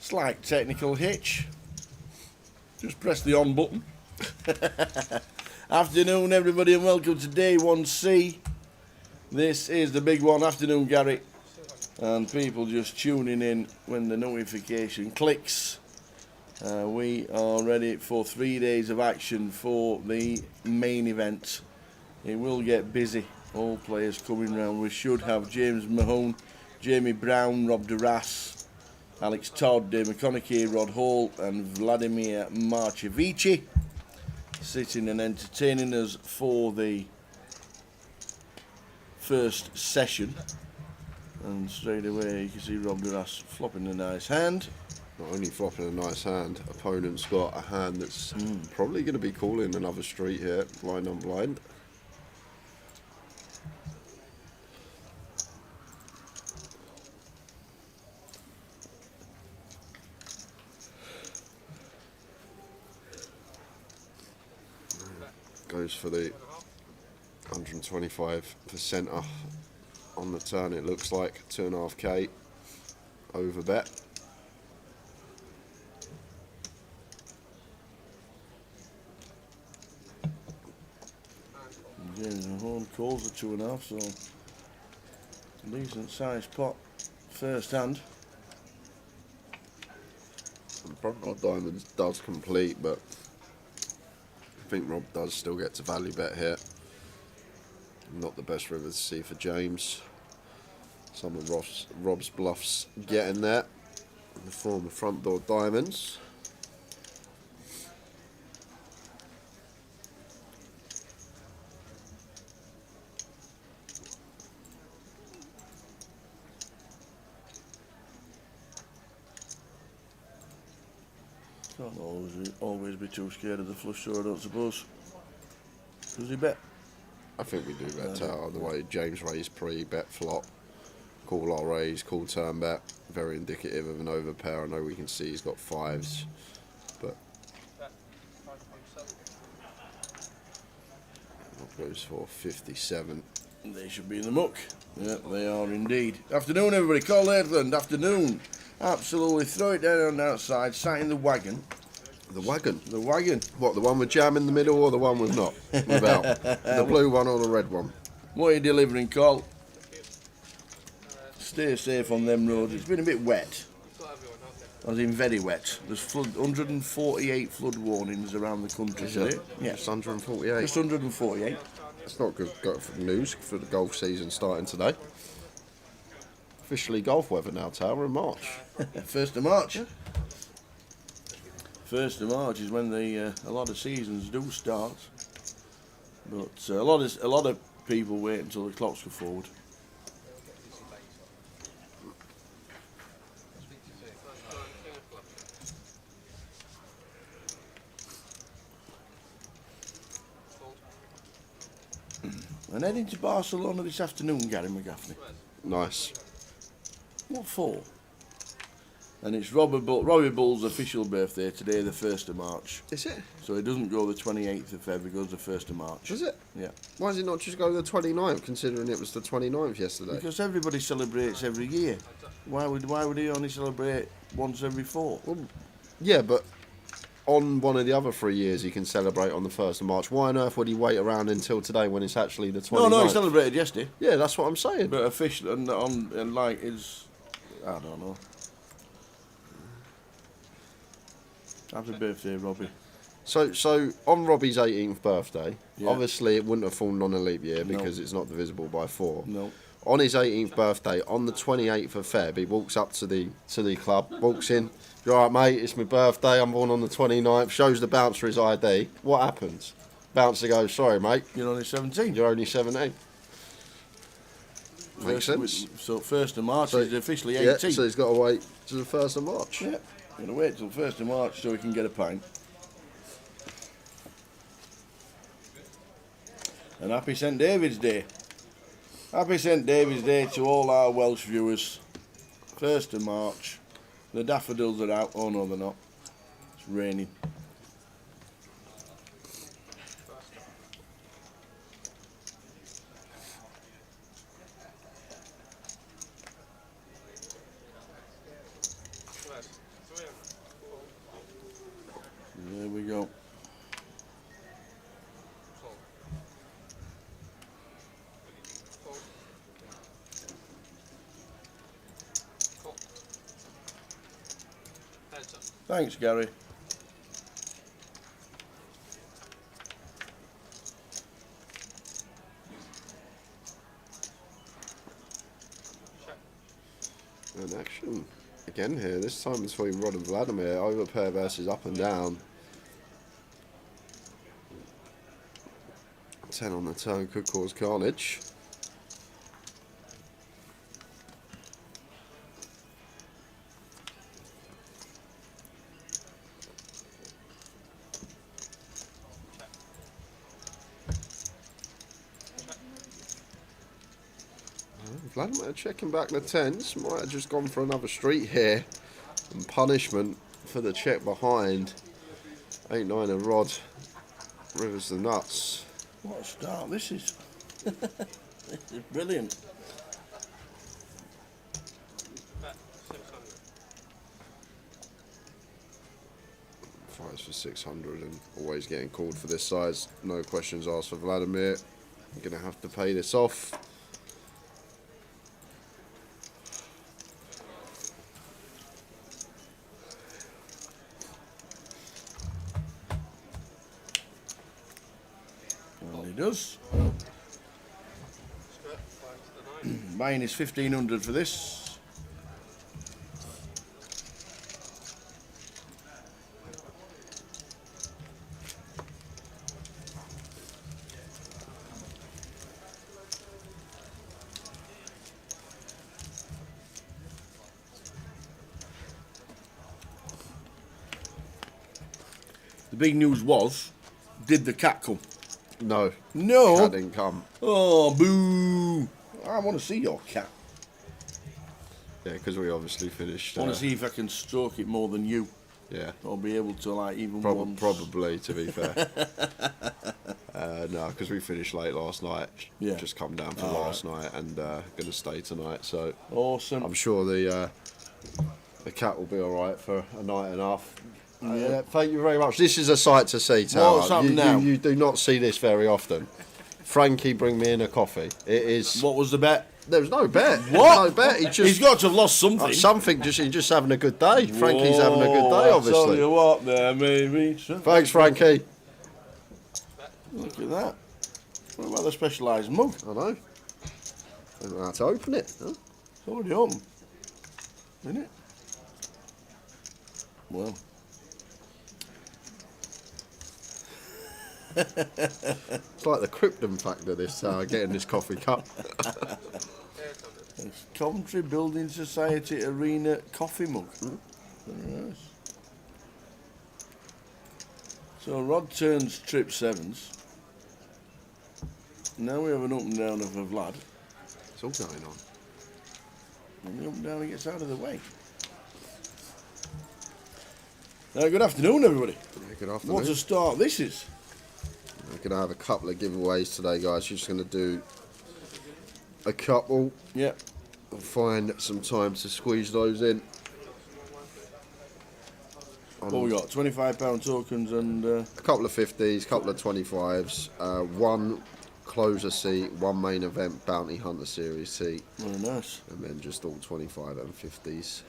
Slight technical hitch. Just press the on button. Afternoon, everybody, and welcome to day 1C. This is the big one. Afternoon, Gary. And people just tuning in when the notification clicks. We are ready for 3 days of action for the main event. It will get busy. All players coming round. We should have James Mahone, Jamie Brown, Rob Duras, Alex Todd, Dave McConaughey, Rod Hall and Vladimir Marchevici sitting and entertaining us for the first session. And straight away you can see Rob Duras flopping a nice hand. Not only flopping a nice hand, opponent's got a hand that's probably going to be calling another street here, blind on blind. Goes for the 125% on the turn, it looks like 2.5k over bet. James Mahone calls the 2.5, so decent sized pot first hand. The front row diamonds does complete, but I think Rob does still get to value bet here. Not the best river to see for James. Some of Rob's bluffs getting there in the form of front door diamonds. Can't always be too scared of the flush draw, I don't suppose. Does he bet? I think we do bet out the way James raised pre-bet flop. Call our raise, call turn bet. Very indicative of an overpair. I know we can see he's got fives, but goes for 57. They should be in the muck. Yeah, they are indeed. Afternoon, everybody. Cole Lathland, afternoon. Absolutely throw it down on the outside, sat in the wagon. The wagon? The wagon. What, the one with jam in the middle or the one with not? Without? The blue one or the red one? What are you delivering, Cole? Stay safe on them roads. It's been a bit wet. As in very wet. There's 148 flood warnings around the country today. Yes. Just 148? Just 148. That's not good news for the golf season starting today. Officially golf weather now, Tower, in March. 1st of March. 1st of March is when a lot of seasons do start. But a lot of people wait until the clocks go forward. And heading to Barcelona this afternoon, Gary McGaffney. Nice. What for? And it's Robbie Bull's official birthday today, the 1st of March. Is it? So it doesn't go the 28th of February, it goes the 1st of March. Is it? Yeah. Why does it not just go the 29th, considering it was the 29th yesterday? Because everybody celebrates every year. Why would he only celebrate once every 4? Well, yeah, but on one of the other 3 years he can celebrate on the 1st of March. Why on earth would he wait around until today when it's actually the 29th? No, he celebrated yesterday. Yeah, that's what I'm saying. But officially, and like his, I don't know. Happy birthday, Robbie. So on Robbie's 18th birthday, Yeah. obviously it wouldn't have fallen on a leap year because it's not divisible by 4. No. On his 18th birthday, on the 28th of Feb, he walks up to the club, walks in. "You all right, mate? It's my birthday. I'm born on the 29th." Shows the bouncer his ID. What happens? Bouncer goes, sorry, mate, You're only 17. you're only 17. Makes sense. So 1st of March So- is officially Yeah, 18. so he's got to wait to the 1st of March. Yeah, going to wait till 1st of March so we can get a pint. And happy St David's Day. Happy St David's Day to all our Welsh viewers. 1st of March. The daffodils are out. Oh no, they're not. It's raining. There we go. Thanks, Gary. And action again here. This time between Rod and Vladimir. Overpair versus up and down. 10 on the turn could cause carnage. Vladimir checking back the 10s. Might have just gone for another street here. And punishment for the check behind. 8-9 and Rod. Rivers the nuts. What a start this is. This is brilliant. Fights for 600 and always getting called for this size. No questions asked for Vladimir. I'm going to have to pay this off. Well, he does. Mine is 1,500 for this. The big news was, did the cat come? No, No. that didn't come. Oh, boo! I want to see your cat. Yeah, because we obviously finished. I want to see if I can stroke it more than you, Yeah, or be able to like even once. probably to be fair. No, because we finished late last night. Yeah. Just come down for last night and going to stay tonight. So Awesome. I'm sure the cat will be all right for a night and a half. Yeah. Thank you very much. This is a sight to see, Tower. What's happened now? You do not see this very often. Frankie, bring me in a coffee. It is. What was the bet? There was no bet. What? No bet. He He's just got to have lost something. something. He's just having a good day. Frankie's having a good Whoa, day, I tell you obviously. what, there maybe. Thanks, Frankie. Look at that. What about the specialised mug? I know. I don't know how to open it. Huh? It's already open, isn't it? Well. It's like the Krypton factor. This getting this coffee cup. It's Coventry Building Society Arena coffee mug. Very nice. So Rod turns trip sevens. Now we have an up and down of a Vlad. It's all going on. And the up and down he gets out of the way. Good afternoon, everybody. Yeah, good afternoon. What a start this is. We're going to have a couple of giveaways today, guys. You're just going to do a couple. Yep. I'll find some time to squeeze those in. What we got? £25 tokens and A couple of 50s, couple of 25s, one closer seat, one main event Bounty Hunter Series seat, very nice. and then just all 25 and 50s.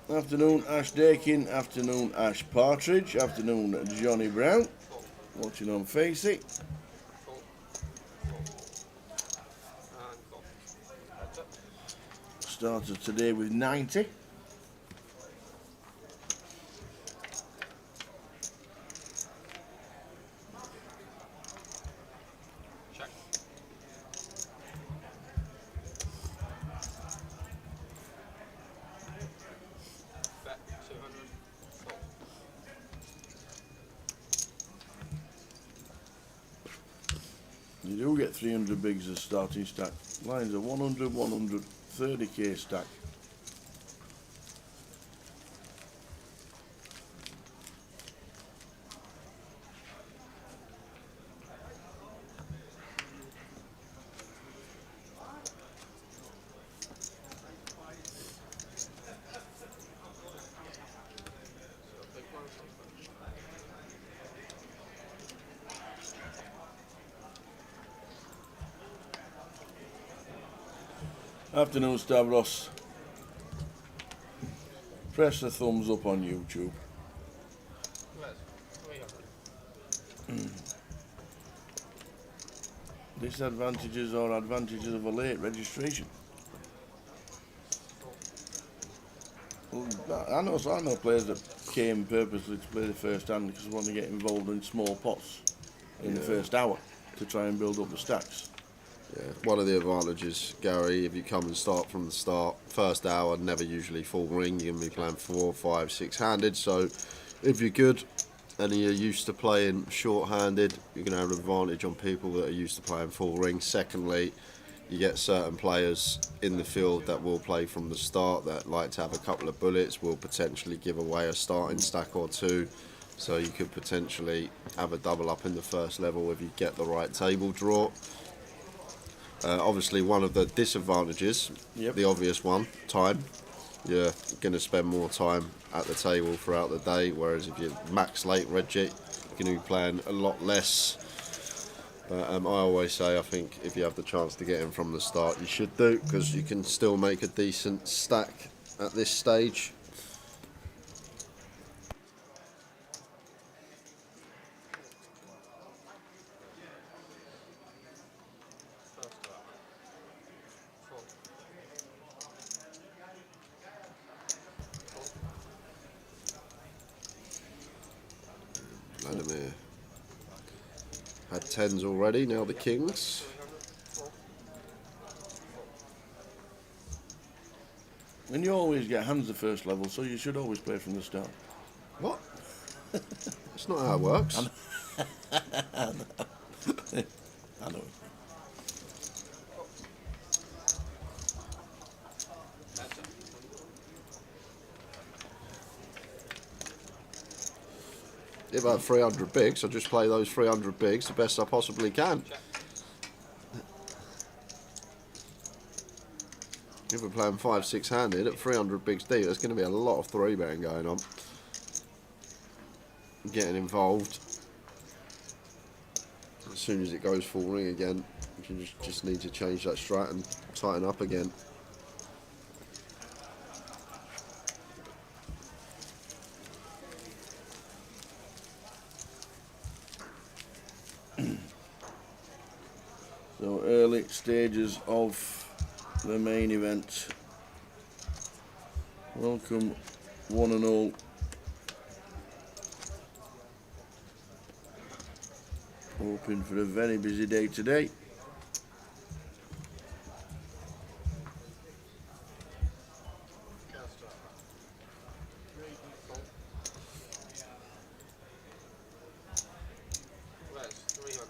Afternoon, Ash Dakin. Afternoon, Ash Partridge. Afternoon, Johnny Brown. Watching on Facey. Started today with 90. Check. Bet 200. Fold. You do get 300 bigs as starting stack. Lines are 100, 100, 30k stack. So big one or something. Afternoon, Stavros. Press the thumbs up on YouTube. Yes. 300. Disadvantages or advantages of a late registration. Well, I know players that came purposely to play the first hand because they want to get involved in small pots in the first hour to try and build up the stacks. Yeah, one of the advantages, Gary, if you come and start from the start, first hour, never usually full ring, you're going to be playing 4, 5, 6-handed, so if you're good and you're used to playing short-handed, you're going to have an advantage on people that are used to playing full ring. Secondly, you get certain players in the field that will play from the start that like to have a couple of bullets, will potentially give away a starting stack or two, so you could potentially have a double up in the first level if you get the right table draw. Obviously, one of the disadvantages, the obvious one, time. You're going to spend more time at the table throughout the day, whereas if you're max late reg it, you're going to be playing a lot less. I always say, I think if you have the chance to get in from the start, you should do, because you can still make a decent stack at this stage. First up. Fold. Vladimir had 10s already, now the kings. 300. Fold. And you always get hands the first level, so you should always play from the start. What? That's not how it works. I know. That's it. If I have 300 bigs, I just play those 300 bigs the best I possibly can. Check. If we're playing 5, 6-handed at 300 bigs deep, there's going to be a lot of 3-betting going on. Getting involved. As soon as it goes full ring again, you just need to change that strat and tighten up again. So early stages of the main event. Welcome one and all. Hoping for a very busy day today. Cast up. Fold. Les 300.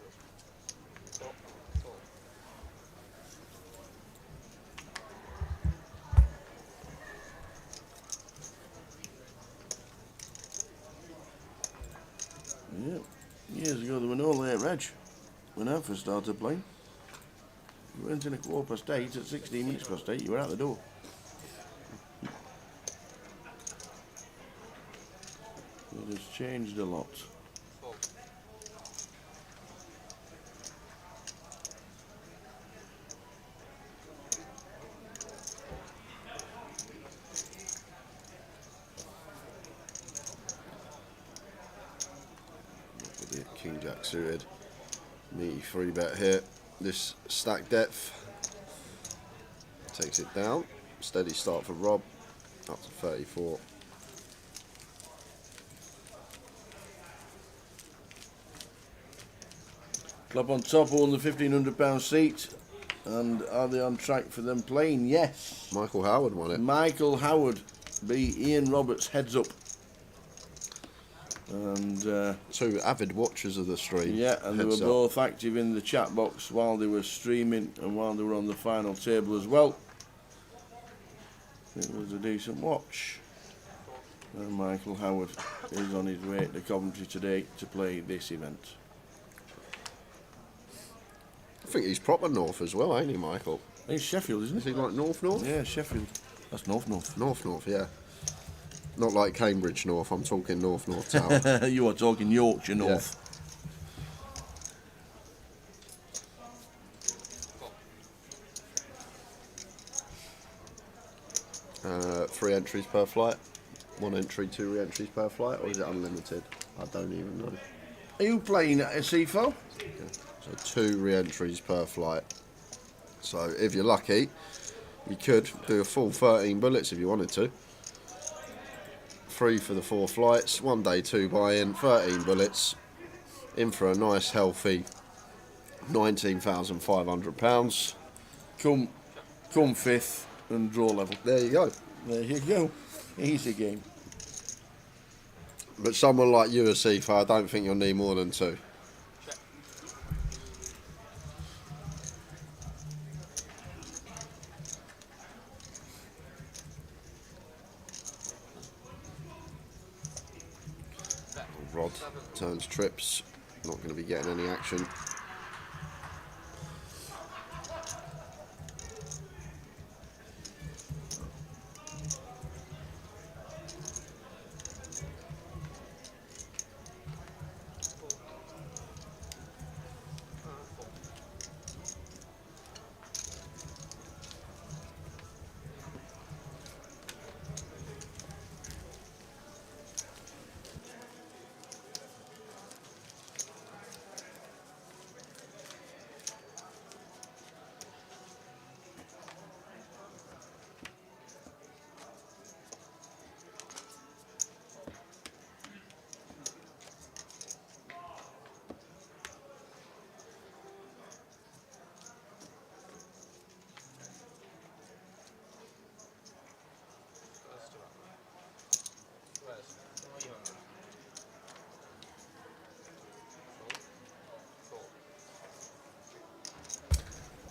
Fold. Fold. Yeah. Years ago there were no late reg when I first started playing. You went in at 8:15, at 16 minutes past 8 you were out the door. It has changed a lot. Fold. With the King Jack suited. Meaty 3-bet here. This stack depth takes it down. Steady start for Rob. Up to 34. Club on top own the £1,500 seat. And are they on track for them playing? Yes. Michael Howard won it. Michael Howard beat Ian Roberts heads up. And Two avid watchers of the stream. yeah, and they were Heads up. both active in the chat box while they were streaming and while they were on the final table as well. It was a decent watch. And Michael Howard is on his way to Coventry today to play this event. I think he's proper North as well, ain't he, Michael? It's Sheffield, isn't Is it? he like North? Yeah, Sheffield. That's North. North, yeah. Not like Cambridge North, I'm talking North Town. You are talking Yorkshire North. Yeah. 3 entries per flight. 1 entry, 2 re-entries per flight, or is it unlimited? I don't even know. Are you playing at a CFO? So 2 re-entries per flight. So if you're lucky, you could do a full 13 bullets if you wanted to. 3 for the 4 flights, 1 day 2 buy-in, 13 bullets, in for a nice healthy £19,500. Come fifth and draw level. There you go. There you go. Easy game. But someone like you, Asifa, I don't think you'll need more than 2. Rod turns trips, not going to be getting any action.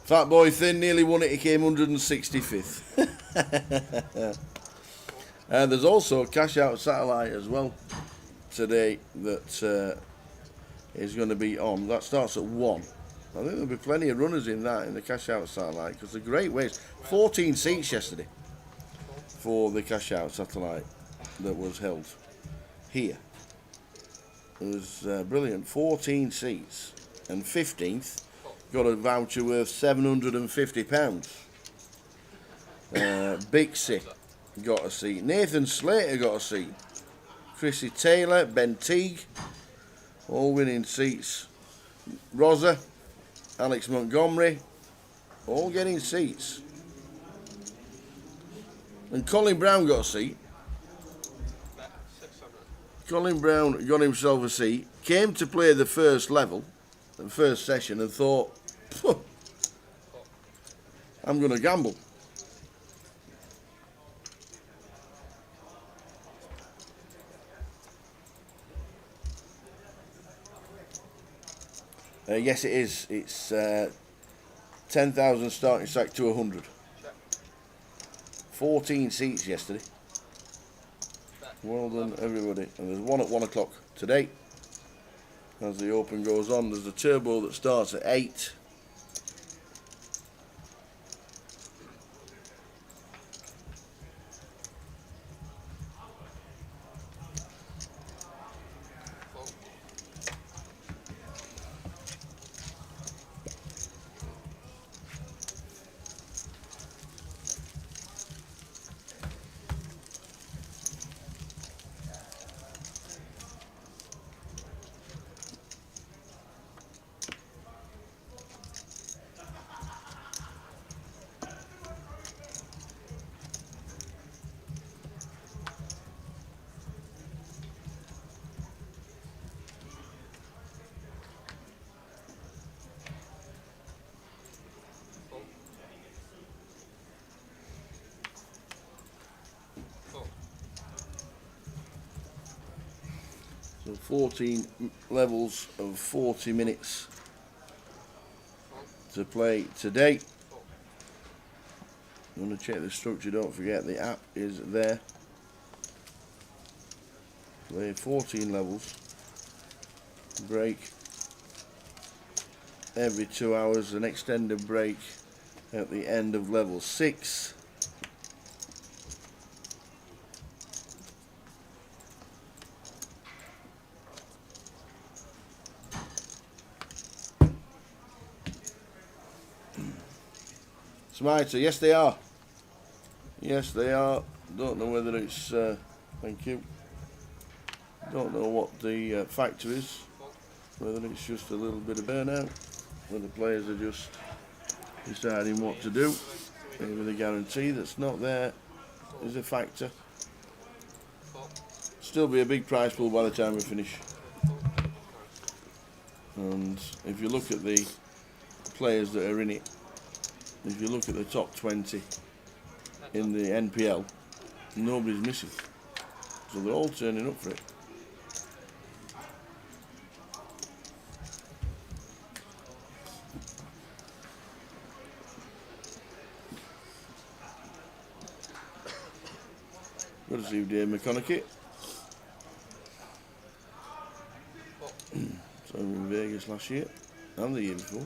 Fat Boy Thin nearly won it. He came 165th. There's also a cash out satellite as well today that is going to be on. That starts at 1. I think there'll be plenty of runners in that, in the cash out satellite, because the great ways. 14 seats yesterday for the cash out satellite that was held here. It was brilliant. 14 seats, and 15th got a voucher worth £750. Bixie got a seat. Nathan Slater got a seat. Chrissy Taylor, Ben Teague, all winning seats. Rosa, Alex Montgomery, all getting seats. And Colin Brown got a seat. 600. Colin Brown got himself a seat, came to play the first level, the first session, and thought, "Phew, I'm going to gamble." Yes, it is. It's 10,000 starting stack to 100. 14 seats yesterday. Well done, everybody. And there's one at 1 o'clock today. As the Open goes on, there's a turbo that starts at 8. So 14 levels of 40 minutes to play today. You want to check the structure, don't forget the app is there. Play 14 levels. Break every 2 hours, an extended break at the end of level 6. Smiter, yes they are. Yes they are. Don't know whether it's, thank you. Don't know what the factor is. Whether it's just a little bit of burnout, whether the players are just deciding what to do. Maybe the guarantee that's not there is a factor. Still be a big prize pool by the time we finish. And if you look at the players that are in it, if you look at the top 20 in the NPL, nobody's missing. So they're all turning up for it. Good to see you, Dave McConaughey. So in Vegas last year and the year before.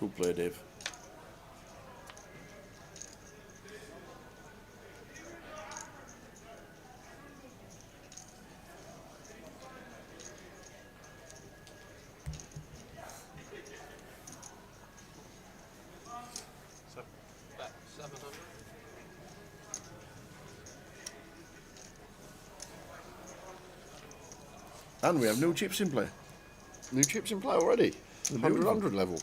Good play, Dave. About 700. And we have new chips in play. New chips in play already? They're 100 level.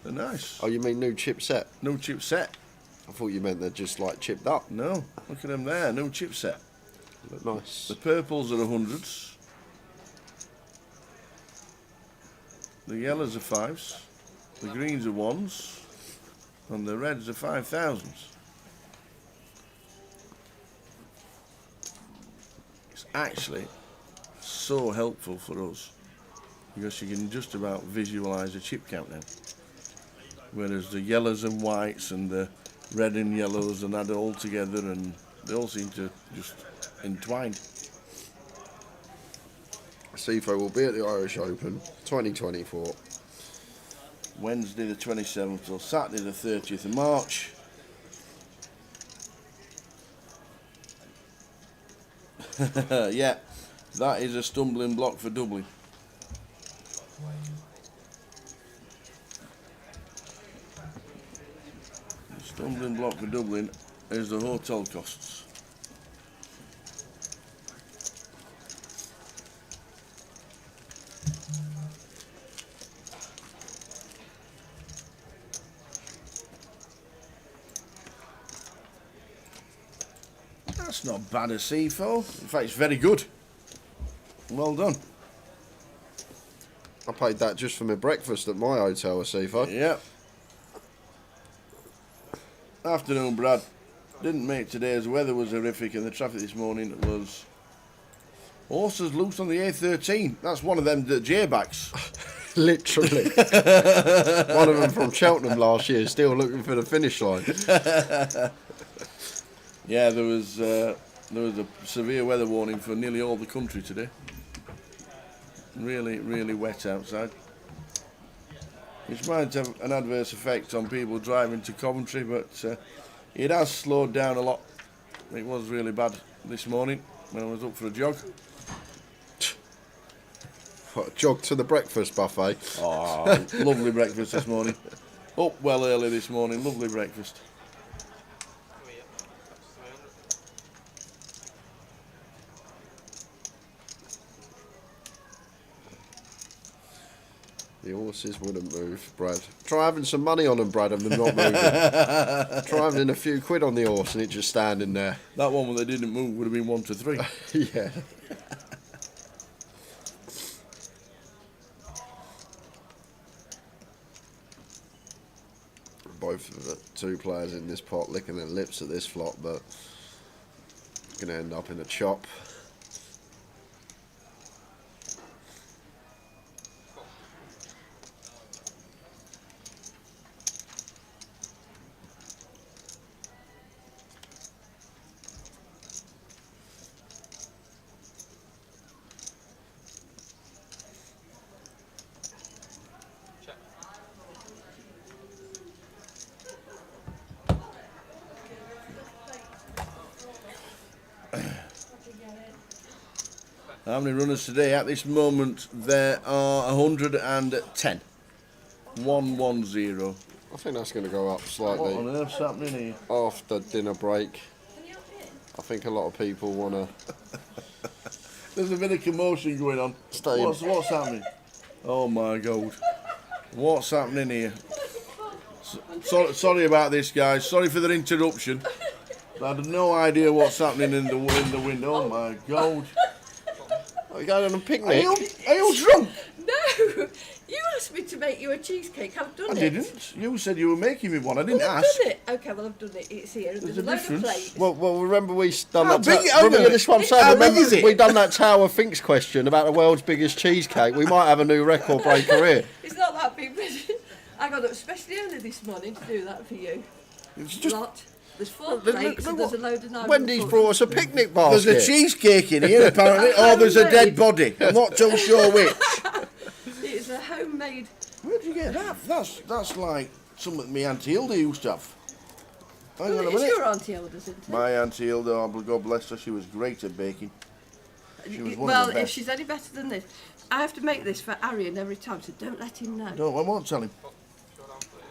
They're nice. Oh, you mean new chip set? New chip set. I thought you meant they're just like chipped up. No, look at them there. New chip set. Look nice. The purples are 100s. The yellows are 5s. The greens are 1s. And the reds are 5,000s. It's actually so helpful for us because you can just about visualise a chip count now. Whereas the yellows and whites and the red and yellows and add it all together and they all seem to just entwine. CIFO will be at the Irish Open 2024. Wednesday the 27th till Saturday the 30th of March. Yeah, that is a stumbling block for Dublin. The stumbling block for Dublin is the hotel costs. That's not bad a CIFO. In fact, it's very good. Well done. I paid that just for my breakfast at my hotel at CIFO. Yeah. Afternoon, Brad. Didn't make today as the weather was horrific and the traffic this morning was... Horses loose on the A13. That's one of them that J-backs. Literally. One of them from Cheltenham last year, still looking for the finish line. Yeah, there was a severe weather warning for nearly all the country today. Really, really wet outside. Which might have an adverse effect on people driving to Coventry, but it has slowed down a lot. It was really bad this morning when I was up for a jog. What, jog to the breakfast buffet? Oh, lovely breakfast this morning. Up well early this morning, lovely breakfast. The horses wouldn't move, Brad. Try having some money on them, Brad, and them not moving. Try having a few quid on the horse and it just standing there. That one when they didn't move would have been 1 to 3. Yeah. Both of the two players in this pot licking their lips at this flop, but going to end up in a chop. How many runners today? At this moment, there are 110. 110. I think that's going to go up What slightly on earth's happening here? after dinner break. I think a lot of people want to There's a bit of commotion going on. stay in. What's happening? Oh my God. What's happening here? Sorry about this, guys. Sorry for the interruption. I had no idea what's happening in the window. Oh my God. Are you going on a Are picnic? you drunk? No, you asked me to make you a cheesecake. I've done I it. didn't. You said you were making me one. I didn't Well, I've ask. done it. Okay, well I've done it. It's here. There's a a load difference. of plates. Well, remember we done How that. big- hang remember on. this one, Sam. How big Remember is it? we done that Tower Thinks question about the world's biggest cheesecake. We might have a new record breaker here. It's not that big, but I got up especially early this morning to do that for you. It's just Lot. There's 4 Look, plates and there's a load of knives. Wendy's brought us a picnic basket. there's a cheesecake in here apparently, or there's a dead body. I'm not too sure which. It's a homemade. Where'd you get that? That's like something my Auntie Hilda used to have. Hang on a It's minute. your Auntie Hilda, isn't it? My Auntie Hilda, oh, God bless her, she was great at baking. She was one Well, of the if best. she's any better than this, I have to make this for Arian every time, so don't let him know. No, I won't tell him.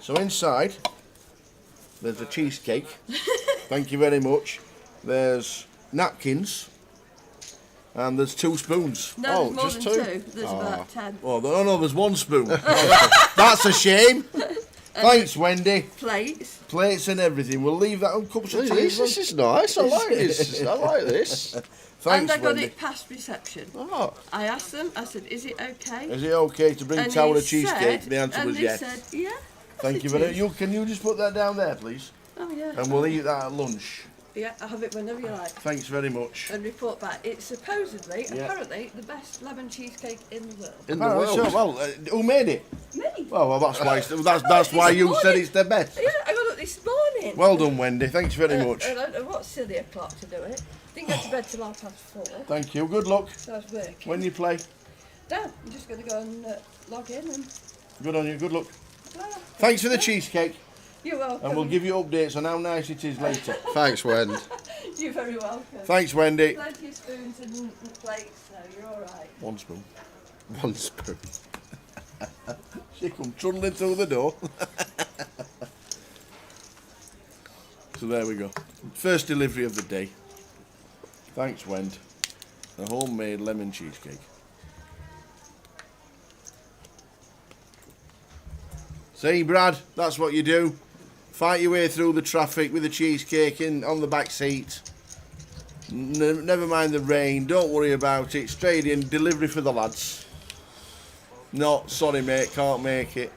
So inside, there's a cheesecake. Thank you very much. There's napkins. And there's 2 spoons. No, Oh, there's more just than two? 2. There's about 10 Oh, no, there's 1 spoon. That's a shame. Thanks, Wendy. plates. Plates and everything. We'll leave that on cups of tea. This is nice. I like this. I like this. Thanks, And I got Wendy. it past reception. Oh, I asked them, I said, is it okay? Is it okay to bring And Tower he of Cheesecake? said- The answer and was they yes. said, yeah. Thank you it very is. much. Can you just put that down there, please? Oh, yeah. And we'll eat that at lunch. Yeah, I'll have it whenever you like. Thanks very much. And report back. It's supposedly, Yeah. apparently, the best lemon cheesecake in the world. in the Oh, world. so, well, who made it? Me? Well, that's why that's why you said it's the best. Yeah, I got up this morning. Well done, Wendy. Thanks very much. I don't know what silly o'clock to do it. Didn't get to bed till 4:30. Thank you. Good luck So I was working. when you play. Dan, I'm just going to go and log in and. Good on you. Good luck. Ah, Thanks for the cheesecake, you're welcome. and we'll give you updates on how nice it is later. Thanks, Wen. You're very welcome. Thanks, Wendy. Plenty of spoons and plates, so you're all right. 1 spoon. 1 spoon. She come trundling through the door. So there we go. First delivery of the day. Thanks, Wend. A homemade lemon cheesecake. See, Brad, that's what you do. Fight your way through the traffic with the cheesecake on the back seat. Never mind the rain. Don't worry about it. Straight in, delivery for the lads. No, sorry, mate, can't make it.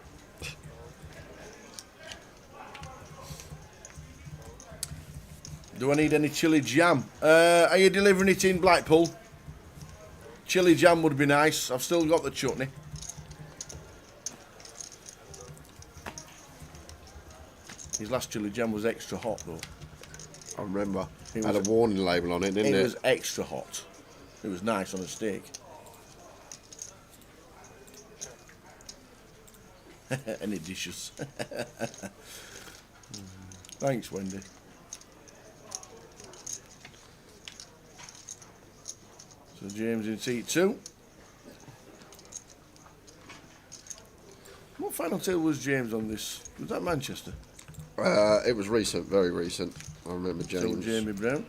Do I need any chili jam? Are you delivering it in Blackpool? Chili jam would be nice. I've still got the chutney. His last chili jam was extra hot though. I remember. It Had a was- warning label on it, didn't It it? was extra hot. It was nice on a steak. Any dishes? Thanks, Wendy. So James in seat 2. What final table was James on this? Was that Manchester? It was recent, very recent. I remember So James. Jamie Brown.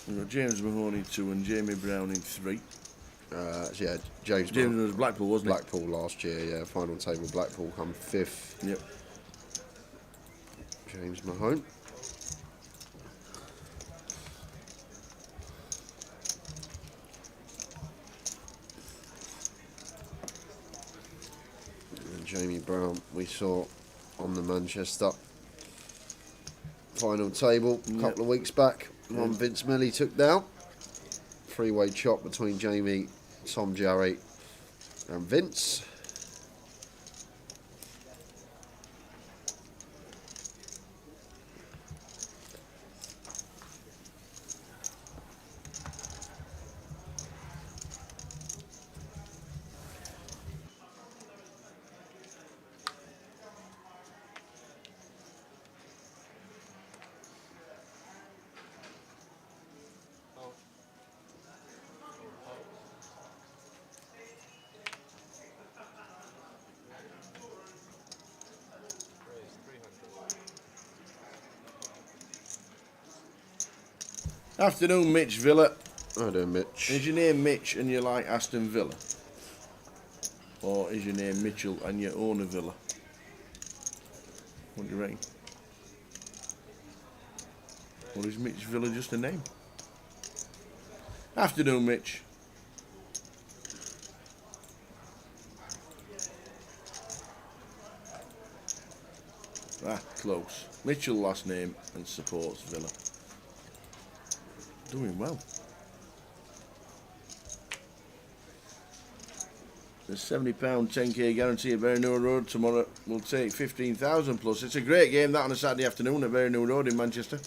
We've got James Mahoney 2 and Jamie Brown in 3. Yeah, James. James was Blackpool, wasn't he? Blackpool last year, yeah. Final table, Blackpool come 5th. Yep. James Mahone. And Jamie Brown, we saw on the Manchester final table a couple of weeks back. One Vince Millie took down. Three-way chop between Jamie, Tom Jarry, and Vince. Afternoon, Mitch Villa. How do, Mitch? Is your name Mitch and you like Aston Villa? Or is your name Mitchell and you own a villa? What do you reckon? Or is Mitch Villa just a name? Afternoon, Mitch. Ah, close. Mitchell last name and supports Villa. Doing well. The £70 10k guarantee at Very New Road tomorrow will take 15,000 plus. It's a great game that on a Saturday afternoon at Very New Road in Manchester.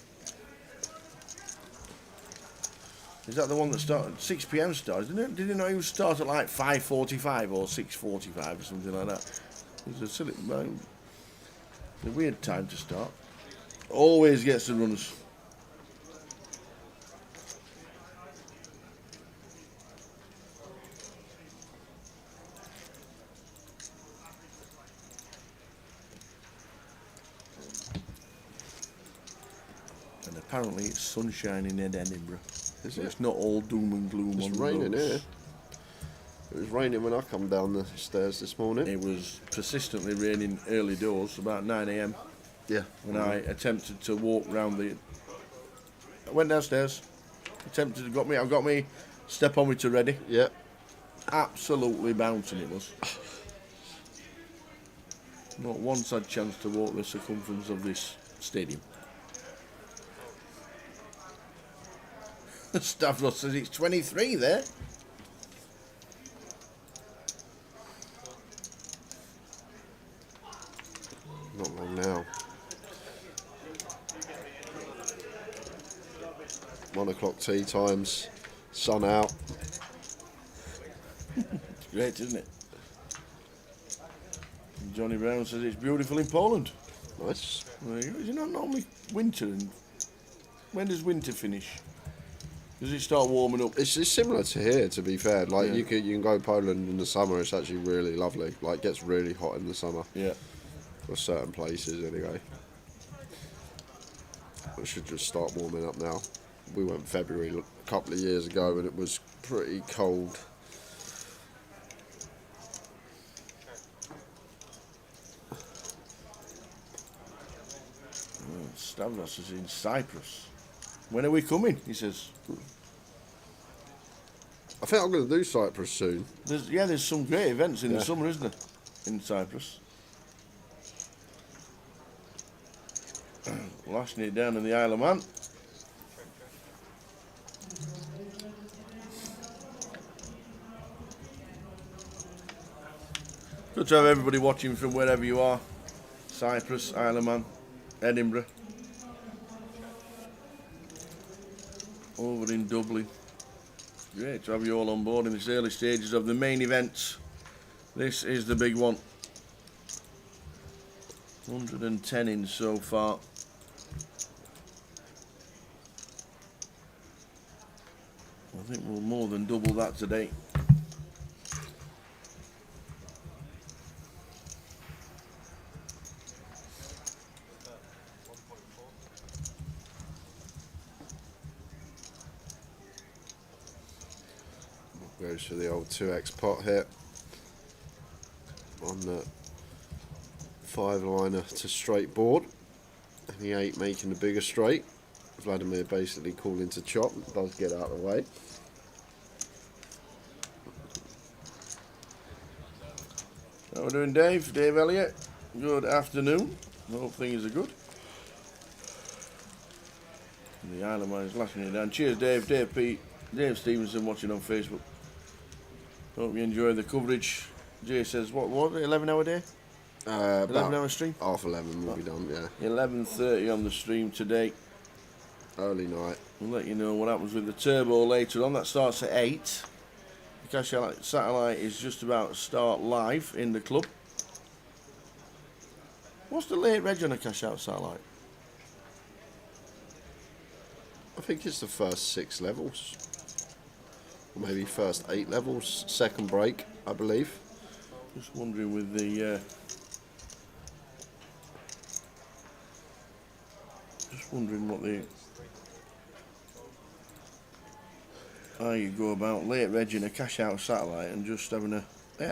Is that the one that started 6 p.m. starts? Did it not even start at like 5:45 or 6:45 or something like that? It was a silly, a weird time to start. Always gets the runners. And apparently it's sunshine in Edinburgh. Is It's not all doom and gloom on It's the raining roads. here. It was raining when I come down the stairs this morning. It was persistently raining early doors, about 9 a.m. Yeah. when I attempted to walk round the. I went downstairs, attempted to got me step on me to ready. Yeah. Absolutely bouncing it was. Not once had chance to walk the circumference of this stadium. Stavros says it's 23 there. Not long now. 1 o'clock tea times. Sun out. It's great, isn't it? And Johnny Brown says it's beautiful in Poland. Nice. Well, is it not normally winter? And when does winter finish? Does it start warming up? It's similar to here, to be fair. Like Yeah. you can go Poland in the summer. It's actually really lovely. Like it gets really hot in the summer Yeah. for certain places anyway. It should just start warming up now. We went February a couple of years ago and it was pretty cold. Stavros is in Cyprus. When are we coming? He says. I think I'm going to do Cyprus soon. There's some great events in the Yeah. summer, isn't there? In Cyprus. Lashing it down in the Isle of Man. Good to have everybody watching from wherever you are. Cyprus, Isle of Man, Edinburgh. Over in Dublin. Great to have you all on board in this early stages of the main event. This is the big one. 110 in so far. I think we'll more than double that today. Goes for the old 2x pot here. On the 5-liner to straight board. And the 8 making the bigger straight. Vladimir basically calling to chop. Does get out of the way. How we doing, Dave? Dave Elliott. Good afternoon. Hope things are good. And the Isle of Man is lashing it down. Cheers, Dave. Dave Pete. Dave Stevenson watching on Facebook. Hope you enjoy the coverage. Jay says, what, 11-hour day? 11-hour stream? Half 11 will be done, yeah. 11:30 on the stream today. Early night. We'll let you know what happens with the turbo later on. That starts at 8. The Cash Out Satellite is just about to start live in the club. What's the late reg on a Cash Out Satellite? I think it's the first 6 levels. Or maybe first 8 levels. Second break, I believe. Just wondering with the... just wondering what the... how you go about late regging a cash out satellite and just having a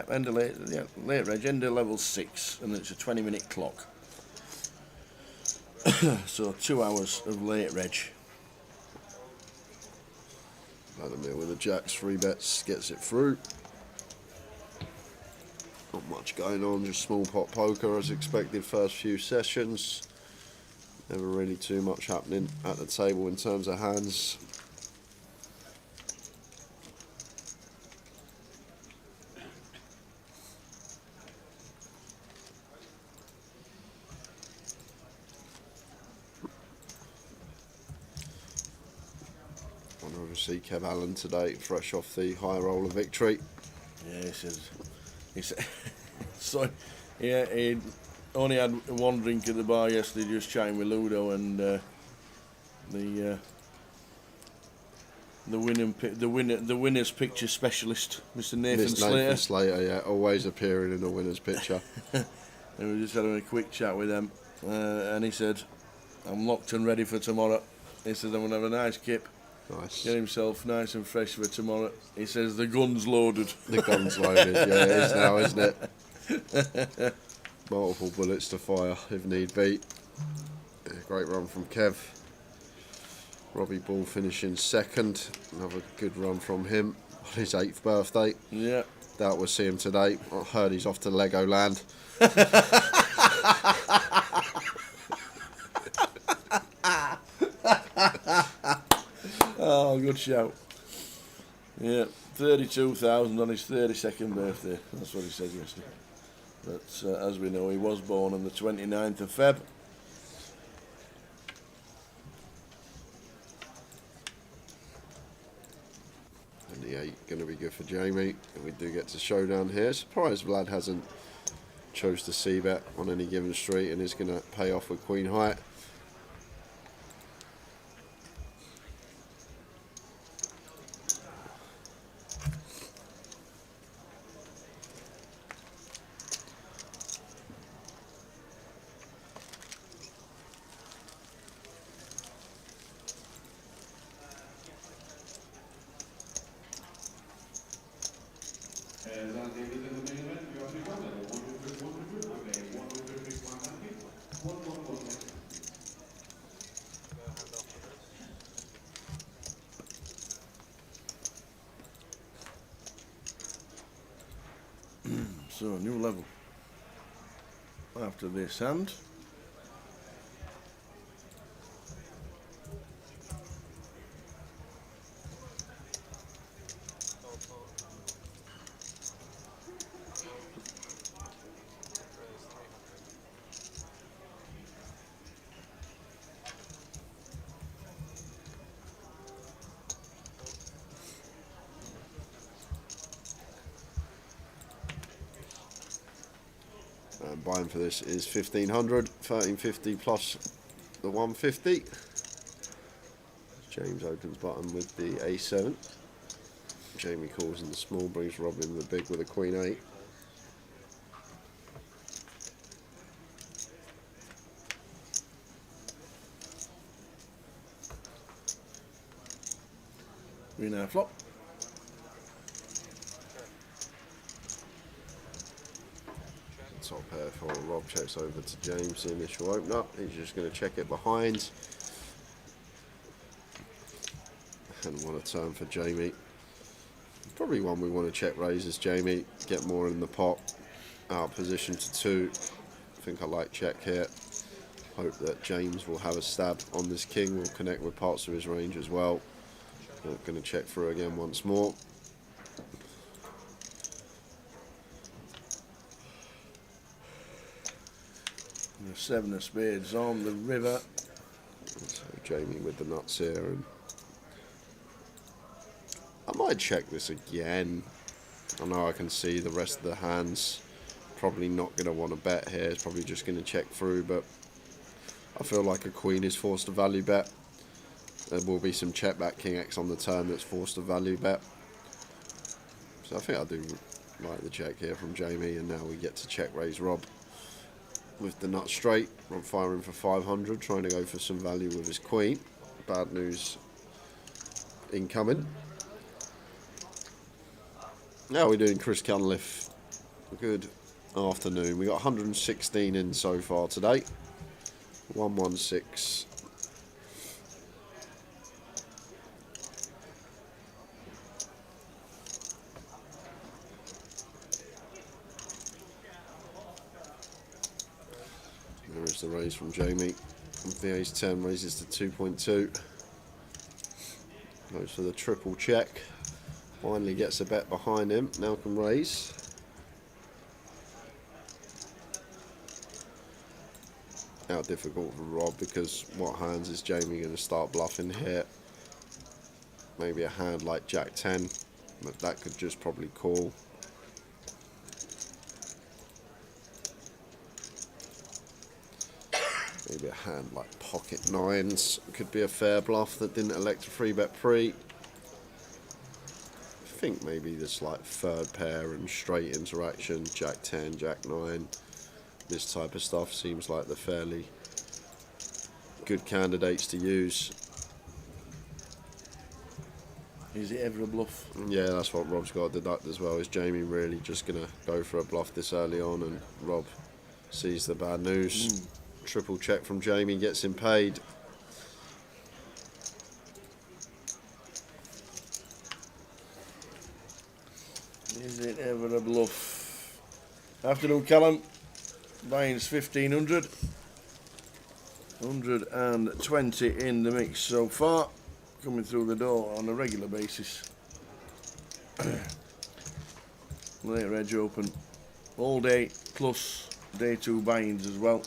end of late reg, end of level 6, and it's a 20-minute clock. So 2 hours of late reg. Vladimir with the jacks, 3 bets, gets it through. Not much going on, just small pot poker as expected first few sessions. Never really too much happening at the table in terms of hands. Want to obviously Kev Allen today, fresh off the high roller victory. Yeah, he said, so, yeah, he only had one drink at the bar yesterday, just chatting with Ludo and the winner's picture specialist, Mr. Nathan Slater. Nathan Slater, yeah, always appearing in the winner's picture. And we just having a quick chat with them, and he said, "I'm locked and ready for tomorrow." He says, "I'm gonna have a nice kip, Nice. get himself nice and fresh for tomorrow." He says, "The gun's loaded." The gun's loaded, yeah, it is now, isn't it? Multiple bullets to fire if need be. Yeah, great run from Kev. Robbie Ball finishing second. Another good run from him on his 8th birthday. Yeah. Doubt we'll see him today. I heard he's off to Legoland. Oh, good shout. Yeah, 32,000 on his 32nd birthday. That's what he said yesterday. But as we know, he was born on the 29th of Feb. And the 8 going to be good for Jamie. And we do get to showdown here. Surprised Vlad hasn't chose to c-bet on any given street and is going to pay off with Queen High. So, new level. After this hand. Buying for this is 1,500, 1,350 plus the 150. James opens button with the A7. Jamie calls in the small, brings Robin the big with a Queen 8. We now flop. Top pair for Rob, checks over to James, the initial opener. He's just going to check it behind. And what a turn for Jamie. Probably one we want to check raises, Jamie. Get more in the pot. Out of position to 2. I think I like check here. Hope that James will have a stab on this king. Will connect with parts of his range as well. Going to check through again once more. The 7 of spades on the river. So Jamie with the nuts here, and I might check this again. I know I can see the rest of the hands. Probably not going to want to bet here. It's probably just going to check through, but I feel like a queen is forced to value bet. There will be some check back King X on the turn that's forced to value bet. So I think I do like the check here from Jamie, and now we get to check raise Rob. With the nut straight, Rob firing for 500, trying to go for some value with his queen. Bad news incoming. How are we doing, Chris Cunliffe? Good afternoon. We got 116 in so far today. 116. There is the raise from Jamie. VA's 10 raises to 2.2. Goes for the triple check. Finally gets a bet behind him. Now can raise. Now difficult for Rob, because what hands is Jamie going to start bluffing here? Maybe a hand like Jack 10, but that could just probably call. Maybe a hand like pocket nines could be a fair bluff that didn't elect a free bet pre. I think maybe this like third pair and straight interaction, Jack 10, Jack 9, this type of stuff seems like the fairly good candidates to use. Is it ever a bluff? Yeah, that's what Rob's got to deduct as well. Is Jamie really just going to go for a bluff this early on, and Rob sees the bad news? Triple check from Jamie, gets him paid. Is it ever a bluff? Afternoon, Callum. Buying's 1500. 120 in the mix so far. Coming through the door on a regular basis. Late Reg Open. All day, plus day 2 buy-ins as well.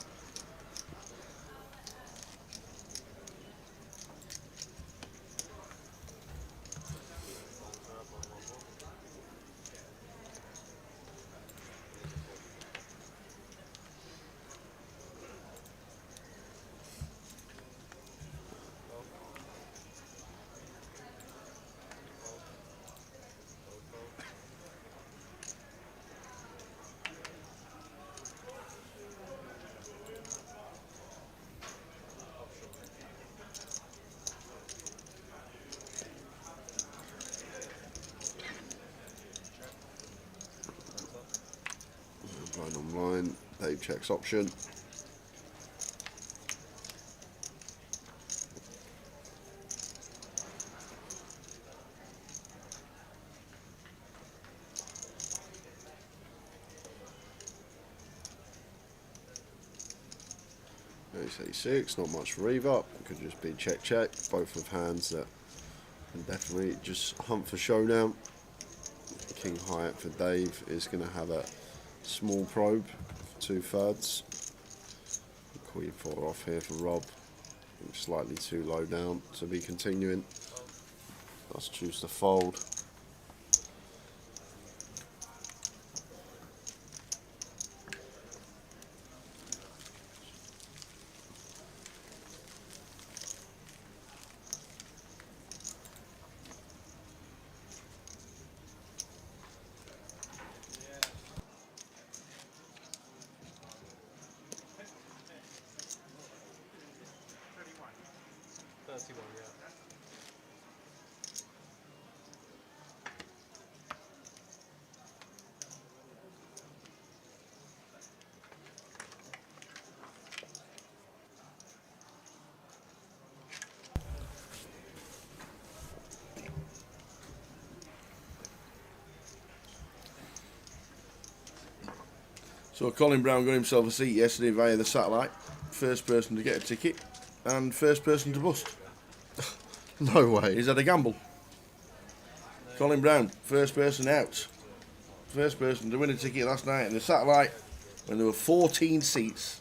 Blind online, Dave checks option. Ace 86, not much for rev-up. Could just be check check. Both of hands that can definitely just hunt for showdown. King Hyatt for Dave is going to have a small probe, 2/3. Queen 4 off here for Rob. Slightly too low down to be continuing. Let's choose to fold. So Colin Brown got himself a seat yesterday via the satellite. First person to get a ticket and first person to bust. No way. He's had a gamble. Colin Brown, first person out. First person to win a ticket last night in the satellite when there were 14 seats.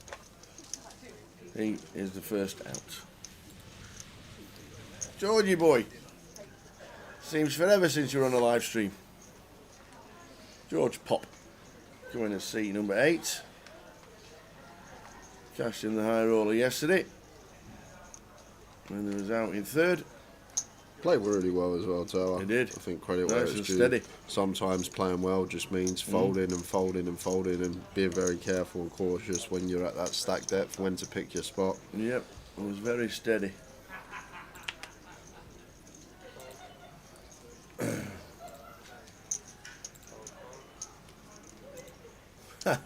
He is the first out. Georgie boy. Seems forever since you were on a live stream. George Pop. Coming in seat number 8. Cashed in the high roller yesterday. When he was out in third. Played really well as well, Tower. He did. I think credit where Nice it's and due. steady. Sometimes playing well just means folding and folding and folding, and being very careful and cautious when you're at that stack depth, when to pick your spot. Yep, it was very steady.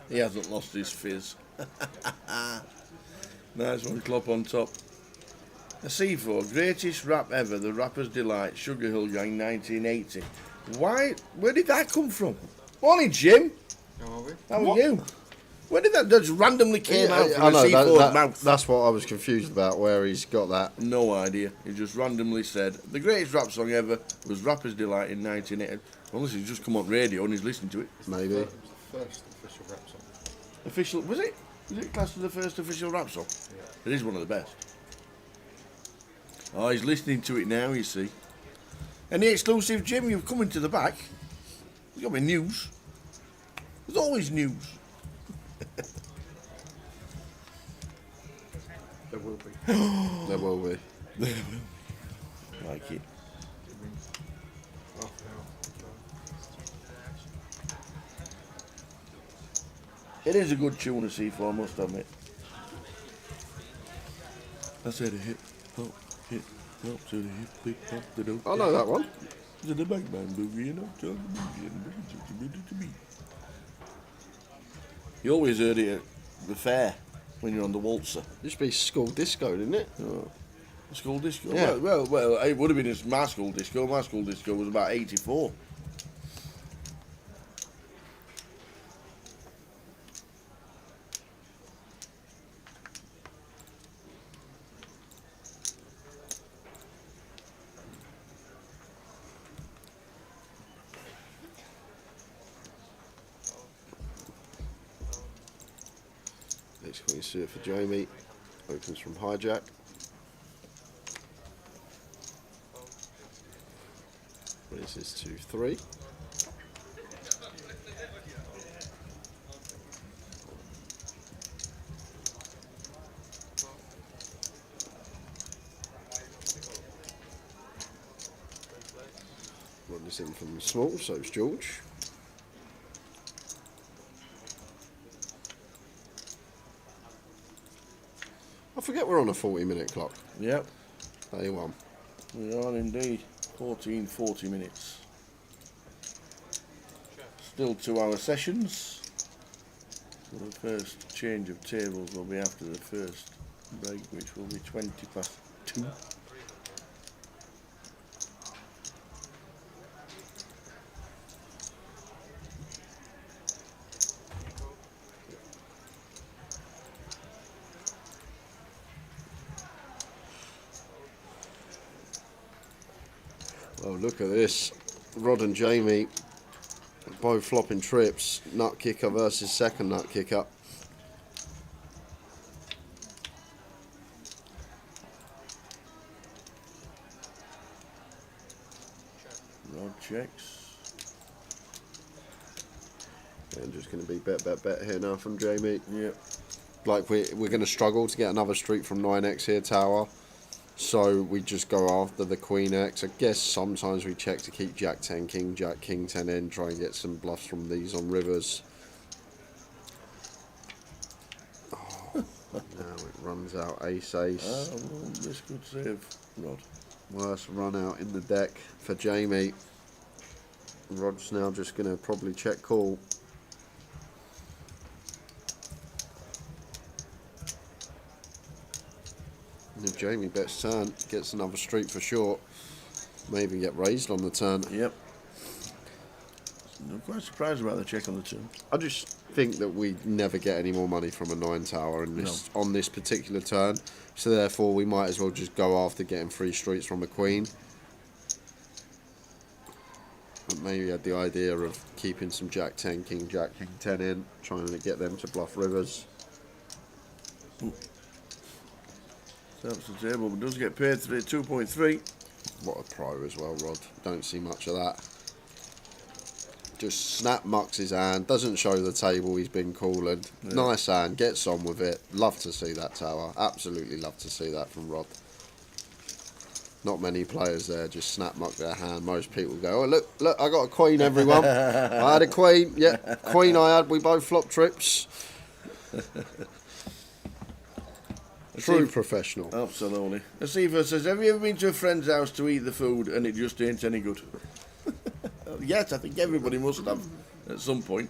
He hasn't lost his fizz. Nice one, Klopp on top. A C4, greatest rap ever, The Rapper's Delight, Sugar Hill Gang, 1980. Why? Where did that come from? Morning, Jim. How are you? Where did that just randomly came out from I a know, C4's mouth? that's what I was confused about, where he's got that. No idea. He just randomly said the greatest rap song ever was Rapper's Delight in 1980. Unless he's just come on radio and he's listening to it. Maybe. First official rap song. Official, was it? Was it classed as the first official rap song? It is one of the best. Oh, he's listening to it now, you see. Any exclusive, Jim? You've come into the back. There's got to be news. There's always news. There will be. There will be. Like it. Half an hour. It is a good tune, a C4, I must admit. I said a hip hop, to the hip hop, to the I know that one. to the back man boogie, and I'm talking boogie. You always heard it at the fair when you're on the waltzer. Used to be school disco, didn't it? School disco? Yeah. Well, it would have been my school disco. My school disco was about 84. Next Queen Suit for Jamie. Opens from Hijack. Raises to 3. Run this in from small, so it's George. I forget we're on a 40-minute clock. Yep, 31. we are indeed. 40 minutes. Still 2-hour sessions. So the first change of tables will be after the first break, which will be 2:20. Oh, look at this. Rod and Jamie both flopping trips. Nut kicker versus second nut kicker. Rod checks. And just going to be bet here now from Jamie. Yep. Like we're going to struggle to get another street from 9x here, tower. So we just go after the Queen X. I guess sometimes we check to keep Jack 10 King, Jack King 10 in, try and get some bluffs from these on rivers. Oh, now it runs out ace ace. Well, this could save Rod. Worst run out in the deck for Jamie. Rod's now just going to probably check call. And if Jamie bets turn, gets another street for short, maybe get raised on the turn. Yep. I'm quite surprised about the check on the turn. I just think that we never get any more money from a 9 tower in this, on this particular turn, so therefore we might as well just go after getting 3 streets from a queen. But maybe had the idea of keeping some Jack 10 King, Jack King 10 in, trying to get them to bluff rivers. Taps the table, but does get paid 2.3. What a pro as well, Rod. Don't see much of that. Just snap mucks his hand, doesn't show the table he's been calling. Yeah. Nice hand, gets on with it. Love to see that, tower. Absolutely love to see that from Rod. Not many players there just snap muck their hand. Most people go, oh look, I got a queen, everyone. I had a queen, yeah, queen I had, we both flopped trips. True professional. Absolutely. Asifa says, have you ever been to a friend's house to eat the food and it just ain't any good? Yes, I think everybody must have at some point.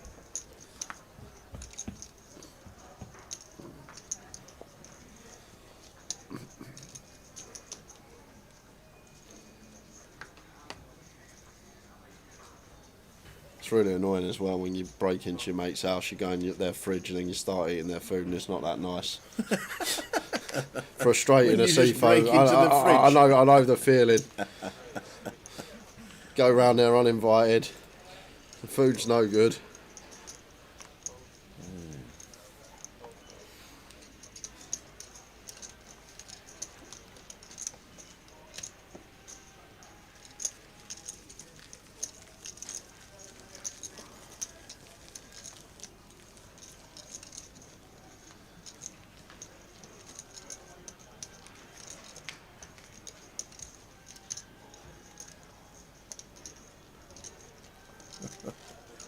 It's really annoying as well when you break into your mate's house, you go in their fridge and then you start eating their food and it's not that nice. Frustrating When to you see, just break folks. into the I fridge. know the feeling. Go round there uninvited. The food's no good.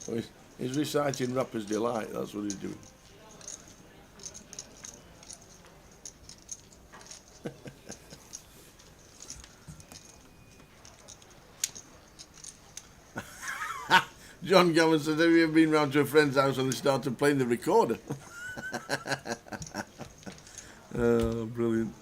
Well, he's reciting Rapper's Delight, that's what he's doing. John Gammon said, have you ever been round to a friend's house and they started playing the recorder? Oh, brilliant.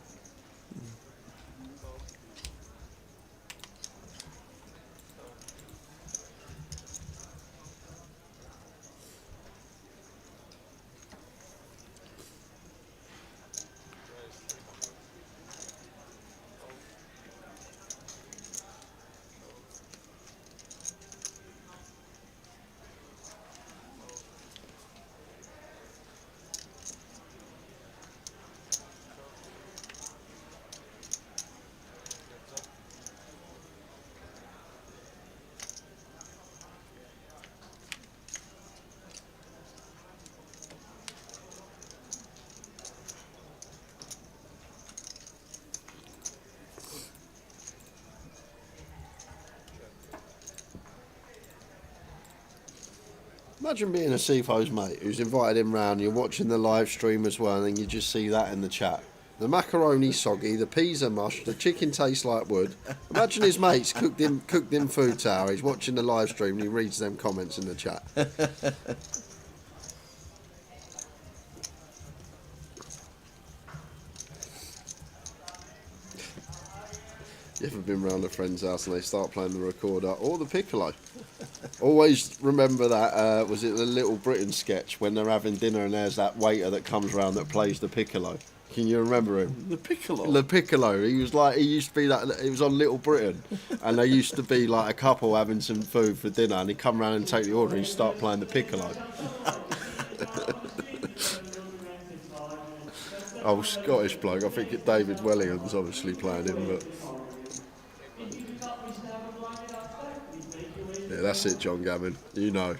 Imagine being a CFO's mate who's invited him round, you're watching the live stream as well, and then you just see that in the chat. The macaroni soggy, the peas are mush, the chicken tastes like wood. Imagine his mates cooked him food tower, he's watching the live stream and he reads them comments in the chat. You ever been round a friend's house and they start playing the recorder or the piccolo? Always remember that, was it the Little Britain sketch when they're having dinner and there's that waiter that comes round that plays the piccolo? Can you remember him? The piccolo? The piccolo. He used to be like, he was on Little Britain and they used to be like a couple having some food for dinner and he'd come round and take the order and he'd start playing the piccolo. Oh, Scottish bloke. I think David Wellingham's obviously playing him, but... Yeah, that's it, John Gammon. You know.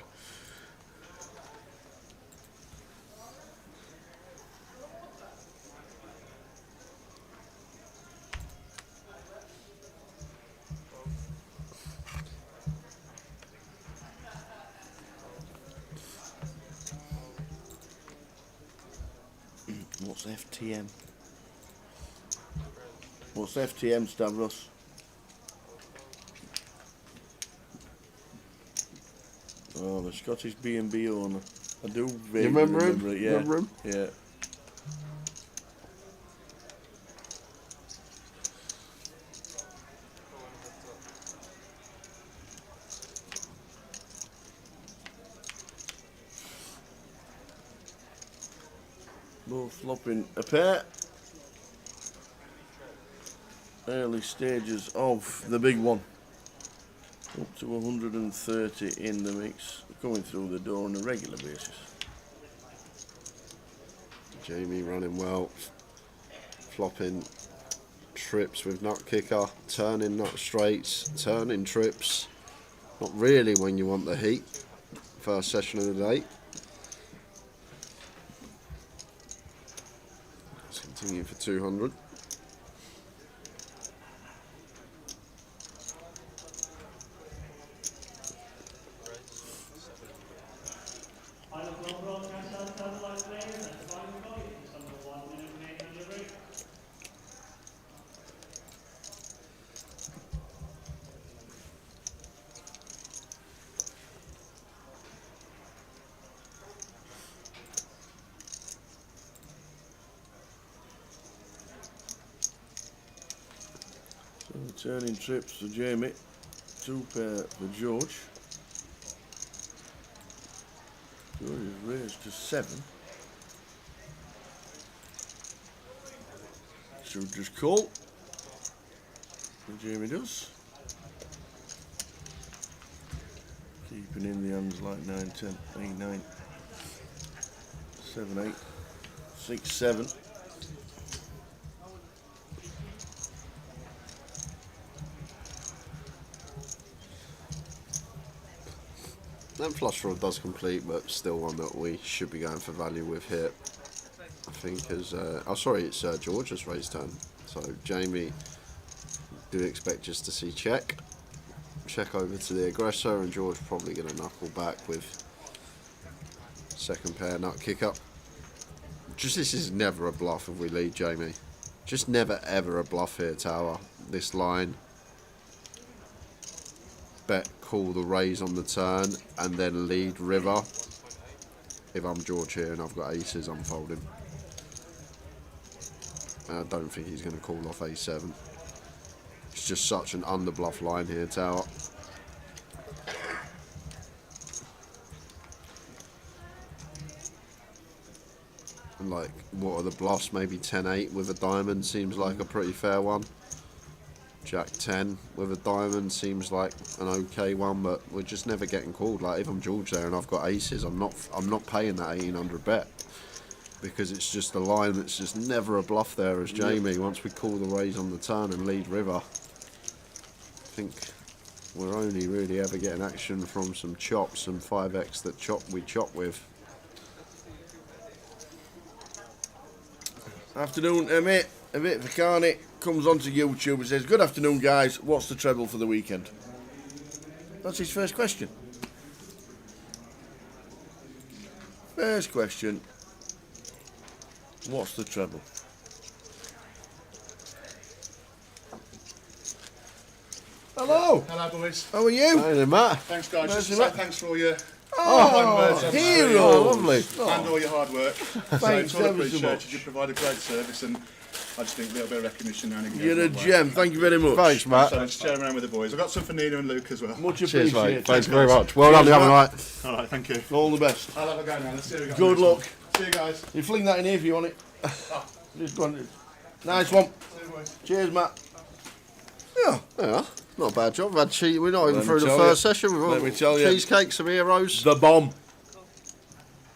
What's FTM? What's FTM, Stavros? Oh, the Scottish B&B owner. I do vaguely remember him? it, yeah. Remember him? Yeah. Both flopping a pair. Early stages of the big one. Up to 130 in the mix, coming through the door on a regular basis. Jamie running well, flopping trips with nut kicker, turning nut straights, turning trips. Not really when you want the heat. First session of the day. Let's continue for 200. So turning trips for Jamie, 2 pair for George. Good, he's raised to 7. Should just call. And Jamie does. Keeping in the hands like 9, 10, 8, 9, 7, 8, 6, 7. That flush draw does complete, but still one that we should be going for value with here. I think as oh sorry, it's George's raise turn. So Jamie, do expect just to see check over to the aggressor, and George probably going to knuckle back with second pair nut kick up. Just this is never a bluff if we lead, Jamie. Just never ever a bluff here, Tower. This line. Bet call the raise on the turn and then lead river. If I'm George here and I've got aces, I'm folding. I don't think he's going to call off a7. It's just such an underbluff line here, Tower. And like, what are the bluffs? Maybe 10-8 with a diamond seems like a pretty fair one. Jack 10 with a diamond seems like an okay one, but we're just never getting called. Like if I'm George there and I've got aces, I'm not paying that 1800 bet, because it's just a line that's just never a bluff there as Jamie. Once we call the raise on the turn and lead river, I think we're only really ever getting action from some chops and 5x that we chop with. Afternoon, Amit Vakani comes onto YouTube and says, "Good afternoon, guys. What's the treble for the weekend?" That's his first question. First question. What's the treble? Hello. Hello, boys. How are you? Hey there, Matt. Thanks, guys. Nice Just to to say meet- thanks for all your Oh, hero. Lovely. and all your hard work. Thanks so it's all ever so appreciated. much. You provide a great service, and I just think a little bit of recognition now and again. You're a goes long way. gem. Thank you very much. Thanks, Matt. So just share around with the boys. I've got some for Nina and Luke as well. Much Cheers, appreciated. mate. Thanks very much. Well done, Cheers, the other Matt. night. All right, thank you. All the best. I'll have a go now. Let's see what we got. Good next one. luck. See you guys. You fling that in here if you want it. Just go on. Nice one. See you, boys. Cheers, Matt. Yeah, not a bad job. We've had we're not even Let through me the tell first you. session. We've Let got me tell you. cheesecakes, some heroes. The bomb.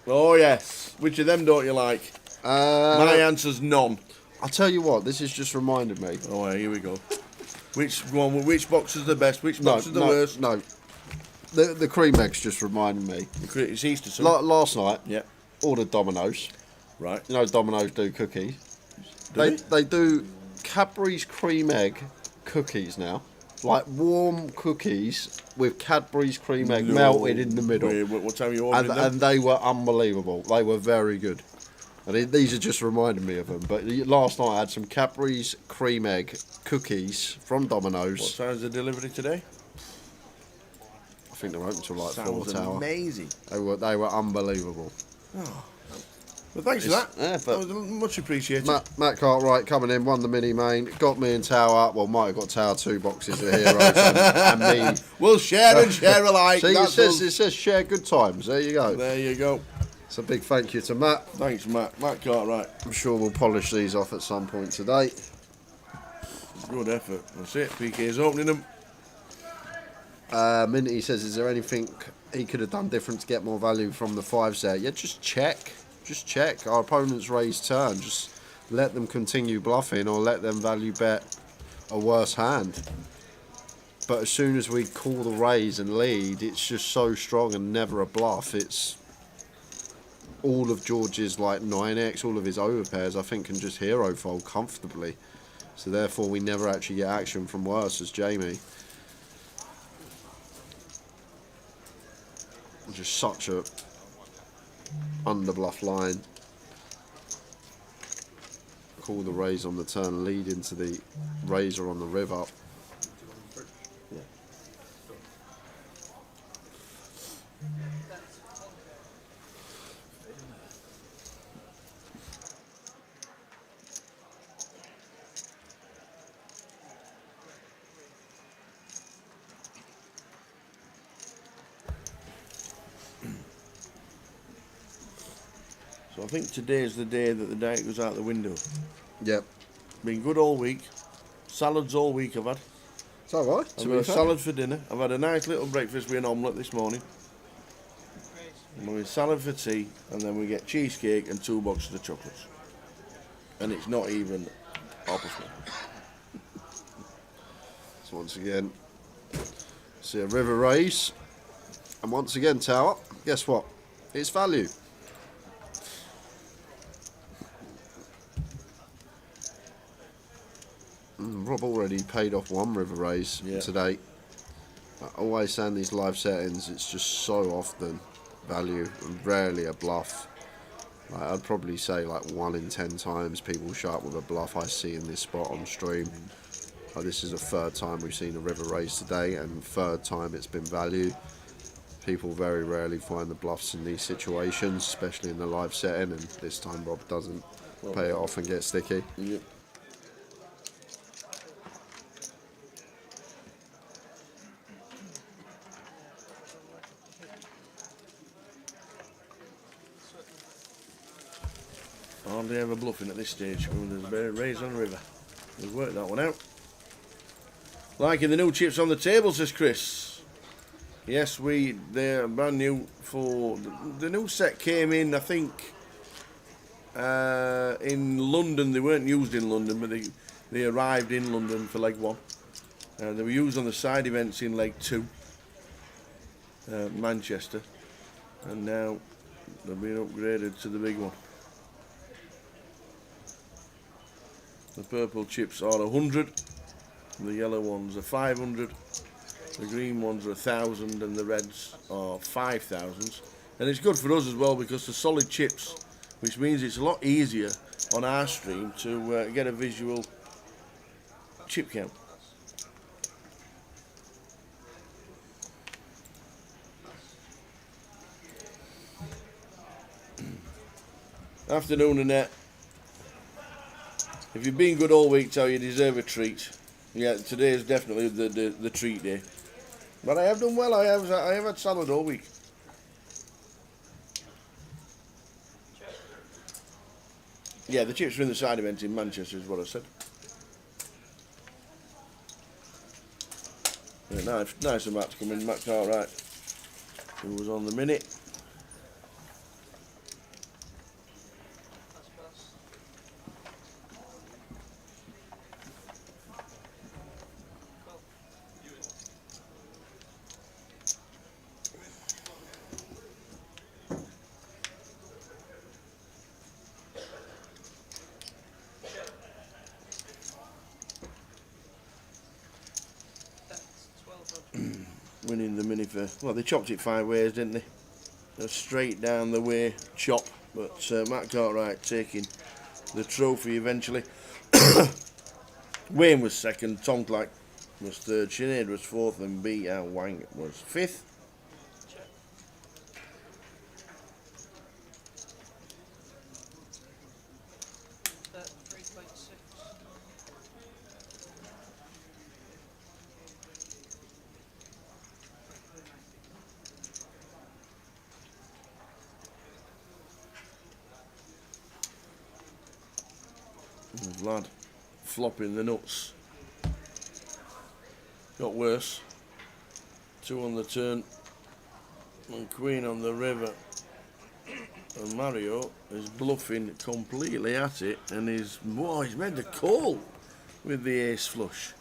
Oh, yes. Which of them don't you like? My answer's none. I'll tell you what, this has just reminded me. Oh, yeah, here we go. Which box is the best? Which box is the worst? No. The cream eggs just reminded me. It's Easter, son. Last night, Yeah. ordered Domino's. Right. You know Domino's do cookies. Do They do Cadbury's cream egg cookies now. Like warm cookies with Cadbury's cream egg melted in the middle. Wait, what time are you ordering them? And they were unbelievable. They were very good. And these are just reminding me of them. But last night I had some Cadbury's cream egg cookies from Domino's. What time's the delivery today? I think they're open till like 4 Sounds tower. amazing. They were unbelievable. Well, thanks for that. Yeah, That but was much appreciated. Matt Cartwright coming in, won the mini main, got me and Tower. Well, might have got Tower 2 boxes of heroes and me. We'll share and share alike. See, That's it us. says share good times. There you go. There you go. So big thank you to Matt. Thanks, Matt. Matt Cartwright. I'm sure we'll polish these off at some point today. Good effort. That's it. PK's opening them. Minty says, is there anything he could have done different to get more value from the fives there? Yeah, just check. Just check. Our opponent's raised turn. Just let them continue bluffing or let them value bet a worse hand. But as soon as we call the raise and lead, it's just so strong and never a bluff. It's all of George's like 9x, all of his overpairs, I think, can just hero fold comfortably. So therefore we never actually get action from worse as Jamie. Just such a underbluff line. Call the raise on the turn, lead into the razor on the river. So I think today's the day that the diet goes out the window. Yep. Been good all week. Salads all week I've had. It's alright. I've had a salad for dinner. I've had a nice little breakfast with an omelette this morning. And we have salad for tea, and then we get cheesecake and 2 boxes of chocolates. And it's not even opposite. So once again, see a river raise. And once again, Tower, guess what? It's value. Rob already paid off 1 river raise today. I always say in these live settings, it's just so often value and rarely a bluff. Like, I'd probably say like 1 in 10 times people show up with a bluff I see in this spot on stream. This is the 3rd time we've seen a river raise today, and 3rd time it's been value. People very rarely find the bluffs in these situations, especially in the live setting, and this time Rob doesn't pay it off and get sticky. Yep. Hardly ever bluffing at this stage when there's a bit of raise on the river. We've worked that one out. Liking the new chips on the table, says Chris. Yes, they're brand new for the new set came in, I think, in London. They weren't used in London, but they arrived in London for leg 1. They were used on the side events in leg 2, Manchester, and now they've been upgraded to the big one. The purple chips are 100, the yellow ones are 500, the green ones are 1,000, and the reds are 5,000. And it's good for us as well because they're solid chips, which means it's a lot easier on our stream to get a visual chip count. Afternoon, Annette. If you've been good all week, Tell you deserve a treat. Yeah, today is definitely the treat day. But I have done well. I have had salad all week. Yeah, the chips are in the side event in Manchester, is what I said. Yeah, nice of Matt to come in. Matt Cartwright, who was on the minute. Winning the mini for, well, they chopped it 5 ways, didn't they? A straight down the way chop, but Matt Cartwright taking the trophy eventually. Wayne was 2nd, Tom Clack was 3rd, Sinead was 4th, and B.R. Wang was 5th. Vlad flopping the nuts. Got worse. 2 on the turn and queen on the river. And Mario is bluffing completely at it, and he's made the call with the ace flush.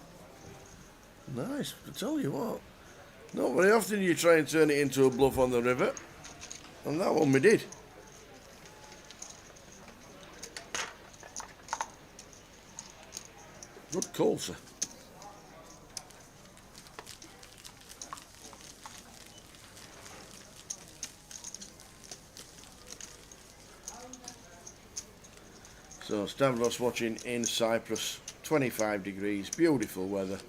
Nice, I tell you what. Not very often you try and turn it into a bluff on the river, and that one we did. Good call, sir. So Stavros watching in Cyprus, 25 degrees, beautiful weather.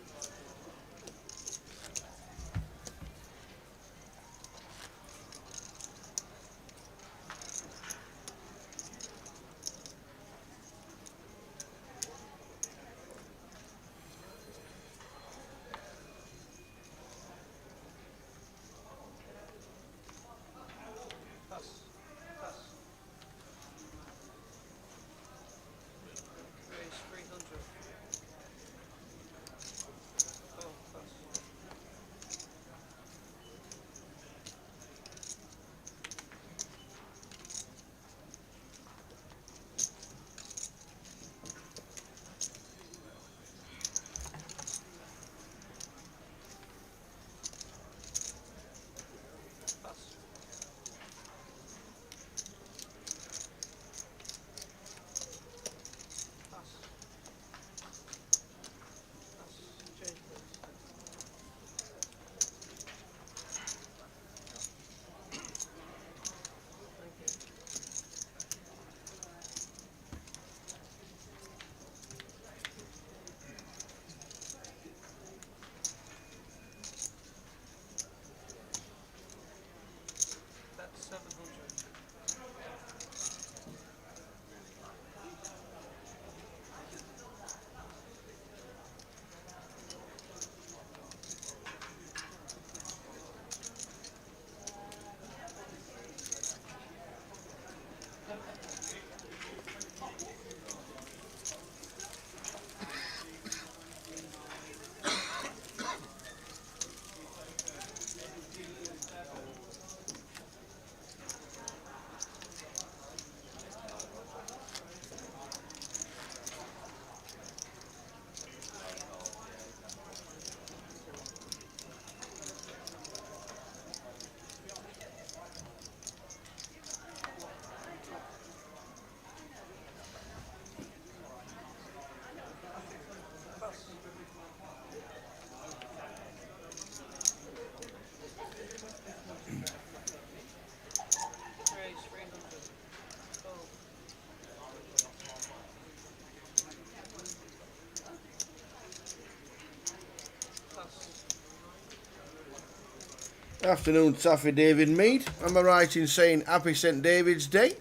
Afternoon, Taffy David Mead. Am I right in saying Happy St David's Day?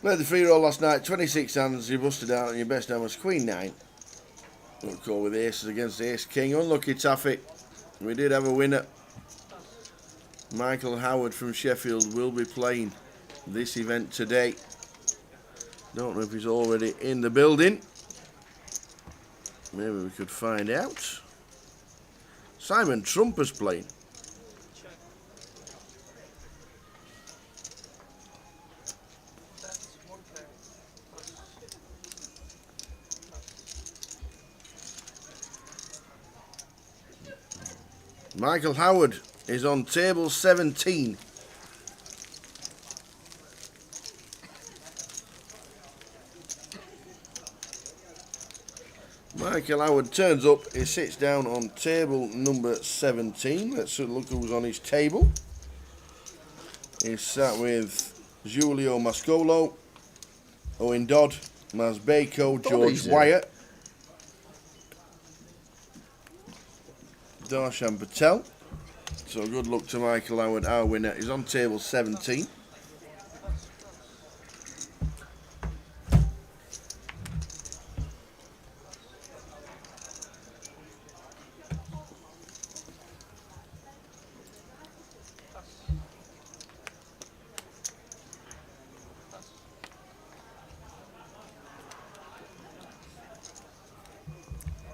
Played the free roll last night, 26 hands, you busted out, and your best hand was Queen 9. We'll call with aces against Ace King. Unlucky, Taffy. We did have a winner. Michael Howard from Sheffield will be playing this event today. Don't know if he's already in the building. Maybe we could find out. Simon Trumper's playing. Michael Howard is on table 17. Michael Howard turns up, he sits down on table number 17. Let's look who's on his table. He's sat with Giulio Mascolo, Owen Dodd, Maz Bako, George Wyatt, Darshan Patel. So good luck to Michael Howard, our winner. He's on table 17.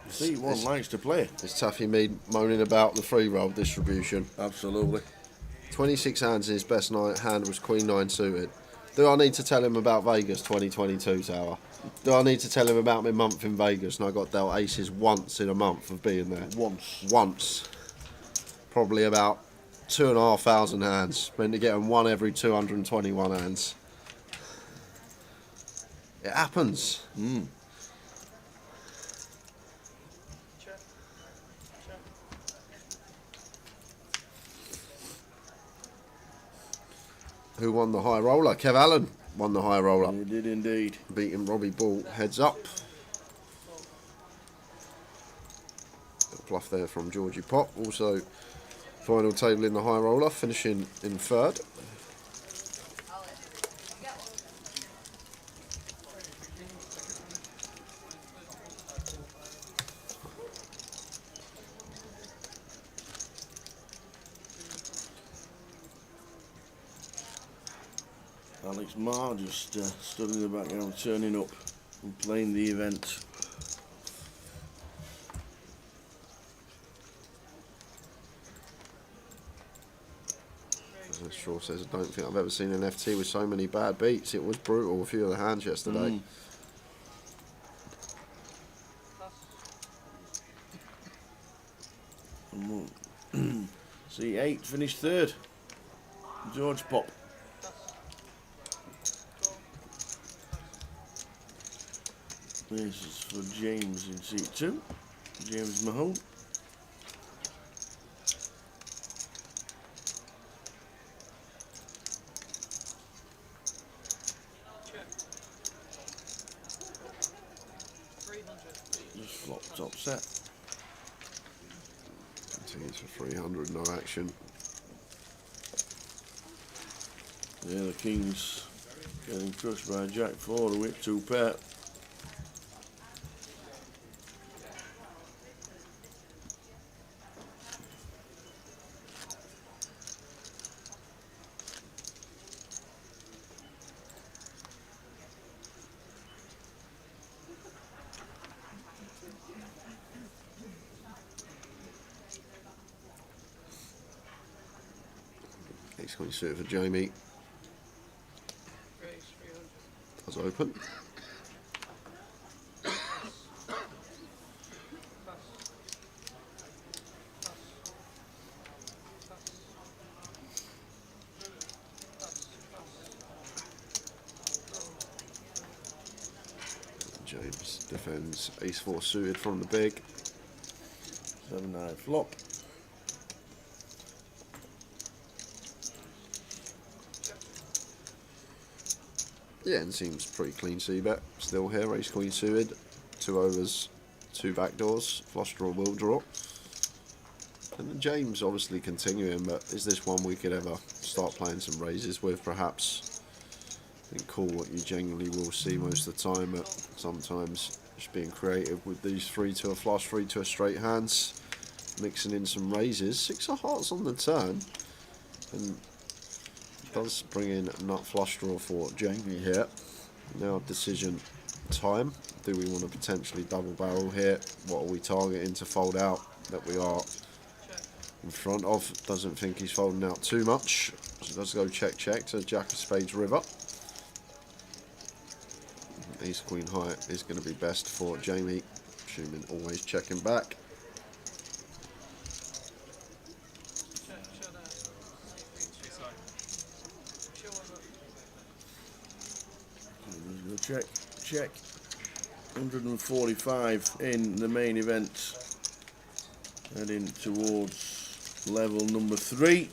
See, one likes to play. It's Taffy Mead moaning about the free roll distribution. Absolutely. 26 hands in his best hand was Queen 9 suited. Do I need to tell him about Vegas 2022, Tower? Do I need to tell him about my month in Vegas and I got dealt aces once in a month of being there? Once. Probably about 2,500 hands. Meant to get them one every 221 hands. It happens. Who won the high roller? Kev Allen won the high roller. He did indeed. Beating Robbie Ball heads up. A bluff there from Georgie Pop. Also final table in the high roller, finishing in third. Alex Marr just stood in the background, turning up and playing the event. As Shaw says, I don't think I've ever seen an FT with so many bad beats. It was brutal, a few of the hands yesterday. C8 finished third. George Pop. This is for James in seat 2. James Mahone. Just flop top set. Continues for 300, no action. Yeah, the Kings getting crushed by Jack 4, the whip 2 pair. Ace Queen suited for Jamie. Raise 300. That's open. James defends Ace 4 suited from the big. 7-9 flop. Yeah, and seems pretty clean c-bet. Still here, Ace Queen suited. 2 overs, 2 backdoors. Flush draw, will draw. And James obviously continuing, but is this one we could ever start playing some raises with, perhaps? I think call what you genuinely will see most of the time, but sometimes just being creative with these 3 to a flush, 3 to a straight hands, mixing in some raises. 6 of hearts on the turn, and does bring in a nut flush draw for Jamie here. Now decision time. Do we want to potentially double barrel here? What are we targeting to fold out that we are in front of? Doesn't think he's folding out too much. So let's go check to Jack of Spades river. Ace Queen high is going to be best for Jamie. Assuming always checking back. Check, check. 145 in the main event. Heading towards level number 3.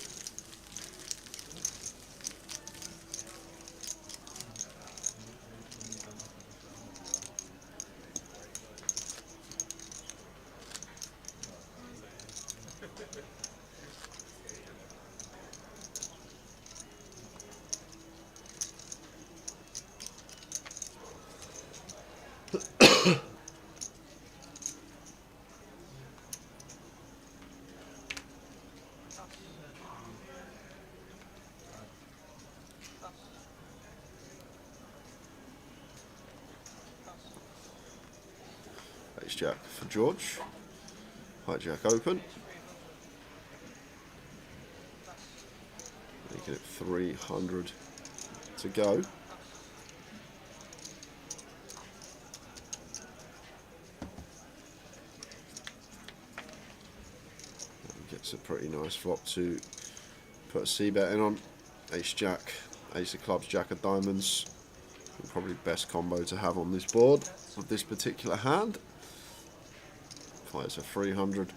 Ace Jack for George. Hijack open. Making it 300 to go. Gets a pretty nice flop to put a C-bet in on. Ace Jack, Ace of Clubs, Jack of Diamonds. Probably best combo to have on this board with this particular hand. Fires a 300.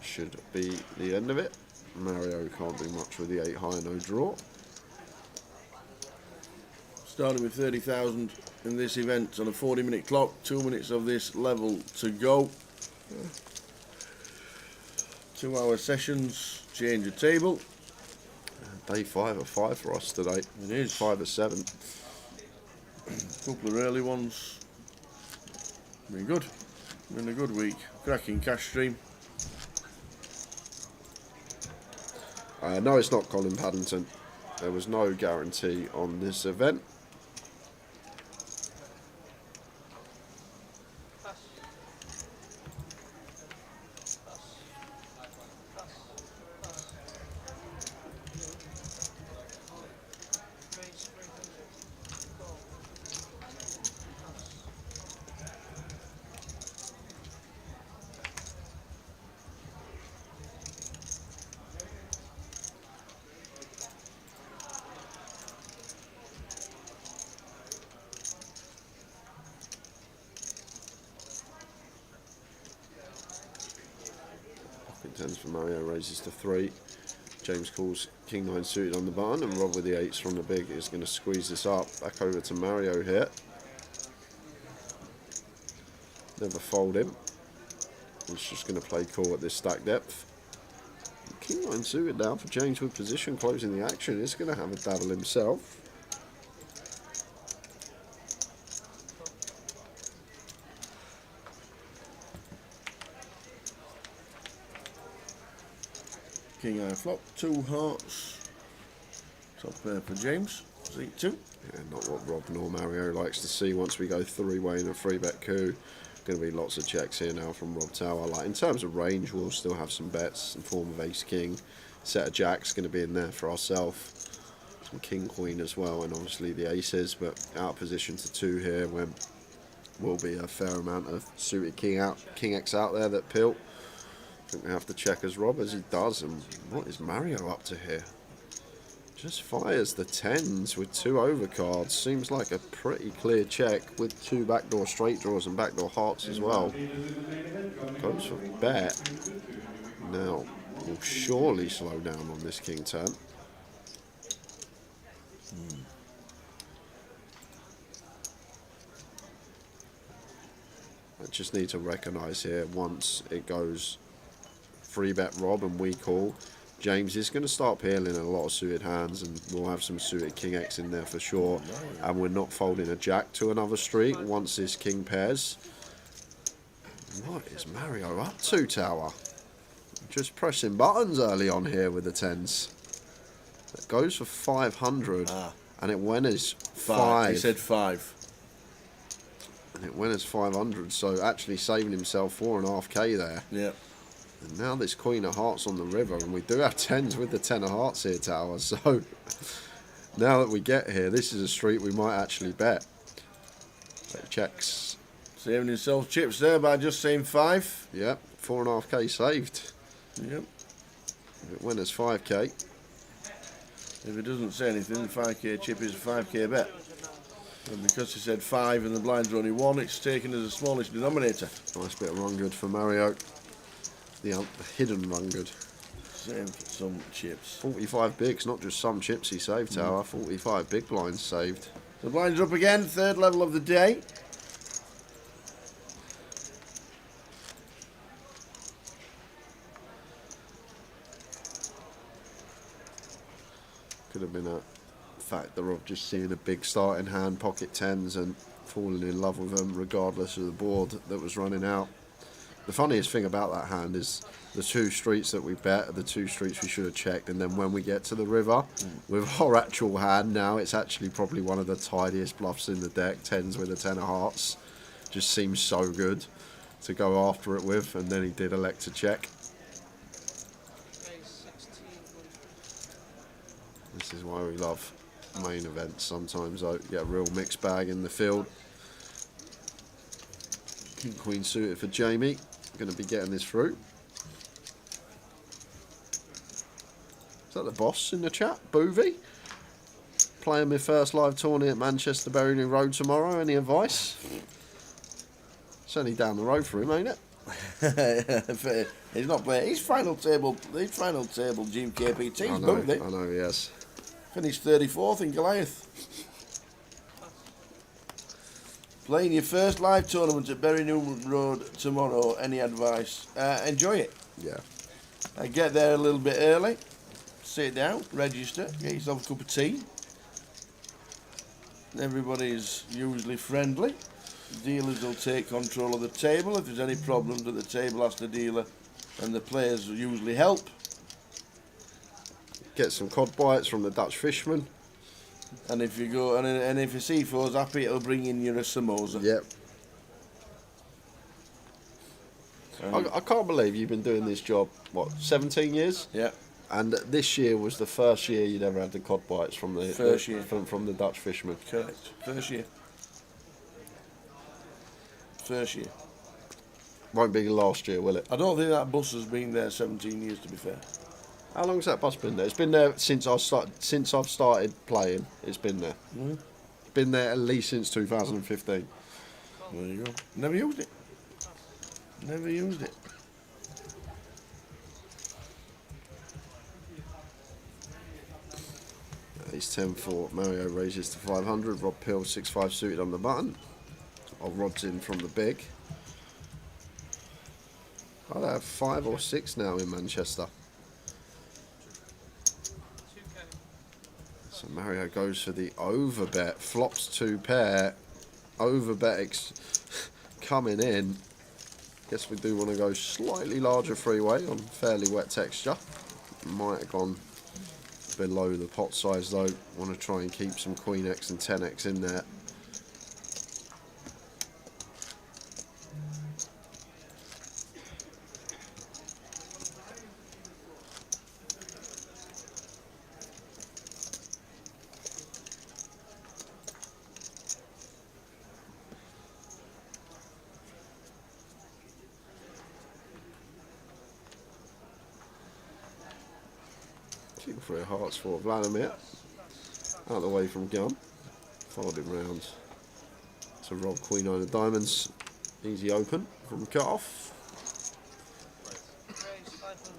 Should be the end of it. Mario can't do much with the 8 high, no draw. Starting with 30,000 in this event on a 40-minute clock. 2 minutes of this level to go. 2-hour sessions. Change of table. Day 5 of 5 for us today. It is. 5 of 7. Couple of early ones. Been good. Been a good week. Cracking cash stream. No, it's not Colin Paddington. There was no guarantee on this event. Tens for Mario, raises to 3. James calls King 9 suited on the button, and Rob with the 8s from the big is going to squeeze this up. Back over to Mario here. Never fold him. He's just going to play cool at this stack depth. King 9 suited now for James with position, closing the action. He's going to have a dabble himself. King high flop. 2 hearts. Top pair for James. Seat 2. Yeah, not what Rob nor Mario likes to see once we go 3-way in a 3-bet coup. Going to be lots of checks here now from Rob Tower. Like in terms of range, we'll still have some bets in form of Ace King. Set of Jacks going to be in there for ourselves. Some King Queen as well, and obviously the aces. But out of position to 2 here, when will be a fair amount of suited King X out there that pilt. I think we have to check as Rob as he does. And what is Mario up to here? Just fires the 10s with 2 overcards. Seems like a pretty clear check with 2 backdoor straight draws and backdoor hearts as well. Goes for bet. Now, will surely slow down on this king turn. just need to recognise here, once it goes 3-bet Rob and we call, James is going to start peeling a lot of suited hands, and we'll have some suited King X in there for sure. And we're not folding a Jack to another street once this King pairs. What is Mario up to, Tower? Just pressing buttons early on here with the 10s. It goes for 500, and it went as 5. He said 5. And it went as 500, so actually saving himself 4.5k there. Yeah. And now this Queen of Hearts on the river, and we do have 10s with the 10 of Hearts here, Tower. So now that we get here, this is a street we might actually bet. So he checks. Saving himself chips there by just saying 5. Yep, 4.5k saved. Yep. It went as 5k. If he doesn't say anything, the 5k chip is a 5k bet. And because he said 5 and the blinds are only 1, it's taken as the smallest denominator. Nice bit of run good for Mario. The hidden run good. Saved some chips. 45 bigs, not just some chips he saved, Tower. 45 big blinds saved. The blinds are up again, third level of the day. Could have been a factor of just seeing a big starting hand, pocket 10s, and falling in love with them regardless of the board that was running out. The funniest thing about that hand is the 2 streets that we bet are the 2 streets we should have checked, and then when we get to the river, with our actual hand now, it's actually probably one of the tidiest bluffs in the deck, 10s with a 10 of hearts. Just seems so good to go after it with, and then he did elect to check. This is why we love main events sometimes, though. Get a real mixed bag in the field. King Queen suited for Jamie. Going to be getting this through. Is that the boss in the chat? Boovy? Playing my first live tourney at Manchester Berry Road tomorrow. Any advice? It's only down the road for him, ain't it? He's not playing. He's final table GMKPT. I He's know, moved it. I know, yes. Finished 34th in Goliath. Playing your first live tournament at Berry Newman Road tomorrow. Any advice? Enjoy it. Yeah. Get there a little bit early. Sit down, register, get yourself a cup of tea. Everybody's usually friendly. Dealers will take control of the table. If there's any problems at the table, ask the dealer, and the players will usually help. Get some cod bites from the Dutch fisherman. And if you go and if your C4's happy, it'll bring in your samosa. Yep. I can't believe you've been doing this job, what, 17 years? Yeah. And this year was the first year you'd ever had the cod bites from the First year. from the Dutch fisherman. Correct. First year. First year. Won't be last year, will it? I don't think that bus has been there 17 years, to be fair. How long's that bus been there? It's been there since I've started playing. It's been there. It's been there at least since 2015. There you go. Never used it. Never used it. He's 10-4. Mario raises to 500. Rob Pill 6-5 suited on the button. Our rod's in from the big. I'd have 5 or 6 now in Manchester. So Mario goes for the overbet. Flops 2 pair. Overbet coming in. Guess we do want to go slightly larger freeway on fairly wet texture. Might have gone below the pot size though. Want to try and keep some Queen X and 10X in there. King 3 of hearts for Vladimir. Out of the way from Gum. Folding round to Rob Queen 9 of diamonds. Easy open from cut off.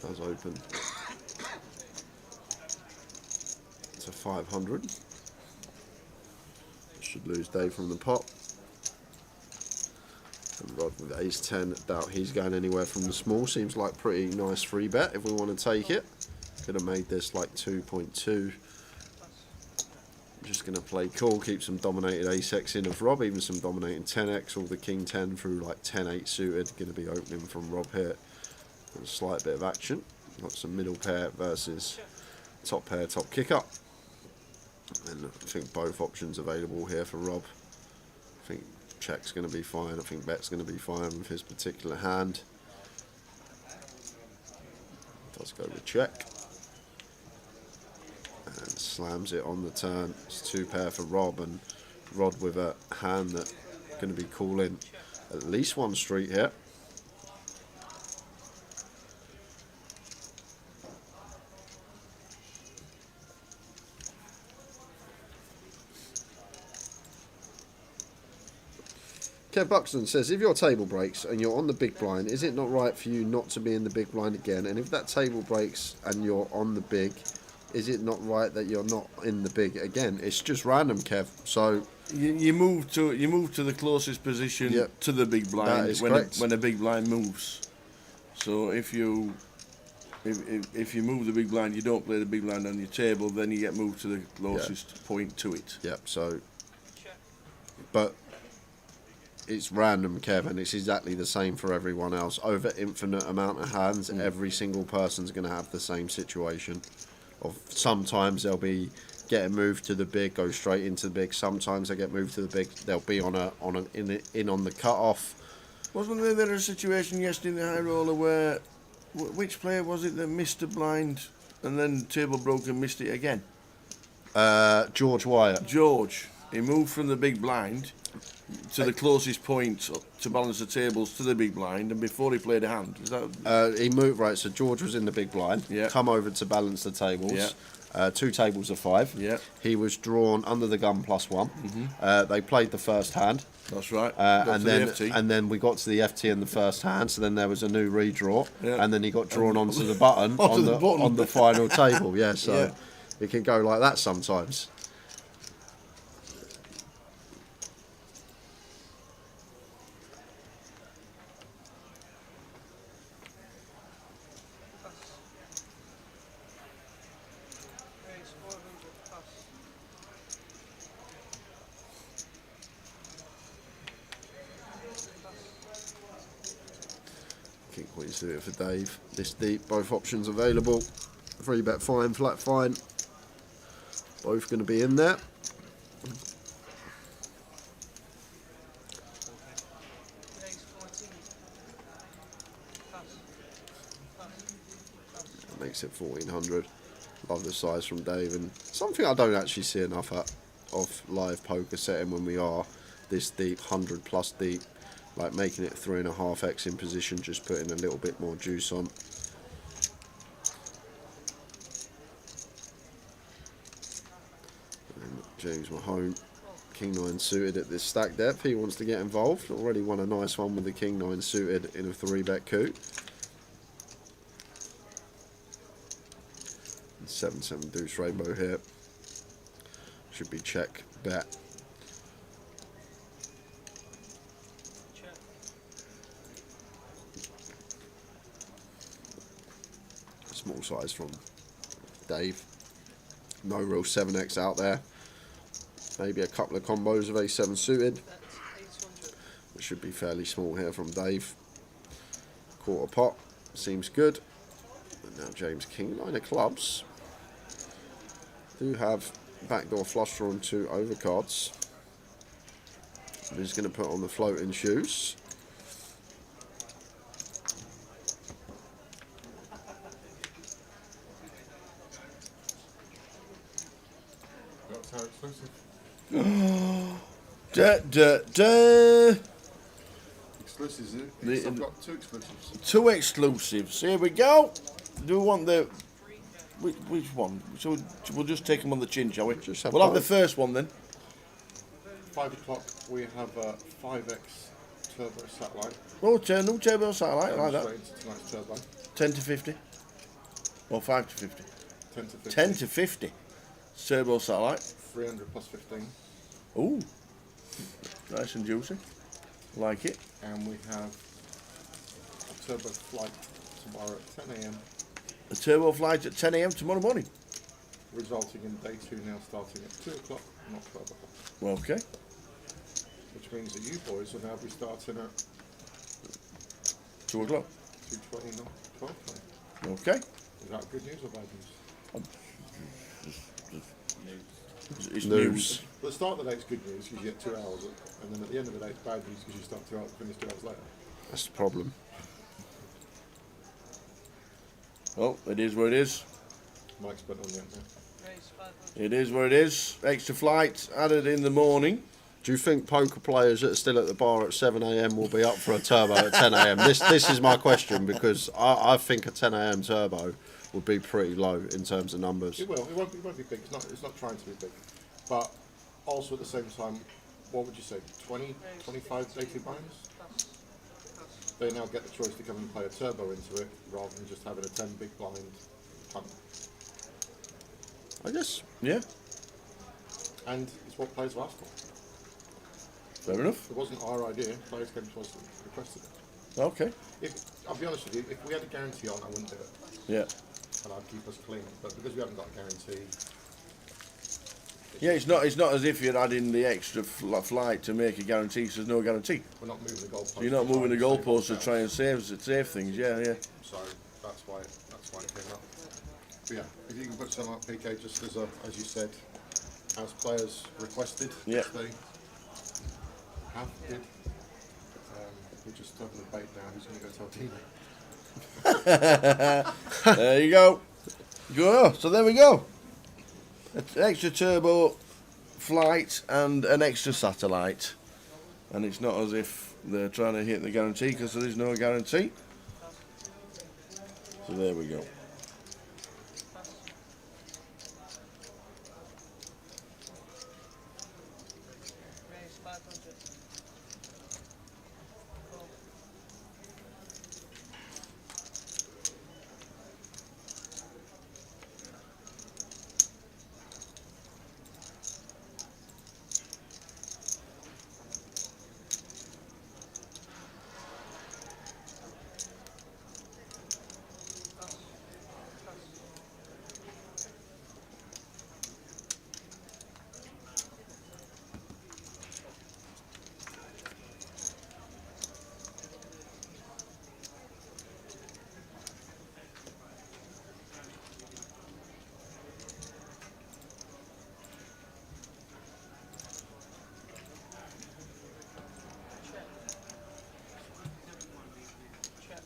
Does open to 500. Should lose Dave from the pot. And Rod with ace 10. Doubt he's going anywhere from the small. Seems like pretty nice free bet if we want to take it. Could have made this like 2.2. Just going to play cool, keep some dominated ace-x in of Rob, even some dominating 10x, all the king 10 through like 10-8 suited. Going to be opening from Rob here. A slight bit of action. Got some middle pair versus top pair, top kicker. And I think both options available here for Rob. I think check's going to be fine. I think bet's going to be fine with his particular hand. Does go with check. And slams it on the turn. It's 2 pair for Rob, and Rod with a hand that's going to be calling at least 1 street here. Kev Buxton says, if your table breaks and you're on the big blind, is it not right for you not to be in the big blind again? And if that table breaks and you're on the big, is it not right that you're not in the big again? It's just random, Kev. So you move to the closest position Yep. to the big blind That is correct. when a big blind moves. So if you move the big blind, you don't play the big blind on your table, then you get moved to the closest point to it. Yep, so, but it's random, Kevin. It's exactly the same for everyone else. Over infinite amount of hands, every single person's going to have the same situation. Of sometimes they'll be getting moved to the big, go straight into the big. Sometimes they get moved to the big, they'll be in on the cut off. Wasn't there a situation yesterday in the high roller where which player was it that missed the blind and then table broke and missed it again? George Wyatt. George. He moved from the big blind to the closest point to balance the tables to the big blind, and before he played a hand. Is that? He moved, right, so George was in the big blind, Yeah. come over to balance the tables. Yeah. 2 tables of 5. Yeah. He was drawn under the gun +1. They played the first hand. That's right. And then we got to the FT in the first hand, so then there was a new redraw, Yeah. and then he got drawn onto the button Onto the button. on the final table. Yeah, so Yeah. it can go like that sometimes. Raise 400 pass. King Queen suited for Dave. This deep, both options available. Free bet fine, flat fine. Both going to be in there. Raise 14. Pass. Makes it 1400. Love the size from Dave, and something I don't actually see enough of live poker setting when we are this deep, 100 plus deep, like making it 3.5x in position, just putting a little bit more juice on. And James Mahone, King 9 suited at this stack depth. He wants to get involved. Already won a nice one with the King 9 suited in a 3-bet coup. 7-7 deuce rainbow here. Should be check bet. Check. Small size from Dave. No real 7x out there. Maybe a couple of combos of A7 suited. That's 800. It should be fairly small here from Dave. Quarter pot. Seems good. And now James King 9 of clubs. Do have backdoor flush draw and 2 overcards. And he's going to put on the floating shoes. That's how exclusive. Exclusives, isn't it? I've got 2 exclusives. 2 exclusives. Here we go. Do we want the which one? So we'll just take them on the chin, shall we? Just have We'll have the both. first one then. 5 o'clock, we have a 5x turbo satellite. Oh, no turbo satellite like that. Straight into tonight's turbo. 10 to 50. Or 5 to 50. 10 to 50. 10 to 50. Turbo satellite. 300 plus 15. Ooh. Nice and juicy. Like it. And we have a turbo flight tomorrow at 10 a.m. The turbo flight at 10 a.m. tomorrow morning. resulting in day 2 now starting at 2 o'clock, not 12 o'clock. Okay. Which means that you boys will now be starting at 2 o'clock. 2:20, not 12:20. Okay. Is that good news or bad news? It's News. news. Well, the start of the day is good news because you get 2 hours, and then at the end of the day it's bad news because you start 2 hours, finish 2 hours later. That's the problem. Well, it is what it is. Mike's put on the end now. Raise 500. It is what it is. Extra flight added in the morning. Do you think poker players that are still at the bar at 7 a.m. will be up for a turbo at 10 a.m.? This is my question, because I think a 10 a.m. turbo would be pretty low in terms of numbers. It will. It won't be big. It's not trying to be big. But also at the same time, what would you say? 20, 25 dated minds? Plus. They now get the choice to come and play a turbo into it rather than just having a 10 big blind punt. I guess. Yeah, And it's what players have asked for. fair enough. It wasn't our idea. Players came to us and requested it. Okay. I'll be honest with you, if we had a guarantee on, I wouldn't do it. Yeah. And I'd keep us clean. But because we haven't got a guarantee, Yeah, it's not as if you're adding the extra flight to make a guarantee, so there's no guarantee. we're not moving the goalposts. So you're not moving the to try and goalposts to save try and save things. Yeah, yeah. So that's why it came up. But yeah, if you can put some up, PK, just as you said, as players requested, Yeah. which they did. We're just talking the bait now. Who's going to go tell Tina? There you go. Go. So there we go. An extra turbo flight and an extra satellite. And it's not as if they're trying to hit the guarantee, because there is no guarantee. So there we go. Raise 500. Call. Pass. Pass. Check.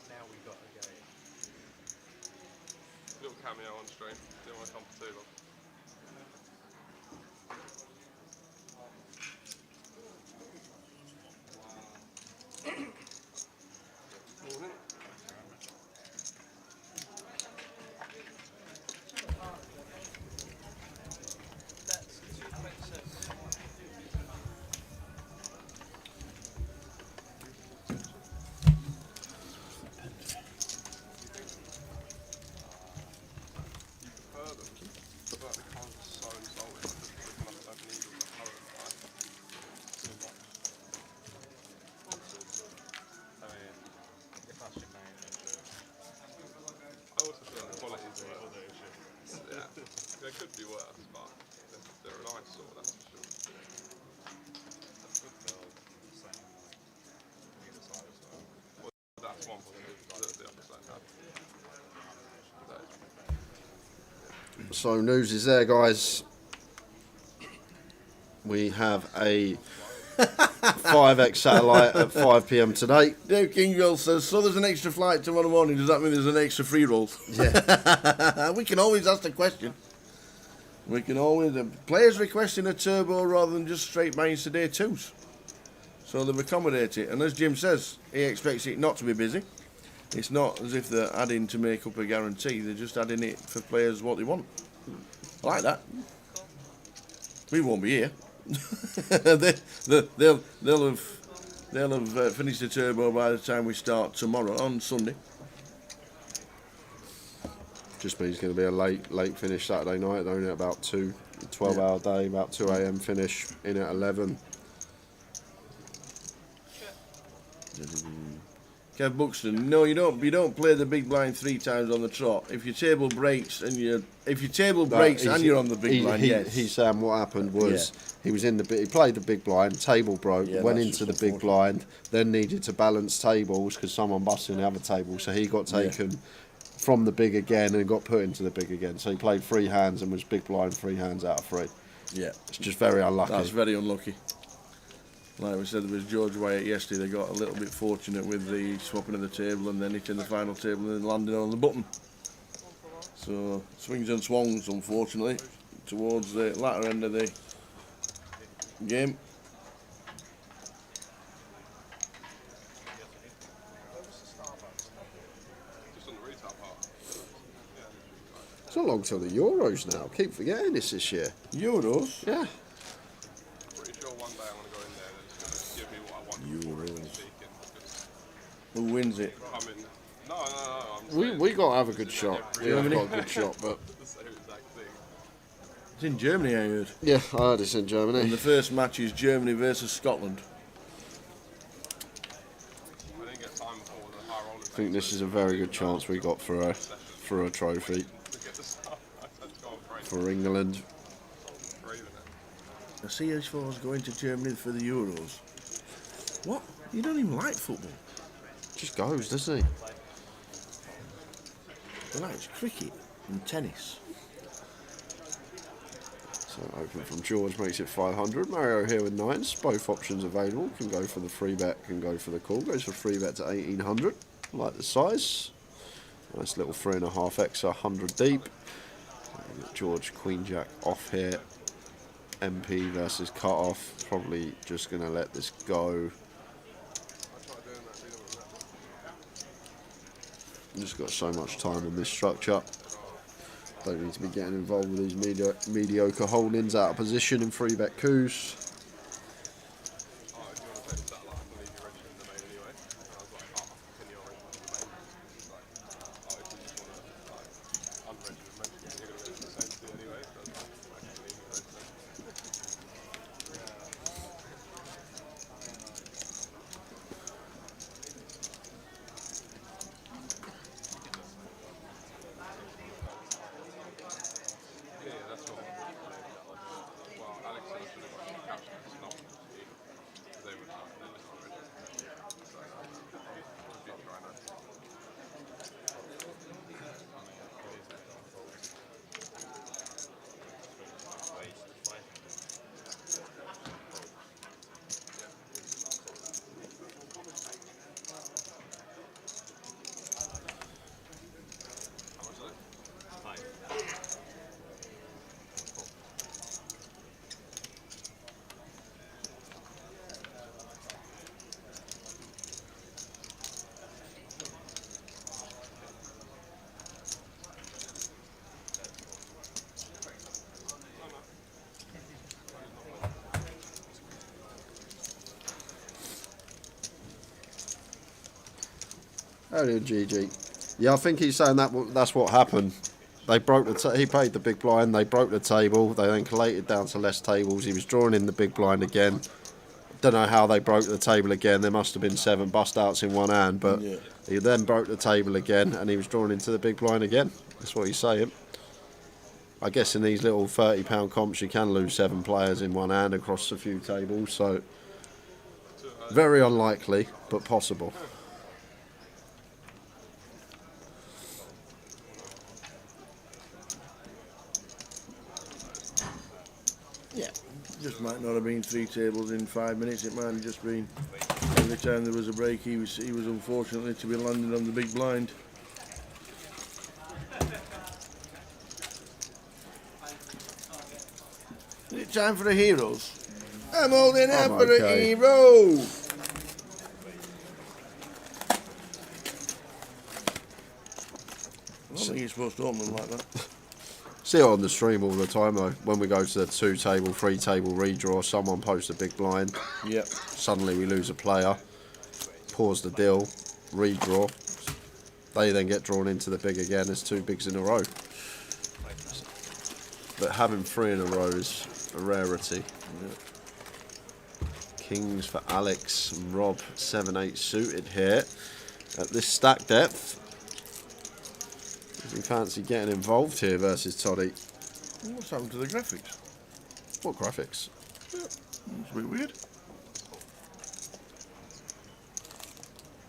Now we got a game. Little cameo on stream. Didn't want to come for too long. Morning. That's 226. Heard them, but the colours are so insulting. I just feel like I don't need all the colour in my life. Too much. I mean, if that's your main issue, I also feel the quality is the other issue. yeah. They could be worse, but they're an eyesore, that's for sure. That's good build, the same on either side as well. That's one positive that the others don't have. So news is there, guys. We have a 5X satellite at 5 p.m. today. Dave Kingville says, so there's an extra flight tomorrow morning. Does that mean there's an extra free roll? Yeah. We can always ask the question. We can always... players requesting a turbo rather than just straight mines to day 2s. So they've accommodated it. And as Jim says, he expects it not to be busy. It's not as if they're adding to make up a guarantee. They're just adding it for players what they want. I like that. We won't be here. they'll have finished the turbo by the time we start tomorrow on Sunday. Just means it's going to be a late finish Saturday night. Only at about 12-hour day, about 2 a.m. finish. In at 11. Kev Buxton, no, you don't play the big blind 3 times on the trot. If your table breaks and you're on the big blind, yes. He's saying what happened was he was he played the big blind, table broke, Yeah, went that's into the just big blind, then needed to balance tables because someone busted the other table, so he got taken from the big again and got put into the big again. So he played 3 hands and was big blind 3 hands out of 3. Yeah, It's just very unlucky. that's very unlucky. Like we said, there was George Wyatt yesterday. They got a little bit fortunate with the swapping of the table and then hitting the final table and then landing on the button. So swings and swans, unfortunately, towards the latter end of the game. Just on the retail part. It's not long till the Euros now. Keep forgetting this year. Euros. Yeah. Pretty sure one day I'm going to go in there and they're just going to give me what I want. Euros. Speaking, because Who wins it? I'm in. No. I'm saying We got to have a good shot. We have Germany? got a good shot, but the same exact thing. It's in Germany, I heard. yeah, I heard it's in Germany. And the first match is Germany versus Scotland. I didn't get time for the high roller. I think this is a very good chance we got for a trophy To get the stuff. I had to go on break. for England. Braving it. The CH4 is going to Germany for the Euros. What? You don't even like football. Just goes, doesn't he? He likes cricket and tennis. So open from George makes it 500. Mario here with 9s. Both options available. Can go for the free bet, can go for the call. Goes for free bet to 1800. Like the size. Nice little 3.5x, 100 deep. George Queen Jack off here. MP versus cut off. Probably just going to let this go. Just got so much time on this structure. Don't need to be getting involved with these mediocre holdings out of position in free bet coups. Oh, if you want to take the satellite, I can leave you registered in the main anyway. And I was like, oh, can you already in the main? He's like, oh, if you just want to, like, unregistered mention, you're going to register the same thing anyway. So I was like, I can leave you registered. Yeah, that's what. Well, Alex said I should have got the caption. It's not. Because they were not. They're not already. So, be trying that. How much is it? How do you, GG? Yeah, I think he's saying that's what happened. They broke he paid the big blind, they broke the table, they then collated down to less tables. He was drawing in the big blind again. Don't know how they broke the table again. There must have been 7 bust outs in one hand, but he then broke the table again and he was drawn into the big blind again. That's what he's saying. I guess in these little £30 comps you can lose 7 players in one hand across a few tables, so very unlikely, but possible. Yeah. Just might not have been 3 tables in 5 minutes. It might have just been every time there was a break. He was unfortunately to be landing on the big blind. Is it time for the heroes? I'm holding out for the okay. hero. I don't think you're supposed to open them like that. See it on the stream all the time though. When we go to the 2 table, 3 table redraw, someone posts a big blind. Yep. Suddenly we lose a player. Pause the deal. Redraw. They then get drawn into the big again as 2 bigs in a row. But having 3 in a row is a rarity. Kings for Alex and Rob, 7-8 suited here at this stack depth. Does he fancy getting involved here versus Toddy? What's happened to the graphics? What graphics? It's a bit weird.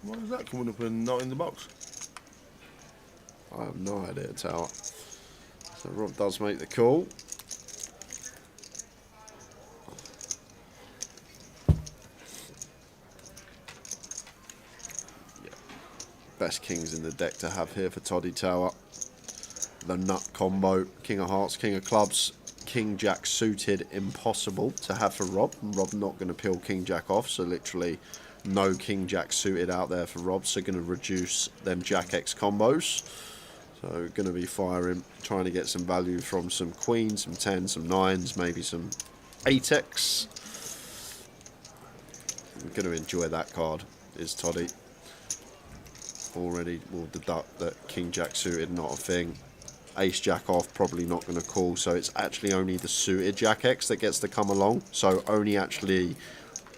Why is that coming up and not in the box? I have no idea, Tower. So Rob does make the call. Best kings in the deck to have here for Toddy Tower. The nut combo, King of Hearts, King of Clubs, King Jack suited, impossible to have for Rob. Rob not going to peel King Jack off, so literally no King Jack suited out there for Rob, so going to reduce them Jack X combos. So going to be firing, trying to get some value from some queens, some 10s, some 9s, maybe some 8X. I'm going to enjoy that card, is Toddy. Already will deduct that King Jack suited, not a thing. Ace Jack off, probably not going to call, so it's actually only the suited Jack X that gets to come along. So only actually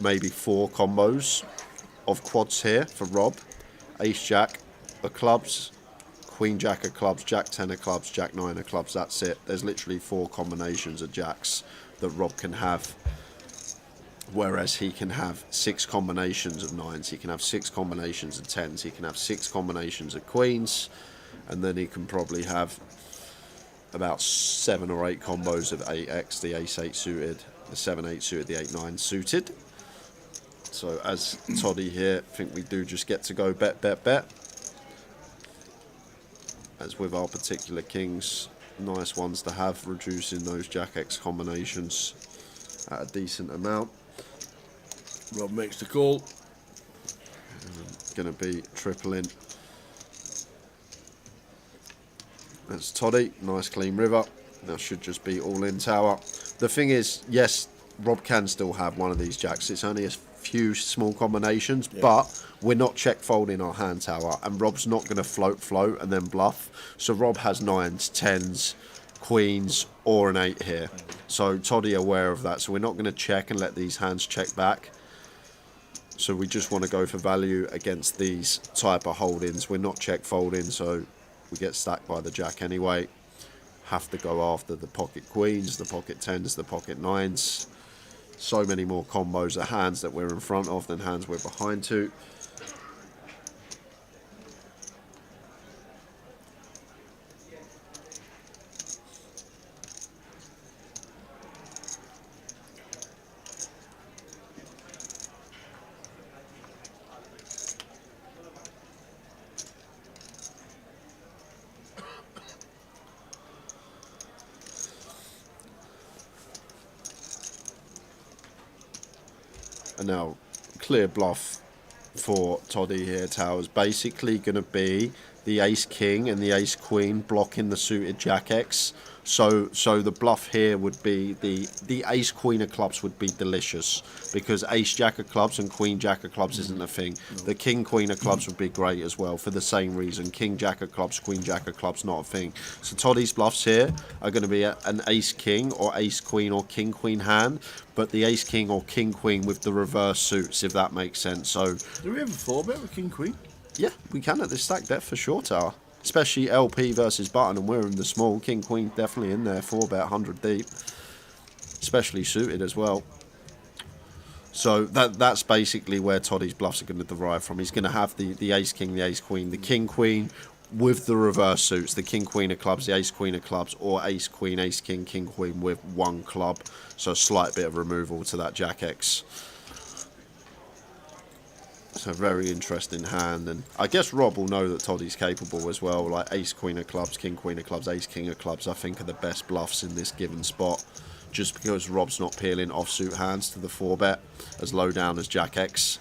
maybe 4 combos of quads here for Rob. Ace Jack of clubs, Queen Jack of clubs, Jack 10 of clubs, Jack 9 of clubs, that's it. There's literally 4 combinations of Jacks that Rob can have. Whereas he can have 6 combinations of 9s, he can have 6 combinations of 10s, he can have 6 combinations of queens, and then he can probably have about 7 or 8 combos of 8X, the Ace 8 suited, the 7-8 suited, the 8-9 suited. So as Toddy here, I think we do just get to go bet, bet, bet. As with our particular kings, nice ones to have, reducing those Jack X combinations at a decent amount. Rob makes the call. Going to be tripling. That's Toddy, nice clean river. That should just be all in tower. The thing is, yes, Rob can still have one of these jacks. It's only a few small combinations, but we're not check folding our hand tower, and Rob's not going to float and then bluff. So Rob has 9s, 10s, queens, or an 8 here. So Toddy aware of that. So we're not going to check and let these hands check back. So we just want to go for value against these type of holdings. We're not check folding, so we get stacked by the jack anyway. Have to go after the pocket queens, the pocket 10s, the pocket 9s. So many more combos of hands that we're in front of than hands we're behind to. And now, clear bluff for Toddy here, Tower's basically going to be the Ace King and the Ace Queen blocking the suited Jack X. So the bluff here would be the Ace Queen of clubs would be delicious, because Ace Jack of clubs and Queen Jack of clubs isn't a thing. The King Queen of clubs would be great as well for the same reason. King Jack of clubs, Queen Jack of clubs, not a thing. So Toddy's bluffs here are going to be an Ace King or Ace Queen or King Queen hand, but the Ace King or King Queen with the reverse suits, if that makes sense. So Do we have a 4-bet with King Queen? yeah, we can at this stack depth for sure, Tower. Especially LP versus button, and we're in the small. King Queen definitely in there, 4-bet, 100 deep. Especially suited as well. So that's basically where Toddy's bluffs are going to derive from. He's going to have the Ace King, the Ace Queen, the King Queen with the reverse suits. The King Queen of clubs, the Ace Queen of clubs, or Ace Queen, Ace King, King Queen with one club. So a slight bit of removal to that Jack X. It's a very interesting hand, and I guess Rob will know that Toddy's capable as well. Like Ace Queen of clubs, King Queen of clubs, Ace King of clubs, I think are the best bluffs in this given spot, just because Rob's not peeling offsuit hands to the 4-bet as low down as Jack X.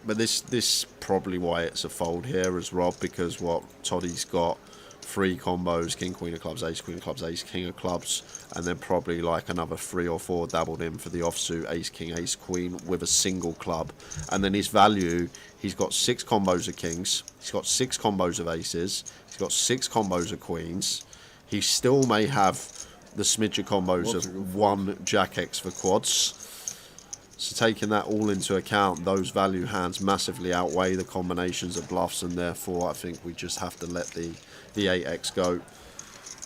But this probably why it's a fold here as Rob, because what Toddy's got 3 combos, King, Queen of Clubs, Ace, Queen of Clubs, Ace, King of Clubs, and then probably like another 3 or 4 dabbled in for the offsuit, Ace, King, Ace, Queen with a single club. And then his value, he's got 6 combos of Kings, he's got 6 combos of Aces, he's got 6 combos of Queens. He still may have the smidge of combos of 1 Jack X for quads. So taking that all into account, those value hands massively outweigh the combinations of bluffs, and therefore I think we just have to let the 8x go.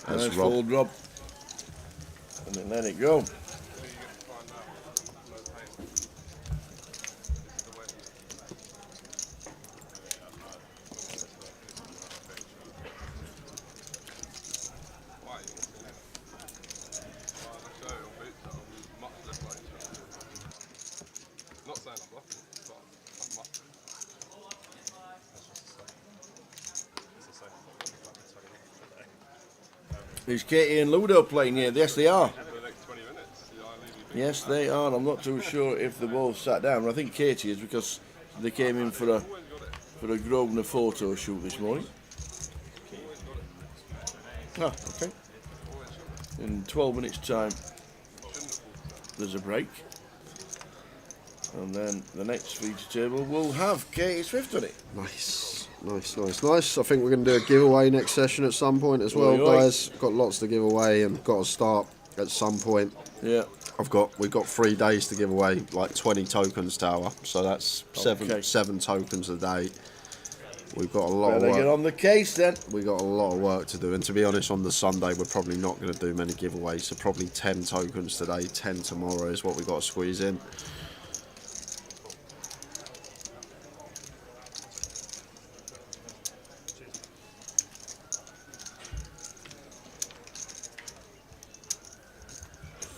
As Nice Rob, fold, Rob. And then let it go. Who are you going to find out? No pain. This is the way. Why? You want to know? Well, the show on boots are much less like each other. Not saying I'm bluffing, but I'm much. Is Katie and Ludo playing here? Yes, they are. For the next 20 minutes, I leave you. Yes, they are. I'm not too sure if they both sat down. I think Katie is, because they came in for a Grosvenor photo shoot this morning. Ah, okay. In 12 minutes' time, there's a break. And then the next feature table will have Katie Swift on it. nice, nice, nice, nice. I think we're going to do a giveaway next session at some point as well, Oi, oi. guys. Got lots to give away and got to start at some point. Yeah. We've got 3 days to give away like 20 tokens, Tower. So that's Okay. 7 tokens a day. We've got a lot of Better get work. on the case then. We got a lot of work to do, and to be honest, on the Sunday we're probably not going to do many giveaways. So probably 10 tokens today, 10 tomorrow is what we got to squeeze in.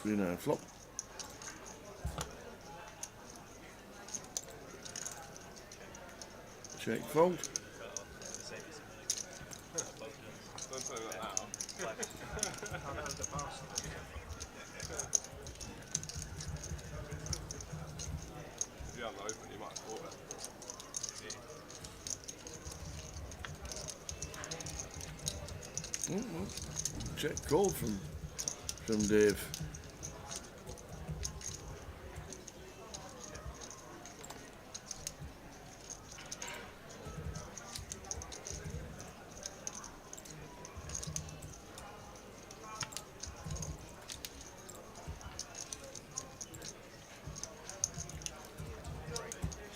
You know, flop. Check fold. Don't tell me that now. If you haven't opened, you might have caught it. Check call from Dave.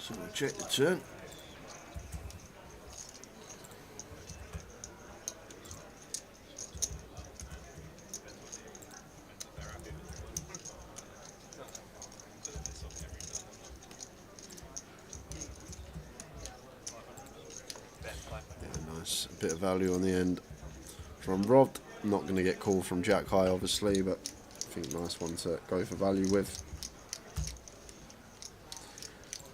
So we'll check the turn. Yeah, nice. A bit of value on the end from Rob. Not going to get called from Jack High, obviously, but I think nice one to go for value with.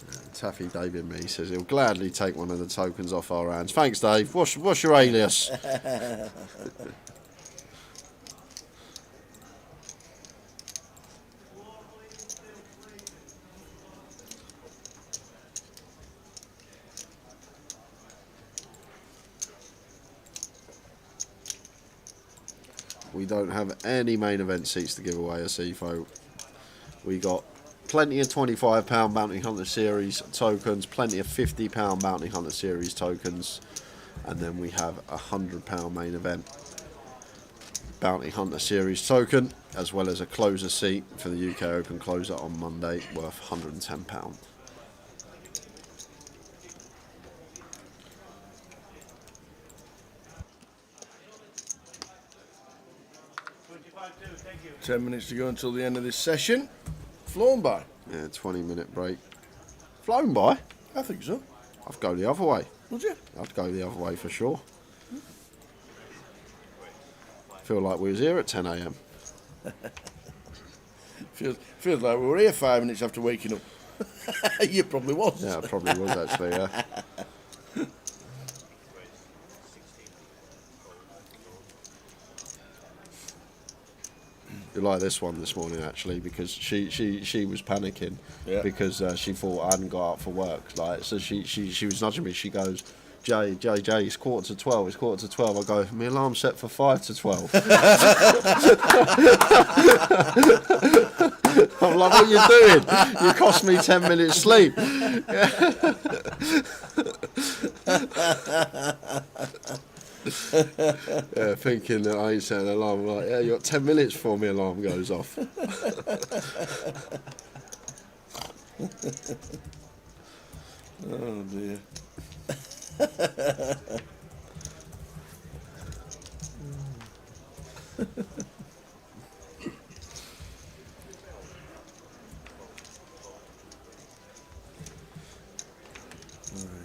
And Taffy David Me says he'll gladly take one of the tokens off our hands. Thanks, Dave. What's your alias? We don't have any main event seats to give away, Asifo. We got plenty of £25 Bounty Hunter Series tokens, plenty of £50 Bounty Hunter Series tokens, and then we have a £100 main event Bounty Hunter Series token, as well as a closer seat for the UK Open closer on Monday, worth £110. Thank you. 10 minutes to go until the end of this session. Flown by. Yeah, 20-minute break. Flown by? I think so. I'd go the other way. Would you? I'd go the other way for sure. Feel like we was here at 10 a.m. Feels like we were here 5 minutes after waking up. You probably was. Yeah, it probably was actually, yeah. You like this one this morning actually, because she was panicking Yeah. because she thought I hadn't got up for work. Like, so she was nudging me. She goes, Jay, it's 11:45. It's 11:45. I go, my alarm's set for 11:55. I'm like, what are you doing? You cost me 10 minutes sleep. Yeah, thinking that I ain't set an alarm. I'm like, yeah, you got 10 minutes before my alarm goes off. Oh dear. Oh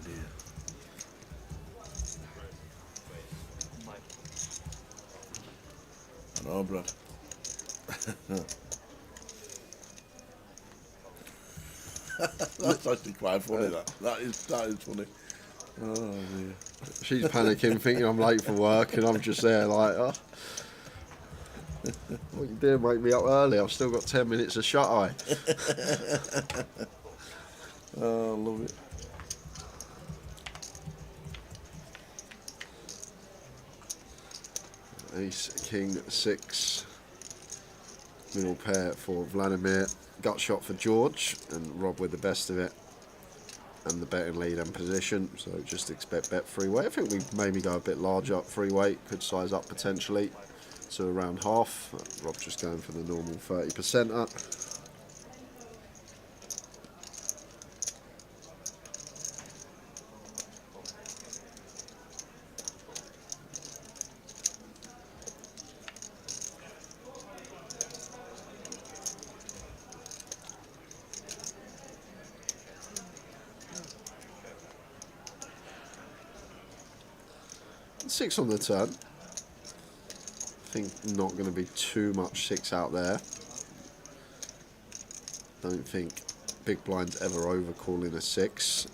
dear. I know, Brad. That's actually quite funny. That is funny. Oh dear. She's panicking, thinking I'm late for work, and I'm just there like, oh. What you doing? Wake me up early. I've still got 10 minutes of shut eye. Oh, love it. Ace, King, 6. Middle pair for Vladimir. Gut shot for George, and Rob with the best of it. And the betting lead and position, so just expect bet free weight. I think we maybe go a bit larger up free weight, could size up potentially to around half. Rob just going for the normal 30% up. Six on the turn. I think not going to be too much 6 out there. Don't think big blind's ever over calling a 6.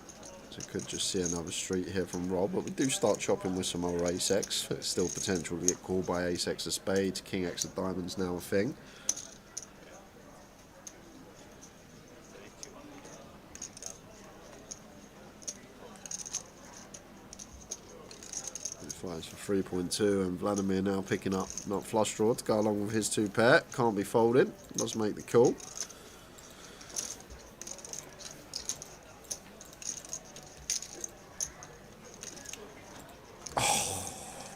So could just see another street here from Rob. But we do start chopping with some other ace-X. It's still potential to get called by ace-X of spades. King-X of diamonds now a thing. Flies for 3.2, and Vladimir now picking up not flush draw to go along with his 2 pair. Can't be folded. Does make the call. Oh,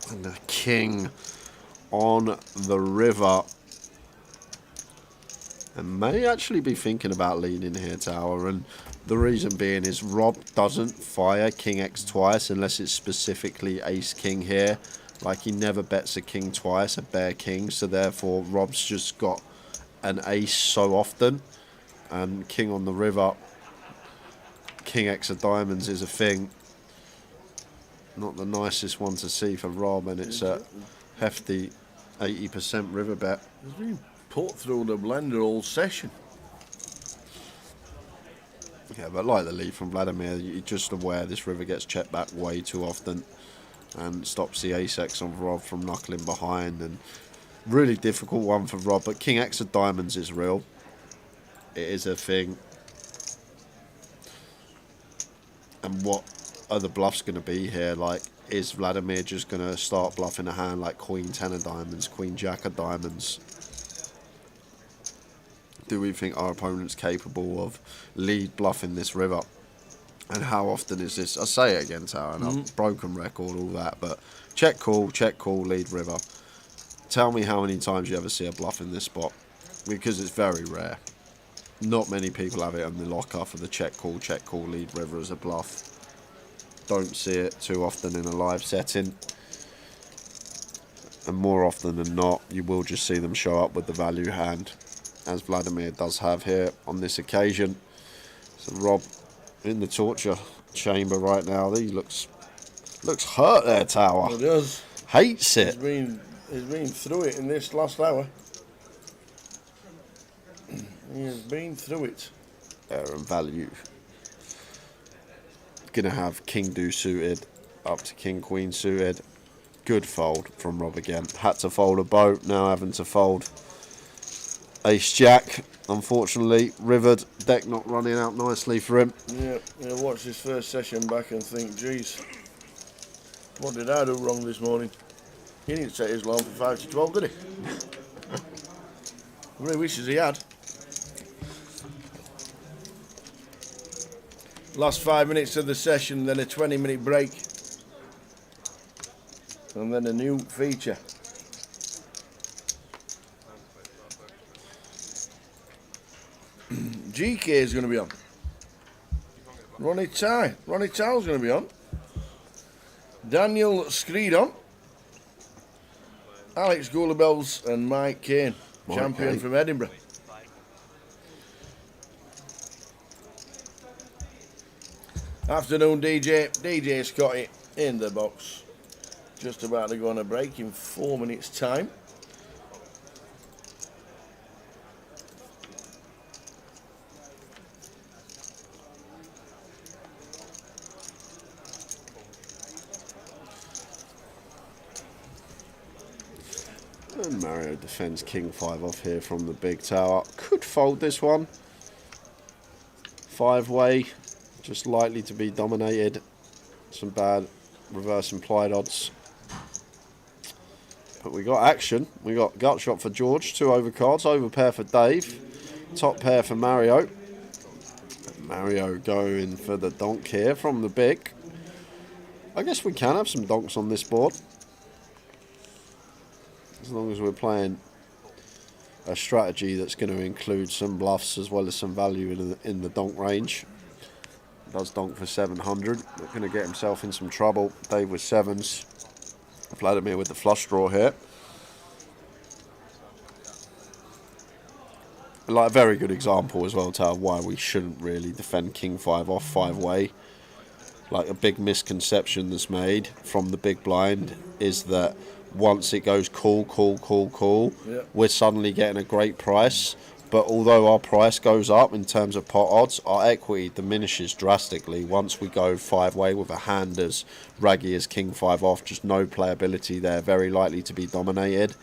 and the king on the river. And may actually be thinking about leading here, Tower, and the reason being is Rob doesn't fire King-X twice unless it's specifically ace-king here. Like, he never bets a king twice, a bare king, so therefore Rob's just got an ace so often. And king on the river, King-X of diamonds is a thing. Not the nicest one to see for Rob, and it's a hefty 80% river bet. It's been put through the blender all session. Yeah, but like the lead from Vladimir, you're just aware this river gets checked back way too often and stops the ace-X on Rob from knuckling behind. And really difficult one for Rob, but King-X of diamonds is real. It is a thing. And what are the bluffs going to be here? Like, is Vladimir just going to start bluffing a hand like Queen 10 of diamonds, Queen Jack of diamonds? Do we think our opponent's capable of lead bluffing this river? And how often is this? I say it again, Tower, and I've broken record, all that, but check call, lead river. Tell me how many times you ever see a bluff in this spot, because it's very rare. Not many people have it on the locker for the check call, lead river as a bluff. Don't see it too often in a live setting. And more often than not, you will just see them show up with the value hand, as Vladimir does have here on this occasion. So Rob in the torture chamber right now. He looks hurt there, Tower. It does. Hates it. He's been through it in this last hour. He has been through it. Error and value. Gonna have King Deuce suited up to King Queen suited. Good fold from Rob again. Had to fold a boat, now having to fold Ace Jack, unfortunately, rivered. Deck not running out nicely for him. Yeah, he'll watch his first session back and think, geez, what did I do wrong this morning? He didn't set his line for 5 to 12, did he? Really wishes he had. Last 5 minutes of the session, then a 20-minute break. And then a new feature. GK is going to be on. Ronnie Tyle's going to be on. Daniel Screedon. Alex Goulabels and Mike Kane, champion Kane. from Edinburgh. Afternoon DJ Scotty in the box. Just about to go on a break in 4 minutes time. And Mario defends King 5 off here from the big tower. Could fold this one. 5-way, just likely to be dominated. Some bad reverse implied odds. But we got action. We got gut shot for George, 2 overcards, over pair for Dave, top pair for Mario. Mario going for the donk here from the big. I guess we can have some donks on this board. As long as we're playing a strategy that's going to include some bluffs as well as some value in the donk range. Does donk for 700. Not going to get himself in some trouble. Dave with 7s. Vladimir with the flush draw here. Like a very good example as well to why we shouldn't really defend King 5 off 5-way. Like a big misconception that's made from the big blind is that once it goes call, Yeah. we're suddenly getting a great price. But although our price goes up in terms of pot odds, our equity diminishes drastically once we go 5-way with a hand as raggy as King 5 off. Just no playability there, very likely to be dominated.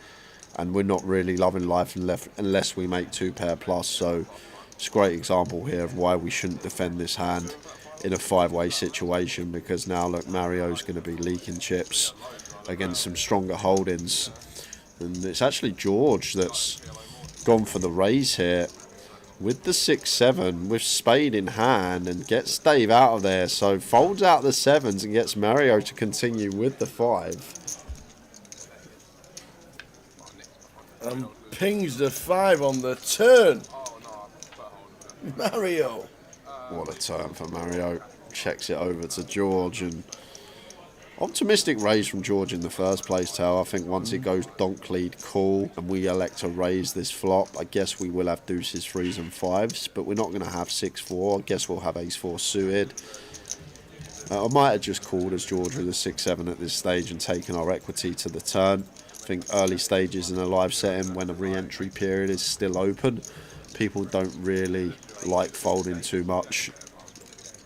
And we're not really loving life unless we make 2-pair plus. So it's a great example here of why we shouldn't defend this hand in a 5-way situation, because now look, Mario's going to be leaking chips against some stronger holdings. And it's actually George that's gone for the raise here with the 6-7 with spade in hand and gets Dave out of there, so folds out the 7s and gets Mario to continue with the 5 And pings the 5 on the turn. Mario. What a turn for Mario. Checks it over to George, and optimistic raise from George in the first place, Tower. I think once it goes donk lead call and we elect to raise this flop, I guess we will have deuces, 3s and 5s, but we're not going to have 6-4. I guess we'll have ace-4 suited. I might have just called as George with a 6-7 at this stage and taken our equity to the turn. I think early stages in a live setting when a re-entry period is still open, people don't really like folding too much.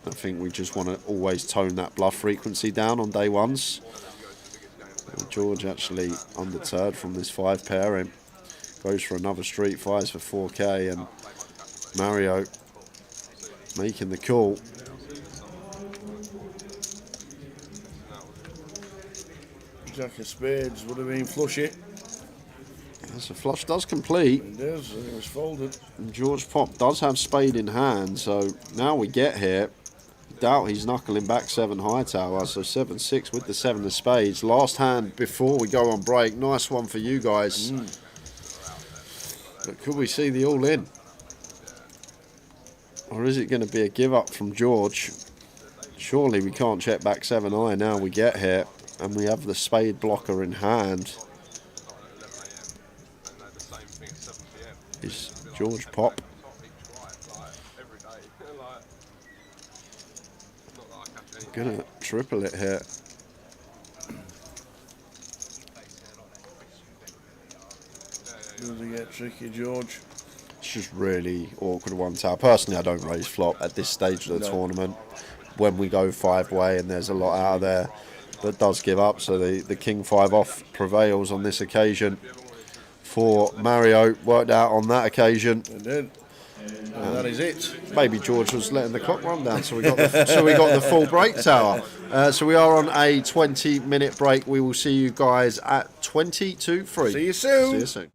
I think we just want to always tone that bluff frequency down on day ones. And George actually undeterred from this 5 pairing. Goes for another street 5s for 4k, and Mario making the call. Jack of spades would have been flush it. As the flush does complete, It does, and it was folded. and George Pop does have spade in hand, so now we get here. Doubt he's knuckling back 7 high tower, so 7-6 with the 7 of spades. Last hand before we go on break. Nice one for you guys. But could we see the all in? Or is it going to be a give up from George? Surely we can't check back 7 high now we get here, and we have the spade blocker in hand. Is George Pop gonna triple it here? Does it get tricky, George? It's just really awkward one tower. Personally, I don't raise flop at this stage of the tournament. When we go 5-way and there's a lot out of there that does give up, so the King 5 off prevails on this occasion. for Mario. Worked out on that occasion. And then, and that is it. Maybe George was letting the clock run down, so we got the full break tower. So we are on a 20-minute break. We will see you guys at 20 to 3. See you soon. See you soon.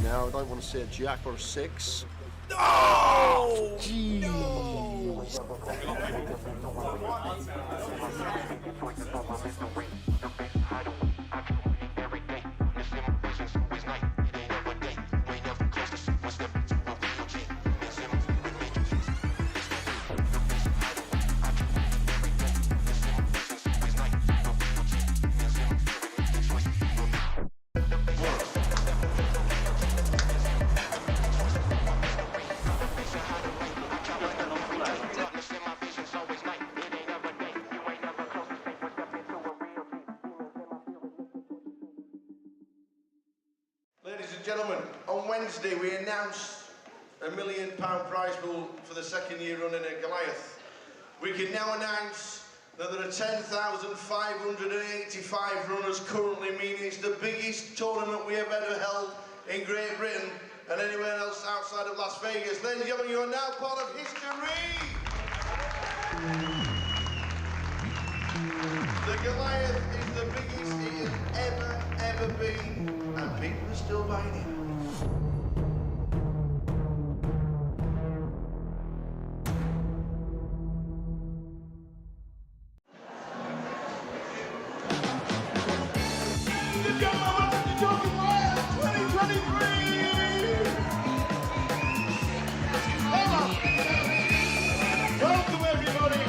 Now I don't want to see a jack or a 6. Ladies and gentlemen, on Wednesday we announced £1 million prize pool for the second year running at Goliath. We can now announce that there are 10,585 runners currently, meaning it's the biggest tournament we have ever held in Great Britain and anywhere else outside of Las Vegas. Ladies and gentlemen, you are now part of history! The Goliath is the biggest it has ever been, and people are still buying it. Welcome everybody!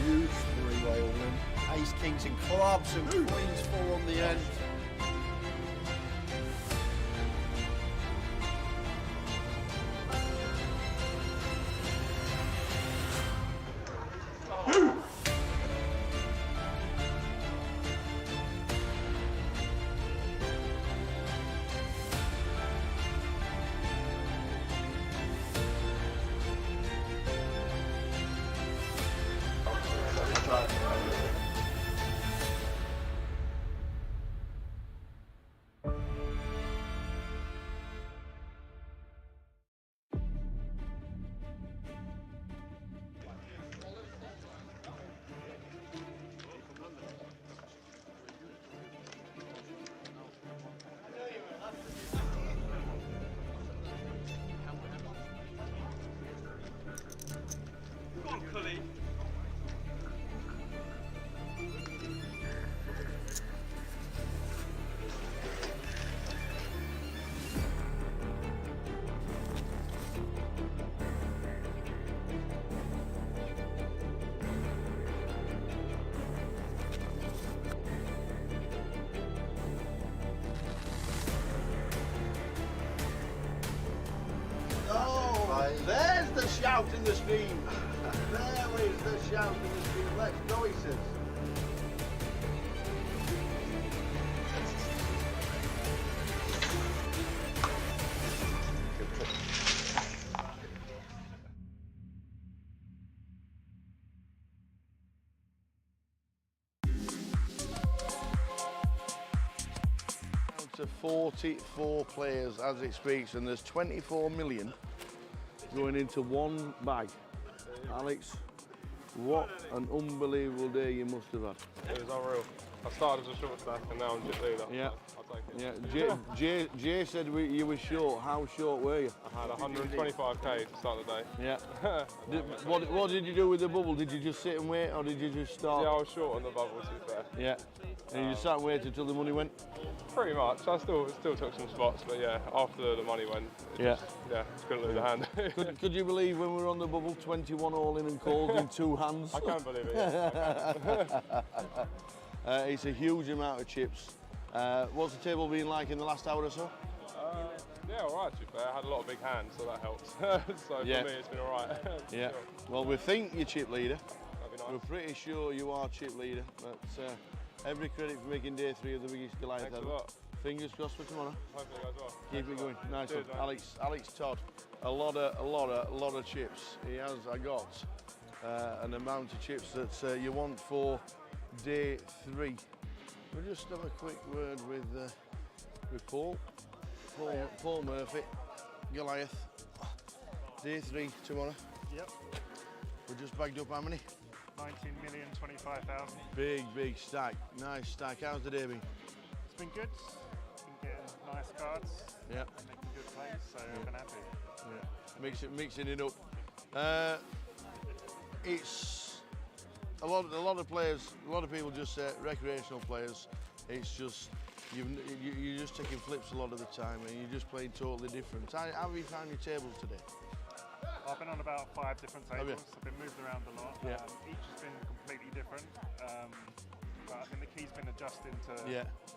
Huge three-way all in. Ace, kings and clubs and queens 4 on the end. shout in the stream. There is the shout in the stream. Let's go, he says. To 44 players as it speaks, and there's 24 million going into one bag. Alex, what an unbelievable day you must have had. It was unreal. I started as a short stack and now I'm just leader. Yeah. I'll take it. Yeah, Jay said you were short. How short were you? I had 125k to start the day. Yeah. What did you do with the bubble? Did you just sit and wait, or did you just start? Yeah, I was short on the bubble, to be fair. Yeah. And you just sat and waited until the money went? Pretty much. I still took some spots, but yeah, after the money went, just couldn't lose a hand. Could you believe when we were on the bubble, 21 all in and called in 2 hands? I can't believe it. Yeah. It's a huge amount of chips. What's the table been like in the last hour or so? Yeah, all right, to be fair. I had a lot of big hands, so that helps. So for me, it's been all right. Yeah. Well, we think you're chip leader. That'd be nice. We're pretty sure you are chip leader, but every credit for making day 3 of the biggest Goliath Thanks a ever. lot. Fingers crossed for tomorrow. Hopefully it goes well. Keep it going. Nice Cheers, one. mate. Alex Todd, a lot of chips. He has got an amount of chips that you want for day 3. We'll just have a quick word with Paul Murphy, Goliath. Day 3 tomorrow. Yep, We're just bagged up how many? 19,025,000. Big stack. Nice stack. How's the day been? It's been good. Been getting nice cards, Yeah. making good plays, so I've been happy. Yeah. Mixing it up. It's a lot of players. A lot of people just say recreational players. It's just you're just taking flips a lot of the time, and you're just playing totally different. How have you found your tables today? I've been on about 5 different Have you? tables. I've been moved around a lot. Yeah. Each has been completely different. But I think the key's been adjusting to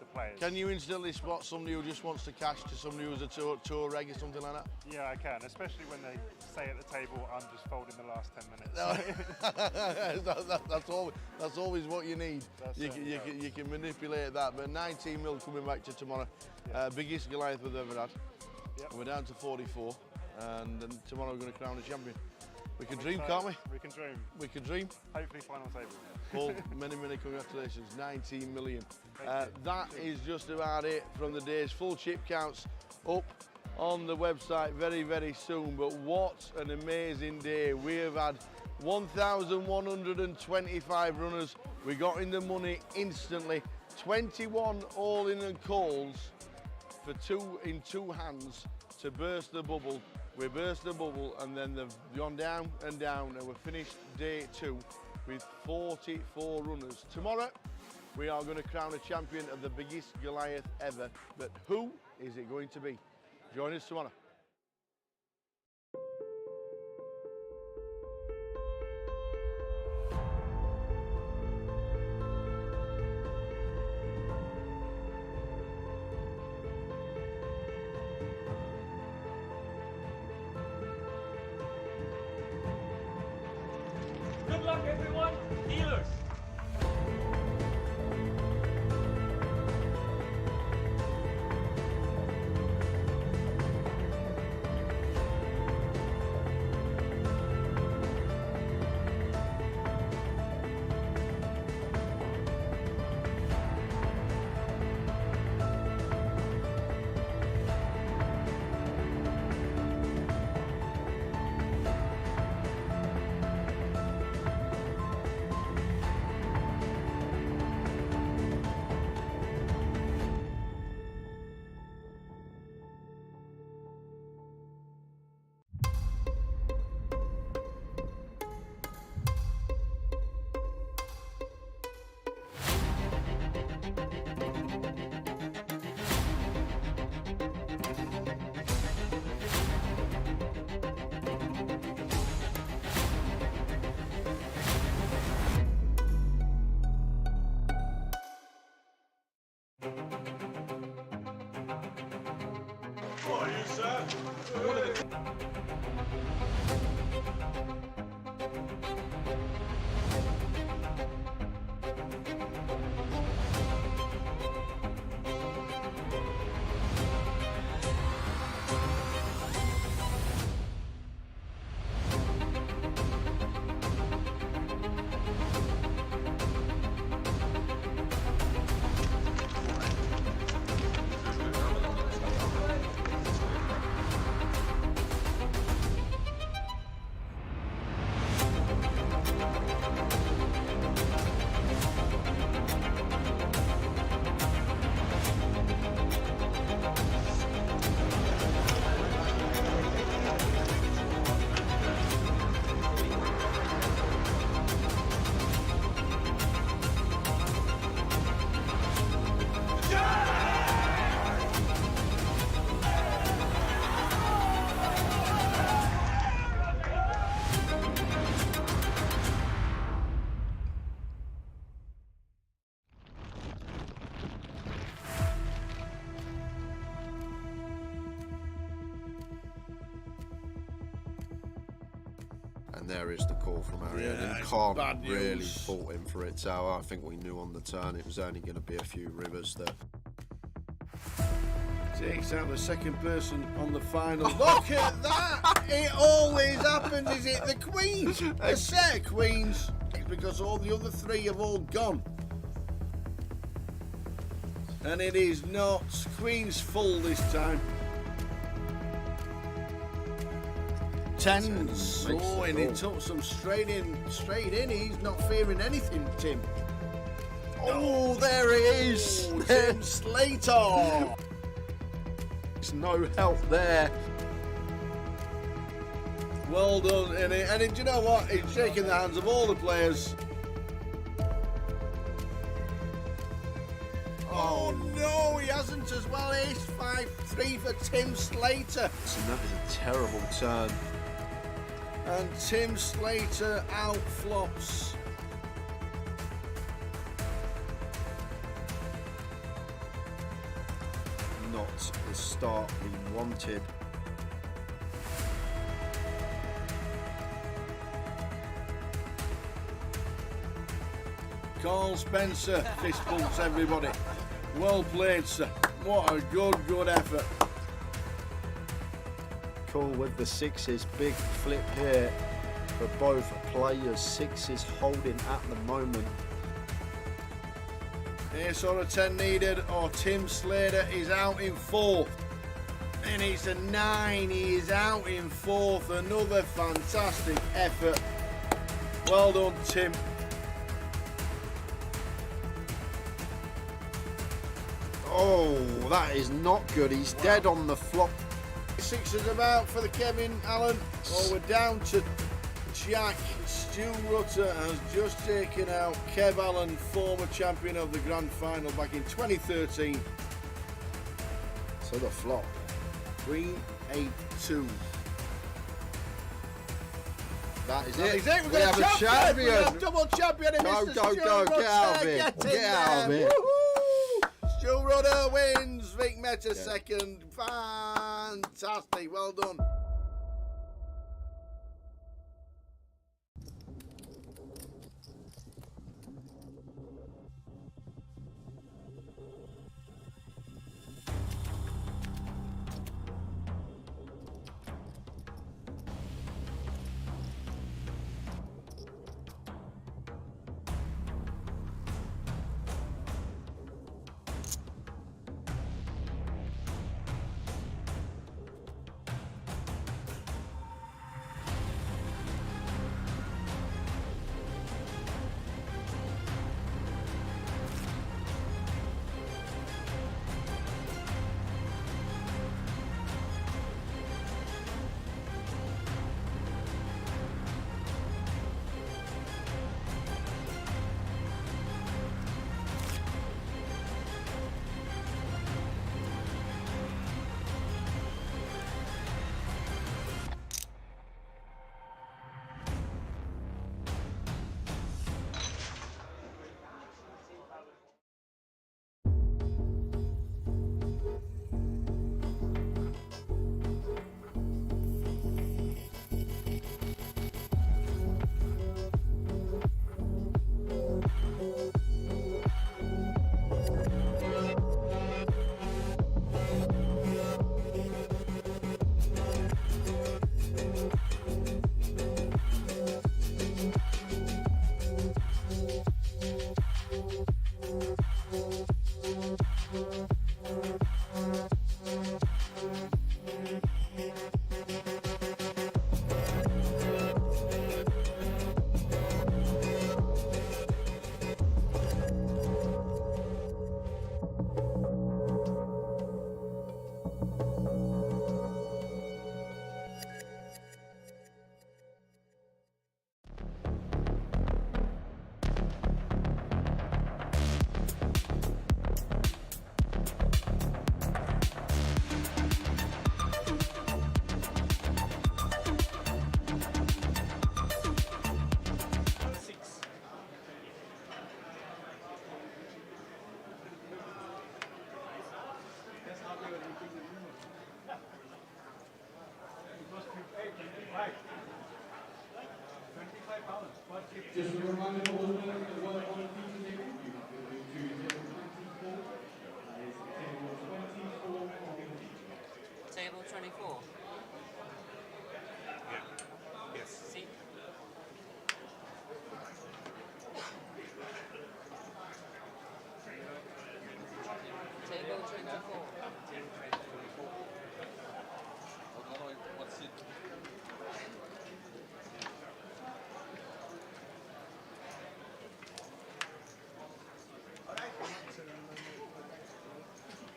the players. Can you instantly spot somebody who just wants to cash to somebody who's a tour reg or something like that? Yeah, I can, especially when they say at the table, I'm just folding the last 10 minutes. That's always what you need. That's You it, can, you can manipulate that. But 19 mil coming back to tomorrow. Biggest Goliath we've ever had. Yep. We're down to 44, and then tomorrow we're going to crown a champion. We can dream, Excited. can't we? We can dream. We can dream. Hopefully final table. Paul, many congratulations. 19 million. Thank you. That is just about it from the days. Full chip counts up on the website very soon. But what an amazing day. We have had 1,125 runners. We got in the money instantly. 21 all in and calls for 2 in 2 hands to burst the bubble. We burst the bubble, and then they've gone down and down, and we've finished day 2 with 44 runners. Tomorrow, we are going to crown a champion of the biggest Goliath ever. But who is it going to be? Join us tomorrow. Good luck, everyone. Dealers. What are you, sir? And there is the call from Arian. Yeah, And it's Khan bad news. really fought him for it, Tower. I think we knew on the turn it was only going to be a few rivers there. Takes out the second person on the final. Look at that! It always happens. Is it the queens? A set of queens. It's because all the other three have all gone. And it is not queens full this time. Tens. Makes Oh, the and he call. took some straight in. He's not fearing anything, Tim. Oh, there it is. Oh, Tim Slater. There's no help there. Well done, and do you know what? He's shaking the hands of all the players. Oh no, he hasn't as well. Ace 5-3 for Tim Slater. And that is a terrible turn. And Tim Slater out flops. Not the start we wanted. Carl Spencer fist bumps everybody. Well played, sir. What a good effort. Cool with the sixes. Big flip here for both players. Sixes holding at the moment. Ace or a 10 needed, or Tim Slater is out in fourth. And it's a 9, he is out in fourth. Another fantastic effort. Well done, Tim. Oh, that is not good. He's dead on the flop. Sixes about for the Kevin Allen. Oh, we're down to Jack. Stu Rutter has just taken out Kev Allen, former champion of the grand final back in 2013. So the flop. Queen 8-2. That is That it. is it. We've We got have a champion. We have double champion. Go, Mr. go, Stu go. Rutter. Get out of it. Get in Get out of there. it. Woohoo! Stu Rutter wins. Vic Meta second. Fantastic. Well done. Table 24. Yes. See? Table 24.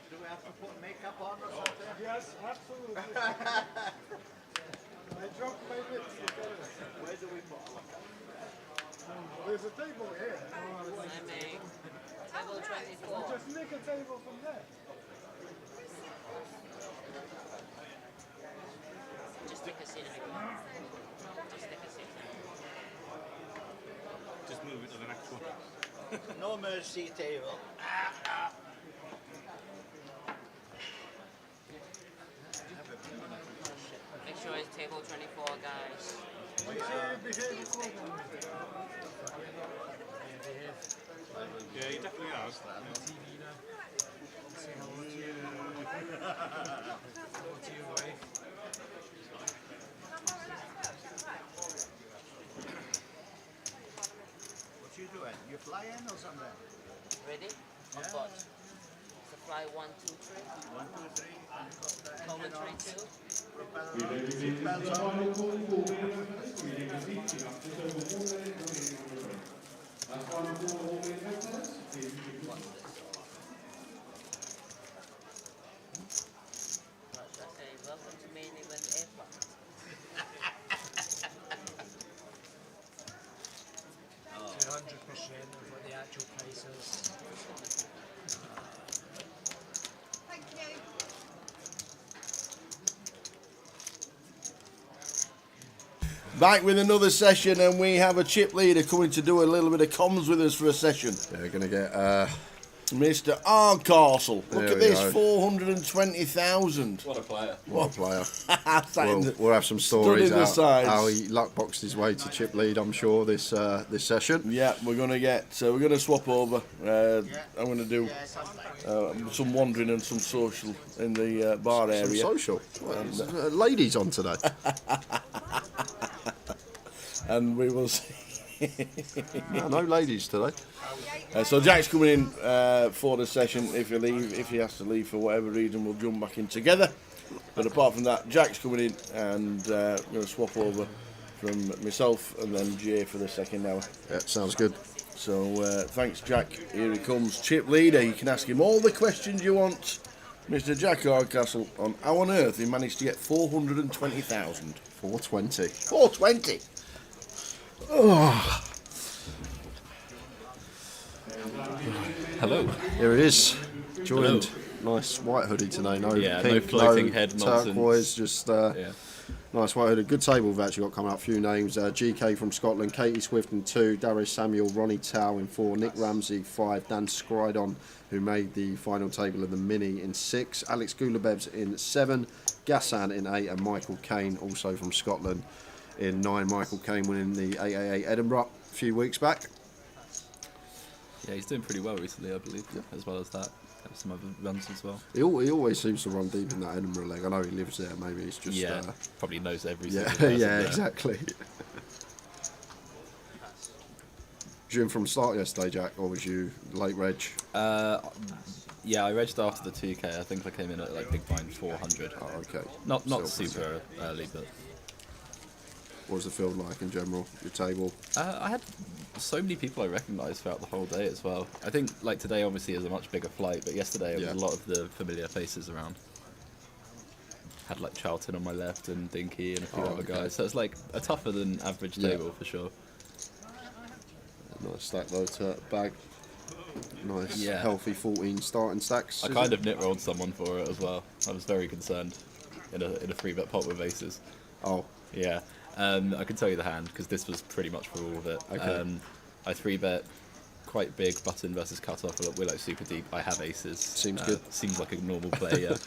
Do we have to put makeup on or something? Yes, absolutely. I dropped my lips. Where do we put them? There's a table here. Table 24. Just make a table from there. Just take a seat. Just take a seat. Just move it to the next one. No mercy table. Make sure it's table 24, guys. Yeah, he definitely has. What you doing? You flying or something? Ready? On board. Supply 1, 2, 3. 1, 2, 3. Cover 3, 2. Okay, welcome to Main Event Airport. 200% of what the actual price is. Back with another session, and we have a chip leader coming to do a little bit of comms with us for a session. Yeah, we're gonna get Mr. Hardcastle. Look There at we this, go. 420,000. What a player. what a player. We'll, We'll have some stories the out sides. how he luck boxed his way to chip lead. I'm sure this this session. Yeah, we're gonna swap over. I'm gonna do some wandering and some social in the bar Some area. social. Ladies on today. And we will see. No ladies today. So Jack's coming in for the session. If he has to leave for whatever reason, we'll jump back in together. But apart from that, Jack's coming in, and we're going to swap over from myself and then Jay for the second hour. Yeah, sounds good. So thanks, Jack. Here he comes, chip leader. You can ask him all the questions you want, Mr. Jack Hardcastle. On how on earth he managed to get 420,000? 420. 420. Hello. Here it is. Joined. Nice white hoodie today. No Yeah, no pink, floating head nonsense. turquoise. Just Yeah. nice white hoodie. Good table we've actually got coming up. A few names. GK from Scotland. Katie Swift in 2. Darius Samuel. Ronnie Tao in 4. Nick Ramsey 5. Dan Skrydon, who made the final table of the mini, in 6. Alex Gulabevs in 7. Gassan in 8. And Michael Kane, also from Scotland, in 9. Michael Kane winning the 888 Edinburgh a few weeks back. Yeah, he's doing pretty well recently, I believe, as well as that. Have some other runs as well. He always seems to run deep in that Edinburgh leg. I know he lives there. Maybe it's just probably knows every yeah, single person yeah, there. exactly. Was you in from the start yesterday, Jack, or was you late reg? Yeah, I regged after the 2K. I think I came in at like big blind 400. Oh, okay. Not Still super early, but What was the field like in general? Your table? I had so many people I recognised throughout the whole day as well. I think like today obviously is a much bigger flight, but yesterday it was a lot of the familiar faces around. Had like Charlton on my left and Dinky and a few other guys, so it's like a tougher than average table for sure. Nice stack though to bag. Nice, Yeah. healthy 14 starting stacks. I kind of nit rolled someone for it as well. I was very concerned in a 3-bet pot with aces. Oh. Yeah. I can tell you the hand because this was pretty much for all of it. Okay. I 3-bet quite big button versus cutoff. We're like super deep. I have aces. Seems good. Seems like a normal play, yeah.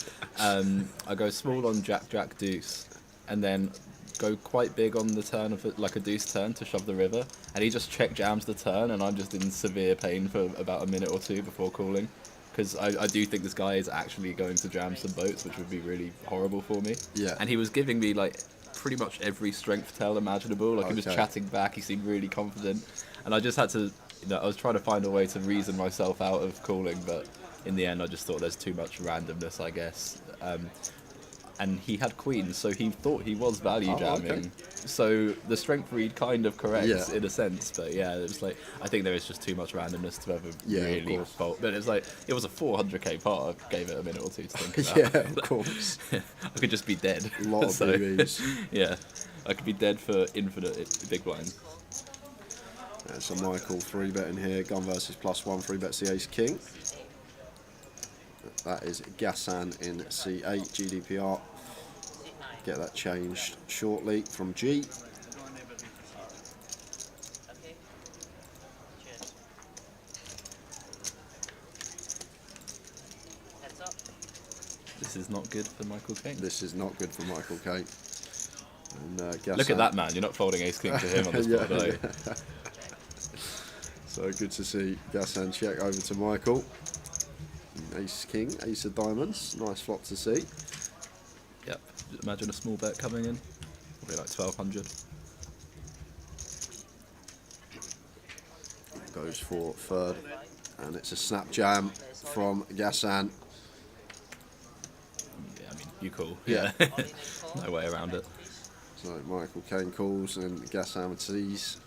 I go small on Jack, Jack, Deuce, and then go quite big on the turn of like a deuce turn to shove the river, and he just check jams the turn, and I'm just in severe pain for about a minute or two before calling, because I do think this guy is actually going to jam some boats, which would be really horrible for me. Yeah. And he was giving me like pretty much every strength tell imaginable. Like he was chatting back, he seemed really confident, and I just had to, I was trying to find a way to reason myself out of calling, but in the end I just thought there's too much randomness, I guess. And he had queens, so he thought he was value jamming. Okay. So the strength read kind of corrects Yeah. in a sense, but yeah, it was like I think there is just too much randomness to ever Yeah, of really course. fault. But it's like it was a 400k pot. I gave it a minute or two to think about. Yeah, of course. I could just be dead. A lot of BBs. Yeah, I could be dead for infinite big blinds. So Michael 3-betting here. Gun versus +1 3-bets the ace king. That is Gassan in C8 GDPR. Get that changed shortly from G. This is not good for Michael Caine. This is not good for Michael Caine. And, Look at that man, you're not folding ace king to him on this Yeah, board, are you? yeah. So good to see Gassan check over to Michael. Ace king, ace of diamonds. Nice flop to see. Yep, imagine a small bet coming in. Probably like 1200. Goes for third. And it's a snap jam from Gassan. Yeah, I mean, you call. Yeah. No way around it. So Michael Caine calls and Gassan sees.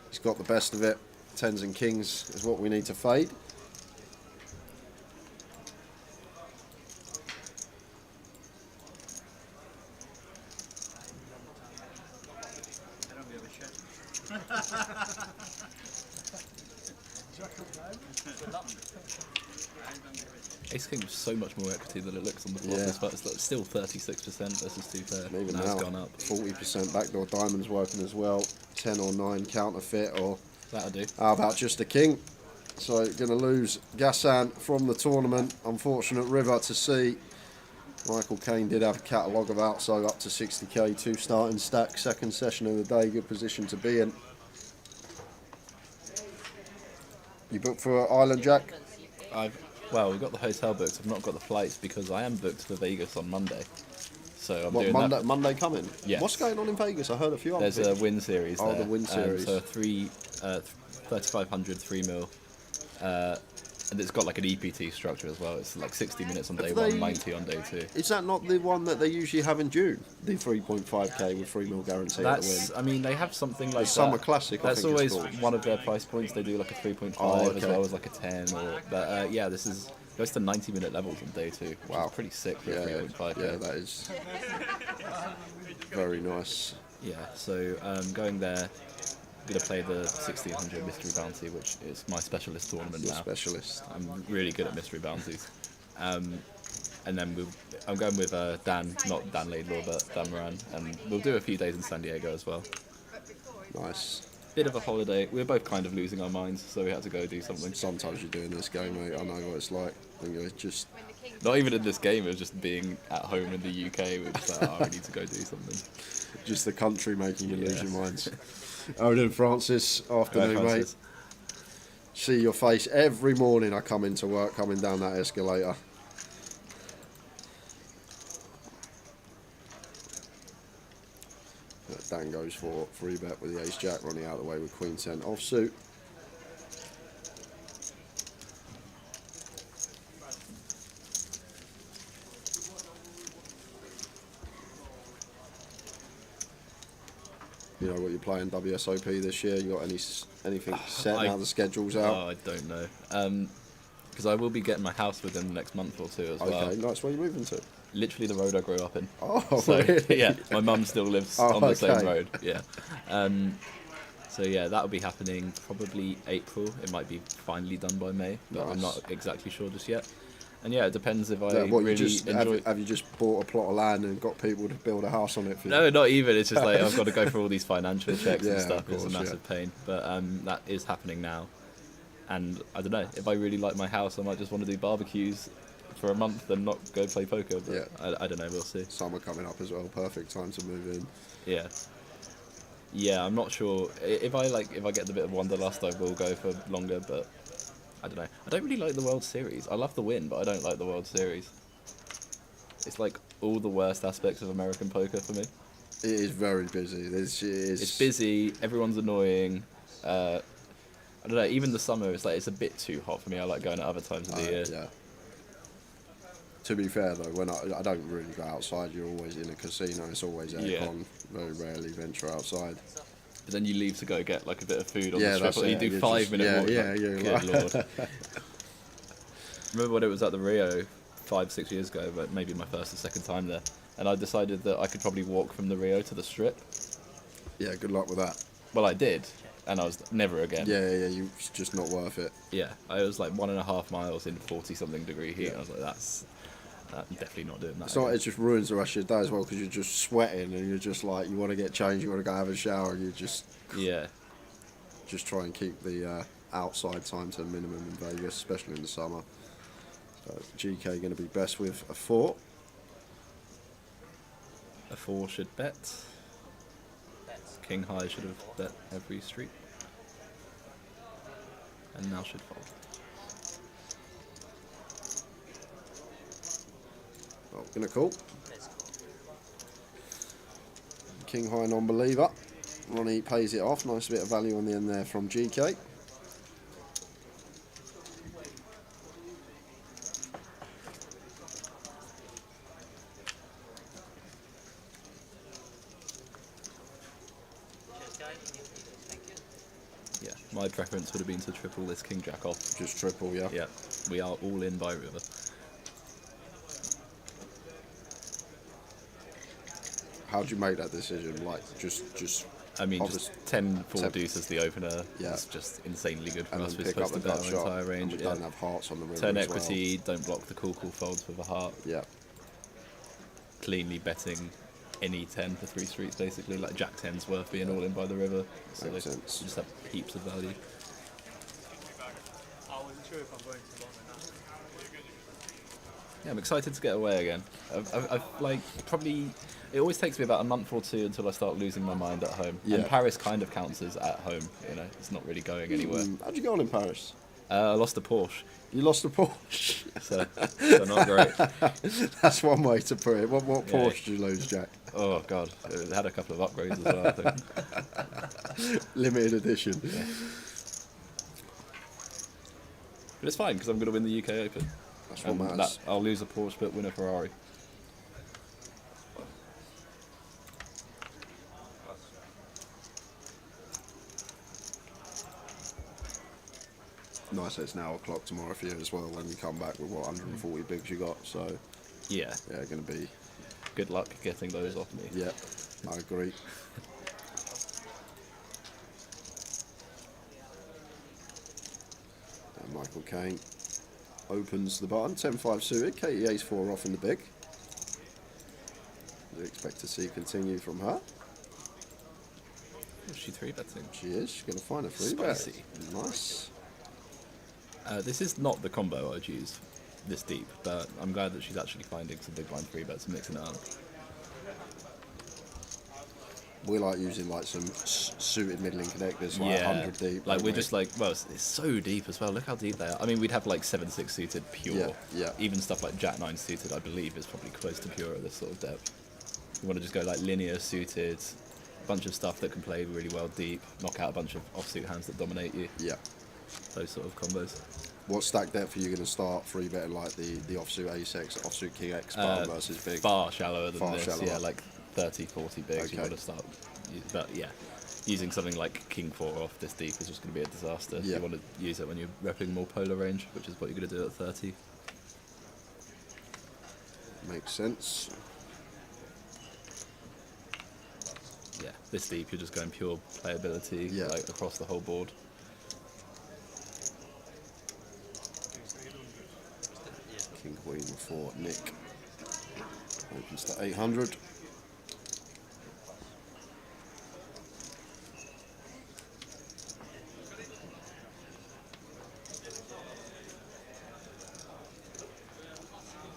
He's got the best of it. Tens and kings is what we need to fade. Ace king was so much more equity than it looks on the flop, Yeah. but it's like still 36% versus 2 pair. And even Now now, it's gone up. 40% backdoor diamonds working as well. 10 or 9 counterfeit, or That'll do. how about just a king? So going to lose Gassan from the tournament. Unfortunate river to see. Michael Caine did have a catalogue of outside up to 60k, 2 starting stacks, second session of the day, good position to be in. You booked for Island Jack? Well, we've got the hotel booked. I've not got the flights because I am booked for Vegas on Monday. So I'm What, doing Monday, that. Monday coming? Yes. What's going on in Vegas? I heard a few other There's a things. win series Oh, there. the win series. So 3,500, 3 mil. And it's got like an EPT structure as well. It's like 60 minutes on day Have 1, they- 90 on day 2. Is that not the one that they usually have in June? The 3.5k with 3 mil guarantee at the win? That's, I mean, they have something like Summer that. Classic, I That's think it's always called. one of their price points. They do like a 3.5 Oh, as okay. well as like a 10. But yeah, this is goes to 90-minute levels on day 2. Which Wow. is pretty sick for Yeah, a 3.5. yeah, that is very nice. Yeah, so going there, I'm going to play the 1600 Mystery Bounty, which is my specialist tournament Your now. specialist. I'm really good at Mystery Bounties. And then I'm going with Dan, not Dan Laidlaw, but Dan Moran, and we'll do a few days in San Diego as well. Nice. Bit of a holiday. We were both kind of losing our minds, so we had to go do something. Sometimes you're doing this game, mate. I know what it's like. And you're just Not even in this game, it was just being at home in the UK, which is like, oh, I need to go do something. just the country making you lose Yeah. your minds. Odin Francis, afternoon, Right, mate. Francis. See your face every morning I come into work, coming down that escalator. Dan goes for 3-bet with the ace jack, running out of the way with queen 10 offsuit. you know what you're playing WSOP this year? You got anything set now? The schedule's Oh, out. I don't know. Because I will be getting my house within the next month or two as well. Okay, nice. Where are you moving to? Literally the road I grew up in. Oh, so, really? Yeah, my mum still lives Oh, on the same okay. road. Yeah. So yeah, that will be happening probably April. It might be finally done by May, but I'm Nice. not exactly sure just yet. And yeah, it depends if I Yeah, what, really enjoy. have you just bought a plot of land and got people to build a house on it for you? No, not even. It's just like I've got to go through all these financial checks Yeah, and of stuff. It's a course, massive pain, but that is happening now. And I don't know, if I really like my house, I might just want to do barbecues for a month and not go play poker. But Yeah. I don't know. We'll see. Summer coming up as well. Perfect time to move in. Yeah. Yeah, I'm not sure if I get the bit of wanderlust, I will go for longer. But I don't know. I don't really like the World Series. I love the win, but I don't like the World Series. It's like all the worst aspects of American poker for me. It is very busy. It's busy. Everyone's annoying. I don't know. Even the summer, it's a bit too hot for me. I like going at other times of the year. Yeah. To be fair though, when I don't really go outside, you're always in a casino. It's always aircon. Yeah. Very rarely venture outside. But then you leave to go get like a bit of food on Yeah, the strip, that's or you it. do You're 5-minute just- walk. yeah, like, yeah, good like- lord. Remember when it was at the Rio 5-6 years ago, but maybe my first or second time there, and I decided that I could probably walk from the Rio to the strip. Yeah, good luck with that. Well, I did, and I was never again. Yeah, it's just not worth it. Yeah, I was like 1.5 miles in 40-something degree heat. And I was like, I'm definitely not doing that. It's like it just ruins the rest of your day as well because you're just sweating and you're just like you want to get changed, you want to go have a shower, and you just try and keep the outside time to a minimum in Vegas, especially in the summer. So GK going to be best with a 4. A 4 should bet. King high should have bet every street. And now should fold. Oh, gonna call. King high non-believer. Ronnie pays it off. Nice bit of value on the end there from GK. Yeah, my preference would have been to triple this King Jack off. Just triple, yeah. Yeah, we are all in by river. How'd you make that decision? Like, just. I mean, obvious- just 10-4 deuce as the opener. Yeah. It's just insanely good for and us. then We're pick up supposed the to gut bet shot. our entire range. And we don't have hearts on the river Turn as well. equity, don't block the cool folds with a heart. Yeah. Cleanly betting any 10 for 3 streets, basically. Like Jack 10's worth being all in by the river. So Makes like, sense. you just have heaps of value. I wasn't sure if I'm going to long or not. Yeah, I'm excited to get away again. I've like probably. It always takes me about a month or two until I start losing my mind at home. Yeah. And Paris kind of counts as at home. You know, it's not really going anywhere. How'd you go on in Paris? I lost a Porsche. You lost a Porsche. So not great. That's one way to put it. What Yeah. Porsche did you lose, Jack? Oh god, it had a couple of upgrades as well. I think. Limited edition. Yeah. But it's fine because I'm going to win the UK Open. That's what And matters. I'll lose a Porsche but win a Ferrari. Nice, it's now o'clock tomorrow for you as well when you come back with what 140 bigs you got. So Yeah. yeah, going to be. Good luck getting those off me. Yeah, I agree. And Michael Caine opens the button. 10-5 suited. Katie Ace 4 off in the big. Do you expect to see continue from her? Is she 3-betting? She is. She's going to find a 3-bet. Spicy. Nice. This is not the combo I'd use this deep, but I'm glad that she's actually finding some big blind 3-bets and mixing it up. We like using like some suited middling connectors, like 100 deep. Like don't we're we? just like, well, it's so deep as well. Look how deep they are. I mean, we'd have like 7-6 suited pure. Yeah, yeah. Even stuff like Jack 9 suited, I believe, is probably close to pure at this sort of depth. You want to just go like linear suited, bunch of stuff that can play really well deep, knock out a bunch of offsuit hands that dominate you. Yeah. Those sort of combos. What stack depth are you going to start 3-betting like the offsuit ace-x, offsuit king x bar versus big? Far shallower than Far this. shallower. Yeah, like 30, 40 bigs. You Okay. want to start But yeah, using something like King 4 off this deep is just going to be a disaster. Yeah. You want to use it when you're repping more polar range, which is what you're going to do at 30. Makes sense. Yeah, this deep you're just going pure playability like across the whole board. King Queen for Nick. Opens to 800.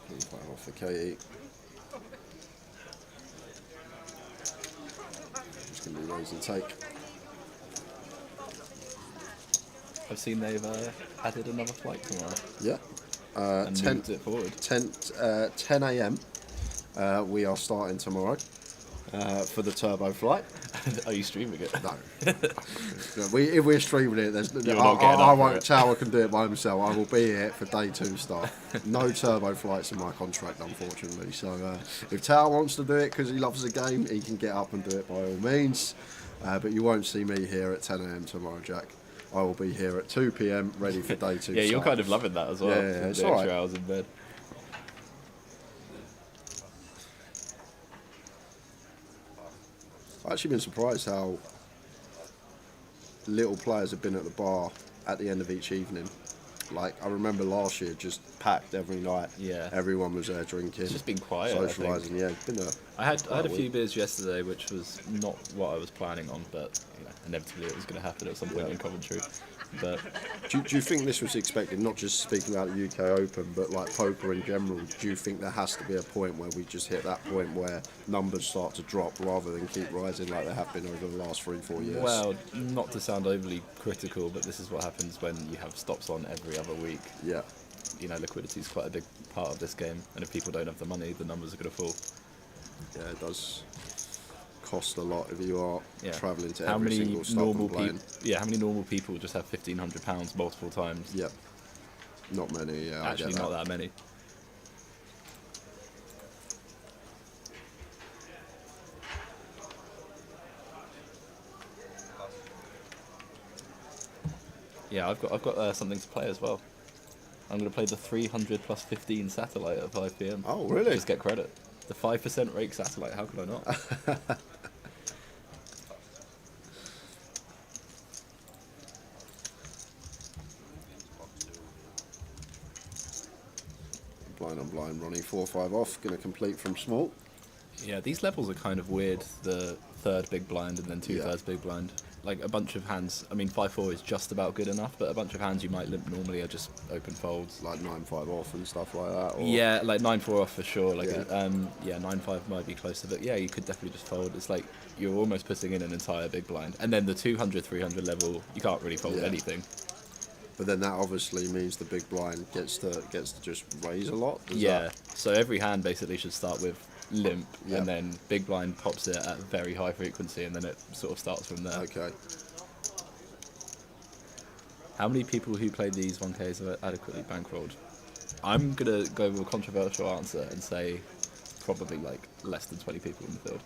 King 5 off for Katie. Just going to be raise and take. I've seen they've added another flight tomorrow. Yeah. And moved it forward. 10 a.m. We are starting tomorrow for the turbo flight. Are you streaming it? No. If we're streaming it, Tower can do it by himself. I will be here for day 2 start. No turbo flights in my contract, unfortunately. So if Tower wants to do it because he loves the game, he can get up and do it by all means. But you won't see me here at 10 a.m. tomorrow, Jack. I will be here at 2 p.m. ready for day 2. Yeah, you're kind of loving that as well. Yeah, it's the all extra right. hours in bed. I've actually been surprised how little players have been at the bar at the end of each evening. Like, I remember last year, just packed every night. Yeah. Everyone was there drinking. It's just been quiet, socialising. Yeah, it's been I had a few beers yesterday, which was not what I was planning on, but inevitably it was going to happen at some point in Coventry. But do you think this was expected? Not just speaking about the UK Open, but like poker in general. Do you think there has to be a point where we just hit that point where numbers start to drop rather than keep rising like they have been over the last 3-4 years? Well, not to sound overly critical, but this is what happens when you have stops on every other week. Yeah. Liquidity is quite a big part of this game, and if people don't have the money, the numbers are going to fall. Yeah, it does cost a lot if you are travelling to how every many single stop normal and playing. how many normal people just have £1,500 multiple times? Yeah, not many. Yeah, actually, not that many. Yeah, I've got something to play as well. I'm going to play the 300 plus 15 satellite at 5 p.m. Oh, really? Just get credit. The 5% rake satellite. How could I not? Blind on blind, Ronnie 4-5 off. Going to complete from small. Yeah, these levels are kind of weird. The third big blind and then two-thirds big blind. Like a bunch of hands. I mean, 5-4 is just about good enough, but a bunch of hands you might limp normally are just open folds. Like 9-5 off and stuff like that. Or... Yeah, like 9-4 off for sure. Like 9-5 might be closer, but yeah, you could definitely just fold. It's like you're almost putting in an entire big blind, and then the 200-300 level, you can't really fold anything. But then that obviously means the big blind gets to just raise a lot. So every hand basically should start with limp, and then big blind pops it at very high frequency, and then it sort of starts from there. Okay. How many people who play these 1Ks are adequately bankrolled? I'm gonna go with a controversial answer and say probably like less than 20 people in the field.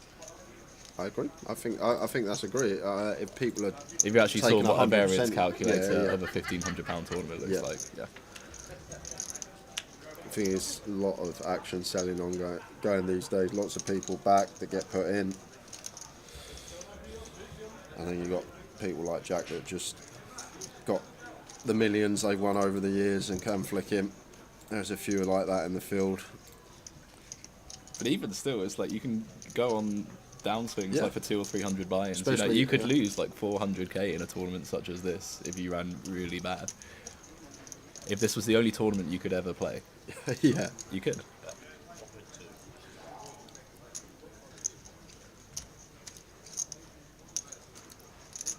I agree. I think that's a great. If people are, if you actually saw what a variance calculator of a £1,500 tournament looks like, I think it's a lot of action selling on going these days. Lots of people back that get put in, and then you got people like Jack that just got the millions they've won over the years and can flick him. There's a few like that in the field. But even still, it's like you can go on downswings like for 200 or 300 buy-ins. Especially, you could lose like 400k in a tournament such as this if you ran really bad. If this was the only tournament you could ever play, you could.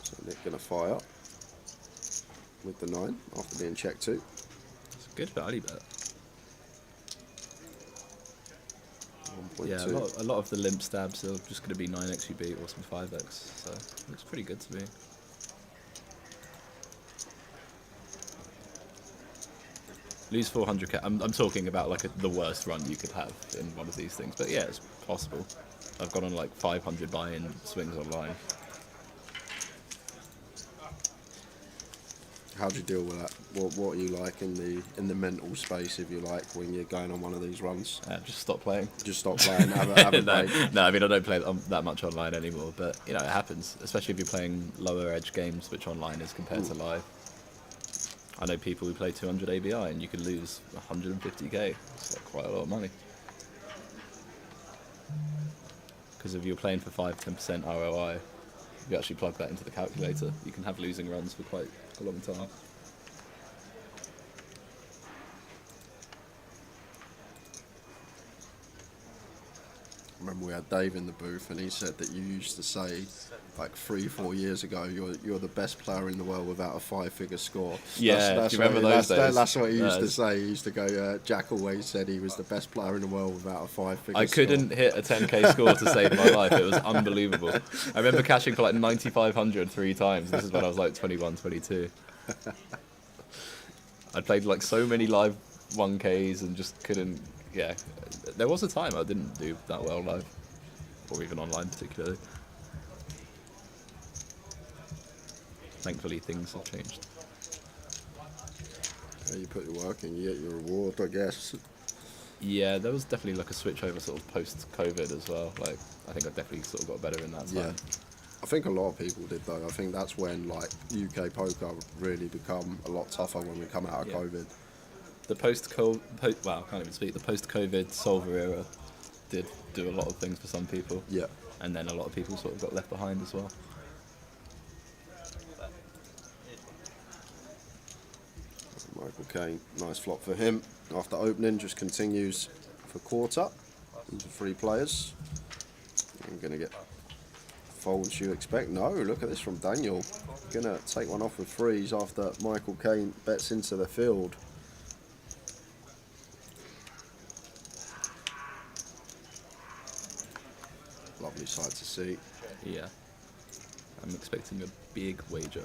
So Nick gonna fire up with the 9 after being checked too. It's a good value bet. 1.2. Yeah, a lot of the limp stabs are just going to be 9x UB or some 5x, so it looks pretty good to me. Lose 400k. I'm talking about like the worst run you could have in one of these things, but yeah, it's possible. I've gone on like 500 buy-in swings online. How do you deal with that? What are you like in the mental space, if you like, when you're going on one of these runs? Just stop playing. Just stop playing. Have a break. No, I mean I don't play that much online anymore, but you know it happens, especially if you're playing lower edge games, which online is compared to live. I know people who play 200 ABI and you can lose 150k. It's like quite a lot of money. Because if you're playing for 5-10% ROI, if you actually plug that into the calculator, you can have losing runs for quite a long time. I remember we had Dave in the booth, and he said that you used to say, like 3-4 years ago, you're the best player in the world without a 5-figure score. Yeah, that's do you remember those days? That's what he used to say. He used to go, Jack always said he was the best player in the world without a 5-figure score. I couldn't hit a 10k score to save my life. It was unbelievable. I remember cashing for like 9,500 3 times. This is when I was like 21, 22. I played like so many live 1Ks and just couldn't. Yeah, there was a time I didn't do that well live, or even online particularly. Thankfully, things have changed. Yeah, you put your work in, you get your reward, I guess. Yeah, there was definitely like a switch over sort of post-COVID as well. Like, I think I definitely sort of got better in that time. Yeah. I think a lot of people did though. I think that's when like UK poker really become a lot tougher when we come out of COVID. The post-COVID, well, I can't even speak. The post-COVID solver era did do a lot of things for some people. Yeah. And then a lot of people sort of got left behind as well. Michael Caine, nice flop for him. After opening, just continues for quarter into 3 players. I'm going to get folds you expect. No, look at this from Daniel. Going to take one off with 3s after Michael Caine bets into the field. Lovely sight to see. Yeah. I'm expecting a big wager.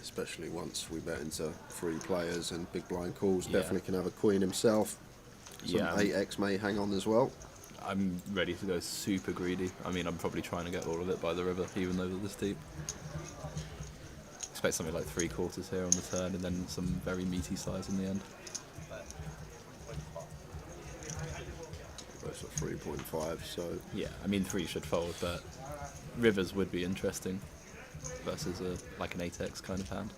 Especially once we bet into 3 players and big blind calls. Yeah. Definitely can have a queen himself. Some Yeah. 8x may hang on as well. I'm ready to go super greedy. I mean, I'm probably trying to get all of it by the river, even though they're this deep. Expect something like 3/4 here on the turn, and then some very meaty size in the end. That's at 3.5, so... Yeah, I mean 3 should fold, but rivers would be interesting versus like an 8x kind of hand.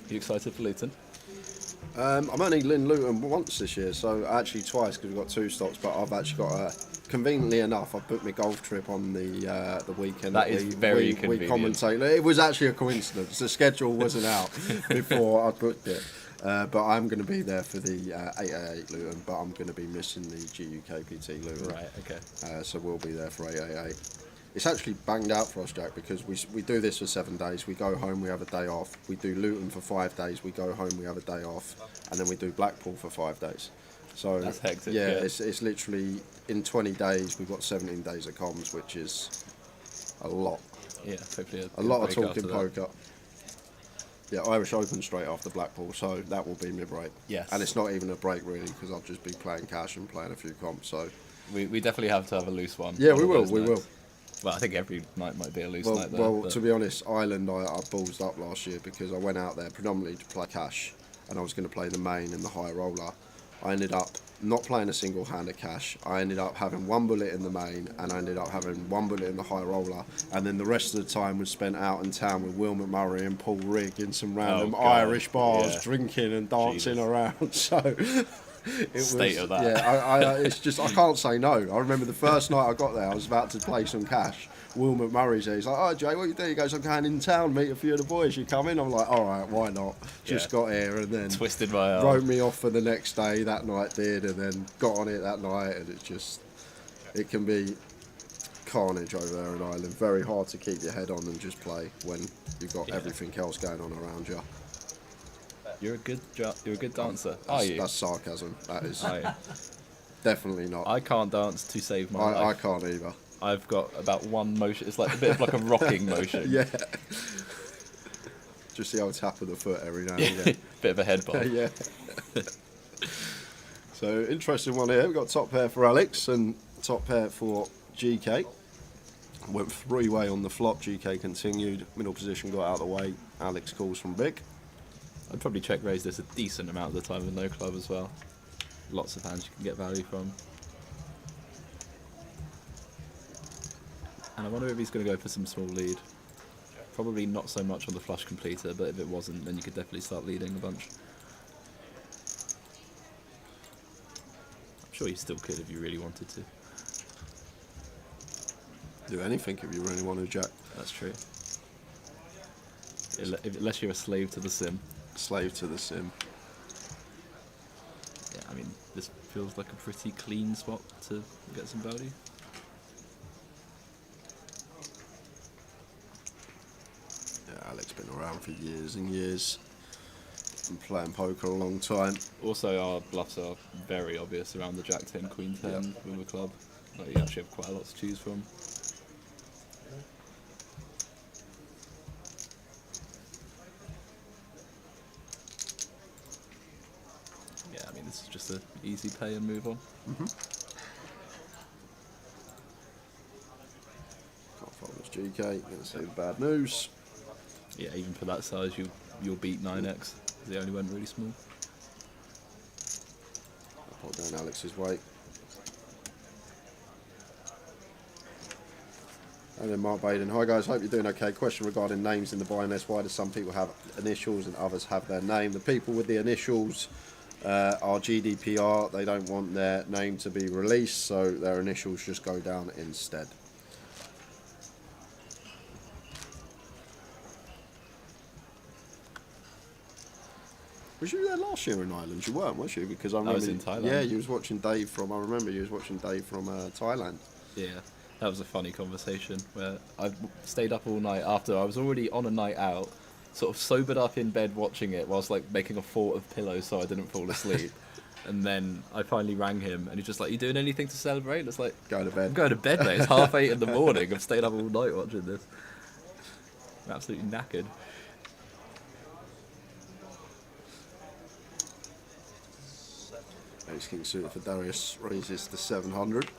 You excited for Luton? I'm only in Luton once this year, so actually twice because we've got 2 stops. But I've actually got conveniently enough, I've booked my golf trip on the weekend. That is very convenient. We commentate. It was actually a coincidence. The schedule wasn't out before I booked it. But I'm going to be there for the 888 Luton, but I'm going to be missing the GUKPT Luton. Right. Okay. So we'll be there for 888. It's actually banged out for us, Jack, because we do this for 7 days. We go home, we have a day off. We do Luton for 5 days. We go home, we have a day off, and then we do Blackpool for 5 days. So that's hectic. Yeah, it's literally in 20 days we've got 17 days of comms, which is a lot. Yeah, hopefully a lot of talking poker. Yeah, Irish Open straight after Blackpool, so that will be my break. Yes. And it's not even a break really, because I'll just be playing cash and playing a few comps. So we definitely have to have a loose one. Yeah, we will. Well, I think every night might be a loose night there. Well, to be honest, Ireland I ballsed up last year because I went out there predominantly to play cash, and I was going to play the main and the high roller. I ended up not playing a single hand of cash. I ended up having 1 bullet in the main, and I ended up having 1 bullet in the high roller, and then the rest of the time was spent out in town with Will McMurray and Paul Rigg in some random Irish bars, drinking and dancing around. So. State of that. Yeah, it's just I can't say no. I remember the first night I got there, I was about to play some cash. Will McMurray's there. He's like, "Oh, Jay, what you doing?" He goes, "I'm going in town, meet a few of the boys. You come in?" I'm like, "All right, why not?" Just got here and then twisted my arm. Wrote me off for the next day. That night did, and then got on it that night, and it can be carnage over there in Ireland. Very hard to keep your head on and just play when you've got everything else going on around you. You're a good dancer. Are you? That's sarcasm. That is Are you? definitely not. I can't dance to save my life. I can't either. I've got about one motion. It's like a bit of like a rocking motion. Yeah. Just the old tap of the foot every now and again. Bit of a head bob. Yeah. So, interesting one here. We've got top pair for Alex and top pair for GK. Went 3-way on the flop. GK continued. Middle position got out of the way. Alex calls from big. I'd probably check raise this a decent amount of the time with no club as well. Lots of hands you can get value from. And I wonder if he's going to go for some small lead. Probably not so much on the flush completer, but if it wasn't, then you could definitely start leading a bunch. I'm sure you still could if you really wanted to. Do anything if you really want to, Jack. That's true. Unless you're a slave to the sim. Slave to the sim. Yeah, I mean, this feels like a pretty clean spot to get some value. Yeah, Alex been around for years and years. Been playing poker a long time. Also, our bluffs are very obvious around the Jack 10, Queen 10 with a club. Like, you actually have quite a lot to choose from. Yeah, I mean, this is just an easy pay and move on. Can't fold this GK. Gonna say the bad news. Yeah, even for that size, you'll beat 9x. They only went really small. I'll put down Alex's weight. And then Mark Baden. Hi guys, hope you're doing okay. Question regarding names in the buy list. Why do some people have initials and others have their name? The people with the initials are GDPR. They don't want their name to be released, so their initials just go down instead. Was you there last year in Ireland? You weren't, was you? Because I remember. was in Thailand. Yeah, you was watching Dave from. I remember you was watching Dave from Thailand. Yeah, that was a funny conversation where I stayed up all night after I was already on a night out, sort of sobered up in bed watching it whilst like making a fort of pillows so I didn't fall asleep. And then I finally rang him and he's just like, "You doing anything to celebrate?" And it's like, Go to bed. I'm going to bed, mate. It's 8:30 in the morning. I've stayed up all night watching this. I'm absolutely knackered. Ace King suited for Darius raises to 700.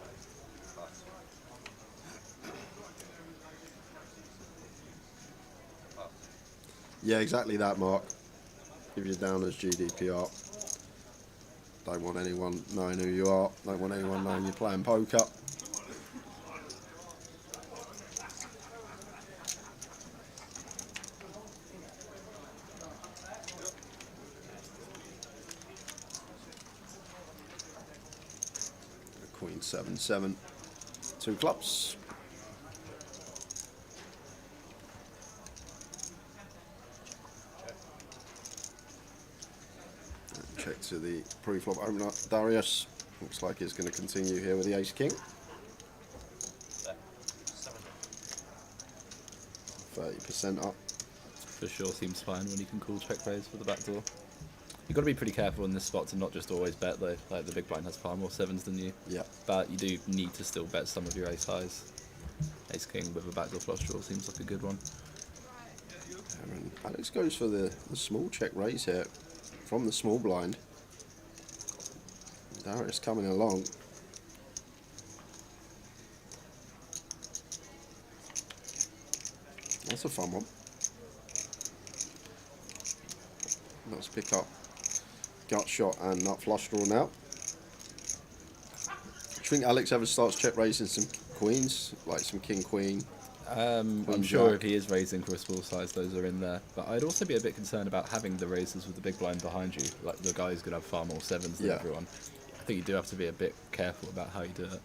Yeah, exactly that, Mark. If you're down as GDPR, don't want anyone knowing who you are. Don't want anyone knowing you're playing poker. Queen 7-7, 2 clubs. Check to the pre-flop opener. Darius looks like he's going to continue here with the Ace King. 30% up. For sure seems fine when you can call check raise for the back door. You've got to be pretty careful in this spot to not just always bet though. Like the big blind has far more sevens than you. Yeah. But you do need to still bet some of your ace highs. Ace king with a backdoor flush draw seems like a good one. And Alex goes for the small check raise here from the small blind. Darius coming along. That's a fun one. Let's pick up gut shot and nut flush draw now. Do you think Alex ever starts check raising some queens, like some king queen? I'm sure if he is raising for a small size, those are in there. But I'd also be a bit concerned about having the raisers with the big blind behind you. Like the guy's going to have far more sevens than everyone. I think you do have to be a bit careful about how you do it.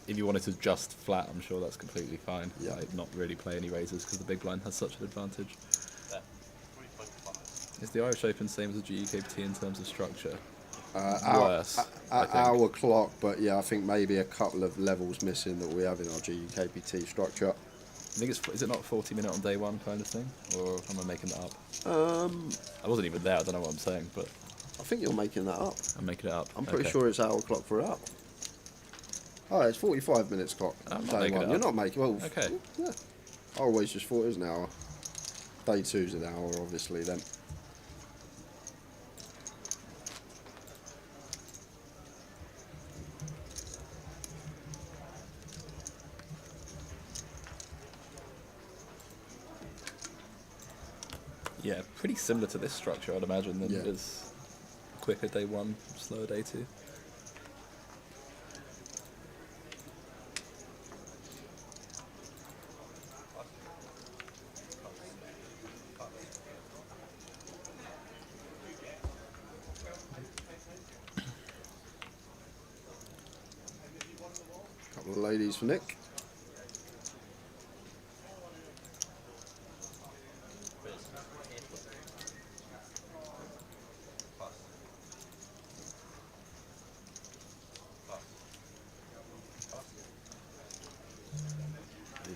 If you wanted to just flat, I'm sure that's completely fine. Yeah. Like, not really play any raisers because the big blind has such an advantage. Is the Irish Open same as the GUKPT in terms of structure? Worse. Our clock, but yeah, I think maybe a couple of levels missing that we have in our GUKPT structure. think is it not 40-minute on day one kind of thing, or am I making that up? I wasn't even there. I don't know what I'm saying, but I think you're making that up. I'm making it up. I'm pretty Okay. sure it's hour clock for it up. Oh, it's 45 minutes clock. I'm not Day making one. it You're up. not making. Well, Okay. Yeah. I always just thought it was an hour. Day 2's an hour, obviously. Then. Yeah, pretty similar to this structure, I'd imagine. Than Yeah. it is quicker day one, slower day two. Couple of ladies for Nick.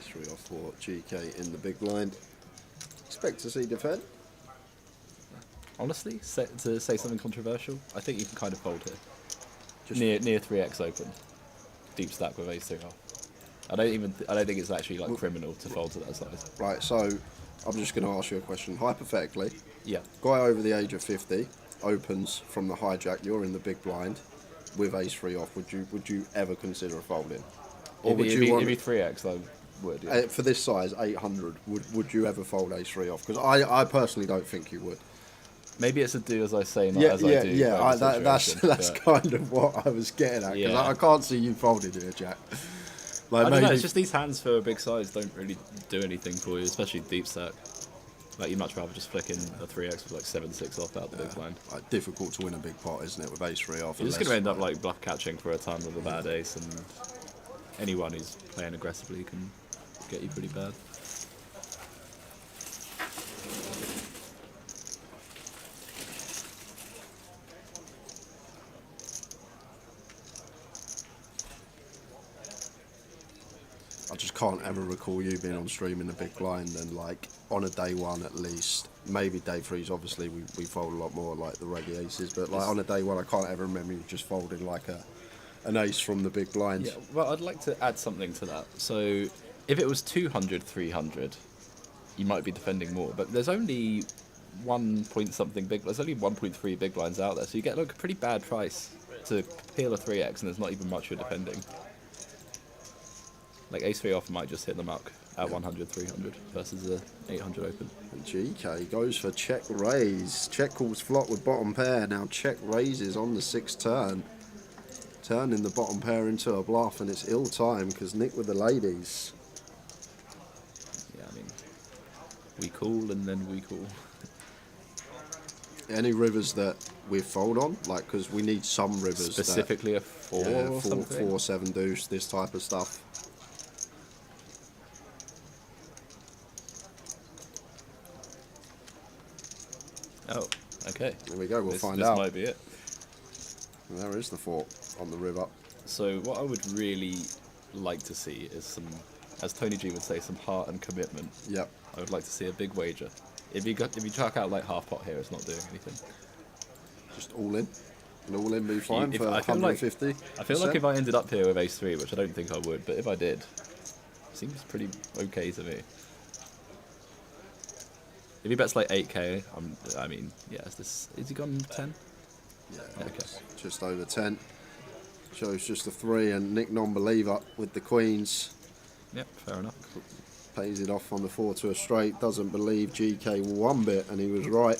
Three or four GK in the big blind. Expect to see defend. Honestly, to say something controversial, I think you can kind of fold here. Just Near 3x open, deep stack with ace 3 off. I don't think it's actually like criminal to fold to that size. Right, so I'm just going to ask you a question. Hypothetically, Yeah. guy over the age of 50 opens from the hijack. You're in the big blind with ace 3 off. Would you ever consider a folding? Or If would it you want be 3x, I would. Yeah. for this size 800? Would you ever fold ace 3 off? Because I personally don't think you would. Maybe it's a do as I say, not as I do. Yeah. kind of That's situation, but- kind of what I was getting at. Because Yeah. I can't see you folding here, Jack. Like I don't know, maybe- it's just these hands for a big size don't really do anything for you, especially deep stack. Like, you'd much rather just flick in a 3x with like 7-6 off out the big blind. like, difficult to win a big pot, isn't it, with ace 3 off? You're just unless- going to end up like bluff catching for a ton with a bad ace, and anyone who's playing aggressively can get you pretty bad. I just can't ever recall you being on stream in the big blind and like on a day one at least. Maybe day threes, obviously we fold a lot more like the reggae aces, but like on a day one I can't ever remember you just folding like an ace from the big blind. Yeah, well, I'd like to add something to that. So, if it was 200, 300, you might be defending more, but there's only 1 point something big. There's only 1.3 big blinds out there, so you get like a pretty bad price to peel a 3x, and there's not even much you're defending. Like ace 3 off might just hit the muck at 100, 300 versus a 800 open. And GK goes for check raise. Check calls flop with bottom pair. Now check raises on the 6th turn. Turning the bottom pair into a bluff, and it's ill time because Nick with the ladies. Yeah, I mean, we call and then we call. Any rivers that we fold on, like, because we need some rivers Specifically a 4 that, or something? 4, 7 deuce, this type of stuff. Oh, okay. There we go. We'll This find out. might be it. And there is the 4 on the river. So what I would really like to see is some, as Tony G would say, some heart and commitment. Yep. I would like to see a big wager. If you chuck out like half pot here, it's not doing anything. Just all in. An all in be fine If- for I feel like- 150. I feel like if I ended up here with ace 3, which I don't think I would, but if I did, seems pretty okay to me. If he bets like 8k, I mean, yeah, is he gone 10? Yeah, Okay. it's just over 10. Shows just a 3, and Nick non-believer with the queens. Yep, fair enough. Pays it off on the 4 to a straight. Doesn't believe GK one bit, and he was right.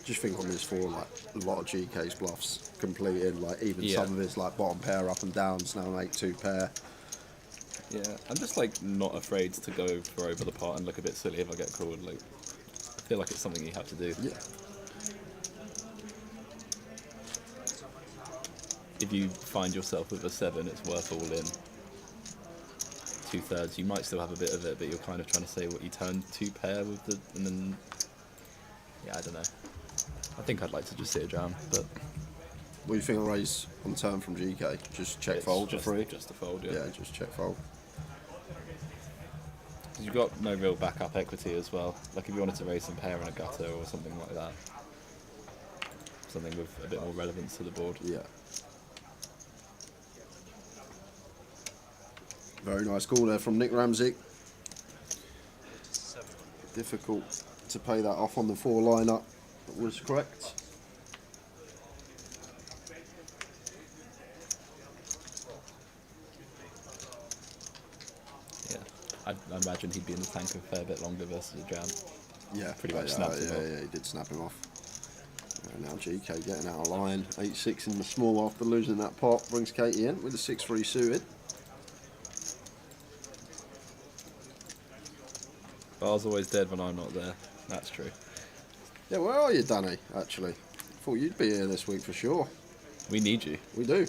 Just think on this 4, like a lot of GK's bluffs completed. Like even Yeah. some of his like bottom pair up and downs now make 2 pair. Yeah, I'm just like not afraid to go for over the pot and look a bit silly if I get called. Like, I feel like it's something you have to do. Yeah. If you find yourself with a 7, it's worth all in. 2/3, you might still have a bit of it, but you're kind of trying to say what you turn 2 pair with the, and then, yeah, I don't know. I think I'd like to just sit a jam, but What do you think of raise on turn from GK? Just check it's fold just, for free? just a fold, yeah. Yeah, just check fold. Because you've got no real backup equity as well. Like if you wanted to raise some pair and a gutter or something like that. Something with a bit more relevance to the board. Yeah. Very nice call there from Nick Ramsey. Difficult to pay that off on the 4 lineup. That was correct. Yeah, I'd imagine he'd be in the tank a fair bit longer versus a jam. Yeah, Pretty much snapped him off. Yeah, he did snap him off. Now GK getting out of line. 8-6 in the small after losing that pot. Brings Katie in with a 6-3 suited. Bar's always dead when I'm not there. That's true. Yeah, where are you, Danny, actually? Thought you'd be here this week for sure. We need you. We do.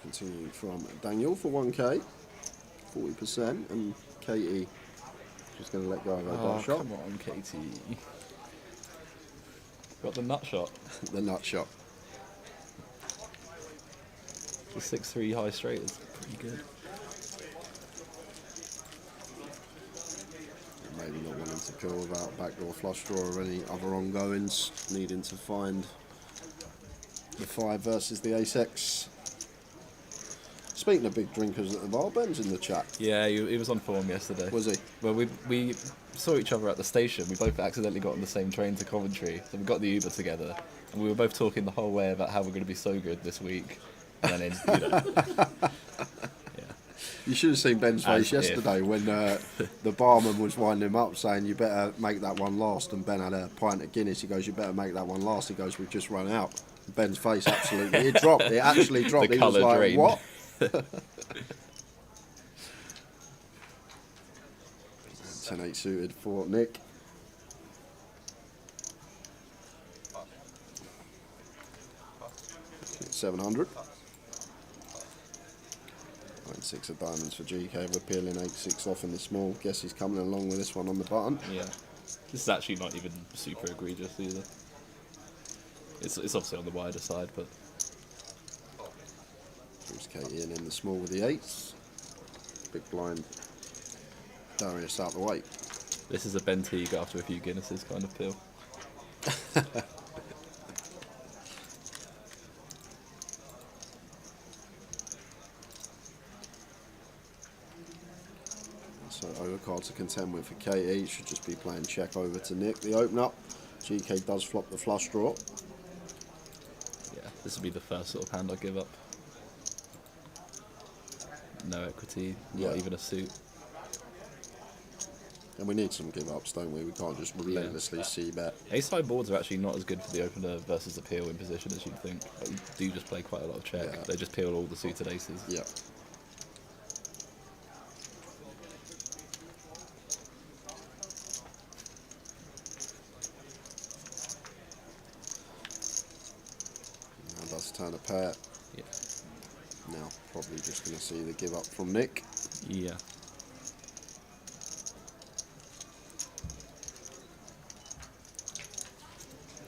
Continuing from Daniel for 1k, 40%, and Katie just going to let go of her bar shot. Come on, Katie. Got the nut shot. The nut shot. The 6-3 high straight is pretty good. Maybe not wanting to kill without backdoor flush draw or any other ongoings. Needing to find the 5 versus the ace-X. Speaking of big drinkers at the bar, Ben's in the chat. Yeah, he was on form yesterday. Was he? Well, we saw each other at the station. We both accidentally got on the same train to Coventry, so we got the Uber together, and we were both talking the whole way about how we're going to be so good this week. And then, You should have seen Ben's face yesterday when the barman was winding him up, saying, "You better make that one last." And Ben had a pint of Guinness. He goes, "You better make that one last." He goes, "We've just run out." And Ben's face absolutely, it dropped. It actually dropped. The He was colour like, drained. "What?" 10-8 suited for Nick. $700. 9-6 of diamonds for GK with peeling 8-6 off in the small. Guess he's coming along with this one on the button. yeah, this is actually not even super egregious either. It's obviously on the wider side, but Here's Katie in the small with the 8s. Big blind. Darius out the way. this is a Ben Teague after a few Guinnesses kind of feel. So overcard to contend with for Katie. Should just be playing check over to Nick. The open up. GK does flop the flush draw. Yeah, this would be the first sort of hand I give up. No equity, not even a suit. And we need some give ups, don't we? We can't just relentlessly see bet. Ace high boards are actually not as good for the opener versus the peel in position as you'd think. They do just play quite a lot of check. Yeah. They just peel all the suited aces. Yeah. Now does turn a pair. Yeah. Now probably just going to see the give up from Nick. Yeah.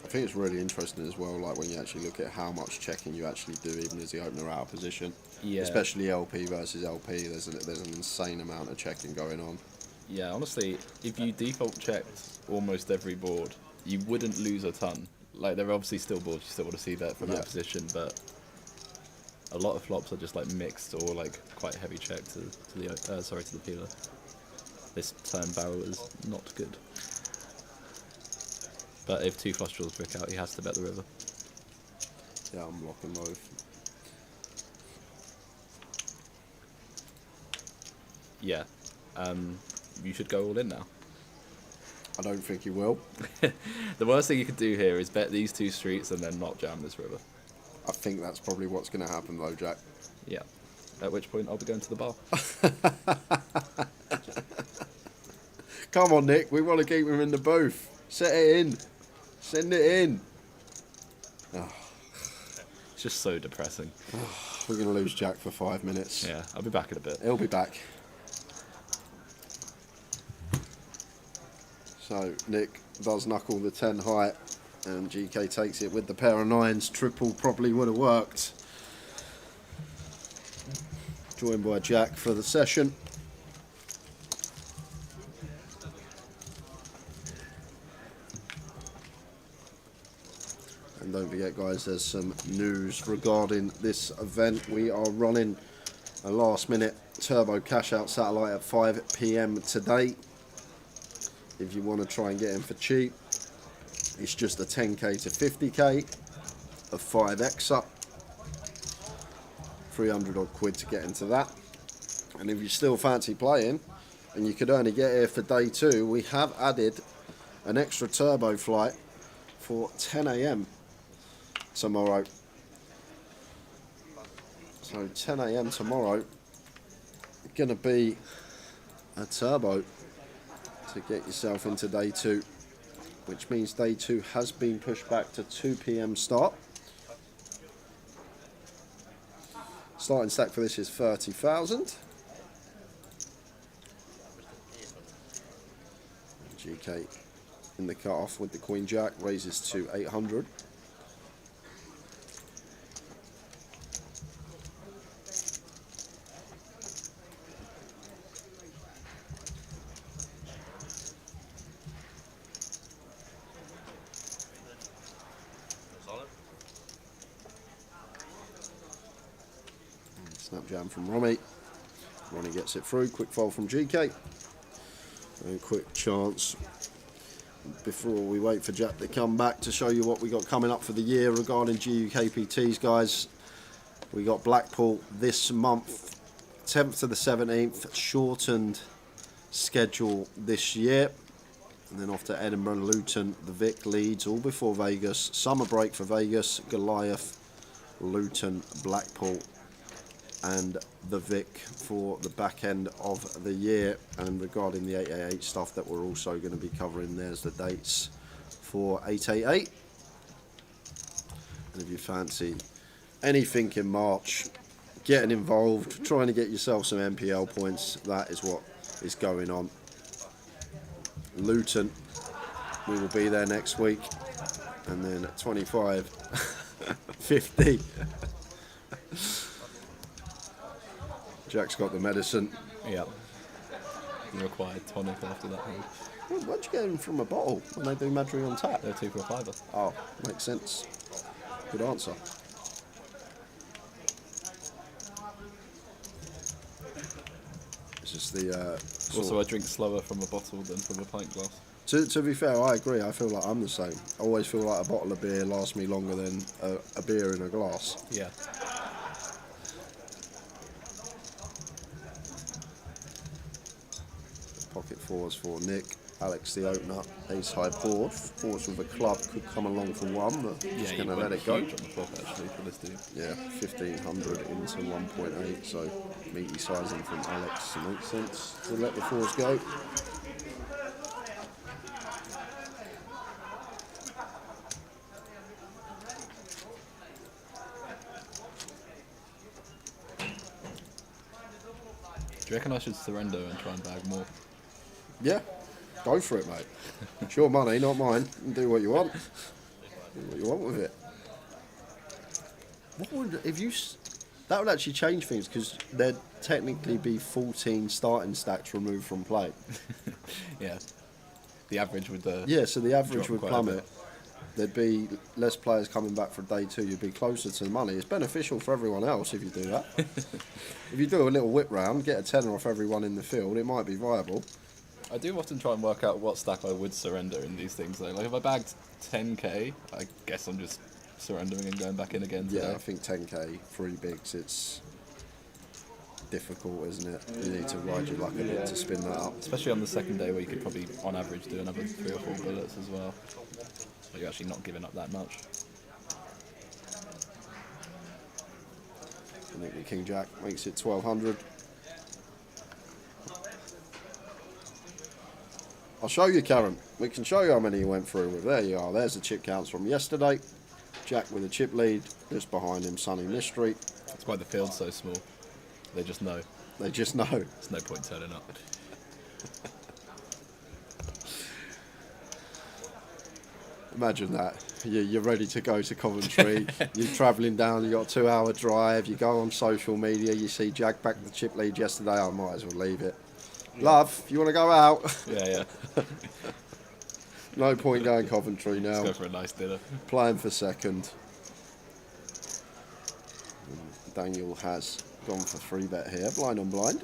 I think it's really interesting as well, like when you actually look at how much checking you actually do, even as the opener out of position. Yeah. Especially LP versus LP, there's an insane amount of checking going on. Yeah, honestly, if you default checked almost every board, you wouldn't lose a ton. Like, there are obviously still boards you still want to see that from that position, but a lot of flops are just like mixed or like quite heavy check to the peeler. This turn barrel is not good. But if 2 flush draws brick out, he has to bet the river. Yeah, I'm locking both. Yeah. You should go all in now. I don't think he will. The worst thing you could do here is bet these 2 streets and then not jam this river. I think that's probably what's going to happen though, Jack. Yeah. At which point I'll be going to the bar. Come on, Nick. We want to keep him in the booth. Set it in. Send it in. Oh. It's just so depressing. We're going to lose Jack for 5 minutes. Yeah, I'll be back in a bit. He'll be back. So Nick does knuckle the 10 high, and GK takes it with the pair of 9s. Triple probably would have worked. Joined by Jack for the session. And don't forget, guys, there's some news regarding this event. We are running a last minute turbo cash out satellite at 5 PM today. If you want to try and get in for cheap, it's just a 10k to 50k, a 5x up, 300 odd quid to get into that. And if you still fancy playing, and you could only get here for day 2, we have added an extra turbo flight for 10 AM tomorrow. So 10 AM tomorrow, gonna be a turbo to get yourself into day 2, which means day 2 has been pushed back to 2 PM start. Starting stack for this is 30,000. GK in the cut-off with the Queen Jack raises to 800. Snap jam from Ronnie. Ronnie gets it through. Quick fold from GK. And quick chance before we wait for Jack to come back to show you what we got coming up for the year regarding GUKPTs, guys. We got Blackpool this month, 10th to the 17th, shortened schedule this year. And then off to Edinburgh, Luton, the Vic, Leeds, all before Vegas. Summer break for Vegas, Goliath, Luton, Blackpool, and the Vic for the back end of the year. And regarding the 888 stuff that we're also going to be covering, there's the dates for 888. And if you fancy anything in March, getting involved, trying to get yourself some MPL points, that is what is going on. Luton, we will be there next week. And then at 25, 50. Jack's got the medicine. Yep. The required tonic after that one. Where'd you get them from a bottle when they do Madry on tap? They're 2 for a fiver. Oh, makes sense. Good answer. It's just the... Also, I drink slower from a bottle than from a pint glass. To be fair, I agree. I feel like I'm the same. I always feel like a bottle of beer lasts me longer than a beer in a glass. Yeah. Pocket fours for Nick. Alex the opener. Ace high board. Fours with a club could come along for one, but just going to let it go. Huge on the flop actually for this dude. Yeah, 1500 into 1.8, so meaty sizing from Alex makes sense to let the fours go. Do you reckon I should surrender and try and bag more? Yeah, go for it, mate. It's your money, not mine. You can do what you want. Do what you want with it. What would if you? That would actually change things because there'd technically be 14 starting stacks removed from play. Yeah. The average would. Yeah, so the average drop would quite a plummet. bit. There'd be less players coming back for day 2. You'd be closer to the money. It's beneficial for everyone else if you do that. If you do a little whip round, get a tenner off everyone in the field, it might be viable. I do often try and work out what stack I would surrender in these things though. Like if I bagged 10k, I guess I'm just surrendering and going back in again today. Yeah, I think 10k, 3 bigs, it's difficult, isn't it? You need to ride your luck a bit to spin that up. Especially on the second day where you could probably, on average, do another 3 or 4 bullets as well. So you're actually not giving up that much. I think the King Jack makes it 1200. I'll show you, Karen. We can show you how many you went through with. There you are. There's the chip counts from yesterday. Jack with a chip lead. Just behind him, Sunny Mystery. That's why the field's so small. They just know. They just know. There's no point turning up. Imagine that. You're ready to go to Coventry. You're travelling down. You got a 2-hour drive. You go on social media. You see Jack back in the chip lead yesterday. I might as well leave it. Love, you want to go out? Yeah. No point going Coventry now. Let's go for a nice dinner. Playing for second. Daniel has gone for 3-bet here. Blind on blind.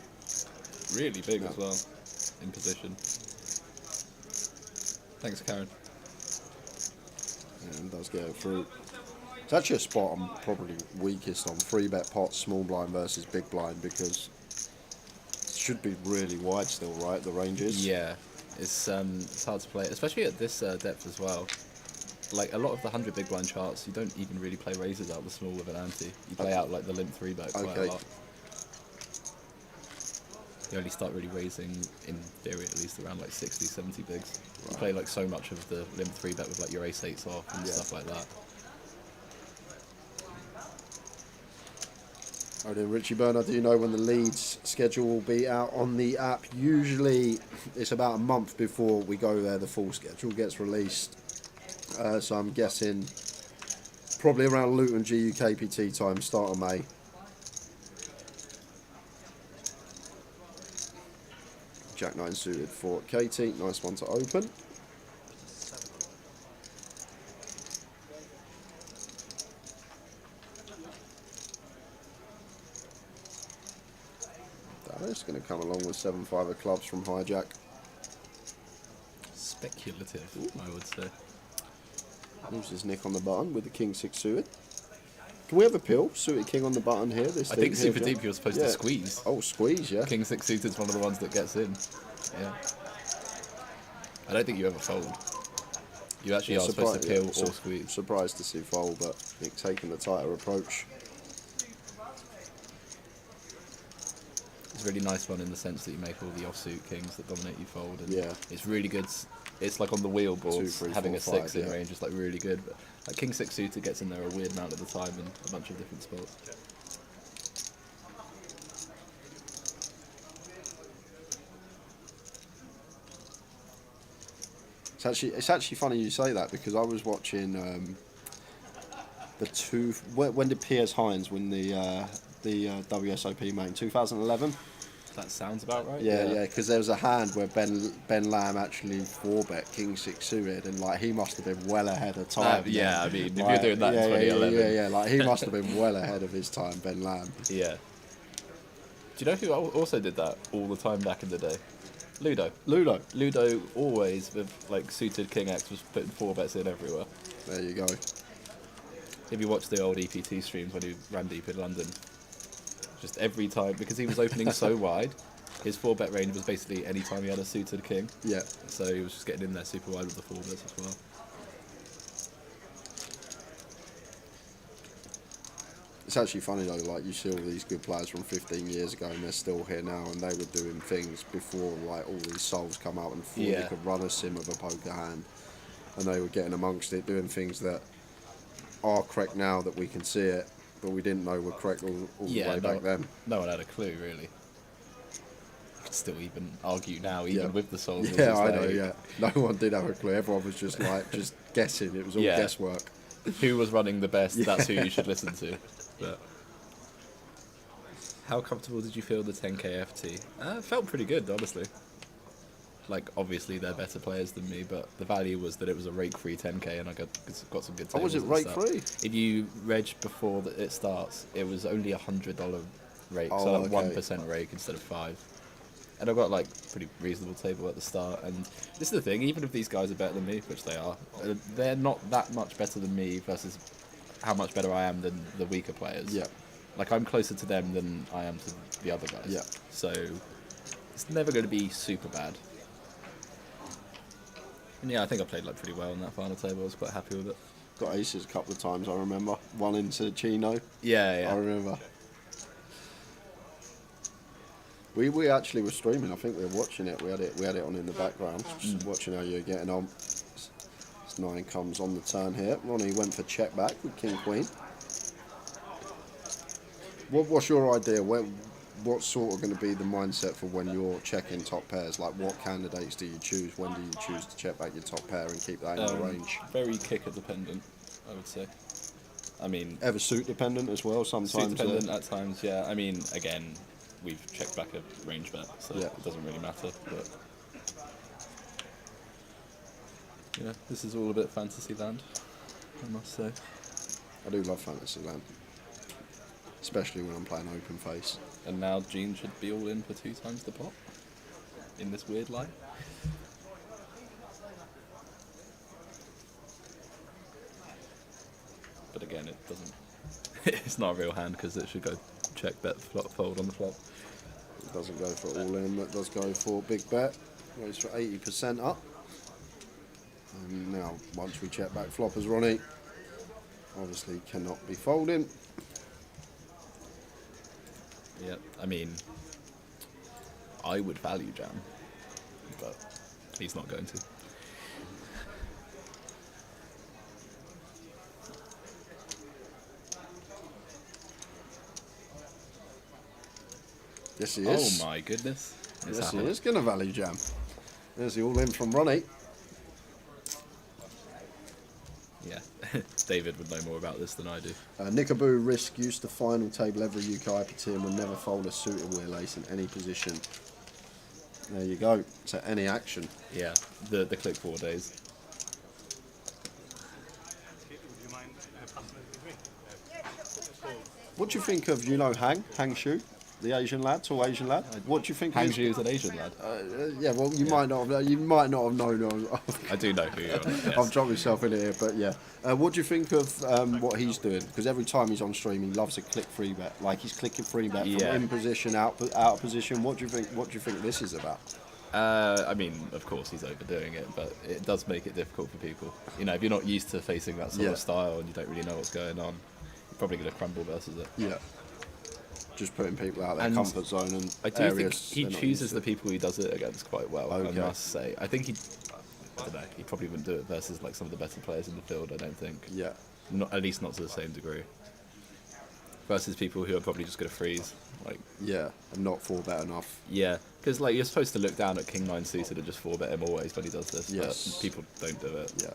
Really big as well, in position. Thanks, Karen. And does get it through. It's actually a spot I'm probably weakest on. 3-bet pot, small blind versus big blind, because it should be really wide still, right? The ranges. Yeah, it's hard to play, especially at this depth as well. Like a lot of the 100 big blind charts, you don't even really play raises out the small with an ante. You play out like the limp 3-bet quite a lot. You only start really raising, in theory at least, around like 60, 70 bigs. You play like so much of the limp 3-bet with like your ace-8s off and stuff like that. Oh, then Richie Bernard, do you know when the Leeds schedule will be out on the app? Usually it's about a month before we go there, the full schedule gets released. So I'm guessing probably around Luton GUKPT time, start of May. Jack 9 suited for Katie, nice one to open. Dallas going to come along with 7-5 of clubs from Hijack. Speculative, I would say. Loses Nick on the button with the King 6 suited. Can we have a pill? Suited King on the button here. This I think here, Super Deep you're supposed to squeeze. Oh, squeeze, yeah. King 6 suited is one of the ones that gets in. Yeah. I don't think you ever fold. You actually are supposed to pill or squeeze. Surprised to see fold, but Nick taking the tighter approach. It's a really nice one in the sense that you make all the offsuit kings that dominate you fold. And yeah. It's really good. It's like on the wheel boards, 2, 3, having 4, a 6 5, in range is like really good. But like King 6 suited gets in there a weird amount of the time in a bunch of different spots. It's actually funny you say that, because I was watching when did Piers Hines win the WSOP main? 2011. That sounds about right. Yeah, because there was a hand where Ben Lamb actually 4-bet King 6 suited, and like he must have been well ahead of time. Yeah, I mean, if like, you're doing that in 2011, yeah, like he must have been well ahead of his time, Ben Lamb. Yeah. Do you know who also did that all the time back in the day? Ludo. Ludo always with like suited King X was putting 4-bets in everywhere. There you go. If you watch the old EPT streams when he ran deep in London, just every time, because he was opening so wide, his 4-bet range was basically any time he had a suited king. Yeah. So he was just getting in there super wide with the 4-bets as well. It's actually funny though, like you see all these good players from 15 years ago and they're still here now, and they were doing things before like all these souls come out and thought they could run a sim of a poker hand, and they were getting amongst it, doing things that are correct now that we can see it, but we didn't know were correct all the way back then. No one had a clue really. You could still even argue now, even with the souls. Yeah, I know, yeah. No one did have a clue, everyone was just like, just guessing, it was all guesswork. Who was running the best, that's who you should listen to. But how comfortable did you feel the 10k FT? Felt pretty good, honestly. Like, obviously they're better players than me, but the value was that it was a rake-free 10k and I got some good tables. Oh, was it rake-free? If you reg before it starts, it was only $100 rake, so like 1% rake instead of 5. And I got like pretty reasonable table at the start, and this is the thing, even if these guys are better than me, which they are, they're not that much better than me versus how much better I am than the weaker players. Yeah. Like, I'm closer to them than I am to the other guys. Yeah. So it's never going to be super bad. And yeah, I think I played like pretty well on that final table. I was quite happy with it. Got aces a couple of times, I remember. One into Chino. Yeah. I remember. We actually were streaming. I think we were watching it. We had it on in the background, just watching how you're getting on. 9 comes on the turn here. Ronnie went for check back with King Queen. What's your idea? what's sort of going to be the mindset for when you're checking top pairs? Like, what candidates do you choose? When do you choose to check back your top pair and keep that in the range? Very kicker dependent, I would say. I mean, ever suit dependent as well. Sometimes suit dependent at times. Yeah. I mean, again, we've checked back a range bet, so it doesn't really matter. But yeah, this is all a bit fantasy land, I must say. I do love fantasy land, especially when I'm playing open face. And now Gene should be all in for 2 times the pot in this weird line. But again, it doesn't. It's not a real hand because it should go check, bet, flop, fold on the flop. It doesn't go for all in. It does go for big bet. Goes for 80% up. And now, once we check back floppers, Ronnie obviously cannot be folding. Yeah, I mean, I would value jam, but he's not going to. Yes, he is. Oh my goodness. Yes, he is going to value jam. There's the all in from Ronnie. Yeah, David would know more about this than I do. Nickaboo risk used to final table every UK IPT and will never fold a suited wheel ace in any position. There you go. To any action. Yeah, the click 4 days. What do you think of, Hang Shu, the Asian lad, tall Asian lad? What do you think? Hang Shu is an Asian lad. Yeah, well, you might not have known. I do know who you are. Yes. I've dropped myself in here, but yeah. What do you think of what he's doing? Because every time he's on stream, he loves a click free bet. Like he's clicking free bet from in position, out of position. What do you think? What do you think this is about? I mean, of course he's overdoing it, but it does make it difficult for people. You know, if you're not used to facing that sort of style and you don't really know what's going on, you're probably going to crumble versus it. Yeah. Just putting people out of their comfort zone and I do think areas he chooses the people he does it against quite well, I must say. I think I don't know, he probably wouldn't do it versus like some of the better players in the field, I don't think. Yeah. Not, at least not to the same degree. Versus people who are probably just going to freeze. Like, yeah, and not 4-bet enough. Yeah, because like you're supposed to look down at King 9 suited and just 4-bet him always when he does this, Yes. but people don't do it. Yeah.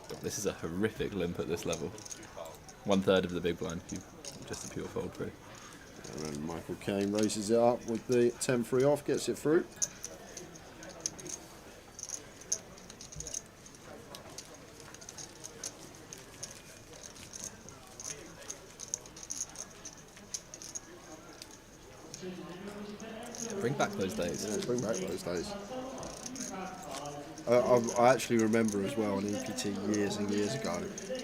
God, this is a horrific limp at this level. 1/3 of the big blind, just a pure fold through. And then Michael Caine raises it up with the 10-3 off, gets it through. Bring back those days. Yeah, bring back those days. I actually remember as well on EPT years and years ago,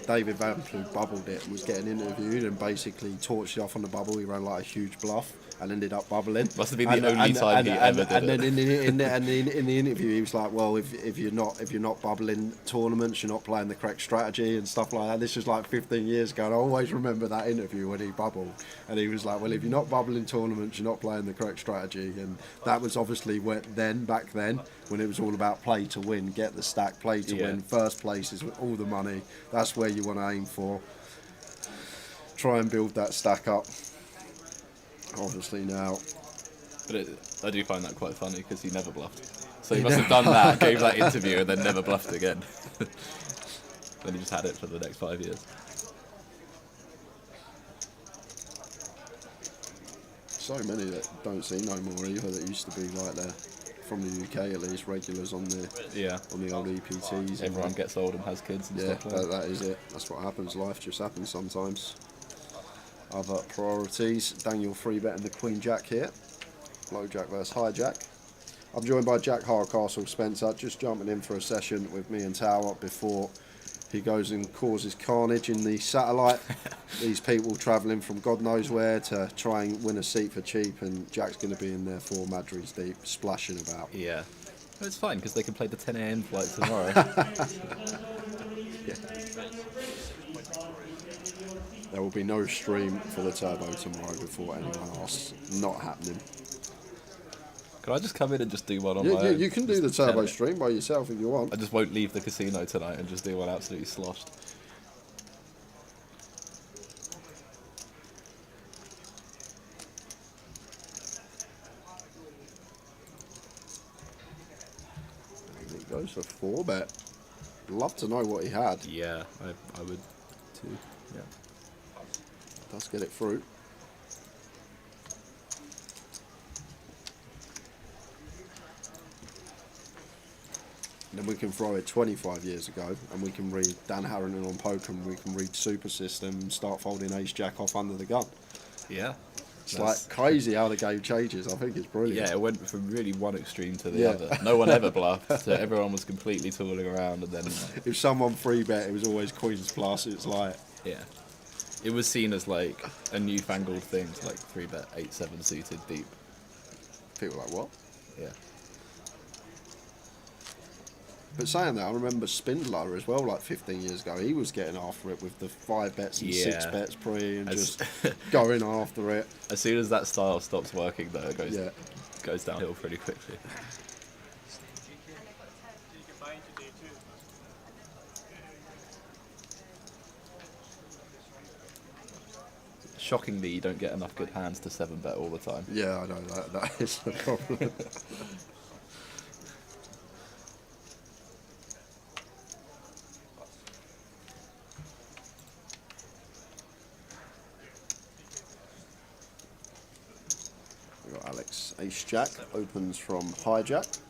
David Van Ploeg bubbled it and was getting interviewed and basically torched it off on the bubble. He ran like a huge bluff and ended up bubbling. Must have been the only time he ever did and it. And then in the interview, he was like, "Well, if you're not bubbling tournaments, you're not playing the correct strategy and stuff like that." This was like 15 years ago, and I always remember that interview when he bubbled, and he was like, "Well, if you're not bubbling tournaments, you're not playing the correct strategy." And that was obviously back then when it was all about play to win, get the stack, play to win. First place is all the money. That's where you want to aim for. Try and build that stack up. Obviously now. But I do find that quite funny because he never bluffed. So he must have done that, gave that interview, and then never bluffed again. Then he just had it for the next 5 years. So many that don't see no more either that used to be like they're from the UK at least, regulars on the old EPTs. Everyone gets old and has kids and stuff like that. That is it. That's what happens. Life just happens sometimes. Other priorities. Daniel 3-betting the Queen Jack here. Low Jack versus High Jack. I'm joined by Jack Hardcastle Spencer, just jumping in for a session with me and Tower before he goes and causes carnage in the satellite. These people travelling from God knows where to try and win a seat for cheap, and Jack's going to be in there 4 Madries deep, splashing about. Yeah. Well, it's fine because they can play the 10 AM flight tomorrow. There will be no stream for the Turbo tomorrow before anyone asks. Not happening. Can I just come in and just do one on my own? You can do the Turbo stream by yourself if you want. I just won't leave the casino tonight and just do one absolutely sloshed. 4-bet. Love to know what he had. Yeah, I would too. Yeah. Let's get it through. Then we can throw it 25 years ago, and we can read Dan Harrington on poker, and we can read Super System and start folding Ace Jack off under the gun. Yeah. It's like crazy how the game changes. I think it's brilliant. Yeah, it went from really one extreme to the Yeah. other. No one ever bluffed, so everyone was completely tooling around, and then If someone 3-bet, it was always Queen's plus. It's like, yeah, it was seen as like a newfangled thing, to like 3-bet 8-7 suited deep. people are like, what? Yeah. But saying that, I remember Spindler as well, like 15 years ago. He was getting after it with the 5-bets and Yeah. 6-bets pre and As- just going after it. As soon as that style stops working, though, it Yeah. goes downhill pretty quickly. Shockingly, you don't get enough good hands to 7-bet all the time. Yeah, I know that. That is the problem. We've got Alex Ace Jack, opens from hijack.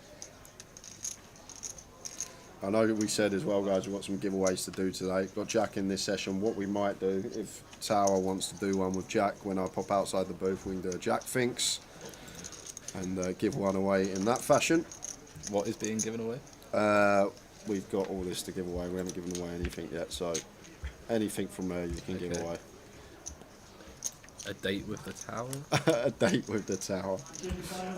I know that we said as well, guys, we've got some giveaways to do today. Got Jack in this session. What we might do, if Tower wants to do one with Jack, when I pop outside the booth, we can do a Jack Thinks and give one away in that fashion. What is being given away? We've got all this to give away. We haven't given away anything yet, so anything from there you can give Okay. away. A date with the tower? A date with the Tower.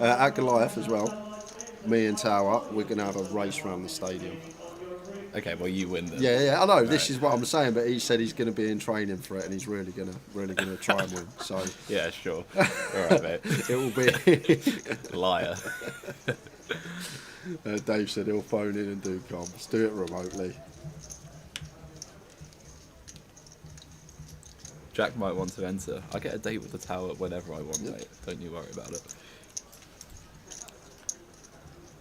At Goliath as well, me and Tower, we're going to have a race around the stadium. Okay, well you win then. Yeah, I know. This is what I'm saying, but he said he's going to be in training for it, and he's really going to try and win. So Yeah, sure. Alright, mate. it will be. Liar. Dave said he'll phone in and do comps. Do it remotely. Jack might want to enter. I get a date with the tower whenever I want, mate. Don't you worry about it.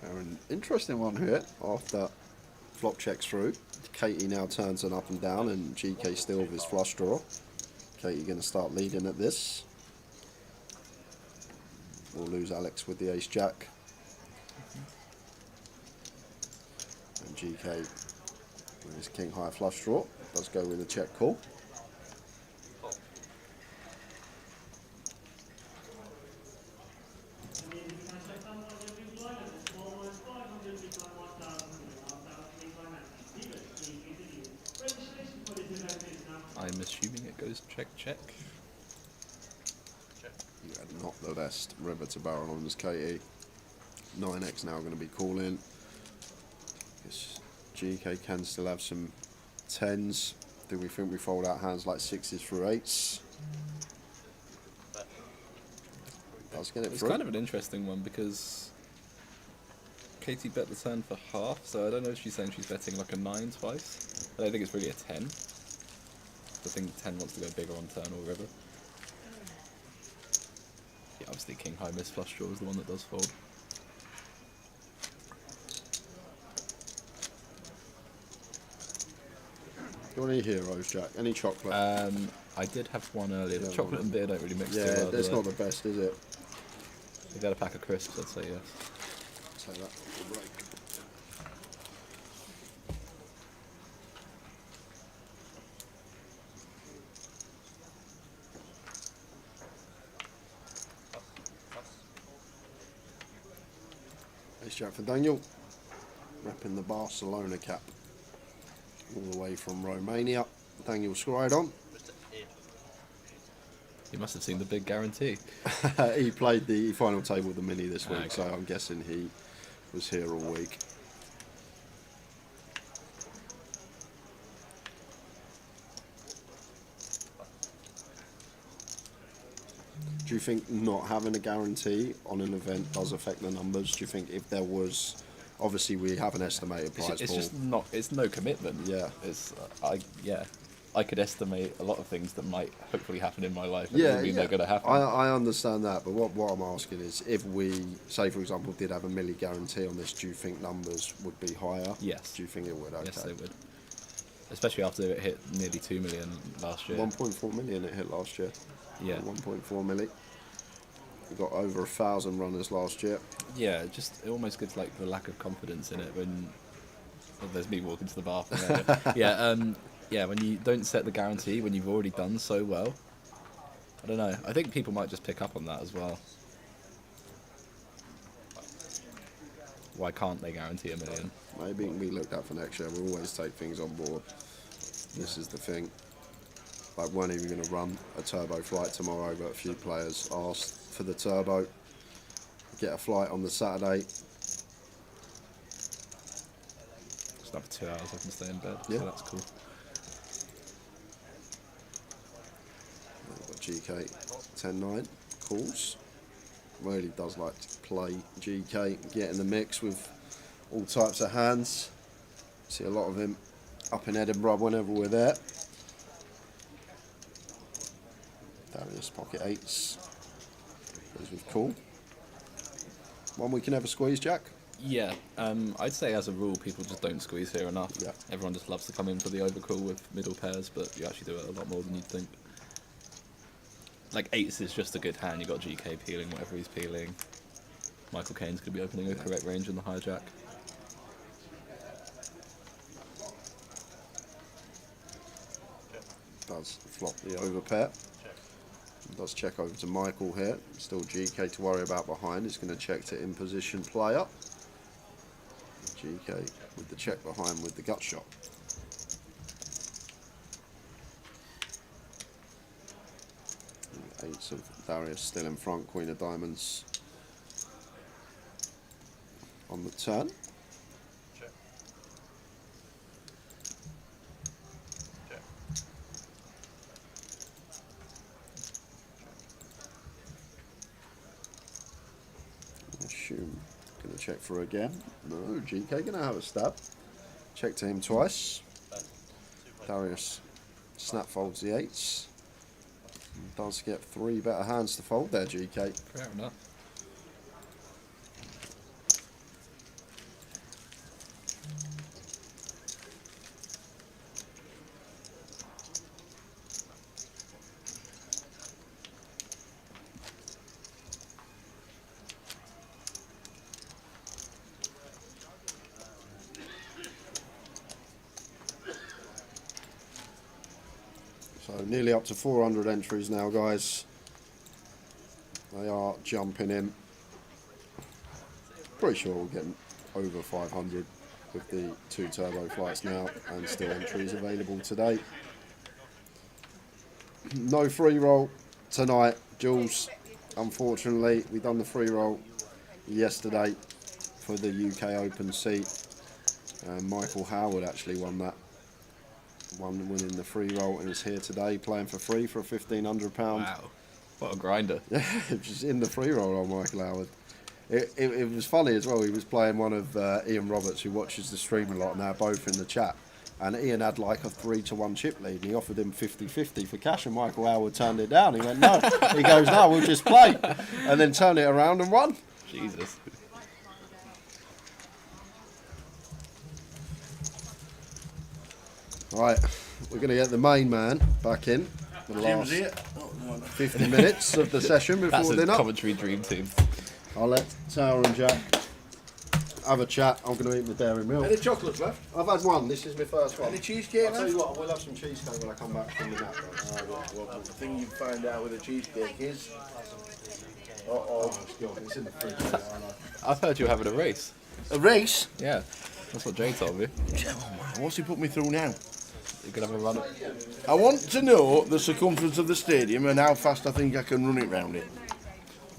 An interesting one here after flop checks through. Katie now turns an up and down, and GK still with his flush draw. Katie going to start leading at this. We'll lose Alex with the Ace Jack. And GK with his King High flush draw. Does go with a check call. I'm assuming it goes check, check. Yeah, not the best river to barrel on this Katie. 9x now going to be calling. This GK can still have some 10s. Do we think we fold out hands like 6s through 8s? Let's get it It's through. kind of an interesting one because Katie bet the turn for half, so I don't know if she's saying she's betting like a 9 twice. I don't think it's really a 10. I think 10 wants to go bigger on turn or river. Yeah, obviously King High miss flush draw is the one that does fold. Do you want any heroes, Jack? Any chocolate? I did have one earlier. The Yeah, chocolate and beer don't really mix yeah, too well. that's do not they? the best, is it? If you had a pack of crisps, I'd say yes. Say that. Right. Ace Jack for Daniel, repping the Barcelona cap, all the way from Romania. Daniel Scride You must have seen the big guarantee. He played the final table with the mini this week, Okay. so I'm guessing he was here all week. Do you think not having a guarantee on an event does affect the numbers? Do you think if there was, obviously we have an estimated price It's pool. just not. It's no commitment. Yeah. It's yeah. I could estimate a lot of things that might hopefully happen in my life. It doesn't mean they're going to happen. I understand that, but what I'm asking is, if we, say for example, did have a milli guarantee on this, do you think numbers would be higher? Yes. Do you think it would? Okay. Yes, they would. Especially after it hit nearly 2 million last year. 1.4 million it hit last year. Yeah. 1.4 milli. We got over 1,000 runners last year. Yeah, it almost gives like the lack of confidence in it when there's me walking to the bathroom. Yeah, when you don't set the guarantee when you've already done so well. I don't know. I think people might just pick up on that as well. Why can't they guarantee $1 million? Maybe it can be looked at for next year. We always take things on board. This is the thing. Like, weren't even going to run a turbo flight tomorrow, but a few players asked for the turbo. Get a flight on the Saturday. Just another 2 hours I can stay in bed. Yeah. So that's cool. We've got GK 10-9 calls. Really does like to play GK, get in the mix with all types of hands. See a lot of him up in Edinburgh whenever we're there. Darius pocket 8s. Goes with cool. One we can ever squeeze, Jack? Yeah, I'd say as a rule people just don't squeeze here enough. Yeah. Everyone just loves to come in for the overcall with middle pairs, but you actually do it a lot more than you'd think. Like 8s is just a good hand. You got GK peeling whatever he's peeling. Michael Caine's going to be opening a correct range in the hijack. Does flop the over pair. Does check over to Michael here. Still GK to worry about behind. He's going to check to in position player. GK with the check behind with the gut shot. Eights of Darius still in front. Queen of diamonds on the turn. Assume going to check for again. No, GK going to have a stab. Check to him twice. Darius snap folds the 8s. Does get 3 better hands to fold there, GK. Fair enough. So nearly up to 400 entries now, guys. They are jumping in. Pretty sure we'll get over 500 with the 2 turbo flights now, and still entries available today. No free roll tonight, Jules. Unfortunately, we done the free roll yesterday for the UK Open seat. Michael Howard actually won that. Winning the free roll, and is here today playing for free for £1,500. Wow, what a grinder. Yeah, just in the free roll on Michael Howard. It was funny as well. He was playing one of Ian Roberts, who watches the stream a lot, and they're both in the chat. And Ian had like a 3-1 chip lead, and he offered him 50-50 for cash, and Michael Howard turned it down. He went, no. He goes, no, we'll just play. And then turned it around and won. Jesus. Right, we're going to get the main man back in. The last 50 minutes of the session before That's a dinner. commentary dream team. I'll let Tower and Jack have a chat. I'm going to eat the dairy milk. Any chocolates left? I've had one. This is my first one. Any cheesecake I'll tell left? you what, we'll have some cheesecake when I come back from the nap. Well, the thing you find out with a cheesecake is... It's in the fridge. I've heard you're having a race. A race? Yeah, that's what Jay told me. What's he put me through now? You're going to have a run. I want to know the circumference of the stadium and how fast I think I can run it round it.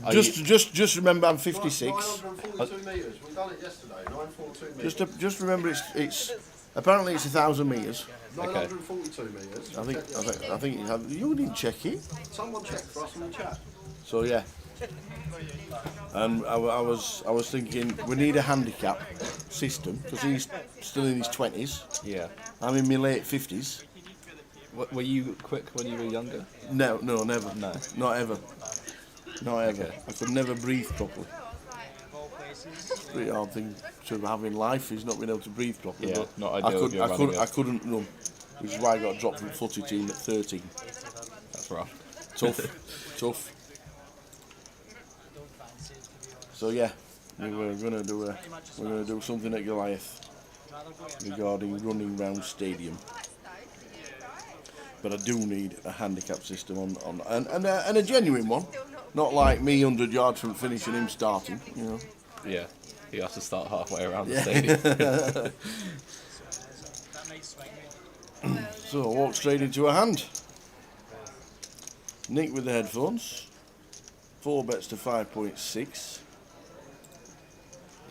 Are Just remember I'm 56. 942 metres. We done it yesterday. 942 metres. Just remember it's apparently it's 1,000 metres. 942 metres. I think you didn't check it. Someone checked for us in the chat. So yeah. And I was thinking we need a handicap system because he's still in his 20s. Yeah. I'm in my late 50s. Were you quick when you were younger? No, never. No. Not ever. Not ever. Okay. I could never breathe properly. Pretty hard thing to have in life is not being able to breathe properly. Yeah, but not ideal if you're running I it. couldn't run, which is why I got dropped from footy team at 13. That's rough. Tough. So yeah, we're gonna do something at Goliath regarding running round stadium. But I do need a handicap system on and a genuine one, not like me 100 yards from finishing him starting. You know. Yeah, you have to start halfway around the stadium. So I walk straight into a hand. Nick with the headphones. 4 bets to 5.6.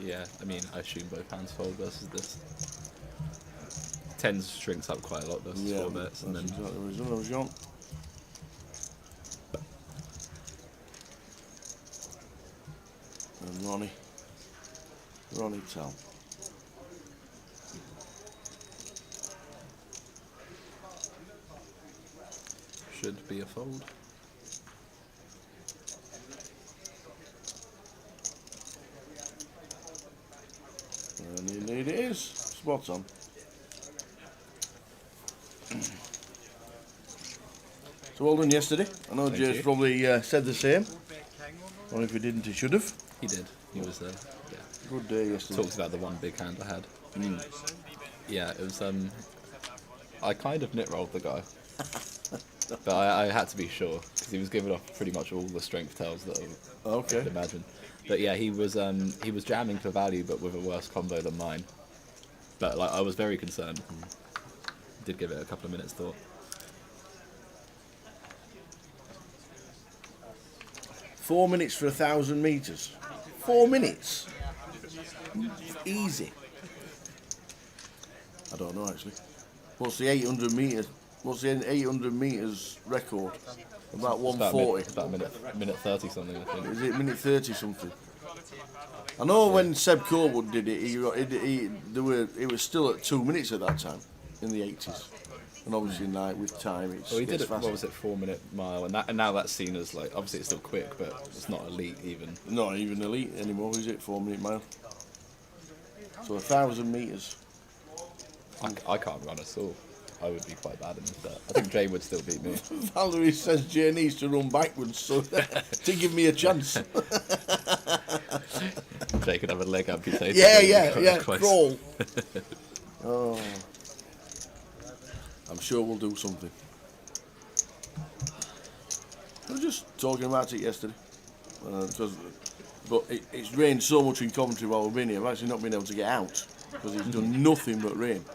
Yeah, I mean, I assume both hands fold versus this. 10s shrinks up quite a lot versus 4 bets, and then exactly the result I was on. And Ronnie Tell. should be a fold. And indeed it is. Spot on. So well done yesterday. I know Thank Jay's you. probably said the same. Or if he didn't, he should have. He did. He was yeah. Good day yesterday. Talks about the one big hand I had. Yeah, it was I kind of nit rolled the guy. But I had to be sure because he was giving off pretty much all the strength tells that I could imagine. But yeah, he was jamming for value, but with a worse combo than mine. But like I was very concerned. Did give it a couple of minutes thought. Four minutes for 1,000 metres. 4 minutes. Easy. I don't know actually. What's the 800 metres? What's the 800 metres record? About 140. It's about a minute 30 something, I think. Is it minute 30 something? I know when Seb Corwood did it, it was still at 2 minutes at that time in the 80s. And obviously now with time it's Well, he did gets it. faster. What was it? 4 minute mile, and now that's seen as like obviously it's still quick, but it's not elite even. Not even elite anymore, is it? 4 minute mile. So 1,000 metres. I can't run at all. I would be quite bad in that. I think Jay would still beat me. Valerie says Jay needs to run backwards so to give me a chance. Jay could have a leg amputated. Yeah. Crawl. Oh. I'm sure we'll do something. I was just talking about it yesterday. But it's rained so much in Coventry while we've been here, I've actually not been able to get out because it's done nothing but rain.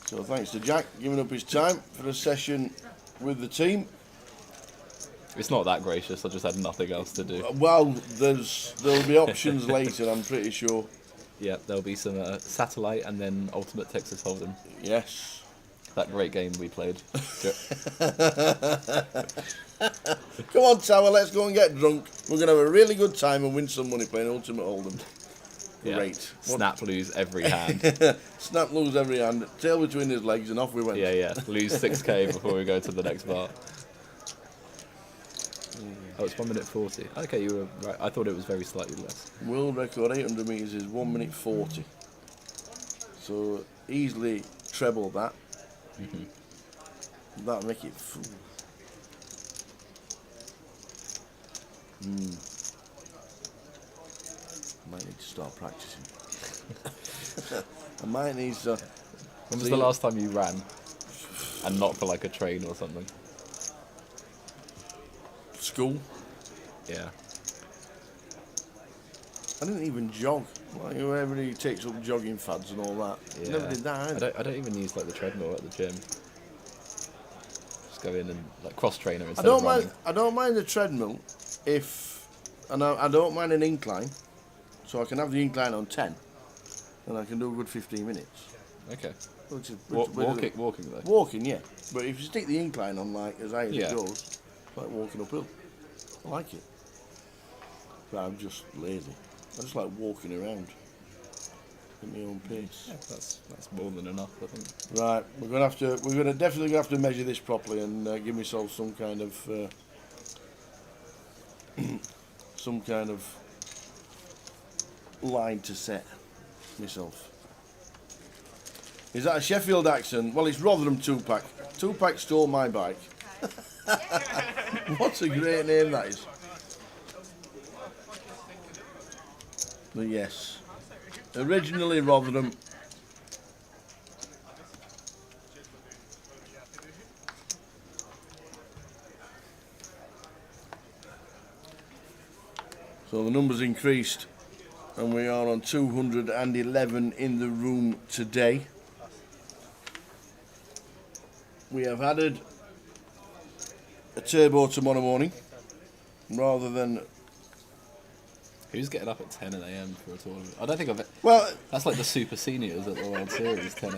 So thanks to Jack giving up his time for a session with the team. It's not that gracious. I just had nothing else to do. Well, there'll be options later, I'm pretty sure. Yeah, there'll be some Satellite and then Ultimate Texas Hold'em. Yes. That great game we played. Come on, Tower, let's go and get drunk. We're going to have a really good time and win some money playing Ultimate Hold'em. Yeah. Great. Snap, lose every hand. Snap, lose every hand, tail between his legs, and off we went. Yeah. Lose 6k before we go to the next bar. Oh, it's 1 minute 40. Okay, you were right. I thought it was very slightly less. World record 800 metres is 1 minute 40. So easily treble that. That'll make it. Might need to start practicing. I might need to. When was the last time you ran? And not for like a train or something? School. Yeah. I didn't even jog. Like everybody takes up jogging fads and all that. Yeah. Never did that either. I don't even use like the treadmill at the gym. Just go in and like cross trainer instead I don't of running. mind. I don't mind the treadmill and I don't mind an incline, so I can have the incline on 10, and I can do a good 15 minutes. Okay. Walking though. Walking, yeah. But if you stick the incline on like as high as Yeah. it goes, it's like walking uphill. I like it. But I'm just lazy. I just like walking around. at my own pace. Yeah, that's more than enough, I think. Right, we're definitely gonna have to measure this properly and give myself some kind of line to set myself. Is that a Sheffield accent? Well, it's Rotherham 2-pack. 2-pack stole my bike. What a great name that is. But yes, originally Rotherham. So the numbers increased, and we are on 211 in the room today. We have added a turbo tomorrow morning, rather than. Who's getting up at 10 a.m. for a tournament? I don't think I've. Well, that's like the super seniors at the World Series, 10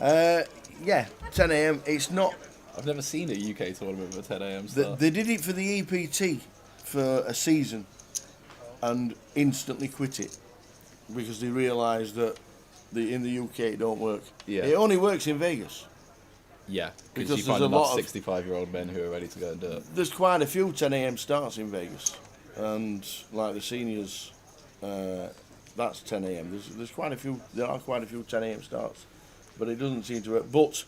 a.m. Yeah, 10 a.m. It's not. I've never seen a UK tournament with a 10 a.m. They, start. they did it for the EPT for a season, and instantly quit it because they realised that in the UK it don't work. Yeah. It only works in Vegas. Yeah, Because because you find there's a enough lot of- 65-year-old men who are ready to go and do it. There's quite a few 10 a.m. starts in Vegas, and like the seniors, that's 10 a.m. There's quite a few. There are quite a few 10 a.m. starts, but it doesn't seem to work. But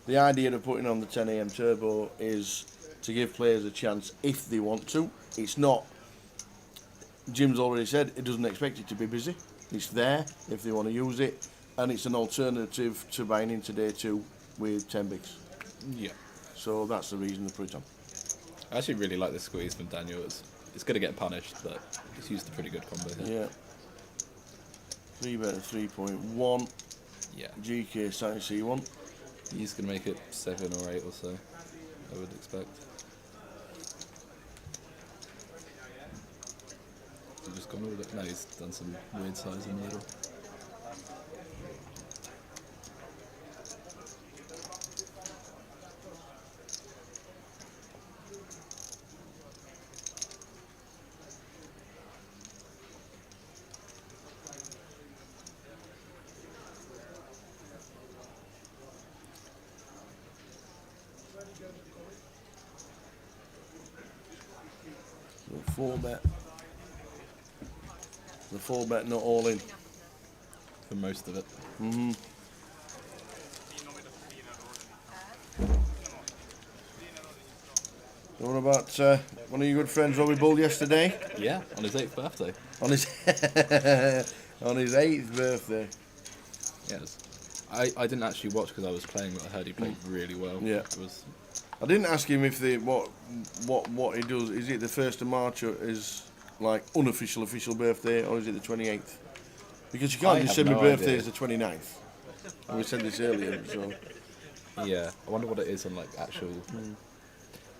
the idea of putting on the 10 a.m. turbo is to give players a chance if they want to. It's not. Jim's already said it doesn't expect it to be busy. It's there if they want to use it, and it's an alternative to buying into day 2 with 10 bigs. Yeah. So that's the reason to put it on. I actually really like the squeeze from Daniel. It's going to get punished, but he's used a pretty good combo here. Yeah. 3 bet 3.1. Yeah. GK Satin C1. He's going to make it 7 or 8 or so, I would expect. He's just gone all the... No, he's done some weird size in the middle. The 4 bet. The 4 bet not all in. For most of it. Mm-hmm. What about one of your good friends, Robbie Bull, yesterday? Yeah, on his 8th birthday. On his on his 8th birthday. Yes. I didn't actually watch because I was playing, but I heard he played really well. Yeah. It was... I didn't ask him if what he does. Is it the 1st of March or is like unofficial official birthday, or is it the 28th? Because you can't I just have say my no birthday idea. is the 29th. And we said this earlier, so Yeah, I wonder what it is on like actual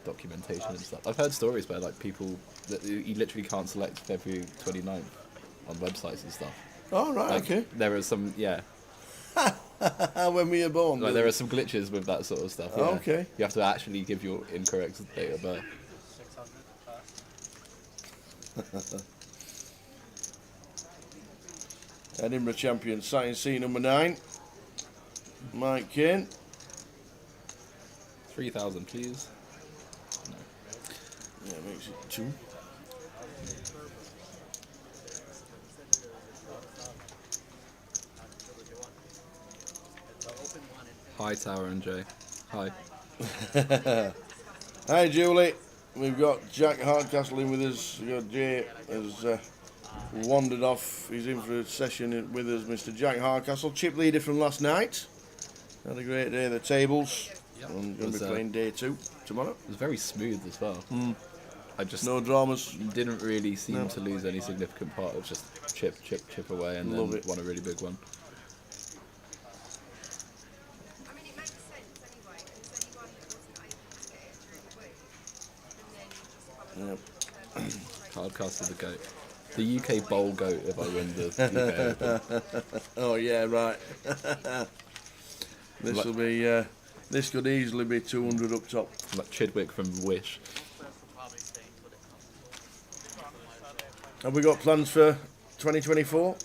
documentation and stuff. I've heard stories where like people that you literally can't select February 29th on websites and stuff. Oh right, Like, okay. There are some When we were born. like there are some glitches with that sort of stuff. Yeah. Oh, okay. You have to actually give your incorrect date of birth. Edinburgh champion, Satin C number 9. Mike Kane. 3,000, please. No. Yeah, makes it 2. Hi, Tower and Jay. Hi. Hi, Julie. We've got Jack Hardcastle in with us. We've got Jay has wandered off. He's in for a session with us, Mr. Jack Hardcastle, chip leader from last night. Had a great day at the tables. Yep. I'm going Was, to be playing day 2 tomorrow. It was very smooth as well. I just No dramas. didn't really seem No. to lose any significant part. It was just chip away, and Love then it. won a really big one. I mean, it makes sense anyway, because anyone that wasn't able to get it during the week, and then you just kind of Hardcastle the GOAT. The UK bowl GOAT if I win the UK Open. Oh yeah, right. This will be. This could easily be 200 up top. Like Chidwick from Wish. Have we got plans for 2024?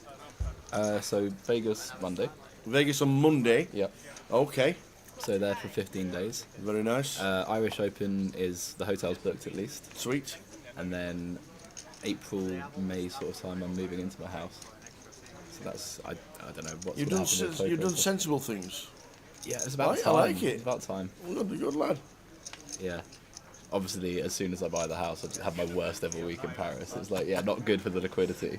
So Vegas Monday. Vegas on Monday. Yep. Okay. So there for 15 days. Very nice. Irish Open is the hotel's booked at least. Sweet. And then April, May sort of time, I'm moving into my house. So that's I don't know what's You've gonna done happen with you've done poker. sensible things. Yeah, it's about I time. like it. It's about time. Good lad. Yeah. Obviously, as soon as I buy the house, I just have my worst ever week in Paris. It's like, yeah, not good for the liquidity.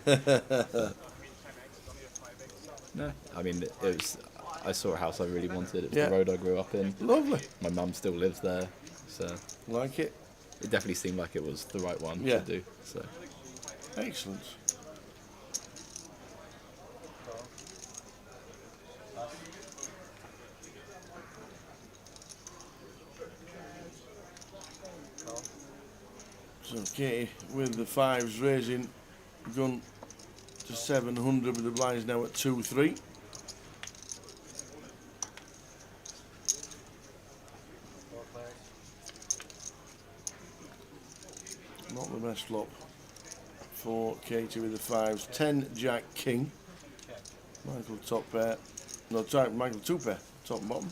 No, I mean, it was. I saw a house I really wanted. It's Yeah. the road I grew up in. Lovely. My mum still lives there, so Like it. it definitely seemed like it was the right one Yeah. to do. So Excellent. So Katie with the fives raising gun to 700 with the blinds now at 2-3. Not the best flop for Katie with the fives. 10 Jack King. Michael top pair. No, sorry, Michael two pair. Top and bottom.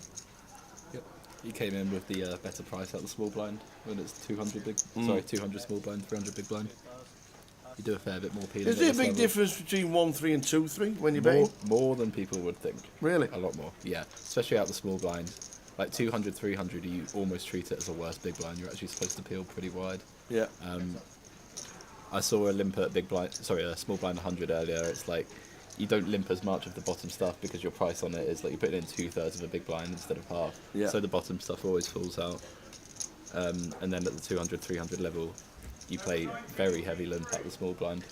he came in with the better price at the small blind when it's 200 big. Sorry, 200 small blind, 300 big blind. You do a fair bit more peeling. Is there a big difference between 1-3 and 2-3 when you're betting? More than people would think. Really? A lot more, yeah. Especially out the small blind. Like 200, 300, you almost treat it as a worse big blind. You're actually supposed to peel pretty wide. Yeah. I saw a limp at big blind, sorry, a small blind 100 earlier. It's like you don't limp as much of the bottom stuff because your price on it is like you put it in 2/3 of a big blind instead of half. Yeah. So the bottom stuff always falls out. And then at the 200, 300 level, you play very heavy limp at the small blind.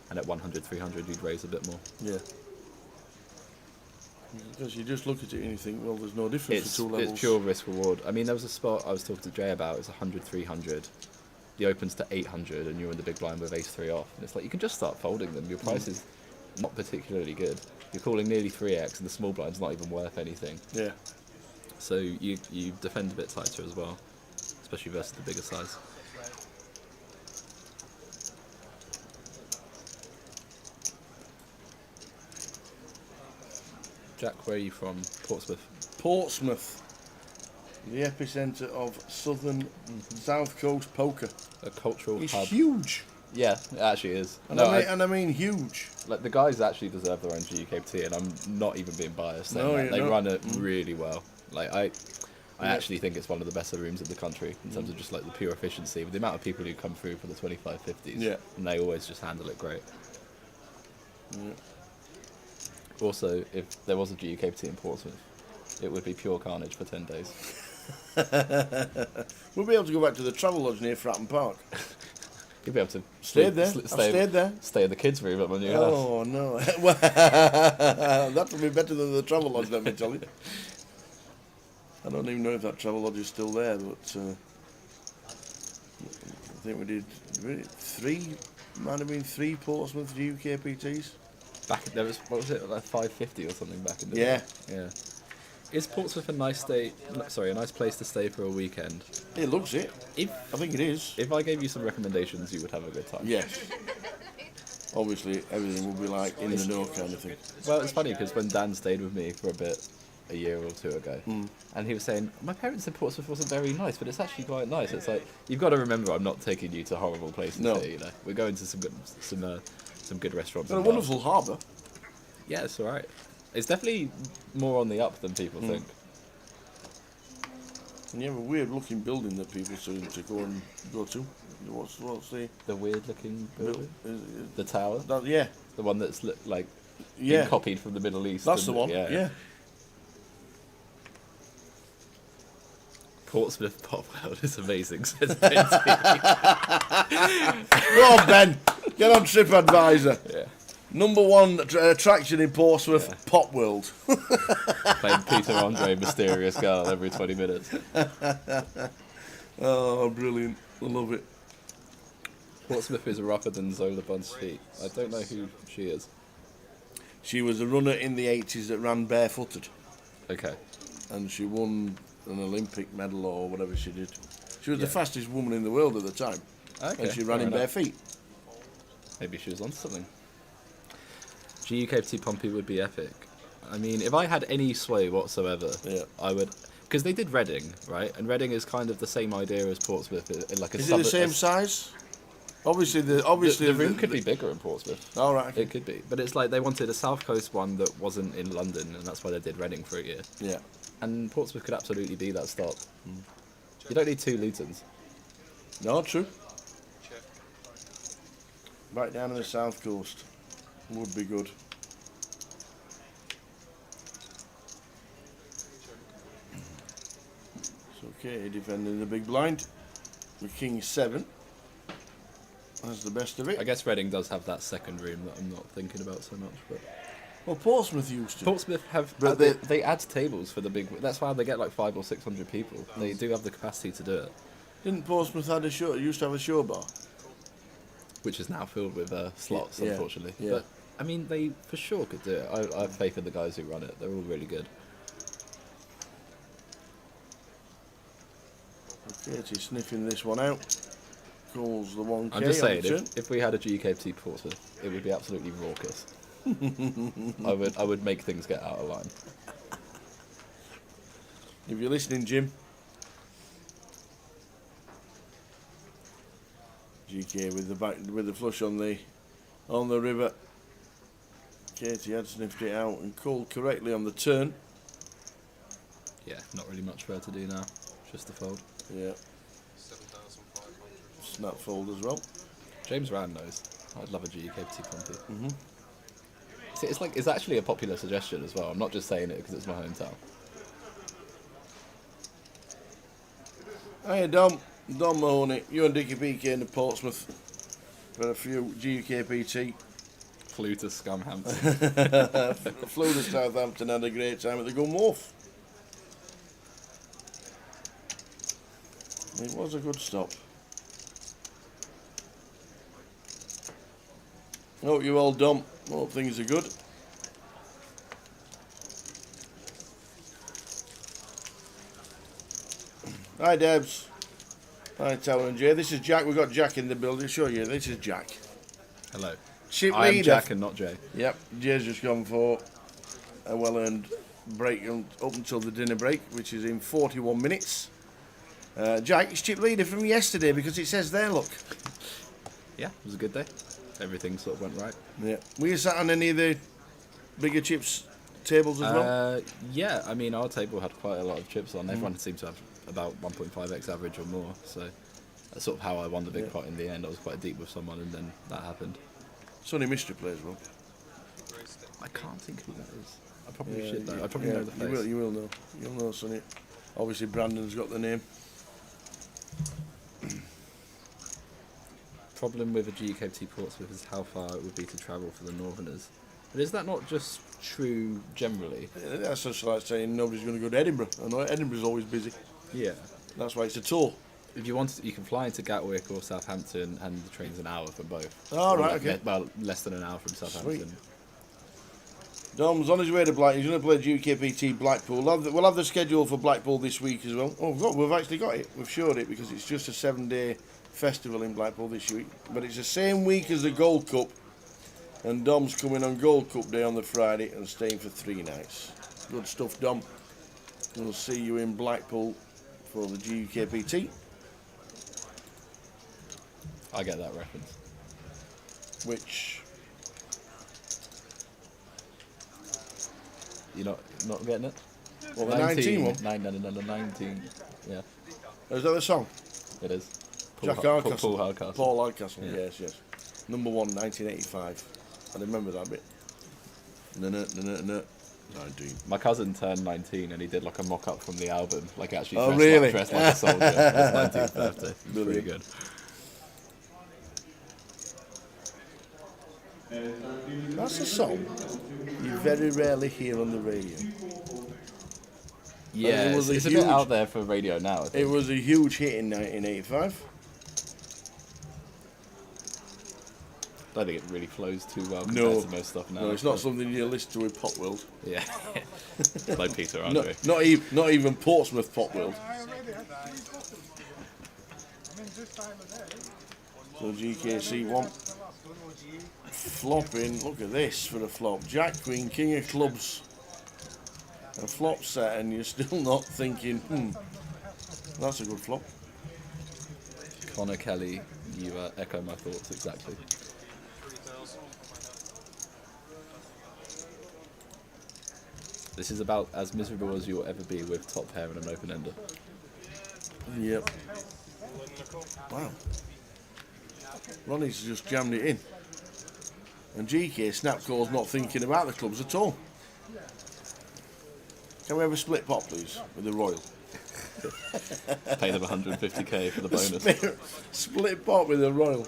And at 100, 300, you'd raise a bit more. Yeah. Because you just look at it and you think, well, there's no difference for two levels. It's pure risk reward. I mean, there was a spot I was talking to Jay about. It's 100, 300. The opens to 800, and you're in the big blind with ace 3 off. And it's like you can just start folding them. Your price is not particularly good. You're calling nearly 3x, and the small blind's not even worth anything. Yeah. So you defend a bit tighter as well, especially versus the bigger size. Jack, where are you from? Portsmouth. Portsmouth. The epicentre of southern South Coast poker. A cultural It's hub. huge. Yeah, it actually is. And, No, I mean huge. like the guys actually deserve their own GUKT, and I'm not even being biased. saying No, that. you're They not. run it really well. Like I actually think it's one of the best rooms in the country in Mm. terms of just like the pure efficiency with the amount of people who come through for the 25-50s. Yeah. And they always just handle it great. Yeah. Also, if there was a GUKT in Portsmouth, it would be pure carnage for 10 days. We'll be able to go back to the travel lodge near Fratton Park. You'll be able to Stayed there. I've stayed there. Stay in the kids' room at my new house. Oh no. That would be better than the travel lodge, let me tell you. I don't even know if that travel lodge is still there, but I think we did might have been three Portsmouth UKPTs. Back there was, what was it, like 550 or something back in the Yeah. day? Yeah. Is Portsmouth a nice place to stay for a weekend? It looks it. If I think it is. If I gave you some recommendations, you would have a good time. Yes. Obviously, everything will be like in the know kind of thing. Well, it's funny because when Dan stayed with me for a bit, a year or two ago, and he was saying, my parents said Portsmouth wasn't very nice, but it's actually quite nice. It's like, you've got to remember I'm not taking you to horrible places No. here, you know. We're going to some good restaurants. Got a and bars. wonderful harbour. Yeah, it's alright. It's definitely more on the up than people think. And you have a weird looking building that people seem to go to. What's The weird looking building? is- The tower? yeah. The one that's like Yeah. been copied from the Middle East. That's the and- one. Yeah. Portsmouth Pop World is amazing, says Benty. Go on, Ben. Get on TripAdvisor. Yeah. Number one attraction in Portsmouth, Pop World. Playing Peter Andre, Mysterious Girl every 20 minutes. Oh, brilliant. I love it. Portsmouth is rougher than Zola Bunce feet. I don't know who she is. She was a runner in the 80s that ran barefooted. Okay. And she won an Olympic medal or whatever she did. She was the Yeah. fastest woman in the world at the time. Okay, And she ran fair in bare enough. feet. Maybe she was on something. GUKT Pompey would be epic. I mean, if I had any sway whatsoever, Yeah. I would. Because they did Reading, right? And Reading is kind of the same idea as Portsmouth, in like a. Is it the same size? Obviously, the room could be bigger in Portsmouth. All right. It could be, but it's like they wanted a South Coast one that wasn't in London, and that's why they did Reading for a year. Yeah. And Portsmouth could absolutely be that stop. You don't need 2 Lutons. No, true. Right down on the south coast would be good. So Katie defending the big blind. The King 7. That's the best of it. I guess Reading does have that second room that I'm not thinking about so much, but. Well, Portsmouth used to. Portsmouth have, But they add tables for the big. That's why they get like 500 or 600 people. They do have the capacity to do it, Didn't Portsmouth had a show? Used to have a show bar. which is now filled with slots, Yeah, unfortunately. yeah. But I mean, they for sure could do it. I have faith in the guys who run it. They're all really good. Katie sniffing this one out. Calls the 1K. I'm just on saying, the turn. if we had a GUKT Portsmouth, it would be absolutely raucous. I would make things get out of line. If you're listening, Jim. GK with the flush on the river. Katie had sniffed it out and called correctly on the turn. Yeah, not really much for her to do now. Just a fold. Yeah. 7,500. Snap fold as well. James Rand knows. I'd love a GUKT Pompey. Mhm. See, it's actually a popular suggestion as well. I'm not just saying it because it's my hometown. Hey, Dom Mahoney, you and Dickie PK in the Portsmouth for a few GUKPT. Flew to Scumhampton. Flew to Southampton, had a great time at the Gun Wharf. It was a good stop. Hope you all done. Hope things are good. Hi Debs. Hi Tower and Jay. This is Jack. We've got Jack in the building. Show you. This is Jack. Hello. Chip I am leader. Jack and not Jay. Yep. Jay's just gone for a well-earned break up until the dinner break, which is in 41 minutes. Jack, it's chip leader from yesterday because it says there, look. Yeah, it was a good day. Everything sort of went right. Yeah. Were you sat on any of the bigger chips tables as well? Yeah, I mean, our table had quite a lot of chips on. Everyone seemed to have about 1.5x average or more. So that's sort of how I won the big pot in the end. I was quite deep with someone and then that happened. Sonny Mystery plays well. I can't think who that is. I probably should though. I probably know the face. You will know. You'll know Sonny. Obviously Brandon's got the name. Problem with a GUKT Portsmouth is how far it would be to travel for the Northerners. But is that not just true generally? That's just like saying nobody's going to go to Edinburgh. I know Edinburgh's always busy. Yeah. That's why it's a tour. If you wanted, you can fly into Gatwick or Southampton, and the train's an hour from both. Oh, Or right, like okay. Well, less than an hour from Southampton. Sweet. Dom's on his way to Blackpool. He's going to play GUKPT Blackpool. We'll have the schedule for Blackpool this week as well. Oh, we've actually got it. We've showed it because it's just a 7-day festival in Blackpool this week. But it's the same week as the Gold Cup. And Dom's coming on Gold Cup Day on the Friday and staying for 3 nights. Good stuff, Dom. We'll see you in Blackpool for the GUKPT. I get that reference. Which... You're not getting it? Well, the 19 one? No, 19. Yeah. Is that the song? It is. Jack Hardcastle. Paul Hardcastle. Paul Hardcastle, Yeah. yes. Number 1, 1985. I remember that bit. No, 19. My cousin turned 19 and he did like a mock-up from the album, like actually Oh, dressed, really? dressed like a soldier. His 19th birthday. It's pretty Brilliant. good. That's a song you very rarely hear on the radio. Yeah, it was it's a huge, bit out there for radio now. I think. It was a huge hit in 1985. I don't think it really flows too well compared No, to most stuff now. no, it's not something you listen to in Pop World. Yeah, like Peter No, Andre. not even Portsmouth Pop World. So GKC1 flopping. Look at this for a flop. Jack Queen, King of Clubs. A flop set, and you're still not thinking, that's a good flop. Connor Kelly, you echo my thoughts exactly. This is about as miserable as you'll ever be with top pair and an open ender. Yep. Wow. Ronnie's just jammed it in. And GK Snapcore's not thinking about the clubs at all. Can we have a split pot, please, with the Royal? Pay them 150k for the bonus. Split pot with the Royal.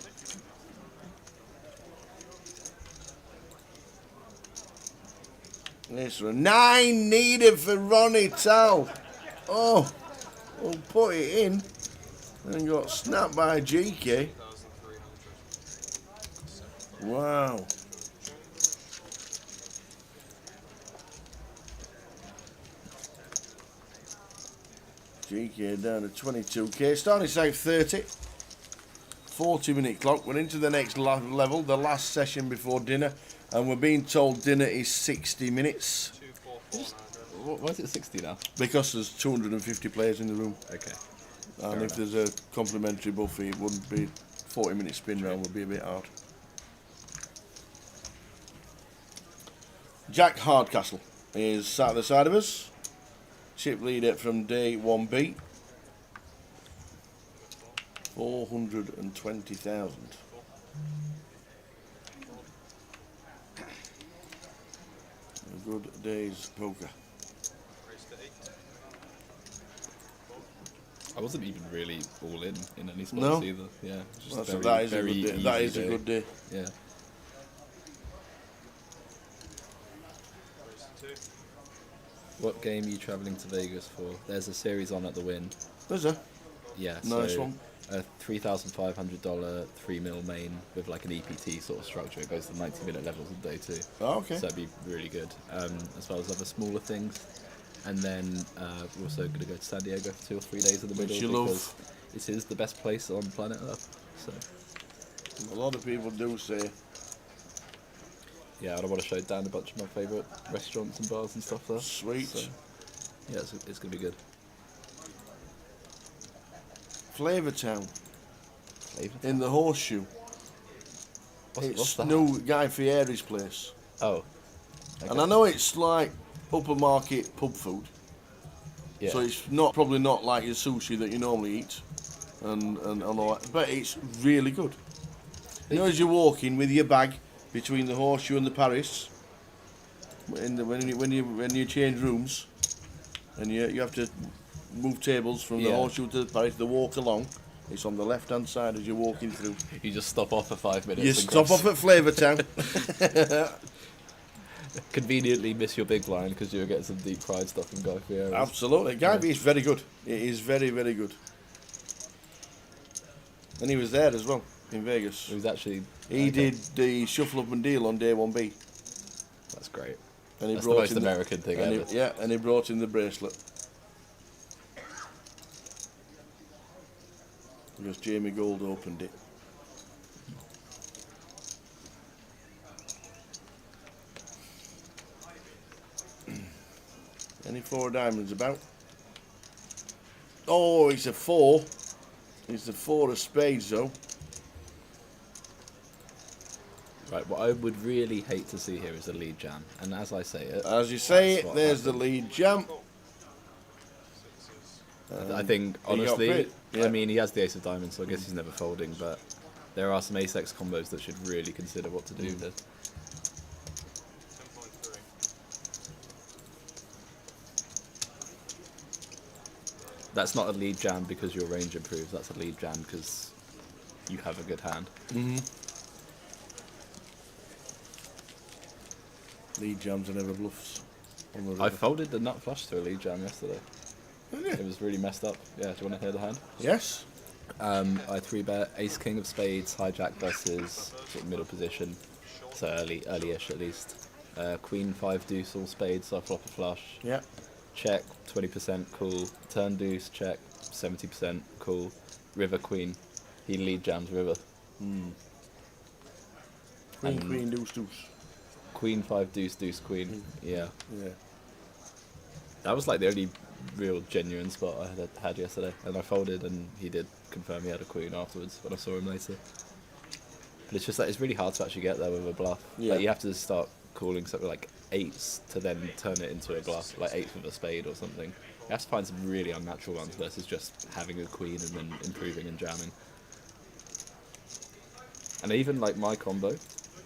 This one. 9 needed for Ronnie Tal. Oh, we'll put it in. And got snapped by GK. Wow. GK down to 22k. Starting south 30. 40-minute clock. We're into the next level, the last session before dinner. And we're being told dinner is 60 minutes. Why is it 60 now? Because there's 250 players in the room. Okay. And if there's a complimentary buffet, it wouldn't be 40-minute spin round would be a bit hard. Jack Hardcastle is sat at the side of us. Chip leader from day 1B. 420,000. A good day's poker. I wasn't even really all in any spots No? either. Yeah, just That is very a good day. easy That is a good day. Yeah. What game are you travelling to Vegas for? There's a series on at the Wynn. Is there? Yeah. Nice so one. A $3,500 3 mil main with like an EPT sort of structure. It goes to 90-minute levels on day 2. Oh, okay. So that'd be really good. As well as other smaller things. And then we're also going to go to San Diego for 2 or 3 days in the middle Which you because love. it is the best place on planet Earth. So A lot of people do say. yeah, I want to show Dan a bunch of my favourite restaurants and bars and stuff there. Sweet. So, yeah, it's going to be good. Flavortown. Flavortown? In the Horseshoe. What's It's that? new Guy Fieri's place. Oh. And I know it's like upper market pub food. Yeah. So it's not probably not like your sushi that you normally eat. And all that. But it's really good. You know, as you're walking with your bag between the Horseshoe and the Paris, when you change rooms, and you have to move tables from the Yeah. Horseshoe to the Paris, the walk along. It's on the left-hand side as you're walking through. You just stop off for 5 minutes. You and stop grab off at Flavortown. Conveniently miss your big line because you were getting some deep fried stuff from Guy Fieri. Absolutely, Guy is very good. It is very, very good. And he was there as well in Vegas. He was actually. He did the shuffle up and deal on day 1B. That's great. And he That's the brought most in American thing and ever. and he brought in the bracelet. Because Jamie Gold opened it. Any 4 of diamonds about? Oh, it's a 4. It's the 4 of spades though. Right, what I would really hate to see here is a lead jam. And as I say it. As you say that's it, what there's the happened. lead jam. I think, he got honestly, crit, yeah. I mean, he has the ace of diamonds, so I guess he's never folding, but there are some ace-x combos that should really consider what to do with this. That's not a lead jam because your range improves, that's a lead jam because you have a good hand. Lead jams are never bluffs. On the I river. folded the nut flush to a lead jam yesterday. Did you? It was really messed up. Yeah, do you want to hear the hand? Yes. I 3-bet ace king of spades, hijack versus sort of middle position, so early-ish at least. Queen 5 deuce all spades, so I flop a flush. Yeah. Check 20% cool. Turn deuce check 70% cool. River queen. He lead jams river. Queen, And- queen, deuce, deuce. Queen 5 deuce deuce queen. Yeah. Yeah. That was like the only real genuine spot I had yesterday, and I folded, and he did confirm he had a queen afterwards when I saw him later. But it's just like it's really hard to actually get there with a bluff. Yeah. Like you have to start calling something like eights to then turn it into a bluff, like eights with a spade or something. You have to find some really unnatural ones versus just having a queen and then improving and jamming. And even like my combo,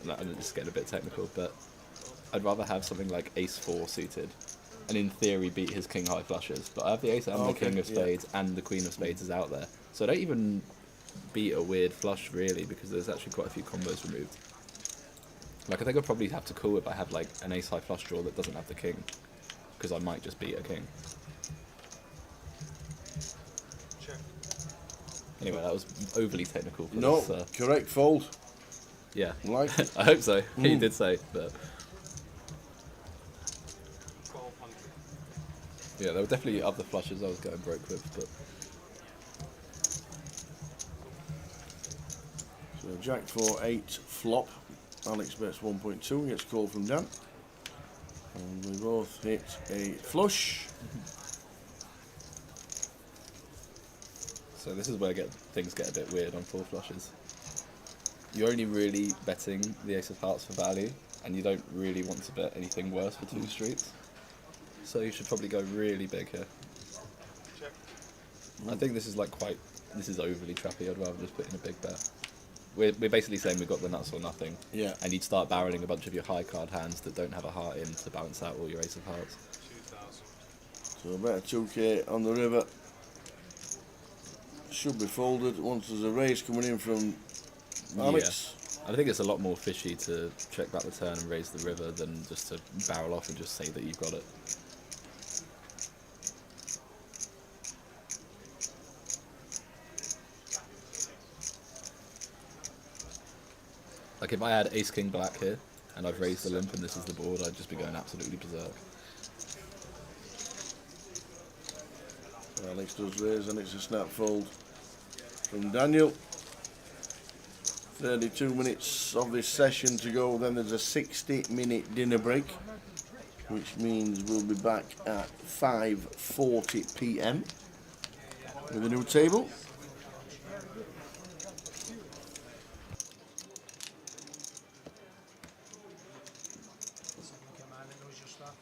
and this is getting a bit technical, but I'd rather have something like ace 4 suited, and in theory beat his king high flushes. But I have the ace and the king of spades and the queen of spades is out there, so I don't even beat a weird flush really, because there's actually quite a few combos removed. Like I think I'll probably have to call if I have like an ace high flush draw that doesn't have the king, because I might just beat a king. Anyway, that was overly technical for No, this. correct fold. Yeah. Like it. I hope so. He did say, but 1200. yeah, there were definitely other flushes I was going broke with, but So Jack 4-8 flop. Alex bets 1.2, gets called from Dan. And we both hit a flush. so this is where things get a bit weird on 4 flushes. You're only really betting the ace of hearts for value, and you don't really want to bet anything worse for 2 streets. So you should probably go really big here. I think this is like this is overly trappy. I'd rather just put in a big bet. We're basically saying we've got the nuts or nothing. Yeah. And you'd start barreling a bunch of your high card hands that don't have a heart in to balance out all your ace of hearts. 2000. So about a 2k on the river. Should be folded once there's a raise coming in from Alex. Yeah. I think it's a lot more fishy to check back the turn and raise the river than just to barrel off and just say that you've got it. Like if I had ace king black here and I've raised the limp and this is the board, I'd just be going absolutely berserk. Alex does raise and it's a snap fold from Daniel. 32 minutes of this session to go, then there's a 60-minute dinner break, which means we'll be back at 5:40 p.m. with a new table. Like a man that knows your stuff.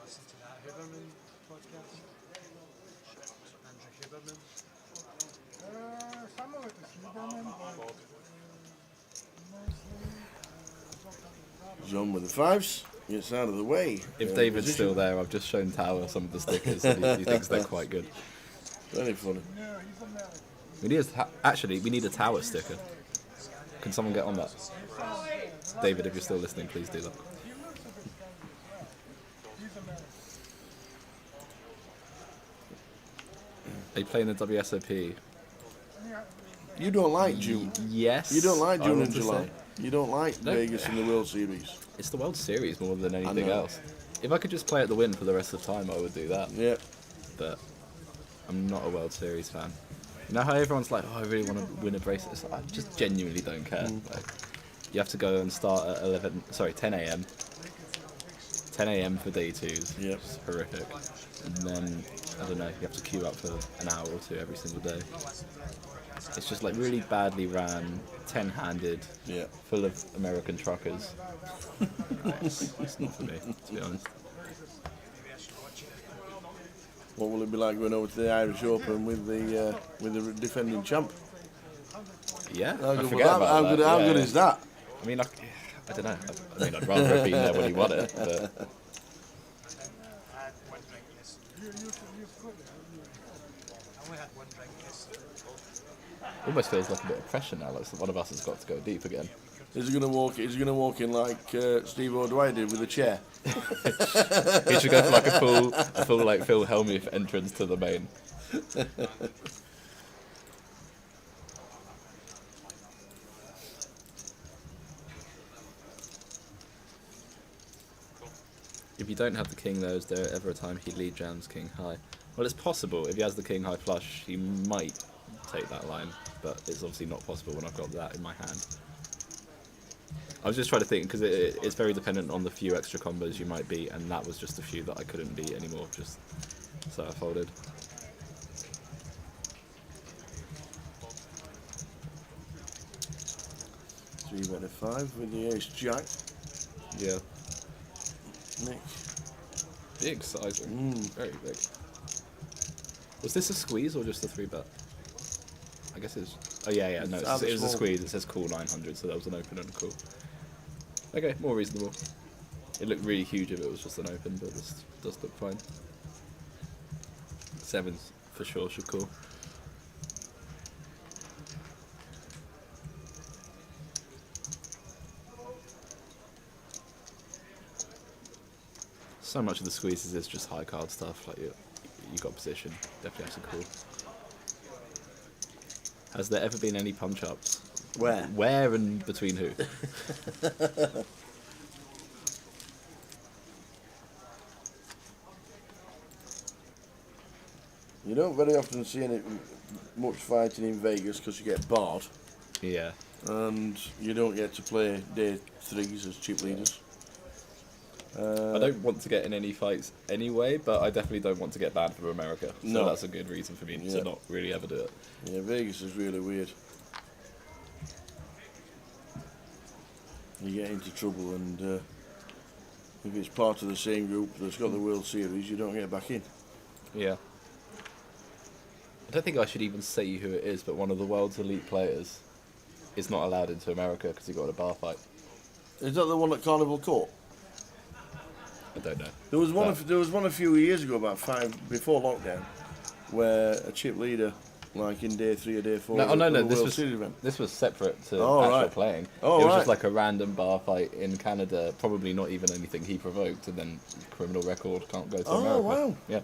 Listen to that Huberman podcast. Andrew Huberman. Some of it is Huberman, but John with the fives gets out of the way. If David's Position. still there, I've just shown Tower some of the stickers and he thinks they're quite good. Very funny. We need actually, we need a Tower sticker. Can someone get on that? David, if you're still listening, please do that. Are you playing the WSOP? You don't like June. Yes. You don't like I June want and to July. say. You don't like No. Vegas in the World Series. It's the World Series more than anything know. else. If I could just play at the win for the rest of the time, I would do that. Yeah. But I'm not a World Series fan. You know how everyone's like, oh, I really want to win a bracelet? It's like, I just genuinely don't care. Like, you have to go and start at 10 a.m. 10 a.m. for day twos. Yep. It's horrific. And then, I don't know, you have to queue up for an hour or two every single day. It's just like really badly ran, 10-handed, Yeah. full of American truckers. It's not for me, to be honest. What will it be like going over to the Irish Open with the defending champ? Yeah, How I good, forget about how that. good, how Yeah, good yeah. is that? I mean, I don't know. I mean, I'd rather have been there when he won it, but I had one drink yesterday. I only had one drink yesterday. almost feels like a bit of pressure now. Like one of us has got to go deep again. Is he gonna walk? Is he gonna walk in like Steve O'Dwyer did with a chair? He should go for like a full like Phil Hellmuth entrance to the main. If you don't have the king there, is there ever a time he lead jams king high? Well, it's possible. If he has the king high flush, he might take that line, but it's obviously not possible when I've got that in my hand. I was just trying to think, because it's very dependent on the few extra combos you might beat, and that was just a few that I couldn't beat anymore, just so I folded. 3/5 with the ace jack. Yeah. Nick. Big sizing. Very big. Was this a squeeze or just a 3-bet? I guess it's... Oh yeah, yeah, no, it was a squeeze. It says call 900, so that was an open and a call. Okay, more reasonable. It looked really huge if it was just an open, but this does look fine. 7s for sure should call. So much of the squeezes is just high card stuff, like you got position, definitely have to call. Has there ever been any punch ups? Where? Where and between who? You don't very often see any much fighting in Vegas because you get barred. Yeah. And you don't get to play day 3s as chip leaders. I don't want to get in any fights anyway, but I definitely don't want to get banned from America. So No. that's a good reason for me to not really ever do it. Yeah, Vegas is really weird. You get into trouble, and if it's part of the same group that's got the World Series, you don't get back in. Yeah. I don't think I should even say who it is, but one of the world's elite players is not allowed into America because he got in a bar fight. Is that the one at Carnival Court? I don't know. There was one. There was one a few years ago, about 5 before lockdown, where a chip leader, like in day 3 or day 4, No, of the this World was Series event. this was separate to Oh, actual right. playing. Oh, it was right. just like a random bar fight in Canada, probably not even anything he provoked, and then criminal record, can't go to Oh, America. wow. Yeah.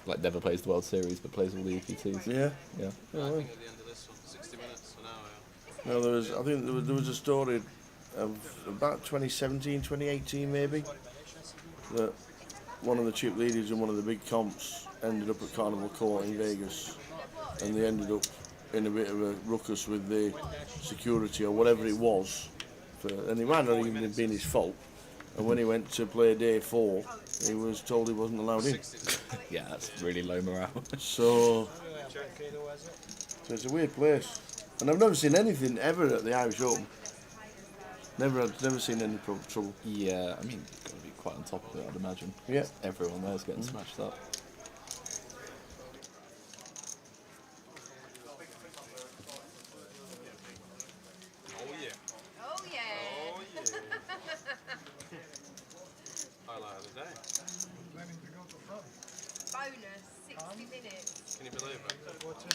Like never plays the World Series, but plays all the EPTs. Yeah. Yeah. Oh, wow. At the end of this one, 60 minutes, an hour. No, there was. I think there was a story of about 2017, 2018 maybe, that one of the chip leaders in one of the big comps ended up at Carnival Court in Vegas, and they ended up in a bit of a ruckus with the security or whatever it was, and it might not even have been his fault. And when he went to play day 4, he was told he wasn't allowed in. Yeah, that's really low morale. So it's a weird place, and I've never seen anything ever at the Irish Open. Never seen any trouble. Yeah, I mean, you've got to be quite on top of it, I'd imagine. Yeah. Everyone there's getting smashed up. Oh yeah. Oh yeah. Oh yeah. Highlight of the day. Bonus, 60 minutes. Can you believe it? We're so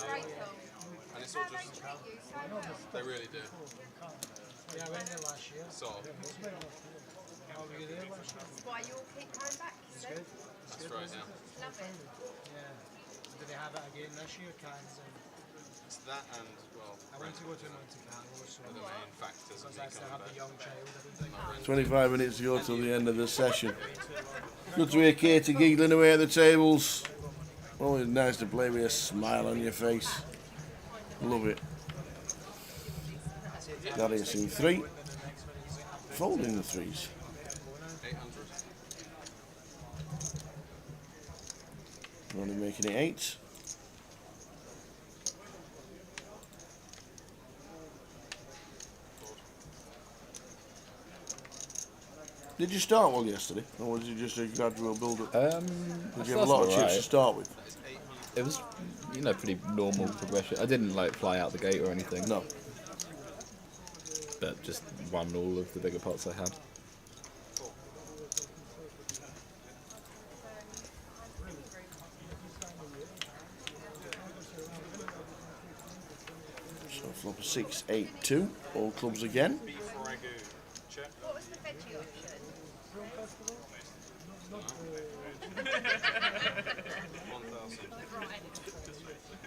grateful. And it's all They just, treat you so well. they really do. Yeah, I went there last year. So, How were you there last year? That's why you all keep coming back, you see? that's right, yeah. Love it. Yeah. Do they have it again this year, Cannes? It's that and, well, I want to go to Monte Carlo, so the main factors of because me I still coming have a back. young child. I don't think. 25 minutes to go till the end of the session. Good to hear Katie giggling away at the tables. Always nice to play with a smile on your face. Love it. Darius in 3. Folding the 3s. 800. Only making it 8. Did you start well yesterday, or was it just a gradual build-up? Did you have a lot of chips to start with? It was, you know, pretty normal progression. I didn't like fly out the gate or anything. No. But just won all of the bigger pots I had. So flop a 6, 8, 2. All clubs again. Beef ragu. Check. What was the veggie option? 1,000. Right.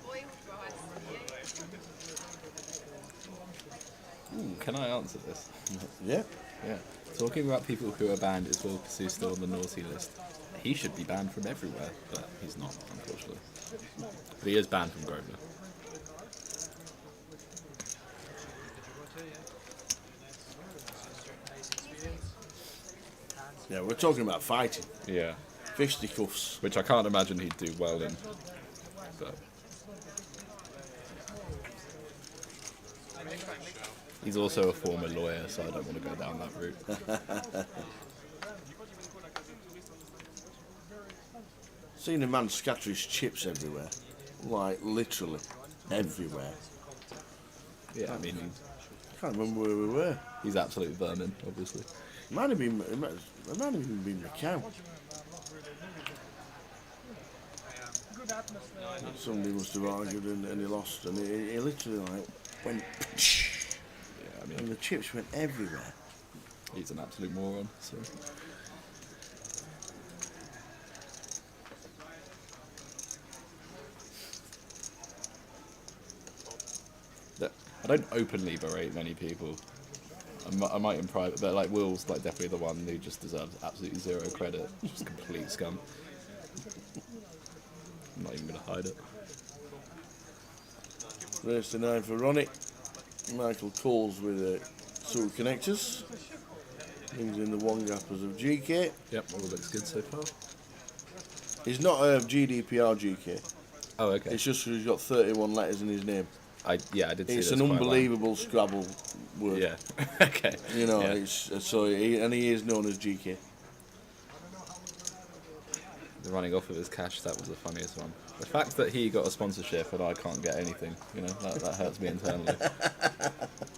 Boiled rice. Can I answer this? Yeah. Yeah. Talking about people who are banned, is Will Pursue still on the naughty list? He should be banned from everywhere, but he's not, unfortunately. But he is banned from Grosvenor. Yeah, we're talking about fighting. Yeah. Fisticuffs. Which I can't imagine he'd do well in. But he's also a former lawyer, so I don't want to go down that route. Seen a man scatter his chips everywhere. Like, literally. Everywhere. Yeah, I mean, I can't remember where we were. He's absolute vermin, obviously. It might have even been Macau. Somebody must have argued and he lost, and he literally like went. Yeah, I mean, and the chips went everywhere. He's an absolute moron. So. I don't openly berate many people. I might in private, but like Will's like definitely the one who just deserves absolutely zero credit. Just complete scum. I'm not even gonna hide it. Race to 9 for Ronnie. Michael Coles with Sewer Connectors. Brings in the one gappers of GK. Yep, all looks good so far. He's not a GDPR GK. Oh, okay. It's just he's got 31 letters in his name. I did see it's that's an quite unbelievable Scrabble word. Yeah. Okay. You know, Yeah. it's he is known as GK. The running off of his cash, that was the funniest one. The fact that he got a sponsorship and I can't get anything, you know, that hurts me internally. I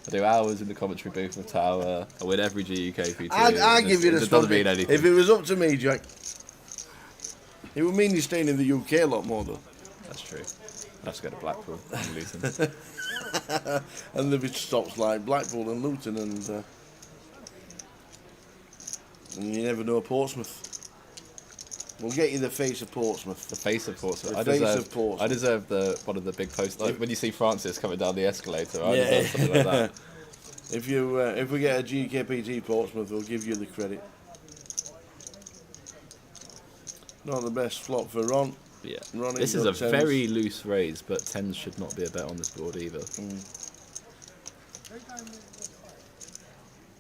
do hours in the commentary booth of Tower. I win every GUKPT. I give you the It doesn't mean anything. If it was up to me, Jack, it would mean you're staying in the UK a lot more, though. That's true. I have to go to Blackpool and Luton. And there'll be stops like Blackpool and Luton, and you never know Portsmouth. We'll get you the face of Portsmouth. The face of Portsmouth. The face of Portsmouth. I deserve one of the big posts. Like when you see Francis coming down the escalator, I Yeah. deserve something like that. If we get a GKPT Portsmouth, we'll give you the credit. Not the best flop for Ron. Yeah. Ronnie This is a got tens. very loose raise, but 10s should not be a bet on this board either.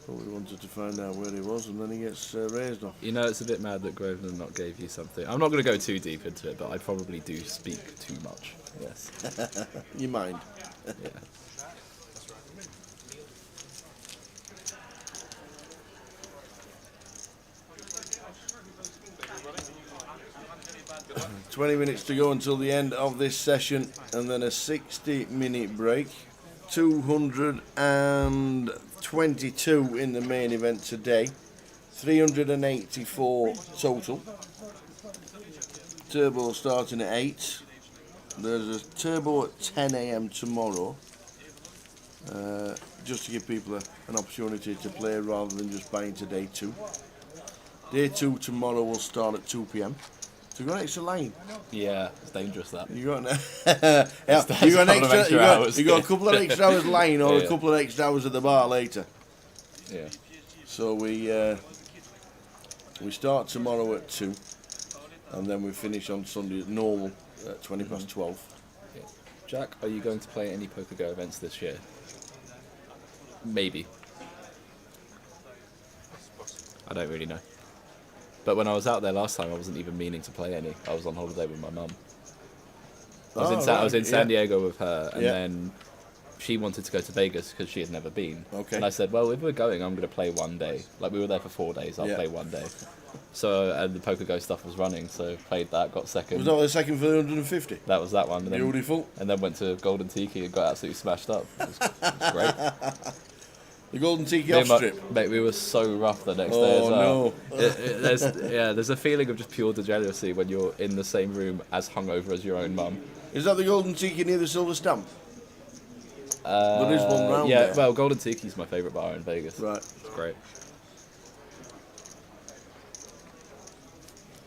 But we wanted to find out where he was, and then he gets raised off. You know, it's a bit mad that Grosvenor not gave you something. I'm not going to go too deep into it, but I probably do speak too much. Yes. You mind? Yeah. 20 minutes to go until the end of this session, and then a 60-minute break. 222 in the main event today. 384 total. Turbo starting at 8. There's a turbo at 10 AM tomorrow. Just to give people an opportunity to play rather than just buying to day 2. Day 2 tomorrow will start at 2 PM. So you got an extra lane. Yeah, it's dangerous that. You got you got an extra. You got a couple of extra hours lane or a couple of extra hours at the bar later. Yeah. So we start tomorrow at 2, and then we finish on Sunday at normal at 12:20. Yeah. Jack, are you going to play any Poker Go events this year? Maybe. I don't really know. But when I was out there last time, I wasn't even meaning to play any. I was on holiday with my mum. I was in San Diego with her, and then she wanted to go to Vegas because she had never been. Okay. And I said, well, if we're going, I'm going to play one day. Like, we were there for 4 days. I'll play one day. So, and the Poker Go stuff was running, so played that, got second. Was that the second for the 150? That was that one. And then, beautiful. And then went to Golden Tiki and got absolutely smashed up. It was great. The Golden Tiki off strip. Mate, we were so rough the next day as well. No. There's a feeling of just pure degeneracy when you're in the same room as hungover as your own mum. Is that the Golden Tiki near the Silver Stamp? There is one round yeah, there. well, Golden Tiki's my favourite bar in Vegas. Right. It's great.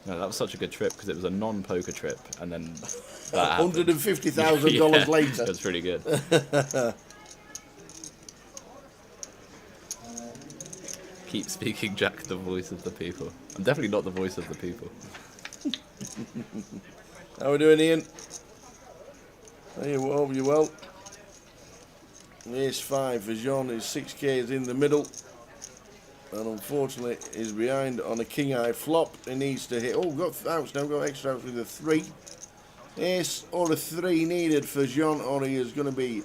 No, that was such a good trip because it was a non-poker trip, and then that $150,000 later. It was pretty good. keep speaking Jack, the voice of the people. I'm definitely not the voice of the people. How we doing, Ian? Are you well? You well? Ace 5 for Jean. His 6k is in the middle. And unfortunately is behind on a king eye flop. He needs to hit. Oh, got outs now. Got extra outs with a 3. Ace or a 3 needed for Jean, or he is going to be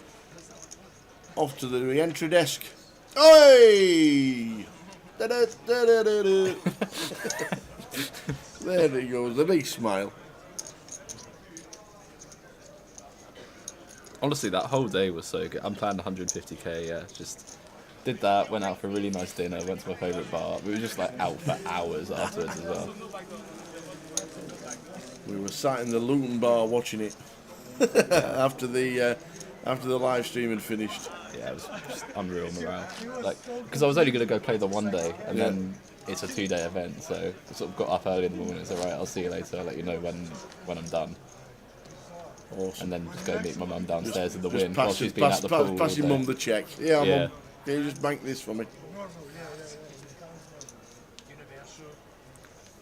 off to the re-entry desk. Oi! Da-da-da-da-da-da. There he goes, the big smile. Honestly, that whole day was so good. I'm planning 150k, yeah. Just did that, went out for a really nice dinner, went to my favourite bar. We were just like out for hours afterwards as well. We were sat in the Luton bar watching it after the live stream had finished. Yeah, it was just unreal morale. Like, because I was only going to go play the one day, and then it's a 2-day event, so I sort of got up early in the morning and said, right, I'll see you later, I'll let you know when I'm done. Awesome. And then just go meet my mum downstairs in the Just wind while she's been at the pool. pass your all day. mum the check. Yeah, Yeah. Mum, can you just bank this for me?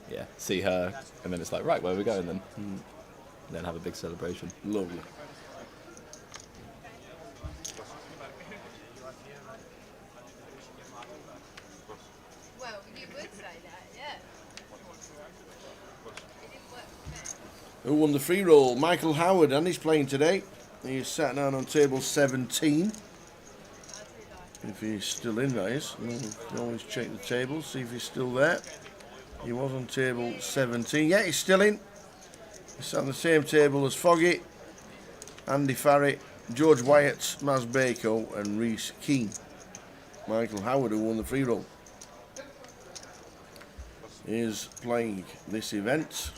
Yeah, see her, and then it's like, right, where are we going then? Then have a big celebration. Lovely. Well, you would say that, yeah. It didn't work for me. Who won the free roll? Michael Howard, and he's playing today. He's sat down on table 17. If he's still in, that is. You can always check the table, see if he's still there. He was on table 17. Yeah, he's still in. He's sat on the same table as Foggy, Andy Farrett, George Wyatt, Maz Bako, and Reese Keane. Michael Howard, who won the free roll, is playing this event.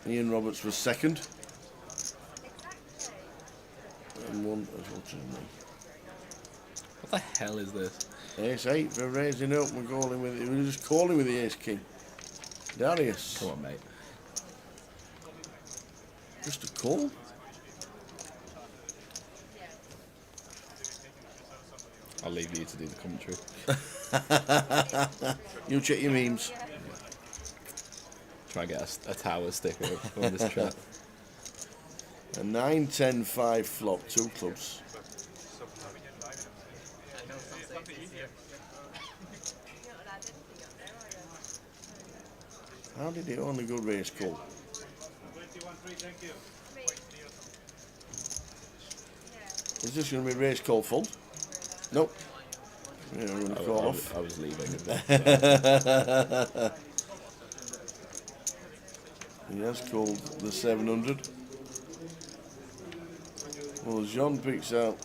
Ian Roberts was second. And one, unfortunately. What the hell is this? Ace 8 for raising up. We're just calling with the Ace King. Darius. Come on, mate. Just a call. I'll leave you to do the commentary. You check your memes. Try and get a tower sticker on this chat. A 9-10-5 flop, 2 clubs. How did he only go race call? Is this going to be race call full? Nope. Yeah, I'm going to call off. I was leaving. He has called the 700. Well, Jean picks out.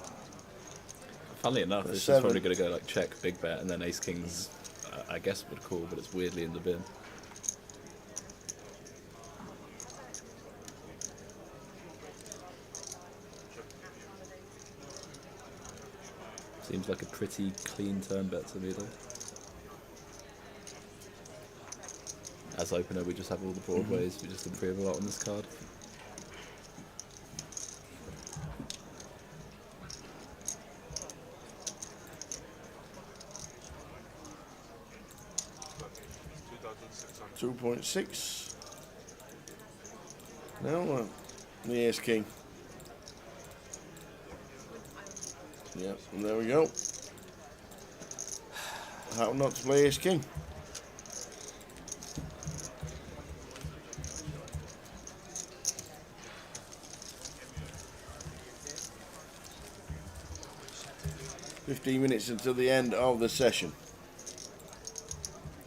Funnily enough, this is probably going to go like check, big bet, and then Ace Kings, I guess would call, but it's weirdly in the bin. Seems like a pretty clean turn bet to me though. As opener, we just have all the broadways. We just improve a lot on this card. $2.6. Now the Ace King. Yep, and there we go. How not to play Ace King. $15 minutes until the end of the session.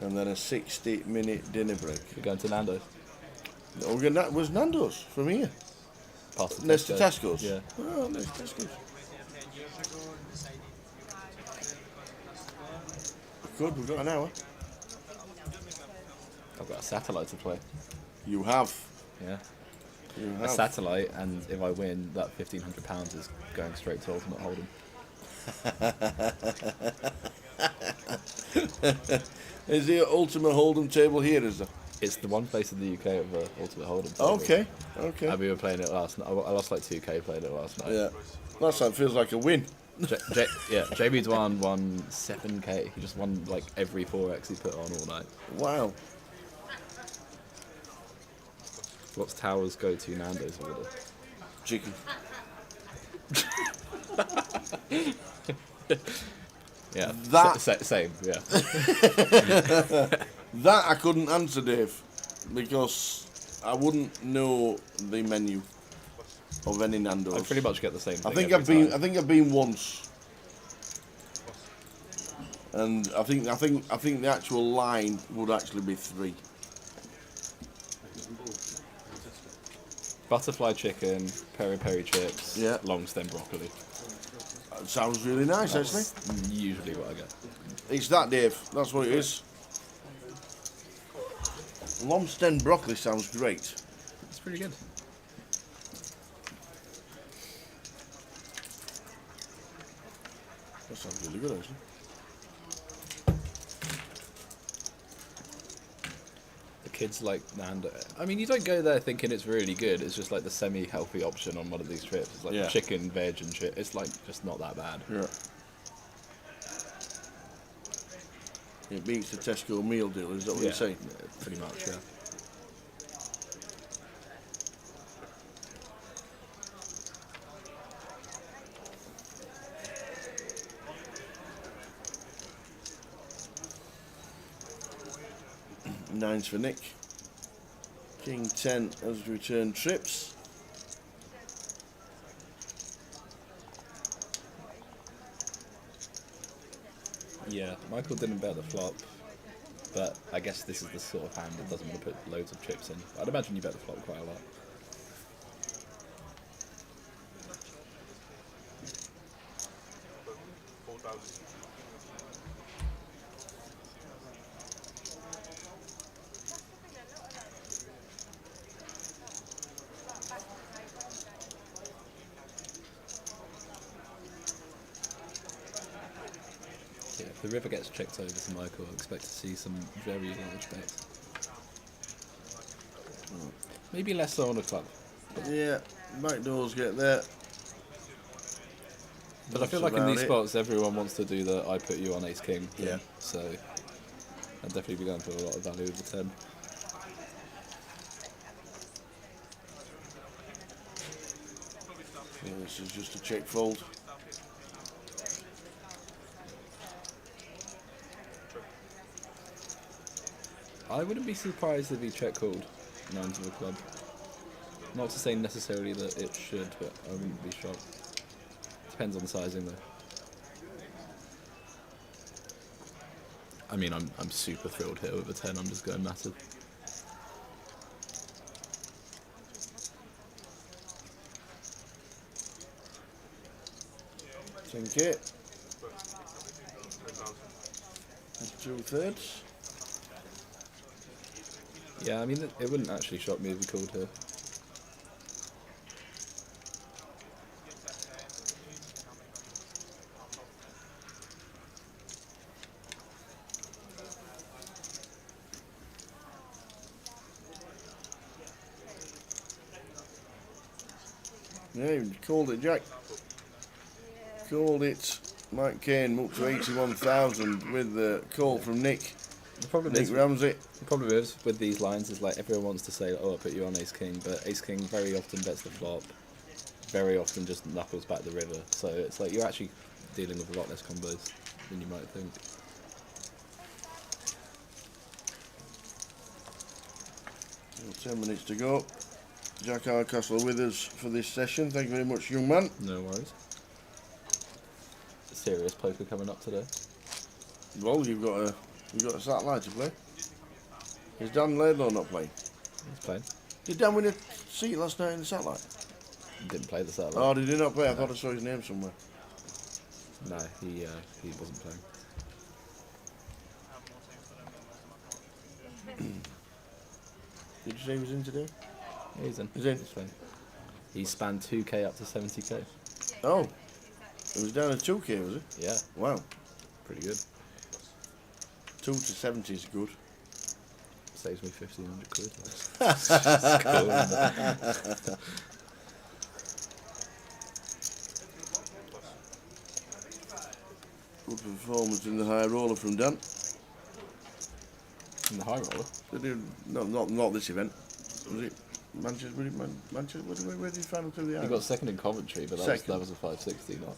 And then a 60-minute dinner break. We're going to Nando's. Oh, that was Nando's from here. Past the Next to Tesco. Tesco's. Yeah. Oh, next to Tesco's. Good, we've got an hour. I've got a satellite to play. You have. Yeah. You A have. satellite, and if I win, that £1,500 is going straight to Ultimate Hold'em. Is the Ultimate Hold'em table here, is there? It's the one place in the UK of the Ultimate Hold'em table. Okay, okay. And we were playing it last night. I lost like 2k playing it last night. Yeah. Last time feels like a win. Jamie's won 7k. He just won like every 4x he put on all night. Wow. What's Tower's go-to Nando's order? Chicken. Yeah. That- Same. Yeah. That I couldn't answer, Dave, because I wouldn't know the menu of any Nando's. I pretty much get the same thing. I think every I've time. been once, and I think the actual line would actually be 3. Butterfly chicken, peri-peri chips, Yeah. long stem broccoli. That sounds really nice, actually. That's usually what I get. It's that, Dave. That's what it is. Long-stem broccoli sounds great. It's pretty good. That sounds really good, actually. The kids like Nando. I mean, you don't go there thinking it's really good. It's just like the semi-healthy option on one of these trips. It's like Yeah. chicken, veg, and shit. It's like just not that bad. Yeah. It beats the Tesco meal deal, is that what you're saying? Pretty much, yeah. Nines for Nick. King 10 has returned trips. Yeah, Michael didn't bet the flop, but I guess this is the sort of hand that doesn't want to put loads of chips in. I'd imagine you bet the flop quite a lot. Yeah, if the river gets checked over to Michael, I expect to see some very large bets. Maybe less so on a club. Yeah, back doors get there. But I feel like in these spots, everyone wants to do the I put you on ace king. Yeah. So I'd definitely be going for a lot of value with the 10. Yeah, this is just a check fold. I wouldn't be surprised if he check called nines of a club. Not to say necessarily that it should, but I wouldn't be shocked. Depends on the sizing though. I mean, I'm super thrilled here with a 10. I'm just going massive. Think it. 2/3. Yeah, I mean, it wouldn't actually shock me if he called here. Yeah, you called it, Jack. Called it. Mike Kane up to 81,000 with the call from Nick. The problem Nick is, Ramsey. The problem is with these lines is like everyone wants to say, oh, I put you on ace king, but ace king very often bets the flop, very often just knuckles back the river. So it's like you're actually dealing with a lot less combos than you might think. Well, 10 minutes to go. Jack Hardcastle with us for this session. Thank you very much, young man. No worries. Serious poker coming up today. Well, you've got a satellite to play. Is Dan Laidlaw not playing? He's playing. Did Dan win a seat last night in the satellite? Didn't play the satellite. Oh, did he not play? I thought I saw his name somewhere. No, he wasn't playing. Did you say he was in today? Yeah, he's in. He's in. He's playing. He spanned 2k up to 70k. Oh, it was down at 2k, was it? Yeah. Wow. Pretty good. 2 to 70 is good. Saves me 1,500 quid. That's cool, isn't it? Good performance in the high roller from Dan. In the high roller? They did, no, not this event. Was it Manchester? Manchester? Where did he final through the He island? got second in Coventry, but that Second. was a 560, not.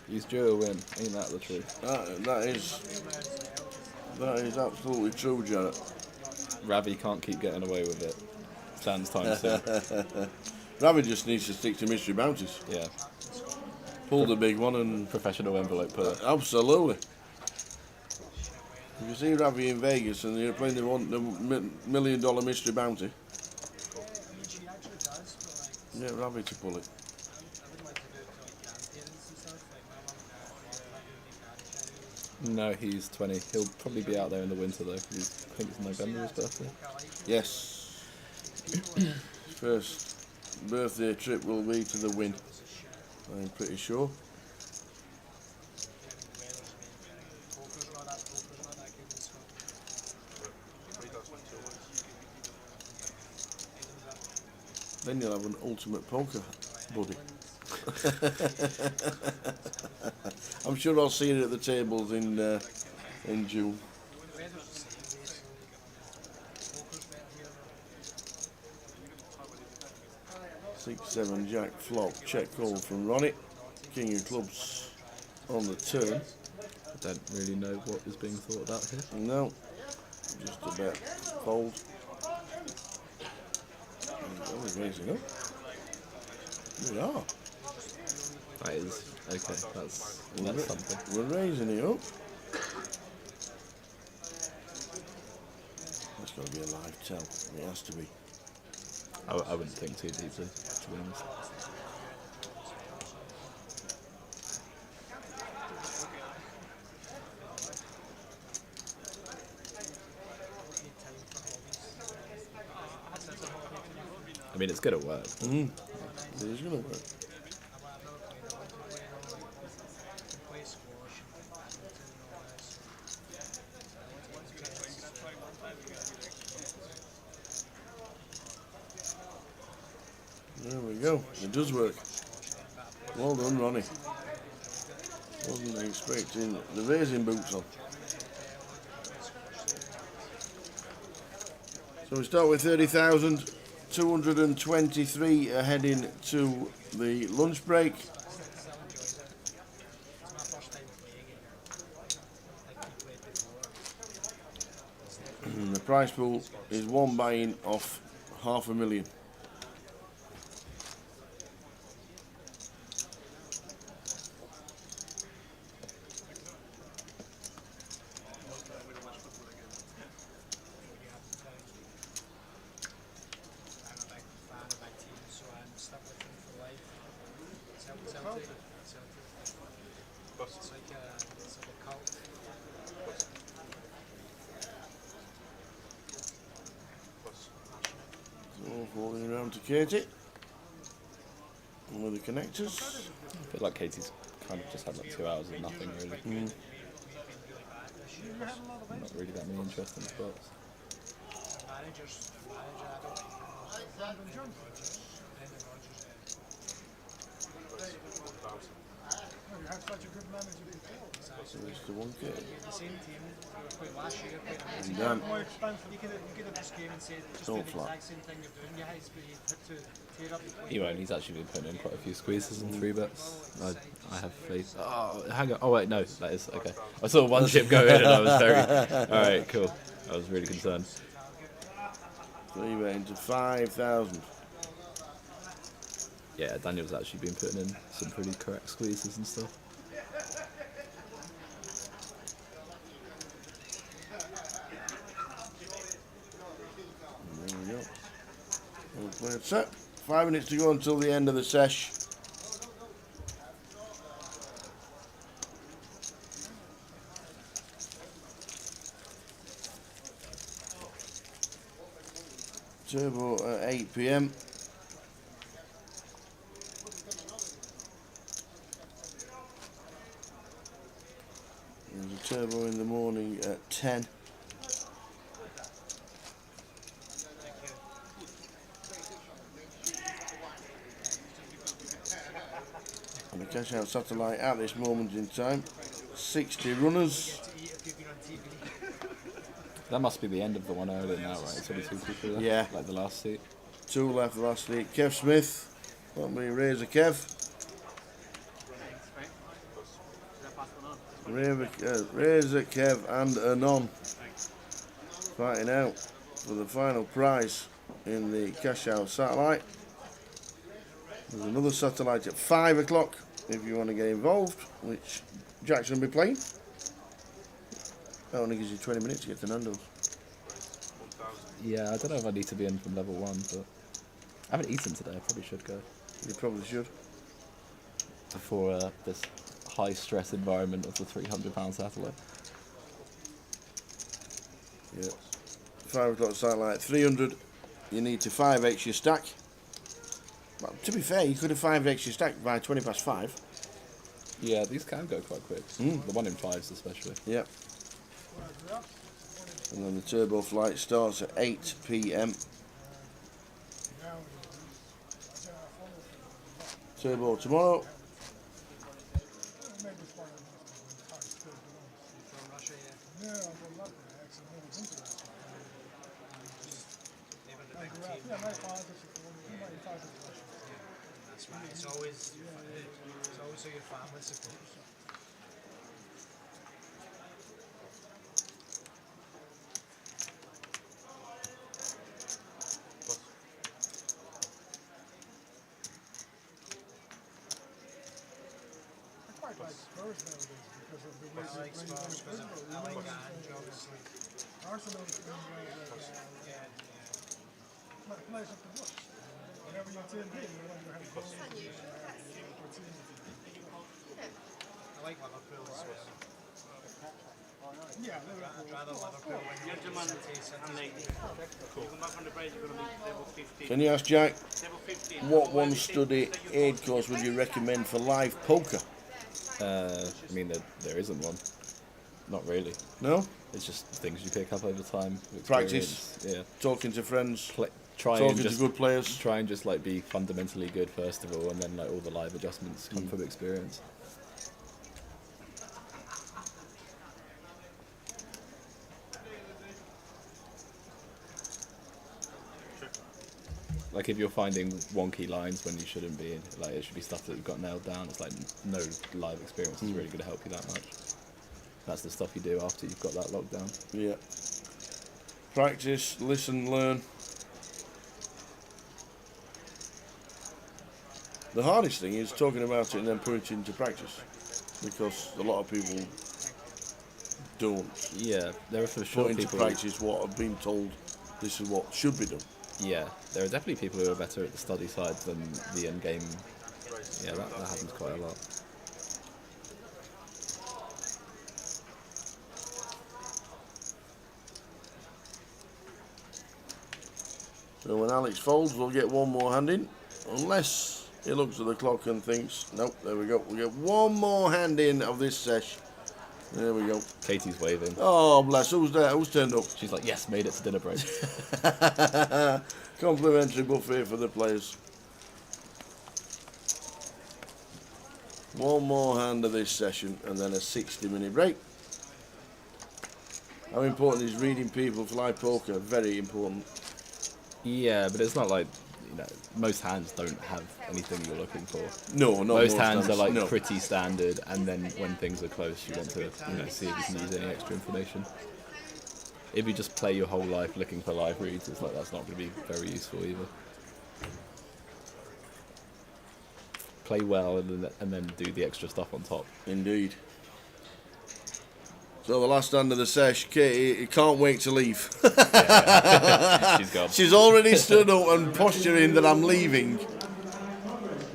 He's due a win, ain't that the truth? That is absolutely true, Janet. Ravi can't keep getting away with it. Sans time soon. Ravi just needs to stick to mystery bounties. Yeah. Pull the big one and professional envelope puller. Absolutely. If you see Ravi in Vegas and you're playing the $1 million mystery bounty, get Ravi to pull it. No, he's 20. He'll probably be out there in the winter though. I think it's November his birthday. Yes. First birthday trip will be to the Win. I'm pretty sure. Then you'll have an ultimate poker buddy. I'm sure I'll see it at the tables in June. 6-7 Jack flop, check call from Ronnie. King of clubs on the turn. I don't really know what is being thought about here. No, just about fold. Oh, we're raising up. We are. That is okay. That's something. We're raising it up. That's got to be a live tell. It has to be. I wouldn't think too deeply, to be honest. I mean, it's gonna work. It is gonna work. There we go. It does work. Well done, Ronnie. Wasn't expecting the raising boots on. So we start with 30,223 heading to the lunch break. And the prize pool is one buy-in off $500,000. So folding around to Katie with the connectors. I feel like Katie's kind of just had like 2 hours of nothing really. Not really that many interesting spots. You had such a good manager before. So it's the one Katie. The same team we were playing last year, playing And Dan. more expensive. You could have just came and said just do the exact same thing you're doing, guys, but you had to tear up the play. He won't. He's actually been putting in quite a few squeezes and 3-bets. I have faith. Oh, hang on. Oh wait, no, that is okay. I saw one chip go in and I was very. All right, cool. I was really concerned. 3-bet into 5,000. Yeah, Daniel's actually been putting in some pretty correct squeezes and stuff. There we go. Well played set. 5 minutes to go until the end of the sesh. Turbo at 8 PM. There's a turbo in the morning at 10. on the cash out satellite at this moment in time. 60 runners. That must be the end of the one earlier now, right? It's only 2 people left. Yeah. Like the last seat. 2 left, the last seat. Kev Smith. That'll be Razor Kev. Razor Kev and Anon fighting out for the final prize in the cash out satellite. There's another satellite at 5 o'clock if you want to get involved, which Jackson will be playing. That only gives you 20 minutes to get to Nando's. Yeah, I don't know if I need to be in from level 1, but I haven't eaten today. I probably should go. You probably should. Before this high stress environment of the £300 satellite. Yeah. 5 o'clock satellite, 300. You need to 5x your stack. Well, to be fair, you could have 5x your stack by 20 past 5. Yeah, these can go quite quick. The one in 5s especially. Yep. And then the turbo flight starts at 8 p.m. Turbo tomorrow. That's right. It's always so your family support. I quite like Spurs nowadays because of the way I like Spurs because I like Ange, obviously. Arsenal is like a place of the books. Whenever you tune in, you want to have goals and opportunity. I like Liverpool as well. Yeah, I'd rather Liverpool when you're City, You come back from the break, you're going to be level 15. Can you ask Jack Level 15. what one study aid course would you recommend for live poker? I mean, there isn't one. Not really. No? It's just things you pick up over time. Practice. Yeah. Talking to friends. Try talking and just, to good players. Try and just like be fundamentally good first of all, and then like all the live adjustments come from experience. Like if you're finding wonky lines when you shouldn't be, like it should be stuff that you've got nailed down. It's like no live experience is really going to help you that much. That's the stuff you do after you've got that locked down. Yeah. Practice, listen, learn. The hardest thing is talking about it and then putting it into practice, because a lot of people don't. Yeah, there are for sure put into people practice what have been told. This is what should be done. Yeah, there are definitely people who are better at the study side than the end game. Yeah, that happens quite a lot. So when Alex folds, we'll get one more hand in, unless he looks at the clock and thinks, nope, there we go. We'll get one more hand in of this sesh. There we go. Katie's waving. Oh, bless. Who's there? Who's turned up? She's like, yes, made it to dinner break. Complimentary buffet for the players. One more hand of this session and then a 60-minute break. How important is reading people for live poker? Very important. Yeah, but it's not like, you know, most hands don't have anything you're looking for. No, not most hands are like no. pretty standard, and then when things are close, you want to, you know, see if you can use any extra information. If you just play your whole life looking for live reads, it's like that's not going to be very useful either. Play well and then do the extra stuff on top. Indeed. So the last hand of the sesh, Katie can't wait to leave. Yeah. She's gone. She's already stood up and posturing that I'm leaving.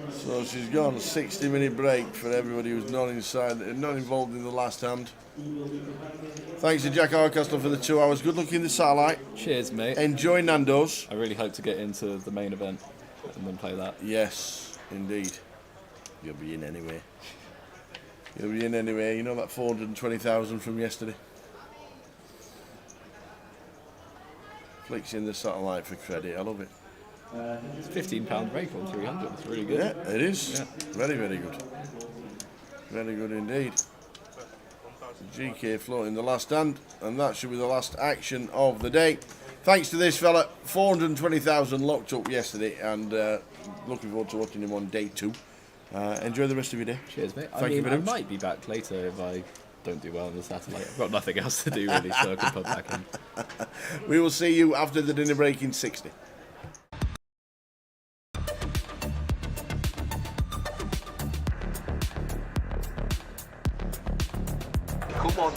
So she's gone. 60-minute break for everybody who's not involved in the last hand. Thanks to Jack Harcastle for the 2 hours. Good luck in the satellite. Cheers, mate. Enjoy Nando's. I really hope to get into the main event and then play that. Yes, indeed. You'll be in anyway. You'll be in anyway. You know that 420,000 from yesterday? Flicks in the satellite for credit. I love it. It's a £15 break on 300. It's really good. Yeah, it is. Yeah. Very, very good. Very good indeed. GK floating the last hand, and that should be the last action of the day. Thanks to this fella, 420,000 locked up yesterday, and looking forward to watching him on day 2. Enjoy the rest of your day. Cheers, mate. Thank you very I much. might be back later if I don't do well on the satellite. I've got nothing else to do really, so I can pop back in. We will see you after the dinner break in 60. Come on.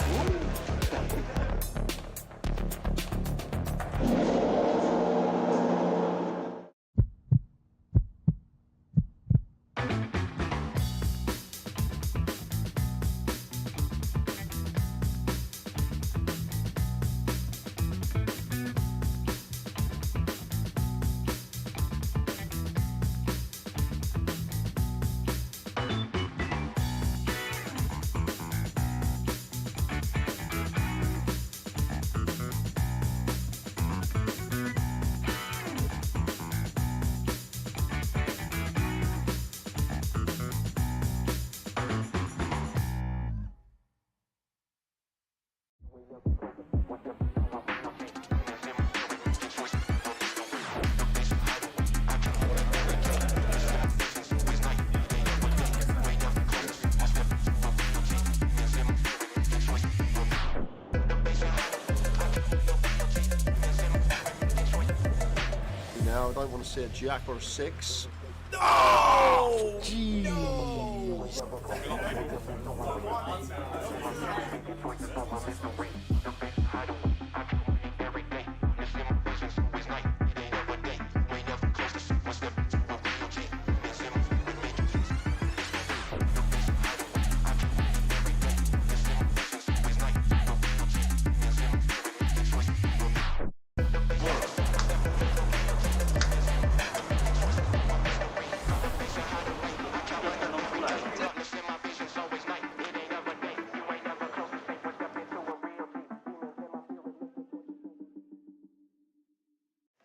Now I don't want to see a jack or a 6. Oh!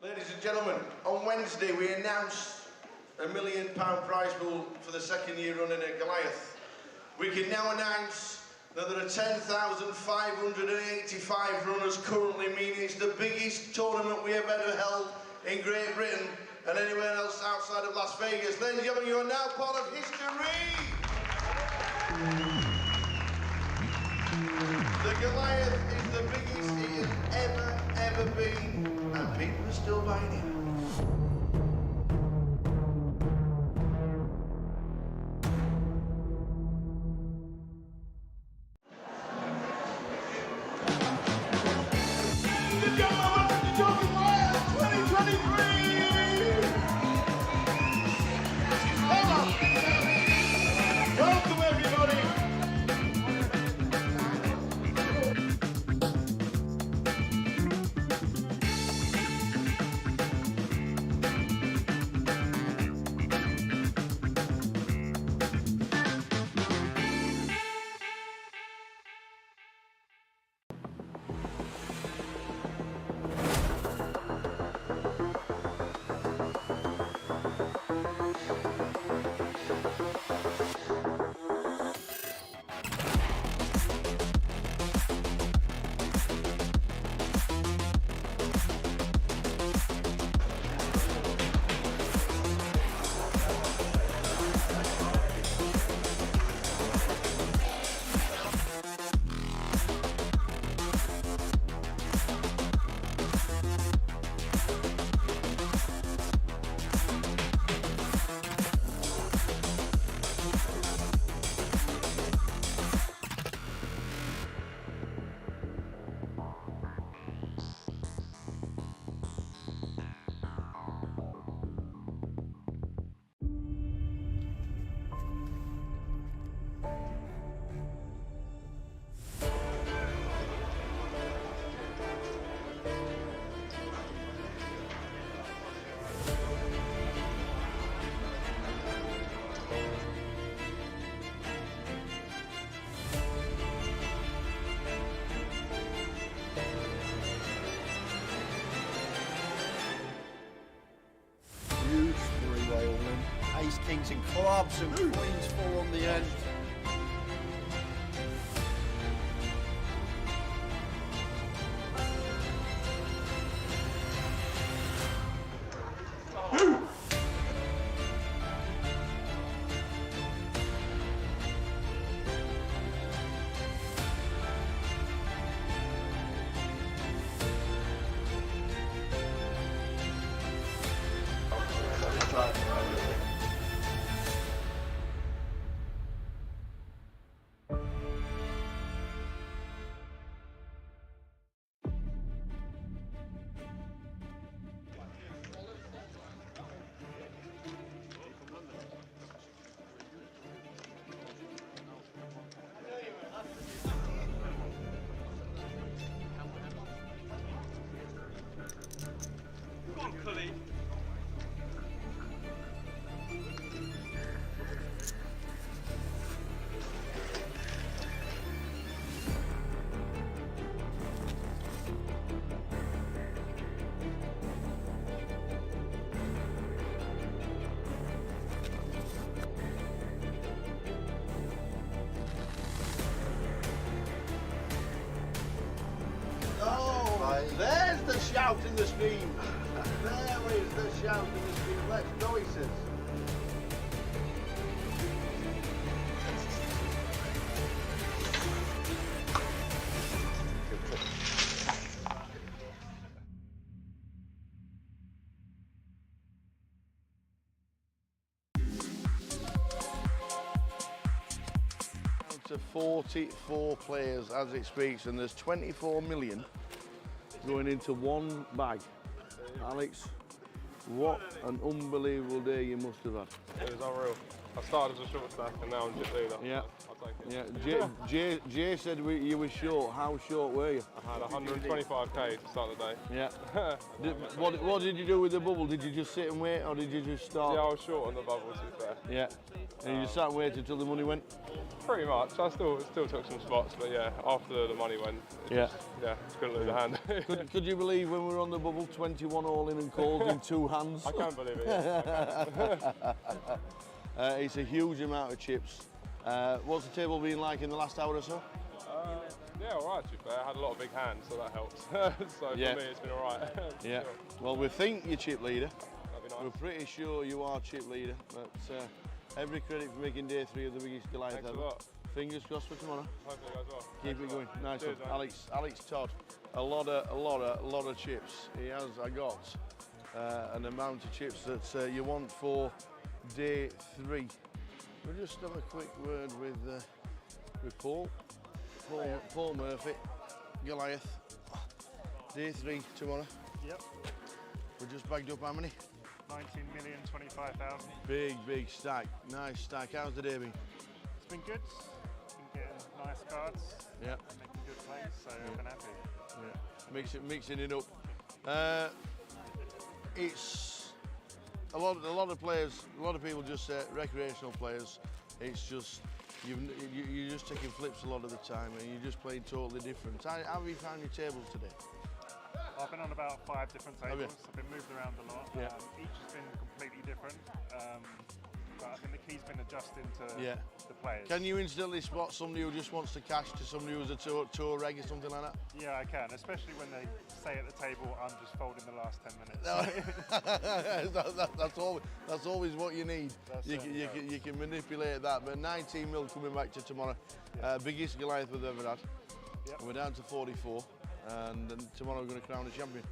Ladies and gentlemen, on Wednesday we announced £1 million prize pool for the second year running at Goliath. We can now announce that there are 10,585 runners currently, meaning it's the biggest tournament we have ever held in Great Britain and anywhere else outside of Las Vegas. Ladies and gentlemen, you are now part of history! The Goliath is the biggest it has ever been, and people are still buying it. Welcome everybody! ace, kings and clubs, and queens full on the end. Oh, there's the shout in the stream. There is the shout in the stream. Let's go, he says. To 44 players as it speaks, and there's 24 million going into one bag. Alex, what an unbelievable day you must have had. It was unreal. I started as a short stack and now I'm just leader. Yeah. I'll take it. Yeah. Jay said you were short. How short were you? I had 125k to start the day. Yeah. What did you do with the bubble? Did you just sit and wait, or did you just start? Yeah, I was short on the bubble, to be fair. Yeah. And you just sat and waited until the money went? Pretty much. I still took some spots, but yeah, after the money went, just couldn't lose a hand. Could you believe when we were on the bubble, 21 all in and called in 2 hands? I can't believe it. Yeah. It's a huge amount of chips. What's the table been like in the last hour or so? Yeah, all right, to be fair. I had a lot of big hands, so that helps. So for me, it's been all right. Yeah. Well, we think you're chip leader. That'd be nice. We're pretty sure you are chip leader, but every credit for making day 3 of the biggest Goliath Thanks ever. a lot. Fingers crossed for tomorrow. Hopefully it goes well. Keep it going. Nice Cheers, one. mate. Alex Todd. A lot of chips. He has. I got an amount of chips that you want for day 3. We'll just have a quick word with Paul Murphy, Goliath. Day 3 tomorrow. Yep. We just bagged up how many? 19,025,000. Big stack. Nice stack. How's the day been? It's been good. Been getting nice cards. Yeah. Making good plays, so I've been happy. Yeah. Mixing it up. It's a lot of players. A lot of people just say recreational players. It's just you're just taking flips a lot of the time, and you're just playing totally different. How have you found your tables today? I've been on about 5 different Have you? tables. I've been moved around a lot. Yeah. Each has been completely different. But I think the key's been adjusting to the players. Can you instantly spot somebody who just wants to cash to somebody who's a tour reg or something like that? Yeah, I can, especially when they say at the table, I'm just folding the last 10 minutes. that's always what you need. You can manipulate that. But 19 mil coming back to tomorrow. Biggest Goliath we've ever had. Yep. We're down to 44, and then tomorrow we're going to crown a champion.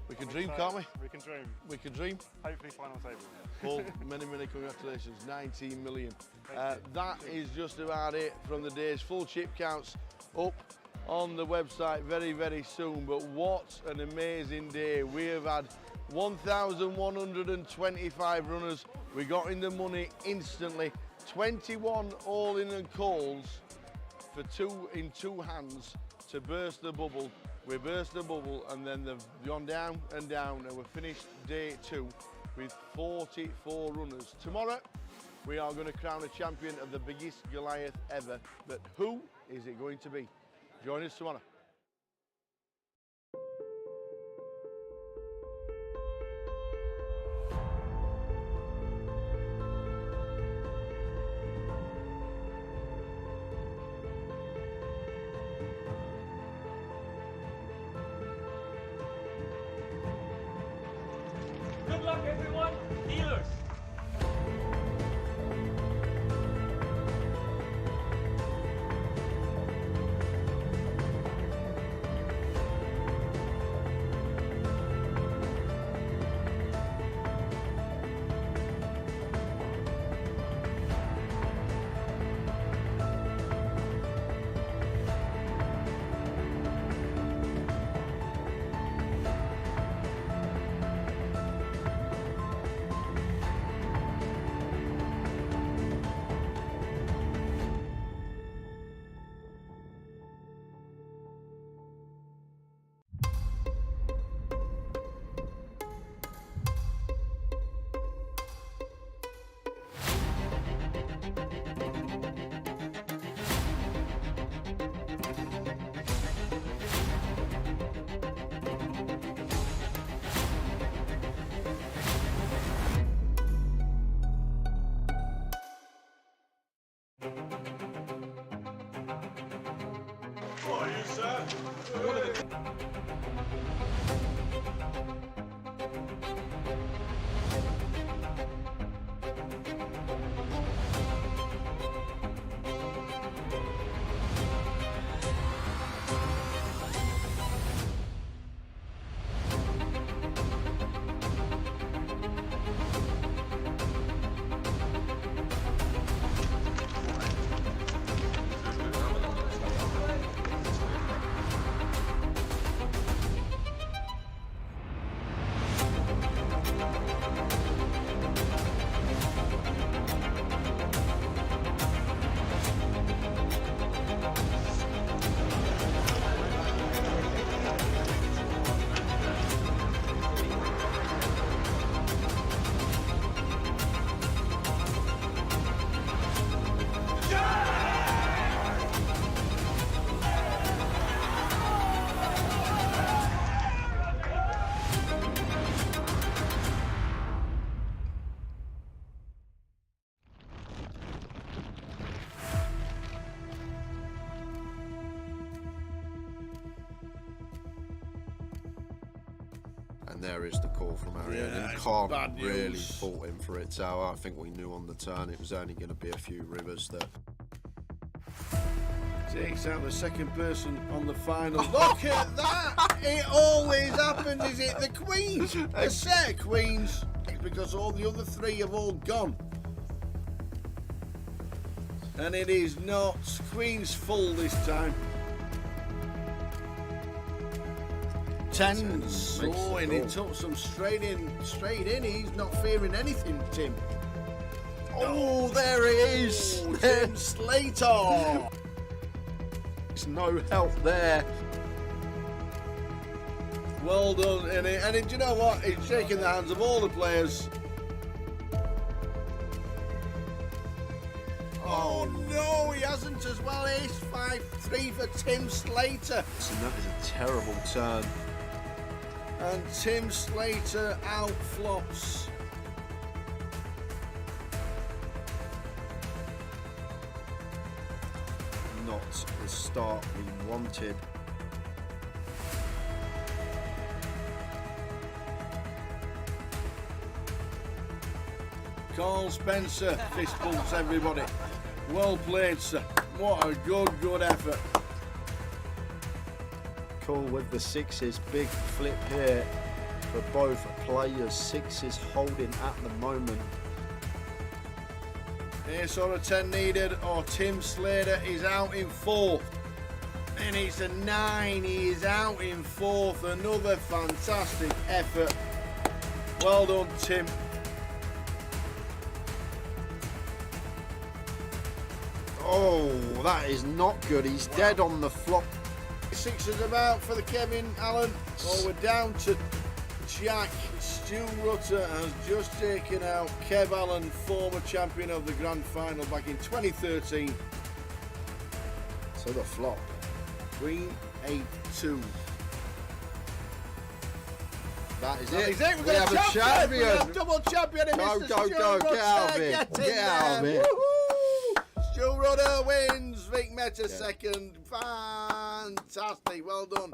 We can dream, excited. can't we? We can dream. We can dream. Hopefully final table. Paul, many congratulations. 19 million. That is just about it from the days. Full chip counts up on the website very soon. But what an amazing day. We have had 1,125 runners. We got in the money instantly. 21 all in and calls for 2 in 2 hands to burst the bubble. We burst the bubble, and then they've gone down and down, and we've finished day 2 with 44 runners. Tomorrow, we are going to crown a champion of the biggest Goliath ever. But who is it going to be? Join us tomorrow. And there is the call from Ariane. Yeah, You it's can't bad news. really fault him for it, so I think we knew on the turn it was only going to be a few rivers that. Takes out the second person on the final. Look at that! It always happens. Is it the queens? A set of queens. It's because all the other three have all gone. And it is not queens full this time. Tens. Oh, and he took some straight in. He's not fearing anything, Tim. Oh, there it is! Oh, Tim Slater. There's no help there. Well done, and do you know what? He's shaking the hands of all the players. Oh no, he hasn't as well. Ace 5-3 for Tim Slater. And that is a terrible turn. And Tim Slater outflops. Not the start we wanted. Carl Spencer fist bumps everybody. Well played, sir. What a good effort. Cool with the sixes. Big flip here for both players. Sixes holding at the moment. Ace or a 10 needed, or Tim Slater is out in fourth. And it's a 9, he is out in fourth. Another fantastic effort. Well done, Tim. Oh, that is not good. He's dead on the flop. Sixes about for the Kevin Allen. Oh, we're down to Jack. Stu Rutter has just taken out Kev Allen, former champion of the Grand Final back in 2013. So the flop. Queen 8-2. That is That it. is it. We've We got have a champion. We have double champion. And Go, Mr. go, Stu go. Rutter. Get out of it. Get in Get out of there. it. Woohoo! Stu Rutter wins. Vic Meta second. Fantastic. Well done.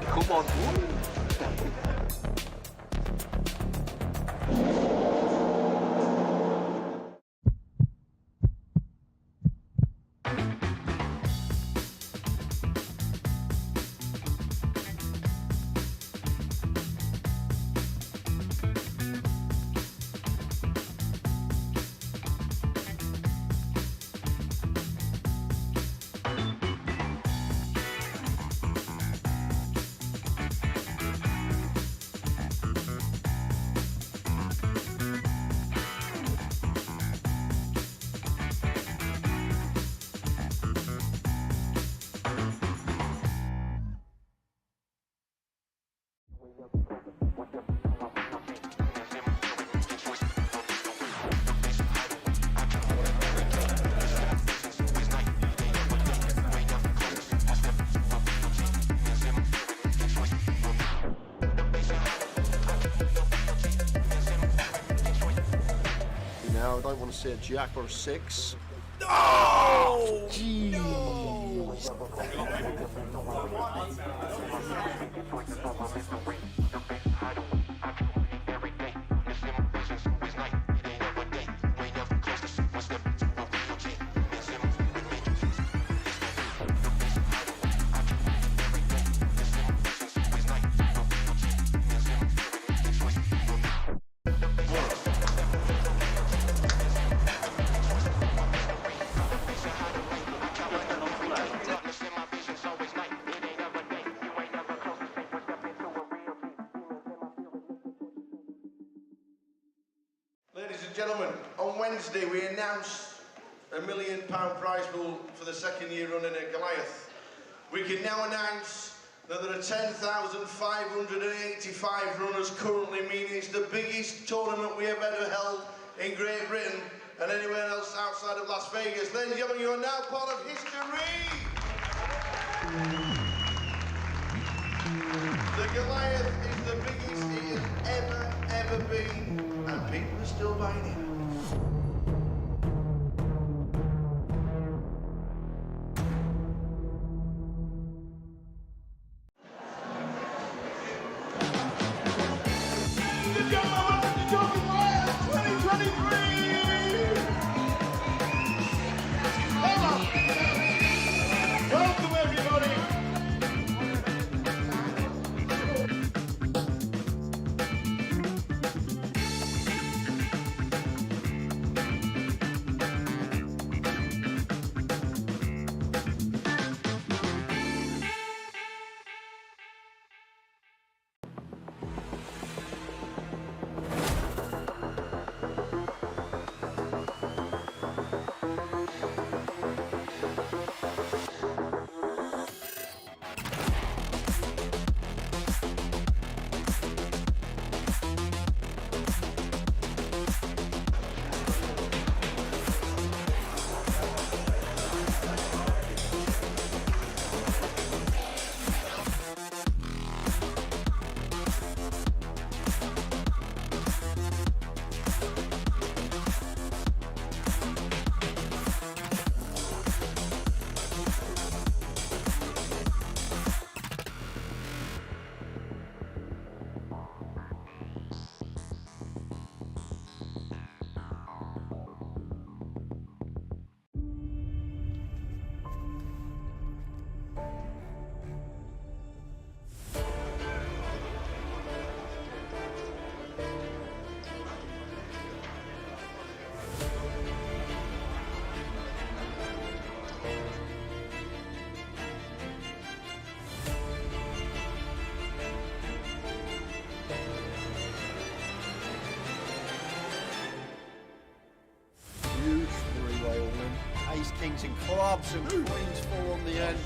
Come on. I don't want to see a jack or a 6. Oh! Ladies and gentlemen, on Wednesday we announced a £1 million prize pool for the second year running at Goliath. We can now announce that there are 10,585 runners currently, meaning it's the biggest tournament we have ever held in Great Britain and anywhere else outside of Las Vegas. Ladies and gentlemen, you are now part of history! The Goliath is the biggest it has ever been, and people are still buying it. The Goliath 2023! Welcome everybody! Huge three-way all in. Ace, kings and clubs and queens 4 on the end.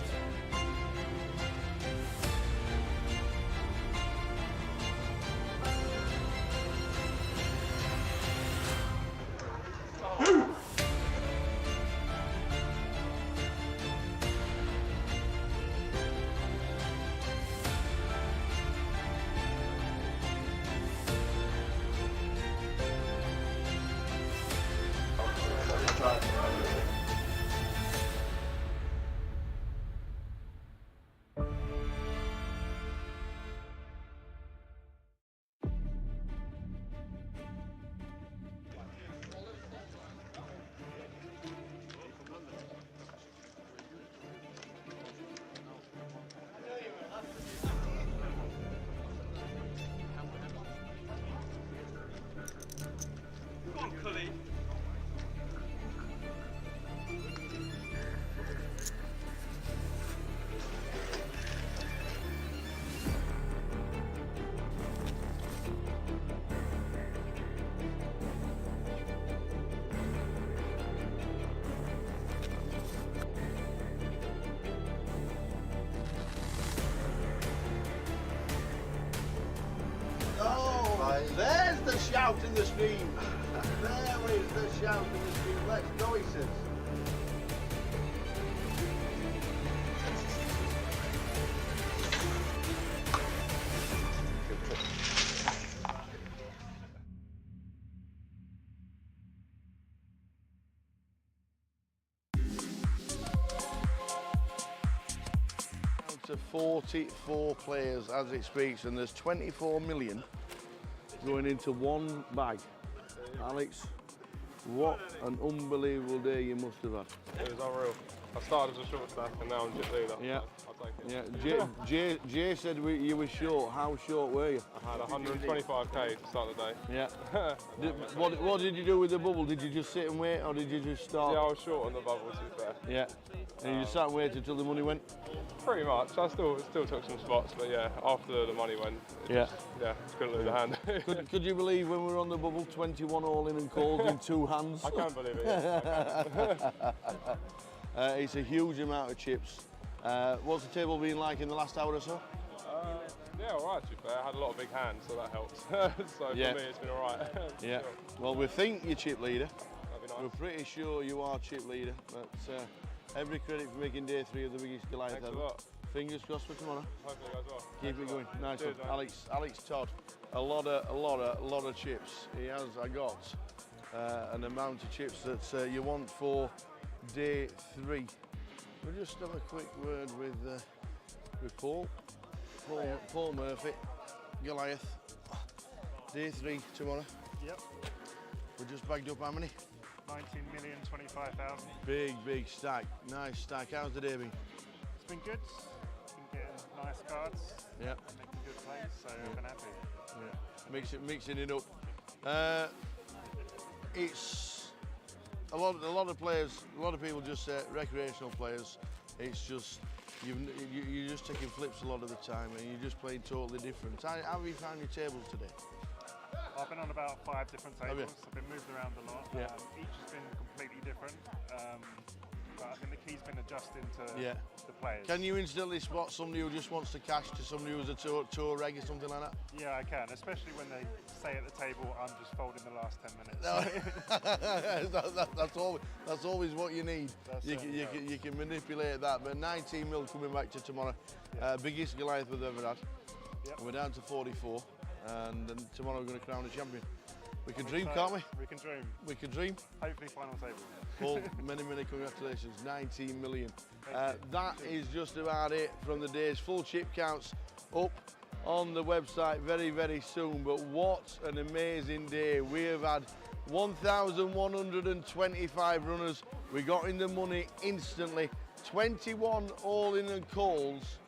Go on, Cully. Oh, there's the shout in the stream. There is the shout in the stream. Let's go, he says. to 44 players as it speaks, and there's 24 million going into one bag. Alex, what an unbelievable day you must have had. It was unreal. I started as a short stack and now I'm just leader. Yeah. I'll take it. Yeah, Jay said you were short. How short were you? I had 125k to start the day. Yeah. What did you do with the bubble? Did you just sit and wait, or did you just start? Yeah, I was short on the bubble, to be fair. Yeah. And you just sat and waited until the money went? Pretty much. I still took some spots, but yeah, after the money went, just couldn't lose a hand. Could you believe when we were on the bubble, 21 all in and calls in 2 hands? I can't believe it. Yeah. It's a huge amount of chips. What's the table been like in the last hour or so? Yeah, all right, to be fair. I had a lot of big hands, so that helps. So for me, it's been all right. Yeah. Well, we think you're chip leader. That'd be nice. We're pretty sure you are chip leader, but every credit for making day 3 of the biggest Goliath Thanks ever. a lot. Fingers crossed for tomorrow. Hopefully it goes well. Keep it going. Nice Cheers, one. mate. Alex Todd, a lot of chips. He has got an amount of chips that you want for day 3. We'll just have a quick word with Paul Murphy, Goliath. Day 3 tomorrow. Yep. We're just bagged up how many? 19,025,000. Big stack. Nice stack. How's the day been? It's been good. Been getting nice cards. Yeah. Making good plays, so I've been happy. Yeah. Mixing it up. It's a lot of players. A lot of people just say recreational players. It's just you're just taking flips a lot of the time, and you're just playing totally different. How have you found your tables today? I've been on about 5 different Have you? tables. I've been moved around a lot. Yeah. Each has been completely different. But I think the key's been adjusting to the players. Can you instantly spot somebody who just wants to cash to somebody who's a tour reg or something like that? Yeah, I can, especially when they say at the table, I'm just folding the last 10 minutes. That's always what you need. You can manipulate that. But 19 mil coming back to tomorrow. Biggest Goliath we've ever had. Yep. We're down to 44, and then tomorrow we're going to crown a champion. We can dream, can't we? We can dream. We can dream. Hopefully final table. Paul, many congratulations. 19 million. That is just about it from the day's full chip counts up on the website very soon. But what an amazing day. We have had 1,125 runners. We got in the money instantly. 21 all in and calls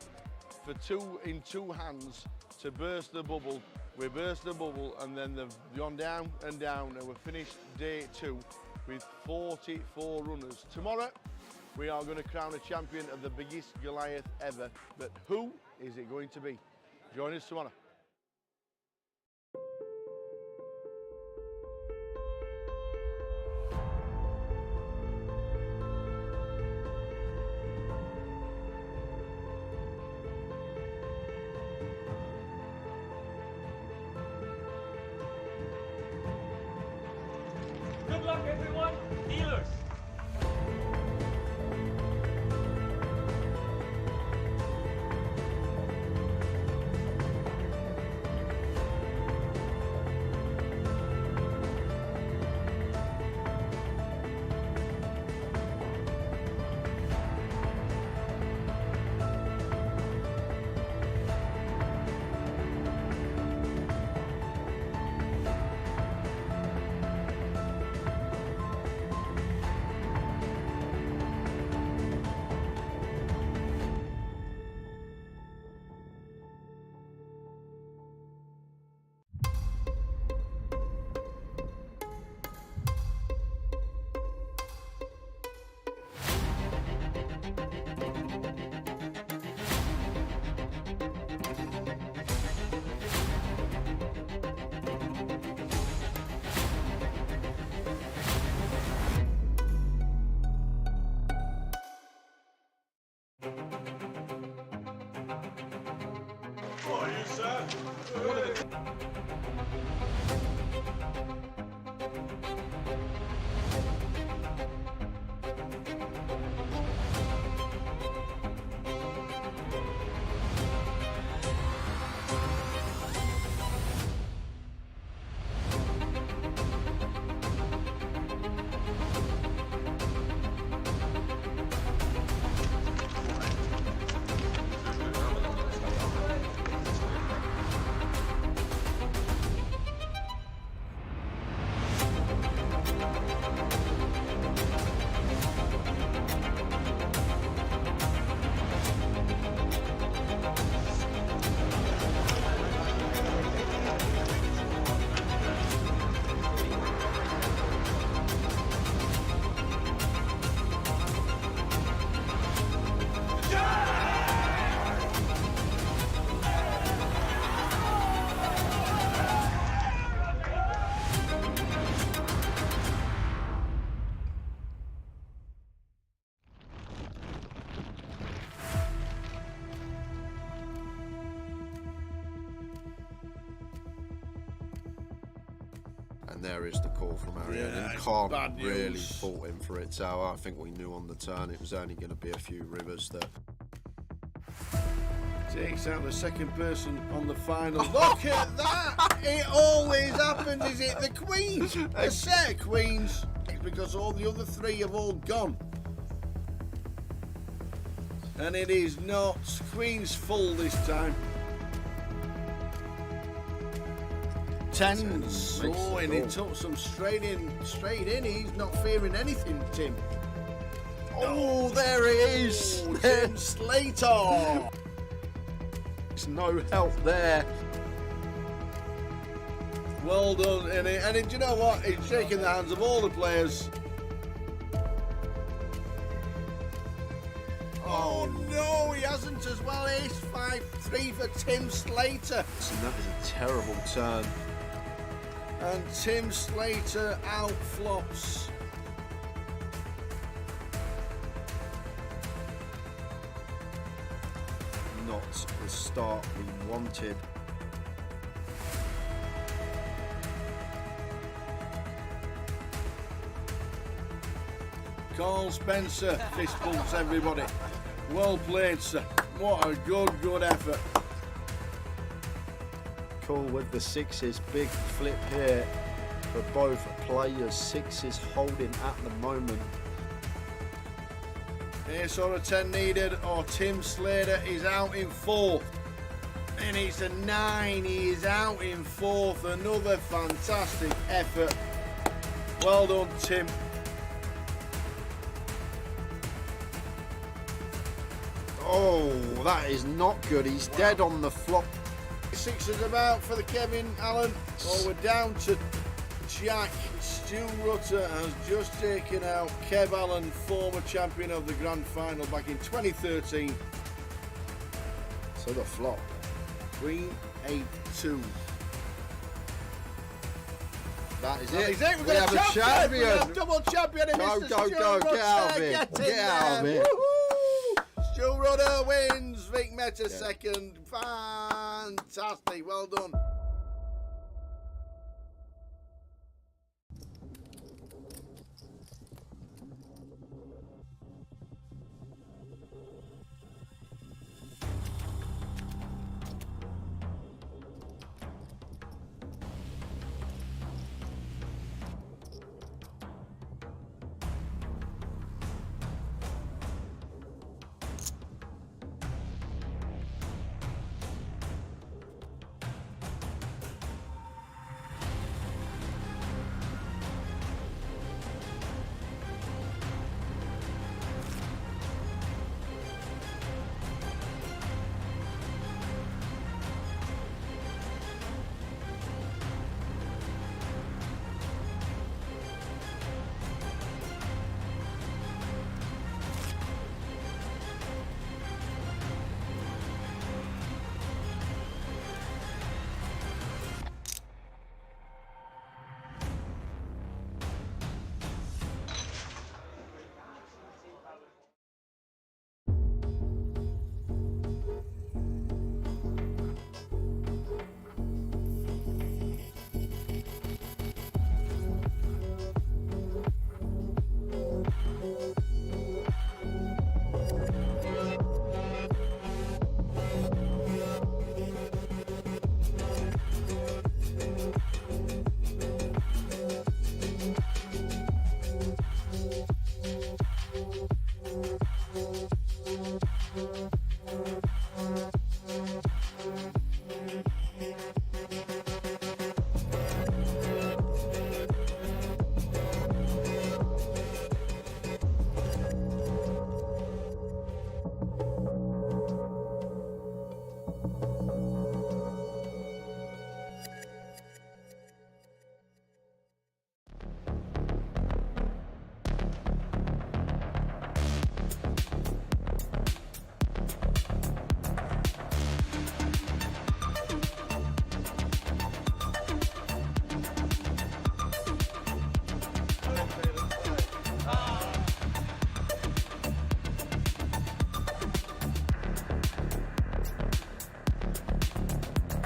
for 2 in 2 hands to burst the bubble. We burst the bubble, and then they've gone down and down, and we've finished day 2 with 44 runners. Tomorrow, we are going to crown a champion of the biggest Goliath ever. But who is it going to be? Join us tomorrow. Good luck, everyone. Dealers. there is the call from Ariel. Yeah, He it's can't bad really news. fault him for it, so I think we knew on the turn it was only going to be a few rivers that. Takes out the second person on the final. Look at that! It always happens. Is it the queens? A set of queens. Because all the other three have all gone. And it is not queens full this time. Tens. Makes Oh, the and he call. took some straight in. He's not fearing anything, Tim. Oh, there it is. Oh, Tim Slater. There's no help there. Well done, and do you know what? He's shaking the hands of all the players. Oh no, he hasn't as well. Ace 5-3 for Tim Slater. And that is a terrible turn. And Tim Slater outflops. Not the start we wanted. Carl Spencer fist bumps everybody. Well played, sir. What a good effort. Cool with the sixes. Big flip here for both players. Sixes holding at the moment. Ace or a 10 needed, or Tim Slater is out in fourth. And it's a 9. He is out in fourth. Another fantastic effort. Well done, Tim. Oh, that is not good. He's dead on the flop. Sixes about for the Kevin Allen. Oh, we're down to Jack. Stu Rutter has just taken out Kev Allen, former champion of the Grand Final back in 2013. So the flop. Queen 8-2. That is That it. is it. We have a champion. We have double champion in Go, Mr. go, Stu go. Rutter. Get out of here. Get in Get out of there. here. Woohoo! Stu Rutter wins. Vic Meta second. Fantastic. Well done.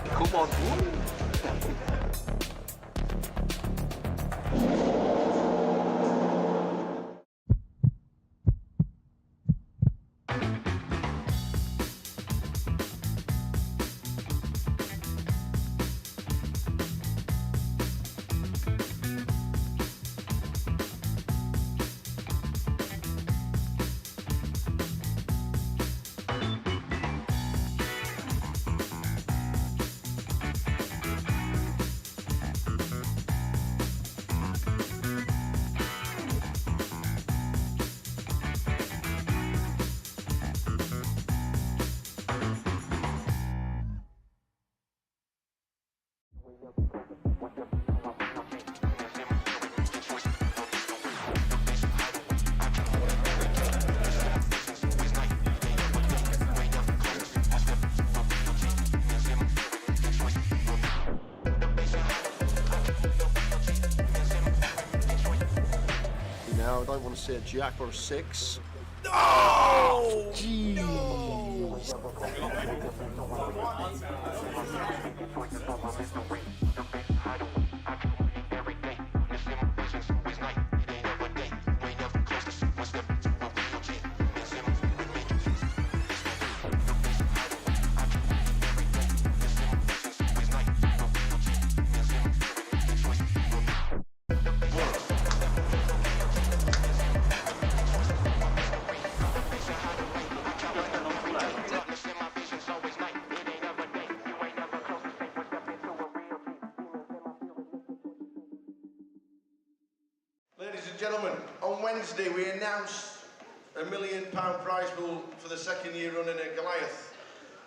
Come on. now. I don't want to see a jack or a 6. Oh! Ladies and gentlemen, on Wednesday we announced a £1 million prize pool for the second year running at Goliath.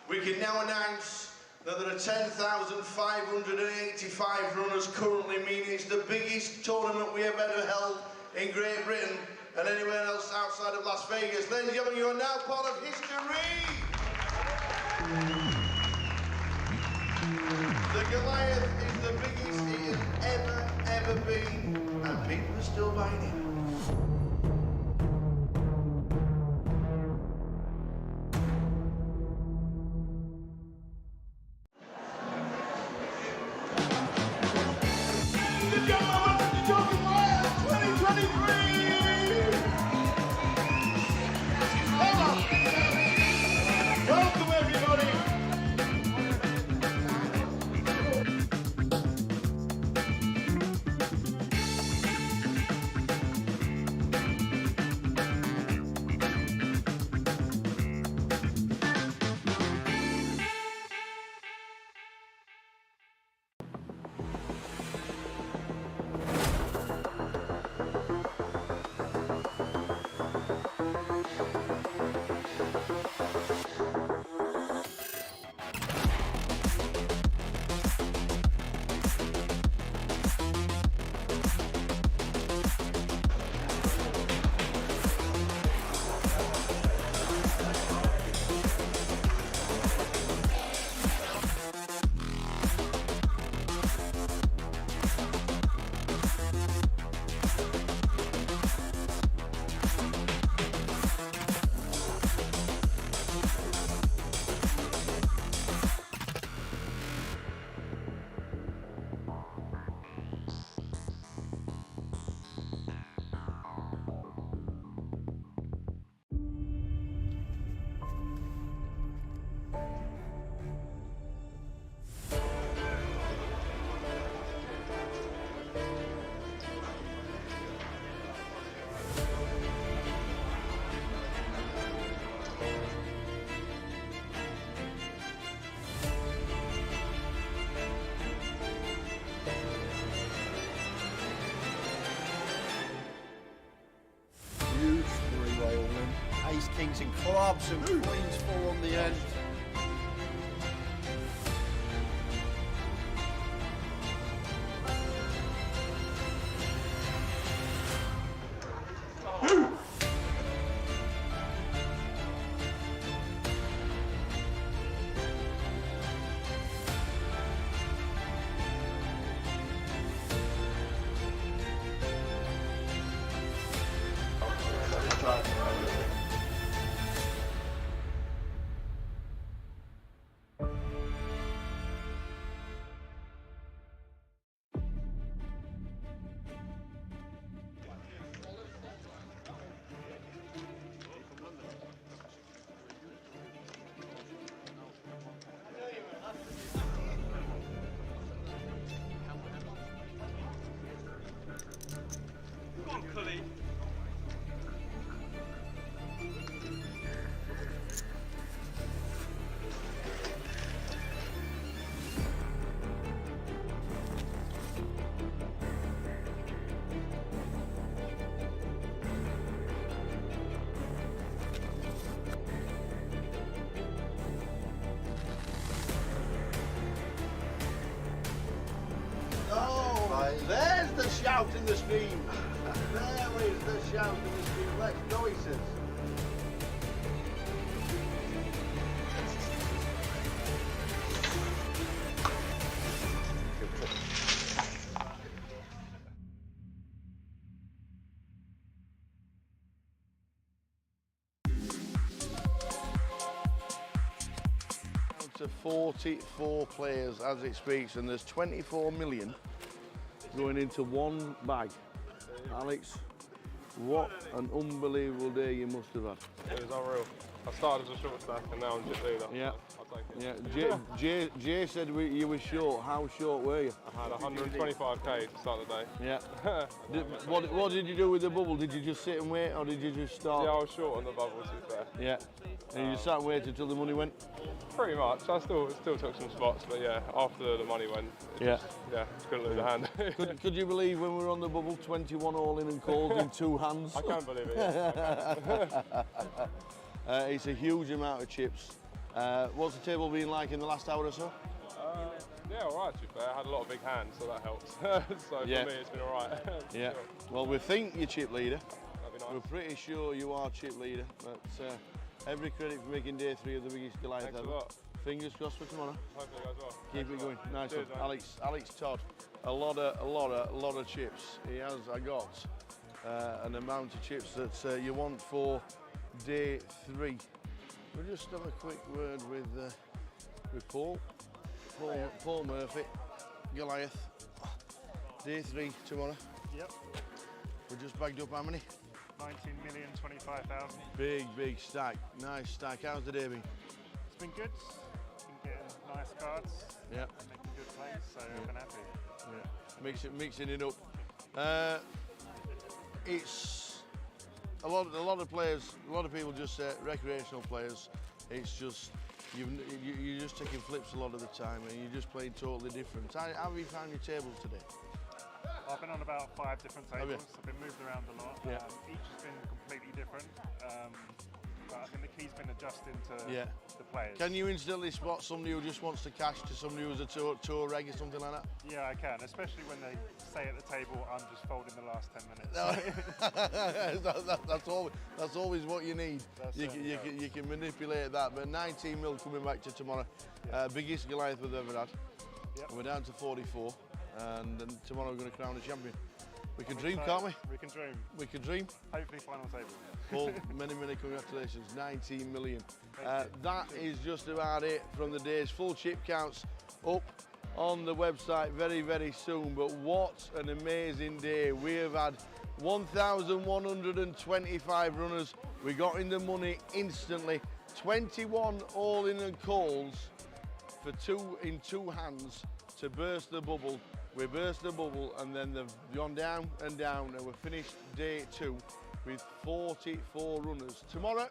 We can now announce that there are 10,585 runners currently, meaning it's the biggest tournament we have ever held in Great Britain and anywhere else outside of Las Vegas. Ladies and gentlemen, you are now part of history! The Goliath is the biggest it has ever been, and people are still buying it. Welcome everybody! Huge three-way all-in. Ace, kings and clubs and queens 4 on the end. Go on, Cully. Oh, there's the shout in the stream. There is the shout in the stream. Let's go, he says. to 44 players as it speaks, and there's 24 million going into one bag. Alex, what an unbelievable day you must have had. It was unreal. I started as a short stack and now I'm just leader. Yeah. I'll take it. Yeah, Jay said you were short. How short were you? I had 125k to start the day. Yeah. What did you do with the bubble? Did you just sit and wait, or did you just start? Yeah, I was short on the bubble, to be fair. Yeah. And you just sat and waited until the money went? Pretty much. I still took some spots, but yeah, after the money went, couldn't lose a hand. Could you believe when we were on the bubble, 21 all in and called in 2 hands? I can't believe it. Yeah. It's a huge amount of chips. What's the table been like in the last hour or so? Yeah, all right, to be fair. I had a lot of big hands, so that helps. So for me, it's been all right. Yeah. Well, we think you're chip leader. That'd be nice. We're pretty sure you are chip leader, but every credit for making day 3 of the biggest Goliath Thanks ever. a lot. Fingers crossed for tomorrow. Hopefully it goes well. Keep it going. Nice Cheers, one. mate. Alex Todd, a lot of chips. He has got an amount of chips that you want for day 3. We'll just have a quick word with Paul Murphy, Goliath. Day 3 tomorrow. Yep. We just bagged up how many? 19,025,000. Big stack. Nice stack. How's the day been? It's been good. Been getting nice cards. Yeah. Making good plays, so I've been happy. Yeah. Mixing it up. It's a lot of players. A lot of people just say recreational players. It's just you're just taking flips a lot of the time, and you're just playing totally different. How have you found your tables today? I've been on about 5 different Have you? tables. I've been moved around a lot. Yeah. Each has been completely different. But I think the key's been adjusting to the players. Can you instantly spot somebody who just wants to cash to somebody who's a tour reg or something like that? Yeah, I can, especially when they say at the table, I'm just folding the last 10 minutes. That's always what you need. You can manipulate that. But 19 mil coming back to tomorrow. Biggest Goliath we've ever had. Yep. We're down to 44, and then tomorrow we're going to crown a champion. We can dream, can't we? We can dream. We can dream. Hopefully final table. Paul, many congratulations. 19 million. That is just about it from the day's full chip counts up on the website very soon. But what an amazing day. We have had 1,125 runners. We got in the money instantly. 21 all in and calls for 2 in 2 hands to burst the bubble. We burst the bubble, and then they've gone down and down, and we've finished day 2 with 44 runners. Tomorrow,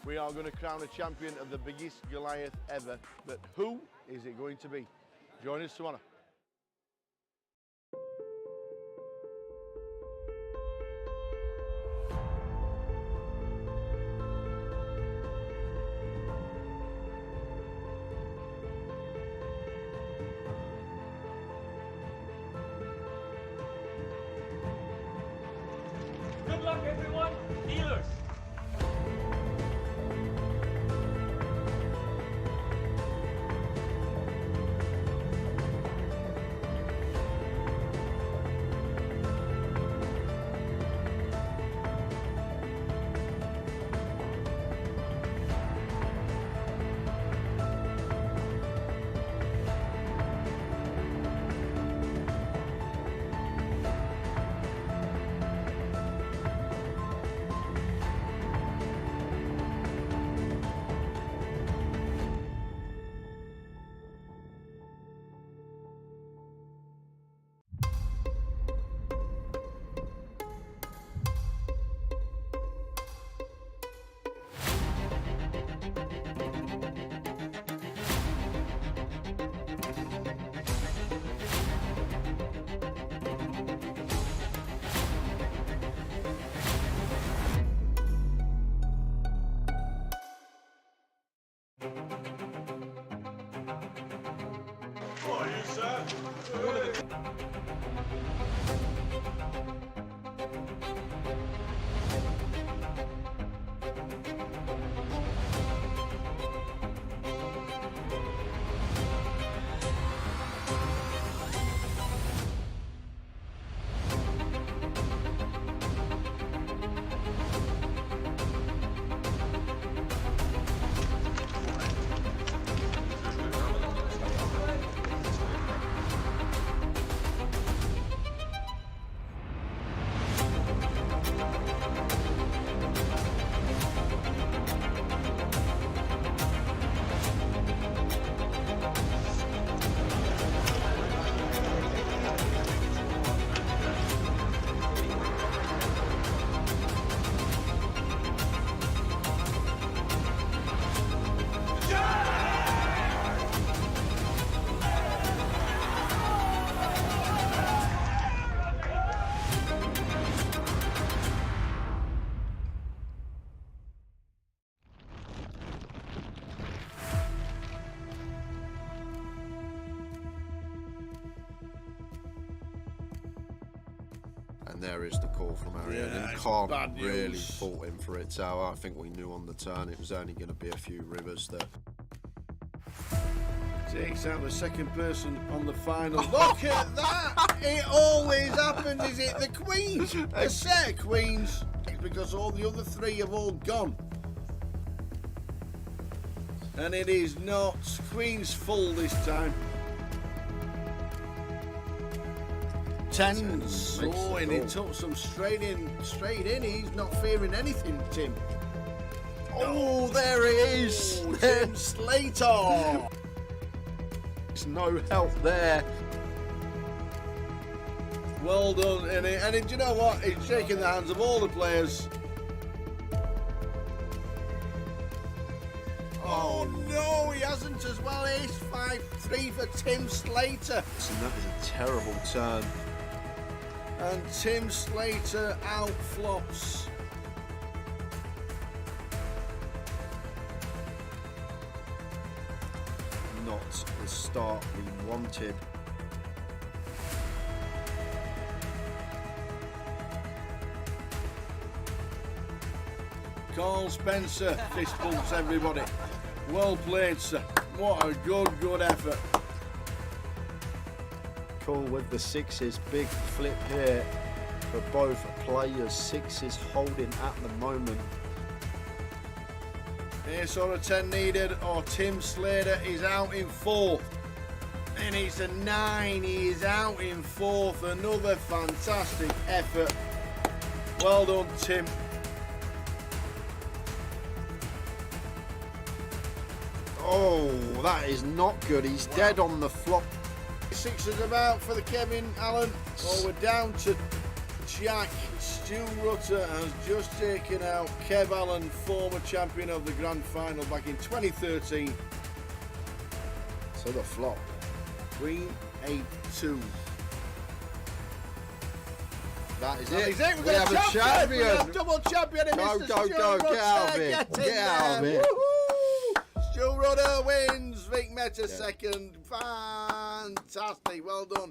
we are going to crown a champion of the biggest Goliath ever. But who is it going to be? Join us tomorrow. Good luck, everyone. Dealers. What are you, sir? there is the call from Ariel. Yeah, And it's can't bad really news. fault him for it. So I think we knew on the turn it was only going to be a few rivers there. Takes out the second person on the final. Look at that! It always happens. Is it the queens? A set of queens. Because all the other three have all gone. And it is not queens full this time. Tens. Makes Oh, it and he all. took some straight in. He's not fearing anything, Tim. Oh, there it is. Oh, Tim Slater. There's no help there. Well done, and do you know what? He's shaking the hands of all the players. Oh no, he hasn't as well. Ace 5-3 for Tim Slater. And that is a terrible turn. And Tim Slater outflops. Not the start we wanted. Carl Spencer fist bumps everybody. Well played, sir. What a good effort. Cool with the sixes. Big flip here for both players. Sixes holding at the moment. Ace or a 10 needed, or Tim Slater is out in fourth. And it's a 9. He is out in fourth. Another fantastic effort. Well done, Tim. Oh, that is not good. He's dead on the flop. Sixes about for the Kevin Allen. Oh, we're down to Jack. Stu Rutter has just taken out Kev Allen, former champion of the Grand Final back in 2013. So the flop. Queen 8-2. That is That it. is it. We've We got have a a champion. champion. We have double champion in Go, Mr. go, Stu go. Rutter. Get out of here. Get in Get out of there. here. Woohoo! Stu Rutter wins. Vic Meta second. Fantastic. Well done.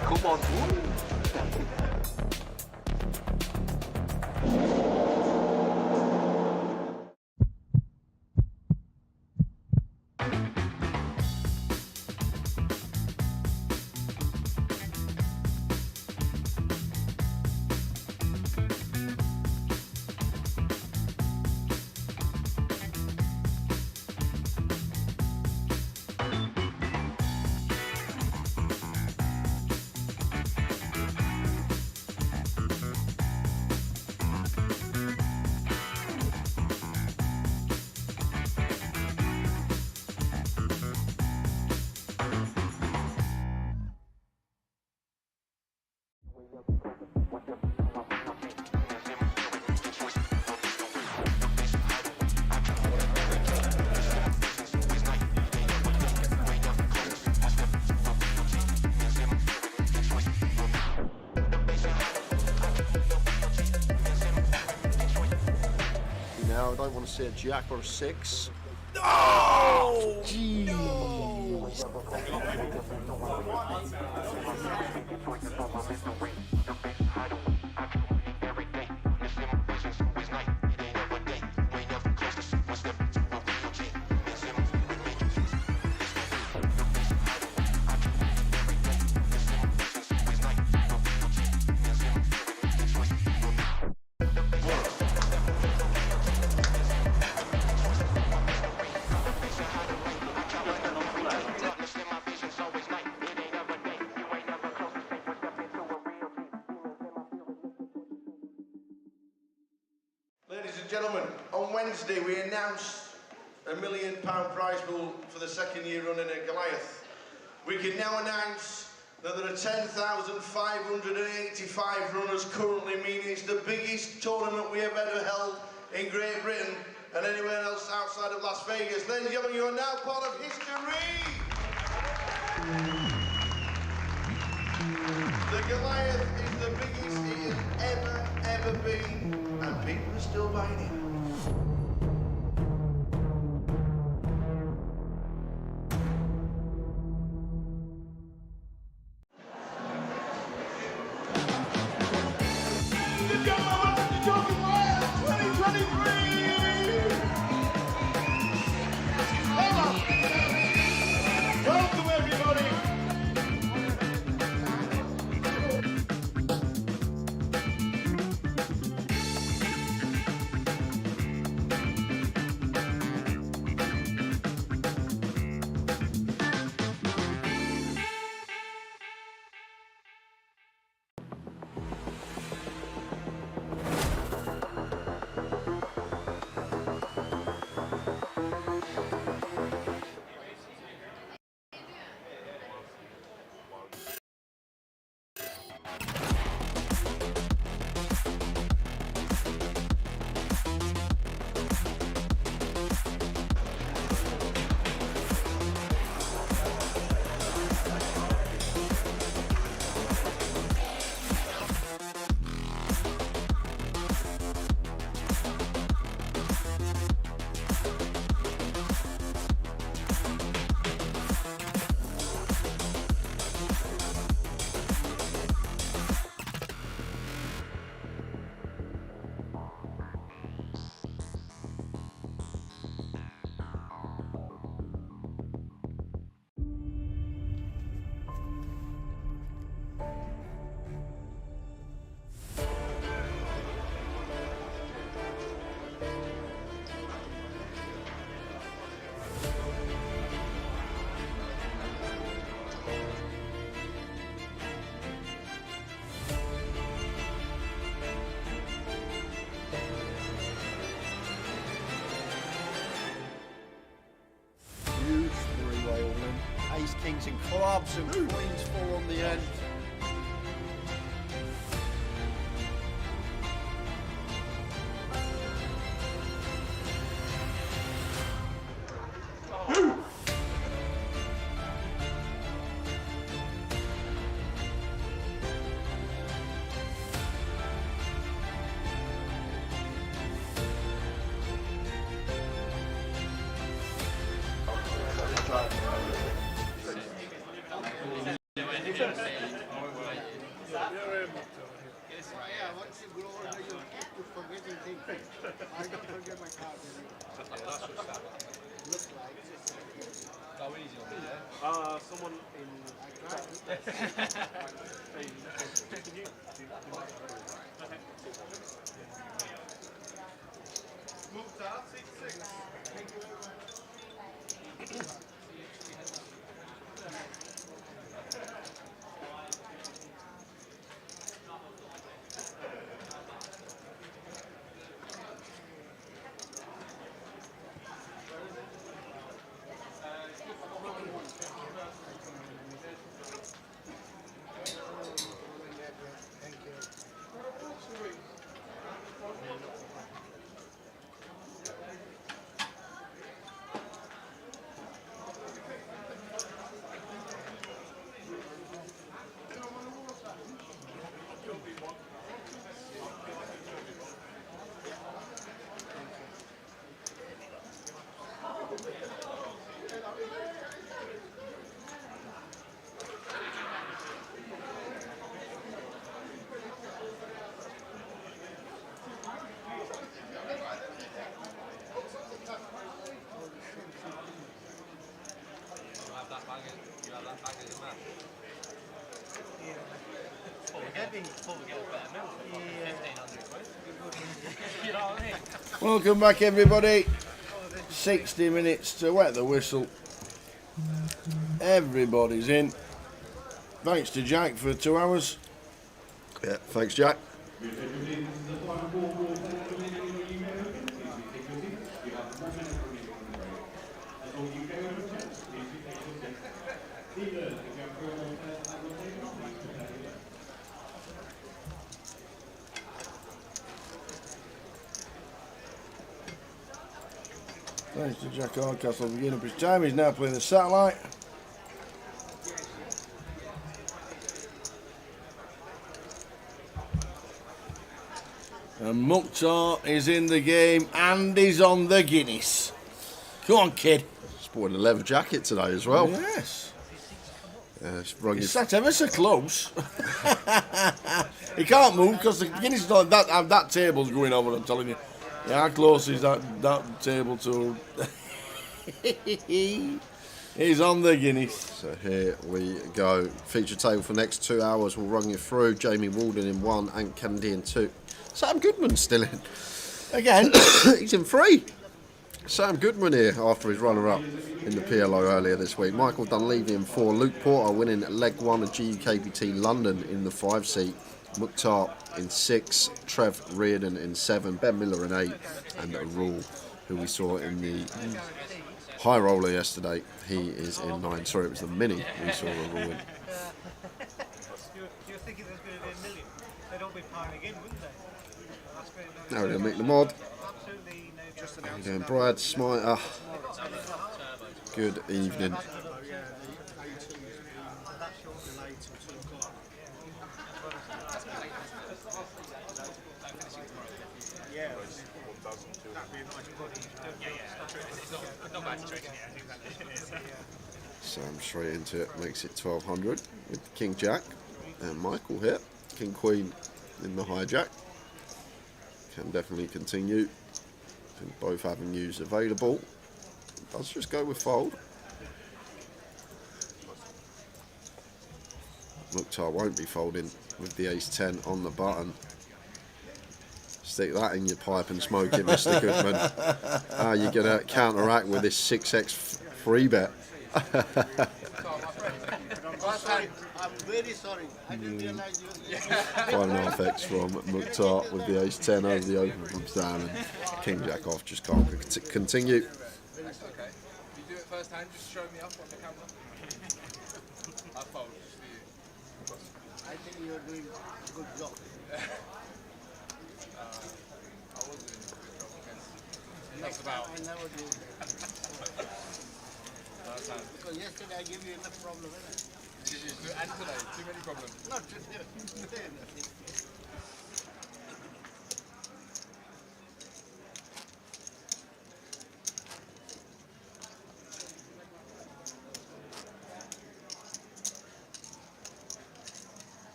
Come on. now. I don't want to see a jack or a 6. Oh! Jeez. Ladies and gentlemen, on Wednesday we announced £1 million prize pool for the second year running at Goliath. We can now announce that there are 10,585 runners currently, meaning it's the biggest tournament we have ever held in Great Britain and anywhere else outside of Las Vegas. Ladies and gentlemen, you are now part of history! The Goliath is the biggest it has ever been, and people are still buying it. Welcome everybody! Huge three-way all in. Ace, kings and clubs and queens full on the end. Someone in You know what I mean? Welcome back, everybody. 60 minutes to wet the whistle. Everybody's in. Thanks to Jack for 2 hours. Yeah, thanks, Jack. Thanks to Jack Hardcastle for giving up his time. He's now playing the satellite. And Mukhtar is in the game and he's on the Guinness. Come on, kid. Sporting a leather jacket today as well. Yes. He's sat ever so close. He can't move because the Guinness not that table's going over, I'm telling you. Yeah, how close is that table to? He's on the Guinness. So here we go. Feature table for the next 2 hours. We'll run you through. Jamie Walden in 1 and Kennedy in 2. Sam Goodman's still in. Again? He's in 3. Sam Goodman here after his runner-up in the PLO earlier this week. Michael Dunleavy in 4. Luke Porter winning leg 1 of GUKBT London in the 5 seat. Mukhtar in 6. Trev Reardon in 7. Ben Miller in 8. And Rule, who we saw in the high roller yesterday, he is in 9. Sorry, it was the mini we saw Rule in. You're thinking there's going to be a million. They'd all be piling in, wouldn't they? Now we're going to meet the mod. How you doing, Brad Smiter? Good evening. Sam straight into it, makes it 1200 with King Jack and Michael here. King Queen in the hijack. Can definitely continue. I think both avenues available. Let's just go with fold. Mukhtar won't be folding with the ace-10 on the button. Stick that in your pipe and smoke it, Mr. Goodman. How are you going to counteract with this 6x free bet? I'm very sorry. I didn't realize you. 5.5x from Mukhtar with the ace-10 over the open from Sam, and King Jack off just can't continue. That's okay. You do it first hand, just show me up on the camera. I fold just for you. I think you're doing a good job. I was doing a good job, okay. That's about. I never do. Because yesterday I gave you enough problem, isn't it? And today, too many problems. Not today.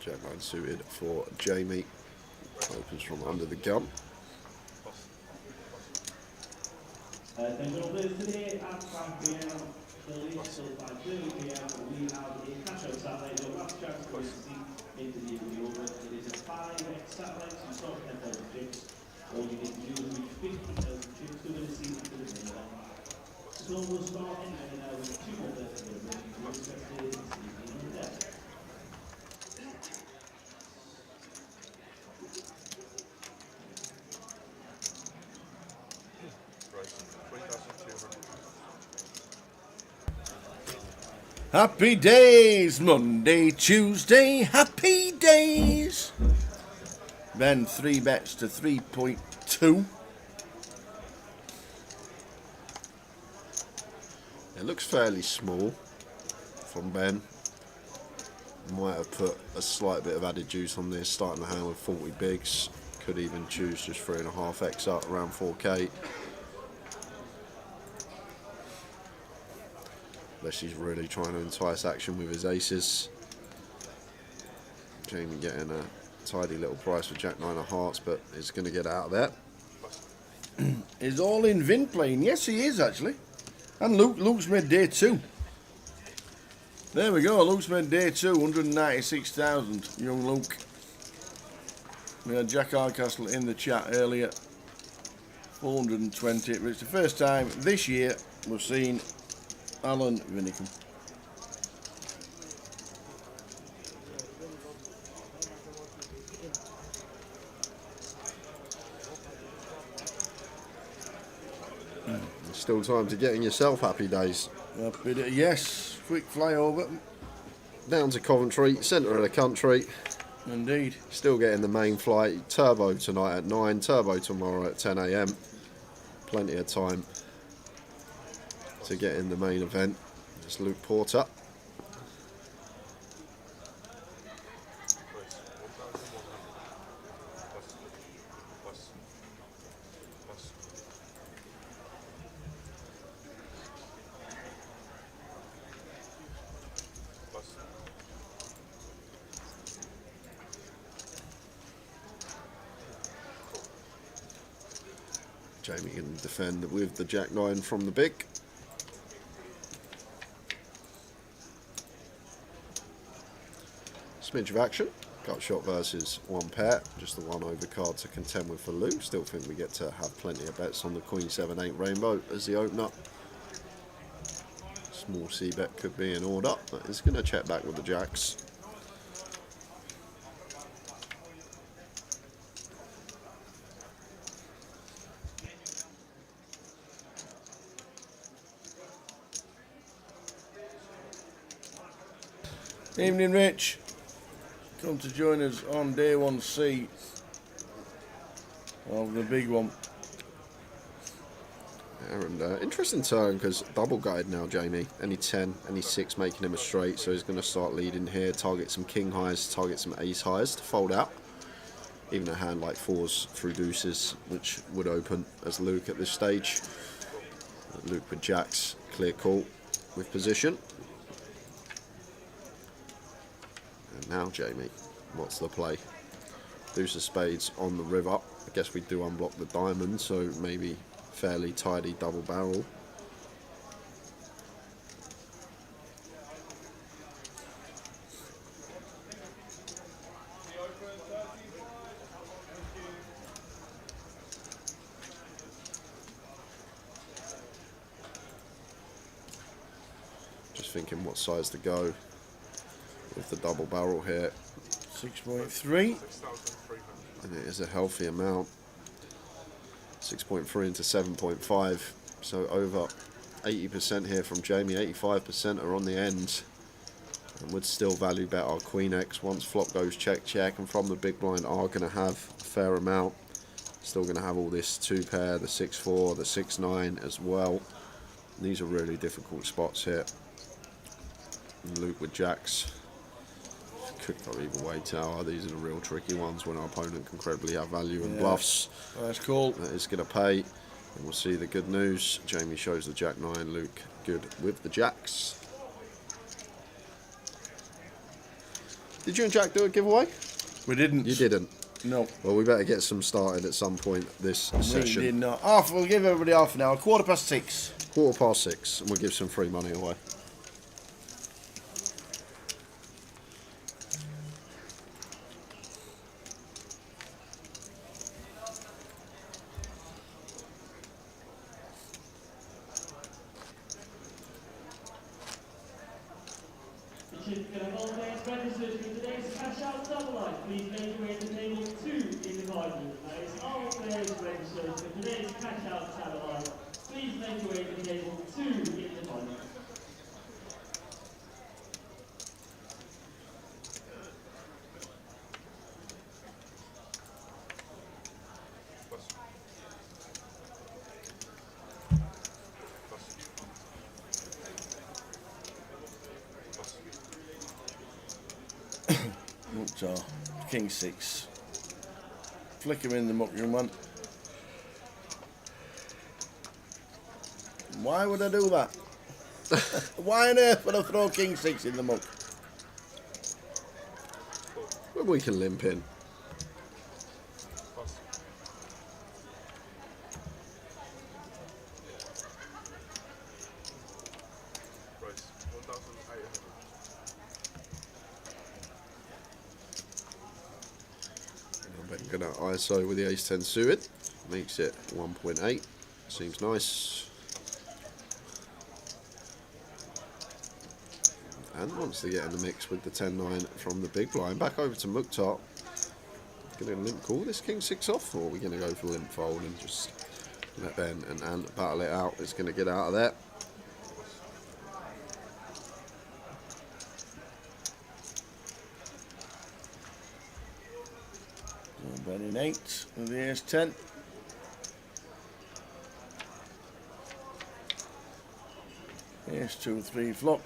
Jackline suited for Jamie. Opens from under the gun. Today at 5 p.m. till 5:30 p.m. we have a cash-out Saturday. The last chance to receive into the over. It is a 5x Saturday, so you start 10,000 chips. All you need to do is reach 50,000 chips to win a seat to the main event. So we'll start anyway now with 2 more bets to win. We're expected to see in the desk. Happy days, Monday, Tuesday, happy days. Ben 3 bets to 3.2. It looks fairly small from Ben. Might have put a slight bit of added juice on this, starting the hand with 40 bigs. Could even choose just 3.5x up around 4k. Unless he's really trying to entice action with his aces. Jamie getting a tidy little price for Jack 9 of hearts, but he's going to get out of there. Is all in Vin playing? Yes, he is actually. And Luke's made day 2. There we go. Luke's made day 2, 196,000. Young Luke. We had Jack Hardcastle in the chat earlier. 420. But it's the first time this year we've seen Alan Vinicum. Still time to getting yourself happy days. Yes, quick flyover. Down to Coventry, centre of the country. Indeed. Still getting the main flight. Turbo tonight at 9, Turbo tomorrow at 10 AM. Plenty of time to get in the main event. It's Luke Porter. Jamie can defend with the Jack 9 from the big. Smidge of action. Gut shot versus one pair. Just the one overcard to contend with for Luke. Still think we get to have plenty of bets on the Queen 7-8 Rainbow as the opener. Small C bet could be in order, but it's going to check back with the Jacks. Evening, Rich. Come to join us on day 1C of the big one. Yeah, and interesting turn because double guide now, Jamie. Any 10, any 6 making him a straight, so he's going to start leading here. Target some king highs, target some ace highs to fold out. Even a hand like 4s through deuces, which would open as Luke at this stage. Luke with jacks, clear call with position. And now, Jamie, what's the play? Deuce of spades on the river. I guess we do unblock the diamond, so maybe fairly tidy double barrel. Just thinking what size to go with the double barrel here. 6.3. And it is a healthy amount. 6.3 into 7.5. So over 80% here from Jamie. 85% are on the end. And would still value bet our Queen X once flop goes check check. And from the big blind are going to have a fair amount. Still going to have all this 2 pair, the 6-4, the 6-9 as well. And these are really difficult spots here. And Luke with jacks. Could go either way, Tower. These are the real tricky ones when our opponent can credibly have value and bluffs. That's cool. That is going to pay. And we'll see the good news. Jamie shows the Jack 9, Luke good with the jacks. Did you and Jack do a giveaway? We didn't. You didn't? No. Well, we better get some started at some point this session. We did not. Half, we'll give everybody half an hour. 6:15. 6:15, and we'll give some free money away. Today's cash out double line. Please make your way to table 2 in the garden. That is all players registered for today's cash out double line. Please make your way to table 2 in the garden. King 6. Flick him in the muck room one. Why would I do that? Why on earth would I throw King 6 in the muck? And we can limp in. Price 1,800. I'm betting going to ISO with the ace 10 suited. Makes it 1.8. Seems nice. And wants to get in the mix with the 10-9 from the big blind. Back over to Mukhtar. Going to limp call this king 6 off, or are we going to go for limp fold and just let Ben and Ant battle it out? It's going to get out of there. Betting 8 with the ace 10. Ace 2, 3 flop.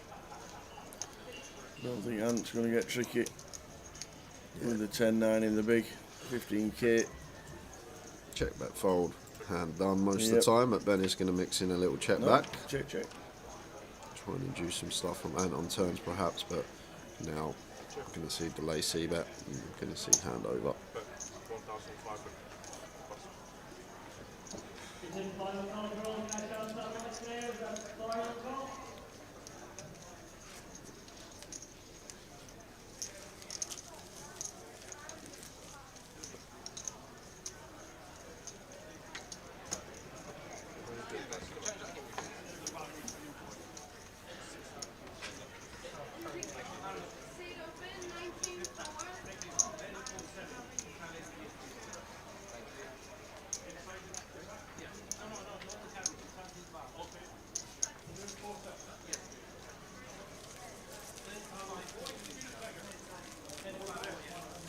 Don't think Ant's going to get tricky with the 10-9 in the big 15k. Check bet fold. Hand done most of the time, but Ben is going to mix in a little check back. Check, check. Try and induce some stuff from Ant on turns perhaps, but now I'm going to see delay C bet. I'm going to see hand over. 1,500.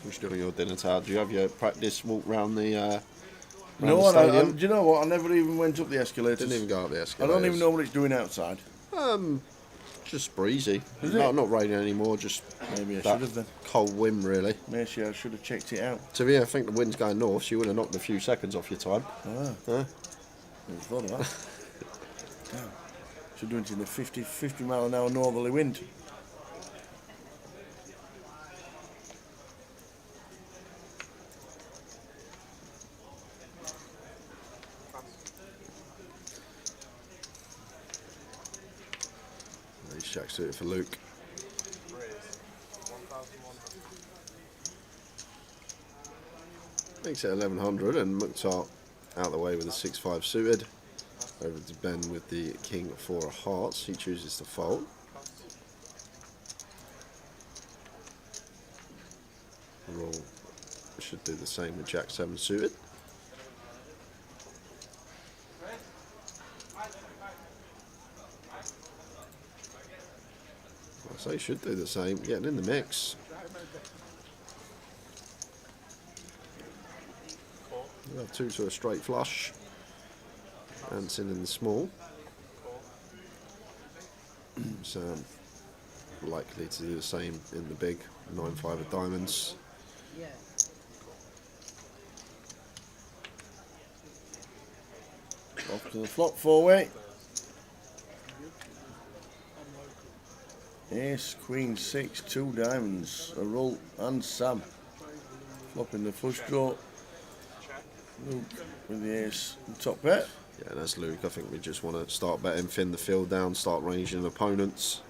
Who's doing your dinner towel? Do you have your practice walk round the No, the stadium? do you know what? I never even went up the escalators. Didn't even go up the I escalators. don't even know what it's doing outside. Just breezy. Is No, it? not raining anymore, just Maybe I that should have then. cold wind really. Maybe I should have checked it out. To me, I think the wind's going north, so you would have knocked a few seconds off your time. Ah, Huh? never thought of that. Damn. Should do it in a 50 mile an hour northerly wind. These shacks suited for Luke. Makes it 1100, and Mukhtar out the way with a 6-5 suited. Over to Ben with the king 4 of hearts. He chooses to fold. Roll should do the same with Jack 7 suited. So he should do the same, getting in the mix. We have 2 to a straight flush. Ant's in the small. Sam likely to do the same in the big 9-5 of diamonds. Off to the flop 4-way. Ace, Queen 6, 2 diamonds, a roll, and Sam. Flopping the flush draw. Luke with the ace and top bet. Yeah, that's Luke. I think we just want to start betting, thin the field down, start ranging opponents.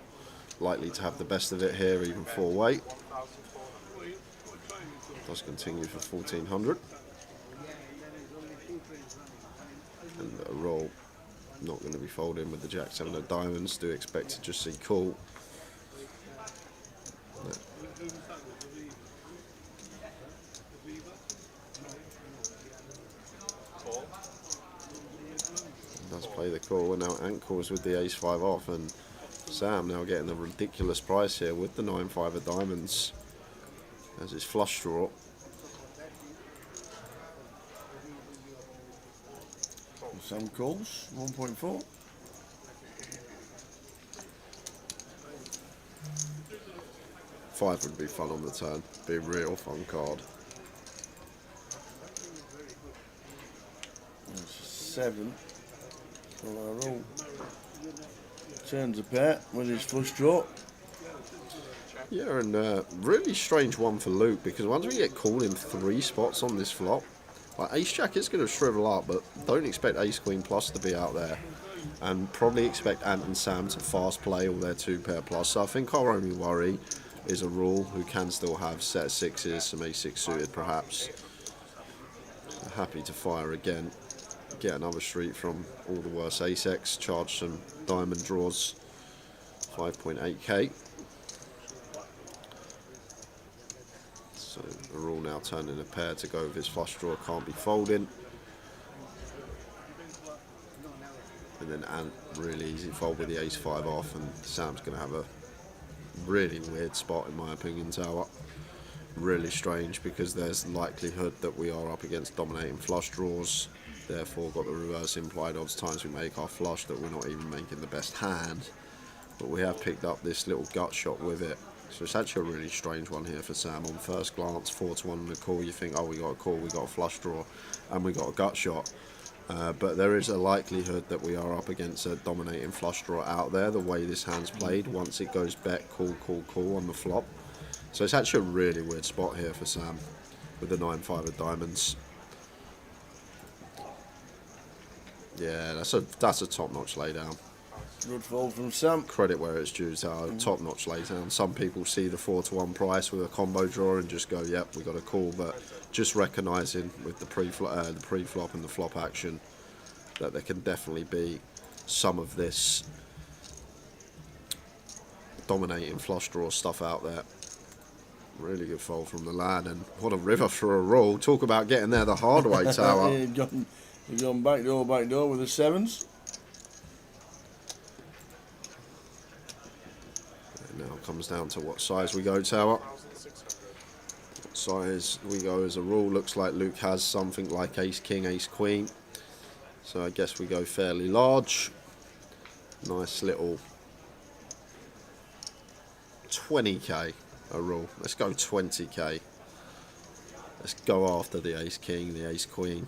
Likely to have the best of it here, even 4-way. Does continue for 1400. And a roll, not going to be folding with the Jack 7 of diamonds. Do expect to just see call. Does play the call, and now Ant calls with the ace-5 off, and Sam now getting a ridiculous price here with the 9-5 of diamonds as his flush draw. Sam calls, 1.4. Five would be fun on the turn, be a real fun card. That's 7. So I roll. Turns a pair with his flush draw. Yeah, and really strange one for Luke, because once we get called in 3 spots on this flop, like Ace Jack is going to shrivel up, but don't expect Ace Queen plus to be out there. And probably expect Ant and Sam to fast play all their 2-pair plus. So I think our only worry is a Rule, who can still have set of 6s, some Ace-6 suited perhaps. Happy to fire again. Get another street from all the worst Ace-X, charge some diamond draws, 5.8k. So a Rule now turning a pair to go with his flush draw, can't be folding. And then Ant, really easy fold with the Ace-5 off, and Sam's going to have a really weird spot in my opinion, tower. Really strange, because there's likelihood that we are up against dominating flush draws, therefore got the reverse implied odds times we make our flush that we're not even making the best hand, but we have picked up this little gut shot with it. So it's actually a really strange one here for Sam. On first glance, 4-1 on the call, you think, oh, we got a call, we got a flush draw, and we got a gut shot. But there is a likelihood that we are up against a dominating flush draw out there, the way this hand's played. Once it goes bet, call, call, call on the flop. So it's actually a really weird spot here for Sam with the 9-5 of diamonds. Yeah, that's a top-notch laydown. Good fold from Sam. Credit where it's due, top-notch laydown. Some people see the 4-1 price with a combo draw and just go, yep, we got a call. But just recognising with the pre-flop and the flop action that there can definitely be some of this dominating flush draw stuff out there. Really good fold from the lad, and what a river for a roll. Talk about getting there the hard way, tower. He's gone back door with the 7s. And now it comes down to what size we go, tower. What size we go as a rule. Looks like Luke has something like Ace King, Ace Queen. So I guess we go fairly large. Nice little 20k. A rule. Let's go 20k. Let's go after the Ace King, the Ace Queen.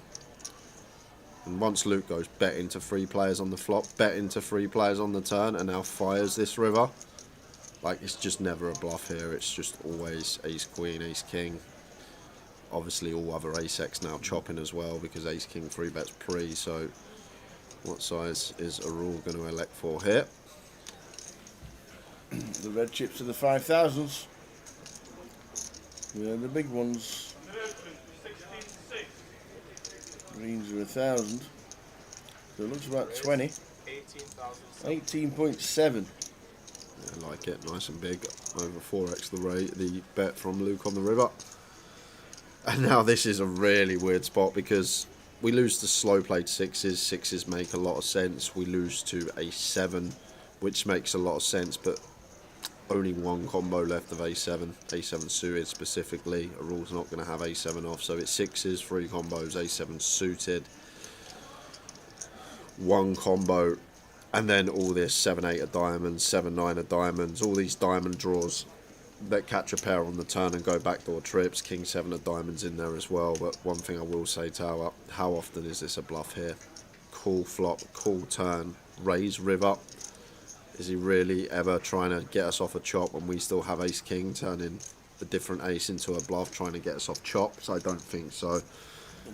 And once Luke goes bet into 3 players on the flop, bet into 3 players on the turn, and now fires this river, like, it's just never a bluff here. It's just always Ace Queen, Ace King. Obviously all other Ace-X now chopping as well, because Ace King 3 bets pre. So what size is a rule going to elect for here? The red chips are the 5,000s. Yeah, the big ones. Greens are 1,000. So it looks about 20. 18.7. Yeah, I like it, nice and big. Over 4x the bet from Luke on the river. And now this is a really weird spot, because we lose to slow played 6s. 6s make a lot of sense. We lose to a 7, which makes a lot of sense, but only 1 combo left of A7, A7 suited specifically. A rule's not going to have A7 off, so it's 6s, 3 combos, A7 suited, 1 combo, and then all this 7-8 of diamonds, 7-9 of diamonds, all these diamond draws that catch a pair on the turn and go backdoor trips. King 7 of diamonds in there as well. But one thing I will say, tower, how often is this a bluff here? Call flop, call turn, raise river. Is he really ever trying to get us off a chop when we still have Ace King, turning a different ace into a bluff, trying to get us off chops? I don't think so. It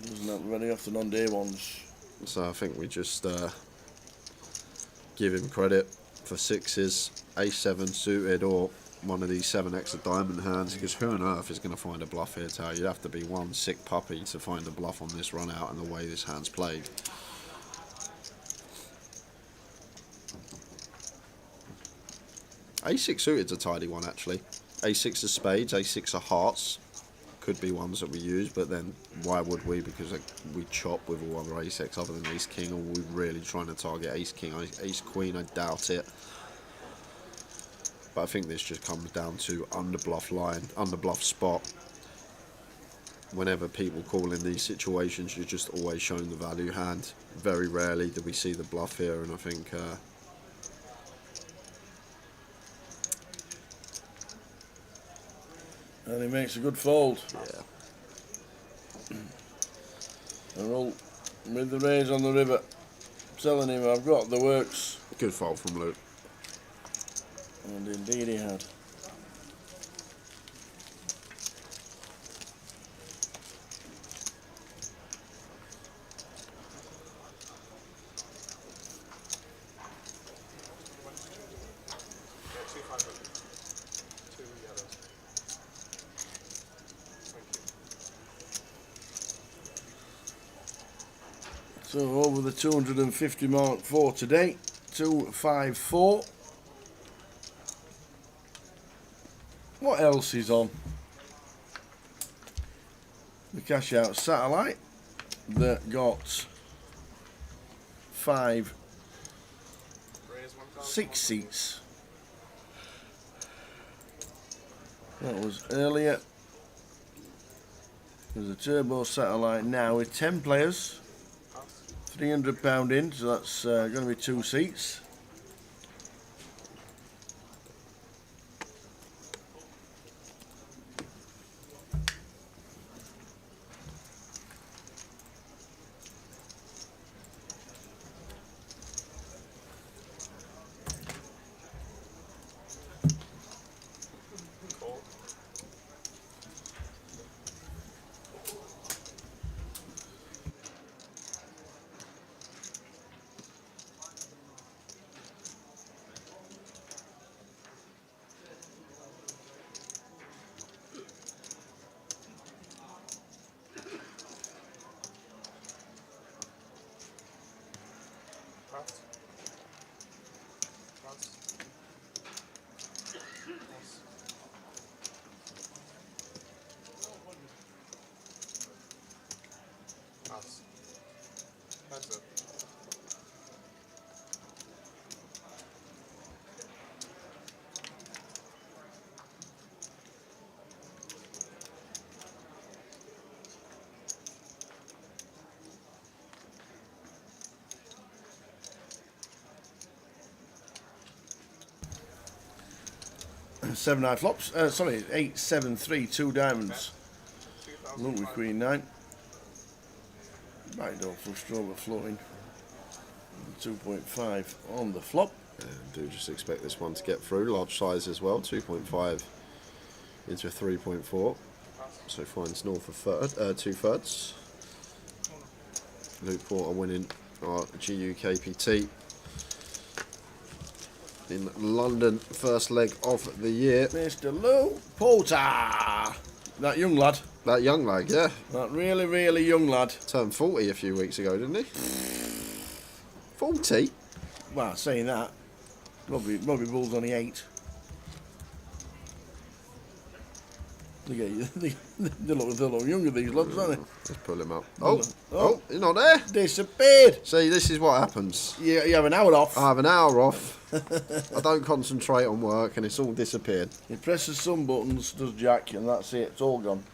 doesn't happen very often on day ones. So I think we just give him credit for 6s, A7 suited, or one of these 7x of diamond hands, because who on earth is going to find a bluff here, Tao? You'd have to be one sick puppy to find a bluff on this run out and the way this hand's played. A6 suited's a tidy one, actually. A6 of spades, A6 of hearts could be ones that we use, but then why would we? Because we chop with all other Ace-X other than Ace King, or we're really trying to target Ace King, Ace Queen, I doubt it. But I think this just comes down to underbluff line, underbluff spot. Whenever people call in these situations, you're just always showing the value hand. Very rarely do we see the bluff here, and I think and he makes a good fold. Yeah. And roll with the raise on the river, telling him I've got the works. Good fold from Luke. And indeed he had. So over the 250 mark for today. 254. What else is on? The cash out satellite that got 6 seats. That was earlier. There's a turbo satellite now with 10 players. £300 in, so that's going to be 2 seats. That's it. Seven high flops. Sorry, 8, 7, 3, 2 diamonds. Look with Queen 9. Backdoor flush draw with floating. 2.5 on the flop. Do just expect this one to get through. Large size as well. 2.5 into a 3.4. So finds north of 2/3. Luke Porter winning our GUKPT in London, first leg of the year. Mr. Luke Porter. That young lad. That young lad, yeah. That really, really young lad. Turned 40 a few weeks ago, didn't he? 40? Well, saying that, Robbie Bull's only 8. Look at you. They look younger, these lads, don't they? Let's pull him up. Oh, he's not there. Disappeared. See, this is what happens. You have an hour off. I have an hour off. I don't concentrate on work and it's all disappeared. He presses some buttons, does Jack, and that's it. It's all gone.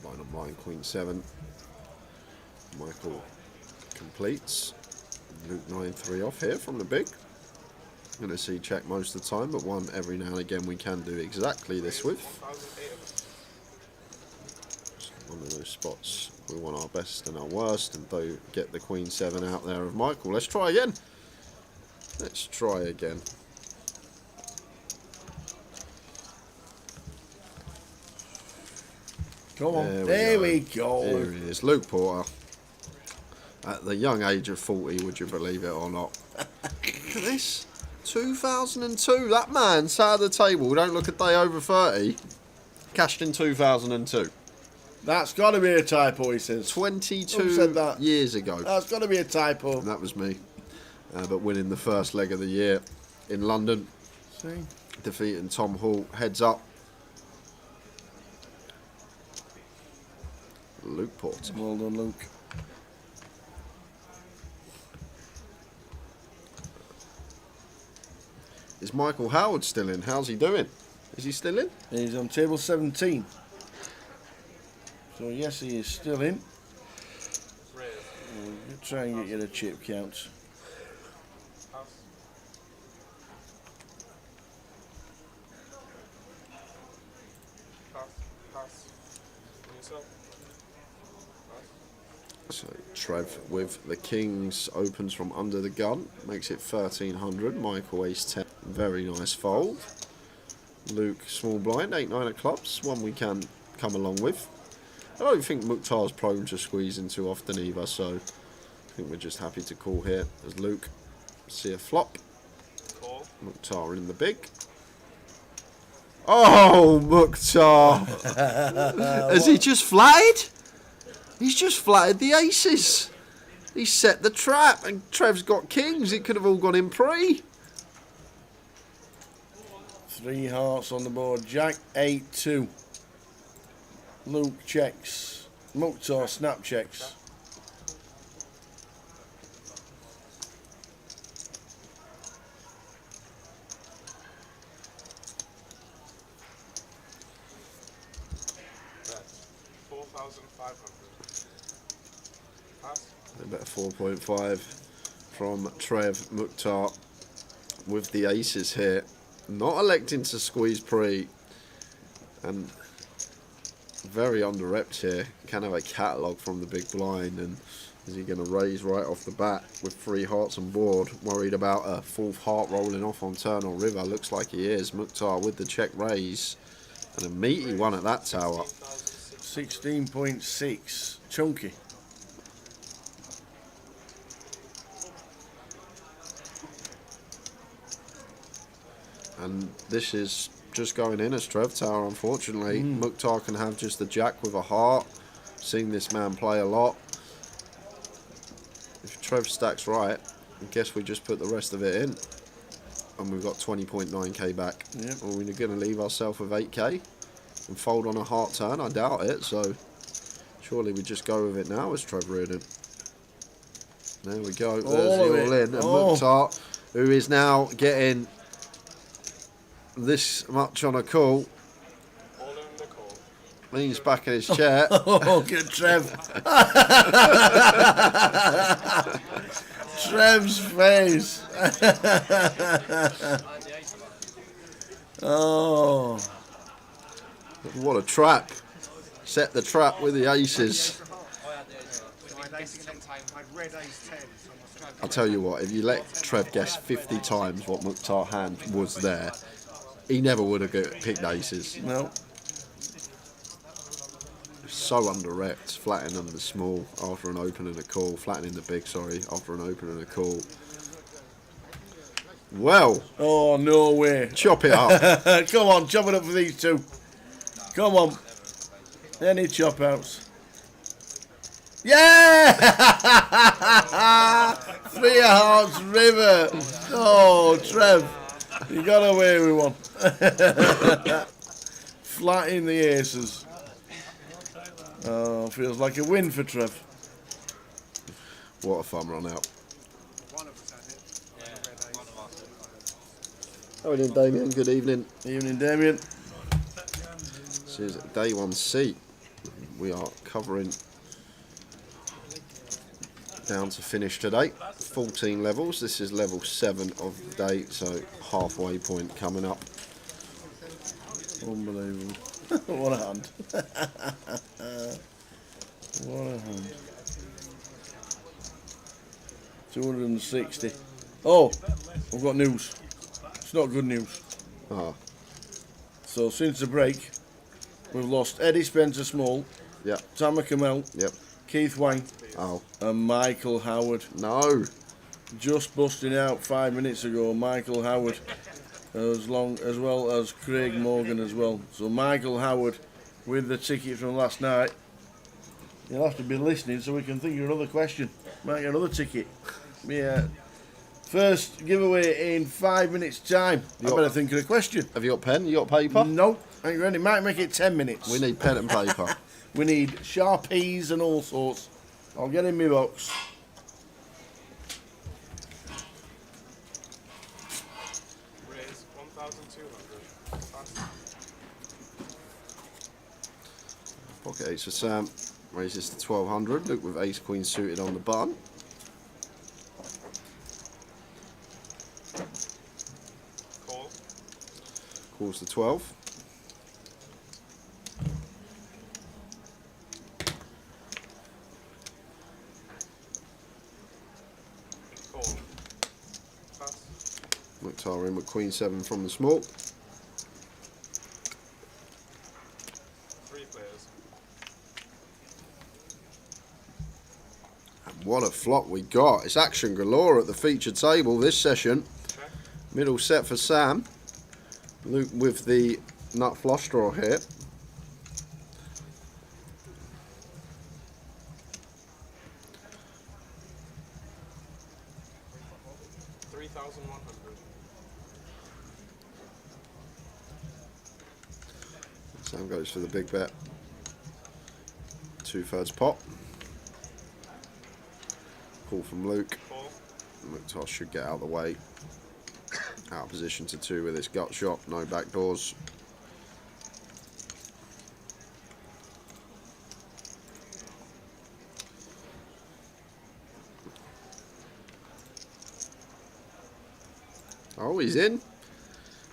Bottom line, Queen 7. Michael completes. Luke 9-3 off here from the big. Going to see check most of the time, but one every now and again we can do exactly this with. One of those spots we want our best and our worst, and do get the Queen 7 out there of Michael. Let's try again. Let's try again. Come on, there we go. There he is, Luke Porter. At the young age of 40, would you believe it or not? Look at this. 2002. That man sat at the table, don't look a day over 30. Cashed in 2002. That's got to be a typo, he says. 22 Who said that? years ago. That's got to be a typo. And that was me. But winning the first leg of the year in London. See? Defeating Tom Hall. Heads up. Luke Porter. Well done, Luke. Is Michael Howard still in? How's he doing? Is he still in? He's on table 17. So yes, he is still in. We'll try and get you the chip count. Trev with the kings, opens from under the gun, makes it 1300. Michael ace 10, very nice fold. Luke small blind, 8-9 of clubs, one we can come along with. I don't think Mukhtar's prone to squeezing too often either, so I think we're just happy to call here as Luke see a flop. Call. Mukhtar in the big. Oh, Mukhtar! Has he just flatted? He's just flattered the aces. He set the trap, and Trev's got kings. It could have all gone in pre. 3 hearts on the board. Jack 8-2. Luke checks. Mukhtar snap checks. That's 4,500. Pass. A bit of 4.5 from Trev. Mukhtar with the aces here. Not electing to squeeze pre. And very under-repped here. Can have a catalogue from the big blind. And is he going to raise right off the bat with 3 hearts on board? Worried about a 4th heart rolling off on turn or river. Looks like he is. Mukhtar with the check raise. And a meaty one at that tower. 16.6. Chunky. And this is just going in as Trev tower, unfortunately. Mukhtar can have just the jack with a heart. Seen this man play a lot. If Trev stacks right, I guess we just put the rest of it in. And we've got 20.9k back. Yep. Are we going to leave ourselves with 8k? And fold on a heart turn? I doubt it, so surely we just go with it now as Trev Reardon. There we go, there's the all in. And Mukhtar, who is now getting this much on a call, All in the call. leans back in his chair. Oh, good Trev. Trev's face. Oh. What a trap. Set the trap with the aces. I'll tell you what, if you let Trev guess 50 times what Mukhtar hand was there, he never would have picked aces. No. So under-repped, flattening under the small after an open and a call, flattening the big, sorry, after an open and a call. Well. Oh, no way. Chop it up. Come on, chop it up for these two. Come on. Any chop outs? Yeah! 3 hearts river. Oh, Trev. You got away with one. Flat in the aces. Oh, feels like a win for Trev. What a fun run out. How are you doing, Damien? Good evening. Evening, Damien. This is day 1C. We are covering down to finish today. 14 levels. This is level 7 of the day, so halfway point coming up. Unbelievable. What a hand. What a hand. 260. Oh, we've got news. It's not good news. So since the break, we've lost Eddie Spencer Small, Tamar Kamel, Keith Wang, and Michael Howard. No. Just busting out 5 minutes ago, Michael Howard, as well as Craig Morgan as well. So Michael Howard with the ticket from last night. You'll have to be listening so we can think of another question. Might get another ticket. Yeah. First giveaway in 5 minutes' time. I better think of a question. Have you got pen? You got paper? No. I ain't ready. Might make it 10 minutes. We need pen and paper. We need Sharpies and all sorts. I'll get in my box. Raise 1,200. Pass. Pocket ace for Sam. Raises to 1,200. Luke with ace queen suited on the button. Call. Calls to 12. Call. Pass. Mukhtar in with Queen 7 from the small. 3 players. And what a flop we got. It's action galore at the featured table this session. Okay. Middle set for Sam. Luke with the nut flush draw here. Sam goes for the big bet. 2/3 pot. Call from Luke. Mukhtar should get out of the way. Out of position to 2 with his gut shot. No back doors. Oh, he's in.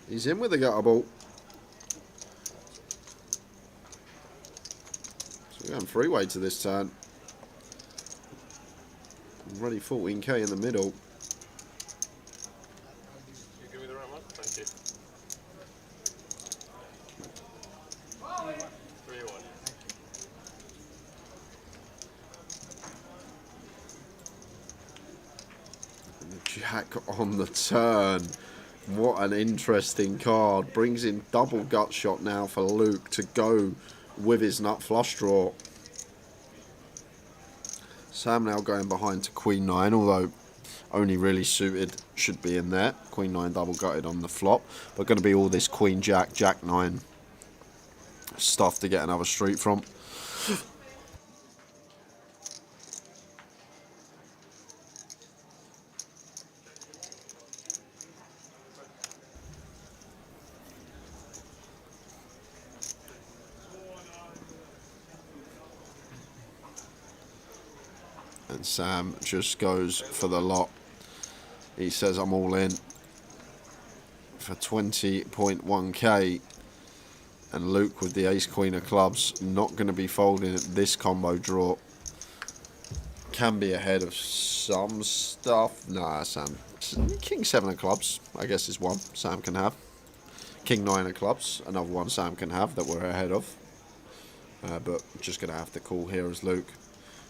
He's in with the gutter ball. So we're going 3-way to this turn. Already 14k in the middle. You give me the right one? Thank you. 3-1. And the jack on the turn. What an interesting card. Brings in double gut shot now for Luke to go with his nut flush draw. Sam now going behind to Queen 9, although only really suited should be in there. Queen 9 double gutted on the flop. But going to be all this Queen Jack, Jack 9 stuff to get another street from. And Sam just goes for the lot. He says, I'm all in for 20.1k. And Luke with the ace queen of clubs, not going to be folding at this combo draw. Can be ahead of some stuff. Nah, Sam. King 7 of clubs, I guess, is one Sam can have. King 9 of clubs, another one Sam can have that we're ahead of. But just going to have to call here as Luke.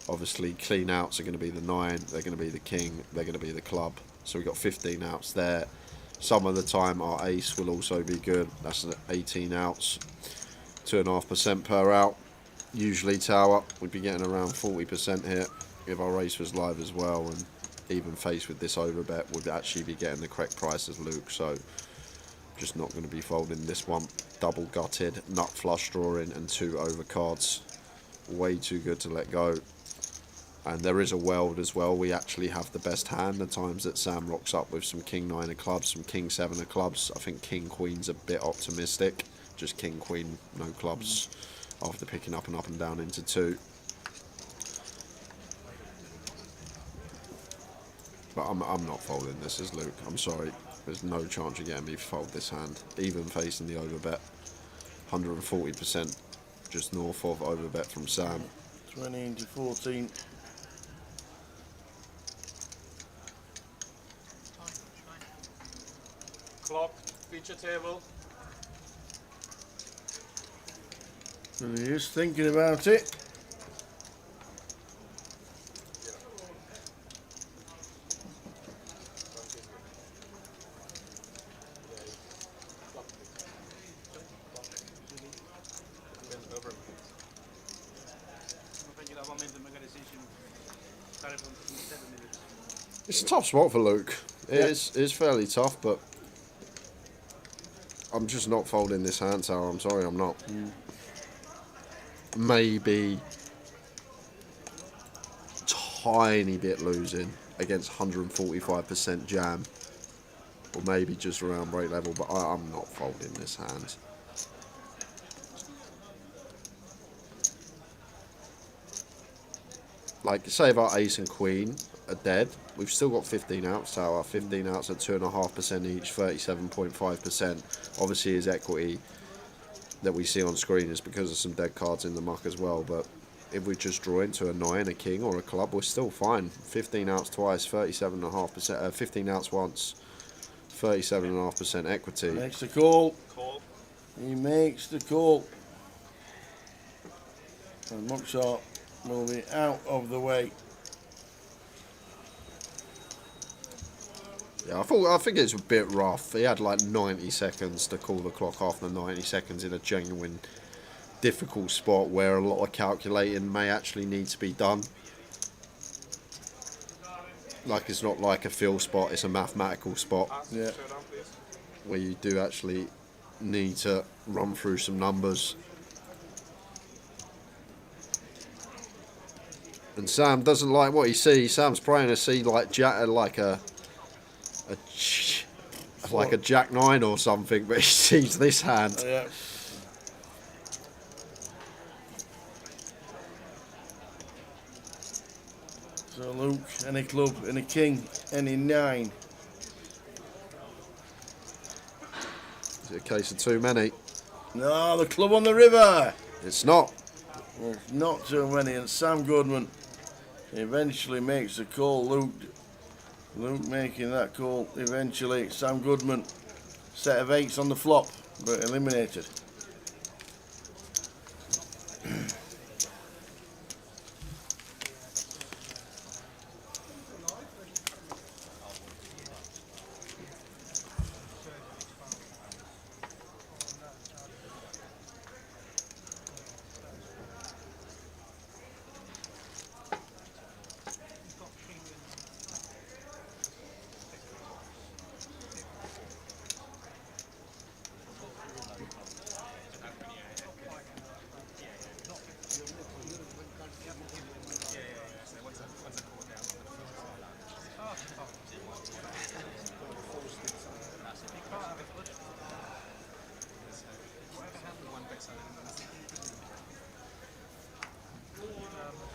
Obviously, clean outs are going to be the 9, they're going to be the king, they're going to be the club. So we've got 15 outs there. Some of the time our ace will also be good. That's 18 outs, 2.5% per out. Usually tower, we'd be getting around 40% here if our ace was live as well. And even faced with this overbet, would actually be getting the correct price as Luke. So just not going to be folding this one. Double gutted, nut flush drawing, and 2 overcards. Way too good to let go. And there is a weld as well. We actually have the best hand. The times that Sam rocks up with some King 9 of clubs, some King 7 of clubs. I think King Queen's a bit optimistic. Just King Queen, no clubs, after picking up and down into 2. But I'm not folding this as Luke. I'm sorry. There's no chance you're getting me to fold this hand. Even facing the overbet. 140% just north of overbet from Sam. 20 into 14. Clock, feature table. And he is thinking about it. It's a tough spot for Luke. It is fairly tough, but I'm just not folding this hand tower. I'm sorry, I'm not. Maybe tiny bit losing against 145% jam, or maybe just around break level, but I'm not folding this hand. Like, say if our ace and queen are dead, we've still got 15 outs tower. 15 outs at 2.5% each, 37.5%. Obviously his equity that we see on screen is because of some dead cards in the muck as well, but if we just draw into a 9, a king, or a club, we're still fine. 15 outs twice, 37.5%. 15 outs once, 37.5% equity. Makes the call. He makes the call. And Mukhtar will be out of the way. Yeah, I think it's a bit rough. He had like 90 seconds to call the clock after 90 seconds in a genuine difficult spot where a lot of calculating may actually need to be done. Like, it's not like a fill spot, it's a mathematical spot. Yeah. Where you do actually need to run through some numbers. And Sam doesn't like what he sees. Sam's praying to see like like a Jack 9 or something, but he sees this hand. Yeah. So Luke, any club, any king, any 9. Is it a case of too many? No, the club on the river. It's not. It's not too many, and Sam Goodman eventually makes the call. Luke making that call eventually. Sam Goodman, set of 8s on the flop, but eliminated.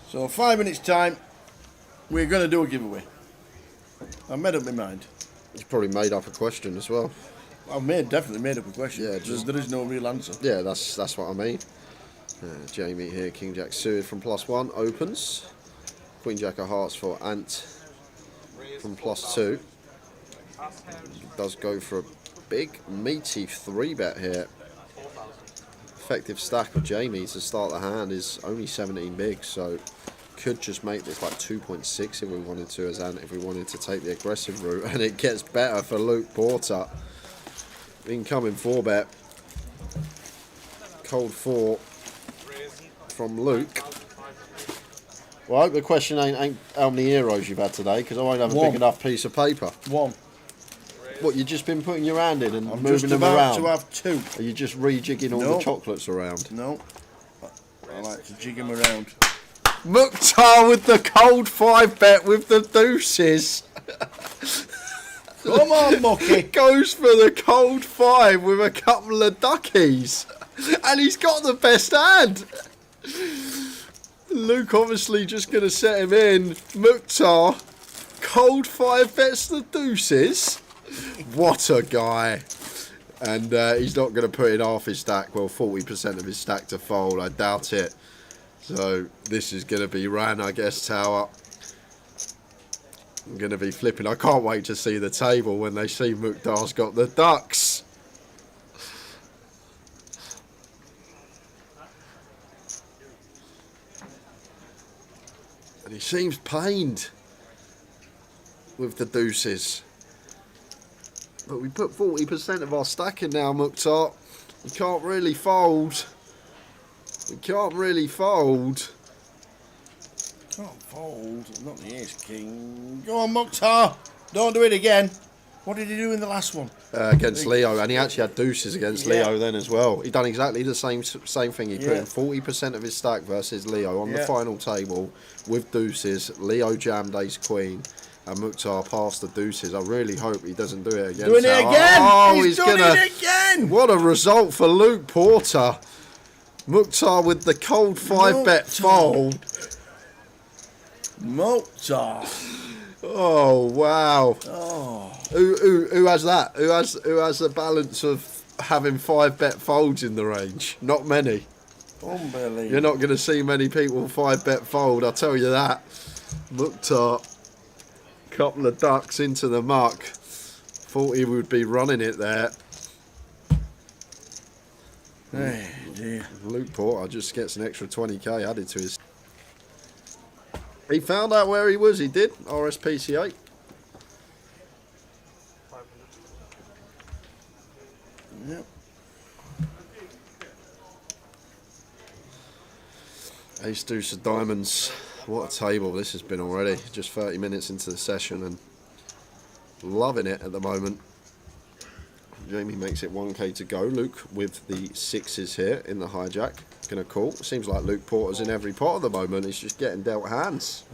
So 5 minutes time, we're going to do a giveaway. I've made up my mind. You've probably made up a question as well. I've definitely made up a question. Yeah, there is no real answer. Yeah, that's what I mean. Jamie here, King Jack suited from +1, opens. Queen Jack of Hearts for Ant from +2. Does go for a big, meaty 3-bet here. Effective stack of Jamie to start the hand is only 17 big, so could just make this like 2.6 if we wanted to, as Ant, if we wanted to take the aggressive route, and it gets better for Luke Porter. Incoming 4-bet. Cold 4 from Luke. Well, I hope the question ain't how many euros you've had today, because I won't have a big enough piece of paper. 1. What, you've just been putting your hand in and I'm moving just them about around? to have 2. Are you just rejigging all the chocolates around? No. I like to jig them around. Mukhtar with the cold 5-bet with the deuces. Come on, Mucky. Goes for the cold 5 with a couple of duckies. And he's got the best hand. Luke obviously just going to set him in. Mukhtar, cold 5 bets the deuces. What a guy. And he's not going to put in half his stack. Well, 40% of his stack to fold. I doubt it. So this is going to be ran, I guess, Tower. I'm going to be flipping. I can't wait to see the table when they see Mukhtar's got the ducks. And he seems pained with the deuces. But we put 40% of our stack in now, Mukhtar. We can't really fold. We can't really fold. Can't fold. Not the ace king. Go on, Mukhtar. Don't do it again. What did he do in the last one? Against Leo, and he actually had deuces against Leo then as well. He done exactly the same thing. He put in 40% of his stack versus Leo on the final table with deuces. Leo jammed ace queen, and Mukhtar passed the deuces. I really hope he doesn't do it again. Doing it again! Oh, he's doing it again! What a result for Luke Porter. Mukhtar with the cold 5-bet fold. Mukhtar. Oh wow. Oh. Who has that? Who has the balance of having 5-bet folds in the range? Not many. Unbelievable. You're not going to see many people 5-bet fold, I'll tell you that. Mukhtar, couple of ducks into the muck. Thought he would be running it there. Hey, dear. Luke Porter just gets an extra 20k added to his. He found out where he was, he did. RSPCA. Yep. Ace deuce of diamonds. What a table this has been already. Just 30 minutes into the session and loving it at the moment. Jamie makes it 1k to go. Luke with the sixes here in the hijack. Gonna call. Seems like Luke Porter's in every pot at the moment. He's just getting dealt hands.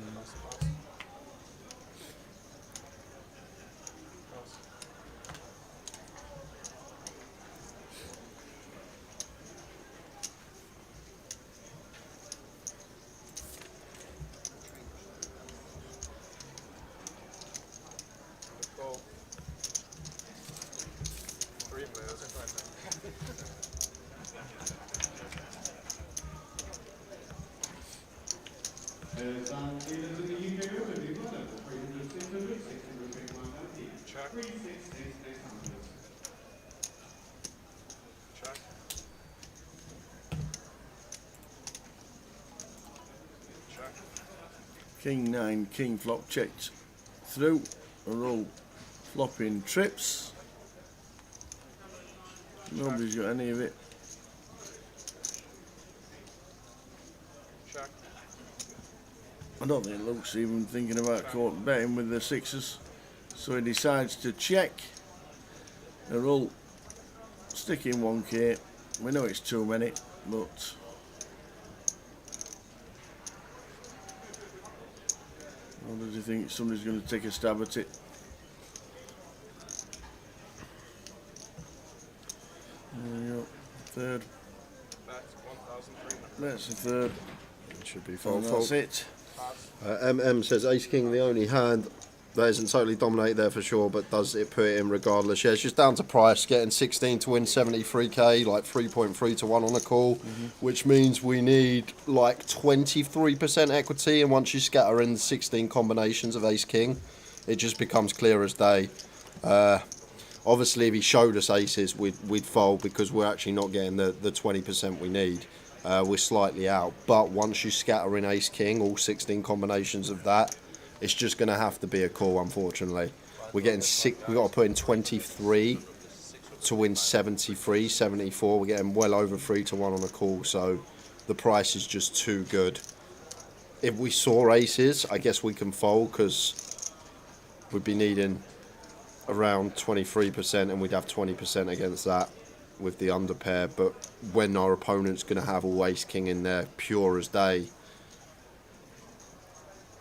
King 9, king flop checked through. Are all flopping trips. Nobody's got any of it. I don't think Luke's even thinking about betting with the sixes. So he decides to check. They're all sticking 1k. We know it's too many, but or does he think somebody's going to take a stab at it? There we go. Third. That's the third. It should be And fold. that's it. MM says Ace King the only hand that isn't totally dominated there for sure, but does it put it in regardless? Yeah, it's just down to price. Getting 16 to win 73k, like 3.3 to 1 on a call, which means we need like 23% equity. And once you scatter in 16 combinations of Ace King, it just becomes clear as day. Obviously, if he showed us aces, we'd fold because we're actually not getting the 20% we need. We're slightly out, but once you scatter in Ace King, all 16 combinations of that, it's just going to have to be a call, unfortunately. We're getting we've got to put in 23 to win 73, 74. We're getting well over 3 to 1 on a call, so the price is just too good. If we saw aces, I guess we can fold because we'd be needing around 23% and we'd have 20% against that with the underpair. But when our opponent's going to have all Ace King in there, pure as day,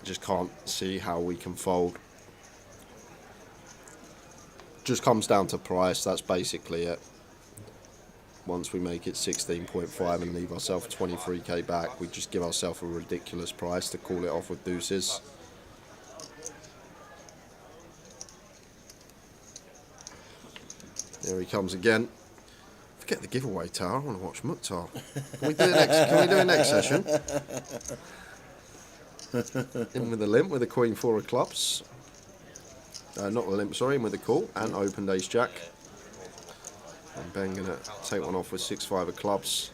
just can't see how we can fold. Just comes down to price, that's basically it. Once we make it 16.5 and leave ourselves 23k back, we just give ourselves a ridiculous price to call it off with deuces. There he comes again. Forget the giveaway, Tara. I want to watch Mukhtar. Can we do it next session? In with the limp with the Queen 4 of clubs. Not the limp, sorry, in with the call and opened Ace Jack. And Ben gonna take one off with 6-5 of clubs.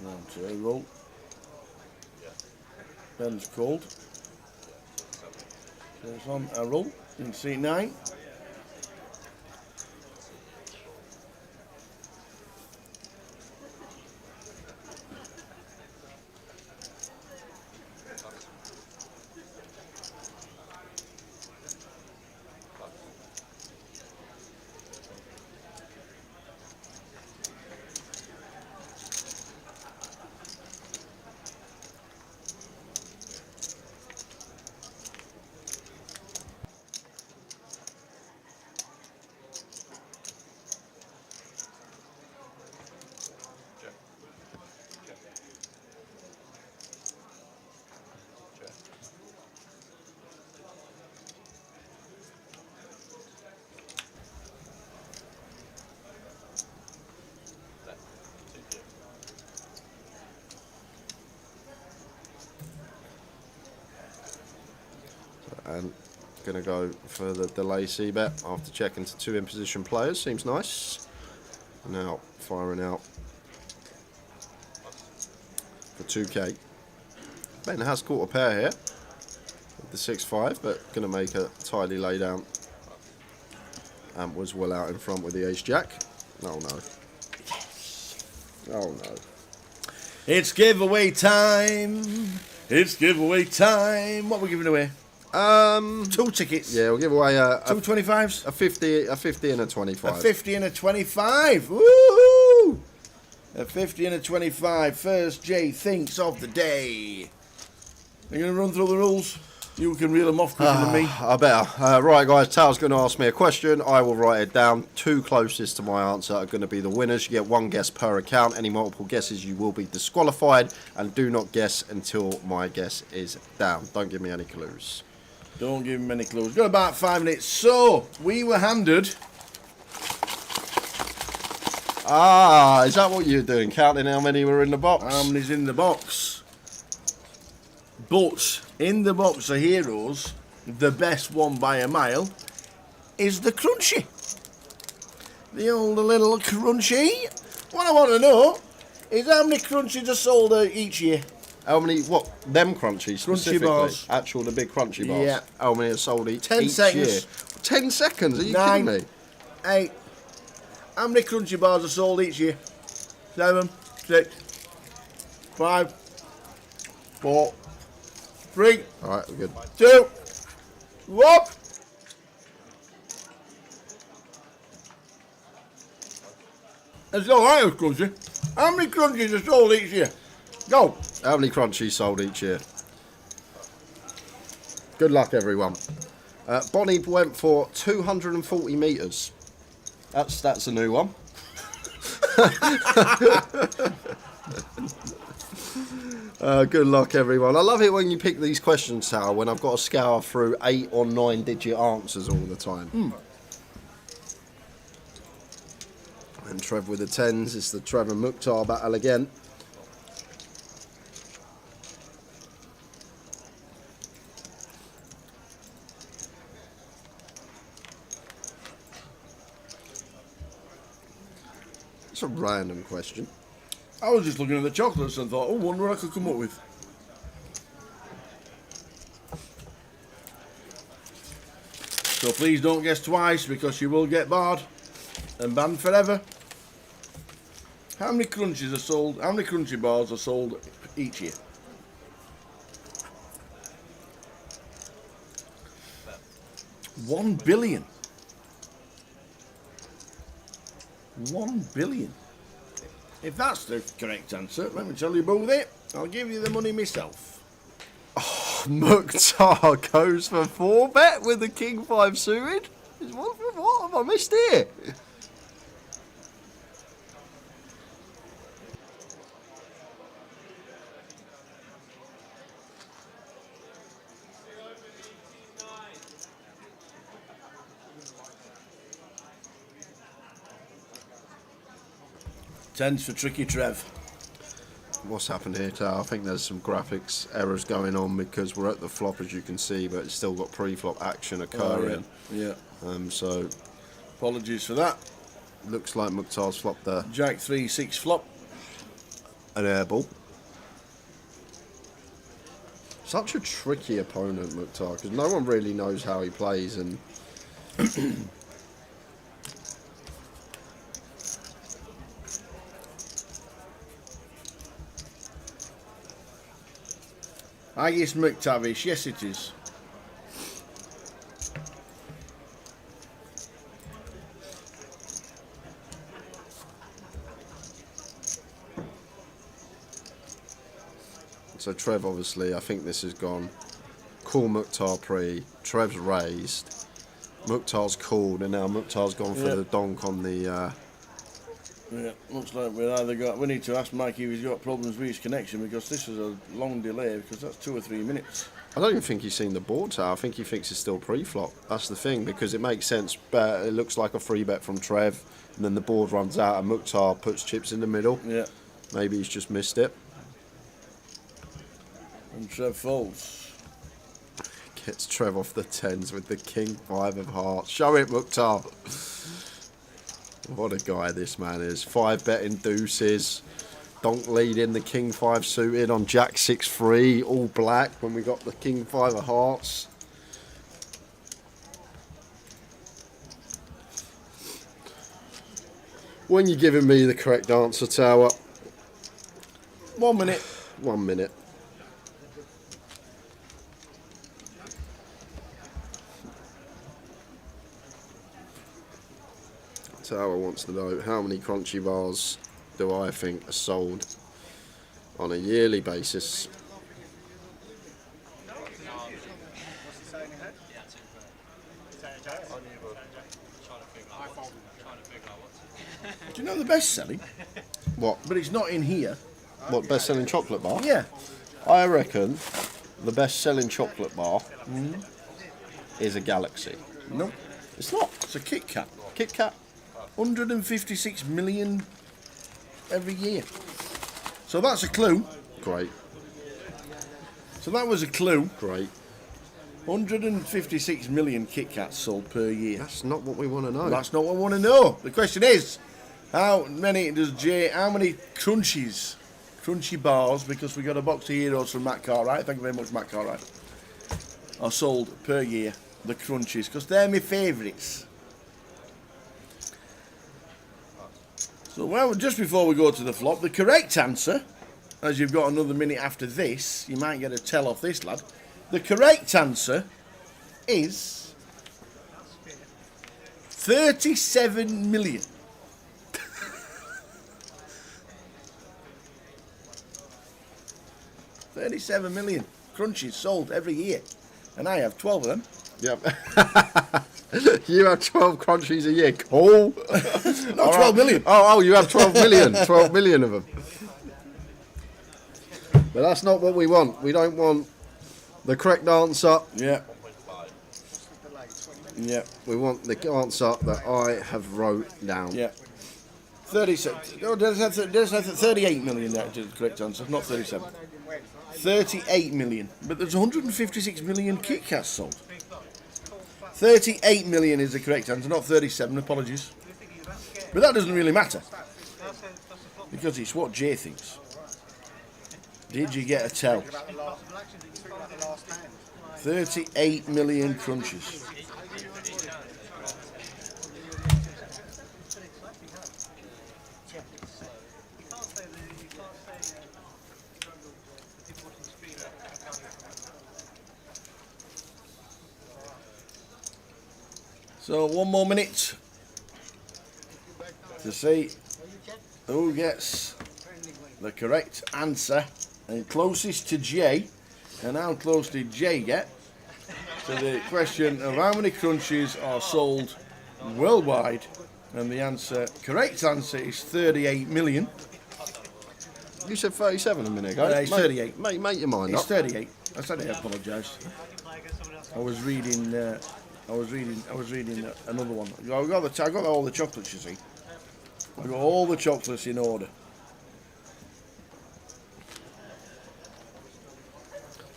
Round 2 roll. Ben's called. Goes on a roll in C9. Going to go for the delay c-bet after checking to 2 in position players. Seems nice. Now firing out for 2k. Ben has caught a pair here with the 6-5, but going to make a tidy lay down. And was well out in front with the ace-jack. Oh no. Yes. Oh no. It's giveaway time. It's giveaway time. What are we giving away? 2 tickets. Yeah, we'll give away a 2 25s. A 50 and a 25. A 50 and a 25. Woohoo! A 50 and a 25. First Jay thinks of the day. Are you going to run through the rules? You can reel them off quicker than me. I better. Right, guys, Tal's going to ask me a question. I will write it down. 2 closest to my answer are going to be the winners. You get 1 guess per account. Any multiple guesses, you will be disqualified. And do not guess until my guess is down. Don't give me any clues. Don't give him any clues. Got about 5 minutes. So, we were handed... Ah, is that what you're doing? Counting how many were in the box? How many's in the box? But in the box of heroes, the best one by a mile is the Crunchy. The old little Crunchy. What I want to know is how many Crunchies are sold each year. How many, what, them Crunchies specifically? Bars. Actual, the big Crunchy bars? Yeah. How many are sold each 10 seconds. year? 10 seconds? Are you 9, kidding me? 8. How many Crunchy bars are sold each year? 7, 6, 5, 4, 3. Alright, we're good. 2, 1. Let's go, right, Crunchy. How many Crunchies are sold each year? Go. How many Crunchies sold each year? Good luck, everyone. Bonnie went for 240 metres. That's a new one. Good luck, everyone. I love it when you pick these questions, Sal, when I've got to scour through 8 or 9 digit answers all the time. And Trev with the 10s. It's the Trevor Mukhtar battle again. It's a random question. I was just looking at the chocolates and thought, oh, wonder what I could come up with. So please don't guess twice because you will get barred and banned forever. How many Crunchies are sold? How many Crunchy bars are sold each year? $1 billion. 1 billion. If that's the correct answer, let me tell you about it. I'll give you the money myself. Oh, Mukhtar goes for 4-bet with the King 5 suited. What have I missed here? Tens for Tricky Trev. What's happened here, Tal? I think there's some graphics errors going on because we're at the flop, as you can see, but it's still got pre-flop action occurring. Oh, yeah. So apologies for that. Looks like Mukhtar's flopped there. Jack 3-6 flop. An air ball. Such a tricky opponent, Mukhtar, because no one really knows how he plays, and Agis McTavish, yes it is. so Trev, obviously, I think this has gone call Mukhtar pre, Trev's raised, Mukhtar's called, and now Mukhtar's gone for the donk on the... Yeah, looks like we need to ask Mikey if he's got problems with his connection, because this is a long delay, because that's 2 or 3 minutes. I don't even think he's seen the board, Tal. I think he thinks it's still pre-flop. That's the thing, because it makes sense. But it looks like a free bet from Trev, and then the board runs out, and Mukhtar puts chips in the middle. Yeah. Maybe he's just missed it. And Trev folds. Gets Trev off the 10s with the King 5 of hearts. Show it, Mukhtar. What a guy this man is. 5 betting deuces. Donk leading the King 5 suited on Jack 6-3. All black when we got the King 5 of hearts. When you're giving me the correct answer, Tower. 1 minute. 1 minute. Tower wants to know how many crunchy bars do I think are sold on a yearly basis. Do you know the best selling? What? But it's not in here. What, best selling chocolate bar? Yeah. I reckon the best selling chocolate bar is a Galaxy. No. It's not. It's a Kit Kat. Kit Kat. 156 million every year. So that's a clue. Great. So that was a clue. Great. 156 million Kit Kats sold per year. That's not what we want to know. That's not what I want to know. The question is, how many crunchies, crunchy bars, because we got a box of Heroes from Matt Cartwright, thank you very much Matt Cartwright, are sold per year, the crunchies, because they're my favourites. So, well, just before we go to the flop, the correct answer, as you've got another minute after this, you might get a tell off this lad, the correct answer is 37 million. $37 million crunchies sold every year, and I have 12 of them. Yep. You have 12 crunchies a year. Cool. No, 12 million. Oh, you have 12 million. 12 million of them. But that's not what we want. We don't want the correct answer. Yeah. Yeah. We want the answer that I have wrote down. Yeah. 37. Oh, there's 38 million. That is the correct answer, not 37. 38 million. But there's 156 million Kit Kats sold. 38 million is the correct answer, not 37. Apologies. But that doesn't really matter, because it's what Jay thinks. Did you get a tell? 38 million crunches. So 1 more minute to see who gets the correct answer, and closest to Jay. And how close did Jay get to the question of how many crunchies are sold worldwide? And the correct answer is 38 million. You said 37 a minute ago. It's 38. Make your mind It's up. 38. I said I apologise. I was reading another one. I got all the chocolates, you see. I got all the chocolates in order.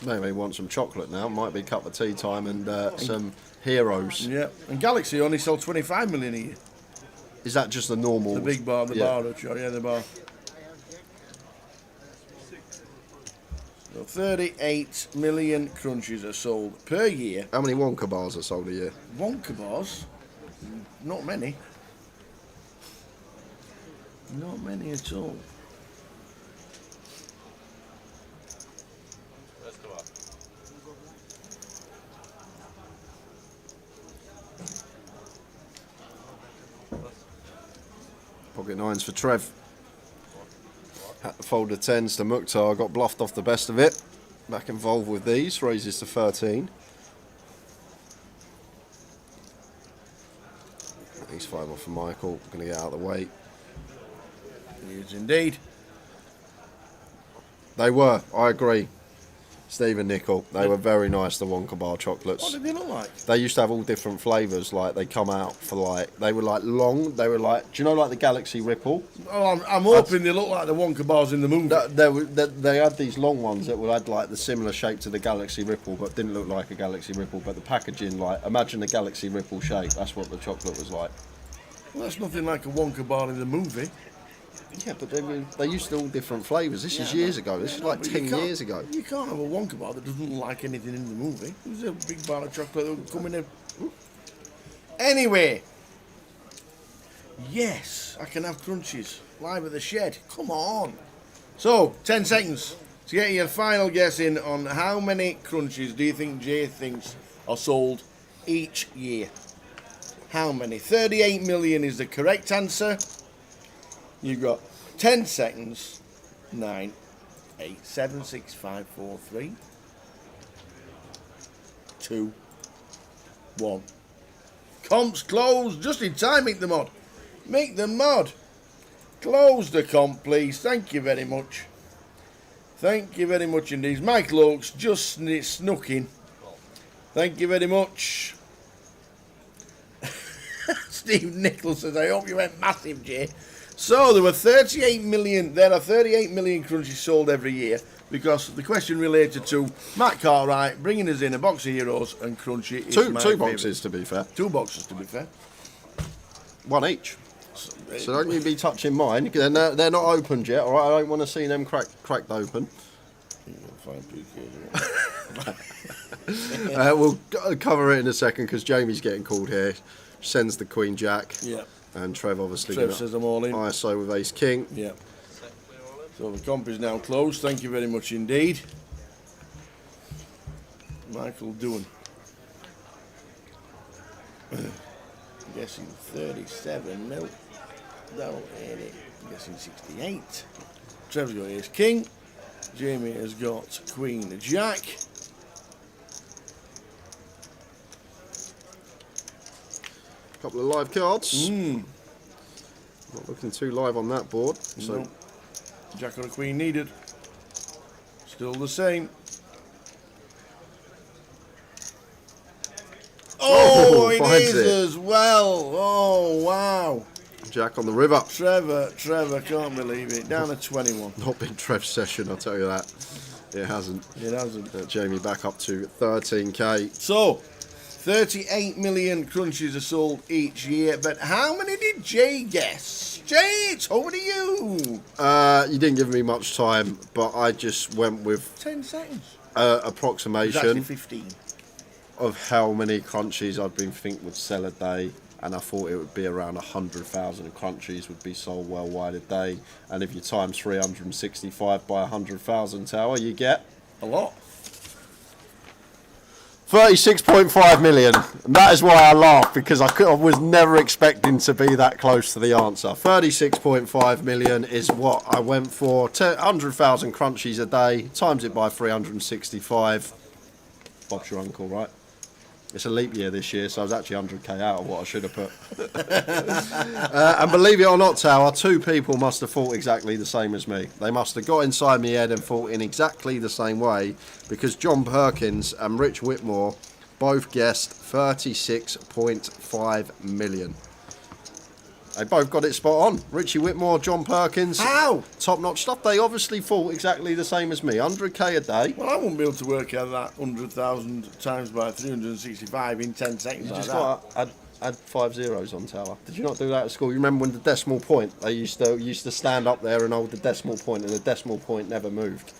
Maybe want some chocolate now. Might be cup of tea time and some Heroes. Yeah, and Galaxy only sold 25 million a year. Is that just the normal? The big bar, the bar, yeah, the bar. So 38 million crunchies are sold per year. How many Wonka bars are sold a year? Wonka bars? Not many. Not many at all. Pocket 9s for Trev. Had to fold the 10s to Mukhtar. Got bluffed off the best of it. Back involved with these. Raises to 13. These 5 off for Michael. Going to get out of the way. He is indeed. They were. I agree. Steve and Nickel. They were very nice, the Wonka bar chocolates. What did they look like? They used to have all different flavours. Like they come out for like they were like long. They were like, do you know like the Galaxy Ripple? Oh, I'm hoping they look like the Wonka bars in the movie. They had these long ones that had like the similar shape to the Galaxy Ripple, but didn't look like a Galaxy Ripple. But the packaging, like imagine the Galaxy Ripple shape. That's what the chocolate was like. Well, that's nothing like a Wonka bar in the movie. Yeah, but they used all different flavours. This is years ago. This is like 10 years ago. You can't have a Wonka bar that doesn't look like anything in the movie. It was a big bar of chocolate that would come in. Anyway, yes, I can have crunchies live at the shed. Come on. So, 10 seconds to get your final guess in on how many crunchies do you think Jay thinks are sold each year? How many? 38 million is the correct answer. You've got 10 seconds. 9, 8, 7, 6, 5, 4, 3, 2, 1. Comp's closed. Just in time, Make the Mod. Make the Mod. Close the comp, please. Thank you very much. Thank you very much indeed. Michael Oakes just snuck in. Thank you very much. Steve Nichols says, I hope you went massive, Jay. So there are 38 million crunchies sold every year because the question related to Matt Cartwright bringing us in a box of Heroes and Crunchy is my Two boxes, to be fair. 2 boxes, to be fair. One each. So don't you be touching mine. They're not opened yet, all right? I don't want to see them cracked open. We'll cover it in a second because Jamie's getting called here. Sends the Queen Jack. Yeah. And Trev obviously. Trev says I'm all in. ISO with Ace King. Yeah. So the comp is now closed. Thank you very much indeed. Michael Doohan. I'm guessing 37 mil. That'll hit it. I'm guessing 68. Trevor's got Ace King. Jamie has got Queen Jack. Couple of live cards. Not looking too live on that board. So no. Jack or a Queen needed. Still the same. Oh, it is as well. Oh, wow. Jack on the river. Trevor, can't believe it. Down to 21. Not been Trev's session, I'll tell you that. It hasn't. It hasn't. Jamie back up to 13k. So, 38 million crunchies are sold each year, but how many did Jay guess? Jay, it's over to you. You didn't give me much time, but I just went with 10 seconds. Approximation 15 of how many crunchies I'd been think would sell a day, and I thought it would be around 100,000 crunchies would be sold worldwide a day. And if you times 365 by 100,000 tower, you get a lot. 36.5 million. And that is why I laugh, because I was never expecting to be that close to the answer. 36.5 million is what I went for. 100,000 crunchies a day, times it by 365. Bob's your uncle, right? It's a leap year this year, so I was actually 100k out of what I should have put. And believe it or not, Tower, 2 people must have thought exactly the same as me. They must have got inside my head and thought in exactly the same way, because John Perkins and Rich Whitmore both guessed 36.5 million. They both got it spot on. Richie Whitmore, John Perkins. How? Top-notch stuff. They obviously thought exactly the same as me. 100k a day. Well, I wouldn't be able to work out that 100,000 times by 365 in 10 seconds. You just like got to add 5 zeros on Tower. Did you not do that at school? You remember when the decimal point, they used to stand up there and hold the decimal point, and the decimal point never moved.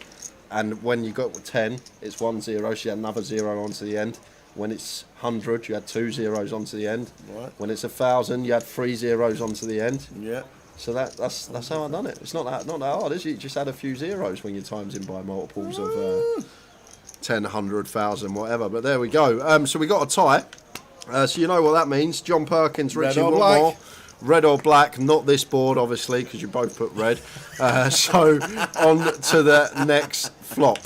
And when you got 10, it's 1 0, so you had another 0 onto the end. When it's 100, you had 2 zeros onto the end. Right. When it's 1,000, you had 3 zeros onto the end. Yeah. So that's how I done it. It's not that hard, is it? You just add a few zeros when you times in by multiples of 10, 100, 1,000, whatever. But there we go. So we got a tie. So you know what that means. John Perkins, Richie Whitmore. Red or black, not this board, obviously, because you both put red. So on to the next flop.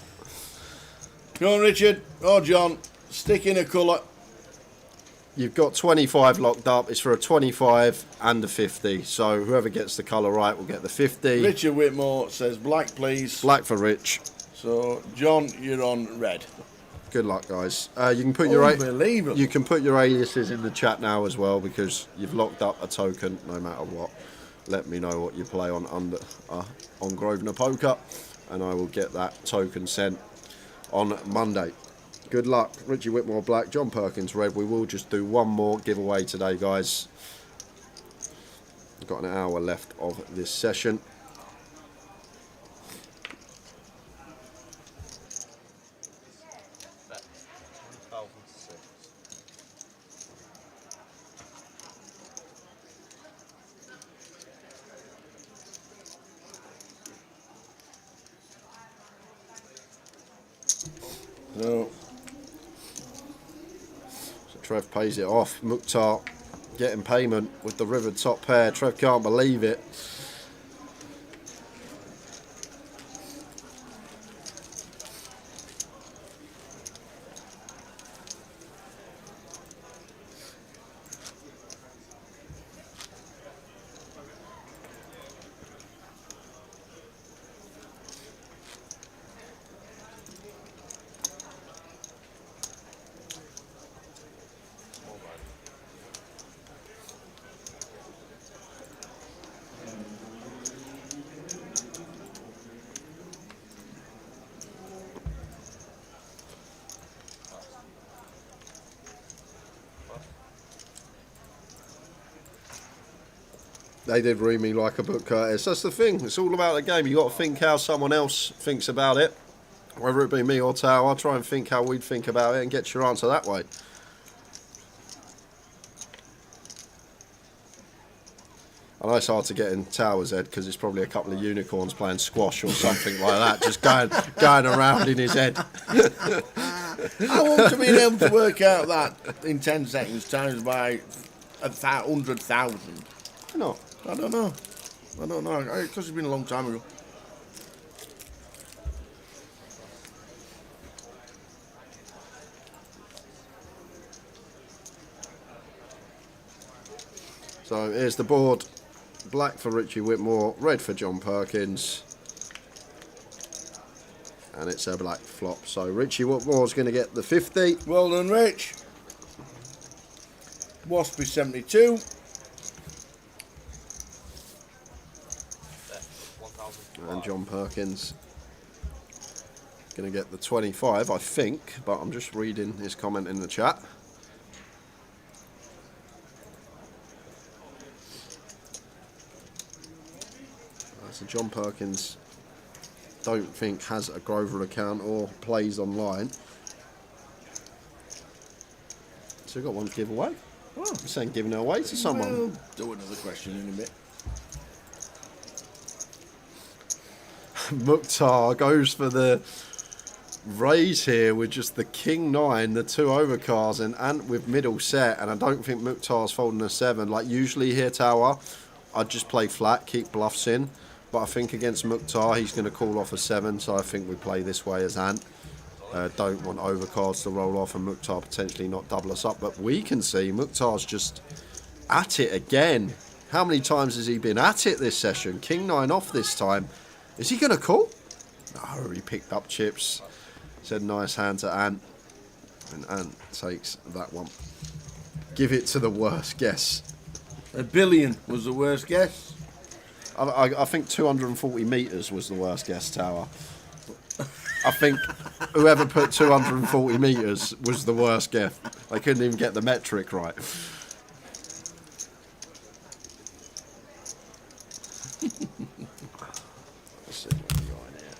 Go on, Richard. Oh, John. Stick in a colour. You've got 25 locked up. It's for a 25 and a 50. So whoever gets the colour right will get the 50. Richard Whitmore says black, please. Black for Rich. So, John, you're on red. Good luck, guys. You can put your Unbelievable. you can put your aliases in the chat now as well, because you've locked up a token no matter what. Let me know what you play on Grosvenor Poker, and I will get that token sent on Monday. Good luck. Richie Whitmore black, John Perkins red. We will just do one more giveaway today, guys. We've got an hour left of this session. So Trev pays it off. Mukhtar getting payment with the river top pair. Trev can't believe it. They did read me like a book, Curtis. That's the thing. It's all about the game. You got to think how someone else thinks about it. Whether it be me or Tao, I'll try and think how we'd think about it and get your answer that way. I know it's hard to get in Tower's head because it's probably a couple of unicorns playing squash or something like that, just going around in his head. I want to be able to work out that in 10 seconds times by 100,000. No. I don't know. Because it's been a long time ago. So here's the board. Black for Richie Whitmore, red for John Perkins. And it's a black flop. So Richie Whitmore's going to get the 50. Well done, Rich. Waspy 72. And John Perkins going to get the 25, I think, but I'm just reading his comment in the chat. So John Perkins, don't think has a Grosvenor account or plays online. So we've got one to give away. Oh, I'm saying giving it away to someone. We'll do another question in a bit. Mukhtar goes for the raise here with just the King 9, the 2 overcards, and Ant with middle set. And I don't think Mukhtar's folding a 7. Like usually here, Tower, I'd just play flat, keep bluffs in. But I think against Mukhtar, he's going to call off a 7. So I think we play this way as Ant. Don't want overcards to roll off and Mukhtar potentially not double us up. But we can see Mukhtar's just at it again. How many times has he been at it this session? King 9 off this time. Is he going to call? No, he picked up chips. Said nice hand to Ant. And Ant takes that one. Give it to the worst guess. $1 billion was the worst guess. I think 240 metres was the worst guess, Tower. I think whoever put 240 metres was the worst guess. They couldn't even get the metric right. Let's see what we got in here.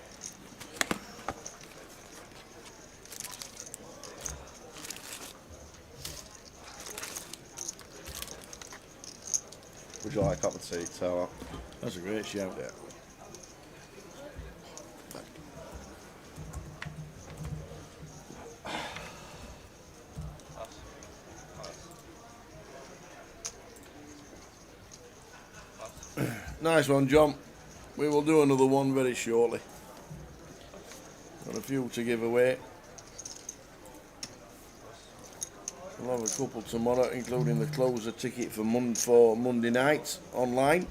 Would you like a cup of tea, Tower? That's a great shout. Yeah. Nice one, John. We will do another one very shortly. Got a few to give away. We'll have a couple tomorrow, including the closer ticket for Monday night online.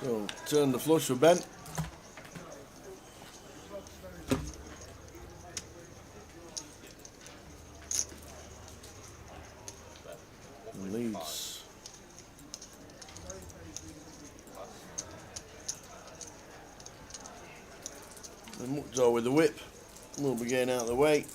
So turn the flush for Ben. Leeds. And Mukhtar with the whip. We'll be getting out of the way.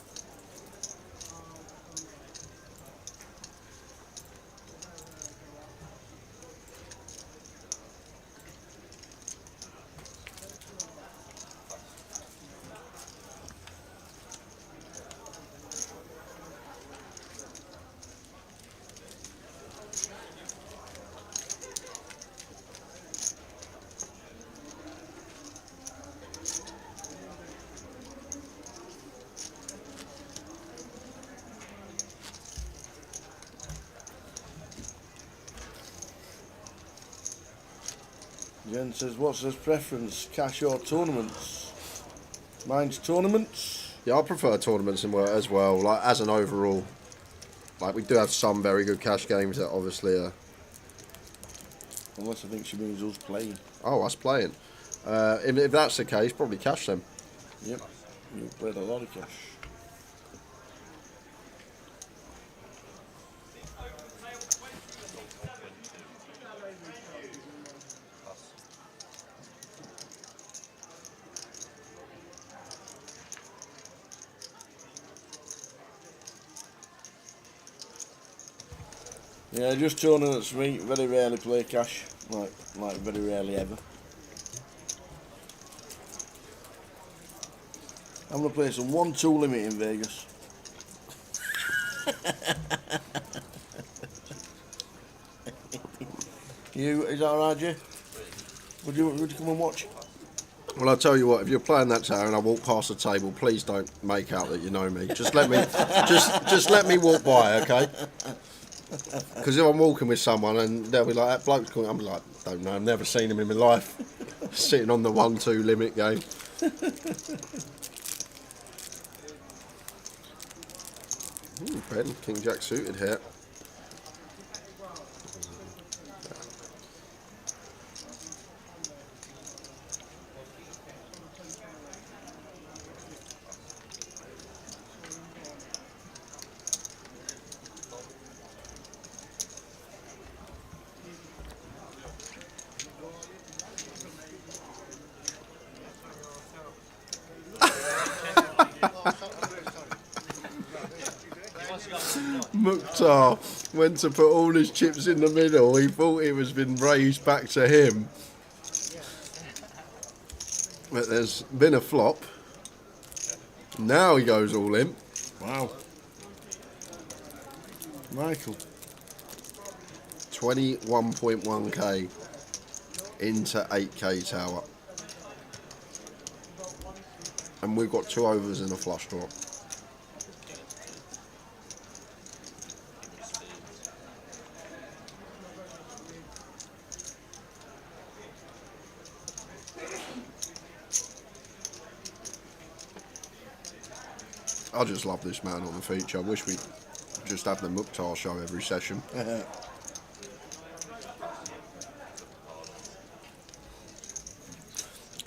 Jen says, what's his preference, cash or tournaments? Mine's tournaments. Yeah, I prefer tournaments as well, like as an overall. Like, we do have some very good cash games that obviously are... Unless I think she means us playing. Oh, us playing. If that's the case, probably cash them. Yep, you've played a lot of cash. Yeah, just tournaments for me. Very rarely play cash. Like very rarely ever. I'm gonna play some 1-2 limit in Vegas. Is that alright, Jay? Would you come and watch? Well, I'll tell you what, if you're playing that tower and I walk past the table, please don't make out that you know me. Just let me, just let me walk by, okay? Because if I'm walking with someone and they'll be like, that bloke's calling, I'm like, don't know, I've never seen him in my life. Sitting on the 1-2 limit game. Ben, King Jack suited here. Mukhtar went to put all his chips in the middle. He thought it was been raised back to him. But there's been a flop. Now he goes all in. Wow. Michael. 21.1k into 8k tower. And we've got 2 overs and a flush draw. I just love this man on the feature. I wish we just had the Mukhtar show every session. And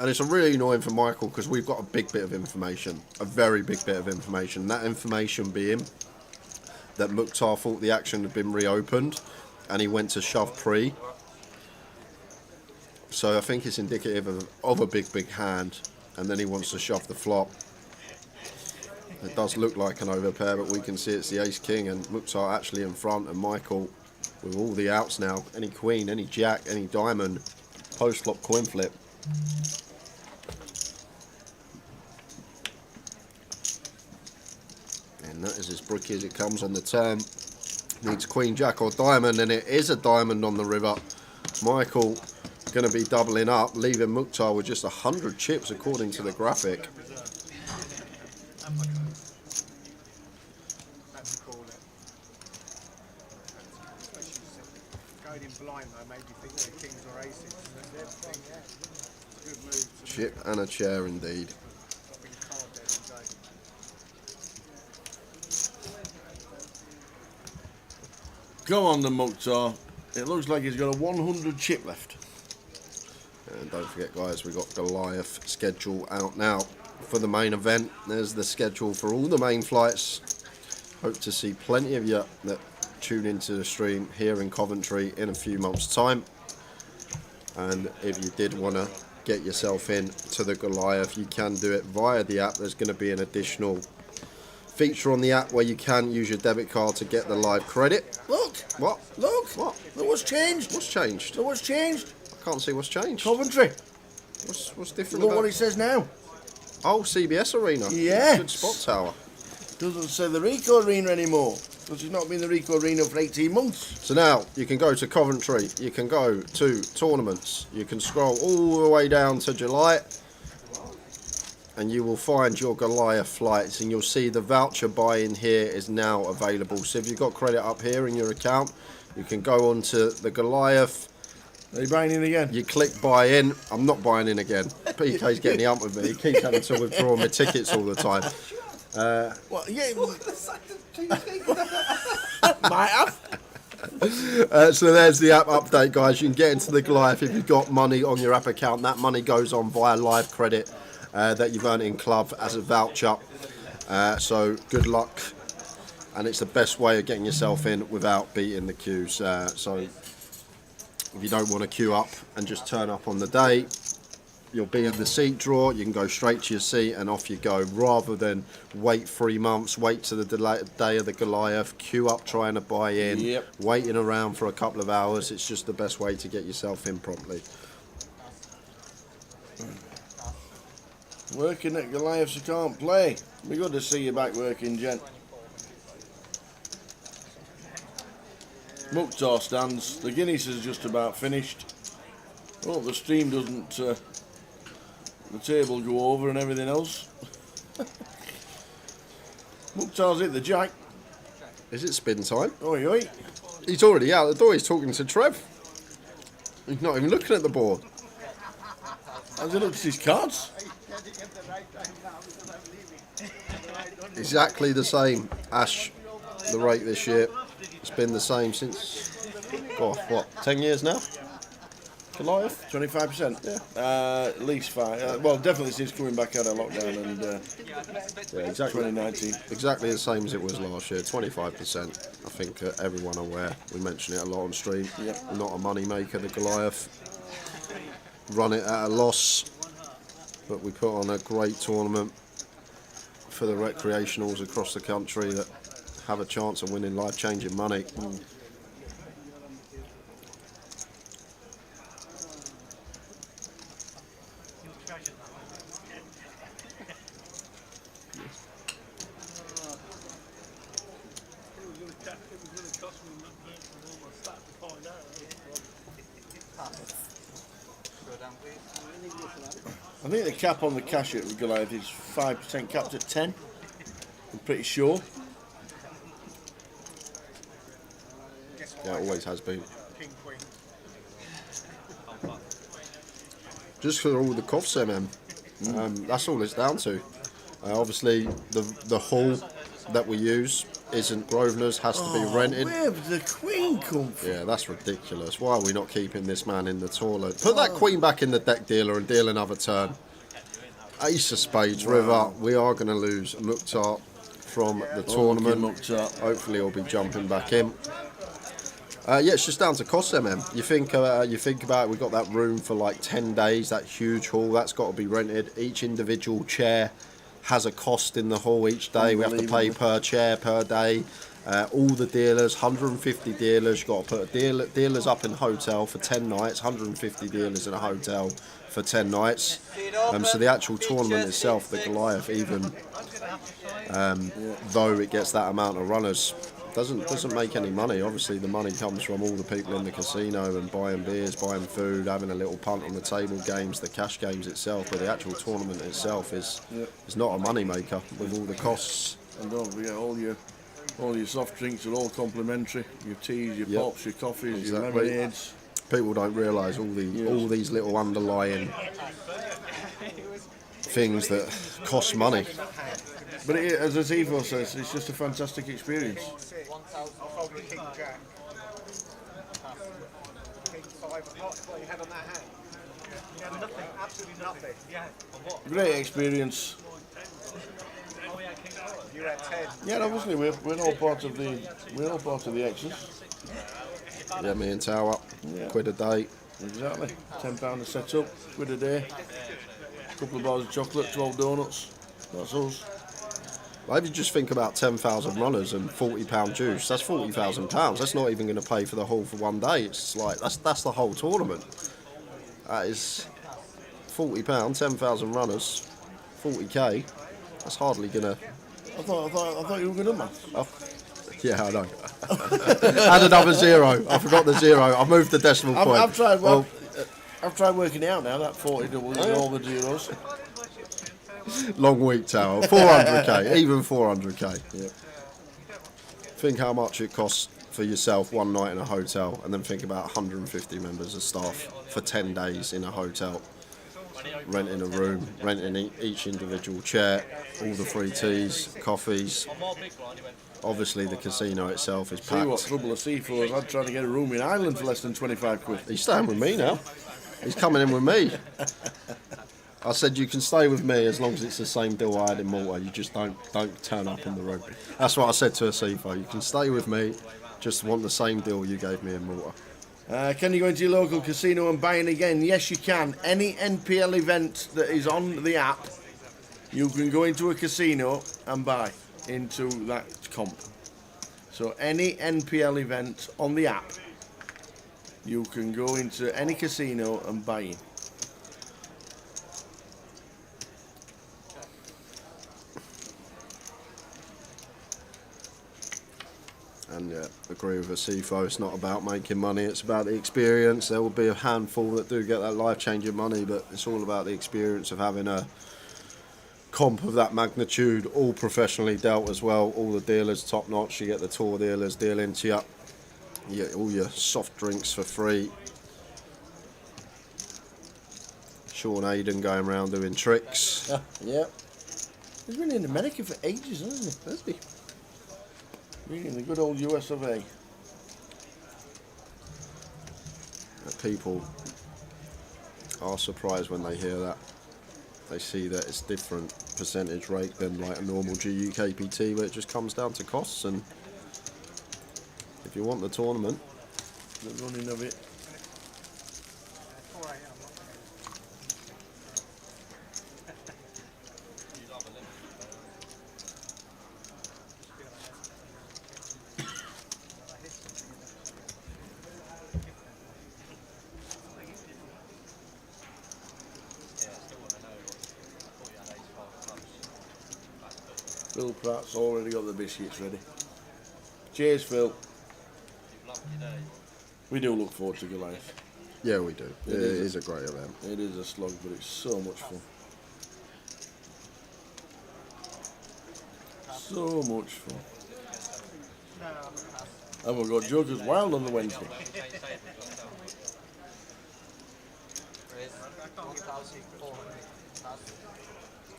it's really annoying for Michael because we've got a big bit of information, a very big bit of information. That information being that Mukhtar thought the action had been reopened and he went to shove pre. So I think it's indicative of a big hand, and then he wants to shove the flop. It does look like an overpair, but we can see it's the ace-king and Mukhtar actually in front, and Michael with all the outs now. Any queen, any jack, any diamond, post-flop coin flip. And that is as bricky as it comes on the turn. Needs queen, jack or diamond, and it is a diamond on the river. Michael going to be doubling up, leaving Mukhtar with just 100 chips according to the graphic. Going in blind though made you think they're kings or aces. That's everything, yeah. It's a good move. Chip and a chair indeed. Go on the Mukhtar. It looks like he's got a 100 chip left. don't forget, guys, we've got Goliath schedule out now for the main event. There's the schedule for all the main flights. Hope to see plenty of you that tune into the stream here in Coventry in a few months' time. And if you did want to get yourself in to the Goliath, you can do it via the app. There's going to be an additional feature on the app where you can use your debit card to get the live credit. Look! What? Look! What? Look what's changed! What's changed? Look what's changed! I can't see what's changed. Coventry! What's different Look about what it says now. Oh, CBS Arena. Yeah. Good spot tower. Doesn't say the Rico Arena anymore, because it's not been the Rico Arena for 18 months. So now you can go to Coventry, you can go to tournaments, you can scroll all the way down to July, and you will find your Goliath flights, and you'll see the voucher buy-in here is now available. So if you've got credit up here in your account, you can go on to the Goliath. Are you buying in again? You click buy in. I'm not buying in again. PK's getting the hump with me. He keeps having to withdraw my tickets all the time. Well, yeah. Might have. So there's the app update, guys. You can get into the Goliath if you've got money on your app account. That money goes on via live credit that you've earned in club as a voucher. So good luck. And it's the best way of getting yourself in without beating the queues. So if you don't want to queue up and just turn up on the day, you'll be in the seat draw. You can go straight to your seat and off you go, rather than wait 3 months, wait to the day of the Goliath, queue up trying to buy in, waiting around for a couple of hours. It's just the best way to get yourself in properly. Working at Goliaths, you can't play. Be good to see you back working, gent. Mukhtar stands. The Guinness is just about finished. Oh, the stream doesn't. The table go over and everything else. Mukhtar's hit the jack. Is it spin time? Oi, oi. He's already out the door. He's talking to Trev. He's not even looking at the board. Has he looked at his cards? Exactly the same, Ash, the rate this year. It's been the same since, God, what, 10 years now? Goliath? 25%? Yeah. At least 5. Well, definitely since coming back out of lockdown and yeah, exactly. 2019. Exactly the same as it was last year, 25%. I think everyone aware. We mention it a lot on stream. Yep. Not a money maker, the Goliath. Run it at a loss, but we put on a great tournament for the recreationals across the country that have a chance of winning life-changing money. I think the cap on the cash at Goliath is 5% capped at 10. I'm pretty sure. Yeah, it always has been. Just for all the coughs, that's all it's down to. Obviously, the hall that we use isn't Grosvenor's, has to be rented. Where did the Queen come from? Yeah, that's ridiculous. Why are we not keeping this man in the toilet? Put that Queen back in the deck dealer and deal another turn. Ace of Spades, River. We are going to lose Mukhtar from the tournament. Hopefully he'll be jumping back in. Yeah, it's just down to cost, You think about it, we've got that room for like 10 days, that huge hall, that's got to be rented. Each individual chair has a cost in the hall each day. We have to pay per chair, per day. All the dealers, 150 dealers, you've got to put dealers up in a hotel for 10 nights, 150 dealers in a hotel for 10 nights. So the actual tournament itself, the Goliath, even though it gets that amount of runners, doesn't make any money. Obviously the money comes from all the people in the casino and buying beers, buying food, having a little punt on the table games, the cash games itself, but the actual tournament itself is not a money maker with all the costs. And don't forget all your soft drinks are all complimentary. Your teas, your pops, your coffees, your lemonades. People don't realise all these little underlying things that cost money. But as Evo says, it's just a fantastic experience. Yeah, nothing, absolutely nothing. Yeah. Great experience. Oh yeah, King Color. You're at 10. Yeah, obviously we're all part of the Exodus. Yeah, me and Tower. Yeah. Quid a day. Exactly. £10 a set up, quid a day. Couple of bars of chocolate, 12 donuts. That's us. Well, if you just think about 10,000 runners and £40 juice, that's £40,000. That's not even going to pay for the whole for one day. It's like that's the whole tournament. That is £40, 10,000 runners, 40k. That's hardly gonna. I thought you were good at maths. Yeah, I know. Add another zero. I forgot the zero. I moved the decimal point. I've tried. Well, I've tried working it out now. That 40 doubles and all the zeros. Long week, Tower. 400k, even 400k. Yep. Think how much it costs for yourself one night in a hotel, and then think about 150 members of staff for 10 days in a hotel, renting a room, renting each individual chair, all the free teas, coffees. Obviously, the casino itself is See what packed. trouble I see for us. I'd try to get a room in Ireland for less than 25 quid. He's staying with me now. He's coming in with me. I said you can stay with me as long as it's the same deal I had in Malta. You just don't turn up in the room. That's what I said to Asifo. You can stay with me, just want the same deal you gave me in Malta. Can you go into your local casino and buy in again? Yes, you can. Any NPL event that is on the app, you can go into a casino and buy into that comp. So any NPL event on the app, you can go into any casino and buy in. And yeah, agree with Asifo. It's not about making money, it's about the experience. There will be a handful that do get that life-changing money, but it's all about the experience of having a comp of that magnitude, all professionally dealt as well. All the dealers top-notch. You get the tour dealers dealing to you. You get all your soft drinks for free. Sean Aiden going around doing tricks. Yeah. He's been in America for ages, hasn't he? Has he? Really, in the good old US of A. People are surprised when they hear that. They see that it's different percentage rate than like a normal GUKPT, where it just comes down to costs. And if you want the tournament, the running of it. Phil Pratt's already got the biscuits ready. Cheers, Phil. We do look forward to Goliath. yeah, we do. It is a great event. It is a slog, but it's so much fun. So much fun. And we've got Jokers Wild on the Wednesday.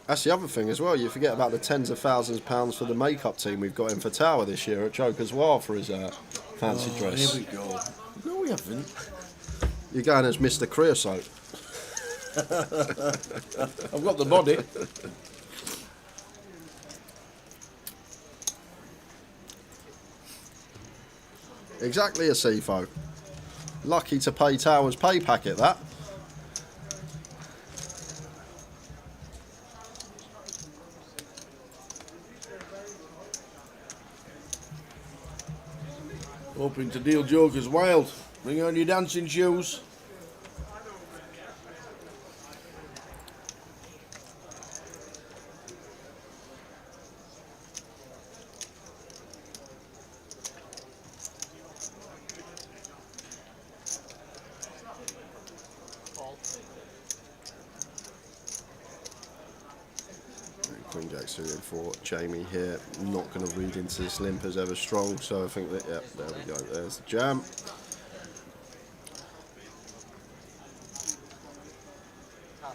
That's the other thing as well. You forget about the tens of thousands of pounds for the makeup team we've got in for Tower this year at Joker's Wild for his fancy dress. Here we go. No, we haven't. You're going as Mr. Creosote. I've got the body. Exactly a CFO. Lucky to pay Tower's pay packet, that. Hoping to deal Jokers Wild. Bring on your dancing shoes. Queen Jack suited for Jamie here. Not going to read into this limp as ever strong, so I think that, yeah, there we go. There's the jam.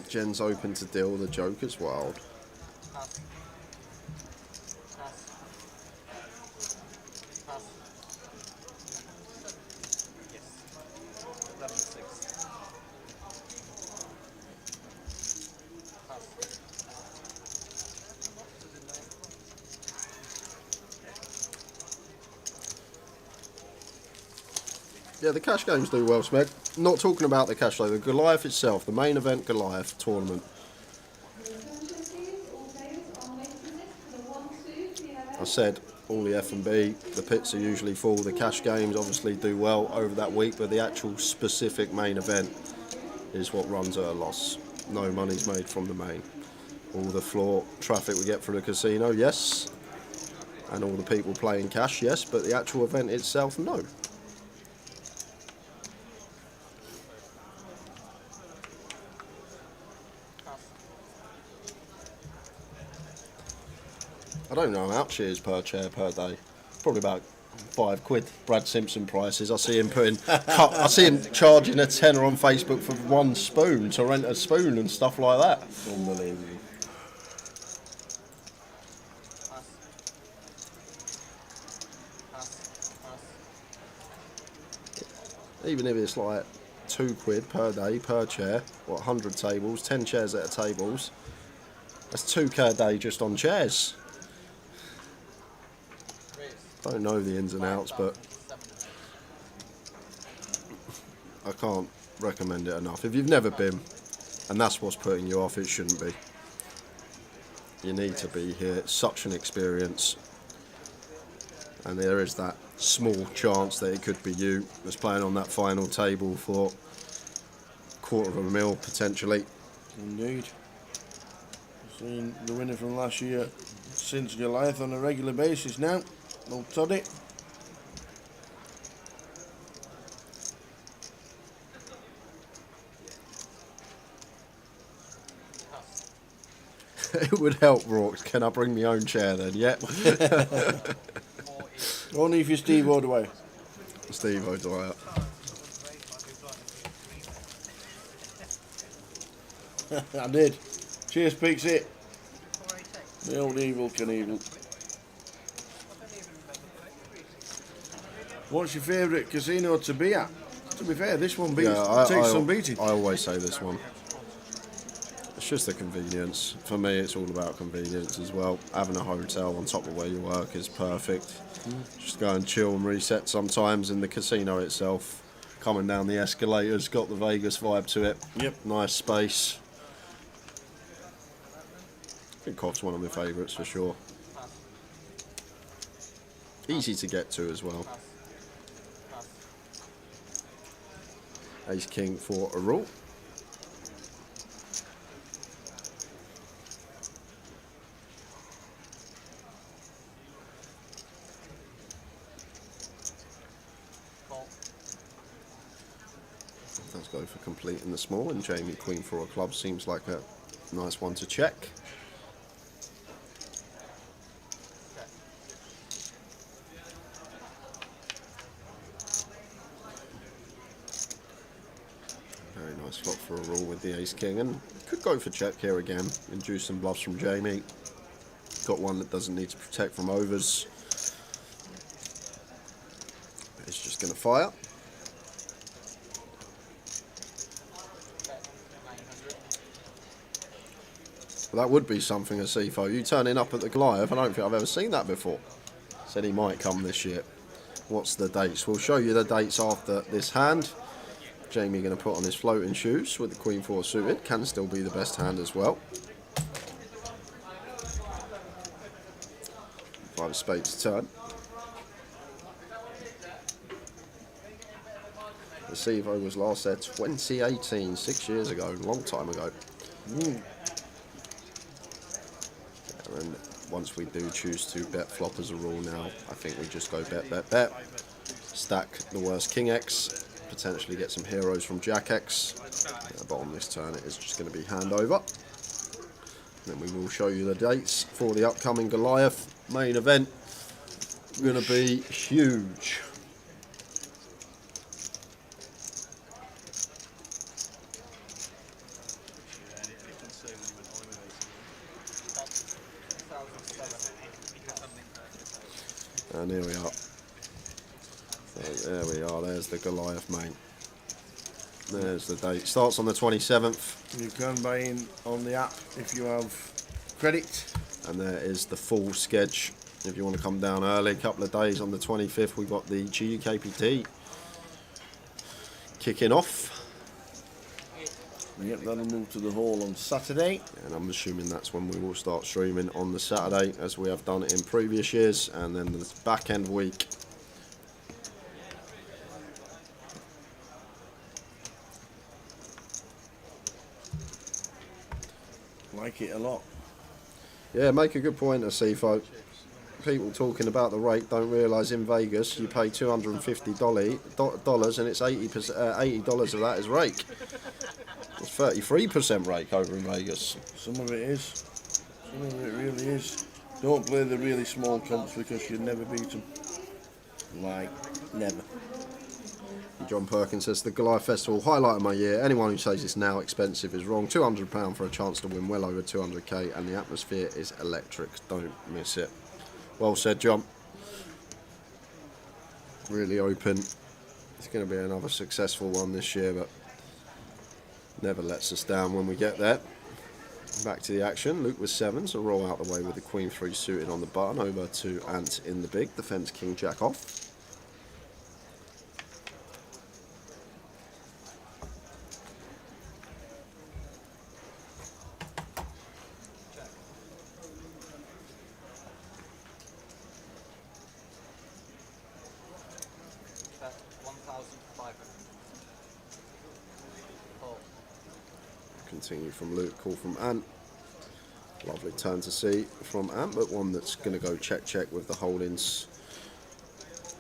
Jen's open to deal the Joker's Wild. Yeah, the cash games do well, Smeg. Not talking about the cash though, the Goliath itself, the main event Goliath tournament. I said all the F&B, the pits are usually full, the cash games obviously do well over that week, but the actual specific main event is what runs at a loss. No money's made from the main. All the floor traffic we get from the casino, yes. And all the people playing cash, yes, but the actual event itself, no. I don't know how much it is per chair per day. Probably about £5. Brad Simpson prices. I see him I see him charging a tenner on Facebook for one spoon to rent a spoon and stuff like that. Unbelievable. Even if it's like £2 per day per chair, what 100 tables, 10 chairs at a tables, that's £2k a day just on chairs. Don't know the ins and outs, but I can't recommend it enough. If you've never been, and that's what's putting you off, it shouldn't be. You need to be here. It's such an experience. And there is that small chance that it could be you that's playing on that final table for £250,000 potentially. Indeed. Seen the winner from last year since Goliath on a regular basis now. No toddy. It would help, Rorks. Can I bring my own chair then? Yep. Only if you're Steve O'Dwyer. Steve O'Dwyer. I did. Cheers, Pixie. The old Evil Knievel. What's your favourite casino to be at? To be fair, this one takes some beating. I always say this one. It's just the convenience. For me, it's all about convenience as well. Having a hotel on top of where you work is perfect. Just go and chill and reset sometimes in the casino itself. Coming down the escalators, got the Vegas vibe to it. Yep. Nice space. I think Coff's one of my favourites for sure. Easy to get to as well. Ace King for a rule. Let's go for completing the small, and Jamie Queen for a club seems like a nice one to check. Very nice flop for a rule with the Ace King, and could go for check here again. Induce some bluffs from Jamie. Got one that doesn't need to protect from overs. It's just going to fire. Well, that would be something, a CFO. You turning up at the Goliath, I don't think I've ever seen that before. Said he might come this year. What's the dates? We'll show you the dates after this hand. Jamie going to put on his floating shoes with the Queen 4 suited. Can still be the best hand as well. 5 spades to turn. The CFO was last there 2018, 6 years ago, a long time ago. And once we do choose to bet flop as a rule now, I think we just go bet, bet, bet. Stack the worst King X, potentially get some heroes from Jack X. But on this turn it is just going to be hand over. Then we will show you the dates for the upcoming Goliath main event. Going to be huge. And here we are. So there we are, there's the Goliath main. There's the date. Starts on the 27th. You can buy in on the app if you have credit. And there is the full sketch. If you want to come down early, a couple of days on the 25th, we've got the GUKPT. kicking off. Yep, that'll move to the hall on Saturday. And I'm assuming that's when we will start streaming on the Saturday, as we have done in previous years, and then the back end week. Like it a lot. Yeah, make a good point, Asifo. People talking about the rate don't realise in Vegas you pay $250 and it's $80 of that is rake. It's 33% rake over in Vegas. Some of it is. Some of it really is. Don't play the really small comps because you'd never beat them. Like, never. John Perkins says, the Goliath Festival, highlight of my year. Anyone who says it's now expensive is wrong. £200 for a chance to win well over 200k, and the atmosphere is electric. Don't miss it. Well said, John. Really open. It's going to be another successful one this year, but never lets us down when we get there. Back to the action. Luke with 7, so roll out the way with the Queen 3 suited on the button. Over to Ant in the big. Defends King Jack off. Continue from Luke, call from Ant. Lovely turn to see from Ant, but one that's going to go check with the holdings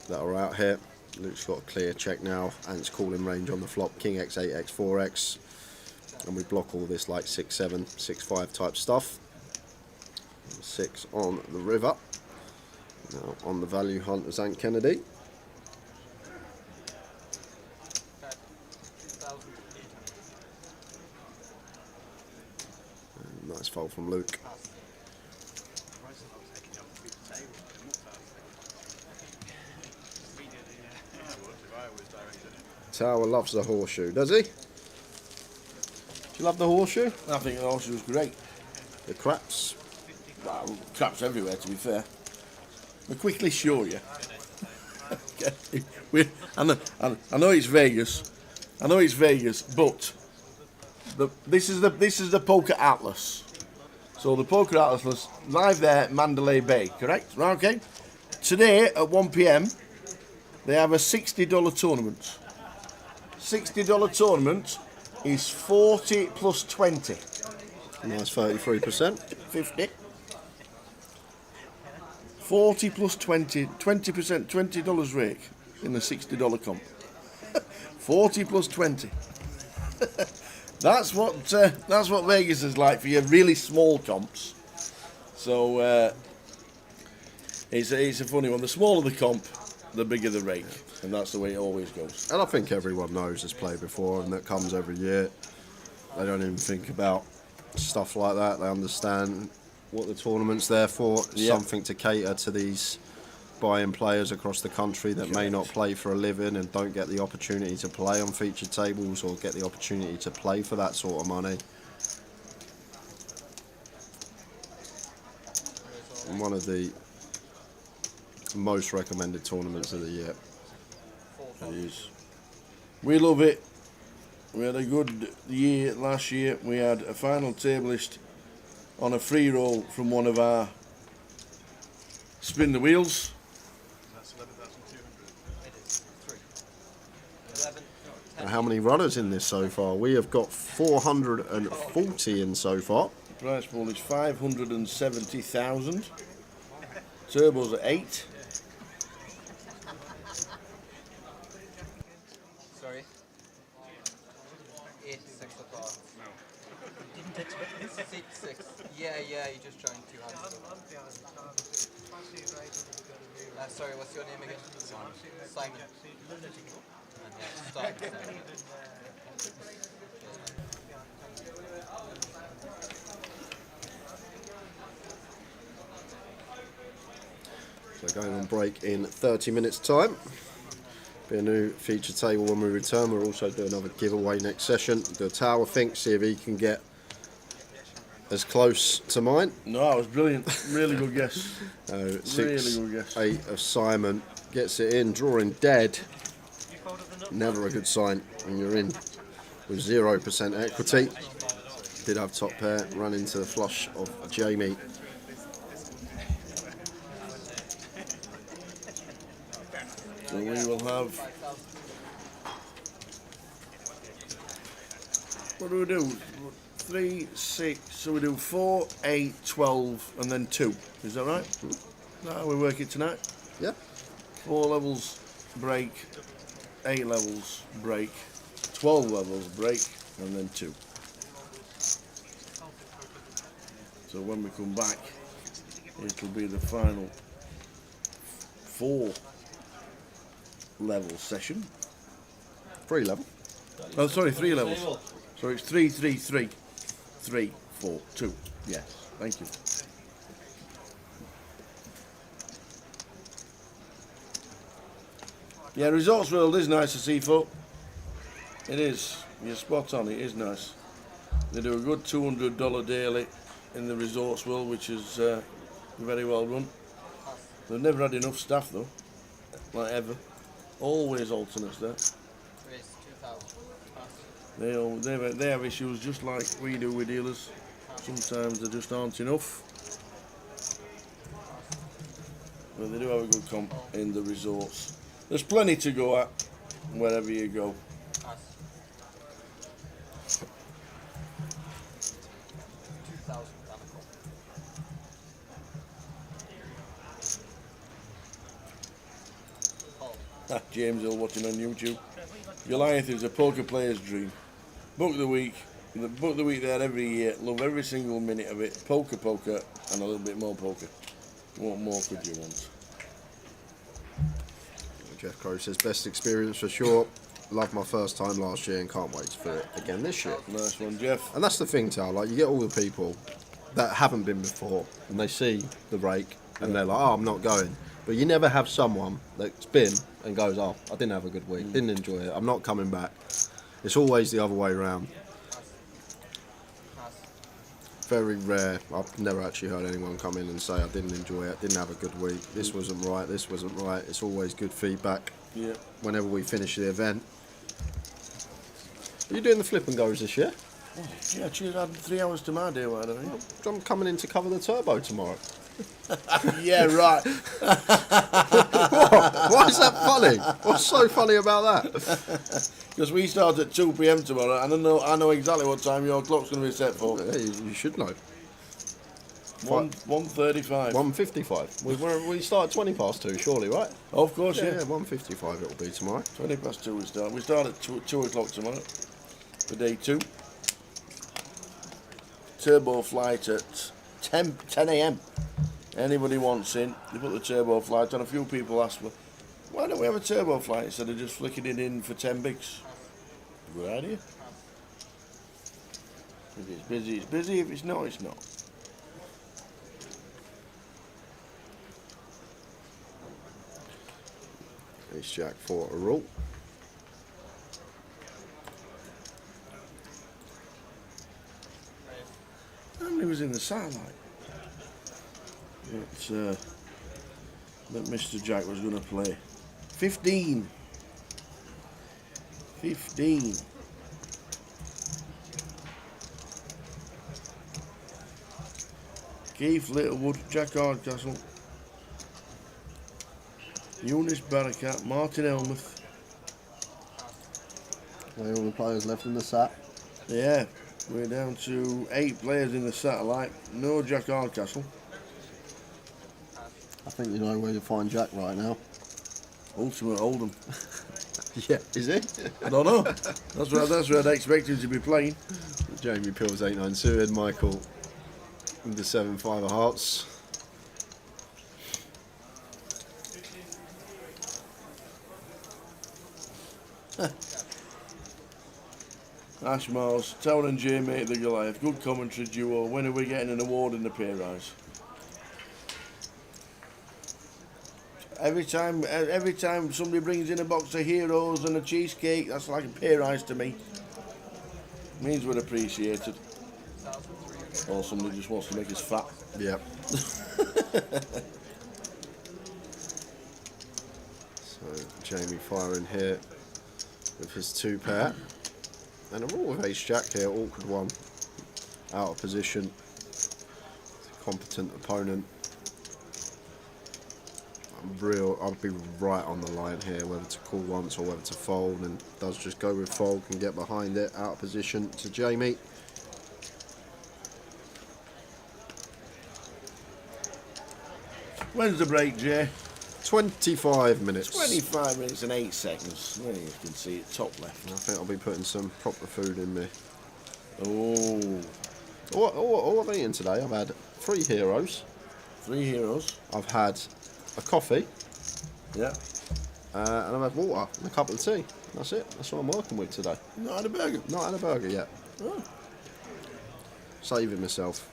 that are out here. Luke's got a clear check now. Ant's calling range on the flop, King X8, X4X. And we block all this like 6-7, 6-5 type stuff. 6 on the river. Now on the value hunt is Ant Kennedy. Nice fold from Luke. Tower loves the horseshoe, does he? Do you love the horseshoe? I think the horseshoe was great. The craps? Well, craps everywhere, to be fair. I'll quickly show you. I know it's Vegas. I know it's Vegas, but this is the Poker Atlas. So the Poker Atlas live there at Mandalay Bay, correct? Right, okay. Today at 1 p.m. they have a $60 tournament. $60 tournament is 40 plus 20. Nice 33%. 50. 40 plus 20, 20%, $20 rake in the $60 comp. 40 plus 20. That's what Vegas is like for your really small comps. So it's a funny one. The smaller the comp, the bigger the rake, and that's the way it always goes. And I think everyone knows has played before, and that comes every year. They don't even think about stuff like that. They understand what the tournament's there for. Yep. Something to cater to these buy-in players across the country that may not play for a living and don't get the opportunity to play on featured tables or get the opportunity to play for that sort of money. And one of the most recommended tournaments of the year. It is. We love it. We had a good year last year. We had a final tablist on a free roll from one of our spin the wheels. Now, how many runners in this so far? We have got 440 in so far. The prize pool is 570,000. Turbos at 8. Sorry. 8, 6 o'clock. Didn't expect this. 6. Yeah, you're just trying too hard. Sorry, what's your name again? Simon. And start. So going on break in 30 minutes time. Be a new feature table when we return. We'll also do another giveaway next session. Do a tower think, see if he can get as close to mine. No, it was brilliant. Really good guess. 6, really good guess. 8 of Simon gets it in, drawing dead. You folded the Never a good sign when you're in with 0% equity. Did have top pair, run into the flush of Jamie. So we will have. What do we do? 3, 6. So we do 4, 8, 12, and then 2. Is that right? Is that how we work it tonight? Yeah. 4 levels break, 8 levels break, 12 levels break, and then 2. So when we come back, it'll be the final 4 level session. 3 level. Oh, sorry, 3 levels. So it's 3, 3, 3, 3, 4, 2. Yes, thank you. Yeah, Resorts World is nice to see, folk. It is. You're spot on. It is nice. They do a good $200 daily in the Resorts World, which is very well run. They've never had enough staff though, like ever. Always alternates there. They have issues just like we do with dealers. Sometimes there just aren't enough. But they do have a good comp in the resorts. There's plenty to go at wherever you go. James Hill watching on YouTube. Goliath is a poker player's dream. Book the week there every year. Love every single minute of it. Poker, and a little bit more poker. What more could you want? Jeff Crow says, best experience for sure. Loved my first time last year and can't wait for it again this year. Nice one, Jeff. And that's the thing, Tal. Like, you get all the people that haven't been before and they see the rake and they're like, oh, I'm not going. But you never have someone that's been and goes, oh, I didn't have a good week, didn't enjoy it, I'm not coming back. It's always the other way around. Very rare. I've never actually heard anyone come in and say I didn't enjoy it, didn't have a good week, this wasn't right, this wasn't right. It's always good feedback. Yeah. Whenever we finish the event. Are you doing the flip and goes this year? Oh, yeah, cheers. I had 3 hours to my day, why don't you? I'm coming in to cover the turbo tomorrow. Yeah, right. What? Why is that funny? What's so funny about that? Because we start at 2 PM tomorrow, and I know exactly what time your clock's going to be set for. Yeah, you should know. 1:35. 1:55. We start at 20 past 2, surely, right? Of course, yeah. 1:55 it'll be tomorrow. 20 past 2 we start. We start at 2 o'clock tomorrow for day 2. Turbo flight at 10 AM. Anybody wants in, they put the turbo flight on. A few people ask me, why don't we have a turbo flight instead of just flicking it in for 10 bigs? Good idea. If it's busy, it's busy. If it's not, it's not. It's Jack for a roll. How many was in the satellite? That Mr. Jack was going to play. 15. 15. Keith Littlewood, Jack Hardcastle, Eunice Barakat, Martin Elmeth. All the players left in the sat. Yeah, we're down to 8 players in the satellite. No Jack Hardcastle. I think you know where to find Jack right now. Ultimate Oldham. Yeah, is he? I don't know. That's where I'd expect him to be playing. Jamie Pills 892, Ed Michael with the 7-5 of hearts. Ash Miles, Tower and Jay mate the Goliath. Good commentary duo. When are we getting an award in the pay rise? Every time somebody brings in a box of heroes and a cheesecake, that's like a pay rise to me. Means we're appreciated. Or somebody just wants to make us fat. Yep. So Jamie firing here. with his 2 pair. And a rule with ace jack here, awkward one. Out of position. Competent opponent. I'll be right on the line here, whether to call once or whether to fold, and does just go with fold, can get behind it, out of position to Jamie. When's the break, Jay? 25 minutes. 25 minutes and 8 seconds. There you can see it, top left. I think I'll be putting some proper food in me. Oh. What have I eaten today? I've had 3 heroes. 3 heroes. I've had a coffee. Yeah. And I've had water and a cup of tea. That's it. That's what I'm working with today. Not had a burger? Not had a burger yet. Oh. Saving myself.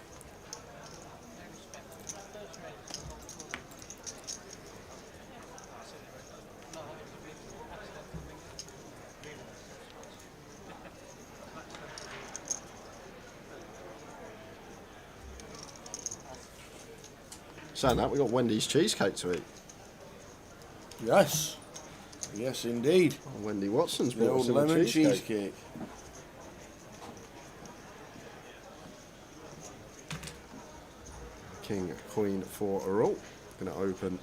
Saying that, we got Wendy's cheesecake to eat. Yes. Yes, indeed. Wendy Watson's The brought old us in a lemon cheesecake. cheesecake. King, queen for a roll. Going to open.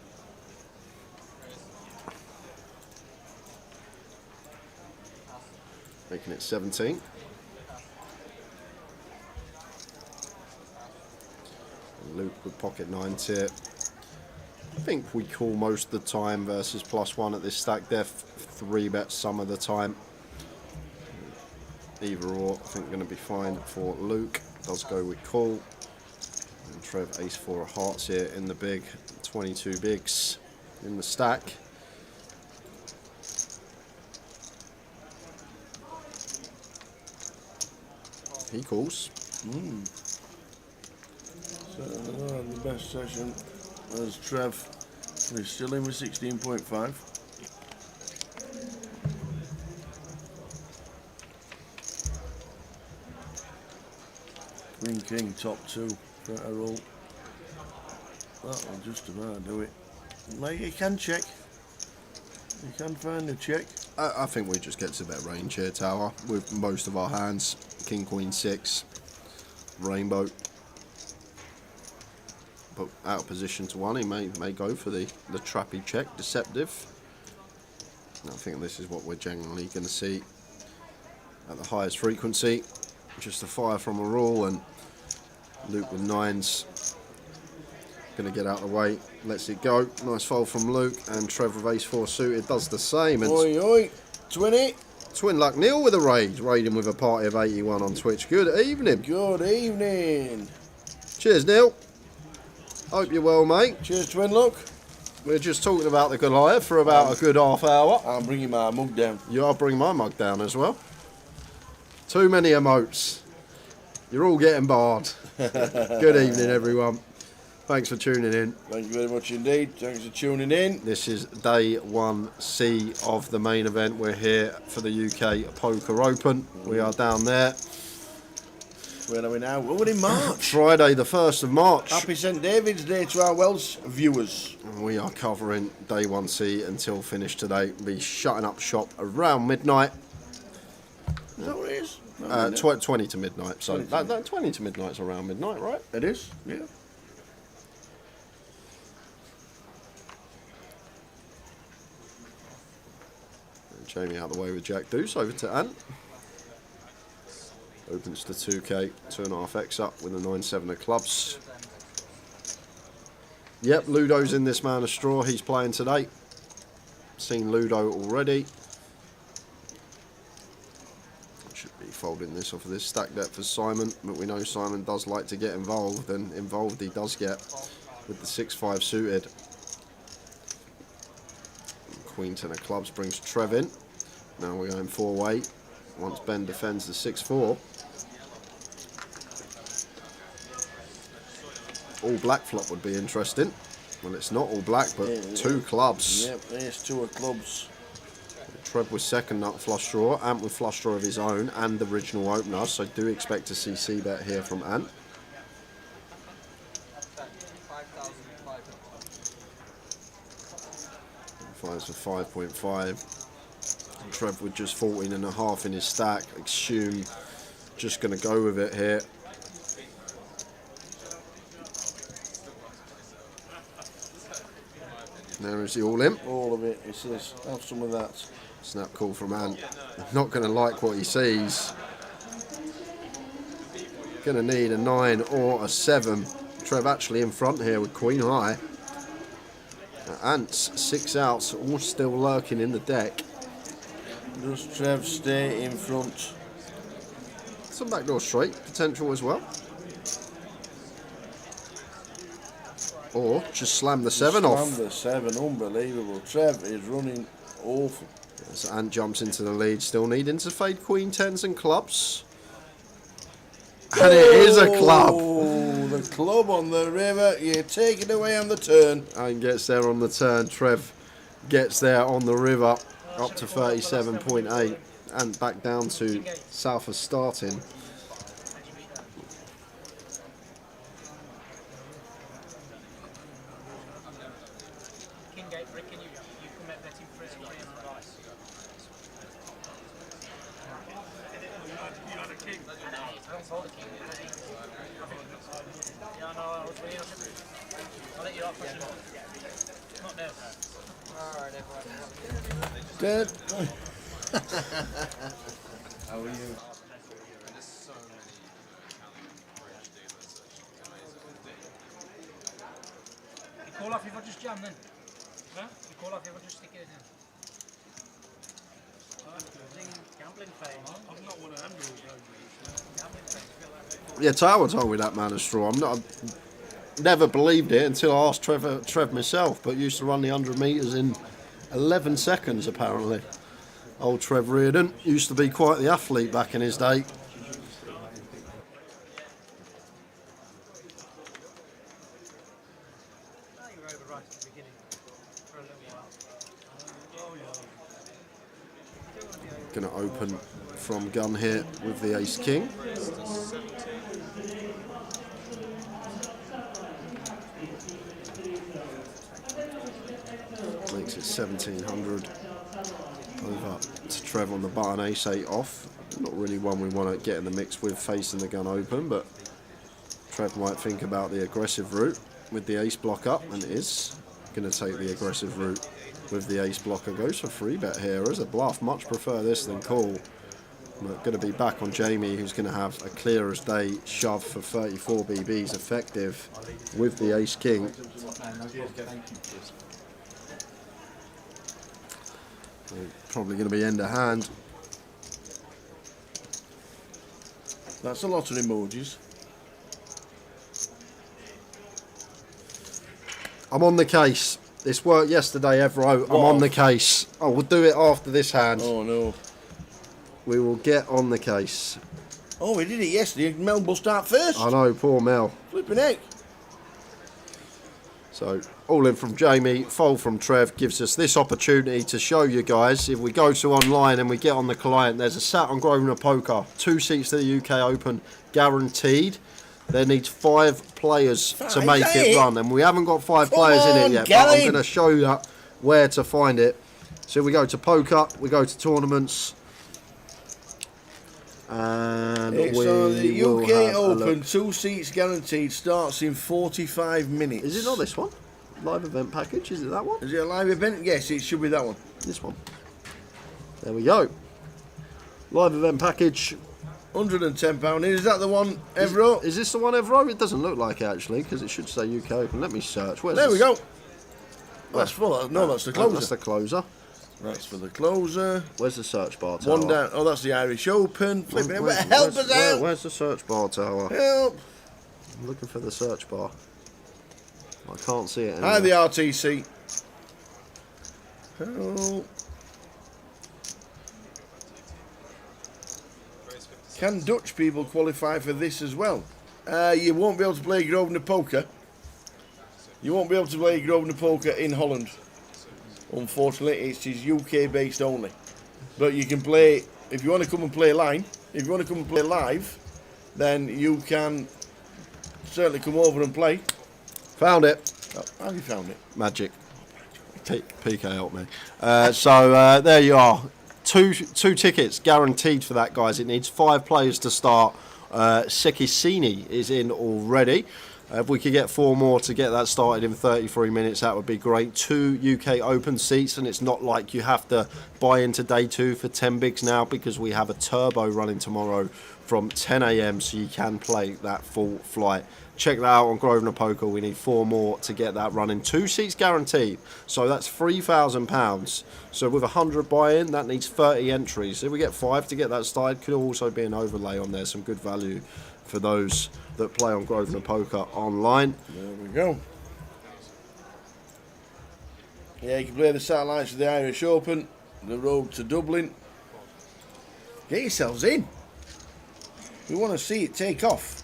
Making it 17. And Luke with pocket 9 tip. I think we call most of the time versus +1 at this stack depth. 3 bets some of the time. Either or, I think going to be fine for Luke. Does go with call. And Trev ace 4 of hearts here in the big. 22 bigs in the stack. He calls. So the best session was Trev. He's still in with 16.5. Queen King top 2 for a roll. That'll just about do it. Mate, you can check. You can find a check. I think we just get to bet range here, Tower, with most of our hands. King, Queen, 6, Rainbow. But out of position to 1, he may go for the trappy check, deceptive. And I think this is what we're generally going to see at the highest frequency. Just a fire from a rule, and Luke with 9s. Going to get out of the way, lets it go. Nice fold from Luke, and Trevor with ace 4 suited does the same. And Oi, oi, 20. Twin Luck Neil with a raid, raiding with a party of 81 on Twitch. Good evening. Good evening. Cheers, Neil. Hope you're well, mate. Cheers, Twin Luck. We're just talking about the Goliath for about a good half hour. I'm bringing my mug down. You are bringing my mug down as well. Too many emotes. You're all getting barred. Good evening, everyone. Thanks for tuning in. Thank you very much indeed. Thanks for tuning in. This is day 1C of the main event. We're here for the UK Poker Open. We are down there. Where are we now? We're in March. Friday the 1st of March. Happy St David's Day to our Welsh viewers. And we are covering day 1C until finish today. We'll be shutting up shop around midnight. Is that what it is? 20 to midnight. So 20 to midnight's around midnight, right? It is, yeah. Jamie out of the way with Jack Deuce, over to Ant. Opens to 2k, 2.5x up with a 9-7 of clubs. Yep, Ludo's in this man of straw, he's playing today. Seen Ludo already. Should be folding this off of this stack depth for Simon, but we know Simon does like to get involved, and involved he does get with the 6-5 suited. Queen 10 of clubs brings Trev in. Now we're going 4-way. Once Ben defends the 6-4. All black flop would be interesting. Well, it's not all black, but 2 clubs. Yep, there's 2 of clubs. Trev with second nut flush draw, Ant with flush draw of his own and the original opener, so do expect to see C-bet here from Ant. Finds for 5.5. Trev with just 14.5 in his stack. Assume just going to go with it here. There is the all in. All of it. It says, have some of that. Snap call from Ant. Not going to like what he sees. Going to need a 9 or a 7. Trev actually in front here with Queen High. Ant's 6 outs, all still lurking in the deck. Does Trev stay in front? Some backdoor straight potential as well. Or just slam the 7 off. Slam the 7, unbelievable. Trev is running awful. As Ant jumps into the lead, still needing to fade Queen 10s and clubs. And it is a club. Oh, the club on the river. You take it away on the turn. And gets there on the turn. Trev gets there on the river up to 37.8 and back down to south of starting. Dead. How are you? You call off if I just jam then? Huh? You call off if I just stick it in? Gambling fame. I'm not one of them rules. Yeah, Tower told me that, man of straw. Never believed it until I asked Trev myself, but used to run the 100 metres in 11 seconds apparently. Old Trev Reardon used to be quite the athlete back in his day. Going to open from gun here with the Ace King. Makes it 1700. Over to Trev on the button, Ace 8 off. Not really one we want to get in the mix with facing the gun open, but Trev might think about the aggressive route with the ace block up, and is going to take the aggressive route with the ace blocker. Goes for free bet here as a bluff. Much prefer this than call. But going to be back on Jamie, who's going to have a clear as day shove for 34 BBs effective with the ace king. Probably going to be end of hand. That's a lot of emojis. I'm on the case. This worked yesterday, Evro. I'm on the case. Oh, we'll do it after this hand. Oh no. We will get on the case. Oh, we did it yesterday. Mel will start first. I know, poor Mel. Flipping heck. So, all in from Jamie, fold from Trev, gives us this opportunity to show you guys. If we go to online and we get on the client, there's a sat on Grosvenor Poker. 2 seats to the UK Open, guaranteed. There needs 5 players to make it run. And we haven't got 5 players in it yet, but I'm going to show you where to find it. So we go to poker, we go to tournaments. And so the UK Open, 2 seats guaranteed, starts in 45 minutes. Is it not this one? Live event package, is it that one? Is it a live event? Yes, it should be that one. This one. There we go. Live event package. £110. Is that the one, Evro? Is this the one, Evro? It doesn't look like it actually, because it should say UK Open. Let me search. There we go. That's full. No, that's the closer. That's the closer. That's for the closer. Where's the search bar tower? One down. Oh, that's the Irish Open. Flipping it. Help us out. Where's the search bar tower? Help. I'm looking for the search bar. I can't see it anymore. Hi, the RTC. Help. Can Dutch people qualify for this as well? You won't be able to play Grosvenor Poker. You won't be able to play Grosvenor Poker in Holland. Unfortunately, it's UK based only. But you can play, if you want to come and play line, if you want to come and play live, then you can certainly come over and play. Found it. Oh, how have you found it? Magic. PK helped me. So there you are. two tickets guaranteed for that, guys. It needs 5 players to start. Sekisini is in already. If we could get 4 more to get that started in 33 minutes, that would be great. 2 UK Open seats, and it's not like you have to buy into day 2 for 10 bigs now, because we have a turbo running tomorrow from 10 AM, so you can play that full flight. Check that out on Grosvenor Poker. We need 4 more to get that running. 2 seats guaranteed, so that's £3,000. So with 100 buy-in, that needs 30 entries. If we get 5 to get that started, could also be an overlay on there. Some good value for those that play on Grosvenor Poker online. There we go. Yeah, you can play the satellites for the Irish Open, the road to Dublin. Get yourselves in. We want to see it take off.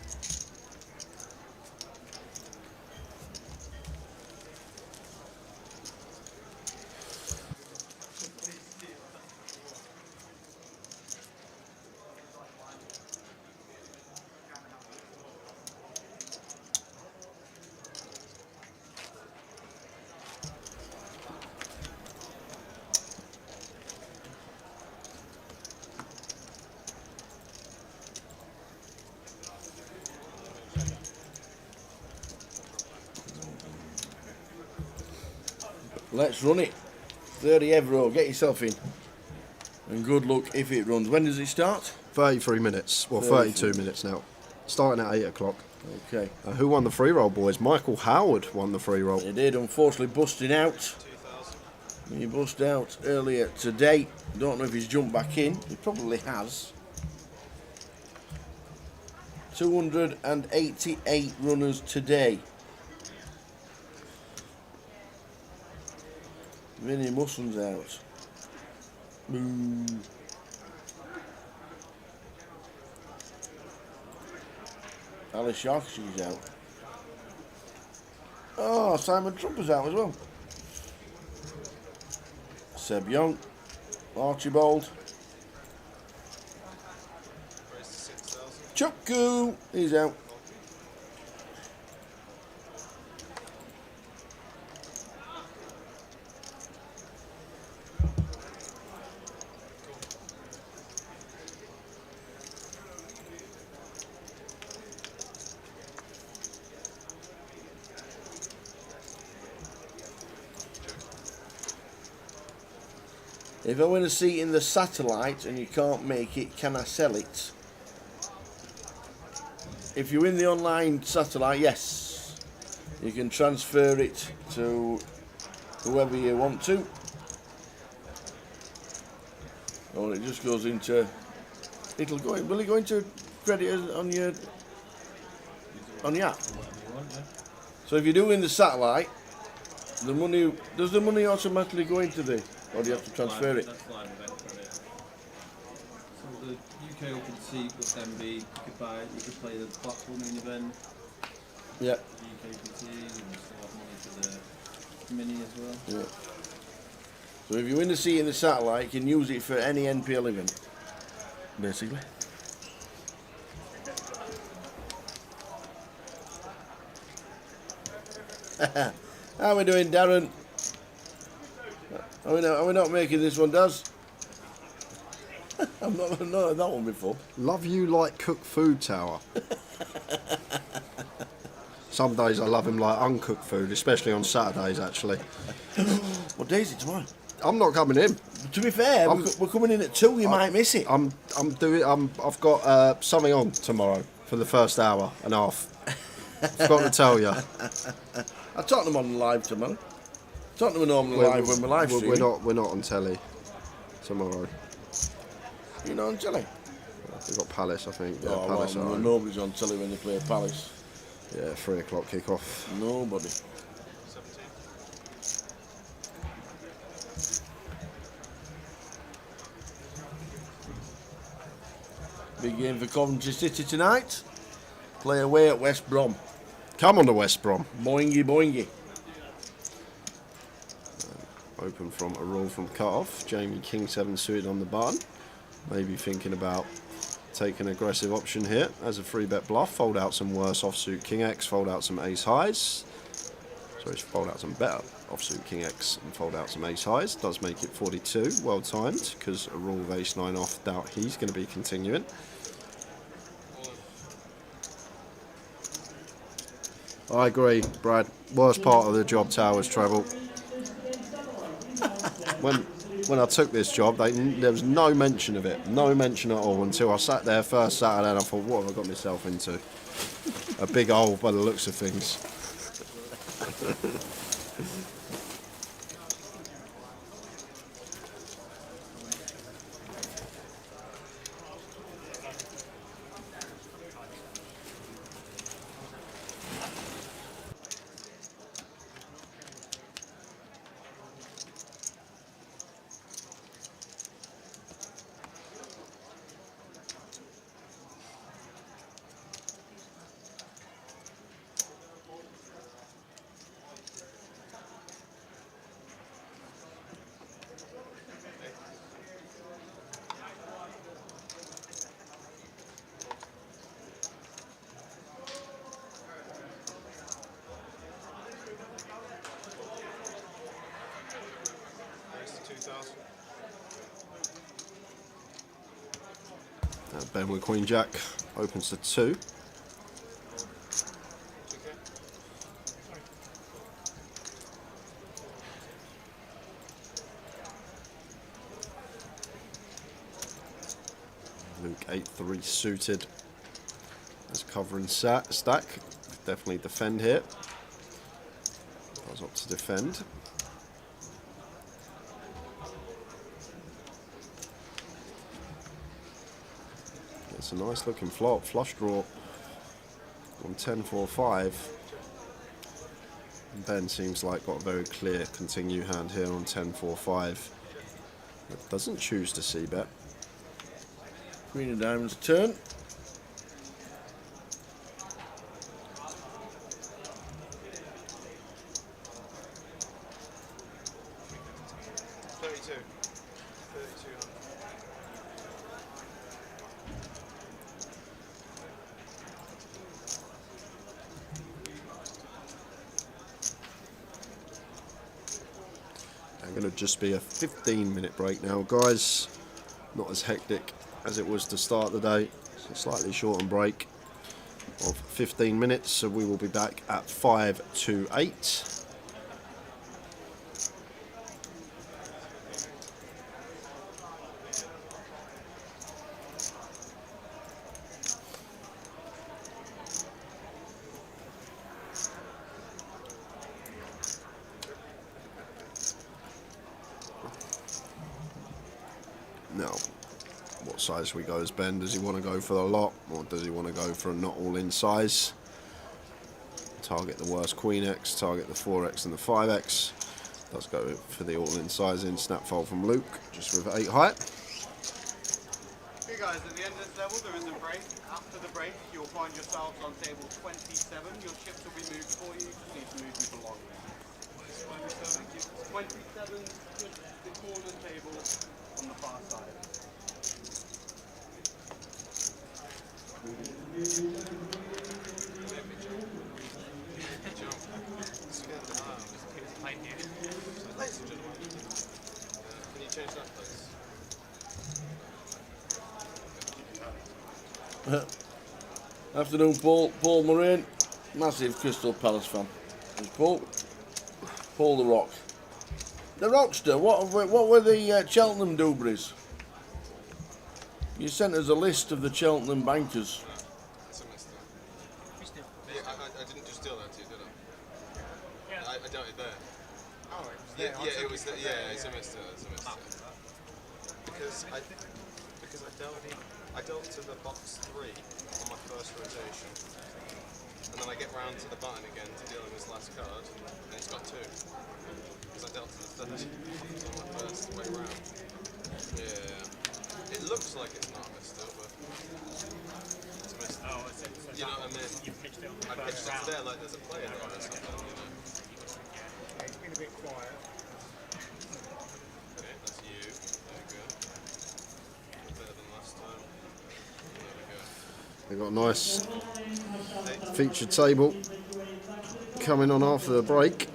Let's run it. 30 Evro, get yourself in. And good luck if it runs. When does it start? 33 minutes. Well, 32 minutes now. Starting at 8 o'clock. Okay. Who won the free roll, boys? Michael Howard won the free roll. He did, unfortunately busting out. He busted out earlier today. Don't know if he's jumped back in. He probably has. 288 runners today. Vinny Muslin's out. Boo. Alice Sharkshe's out. Oh, Simon Trumper's out as well. Seb Young. Archibald. Chukku. He's out. If I win a seat in the satellite and you can't make it, can I sell it? If you win the online satellite, yes. You can transfer it to whoever you want to. Or it just goes into... will it go into credit on your app? So if you do win the satellite, the money... Does the money automatically go into the... Or do you have to transfer it? That's line event credit. So the UK Open seat would then be, you could play the Blackpool main event. Yeah. The UK PT, and still have money for the mini as well. Yeah. So if you win the seat in the satellite, you can use it for any NPL event, basically. How are we doing, Darren? Are we not making this one, Daz? I've not heard that one before. Love you like cooked food, Tower. Some days I love him like uncooked food, especially on Saturdays, actually. What day is it tomorrow? I'm not coming in. To be fair, we're coming in at 2. You might miss it. I've got something on tomorrow for the first hour and a half. Forgot to tell you. I Tottenham on live tomorrow. Tottenham are normally live when we're live streaming. We're not on telly tomorrow. You're not on telly? We've got Palace, I think. Yeah, Oh, Palace well, nobody's on telly when they play Palace. Yeah, 3 o'clock kick-off. Nobody. Big game for Coventry City tonight. Play away at West Brom. Come on to West Brom. Boingy, boingy. Open from a roll from cut-off. Jamie King 7 suited on the button. Maybe thinking about taking an aggressive option here as a 3-bet bluff. Fold out some worse offsuit King X. Fold out some ace highs. Sorry, fold out some better offsuit King X and fold out some ace highs. Does make it 42, well timed, because a rule of ace 9 off, doubt he's going to be continuing. I agree, Brad. Worst part of the job, Towers Travel. When I took this job, there was no mention of it, no mention at all, until I sat there first Saturday and I thought, what have I got myself into? A big hole by the looks of things. Ben with Queen Jack opens to 2. Luke 8-3 suited as covering stack. Definitely defend here. Goes up to defend. It's a nice looking flop, flush draw on 10-4-5. Ben seems like got a very clear continue hand here on 10-4-5. But doesn't choose to c-bet. Queen of Diamonds turn. Going to just be a 15-minute break now, guys. Not as hectic as it was to start the day. It's a slightly shortened break of 15 minutes, so we will be back at 5 to 8. Now, what size we go as Ben? Does he want to go for the lot, or does he want to go for a not all-in size? Target the worst Queen X, target the 4X and the 5X. Does go for the all-in sizing. Snap fold from Luke, just with 8 height. Hey guys, at the end of this level there is a break. After the break you'll find yourselves on table 27. Your chips will be moved for you. You just need to move them along. 27, just the corner table on the far side. Ladies and gentlemen, can you change that, please? Afternoon, Paul. Paul Moraine, massive Crystal Palace fan. There's Paul. Paul the Rock. The Rockster. What were the Cheltenham Dubries? You sent us a list of the Cheltenham bankers. That's a mistake. Yeah, I didn't just steal that to you, did I? Yeah. I dealt it there. Oh, it was there. Yeah, it's a mistake. It's a mistake. Because I dealt to the box 3 on my first rotation, and then I get round to the button again to deal with this last card, and it's got 2. Because I dealt to the third on my first way round. Yeah. It looks like it's not a mistake, but it's a mistake. Oh, I see. So you know what I mean? You pitched it on the I pitched it there like there's a player there or something, you know. Yeah, it's been a bit quiet. Okay, that's you. There we go. Better than last time. There we go. They've got a nice featured table coming on after the break.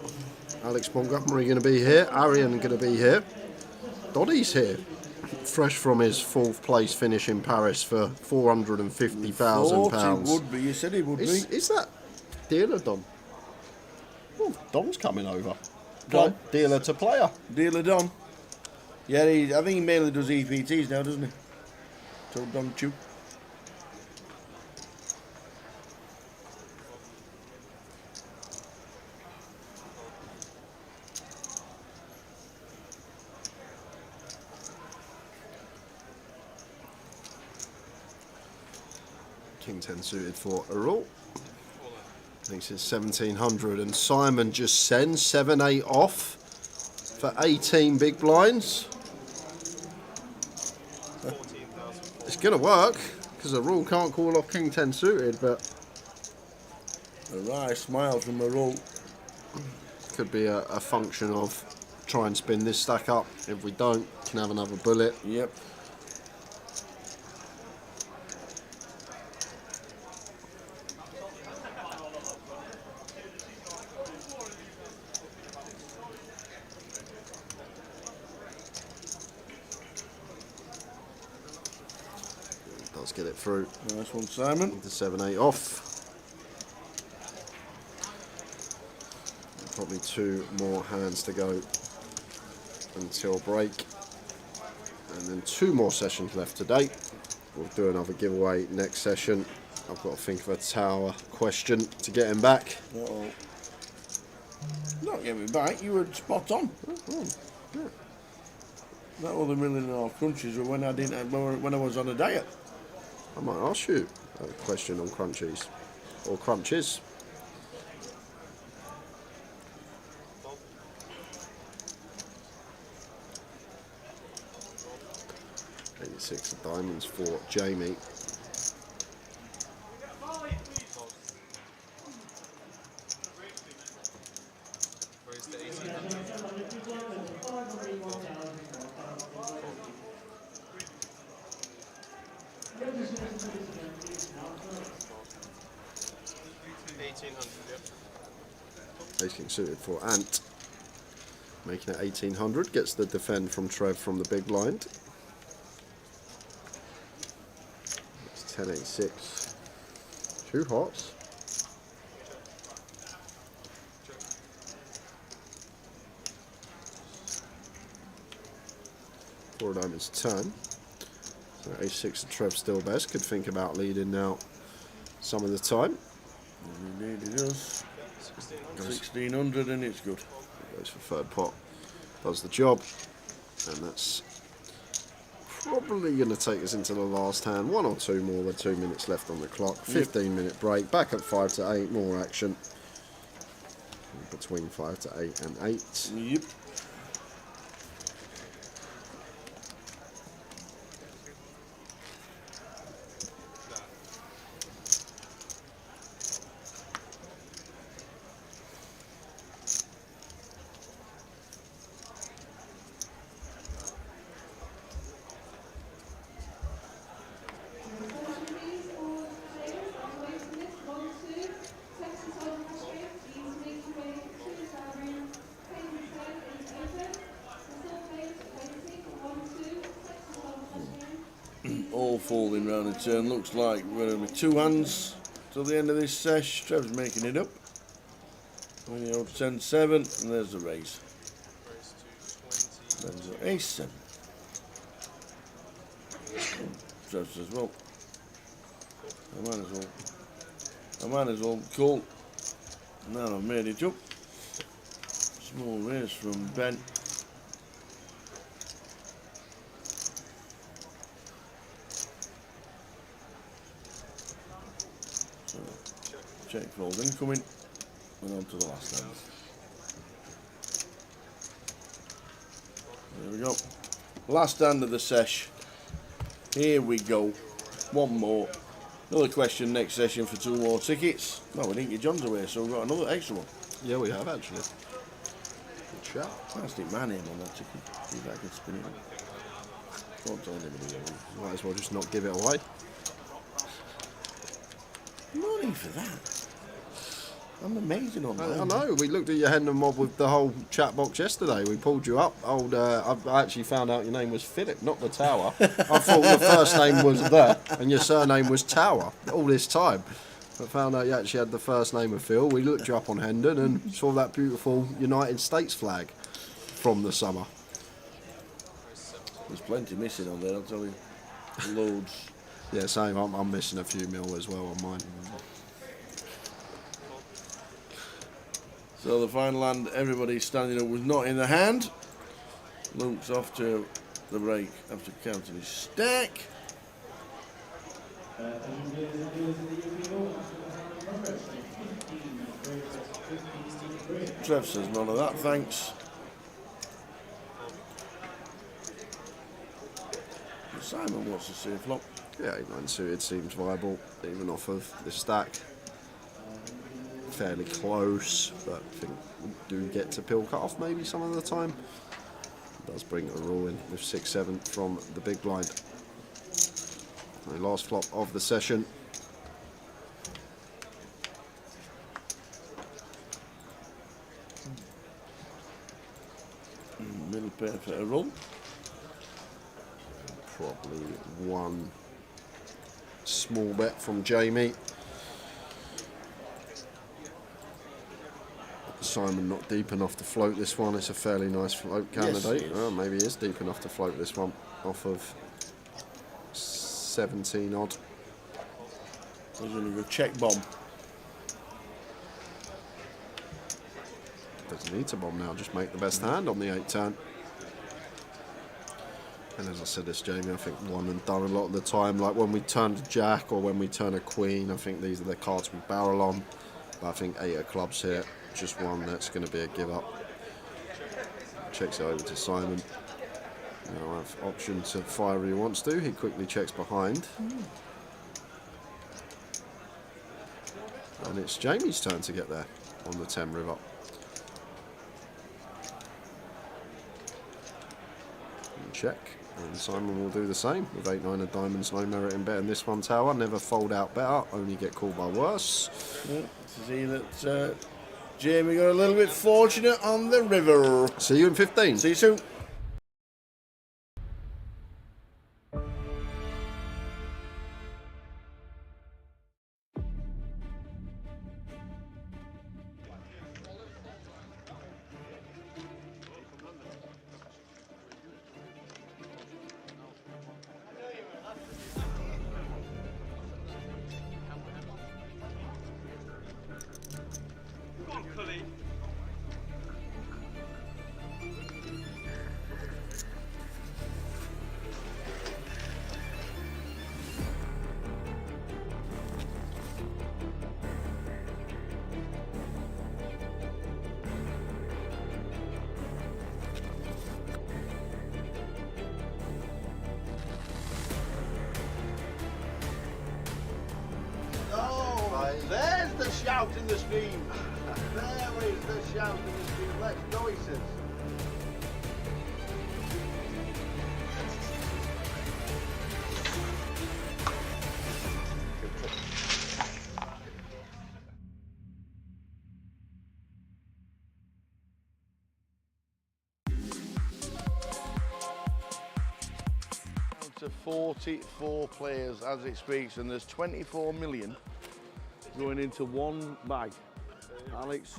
Alex Montgomery going to be here. Arian going to be here. Doddy's here. Fresh from his 4th place finish in Paris for £450,000. He would be. You said he would be. Is that dealer Don? Oh, Don's coming over. Don? Dealer to player. Dealer Don. Yeah, I think he mainly does EPTs now, doesn't he? So Don Chu. King 10 suited for Errol. Thinks it's 1700, and Simon just sends 7-8 off for 18 big blinds. It's going to work because Errol can't call off King 10 suited, but a wry smile from Errol. Could be a function of try and spin this stack up. If we don't, can have another bullet. Yep. Does get it through. Nice one, Simon. The 7-8 off. Probably 2 more hands to go until break. And then 2 more sessions left today. We'll do another giveaway next session. I've got to think of a tower question to get him back. Uh-oh. Not get me back, you were spot on. Yeah. That other $1.5 million crunches were when I was on a diet. I might ask you a question on crunchies or crunches. $86 of diamonds for Jamie. Where's the 1800, yep. Ace King suited for Ant. Making it 1800. Gets the defend from Trev from the big blind. It's 10-8-6. 2 hots. Four diamonds turn. So Ace-6 and Trev still best. Could think about leading now some of the time. Indeed it does. 1600 and it's good. Goes for 3rd pot. Does the job. And that's probably going to take us into the last hand. 1 or 2 more with 2 minutes left on the clock. 15-minute break. Back at 5-8. More action. Between 5-8 and 8. Yep. All folding round the turn. Looks like we're going to be 2 hands till the end of this sesh. Trev's making it up. 10-7, and there's the raise. There's the ace-7. Trev says, well, I might as well call. Now I've made it up. Small raise from Ben. Check fold incoming, and on to the last hand. There we go. Last hand of the sesh. Here we go. 1 more. Another question next session for 2 more tickets. No, we didn't get John's away, so we've got another extra one. Yeah, we have actually. Good shout. I'll stick my name on that ticket. See if I can spin it. Don't tell anybody. Might as well just not give it away. No need for that. I'm amazing on that. I know. We looked at your Hendon mob with the whole chat box yesterday. We pulled you up. I actually found out your name was Philip, not the Tower. I thought your first name was the, and your surname was Tower all this time. But found out you actually had the first name of Phil. We looked you up on Hendon and saw that beautiful United States flag from the summer. There's plenty missing on there, I'll tell you. Loads. Yeah, same. I'm missing a few mil as well on mine. So the final hand, everybody standing up was not in the hand. Luke's off to the break after counting his stack. Trev says none of that, thanks. Simon wants to see a flop. Yeah, 8-9 suited seems viable, even off of this stack. Fairly close, but I think we do get to pill cut off maybe some of the time. It does bring a rule in with 6-7 from the big blind. The last flop of the session. Middle pair for a roll. Probably one small bet from Jamie. Simon not deep enough to float this one. It's a fairly nice float candidate. Yes, Oh, maybe he is deep enough to float this one off of 17 odd. He's going to go check bomb. Doesn't need to bomb now, just make the best hand on the 8 turn. And as I said this, Jamie, I think one and done a lot of the time. Like when we turn to Jack or when we turn a Queen, I think these are the cards we barrel on. But I think 8 of clubs here, just one that's going to be a give up. Checks it over to Simon. Now have option to fire if he wants to. He quickly checks behind. And it's Jamie's turn to get there on the 10 river. And check. And Simon will do the same with 8-9 of diamonds, no merit in betting this one tower. Never fold out better, only get called by worse. Yeah, to see that Jamie got a little bit fortunate on the river. See you in 15. See you soon. There's the shout in the stream. There is the shout in the stream. Let's go, he says. To 44 players as it speaks, and there's 24 million going into one bag. Alex,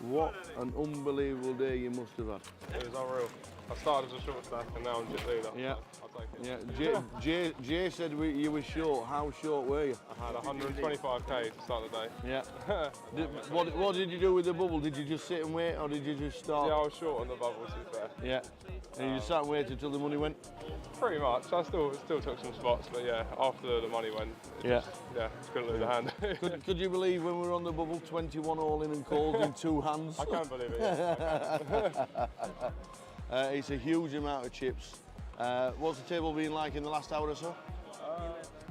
what an unbelievable day you must have had. It was unreal. I started as a short stack and now I'm just leader. Yeah. I'll take it. Yeah. Jay said you were short. How short were you? I had 125k to start the day. Yeah. What did you do with the bubble? Did you just sit and wait, or did you just start? Yeah, I was short on the bubble, to be fair. Yeah. And you just sat and waited until the money went? Pretty much. I still took some spots, but yeah, after the money went, just couldn't lose a hand. Could you believe when we were on the bubble, 21 all in and called in 2 hands? I can't believe it. Yeah. It's a huge amount of chips. What's the table been like in the last hour or so?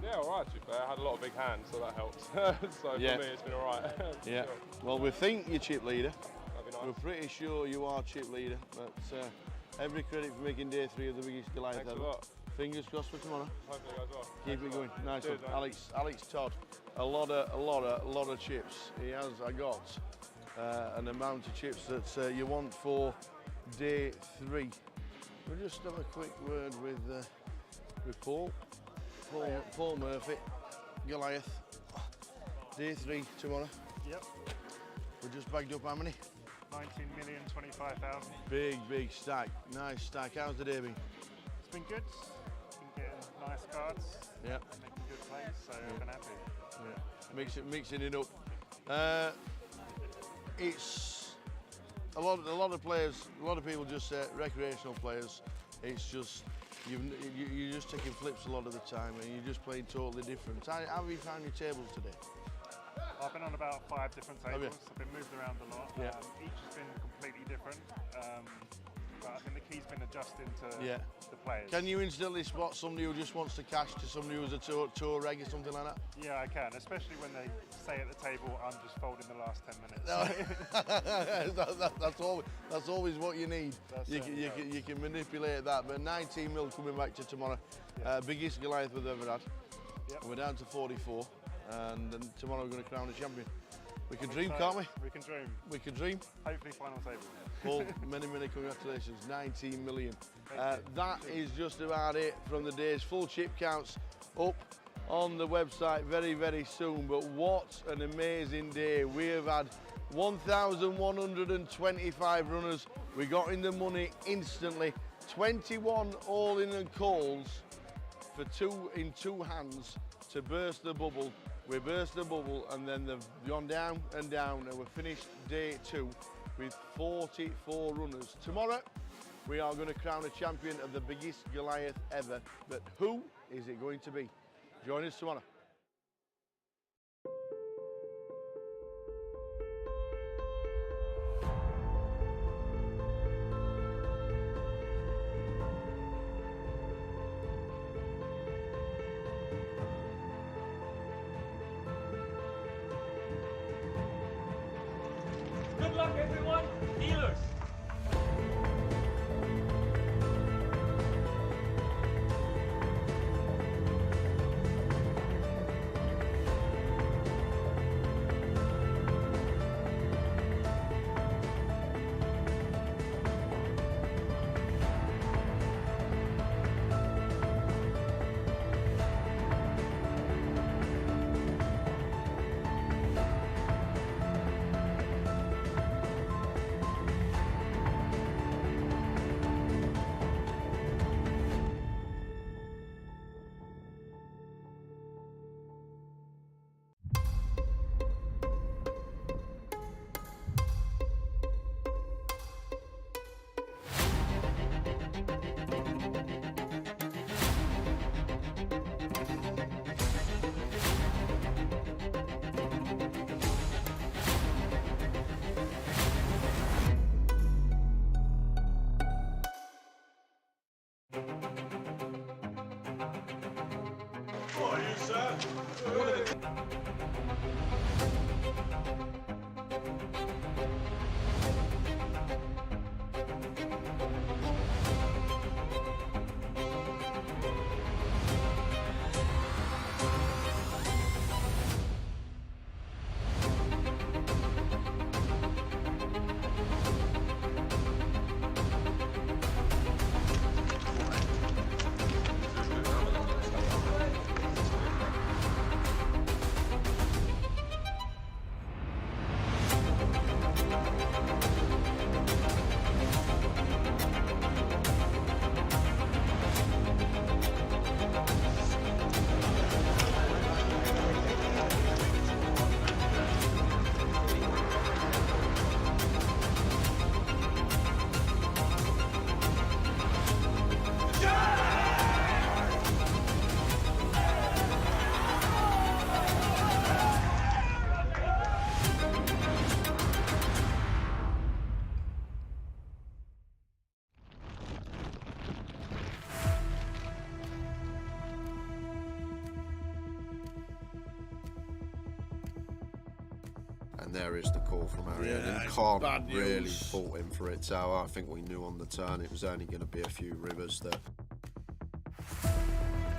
Yeah, all right, to be fair. I had a lot of big hands, so that helps. So for me, it's been all right. Yeah. Sure. Well, we think you're chip leader. That'd be nice. We're pretty sure you are chip leader, but every credit for making day 3 of the biggest Goliath Thanks ever. a lot. Fingers crossed for tomorrow. Hopefully it goes well. Keep it going. Nice Cheers, one. mate. Alex Todd. A lot of chips. He has. I got an amount of chips that you want for day 3. We'll just have a quick word with Paul Murphy, Goliath. Day 3 tomorrow. Yep. We're just bagged up how many? 19,025,000. Big stack. Nice stack. How's the day been? It's been good. Been getting nice cards. Yeah. Making good plays, so I've been happy. Yeah. Mixing it up. It's a lot of players. A lot of people just say recreational players. It's just you're just taking flips a lot of the time, and you're just playing totally different. How have you found your tables today? I've been on about 5 different Have you? tables. I've been moved around a lot. Yeah. Each has been completely different. But I think the key's been adjusting to the players. Can you instantly spot somebody who just wants to cash to somebody who's a tour reg or something like that? Yeah, I can, especially when they say at the table, I'm just folding the last 10 minutes. That's always what you need. You can manipulate that. But 19 mil coming back to tomorrow. Biggest Goliath we've ever had. Yep. We're down to 44, and then tomorrow we're going to crown a champion. We can dream, can't we? We can dream. We can dream. Hopefully final table. Paul, many congratulations. 19 million. That is just about it from the day's full chip counts up on the website very soon. But what an amazing day. We have had 1,125 runners. We got in the money instantly. 21 all-in and calls for 2 in 2 hands to burst the bubble. We burst the bubble, and then they've gone down and down, and we've finished day 2 with 44 runners. Tomorrow, we are going to crown a champion of the biggest Goliath ever. But who is it going to be? Join us tomorrow. Good luck, everyone. Dealers. What are you, sir? And there is the call from Ariane. Yeah, And Khan bad really news. fought in for it. So I think we knew on the turn it was only going to be a few rivers that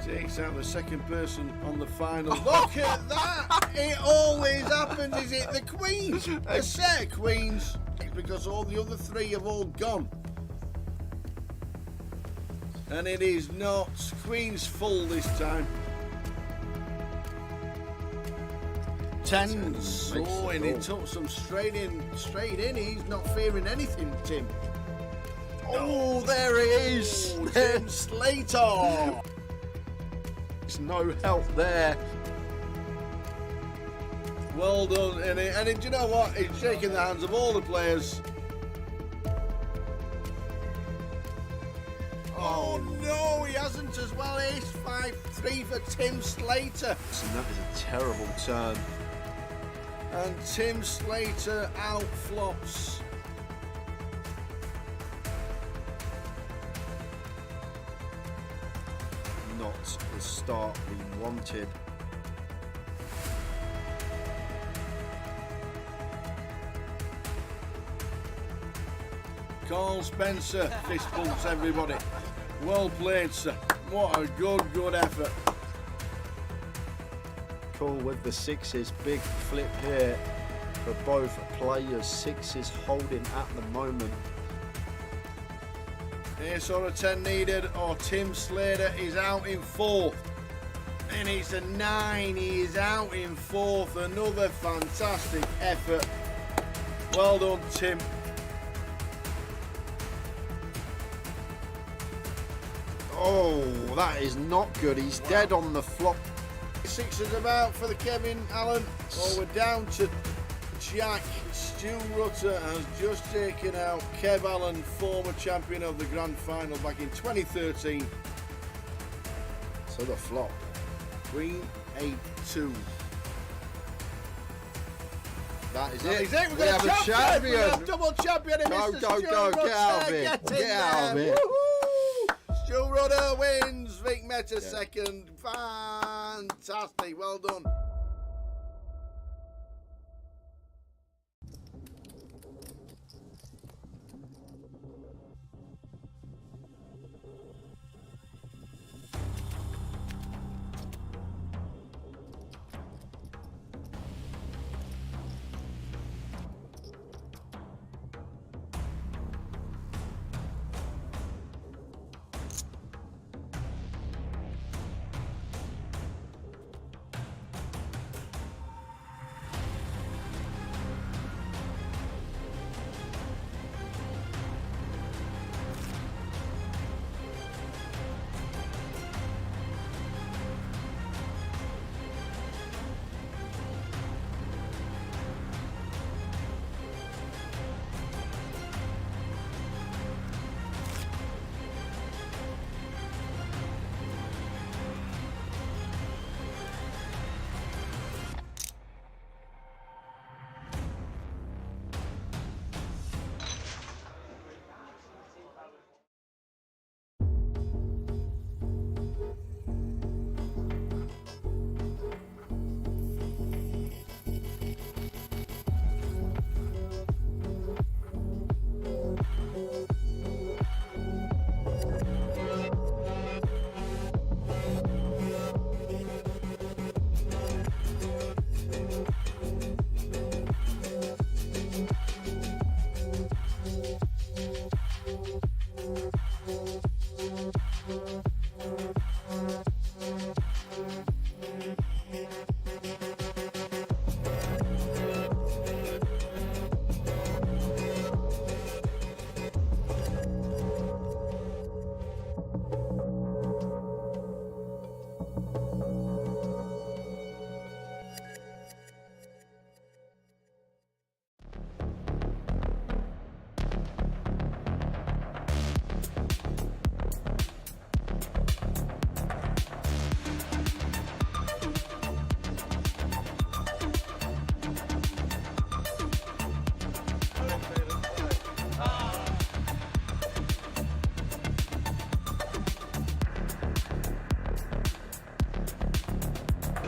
Takes out the second person on the final. Look at that! It always happens. Is it the queens? A set of queens. Because all the other three have all gone. And it is not queens full this time. Tens. Oh, and he took some straight in. He's not fearing anything, Tim. Oh, there it is. Oh, Tim Slater. There's no help there. Well done, and do you know what? He's shaking the hands of all the players. Oh no, he hasn't as well. Ace 5-3 for Tim Slater. And that is a terrible turn. And Tim Slater outflops. Not the start we wanted. Carl Spencer fist bumps everybody. Well played, sir. What a good effort. Cool with the sixes. Big flip here for both players. Sixes holding at the moment. Ace or a 10 needed, or Tim Slater is out in fourth. And it's a 9. He is out in fourth. Another fantastic effort. Well done, Tim. Oh, that is not good. He's dead on the flop. Sixes about for the Kevin Allen. Oh, we're down to Jack. Stu Rutter has just taken out Kev Allen, former champion of the grand final back in 2013. So the flop. Queen 8-2. That is That it. is it. We have a champion. We have double champion in Mr. Stu Rutter. Get out of here. Get out of here. Stu Rutter wins. Vic Meta second. Fantastic. Well done.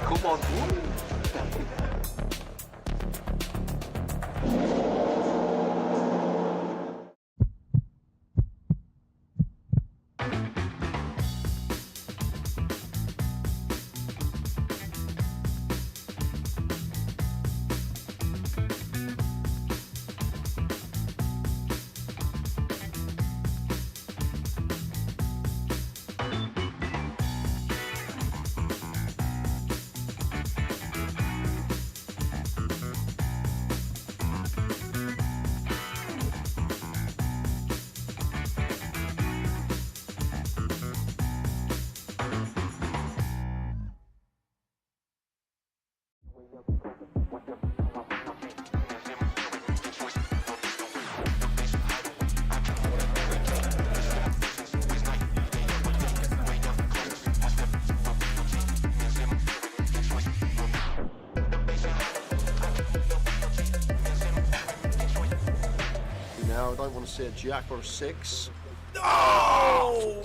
Come on. now. I don't want to see a jack or a 6. Oh!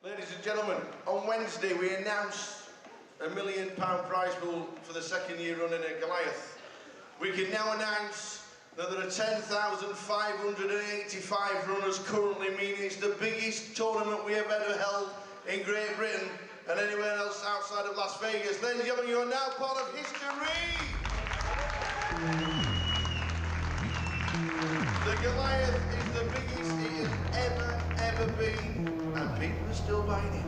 Ladies and gentlemen, on Wednesday we announced a £1 million prize pool for the second year running at Goliath. We can now announce that there are 10,585 runners currently, meaning it's the biggest tournament we have ever held in Great Britain and anywhere else outside of Las Vegas. Ladies and gentlemen, you are now part of history! The Goliath is the biggest it has ever been, and people are still buying it.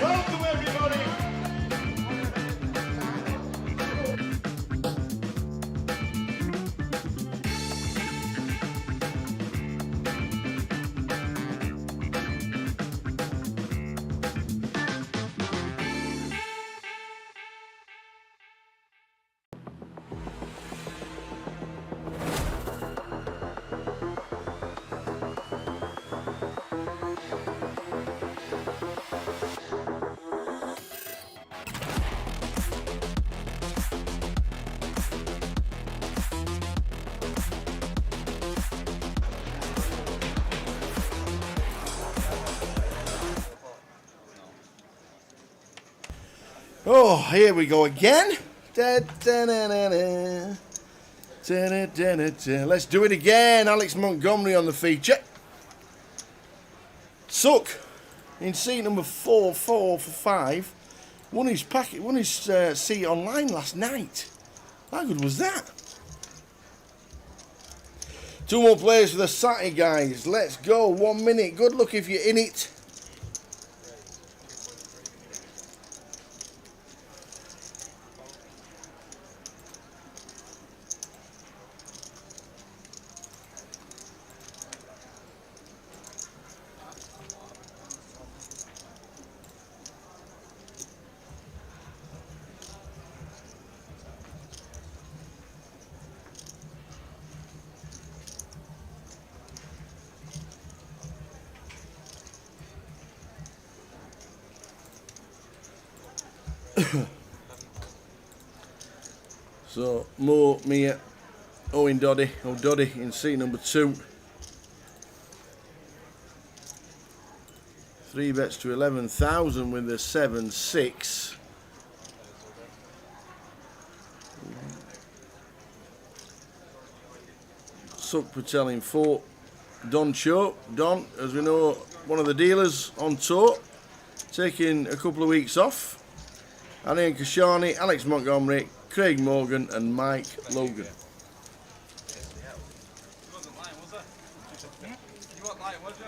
Welcome everybody! Oh, here we go again. Da-da-da-da-da. Da-da-da-da-da. Let's do it again. Alex Montgomery on the feature. Suck in seat number 4 for 5. Won his seat online last night. How good was that? 2 more players for the Saturday, guys. Let's go. 1 minute. Good luck if you're in it. So, Mo, Mia, Owen Doddy in seat number 2. 3 bets to 11,000 with the 7-6. Suk Patel in 4. Don Cho. Don, as we know, one of the dealers on tour, taking a couple of weeks off. Anian Kashani, Alex Montgomery, Craig Morgan and Mike Logan. You wasn't lying, was it? You weren't lying, was you?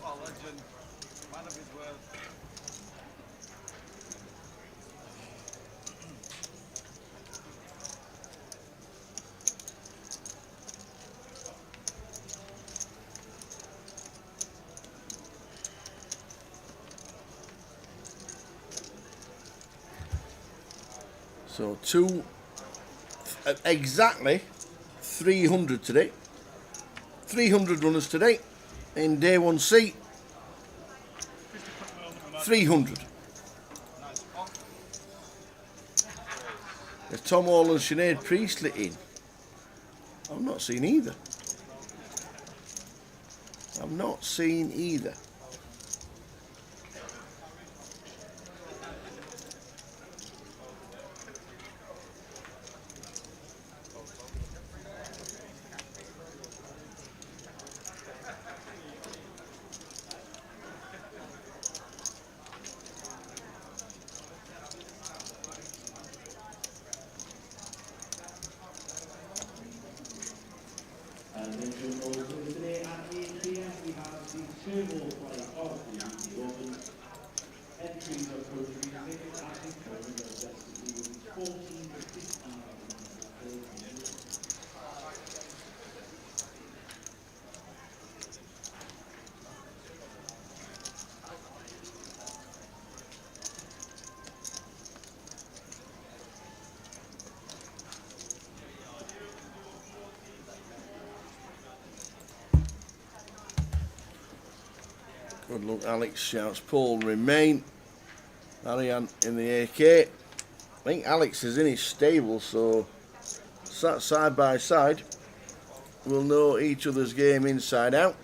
What a legend. Man of his word. So exactly 300 today. 300 runners today in day 1 seat. 300. There's Tom Hall and Sinead Priestley in. I've not seen either. I've not seen either. Good luck, Alex, shouts Paul Remain. Ariane in the AK. I think Alex is in his stable, so sat side by side. We'll know each other's game inside out.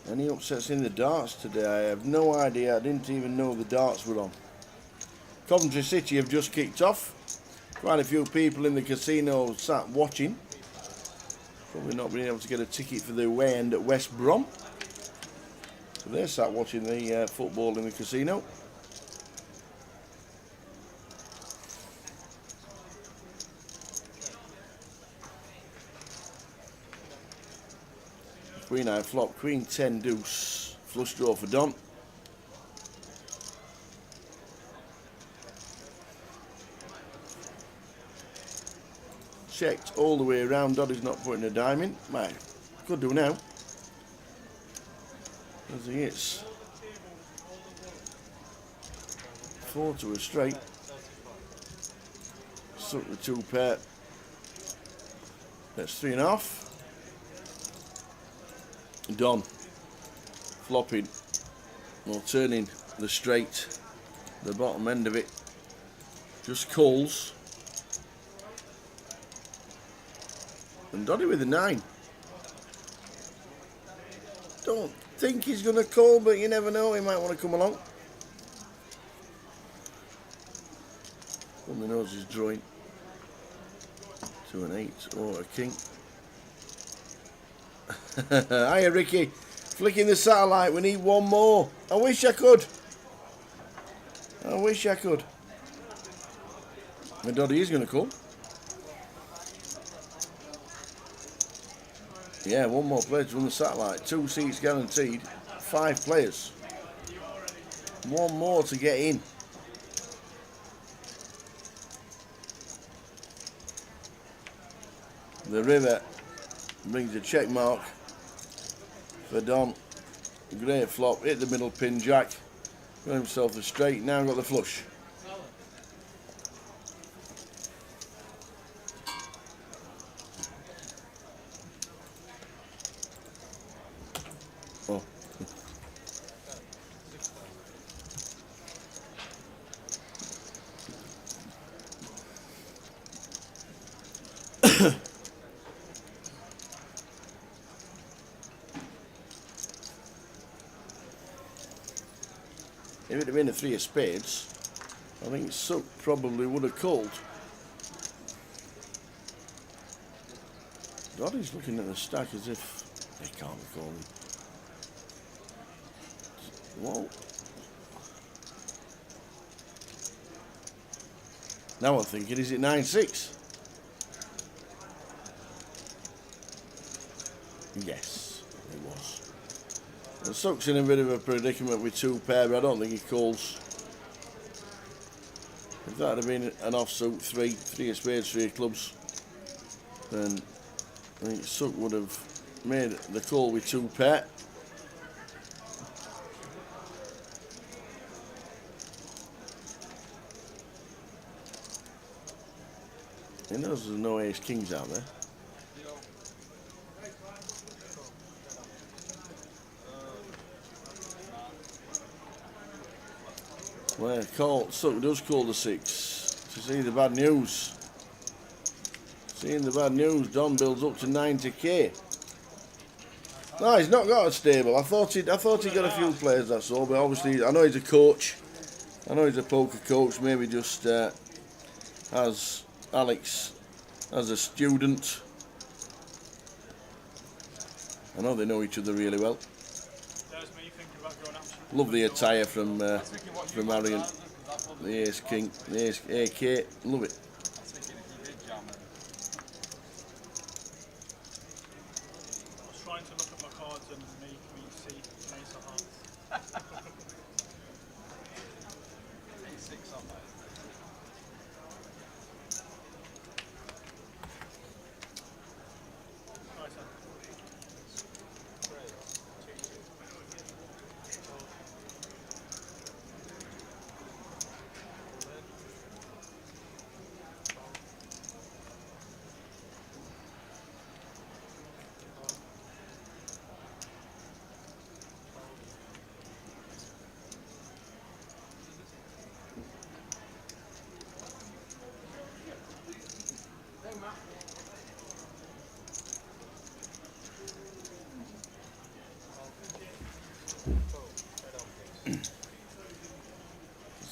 Any upsets in the darts today? I have no idea. I didn't even know the darts were on. Coventry City have just kicked off. Quite a few people in the casino sat watching. Probably not being able to get a ticket for the away end at West Brom. So they're sat watching the football in the casino. Queen high flop, Queen 10 deuce, flush draw for Don. Checked all the way around. Doddy's not putting a dime in. Right, could do now. As he hits 4 to a straight. Suck the 2 pair. That's 3.5. Don flopping or turning the straight, the bottom end of it just calls, and Doddy with a 9. Don't think he's going to call, but you never know, he might want to come along. One knows he's drawing to an 8 or a king. Hiya Ricky, flicking the satellite, we need one more. I wish I could. I wish I could. And Doddy is going to call. Yeah, one more player to run the satellite. 2 seats guaranteed. 5 players. One more to get in. The river brings a check mark for Don. Great flop, hit the middle pin jack, got himself a straight, now got the flush. Oh. If it had been a 3 of spades, I think Suck probably would have called. Doddy's looking at the stack as if they can't be calling. Whoa. Now I'm thinking, is it 9-6? Yes, it was. And Suck's in a bit of a predicament with 2 pair, but I don't think he calls. If that had been an offsuit 3 of spades, 3 of clubs, then I think Suck would have made the call with 2 pair. He knows there's no ace kings out there. Well, Suck does call the 6 to see the bad news. Seeing the bad news, Don builds up to 90k. No, he's not got a stable. I thought he got a few players, that's all. But obviously, I know he's a coach, I know he's a poker coach, maybe just has Alex as a student. I know they know each other really well. Love the attire from Arian, the Ace King, the Ace AK, love it. I was trying to look at my cards and make me see Ace of Hearts. A6 on there.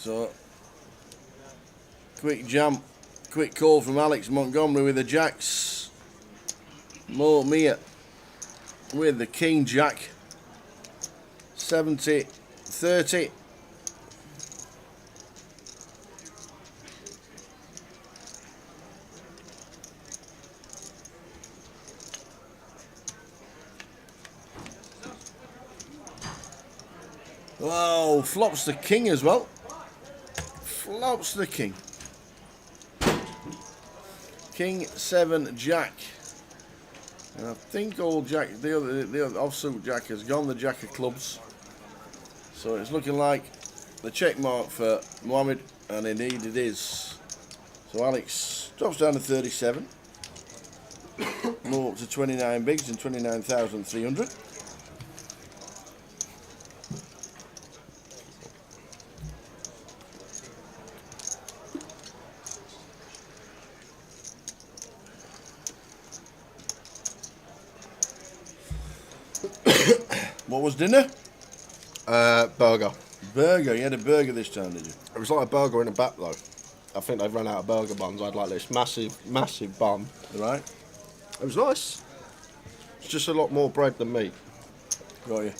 So, quick call from Alex Montgomery with the jacks. Mo Mia with the King Jack. 70-30. Oh, flops the King as well. Flops the King. King 7 Jack. And I think old Jack, the other offsuit Jack has gone, the Jack of clubs. So it's looking like the check mark for Mohammed, and indeed it is. So Alex drops down to 37. More up to 29 bigs and 29,300. What was dinner? Burger. Burger. You had a burger this time, did you? It was like a burger in a back though. I think they've run out of burger buns. I had like this massive bun. Right. It was nice. It's just a lot more bread than meat. Got you.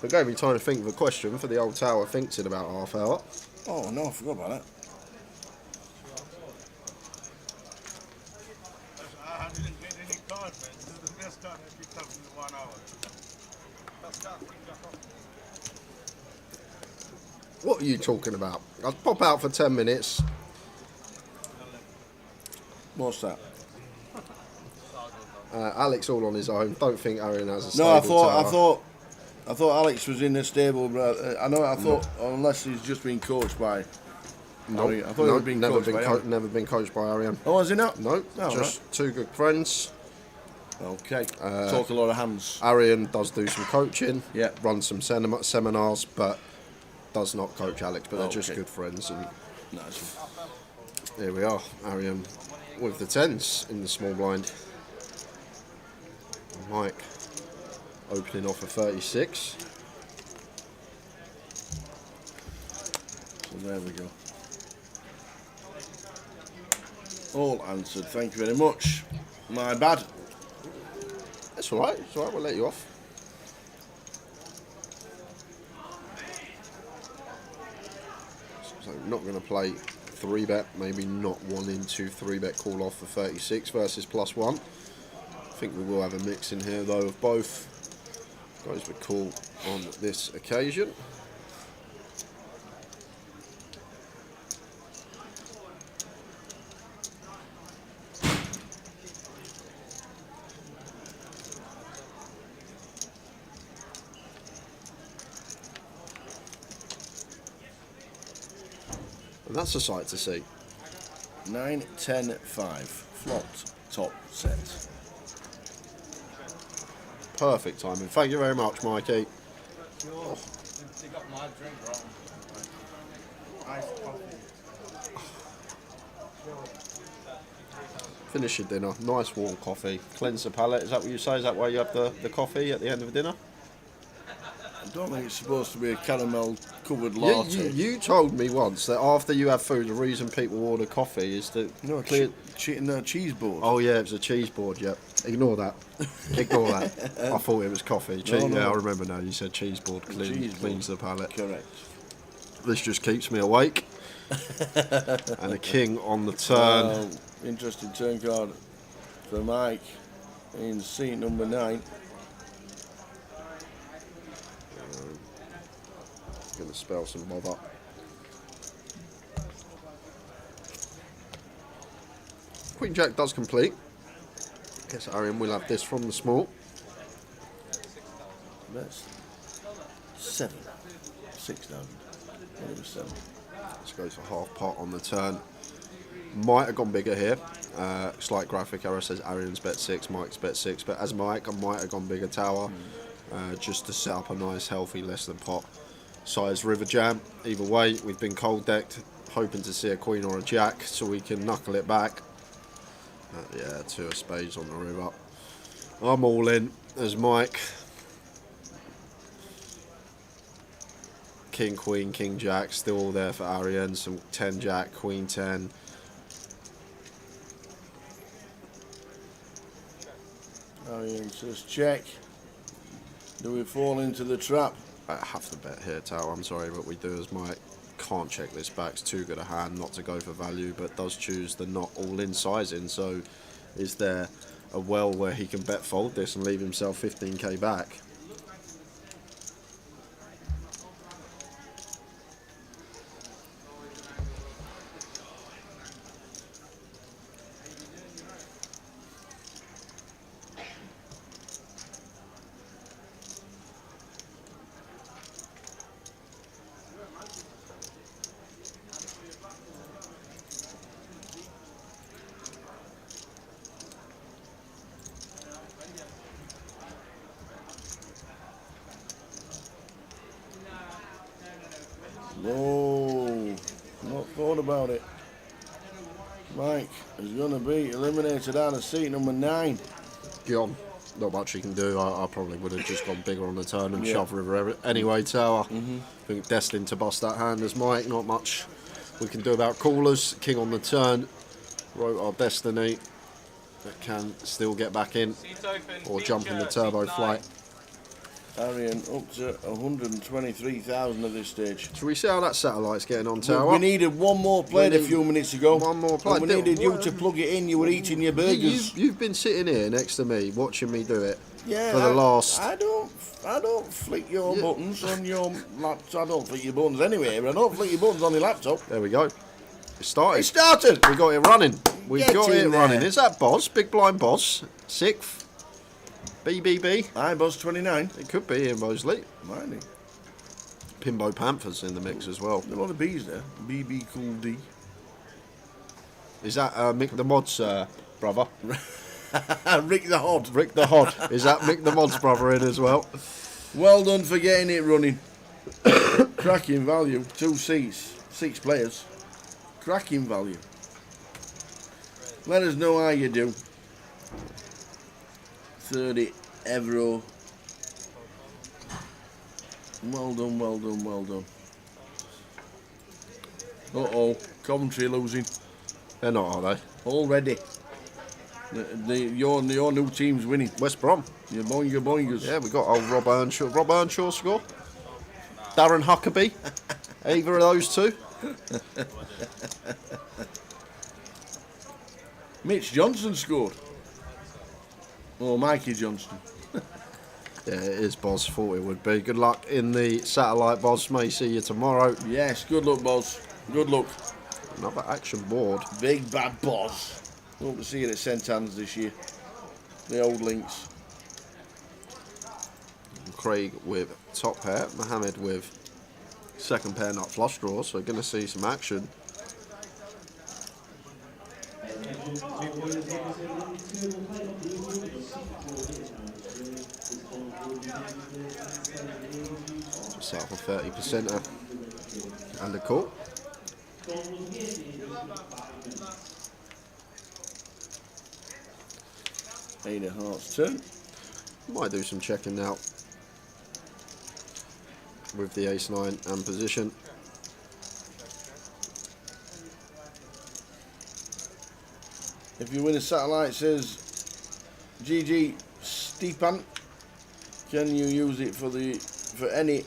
It gave me time to think of a question for the old tower thinks in about half hour. Oh no, I forgot about that. I didn't get any cards, man. This is the best card that picked up in the 1 hour. Best card picked up. What are you talking about? I'll pop out for 10 minutes. What's that? Alex all on his own. Don't think Arian has a stable No, I thought Alex was in the stable, but I thought unless he's just been coached by. No, I thought he was being coached by Arian. never been coached by Arian. Oh, has he not? No, Oh, just two good friends. Okay. Talk a lot of hands. Arian does do some coaching. Yeah. Runs some seminars, but does not coach Alex. But they're just Okay. good friends. And Nice. here we are, Arian with the tens in the small blind. Mike opening off a 36. So there we go. All answered. Thank you very much. My bad. That's all right. It's all right. We'll let you off. So not going to play 3-bet. Maybe not 1 in 2 3-bet call off for 36 versus +1. I think we will have a mix in here though of both. Goes with call on this occasion. And that's a sight to see. 9, 10, 5. Flopped top set. Perfect timing. Thank you very much, Mikey. Sure. You got my drink wrong. Iced coffee. Finish your dinner. Nice warm coffee. Cleanse the palate. Is that what you say? Is that why you have the coffee at the end of dinner? I don't think it's supposed to be a caramel covered You, latte. you told me once that after you have food, the reason people order coffee is to No, clear. cheese board. Oh yeah, it was a cheese board. Yep. Ignore that. Ignore that. I thought it was coffee. No, no. Yeah, I remember now. You said cheese board Cheese board. cleans the palate. Correct. This just keeps me awake. And a king on the turn. Well, interesting turn card for Mike in seat number 9. Going to spell some bother. Queen Jack does complete. Guess Arian will have this from the small. That's 7. 6,000. It was 7. Let's go for half pot on the turn. Might have gone bigger here. Slight graphic error says Arian's bet 6, Mike's bet 6. But as Mike, I might have gone bigger tower just to set up a nice, healthy, less than pot size river jam. Either way, we've been cold decked, hoping to see a queen or a jack so we can knuckle it back. Yeah, 2 of spades on the river. I'm all in as Mike. King, queen, king, jack, still all there for Arian. Some 10 jack, queen 10. Arian says check. Do we fall into the trap? I have to bet here, Tao. I'm sorry, but we do as Mike. Can't check this back. It's too good a hand not to go for value, but does choose the not all-in sizing. So is there a well where he can bet fold this and leave himself 15k back? No, not thought about it. Mike is going to be eliminated out of seat number 9. John, not much he can do. I probably would have just gone bigger on the turn and Yeah. shove river anyway, Tower. I think destined to bust that hand as Mike. Not much we can do about callers. King on the turn. Wrote our destiny. That can still get back in or jump in the turbo flight. Arian up to 123,000 at this stage. Shall we see how that satellite's getting on, Tower? We needed one more plate a few minutes ago. One more plate. And we needed you to plug it in. You were eating your burgers. You've been sitting here next to me watching me do it Yeah, for the last... I don't flick your buttons on your laptop. I don't flick your buttons anyway, but I don't flick your buttons on your laptop. There we go. It started. It started. We got it running. We Get got in it there. running. Is that Boz? Big blind Boz? 6th? BBB? Aye, Buzz 29. It could be in Mosley. Might be. Pimbo Panthers in the mix as well. A lot of B's there. BB Cool D. Is that Mick the Mod's brother? Rick the Hod. Rick the Hod. Is that Mick the Mod's brother in as well? Well done for getting it running. Cracking value. 2 seats. 6 players. Cracking value. Let us know how you do. 30 euro. Well done, well done, well done. Uh-oh. Coventry losing. They're not, are they? Already. Your new team's winning. West Brom. Your boingers. Yeah, we got old Rob Earnshaw. Rob Earnshaw score. Darren Huckabee. Either of those two. Mitch Johnson scored. Oh, Mikey Johnston. Yeah, it is Boz. Thought it would be. Good luck in the satellite, Boz. May see you tomorrow. Yes, good luck, Boz. Good luck. Another action board. Big bad Boz. Hope to see you at St Anne's this year. The old links. Craig with top pair. Mohammed with second pair nut flush draw. So going to see some action. Just out for 30% and a call. Eight of Hearts turn. Might do some checking now. with the ace-9 and position. If you win a satellite, says GG Stepan, can you use it for any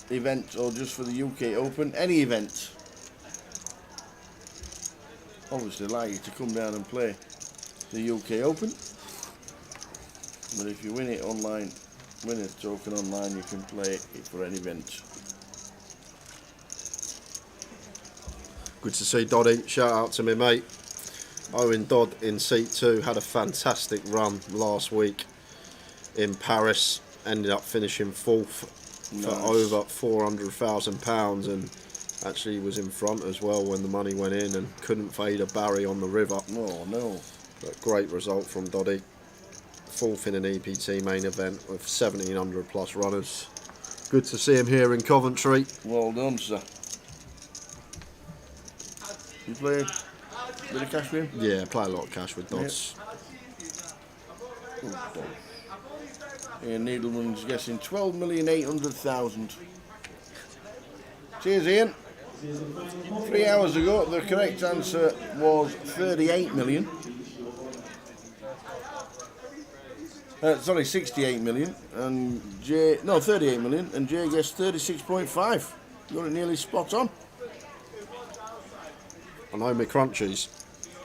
event or just for the UK Open? Any event. Obviously allow you to come down and play the UK Open, but if you win it online, win a token online, you can play it for any event. Good to see Doddy. Shout out to me mate Owen Dodd in seat 2. Had a fantastic run last week in Paris. Ended up finishing 4th for over £400,000 and actually was in front as well when the money went in and couldn't fade a Barry on the river. Oh no. But great result from Doddy. 4th in an EPT main event with 1700 plus runners. Good to see him here in Coventry. Well done, sir. You play a bit of cash with him? Yeah, play a lot of cash with Dodds. Yep. Ian Needleman's guessing 12,800,000. Cheers, Ian. 3 hours ago, the correct answer was 38 million. Sorry, 68 million. And 38 million. And Jay guessed 36.5. You got it nearly spot on. I know my crunchies.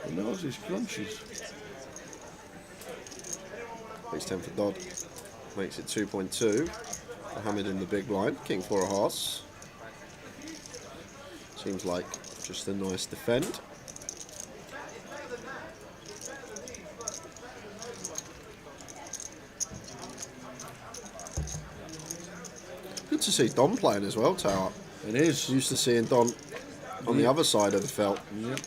He knows his crunchies. Ace 10 for Dodd. Makes it 2.2. Mohammed in the big blind. King 4 of hearts. Seems like just a nice defend. Good to see Don playing as well, Tower. It is. Used to seeing Don on the other side of the felt,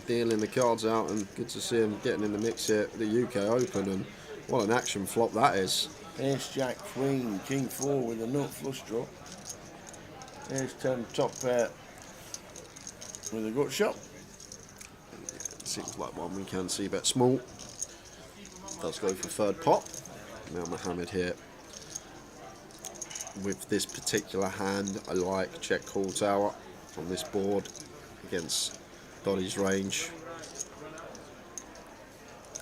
dealing the cards out, and good to see him getting in the mix here at the UK Open, and what an action flop that is. Ace, Jack, Queen, King 4 with a nut flush draw. Ace 10 top pair with a gut shot. Seems like one we can see bet small. Does go for third pot. Now Mohammed here. With this particular hand, I like check call Tower on this board against Doddy's range.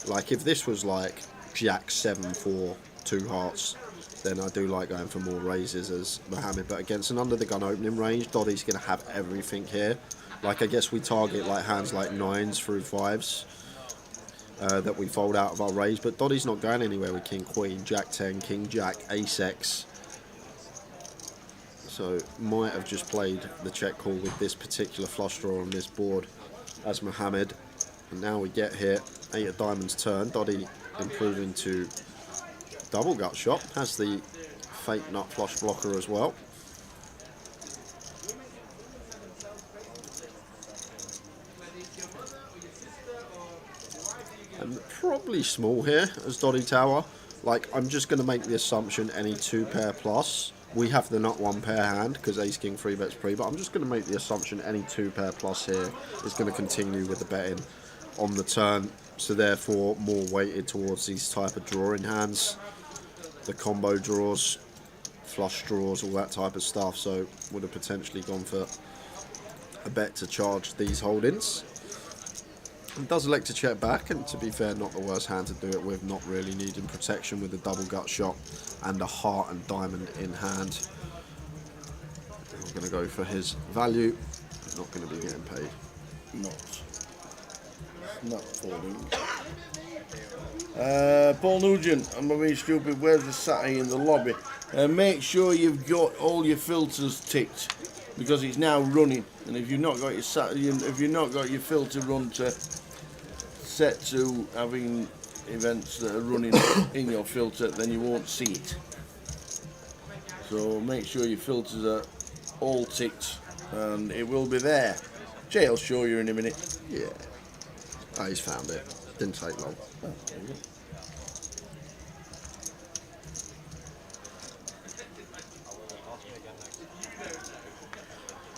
Like if this was like Jack 7 4 2 hearts, then I do like going for more raises as Mohammed, but against an under the gun opening range, Doddy's going to have everything here. Like I guess we target like hands like 9s through 5s that we fold out of our raise, but Doddy's not going anywhere with King Queen, Jack 10, King Jack, Ace X. So might have just played the check call with this particular flush draw on this board as Mohammed. And now we get here, 8 of diamonds turn, Doddy improving to double gut shot, has the fake nut flush blocker as well. And probably small here as Doddy Tower. Like I'm just going to make the assumption any 2 pair plus. We have the nut 1 pair hand because Ace King 3 bets pre, but I'm just going to make the assumption any 2 pair plus here is going to continue with the betting on the turn, so therefore more weighted towards these type of drawing hands, the combo draws, flush draws, all that type of stuff. So would have potentially gone for a bet to charge these holdings. It does elect to check back, and to be fair, not the worst hand to do it with, not really needing protection with a double gut shot and a heart and diamond in hand. I'm going to go for his value, but not going to be getting paid. Not folding. Paul Nugent, I'm being stupid, where's the Satty in the lobby? Make sure you've got all your filters ticked, because it's now running, and if you've not got your if you've not got your filter run to set to having events that are running in your filter, then you won't see it. So make sure your filters are all ticked, and it will be there. Jay will show you in a minute. Yeah, he's found it. Didn't take long. Oh, there you go.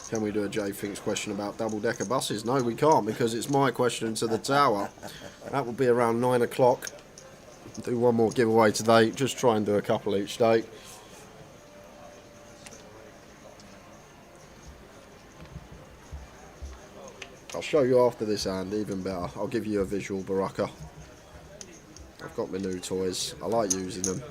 Can we do a Jay Finks question about double-decker buses? No, we can't, because it's my question to the Tower. That will be around 9 o'clock. Do one more giveaway today. Just try and do a couple each day. I'll show you after this hand, even better. I'll give you a visual Baraka. I've got my new toys. I like using them.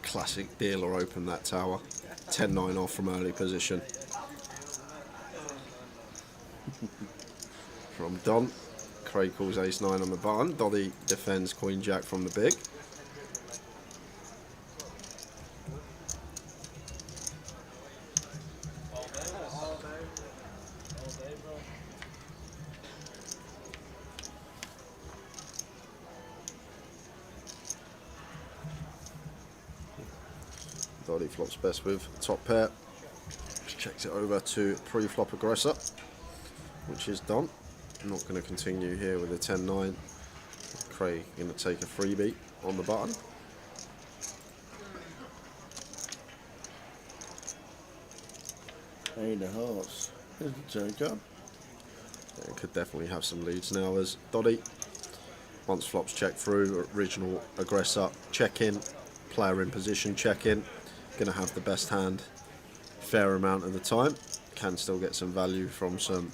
Classic dealer open that tower. 10-9 off from early position. From Don. Craig calls ace-9 on the button. Doddy defends queen-jack from the big. Doddy flops best with top pair. Just checks it over to pre-flop aggressor, which is done. I'm not going to continue here with a 10-9. Craig going to take a freebie on the button. Eight of hearts. Here's the turn card. Yeah, could definitely have some leads now as Doddy. Once flops check through, original aggressor check in, player in position check in. Going to have the best hand fair amount of the time. Can still get some value from some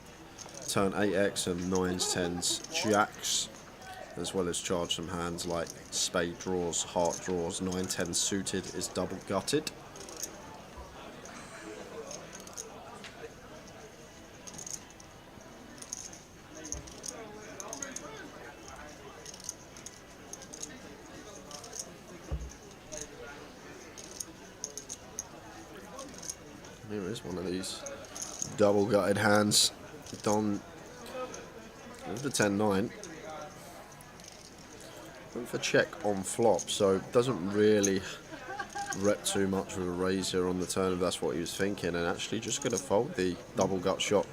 turn 8x and 9s, 10s, jacks, as well as charge some hands like spade draws, heart draws, 9-10 suited is double gutted. Here is one of these double gutted hands. Don with the 10-9. Went for check on flop, so doesn't really rep too much with a raise here on the turn if that's what he was thinking, and actually just going to fold the double gut shot,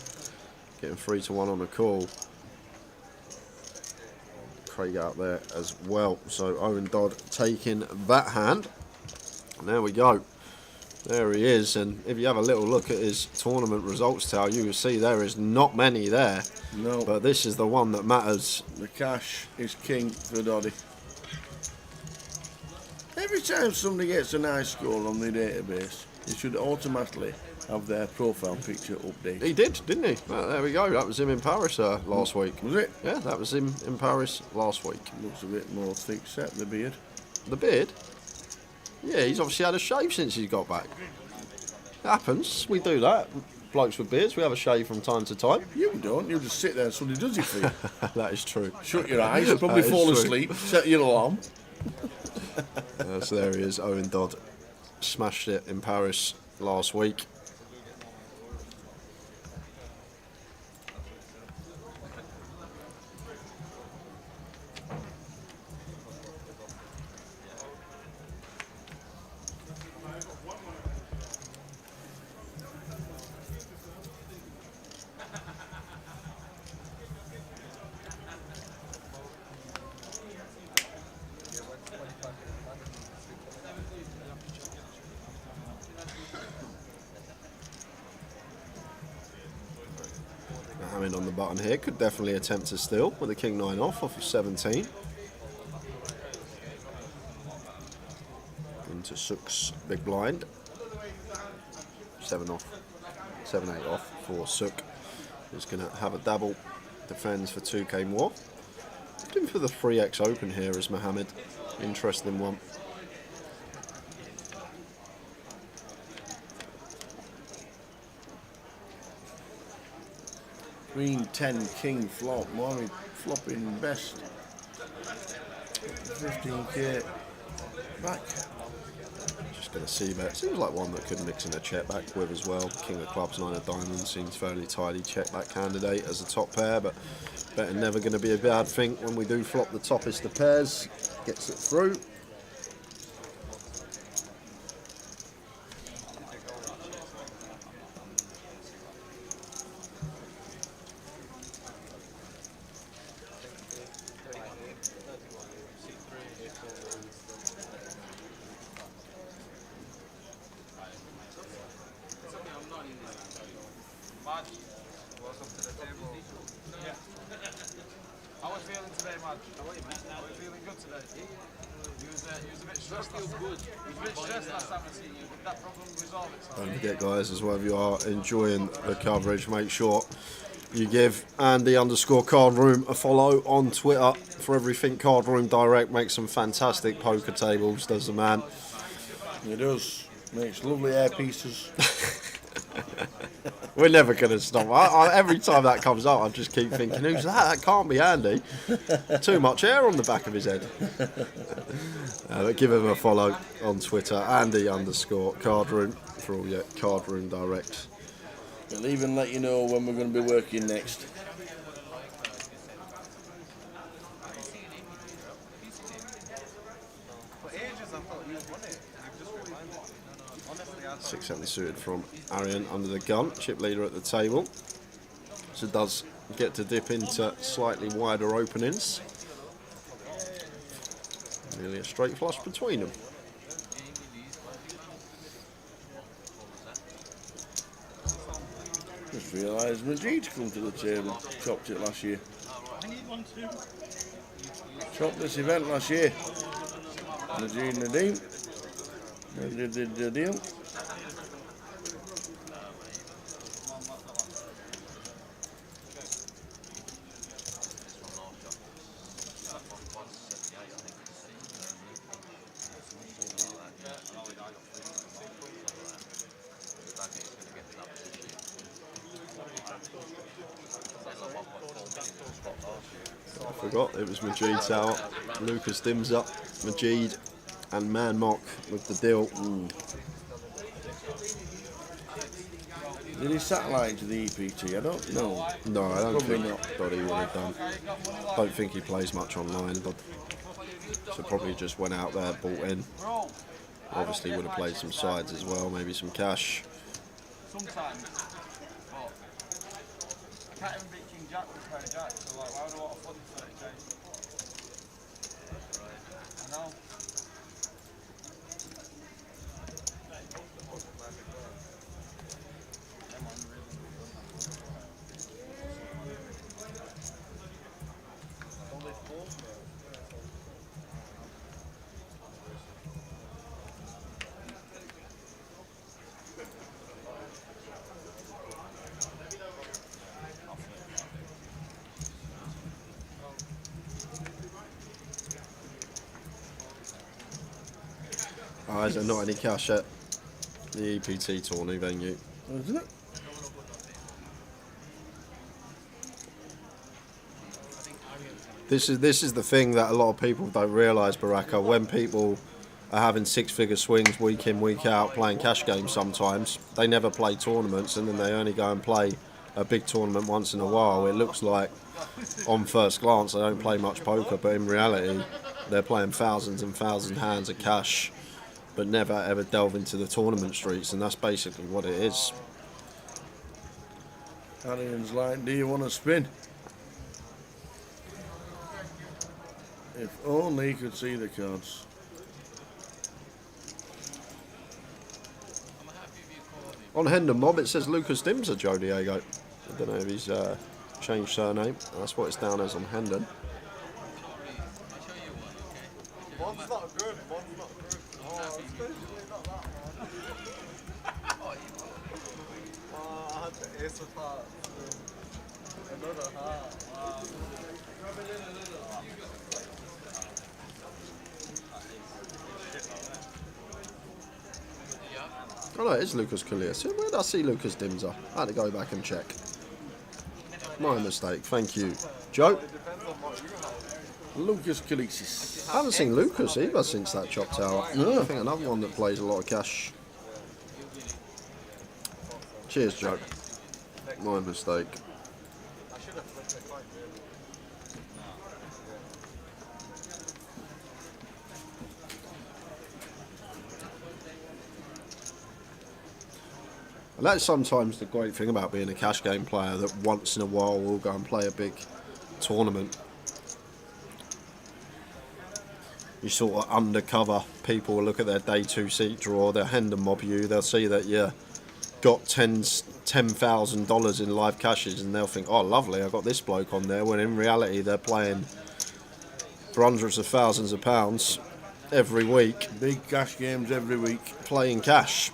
getting 3-1 on the call. Craig out there as well, so Owen Dodd taking that hand. And there we go. There he is, and if you have a little look at his tournament results tally, you will see there is not many there. No. But this is the one that matters. The cash is king for Doddy. Every time somebody gets a nice score on the database, it should automatically have their profile picture updated. He did, didn't he? Well, there we go. That was him in Paris last week. Was it? Yeah, that was him in Paris last week. Looks a bit more thick set, the beard. The beard? Yeah, he's obviously had a shave since he's got back. It happens. We do that. Blokes with beards, we have a shave from time to time. You don't. You just sit there and somebody does it for you. That is true. Shut your eyes, probably fall asleep, set your alarm. So there he is, Owen Dodd. Smashed it in Paris last week. Mohammed on the button here, could definitely attempt to steal with a king 9 off of 17. Into Sook's big blind. 7 off, 7-8 off for Sook. He's going to have a dabble, defends for 2k more. Looking for the 3x open here is Mohammed. Interesting one. Queen 10 king flop. Maury flopping best. 15k back. Just going to see bet. Seems like one that could mix in a check back with as well. King of clubs, 9 of diamonds seems fairly tidy check back candidate as a top pair, but betting never going to be a bad thing when we do flop the toppest of pairs. Gets it through. Are we feeling good today? You was a bit stressed. Feels good. You was a bit stressed last time I seen you. Did that problem resolve itself? Don't forget, guys, as well, if you are enjoying the coverage, make sure you give Andy_Card Room a follow on Twitter for everything Card Room Direct. Makes some fantastic poker tables, does the man. He does. Makes lovely airpieces. We're never going to stop. Every time that comes up, I just keep thinking, who's that? That can't be Andy. Too much hair on the back of his head. But give him a follow on Twitter, Andy_Card Room for all your Card Room Direct. We'll even let you know when we're going to be working next. For ages I thought you won it. You've just reminded me. Honestly, I thought 6-7 suited from Arian under the gun, chip leader at the table. So does get to dip into slightly wider openings. Nearly a straight flush between them. Just realised Majid's come to the table. Chopped it last year. I need one too. Chopped this event last year. Majid Nadeem. They did the deal. I forgot it was Majid's out. Lucas Dims up, Majid and Man Mock with the deal. Did he satellite to the EPT? I don't know. No, I don't Probably think not. that he would have done. Don't think he plays much online, but so probably just went out there, bought in. Obviously would have played some sides as well, maybe some cash. sometimes, but I can't even beat King Jack with a pair of jacks, so like, why would I want a fun 30k? I know. Is there not any cash at the EPT tourney venue? Isn't it? This is the thing that a lot of people don't realise, Baraka. When people are having six-figure swings week in, week out, playing cash games sometimes, they never play tournaments, and then they only go and play a big tournament once in a while. It looks like, on first glance, they don't play much poker, but in reality, they're playing thousands and thousands of hands of cash, but never ever delve into the tournament streets, and that's basically what it is. Alien's like, do you want to spin? If only he could see the cards. On Hendon Mob, it says Lucas Dimser, Joe Diego. I don't know if he's changed surname. That's what it's down as on Hendon. One's not good, one's not good. Oh, especially not that one. Oh, I had the ace of hearts. Another heart. Wow. Oh no, it is Lucas Coulier. Where did I see Lucas Dimser? I had to go back and check. My mistake, thank you. Joe? Lucas Kalisis. I haven't seen Lucas either since that chopped out. I think another one that plays a lot of cash. Cheers, Joe. My mistake. I should have flipped it quite good. And that's sometimes the great thing about being a cash game player, that once in a while we'll go and play a big tournament. You sort of undercover, people will look at their day 2 seat draw, they'll Hendon Mob you, they'll see that you got $10,000 in live cashes, and they'll think, oh lovely, I got this bloke on there, when in reality they're playing for hundreds of thousands of pounds every week. Big cash games every week. Playing cash.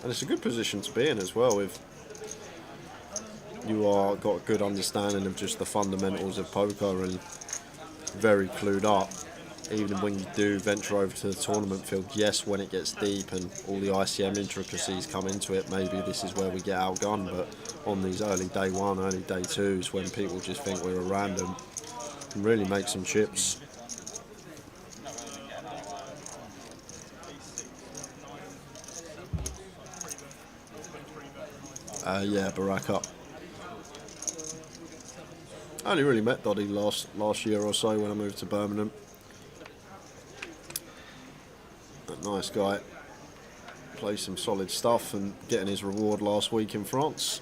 And it's a good position to be in as well if you are got a good understanding of just the fundamentals of poker and very clued up. Even when you do venture over to the tournament field, yes, when it gets deep and all the ICM intricacies come into it, maybe this is where we get outgunned, but on these early day one, early day twos, when people just think we're a random, can really make some chips. Yeah, Baraka. I only really met Doddy last year or so when I moved to Birmingham. A nice guy. Plays some solid stuff and getting his reward last week in France.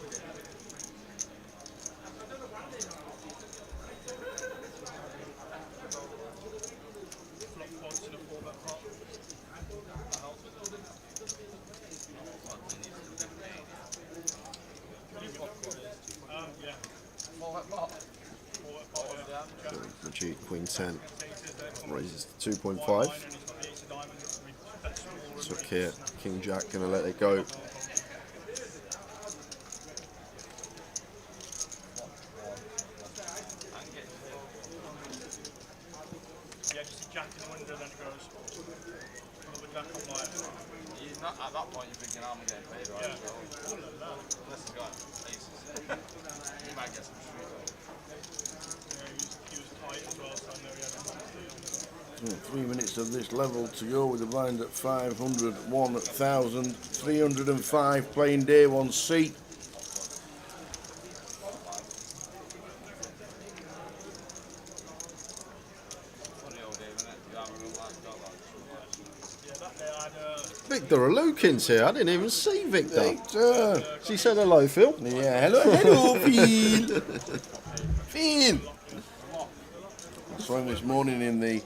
Majid Queen 10 raises to 2.5. Took here, King Jack gonna let it go. Yeah, just a jack in the window, then it goes. Another jack on light. He's not at that point. You're thinking, I'm getting paid, right? Yeah. So, unless he's got aces, he might get some street. Yeah, he was tight as well, so I know he had a 3 minutes of this level to go with the blind at 500, 1,305 playing day 1C. Victor Alukins here. I didn't even see Victor. She said hello, Phil. Yeah, hello, Phil. Phil. I saw him this morning in the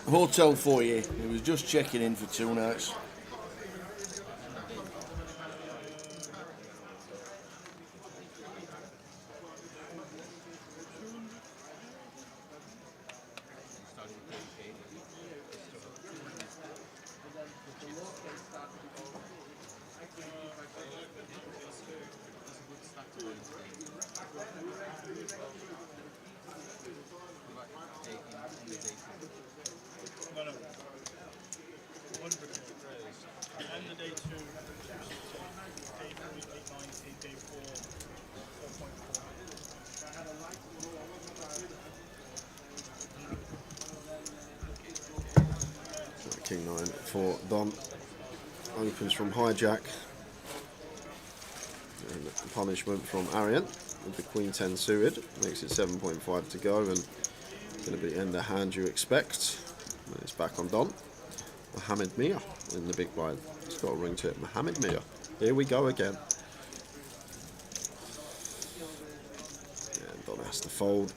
hotel foyer. He was just checking in for 2 nights. King 9 for Don. Opens from hijack. And punishment from Arian with the Queen 10 suited. Makes it 7.5 to go and going to be end the hand you expect. And it's back on Don. Mohamed Mia in the big blind. It's got a ring to it. Mohamed Mia. Here we go again. And Don has to fold.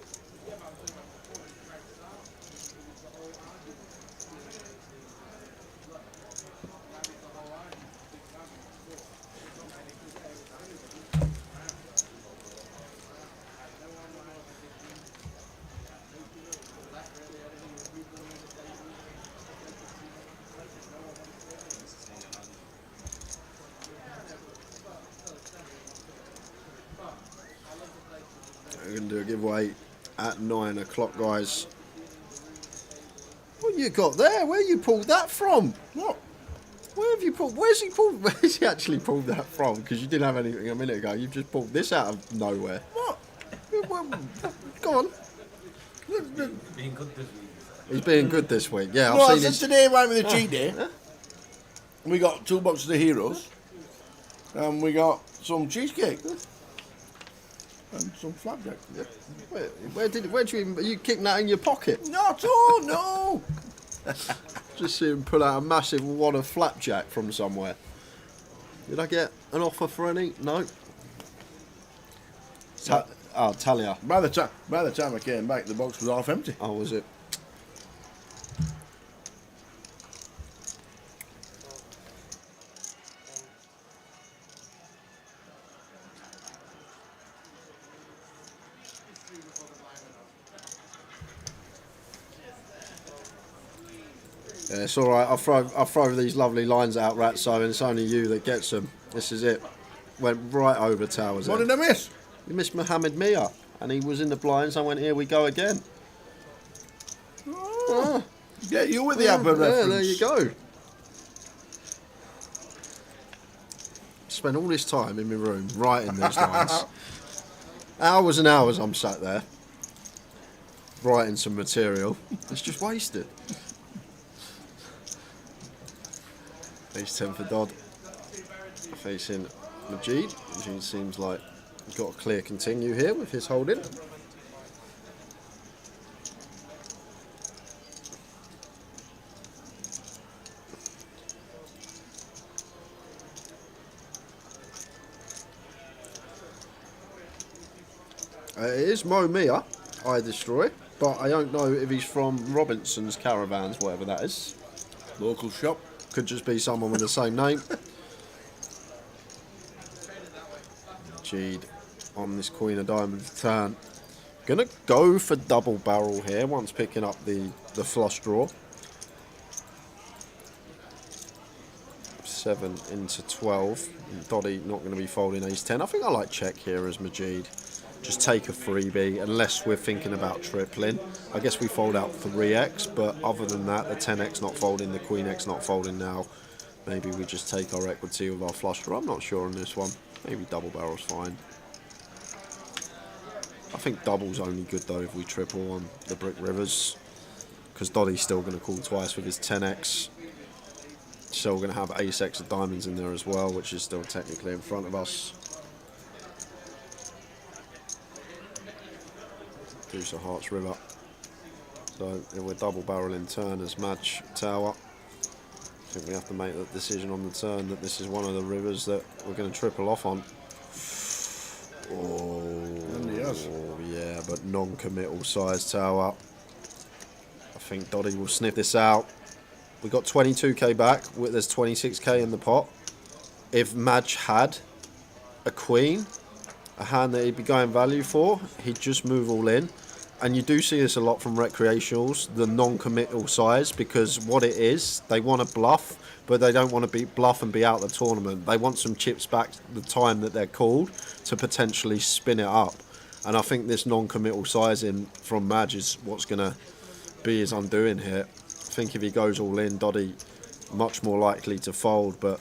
We're going to do a giveaway at 9 o'clock, guys. What you got there? Where you pulled that from? What? Where have you pulled? Where's he actually pulled that from? Because you didn't have anything a minute ago. You've just pulled this out of nowhere. What? Go on. Being good this week. He's being good this week. Yeah, Well, I've seen I his... said today, right with the cheat day, we got 2 boxes of Heroes, and we got some cheesecake. And some flapjack. Yeah. Where do you keep that in your pocket? Not at all, no. Just see him pull out a massive wad of flapjack from somewhere. Did I get an offer for any? No. Talia. By the time I came back, the box was half empty. Oh, was it? Yeah, it's all right. I'll throw these lovely lines out, Ratso, and it's only you that gets them. This is it. Went right over Towers. What did I miss? You missed Mohammed Mia, and he was in the blinds. I went, here we go again. Oh. Yeah, you with the advert reference. There you go. Spent all this time in my room writing these lines. Hours and hours I'm sat there writing some material. It's just wasted. Ace 10 for Dodd. Facing Majid. Majid seems like he's got a clear continue here with his holding. It is Mo Mia, I destroy, but I don't know if he's from Robinson's Caravans, whatever that is. Local shop. Could just be someone with the same name. Jeed on this Queen of Diamonds turn. Gonna go for double barrel here once picking up the flush draw. 7 into 12. Doddy not going to be folding ace 10. I think I like check here as Majid. Just take a freebie unless we're thinking about tripling. I guess we fold out 3x, but other than that, the 10x not folding, the Queen X not folding now. Maybe we just take our equity with our flush draw. I'm not sure on this one. Maybe double barrel's fine. I think double's only good though if we triple on the Brick Rivers, because Doddy's still going to call twice with his 10x. Still going to have ace x of diamonds in there as well, which is still technically in front of us. Deuce of Hearts River. So if we're double barreling turn as match tower, I think we have to make that decision on the turn that this is one of the rivers that we're going to triple off on. Oh, yeah, but non-committal size tower. I think Doddy will sniff this out. We got 22k back. There's 26k in the pot. If Madge had a queen, a hand that he'd be going value for, he'd just move all in. And you do see this a lot from recreationals, the non-committal size, because what it is, they want to bluff, but they don't want to be bluff and be out of the tournament. They want some chips back the time that they're called to potentially spin it up. And I think this non-committal sizing from Madge is what's going to be his undoing here. I think if he goes all in, Doddy much more likely to fold, but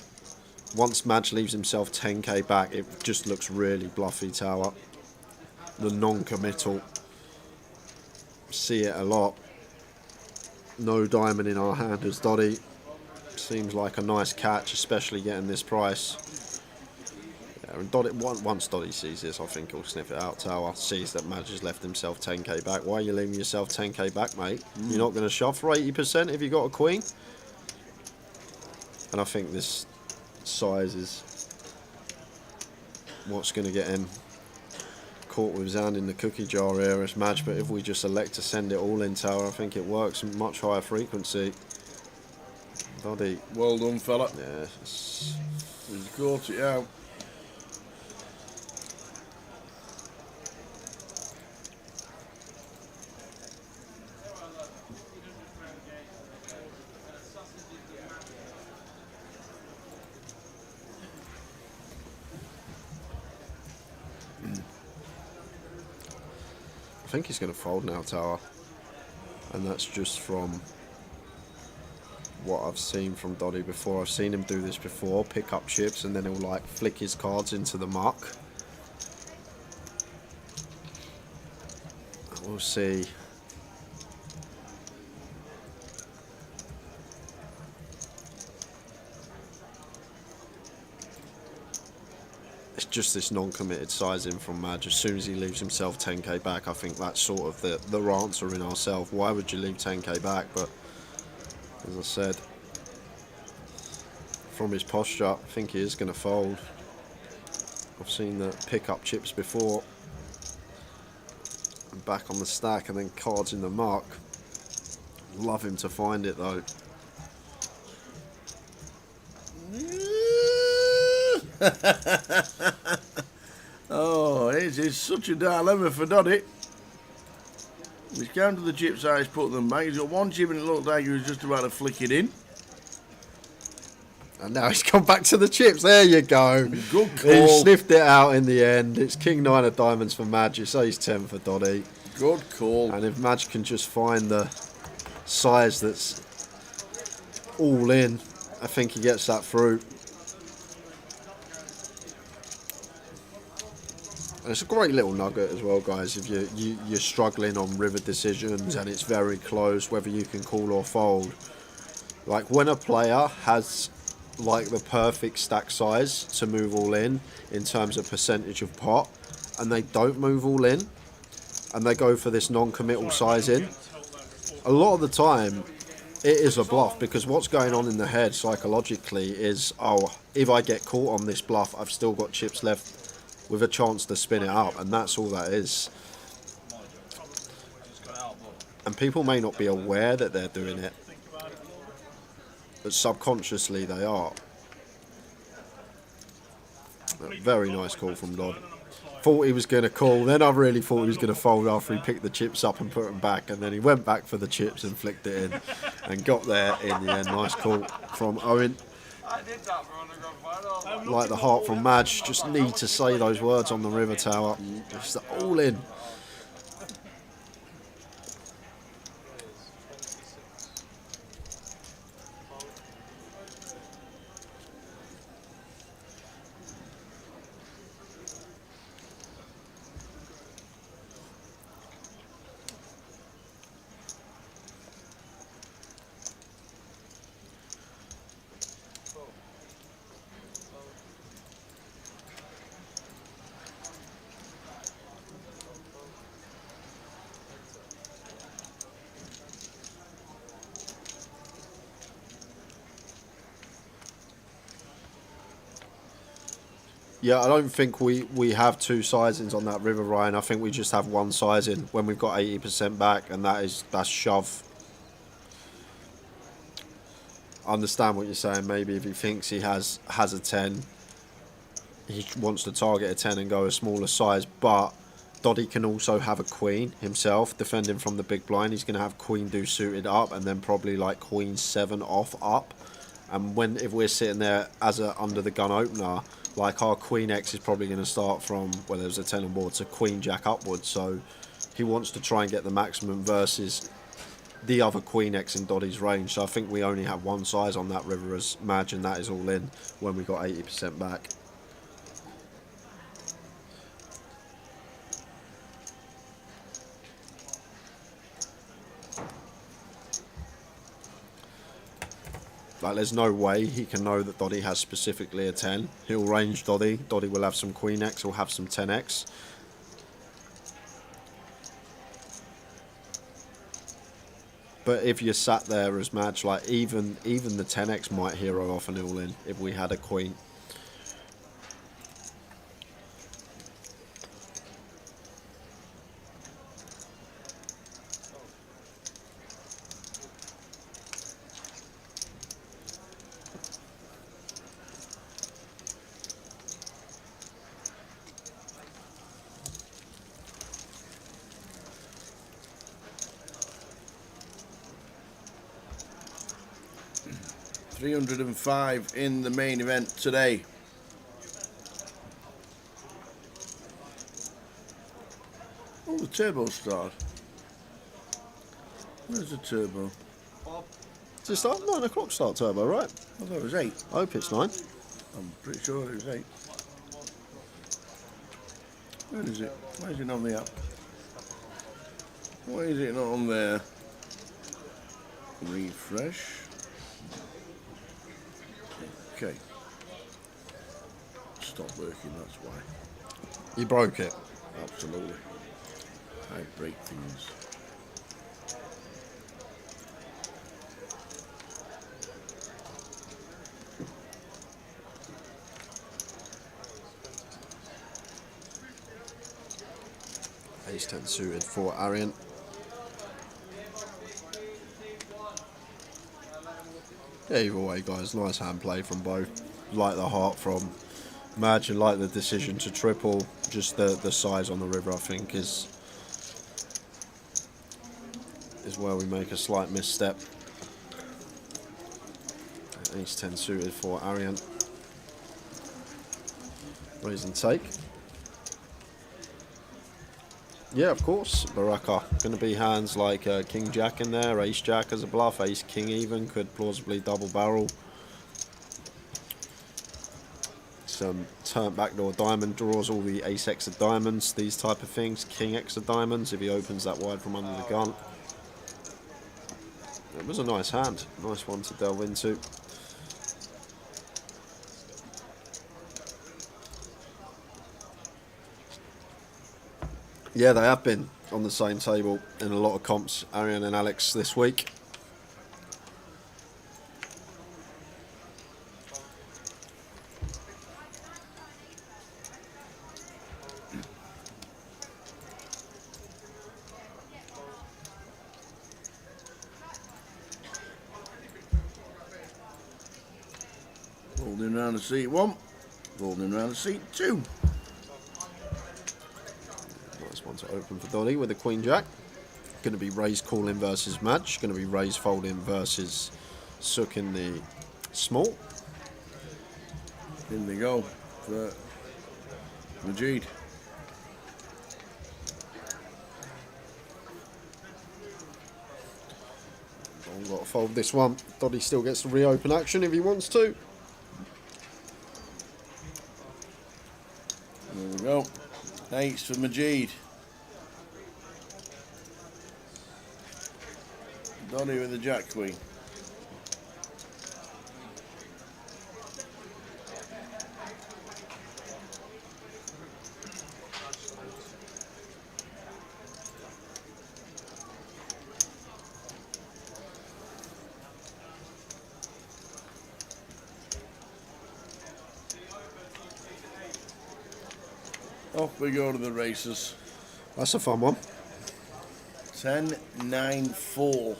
once Madge leaves himself 10k back, it just looks really bluffy tower. The non-committal. See it a lot. No diamond in our hand as Doddy. Seems like a nice catch, especially getting this price. Yeah, and Doddy, once Doddy sees this, I think he'll sniff it out tower. Sees that Madge has left himself 10k back. Why are you leaving yourself 10k back, mate? You're not going to shove for 80% if you got a queen? And I think this size is what's going to get him caught with his hand in the cookie jar here as Madge, but if we just elect to send it all in tower, I think it works at much higher frequency. Doddy. Well done, fella. Yeah. He's caught it out. I think he's going to fold now, tower, and that's just from what I've seen from Doddy before. I've seen him do this before, pick up chips and then he'll like flick his cards into the muck. We'll see. It's just this non-committed sizing from Madge. As soon as he leaves himself 10k back, I think that's sort of the answer in ourselves. Why would you leave 10k back? But as I said, from his posture, I think he is going to fold. I've seen the pick up chips before. And back on the stack, and then cards in the muck. Love him to find it though. Oh, it is such a dilemma for Doddy. He's counted the chips out, he's put them back. He's got one chip and it looked like he was just about to flick it in. And now he's come back to the chips. There you go. Good call. He sniffed it out in the end. It's King 9 of diamonds for Madge. It's ace 10 for Doddy. Good call. And if Madge can just find the size that's all in, I think he gets that through. And it's a great little nugget as well, guys. If you're struggling on river decisions and it's very close, whether you can call or fold. Like when a player has like the perfect stack size to move all in terms of percentage of pot, and they don't move all in, and they go for this non-committal sizing, a lot of the time it is a bluff, because what's going on in the head psychologically is, oh, if I get caught on this bluff, I've still got chips left with a chance to spin it up, and that's all that is. And people may not be aware that they're doing it, but subconsciously they are. Very nice call from Dodd. Thought he was going to call, then I really thought he was going to fold after he picked the chips up and put them back, and then he went back for the chips and flicked it in and got there in the end. Nice call from Owen. Like the heart from Madge, just need to say those words on the river tower. Just all in. Yeah, I don't think we have two sizings on that river, Ryan. I think we just have one sizing when we've got 80% back, and that's shove. I understand what you're saying. Maybe if he thinks he has a 10, he wants to target a 10 and go a smaller size, but Doddy can also have a queen himself, defending from the big blind. He's going to have queen deuce suited up, and then probably like queen 7 off up. And if we're sitting there as a under the gun opener, like our queen X is probably going to start from, well, there's a 10 on board, so queen jack upwards. So he wants to try and get the maximum versus the other queen X in Doddy's range. So I think we only have one size on that river as Madge, and that is all in when we got 80% back. Like, there's no way he can know that Doddy has specifically a 10. He'll range Doddy. Doddy will have some Queen X, he'll have some 10X. But if you sat there as Madge, like even the 10X might hero off an all-in if we had a Queen. $305 in the main event today. Oh, the turbo start. Where's the turbo? Does it start 9 o'clock start turbo, right? I thought it was 8. I hope it's 9. I'm pretty sure it was 8. Where is it? Why is it not on the app? Why is it not on there? Refresh. Okay. Stop working, that's why. You broke it? Absolutely. I break things. Ace 10 suited for Arian. Yeah, either way, guys, nice hand play from both. Like the heart from Madge and like the decision to triple. Just the size on the river, I think, is where we make a slight misstep. Ace 10 suited for Arian. Raise and take. Yeah, of course, Baraka. Going to be hands like King Jack in there, Ace Jack as a bluff, Ace King even, could plausibly double barrel. Some turn backdoor diamond draws all the Ace X of diamonds, these type of things, King X of diamonds if he opens that wide from under the gun. It was a nice hand, nice one to delve into. Yeah, they have been on the same table in a lot of comps, Arian and Alex, this week. Folding round to seat 1, folding round to seat 2. Nice one to open for Donny with the Queen Jack. Going to be raise calling versus Madge. Going to be raise folding versus Sook in the small. In they go for Majid. I've got to fold this one. Doddy still gets to reopen action if he wants to. There we go. Eights for Majid. Donny with the Jack Queen. Off we go to the races. That's a fun one. 10, 9, 4.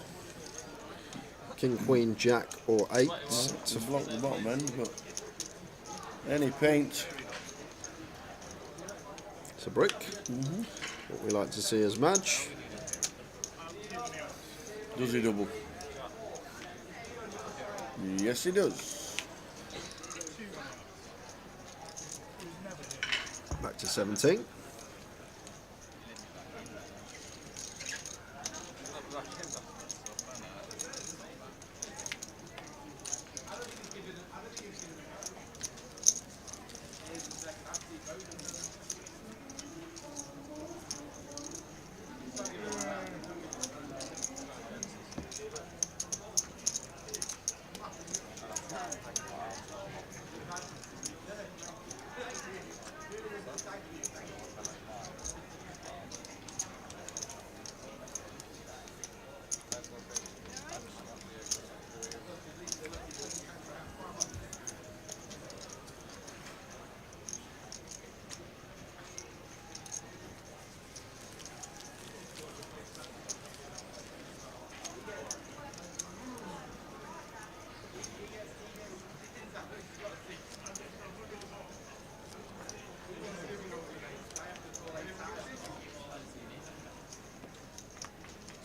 King, Queen, Jack, or 8. To block the bottom end, but any paint. It's a brick. What we like to see is Madge. Does he double? Yes, he does. Back to 17.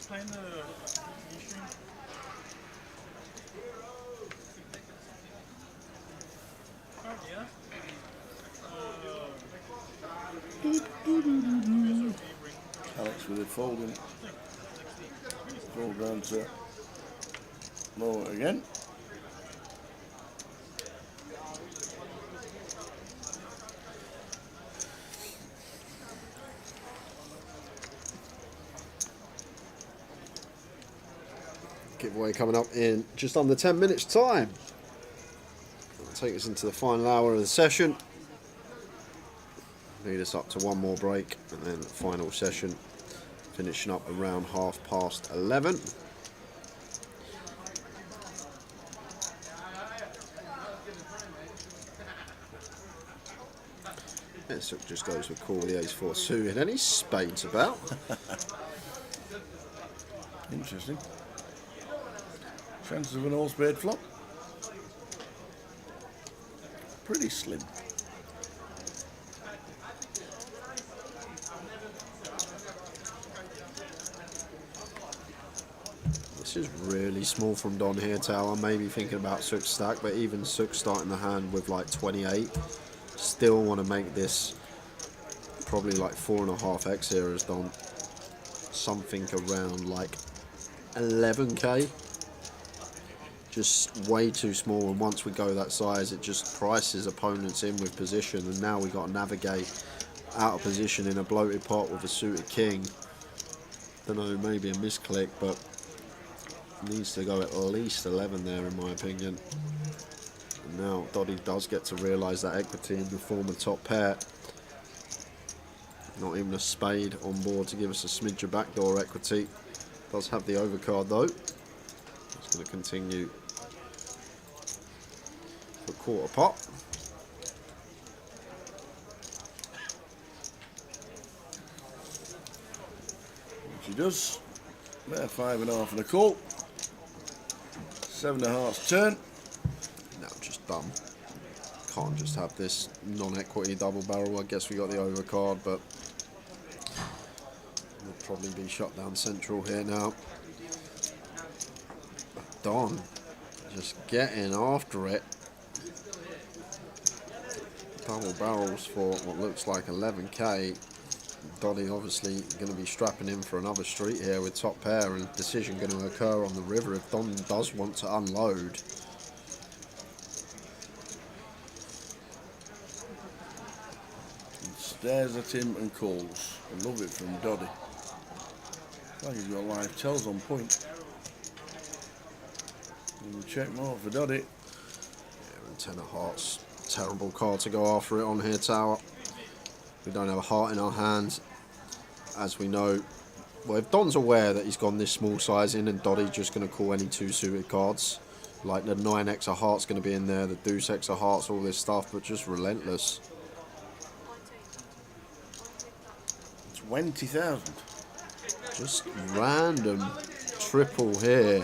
Playing the E-string. Oh, yeah. Alex with it folding. Fold round to lower again. Giveaway coming up in just under 10 minutes time. That'll take us into the final hour of the session. Lead us up to one more break and then final session finishing up around 11:30. Let's Sook just goes with call the ace-4 suited, and he spades about. Interesting. Chances of an all-spade flop? Pretty slim. This is really small from Don here, Tower. Maybe thinking about Sook stack, but even Sook starting the hand with like 28. Still want to make this probably like 4.5x here as Don. Something around like 11k. Just way too small, and once we go that size, it just prices opponents in with position, and now we got to navigate out of position in a bloated pot with a suited king. Don't know, maybe a misclick, but needs to go at least 11 there in my opinion. And now Doddy does get to realise that equity in the form of top pair. Not even a spade on board to give us a smidge of backdoor equity. Does have the overcard though. It's going to continue for quarter pot. She does. There, 5.5 and a call. 7 of hearts turn. Now just dumb. Can't just have this non-equity double barrel. I guess we got the overcard, but we'll probably be shut down central here now. Don just getting after it. Double barrels for what looks like 11k. Doddy obviously going to be strapping in for another street here with top pair, and decision going to occur on the river if Don does want to unload. Stares at him and calls. I love it from Doddy. Like he's got live tells on point. And we check more for Doddy. Yeah, and 10 of hearts. Terrible card to go after it on here, Tower. We don't have a heart in our hands, as we know. Well, if Don's aware that he's gone this small size in, and Doddy's just going to call any 2 suited cards, like the 9x of hearts going to be in there, the deuce x of hearts, all this stuff, but just relentless. 20,000. Just random triple here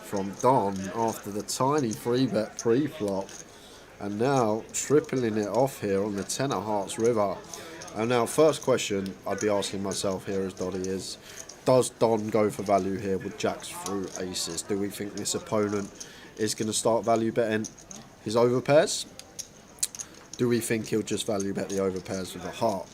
from Don after the tiny 3-bet pre-flop, and now tripling it off here on the 10 of hearts river. And now first question I'd be asking myself here as Doddy is, does Don go for value here with jacks through aces? Do we think this opponent is going to start value betting his overpairs? Do we think he'll just value bet the overpairs with a heart?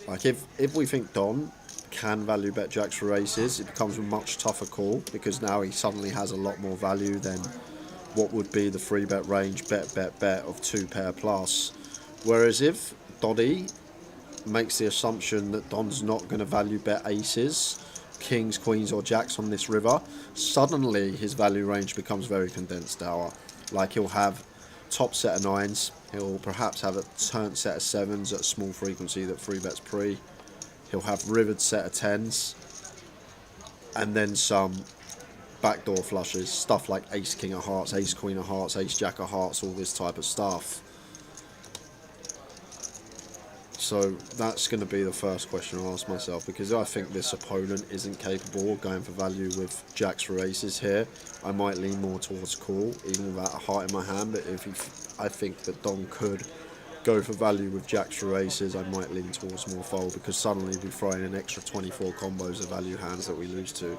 Like if we think Don can value bet jacks for aces, it becomes a much tougher call, because now he suddenly has a lot more value than what would be the 3-bet range bet of 2 pair plus. Whereas if Doddy makes the assumption that Don's not going to value bet aces, kings, queens or jacks on this river, suddenly his value range becomes very condensed, Tower. Like he'll have top set of 9s, he'll perhaps have a turn set of 7s at a small frequency that 3-bets pre, he'll have rivered set of 10s, and then some backdoor flushes, stuff like ace king of hearts, ace queen of hearts, ace jack of hearts, all this type of stuff. So that's going to be the first question I'll ask myself, because I think this opponent isn't capable of going for value with jacks for aces here. I might lean more towards call, even without a heart in my hand, but I think that Don could go for value with jacks for aces, I might lean towards more fold, because suddenly we're throwing an extra 24 combos of value hands that we lose to.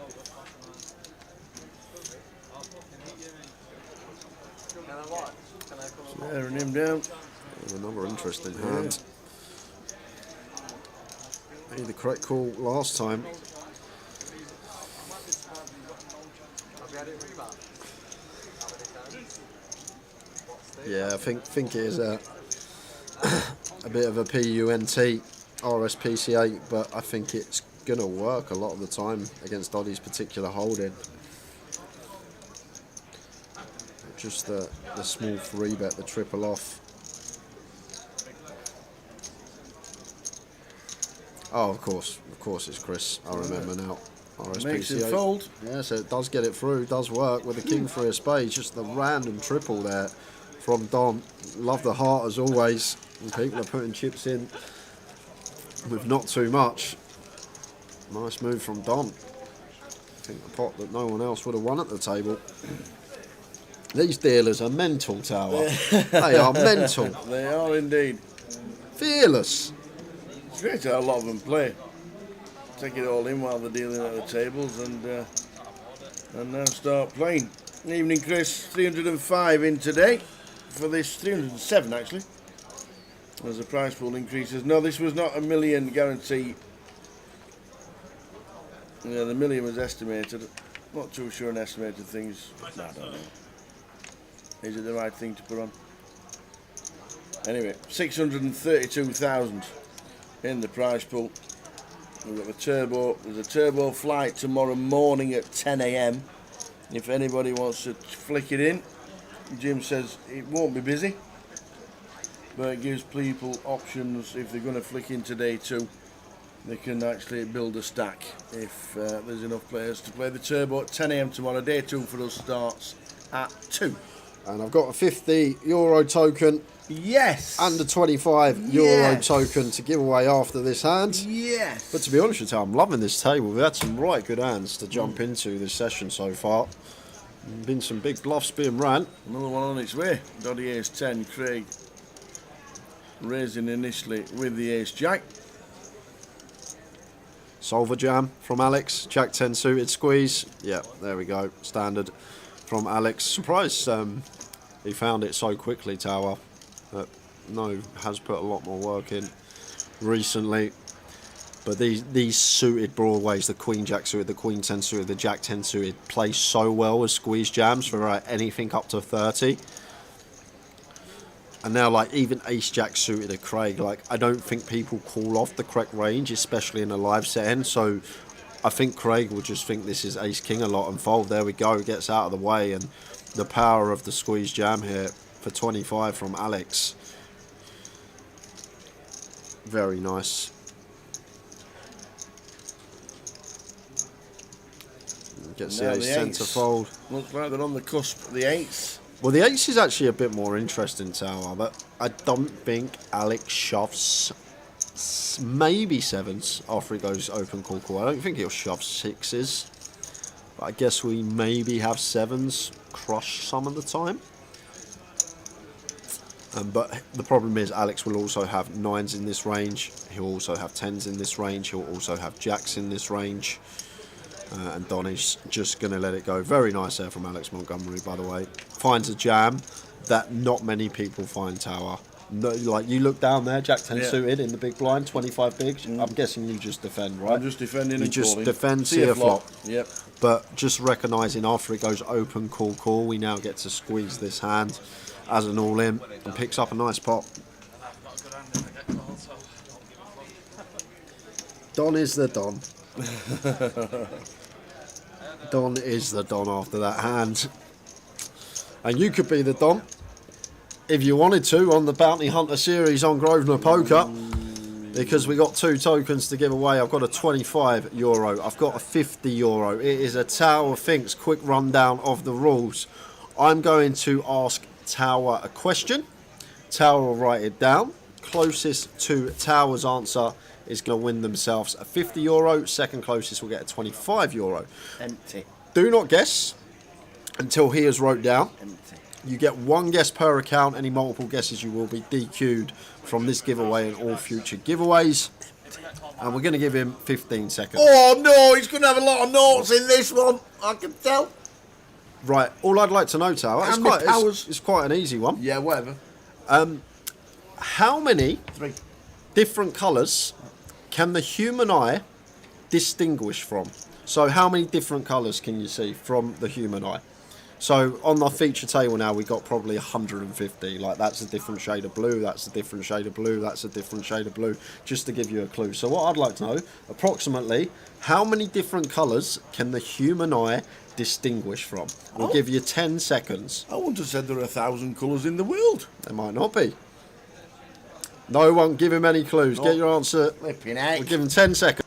Staring him down. Another interesting hand. Made the correct call last time. Yeah, I think it is a bit of a PUNT RSPCA, but I think it's going to work a lot of the time against Doddy's particular holding. Just the small 3-bet, the triple off. Oh, of course it's Chris. I remember now. RSPCA. Makes it fold. Yeah, so it does get it through, does work with the king 3 of spades. Just the random triple there from Don. Love the heart as always. And people are putting chips in with not too much. Nice move from Don. I think the pot that no one else would have won at the table. These dealers are mental, Tower. They are mental. They are indeed. Fearless. It's great to have a lot of them play. Take it all in while they're dealing at the tables and now start playing. Evening, Chris. 305 in today for this 307 actually. As the prize pool increases. No, this was not a million guarantee. Yeah, the million was estimated. Not too sure on estimated things. No, I don't know. Is it the right thing to put on? Anyway, 632,000 in the prize pool. We've got the turbo. There's a turbo flight tomorrow morning at 10 AM. If anybody wants to flick it in, Jim says it won't be busy, but it gives people options if they're going to flick in today too. They can actually build a stack if there's enough players to play the turbo at 10 AM tomorrow. Day 2 for us starts at 2. And I've got a €50 token. Yes. And a €25 token to give away after this hand. Yes. But to be honest with you, I'm loving this table. We've had some right good hands to jump into this session so far. Been some big bluffs being ran. Another one on its way. Doddy ace 10, Craig raising initially with the ace jack. Solver jam from Alex. Jack 10 suited squeeze. Yeah, there we go. Standard from Alex. Surprised he found it so quickly, Tower. But no, has put a lot more work in recently. But these suited broadways, the Queen Jack suited, the Queen 10 suited, the Jack 10 suited, play so well as squeeze jams for anything up to 30. And now, like, even Ace Jack suited at Craig, like, I don't think people call off the correct range, especially in a live setting. So I think Craig will just think this is Ace King a lot and fold. There we go, gets out of the way. And the power of the squeeze jam here for 25 from Alex. Very nice. Gets the ace centre fold. Looks like they're on the cusp of the eights. Well, the ace is actually a bit more interesting, Tower, but I don't think Alex shoves maybe sevens after he goes open call call. I don't think he'll shove sixes, but I guess we maybe have sevens crush some of the time. But the problem is Alex will also have nines in this range. He'll also have tens in this range. He'll also have jacks in this range. And Don is just going to let it go. Very nice there from Alex Montgomery, by the way. Finds a jam that not many people find, Tower. No, like, you look down there, Jack 10 suited in the big blind, 25 bigs. I'm guessing you just defend, right? I'm just defending. You just defend, see a flop. Yep. But just recognising after it goes open, call, call, we now get to squeeze this hand as an all-in and picks up a nice pot. Don is the Don. Don is the Don after that hand. And you could be the Don if you wanted to on the Bounty Hunter series on Grosvenor Poker, because we got 2 tokens to give away. I've got a €25, I've got a €50. It is a Tower Thinks quick rundown of the rules. I'm going to ask Tower a question. Tower will write it down. Closest to Tower's answer is going to win themselves a €50. Second closest will get a €25. Empty. Do not guess until he has wrote down. Empty. You get 1 guess per account. Any multiple guesses, you will be DQ'd from this giveaway and all future giveaways. And we're going to give him 15 seconds. Oh no, he's going to have a lot of notes in this one. I can tell. Right, all I'd like to know, Tower, it's quite an easy one. Yeah, whatever. How many 3 different colours can the human eye distinguish from? So how many different colours can you see from the human eye? So on the feature table now, we've got probably 150. Like, that's a different shade of blue, that's a different shade of blue, that's a different shade of blue, just to give you a clue. So what I'd like to know, approximately, how many different colours can the human eye distinguish from? We'll give you 10 seconds. I wouldn't have said there are 1,000 colours in the world. There might not be. No one give him any clues. No. Get your answer. Flipping heck. We'll give him 10 seconds.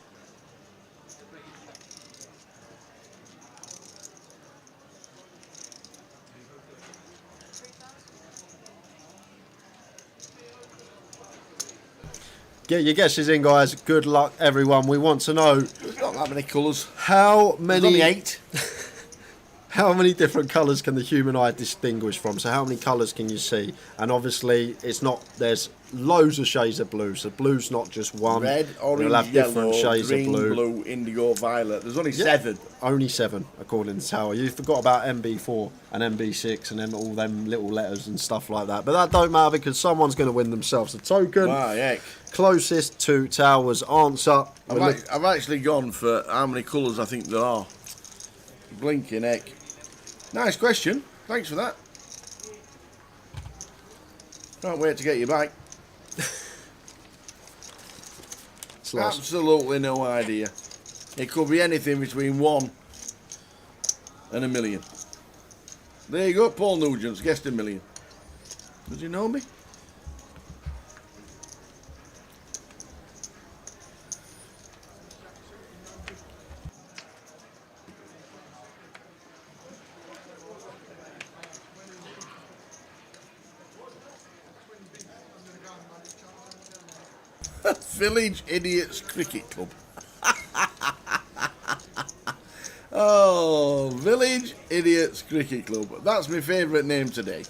Get your guesses in, guys. Good luck, everyone. We want to know There's not that many colours. how There's only many 8. how many different colours can the human eye distinguish from? So how many colours can you see? And obviously, it's not. There's loads of shades of blue. So blue's not just one. Red, orange, You'll have yellow, different shades green, of blue, indigo, violet. There's only Yeah. 7. Only 7, according to Tower. You forgot about MB4 and MB6 and then all them little letters and stuff like that. But that don't matter because someone's going to win themselves a token. Wow, heck. Closest to Tower's answer. I've actually gone for how many colours I think there are. Blinking heck. Nice question. Thanks for that. Can't wait to get you back. Absolutely no idea. It could be anything between 1 and 1 million. There you go, Paul Nugent's guessed 1 million. Does he know me? Village Idiots Cricket Club. Oh, Village Idiots Cricket Club. That's my favourite name today.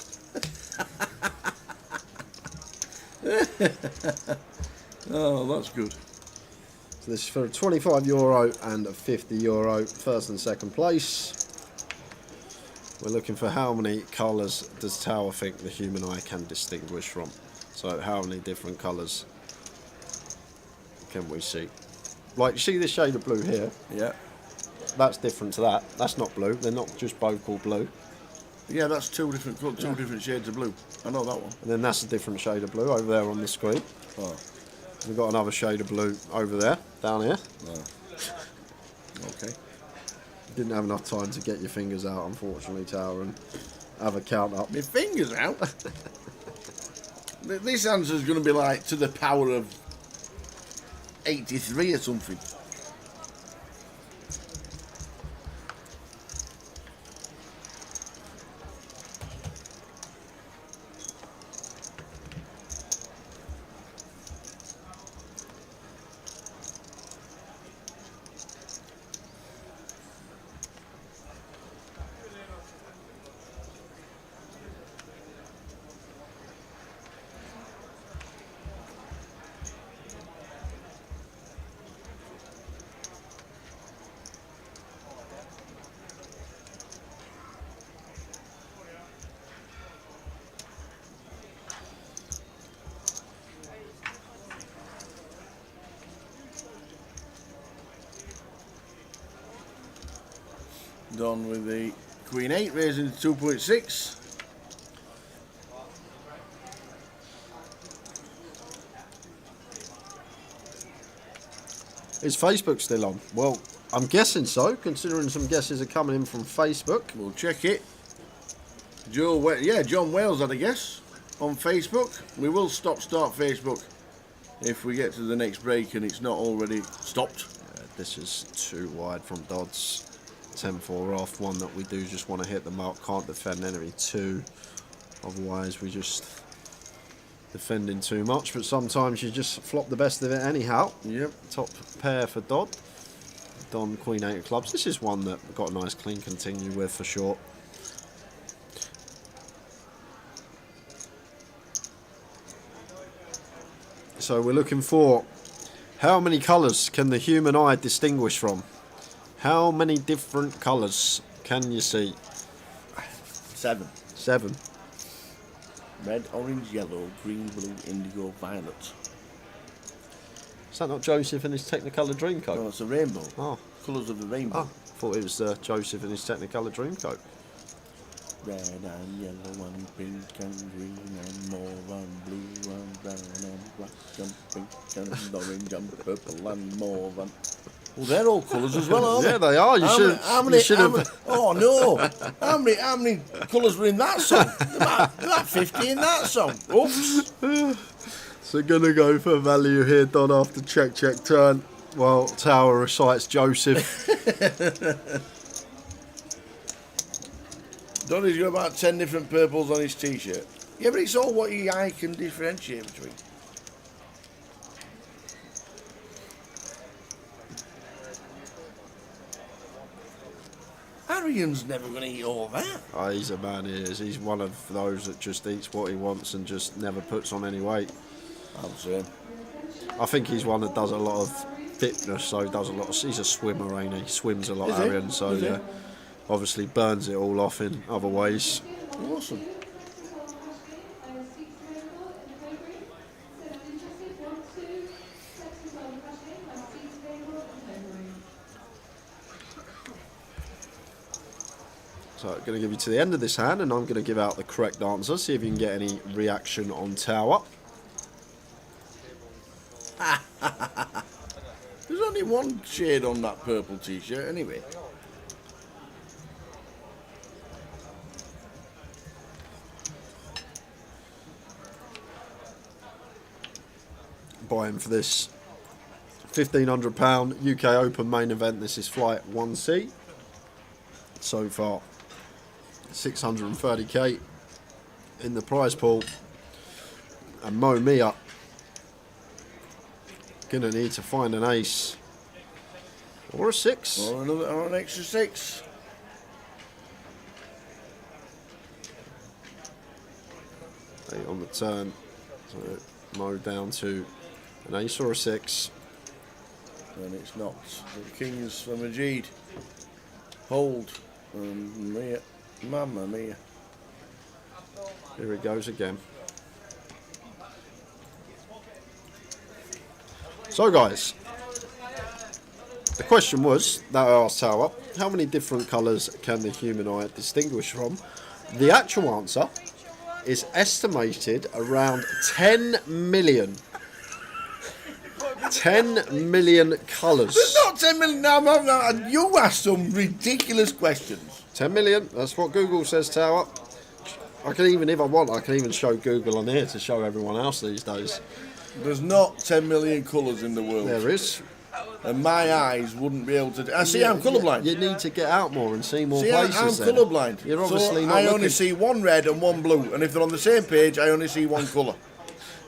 Oh, that's good. So this is for €25 and €50. First and second place. We're looking for how many colours does Tower think the human eye can distinguish from? So how many different colours can we see? Like, you see this shade of blue here? Yeah. That's different to that. That's not blue. They're not just both called blue. Yeah, that's two different shades of blue. I know that one. And then that's a different shade of blue over there on the screen. Oh. We've got another shade of blue over there, down here. Oh. Okay. Didn't have enough time to get your fingers out, unfortunately, Tower, and have a count up. My fingers out? This answer is going to be like to the power of 83 or something. Done with the Queen 8, raising to 2.6. Is Facebook still on? Well, I'm guessing so, considering some guesses are coming in from Facebook. We'll check it. John Wales had a guess on Facebook. We will start Facebook if we get to the next break and it's not already stopped. This is too wide from Dodds. 10-4 off, one that we do just want to hit the mark, can't defend enemy 2, otherwise we just defending too much, but sometimes you just flop the best of it anyhow. Yep. Top pair for Dodd. Don, Queen 8 of clubs. This is one that we've got a nice clean continue with for sure. So we're looking for how many colours can the human eye distinguish from? How many different colours can you see? 7. 7. Red, orange, yellow, green, blue, indigo, violet. Is that not Joseph and his Technicolor Dreamcoat? No, it's a rainbow. Oh. Colours of the rainbow. Oh, thought it was Joseph and his Technicolor Dreamcoat. Red and yellow and pink and green and mauve and blue and brown and black and pink and orange and purple and mauve and... Well, they're all colours as well, aren't they? Yeah, they are. You should have. Oh no! How many colours were in that song? About 50 in that song. Oops. So gonna go for value here, Don, after check turn. Well, Tower recites Joseph. Donny's got about 10 different purples on his t-shirt. Yeah, but it's all what your eye can differentiate between. Arian's never going to eat all that. Oh, he's a man, he is. He's one of those that just eats what he wants and just never puts on any weight. I'm saying. I think he's one that does a lot of fitness, so he does a lot of... He's a swimmer, ain't he? He swims a lot, Is he? Arian, so Is he? yeah. Obviously burns it all off in other ways. Awesome. So I'm going to give you to the end of this hand, and I'm going to give out the correct answer. See if you can get any reaction on Tower. There's only one shade on that purple t-shirt anyway. Buying for this £1,500 UK Open main event. This is flight 1C. So far, 630k in the prize pool. And Mo Mia gonna need to find an ace or a 6 or an extra 6. Eight on the turn, so Mo down to an ace or a 6. And it's not the kings for Majid. Hold. Mia. Mamma mia. Here he goes again. So guys, the question was, that I asked Tower, how many different colours can the human eye distinguish from? The actual answer is estimated around 10 million. 10 million colours. There's not 10 million. No, you asked some ridiculous questions. 10 million, that's what Google says, Tower. I can even, if I want, I can even show Google on here to show everyone else these days. There's not 10 million colours in the world. There is. And my eyes wouldn't be able to... I see, I'm colourblind. You need to get out more and see more See, places. I'm colourblind. You're obviously so not I looking. only see one red and one blue. And if they're on the same page, I only see one colour.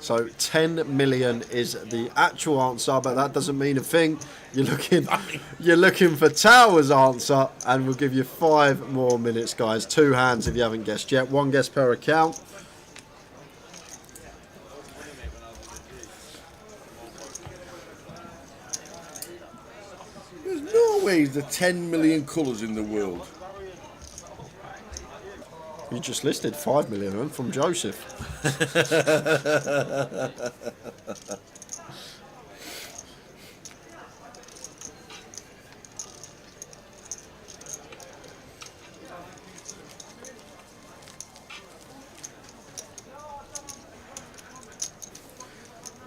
So 10 million is the actual answer, but that doesn't mean a thing. You're looking for Tower's answer, and we'll give you 5 more minutes, guys. 2 hands if you haven't guessed yet. 1 guess per account. There's no way there's 10 million colours in the world. You just listed 5 million from Joseph.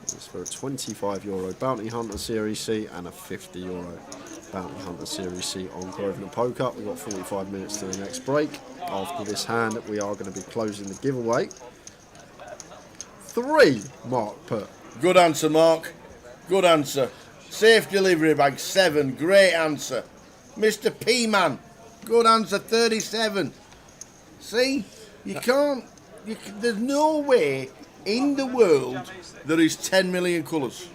It's for a €25 Bounty Hunter Series C and a €50 Bounty Hunter Series C on Grosvenor Poker. We've got 45 minutes to the next break. After this hand, we are going to be closing the giveaway. 3, Mark put. Good answer, Mark. Good answer. Safe delivery bag, 7. Great answer. Mr. P-Man. Good answer, 37. See? You can't... there's no way in the world there is 10 million colours.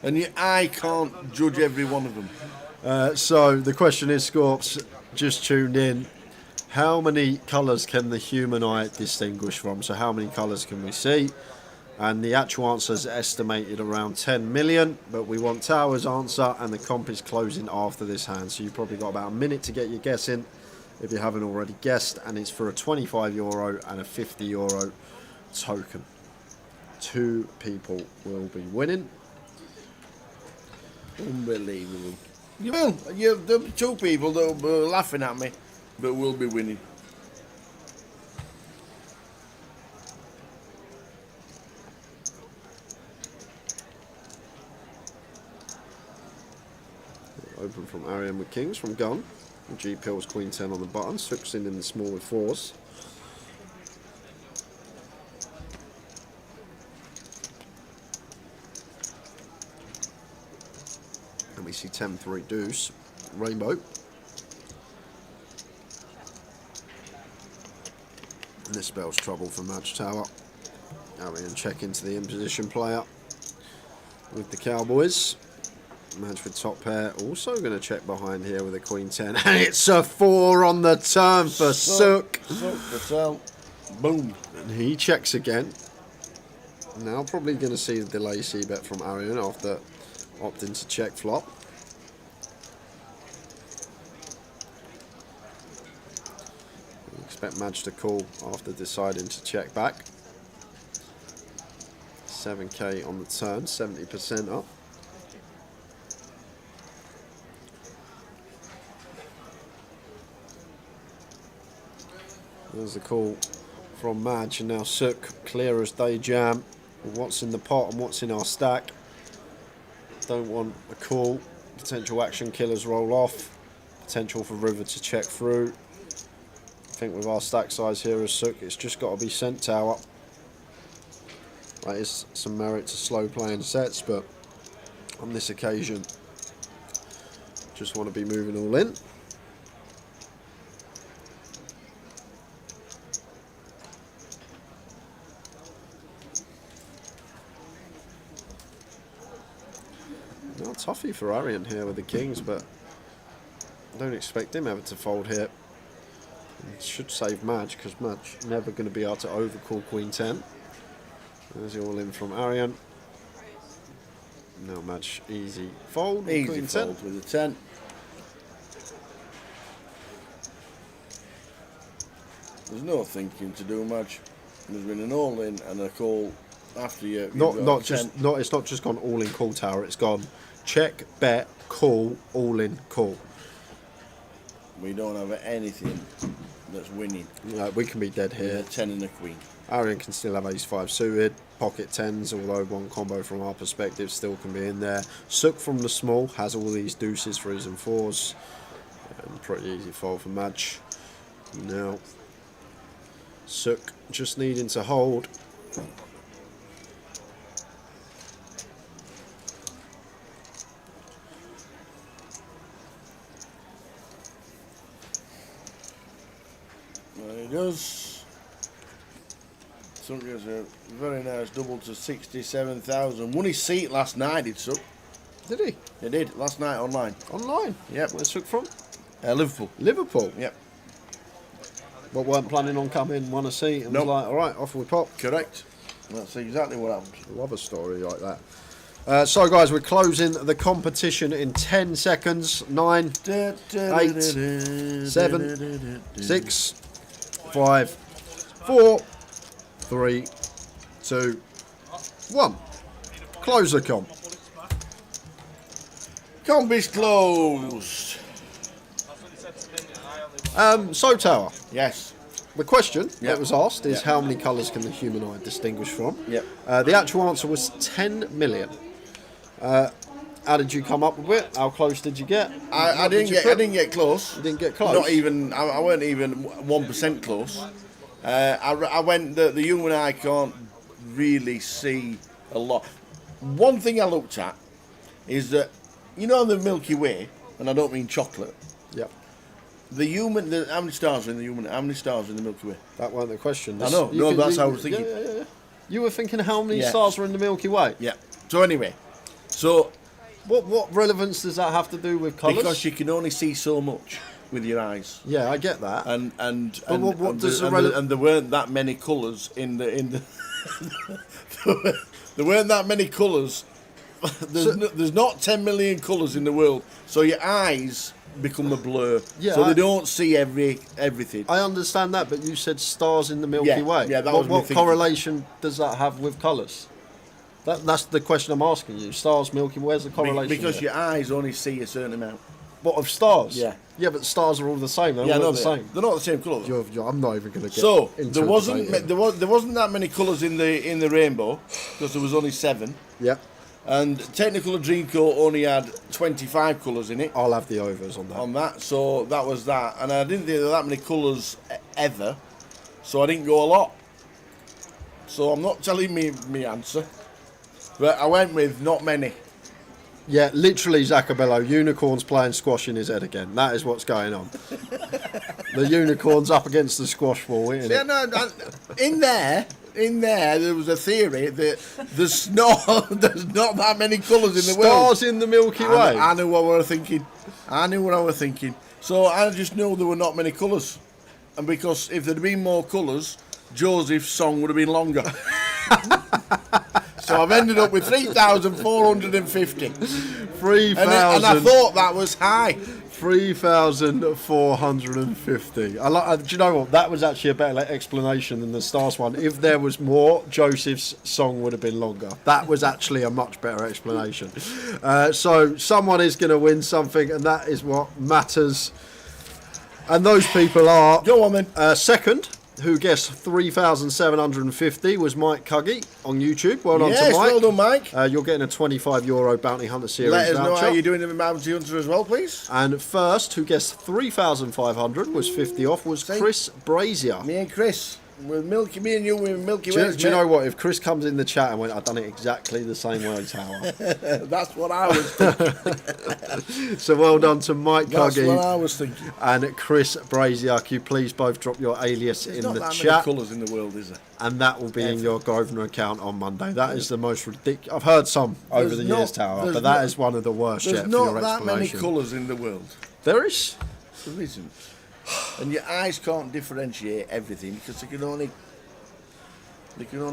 And your eye can't judge every one of them. So the question is, Scorps, just tuned in. How many colours can the human eye distinguish from? So how many colours can we see? And the actual answer is estimated around 10 million, but we want Tower's answer, and the comp is closing after this hand. So you've probably got about a minute to get your guess in if you haven't already guessed, and it's for a €25 and a €50 token. 2 people will be winning. Unbelievable. You will. There'll be 2 people that will be laughing at me, but will be winning. Open from Arian with kings from gun. G pills queen 10 on the button. Sooks in the small with 4s. And we see 10-3 deuce. Rainbow. And this spells trouble for Match Tower. Arian check into the in position player with the Cowboys. Madge with top pair. Also going to check behind here with a queen 10. And it's a 4 on the turn for Sook. Sook the tell. Boom. And he checks again. Now probably going to see the delay c-bet from Arian after opting to check flop. Expect Madge to call after deciding to check back. 7k on the turn, 70% up. There's the call from Madge, and now Sook, clear as day jam. What's in the pot and what's in our stack. Don't want a call. Potential action killers roll off. Potential for river to check through. I think with our stack size here as Sook, it's just got to be sent tower. That is some merit to slow playing sets, but on this occasion, just want to be moving all in. No, toughy for Arian here with the kings, but I don't expect him ever to fold here. It should save Madge, because Madge never going to be able to overcall queen 10. There's the all in from Arian. Now Madge easy fold. Easy queen fold 10. with the 10. There's no thinking to do much. There's been an all in and a call after you. It's not just gone all in call tower. It's gone check, bet, call, all in, call. We don't have anything that's winning. We can be dead here. A 10 and a queen. Arian can still have ace-5 suited, pocket 10s, although one combo from our perspective still can be in there. Sook from the small has all these deuces, 3s and 4s. And pretty easy fold for Madge. Now, Sook just needing to hold. There he does. Sook gets a very nice double to 67,000. Won his seat last night, did Sook. Did he? He did, last night online. Online? Yep. Where's Sook from? Liverpool. Liverpool? Yep. But weren't planning on coming, won a seat, and was like, alright, off we pop. Correct. That's exactly what happened. Love a story like that. So guys, we're closing the competition in 10 seconds. 9, 8, 7, 6, 5, 4, 3, 2, 1. Close the comp. Comp is closed. So Tower. Yes. The question that was asked is how many colours can the human eye distinguish from? Yep. The actual answer was 10 million. How did you come up with it? How close did you get? I didn't get close. You didn't get close? Not even. I weren't even 1% close. I went. The human eye can't really see a lot. One thing I looked at is that the Milky Way, and I don't mean chocolate. Yep. How many stars are in the human? How many stars are in the Milky Way? That weren't the question. I know. No, that's how I was thinking. Yeah. You were thinking how many stars are in the Milky Way? Yeah. So anyway, what relevance does that have to do with colours? Because you can only see so much with your eyes. Yeah, I get that. And there weren't that many colours in the there weren't that many colours. There's not 10 million colours in the world, so your eyes become a blur. Yeah, so they don't see everything. I understand that, but you said stars in the Milky Way. Yeah, that was what correlation does that have with colours? That's the question I'm asking you. Stars, Milky Way, where's the correlation? Because there? your eyes only see a certain amount. What, of stars? Yeah. Yeah, but stars are all the same. They're all the same. They're not the same colour. I'm not even going to get. So into there wasn't that many colours in the rainbow because there was only 7. Yeah. And Technicolor Dreamcoat only had 25 colours in it. I'll have the overs on that. So that was that. And I didn't think there were that many colours ever. So I didn't go a lot. So I'm not telling me answer. But I went with not many. Yeah, literally Zacabello, unicorns playing squash in his head again. That is what's going on. The unicorn's up against the squash ball, isn't it? No, in there, in there was a theory that there's not that many colours in the world. Stars in the Milky Way. I knew what we were thinking. I knew what I was thinking. So I just knew there were not many colours. And because if there'd been more colours, Joseph's song would have been longer. So I've ended up with 3,450. 3,000. And I thought that was high. 3,450. Do you know what? That was actually a better explanation than the stars one. If there was more, Joseph's song would have been longer. That was actually a much better explanation. So someone is going to win something, and that is what matters. And those people are... Go on then. Second, who guessed 3,750 was Mike Cuggy on YouTube. Well done to Mike. Well done, Mike. You're getting a €25 Bounty Hunter Series Let us know voucher. how you're doing in the Bounty Hunter as well, please. And first, who guessed 3,500 was 50 off, was Chris Brazier. Me and Chris. Me and you with Milky Do Way. you know what? If Chris comes in the chat and went, I've done it exactly the same way, Tower. That's what I was thinking. So well done to Mike That's Cuggy what I was thinking. and Chris Brazier. Can you please both drop your alias in the Not chat? that many colours in the world, is there? And that will be in your Grosvenor account on Monday. That is the most ridiculous. I've heard some over the years, Tower, but that is one of the worst yet There's for your not that many explanation. colours in the world. There is. There isn't. And your eyes can't differentiate everything because they can only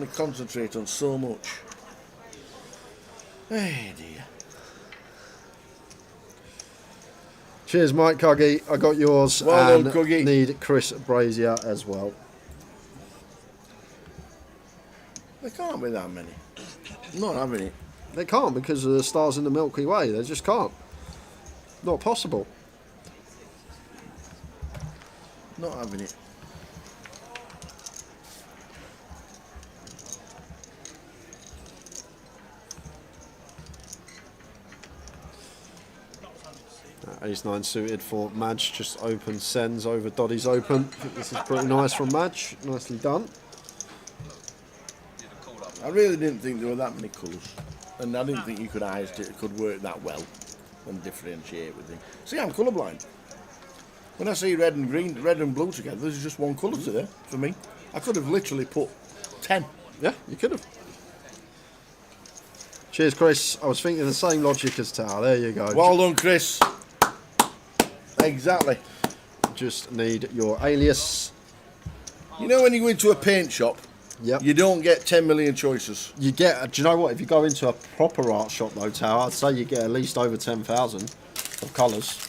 concentrate on so much. Hey dear. Cheers, Mike Cuggy. I got yours. Well and done, Cuggy. Need Chris Brazier as well. There can't be that many. Not having it. They can't because of the stars in the Milky Way. They just can't. Not possible. Not having it. Ace 9 suited for Madge, just open sends over Doddy's open. I think this is pretty nice from Madge. Nicely done. I really didn't think there were that many colours. And I didn't think you could could work that well and differentiate with things. See, I'm colourblind. When I see red and green, red and blue together, there's just one colour to there for me. I could have literally put 10. Yeah, you could have. Cheers, Chris. I was thinking the same logic as Tower. There you go. Well done, Chris. Exactly. Just need your alias. You know when you go into a paint shop, yep, you don't get 10 million choices. You get, do you know what? If you go into a proper art shop though, Tower, I'd say you get at least over 10,000 of colours.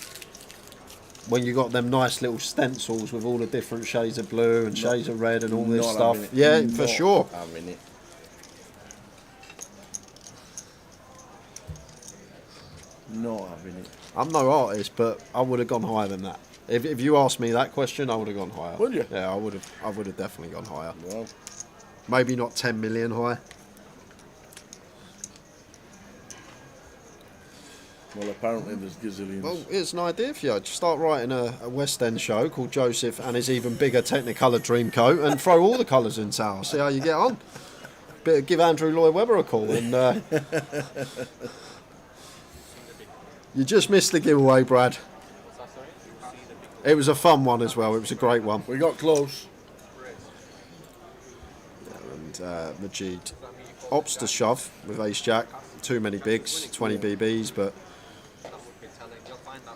When you got them nice little stencils with all the different shades of blue and shades of red and all this stuff. Yeah, for sure. Having it. Not having it. I'm no artist, but I would have gone higher than that. If you asked me that question, I would have gone higher. Would you? Yeah, I would have definitely gone higher. Well, maybe not 10 million high. Well, apparently there's gazillions. Well, it's an idea for you. Just start writing a West End show called Joseph and his even bigger Technicolor Dreamcoat and throw all the colours in Tower. See how you get on. Give Andrew Lloyd Webber a call and. You just missed the giveaway, Brad. It was a fun one as well. It was a great one. We got close. And Majid opts to shove with Ace Jack. Too many bigs, 20 BBs, but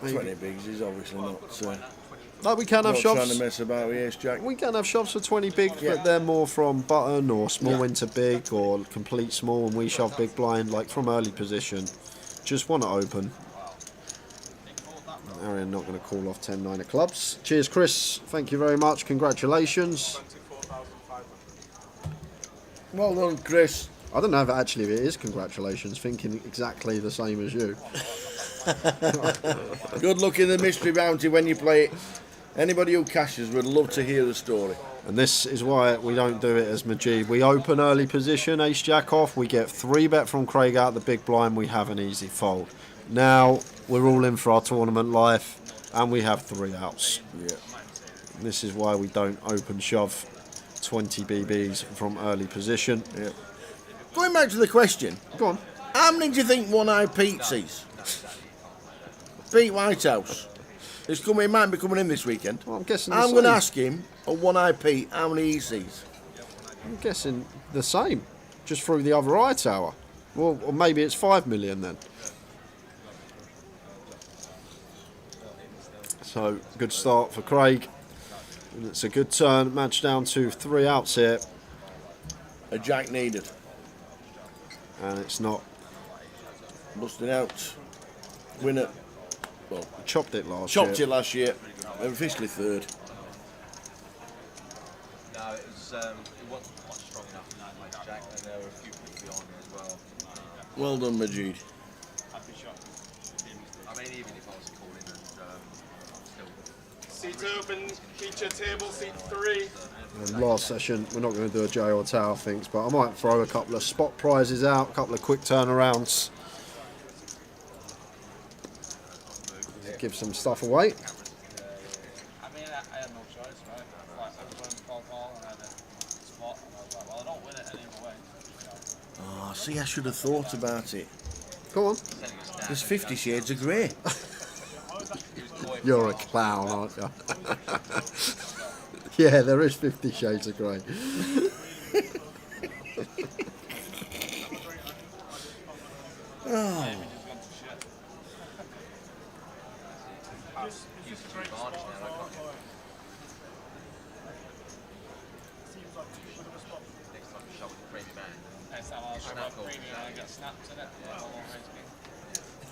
20 bigs is obviously not. No, we can have not shoves. Trying to mess about with Ace Jack. We can have shoves for 20 bigs, but they're more from button or small into big or complete small, and we shove big blind like from early position. Just want to open. Arian not going to call off 10-9 of clubs. Cheers, Chris. Thank you very much. Congratulations. Well done, Chris. I don't know if actually it is congratulations, thinking exactly the same as you. Good luck in the mystery bounty when you play it. Anybody who cashes would love to hear the story. And this is why we don't do it as Majid. We open early position, Ace Jack off. We get 3-bet from Craig out the big blind. We have an easy fold. Now we're all in for our tournament life, and we have 3 outs. Yeah. This is why we don't open shove 20 BBs from early position. Yeah. Going back to the question. Go on. How many do you think One Eye Pete sees? Pete Whitehouse. He might be coming in this weekend. Well, I'm guessing. I'm going to ask him on One Eye Pete how many he sees. I'm guessing the same, just through the other eye tower. Well, or maybe it's 5 million then. So, good start for Craig. And it's a good turn. Match down to 3 outs here. A jack needed. And it's not. Busting out. Winner. Well, chopped it last chopped year. it last year. Officially third. No, it wasn't quite strong enough in that like Jack, and there were a few people behind me as well. Well done, Majid. I'd be shocked. I mean, even if I was calling and still. Seat open, feature table, seat 3. And last session, we're not going to do a J or tower things, but I might throw a couple of spot prizes out, a couple of quick turnarounds. Give some stuff away. I mean, I had no choice, right? Like, I was on the call and I had a spot, and I was like, well, I don't win it any other way. Oh, see, I should have thought about it. Go on. There's 50 Shades of Grey. You're a clown, aren't you? Yeah, there is 50 Shades of Grey. Oh.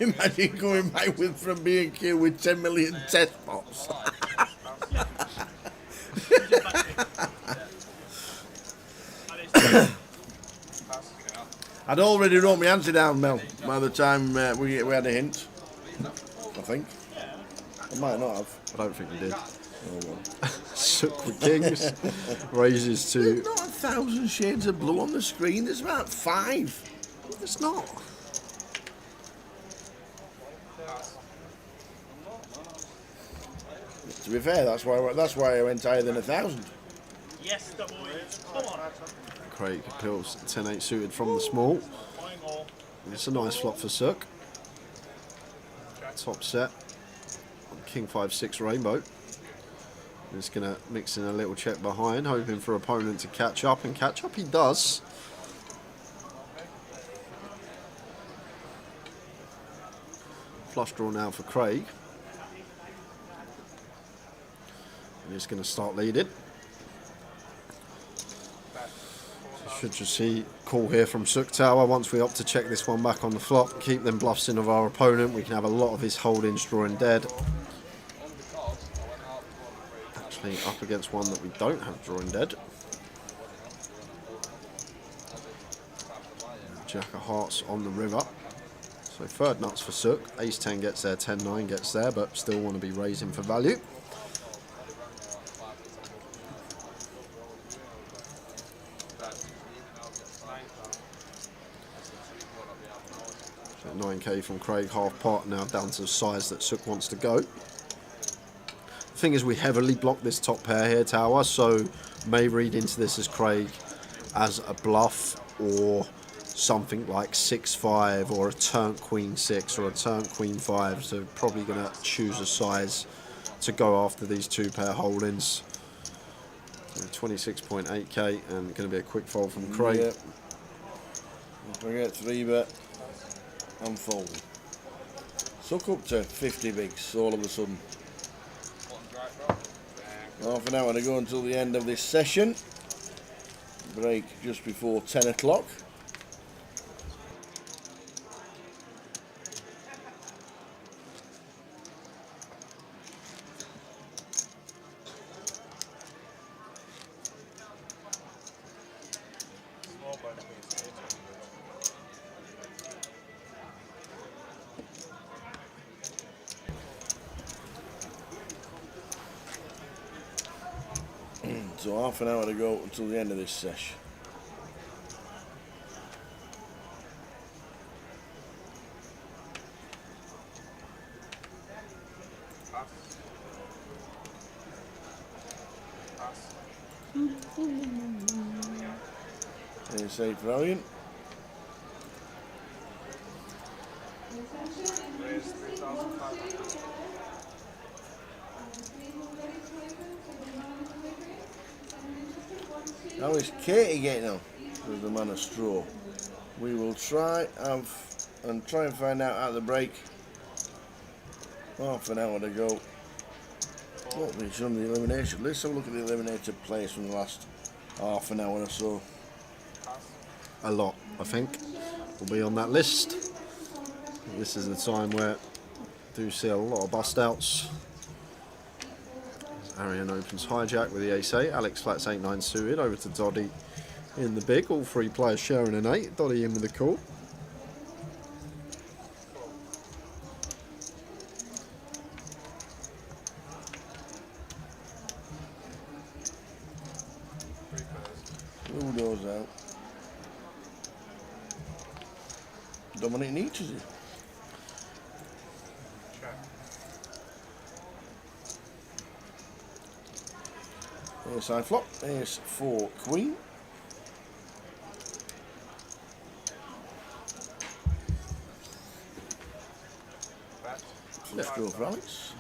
Imagine going back with from B&Q with 10 million test pots. I'd already wrote my answer down, Mel, by the time we had a hint. I think. I might not have. I don't think you did. Oh, well. Sook with Kings raises to. There's not 1,000 shades of blue on the screen. There's about 5. It's not. To be fair, that's why I went higher than 1,000. Yes, the boys. Come on. Craig appeals 10-8 suited from the small. It's a nice flop for Sook. Top set. King 5-6 rainbow. He's going to mix in a little check behind, hoping for opponent to catch up, and catch up he does. Flush draw now for Craig. And he's going to start leading. Should just see call here from Sook Tower. Once we opt to check this one back on the flop, keep them bluffs in of our opponent, we can have a lot of his holdings drawing dead. Actually up against one that we don't have drawing dead. Jack of Hearts on the river. So third nuts for Sook. Ace 10 gets there, 10-9 gets there, but still want to be raising for value. So 9k from Craig, half pot, now down to the size that Sook wants to go. The thing is, we heavily block this top pair here, Tower, so may read into this as Craig as a bluff or something like 6-5 or a turn queen 6 or a turn queen 5. So probably going to choose a size to go after these two pair holdings. 26.8k and going to be a quick fold from Craig. Yeah. Don't forget 3-bet and fold. Suck up to 50 bigs all of a sudden. Half an hour to go until the end of this session. Break just before 10 o'clock. So half an hour to go until the end of this session. Any safe valiant? How is Katie getting on with the man of straw? We will try and find out at the break. Half an hour to go. What we shown the elimination. Let's have a look at the eliminated players from the last half an hour or so. A lot, I think, will be on that list. This is the time where I do see a lot of bust outs. Arian opens hijack with the ace-8. Alex flats 8-9 suited over to Doddy in the big. All three players sharing an 8. Doddy in with the call. Who goes out? Dominic Nietzsche, is it? Ace high flop, ace 4 queen. Left draw for Alex.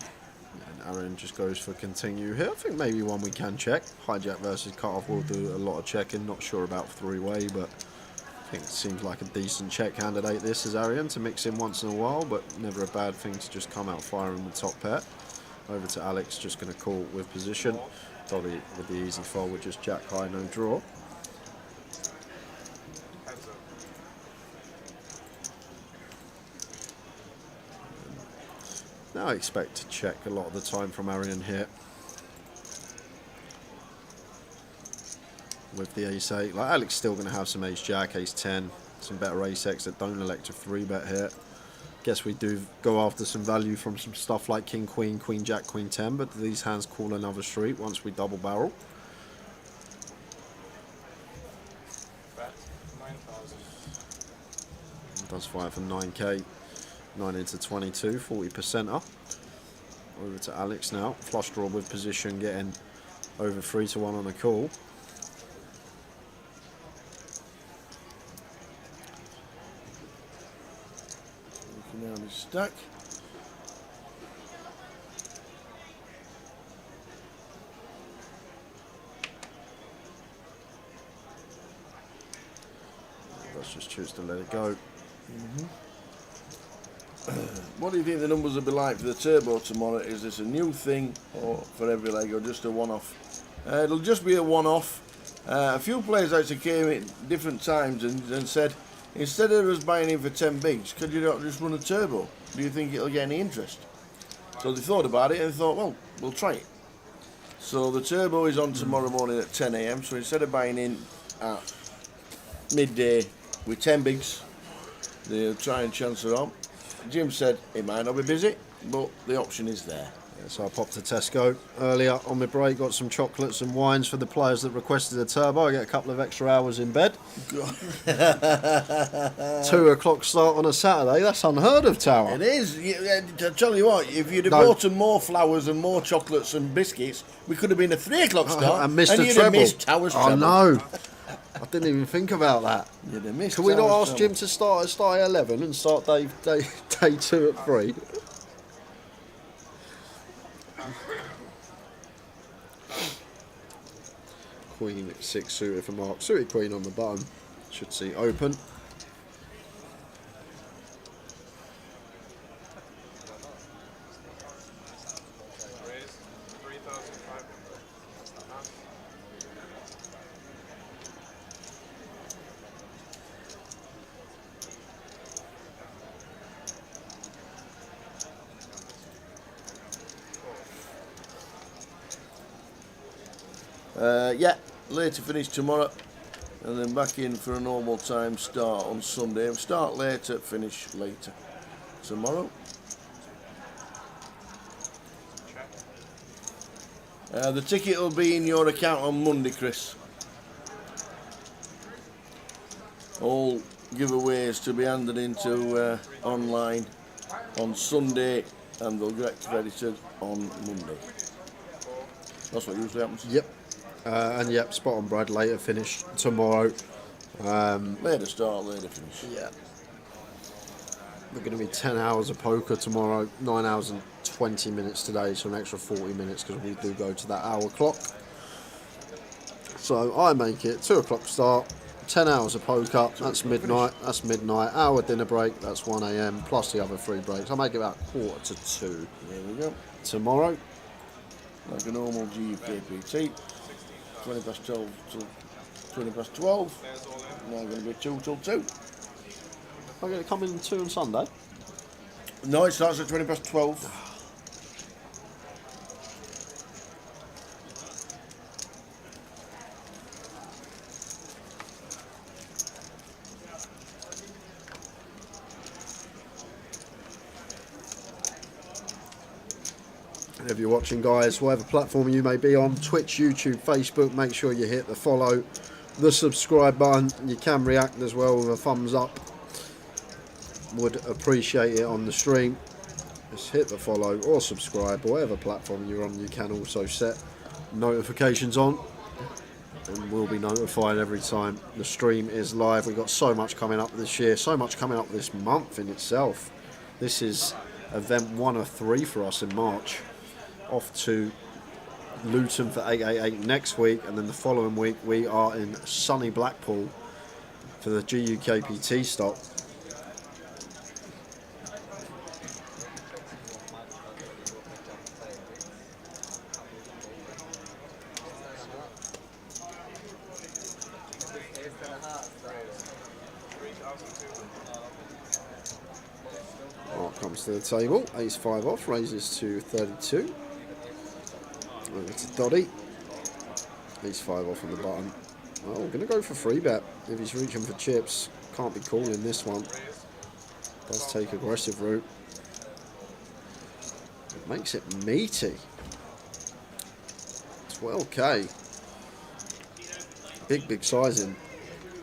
And Aaron just goes for continue here. I think maybe one we can check. Hijack versus cutoff will do a lot of checking. Not sure about three-way, but I think it seems like a decent check candidate this is Arian to mix in once in a while, but never a bad thing to just come out firing the top pair. Over to Alex, just going to call with position. Doddy with the easy fold with just jack high, no draw. Now I expect to check a lot of the time from Arian here. With the ace-8, like Alex still going to have some ace-jack, ace-10, some better ace-X that don't elect a 3-bet here. Guess we do go after some value from some stuff like king-queen, queen-jack, queen-10, but these hands call another street once we double barrel. Does fire for 9k, 9 into 22, 40%er. Over to Alex now, flush draw with position, getting over 3-1 on the call. Down his stack. Let's just choose to let it go. What do you think the numbers will be like for the turbo tomorrow? Is this a new thing or for every leg or just a one-off? It'll just be a one-off. A few players actually came at different times and said, instead of us buying in for 10 bigs, could you not just run a turbo? Do you think it'll get any interest? So they thought about it and thought, well, we'll try it. So the turbo is on tomorrow morning at 10 AM. So instead of buying in at midday with 10 bigs, they'll try and chance it on. Jim said it might not be busy, but the option is there. Yeah, so I popped to Tesco earlier on my break, got some chocolates and wines for the players that requested a turbo. I get a couple of extra hours in bed. 2 o'clock start on a Saturday, that's unheard of, Tower. It is. I tell you what, if you'd have bought some more flowers and more chocolates and biscuits, we could have been a 3 o'clock start. And missed the you'd treble. have missed Tower's treble. I know. I didn't even think about that. You'd have missed Can we not Tower's ask treble. Jim to start at 11 and start day 2 at 3? Queen at 6 suited for Mark. Suited queen on the button. Should see open. Yeah, later finish tomorrow, and then back in for a normal time start on Sunday. Start later, finish later tomorrow. The ticket will be in your account on Monday, Chris. All giveaways to be handed into online on Sunday, and they'll get credited on Monday. That's what usually happens. Yep. And yep, spot on, Brad. Later finish tomorrow. Later start, later finish. Yeah. We're going to be 10 hours of poker tomorrow, 9 hours and 20 minutes today, so an extra 40 minutes because we do go to that hour clock. So I make it 2 o'clock start, 10 hours of poker, that's midnight, hour dinner break, that's 1 AM, plus the other 3 breaks. I make it about 1:45. There we go. Tomorrow, Like a normal GUKPT. 20 past 12 till 20 past 12. Now going to be 2 till 2. I'm going to come in 2 on Sunday. No, it starts at 20 past 12. If you're watching, guys, whatever platform you may be on, Twitch, YouTube, Facebook, make sure you hit the follow, the subscribe button. You can react as well with a thumbs up. Would appreciate it on the stream. Just hit the follow or subscribe, whatever platform you're on. You can also set notifications on, and we'll be notified every time the stream is live. We've got so much coming up this year, so much coming up this month in itself. This is event 1 of 3 for us in March. Off to Luton for 888 next week, and then the following week we are in sunny Blackpool for the GUKPT stop. Mark comes to the table, ace-5 off, raises to 32. Over to Doddy. Ace-5 off on the button. Oh, we're going to go for free bet if he's reaching for chips. Can't be calling this one. Does take aggressive route. It makes it meaty. 12k. Big sizing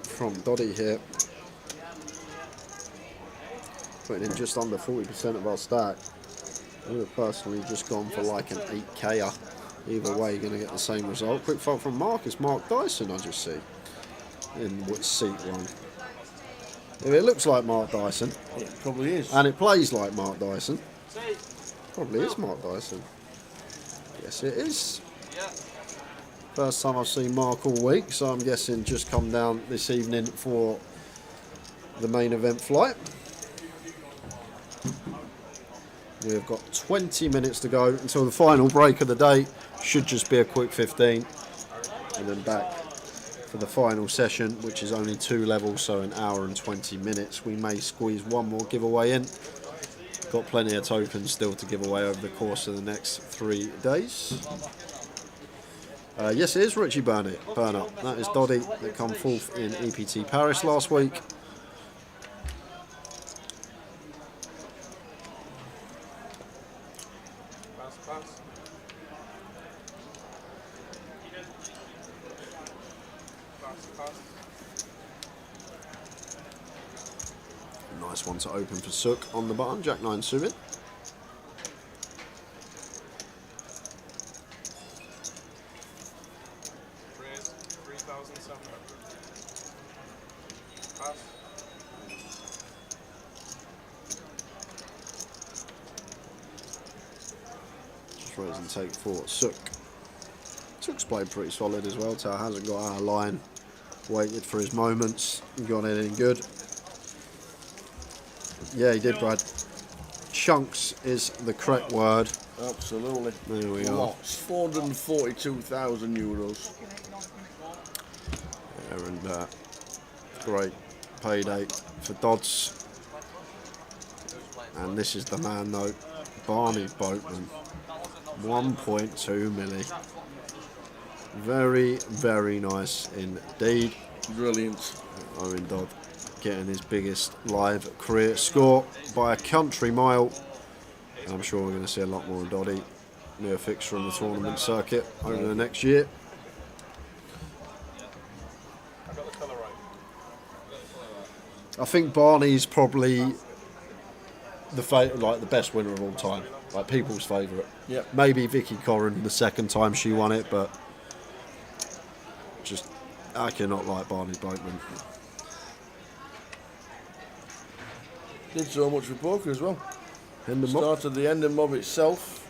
from Doddy here. Putting in just under 40% of our stack. I would have personally just gone for like an 8k-er. Either way, you're going to get the same result. Quick fold from Marcus. Mark Dyson, I just see. In seat 1. If it looks like Mark Dyson. It probably is. And it plays like Mark Dyson. Probably is Mark Dyson. Yes, it is. First time I've seen Mark all week, so I'm guessing just come down this evening for the main event flight. We've got 20 minutes to go until the final break of the day. Should just be a quick 15. And then back for the final session, which is only 2 levels, so an hour and 20 minutes. We may squeeze one more giveaway in. Got plenty of tokens still to give away over the course of the next 3 days. Yes, it is Richie Burnett. That is Doddy that come fourth in EPT Paris last week. Nice one to open for Sook on the button. Jack 9 suited. Raise 3,700. Pass. Just raise and take for Sook. Sook's played pretty solid as well. Tao hasn't got out of line. Waited for his moments. Got it in good. Yeah, he did, Brad. Chunks is the correct word. Absolutely. There we are. Lots. 442,000 euros. Yeah, and great payday for Dodds. And this is the man though, Barney Boatman. 1.2 milli. Very, very nice indeed. Brilliant. Owen Dodd getting his biggest live career score by a country mile. And I'm sure we're going to see a lot more of Doddy. Near fixture on the tournament circuit over the next year. I think Barney's probably the best winner of all time, like people's favourite. Yep. Maybe Vicky Corrin the second time she won it, but just I cannot like Barney Boatman. Did so much for poker as well. Started the Ending Mob itself.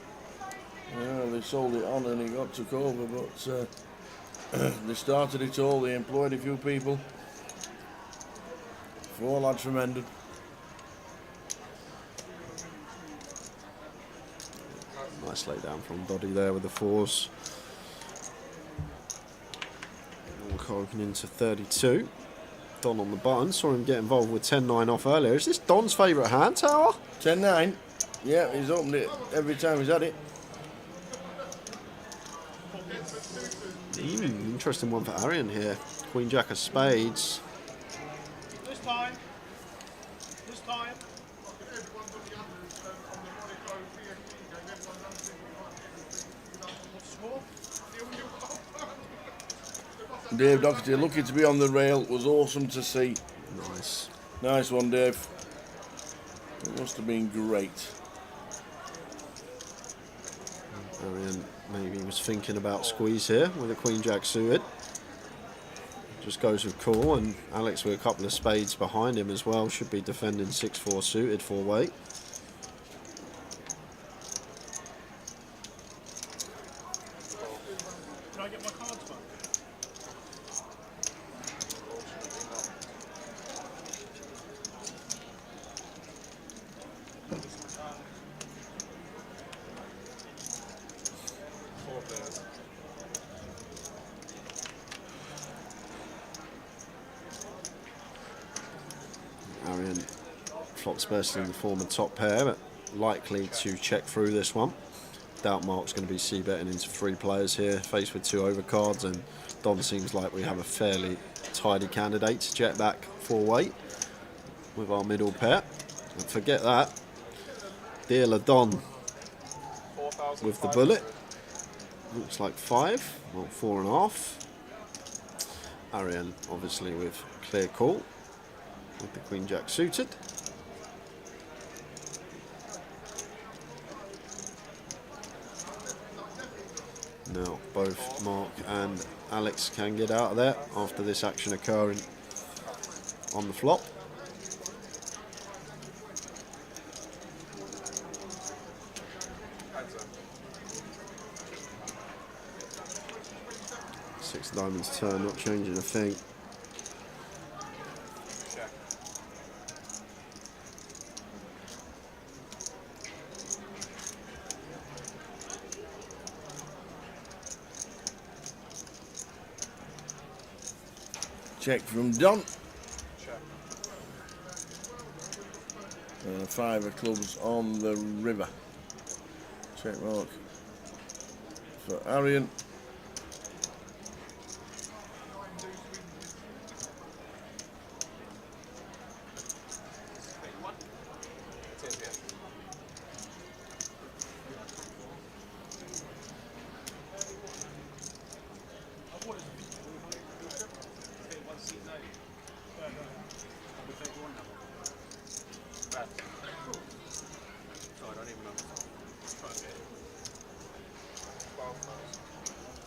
Yeah, they sold it on and it got took over, but They started it all, they employed a few people. 4 lads from Hendon. Nice lay down from Doddy there with the 4s. Opening into 32. Don on the button. Saw him get involved with 10-9 off earlier. Is this Don's favourite hand, Tower? 10-9. Yeah, he's opened it every time he's had it. Interesting one for Arian here. Queen Jack of Spades. This time. This time. Dave Doherty looking to be on the rail was awesome to see. Nice. Nice one, Dave. It must have been great. Arian maybe was thinking about squeeze here with a Queen Jack suited. Just goes with call, and Alex with a couple of spades behind him as well should be defending 6-4 suited 4-weight. Can I get my cards back? Arian flops best in the form of top pair, but likely to check through this one. Doubt Mark's going to be c-betting into 3 players here, faced with 2 overcards, and Don seems like we have a fairly tidy candidate to jet back 4-weight with our middle pair. And forget that, Dealer Don with the bullet. Looks like 5, well 4.5. Arian obviously with clear call with the Queen Jack suited. Now both Mark and Alex can get out of there after this action occurring on the flop. Six diamonds turn, not changing a thing. Check from Don. And a 5 of clubs on the river. Check mark for Arian.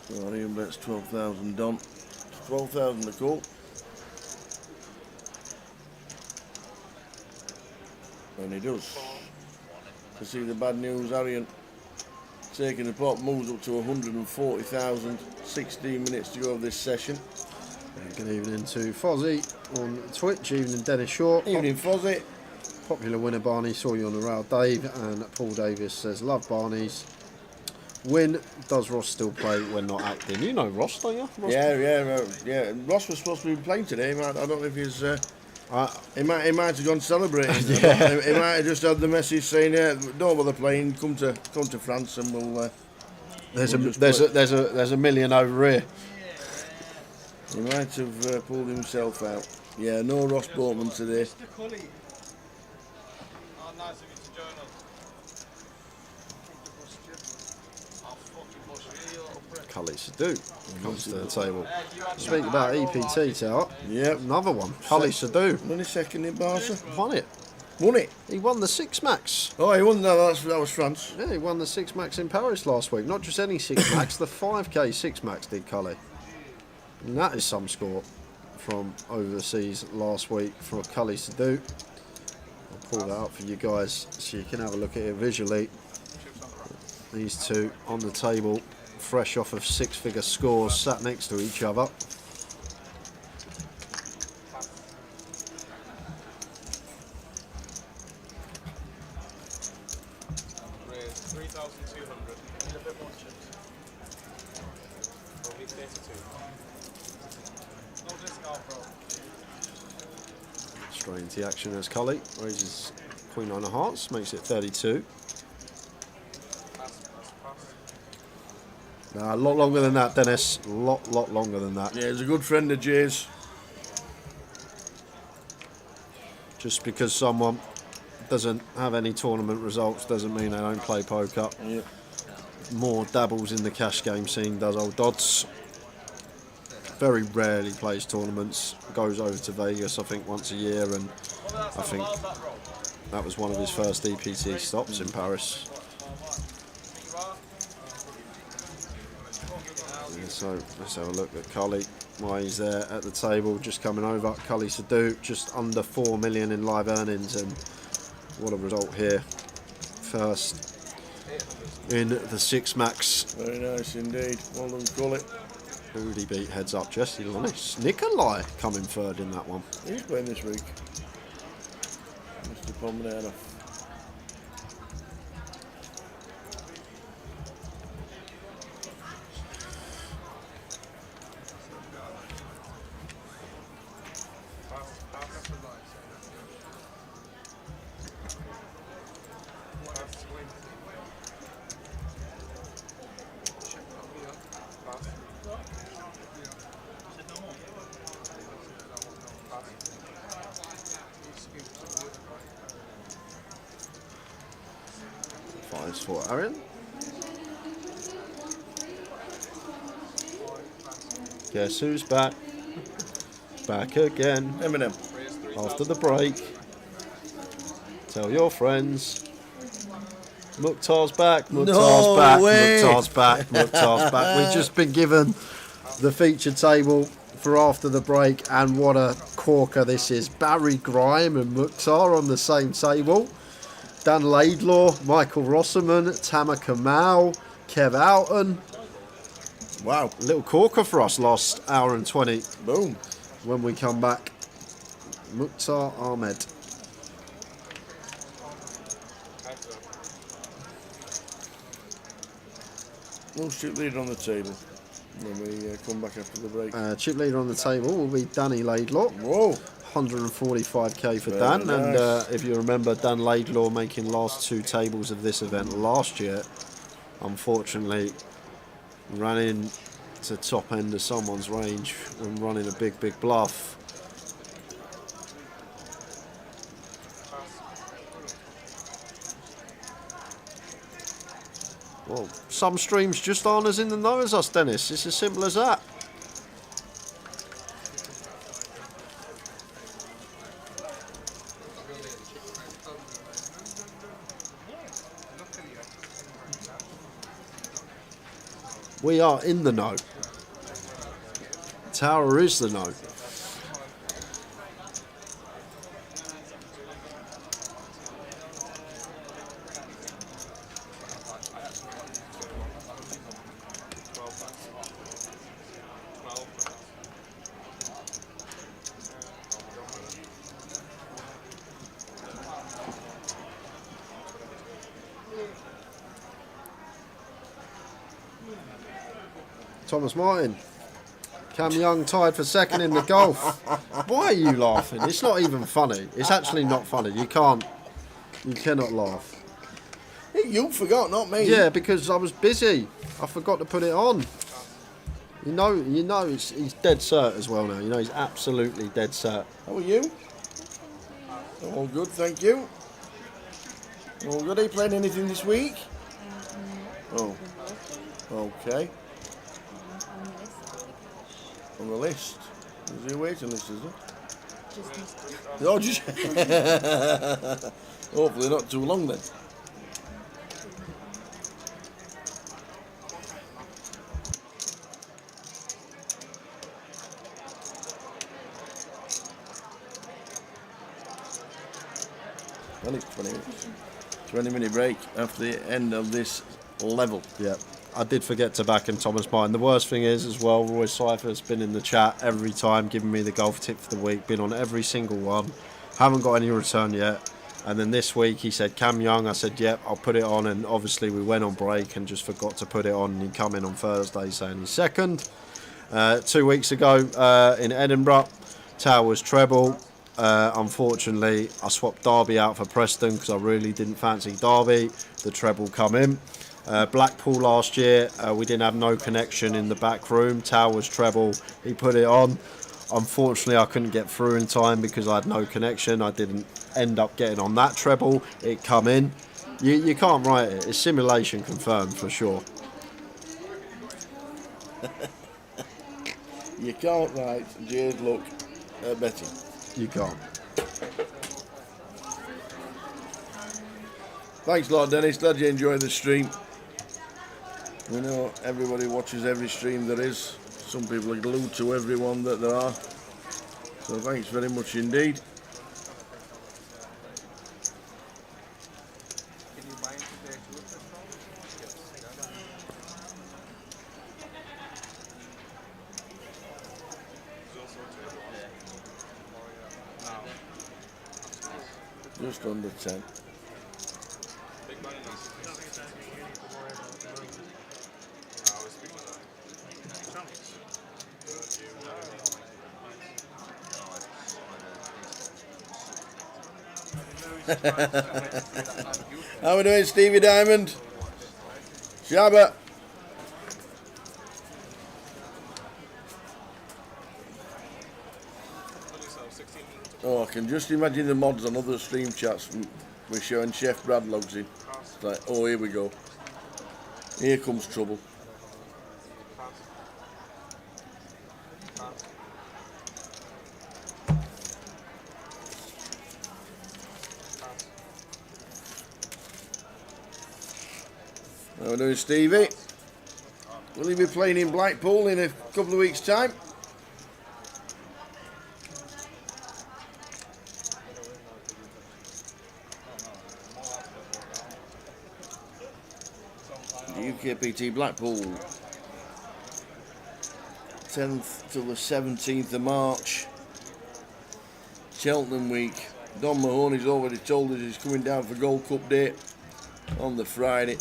So Arian bets 12,000 Don. 12,000 to call. And he does. To see the bad news, Arian taking the pot, moves up to 140,000. 16 minutes to go of this session. Good evening to Fozzie on Twitch. Evening Dennis Short. Evening Fozzie. Popular winner Barney, saw you on the rail Dave, and Paul Davis says love Barney's win. Does Ross still play when not acting? You know Ross, don't you? Ross Yeah. Ross was supposed to be playing today. I don't know if he's. He might have gone celebrating. Yeah. He might have just had the message saying, "Don't bother playing. Come to France and we'll." There's a million over here. He might have pulled himself out. Yeah, no Ross Boatman today. Nice of you to join us. Cully Sadu comes to the table. Speaking about EPT, Tower. Yep. Another one. Cully Sadu. Won his second in Barca. Won it. Won it. He won the Six Max. Oh, he won that. That was France. Yeah, he won the Six Max in Paris last week. Not just any Six Max, the 5K Six Max did Cully. And that is some score from overseas last week for Cully Sadu. I'll pull that up for you guys so you can have a look at it visually. These two on the table fresh off of 6-figure scores, sat next to each other. Raise 3,200. Need a bit more chips. We'll be 32. No discount, bro. Straight into the action as Cully raises Queen 9 of Hearts, makes it 32. Nah, a lot longer than that, Dennis. A lot longer than that. Yeah, he's a good friend of Jay's. Just because someone doesn't have any tournament results doesn't mean they don't play poker. Yeah. More dabbles in the cash game scene, does old Dodds. Very rarely plays tournaments. Goes over to Vegas, I think, once a year, and I think that was one of his first EPT stops in Paris. Yeah, so let's have a look at Cully while he's there at the table, just coming over. Cully Sadu, just under 4 million in live earnings, and what a result here. First in the 6 max. Very nice indeed. Well done, Cully. Who did he beat heads up? Jesse Lonnis. Nikolai coming third in that one. He's playing this week. Mr. Pomerano. Fives for Aaron. Guess who's back? Back again. Eminem. After the break. Tell your friends. Mukhtar's back. Mukhtar's back. way. Mukhtar's back. Mukhtar's back. We've just been given the feature table for after the break, and what a corker this is. Barry Grime and Mukhtar on the same table. Dan Laidlaw, Michael Rosserman, Tamer Kamal, Kev Alton. Wow. Little corker for us last hour and 20. Boom. When we come back, Mukhtar Ahmed. No chip leader on the table when we come back after the break. Chip leader on the table will be Danny Laidlaw. Whoa. 145k for Very Dan. nice. And if you remember, Dan Laidlaw making last 2 tables of this event last year, unfortunately ran in to top end of someone's range when running a big bluff. Well, some streams just aren't as in the know as us, Dennis. It's as simple as that. We are in the know. Tower is the know. Thomas Martin. Cam Young tied for second in the golf. Why are you laughing? It's not even funny. It's actually not funny. You cannot laugh. Hey, you forgot, not me. Yeah, because I was busy. I forgot to put it on. You know, he's dead cert as well now. You know, he's absolutely dead cert. How are you? All good, thank you. All good. Are you playing anything this week? Oh. Okay. On the list. Is there a waiting list, is there? Oh, just hopefully not too long then. Well, it's 20 minutes. 20-minute break after the end of this level. Yeah. I did forget to back him, Thomas Martin. The worst thing is, as well, Roy Cypher's been in the chat every time, giving me the golf tip for the week, been on every single one. Haven't got any return yet. And then this week he said Cam Young. I said, yep, I'll put it on. And obviously we went on break and just forgot to put it on. And he come in on Thursday saying he's second. 2 weeks ago in Edinburgh, Towers treble. Unfortunately, I swapped Derby out for Preston because I really didn't fancy Derby. The treble come in. Blackpool last year, we didn't have no connection in the back room. Towers treble, he put it on. Unfortunately, I couldn't get through in time because I had no connection. I didn't end up getting on that treble. It come in. You can't write it. It's simulation confirmed for sure. You can't write Jay's luck betting. You can't. Thanks a lot, Dennis. Glad you enjoyed the stream. We know everybody watches every stream there is. Some people are glued to every one that there are. So thanks very much indeed. Just under 10. How we doing, Stevie Diamond? Shabba. Oh, I can just imagine the mods on other stream chats. We're showing Chef Brad logs in. It's like, oh, here we go. Here comes trouble. How we doing, Stevie? Will he be playing in Blackpool in a couple of weeks' time? UKPT Blackpool, 10th till the 17th of March. Cheltenham week. Don Mahoney's already told us he's coming down for Gold Cup Day on the Friday.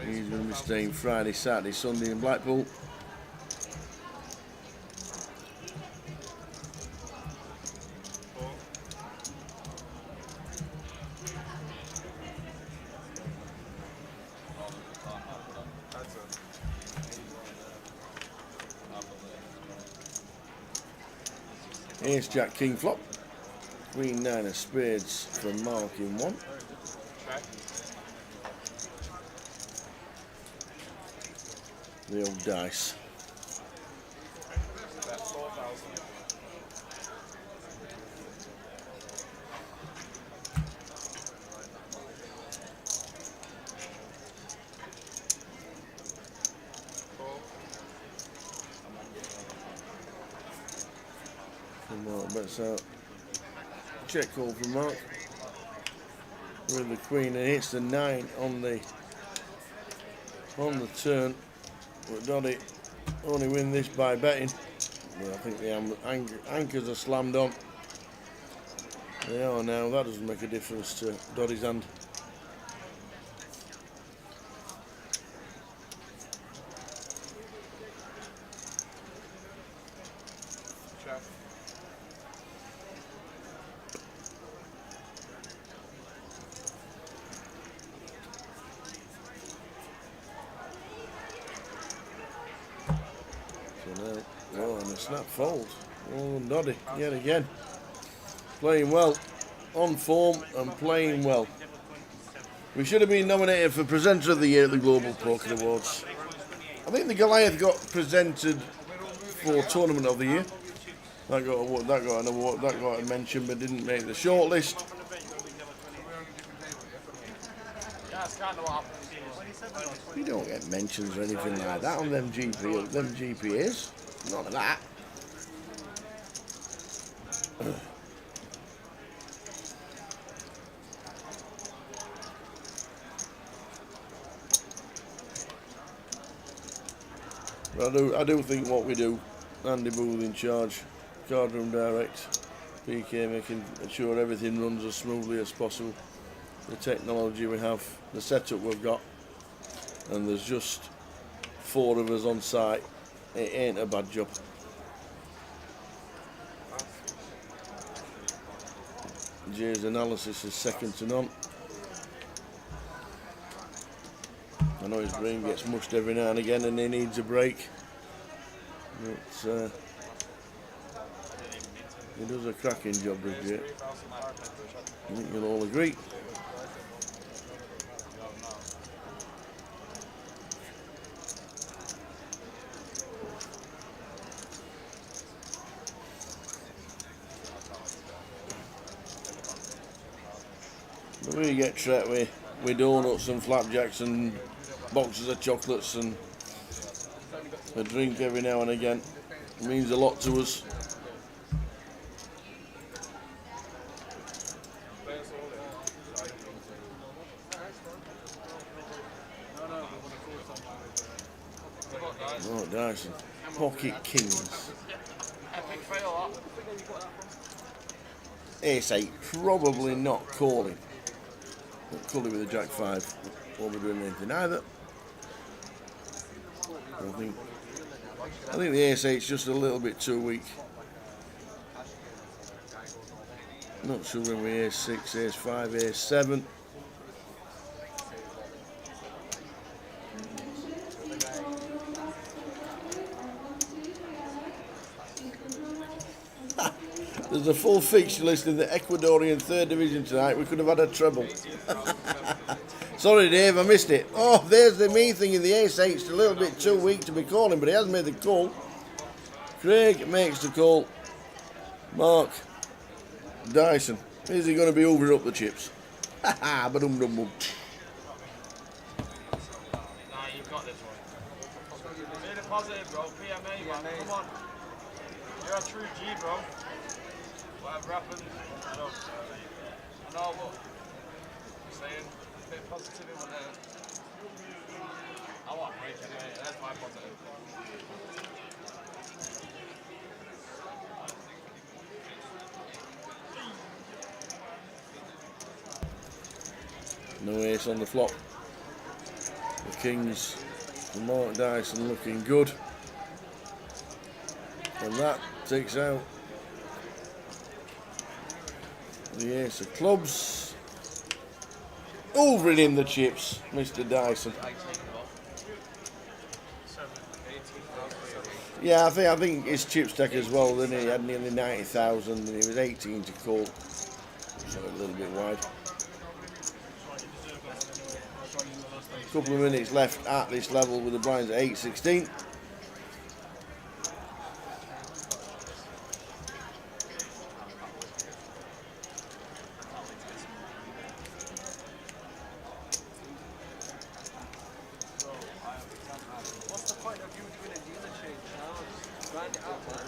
He's going to be staying Friday, Saturday, Sunday in Blackpool. Ace Jack King flop. Queen 9 of spades for Mark in 1. The old dice. Bets out. Check call from Mark with the queen, and hits the 9 on the turn. But Doddy only win this by betting. Well, I think the anchors are slammed on. They are now. That doesn't make a difference to Doddy's hand. Snap fold. Oh, Noddy yet again. Playing well. On form and playing well. We should have been nominated for Presenter of the Year at the Global Poker Awards. I think the Goliath got presented for Tournament of the Year. That got an award, that got a mention, but didn't make the shortlist. You don't get mentions or anything like that on them GPAs. None of that. But I do think what we do, Andy Booth in charge, Cardroom Direct, PK making sure everything runs as smoothly as possible. The technology we have, the setup we've got, and there's just 4 of us on site. It ain't a bad job. Jay's analysis is second to none. I know his brain gets mushed every now and again and he needs a break. But he does a cracking job, does Jay. I think you'll all agree. We get treated with donuts and flapjacks and boxes of chocolates and a drink every now and again. It means a lot to us. Oh, Dyson. Pocket Kings. Epic fail, Ace 8, probably not calling. Not calling with a Jack 5. Won't be doing anything either. I think the Ace 8's just a little bit too weak. Not sure when we Ace 6, Ace 5, Ace 7. There's a full fixture list in the Ecuadorian 3rd Division tonight. We could have had a treble. Sorry, Dave, I missed it. Oh, there's the me thing in the Ace 8. It's a little bit too weak to be calling, but he has made the call. Craig makes the call. Mark Dyson. Is he going to be over up the chips? Ha ha, ba-dum-dum-bum. Nah, you've got this one. Stay positive, bro. PMA, man. Come on. You're a true G, bro. Whatever happens, I know what I'm saying. A bit positive in there. I want a break anyway. That's my positive. No ace on the flop. The Kings and Mark Dyson looking good. And that takes out the ace of clubs. Over it in the chips, Mr. Dyson. Yeah, I think his chip stack as well, then he had nearly 90,000 and he was 18 to call. So a little bit wide. Couple of minutes left at this level with the blinds at 8-16. What's the point of you doing a dealer change now? Just grind it out, man.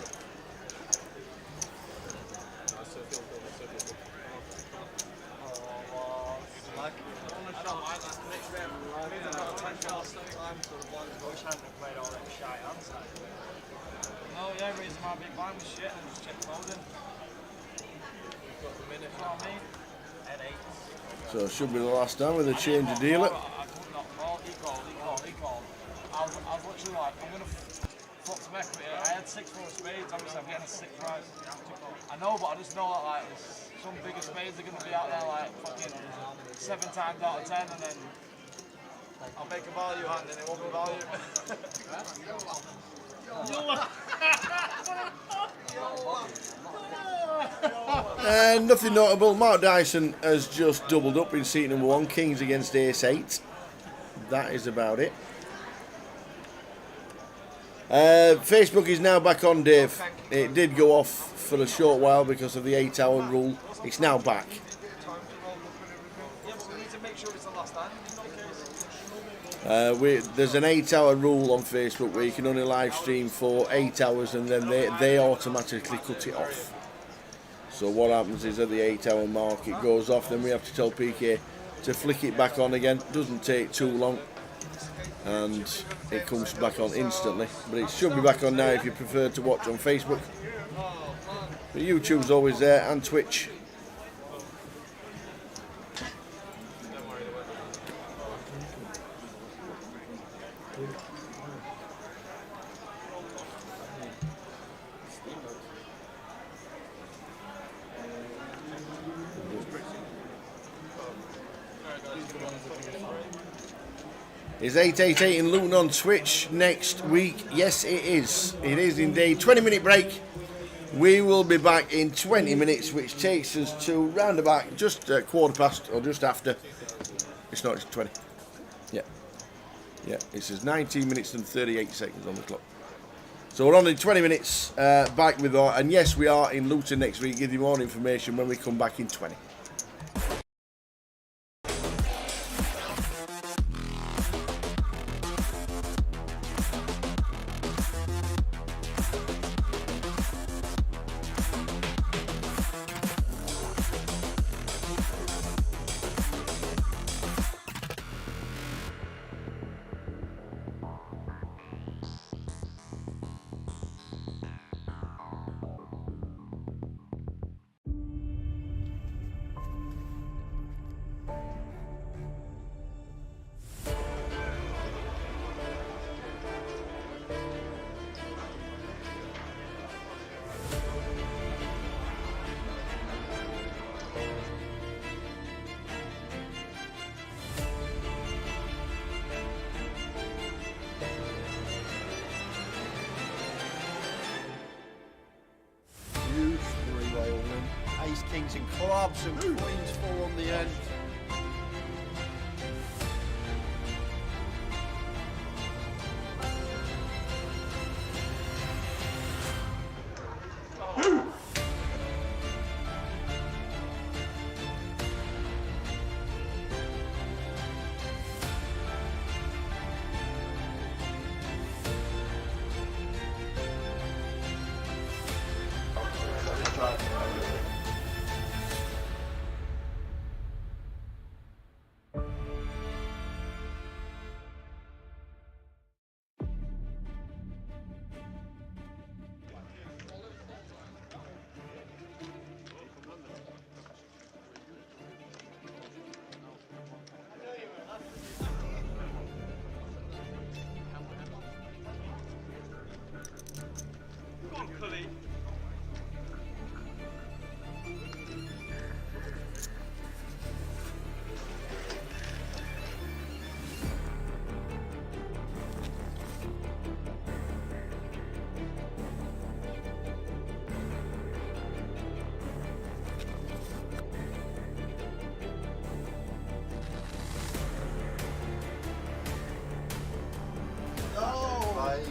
Oh yeah, reason my big blind was shit and just check clothing. Got the minute, you know what I mean? At 8. So it should be the last time with a change of dealer. He called. I was literally like, I'm going to flop some equity. I had 6 full of spades, obviously I'm getting a 6 prize. I know, but I just know that like some bigger spades are going to be out there like fucking 7 times out of 10 and then I'll make a value hand and it won't be value. And nothing notable. Mark Dyson has just doubled up in seat number 1, Kings against Ace 8. That is about it. Facebook is now back on, Dave. It did go off for a short while because of the 8-hour rule. It's now back. There's an 8-hour rule on Facebook where you can only live stream for 8 hours and then they automatically cut it off. So what happens is at the 8-hour mark it goes off, then we have to tell PK to flick it back on again. Doesn't take too long. and it comes back on instantly. But it should be back on now if you prefer to watch on Facebook. But YouTube's always there, and Twitch. Is 888 in Luton on Twitch next week? Yes, it is. It is indeed. 20-minute break. We will be back in 20 minutes, which takes us to round about just quarter past or just after. It's not, it's 20. Yeah. Yeah, it says 19 minutes and 38 seconds on the clock. So we're on in 20 minutes, back with our, and yes, we are in Luton next week. Give you more information when we come back in 20. Kings and clubs and queens fall on the end.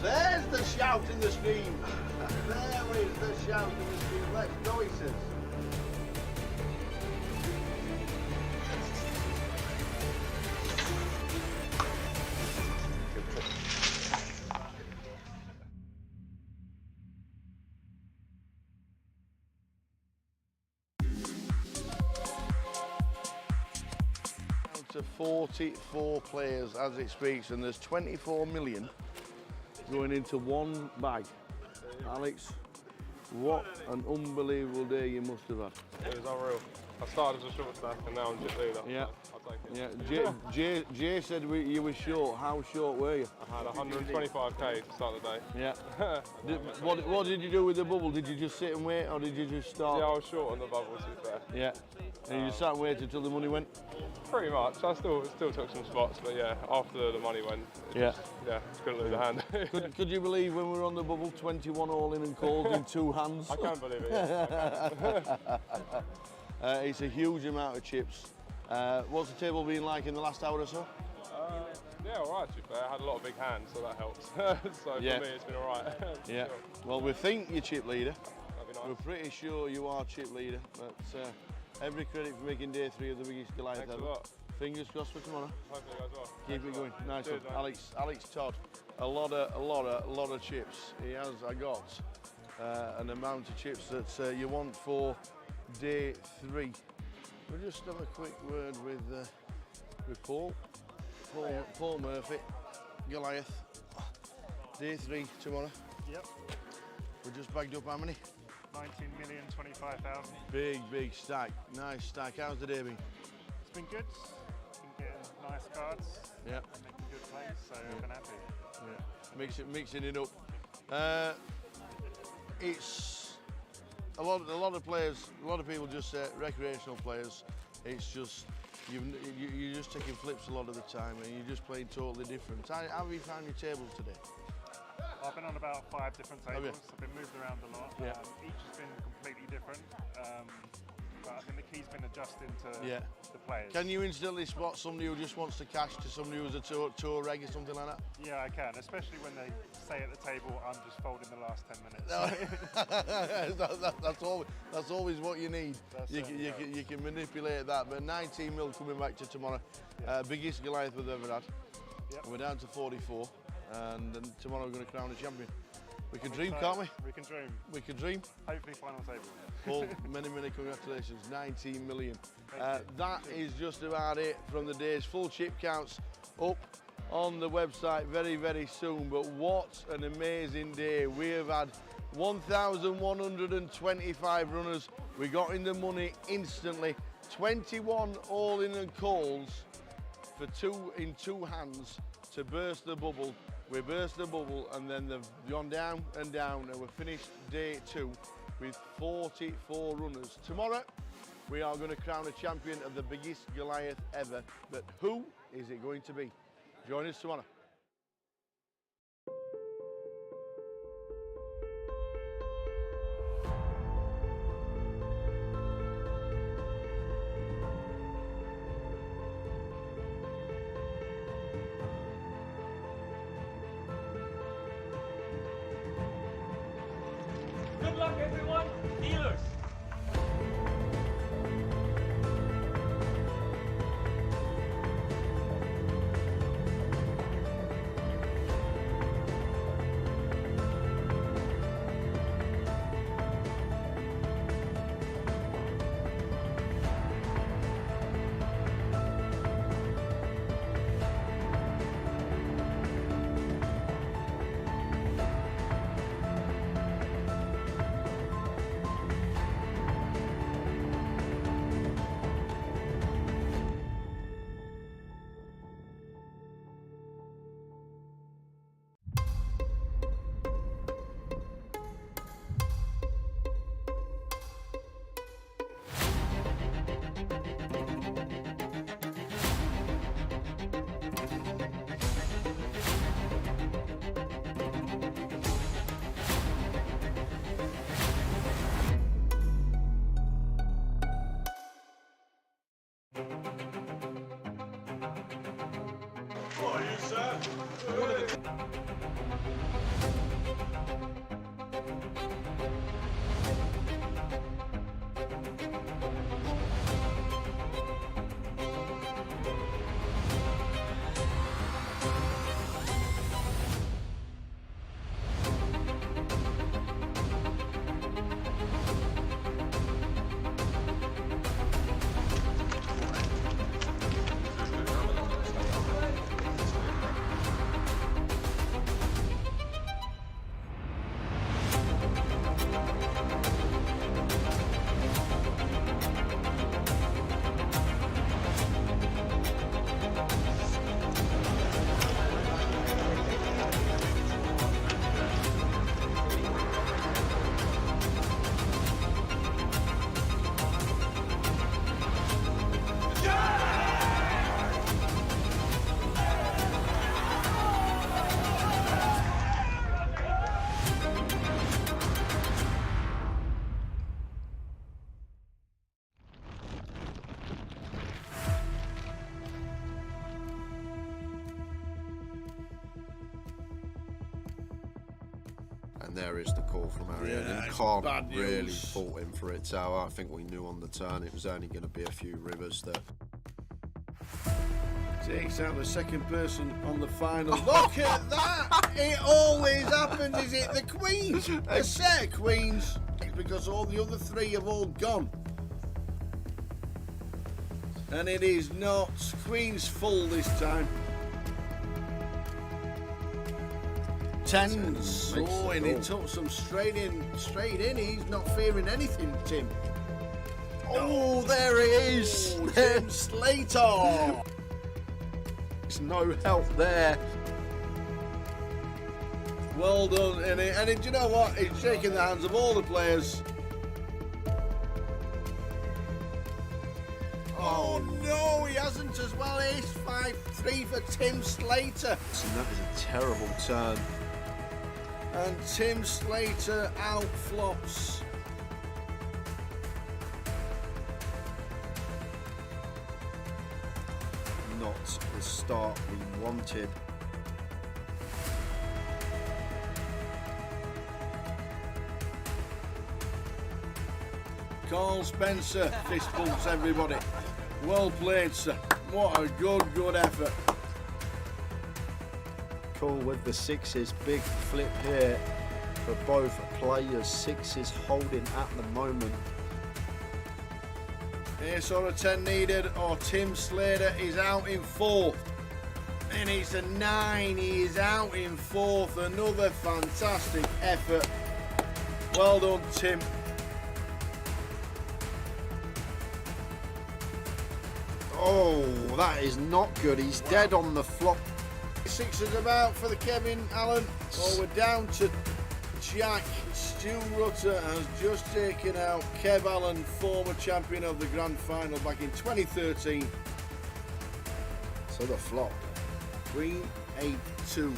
There's the shout in the stream. There is the shout in the stream. Let's go, he says. To 44 players as it speaks, and there's 24 million going into one bag. Alex, what an unbelievable day you must have had. It was unreal. I started as a short stack and now I'm just leader. Yeah. I'll take it. Yeah. Jay said you were short. How short were you? I had 125k to start the day. Yeah. What did you do with the bubble? Did you just sit and wait, or did you just start? Yeah, I was short on the bubble, to be fair. Yeah. And you just sat and waited until the money went? Pretty much. I still took some spots, but yeah, after the money went, just couldn't lose a hand. Could you believe when we were on the bubble, 21 all in and called in 2 hands? I can't believe it, yes. I can. It's a huge amount of chips. What's the table been like in the last hour or so? Yeah, all right, to be fair. I had a lot of big hands, so that helps. So for me, it's been all right. Yeah. Sure. Well, we think you're chip leader. That'd be nice. We're pretty sure you are chip leader, but every credit for making day 3 of the biggest Goliath Thanks ever. a lot. Fingers crossed for tomorrow. Hopefully it goes well. Keep it going. Nice Cheers, one. mate. Alex Todd, a lot of chips. He has got an amount of chips that you want for day 3. We'll just have a quick word with Paul Murphy. Goliath. Day 3 tomorrow. Yep. We just bagged up how many? 19,025,000. Big stack. Nice stack. How's the day been? It's been good. Been getting nice cards. Yep. Making good plays, so I've been happy. Yeah. Mixing it up. It's a lot of players. A lot of people just say recreational players. It's just you're just taking flips a lot of the time, and you're just playing totally different. How have you found your tables today? I've been on about 5 different Have you? tables. I've been moved around a lot. Yeah. Each has been completely different. But I think the key's been adjusting to the players. Can you instantly spot somebody who just wants to cash to somebody who's a tour reg or something like that? Yeah, I can, especially when they say at the table, I'm just folding the last 10 minutes. That's always what you need. You can manipulate that. But 19 mil coming back to tomorrow. Biggest Goliath we've ever had. Yep. We're down to 44, and then tomorrow we're going to crown a champion. We can dream, can't we? We can dream. We can dream. Hopefully final table. Paul, many congratulations. 19 million. That is just about it from the days. Full chip counts up on the website very soon. But what an amazing day. We have had 1,125 runners. We got in the money instantly. 21 all-in and calls for in two hands to burst the bubble. We burst the bubble, and then they've gone down and down, and we've finished day 2 with 44 runners. Tomorrow, we are going to crown a champion of the biggest Goliath ever. But who is it going to be? Join us tomorrow. Good luck, everyone. Healers. And there is the call from Arian. Yeah, And it's Khan bad really news. fought him for it, Tower. I think we knew on the turn it was only going to be a few rivers that Takes out the second person on the final. Look at that! It always happens. Is it the Queens? A set of Queens. It's because all the other 3 have all gone. And it is not Queens full this time. Tens. Makes Oh, it and he all. took some straight in. He's not fearing anything, Tim. Oh, there he is. Oh, Tim Slater. There's no help there. Well done. And do you know what? He's shaking the hands of all the players. Oh no, he hasn't as well. Ace 5-3 for Tim Slater. And that is a terrible turn. And Tim Slater outflops. Not the start we wanted. Carl Spencer fist bumps everybody. Well played, sir. What a good effort. Cool with the sixes. Big flip here for both players. Sixes holding at the moment. Ace or a 10 needed, or Tim Slater is out in fourth. And it's a 9. He is out in fourth. Another fantastic effort. Well done, Tim. Oh, that is not good. He's dead on the flop. Sixes about for the Kevin Allen. Oh, we're down to Jack. Stu Rutter has just taken out Kev Allen, former champion of the Grand Final back in 2013. So the flop. Queen 8-2.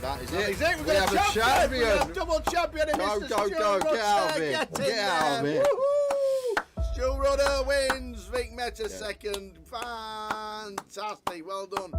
That is That it. is it. We have a champion. We have double champion. Go, Mr. go, Stu go. Get Rutter. out of here. Get in Get out of there. here. Woohoo! Stu Rutter wins. Vic Meta second. Fantastic. Well done.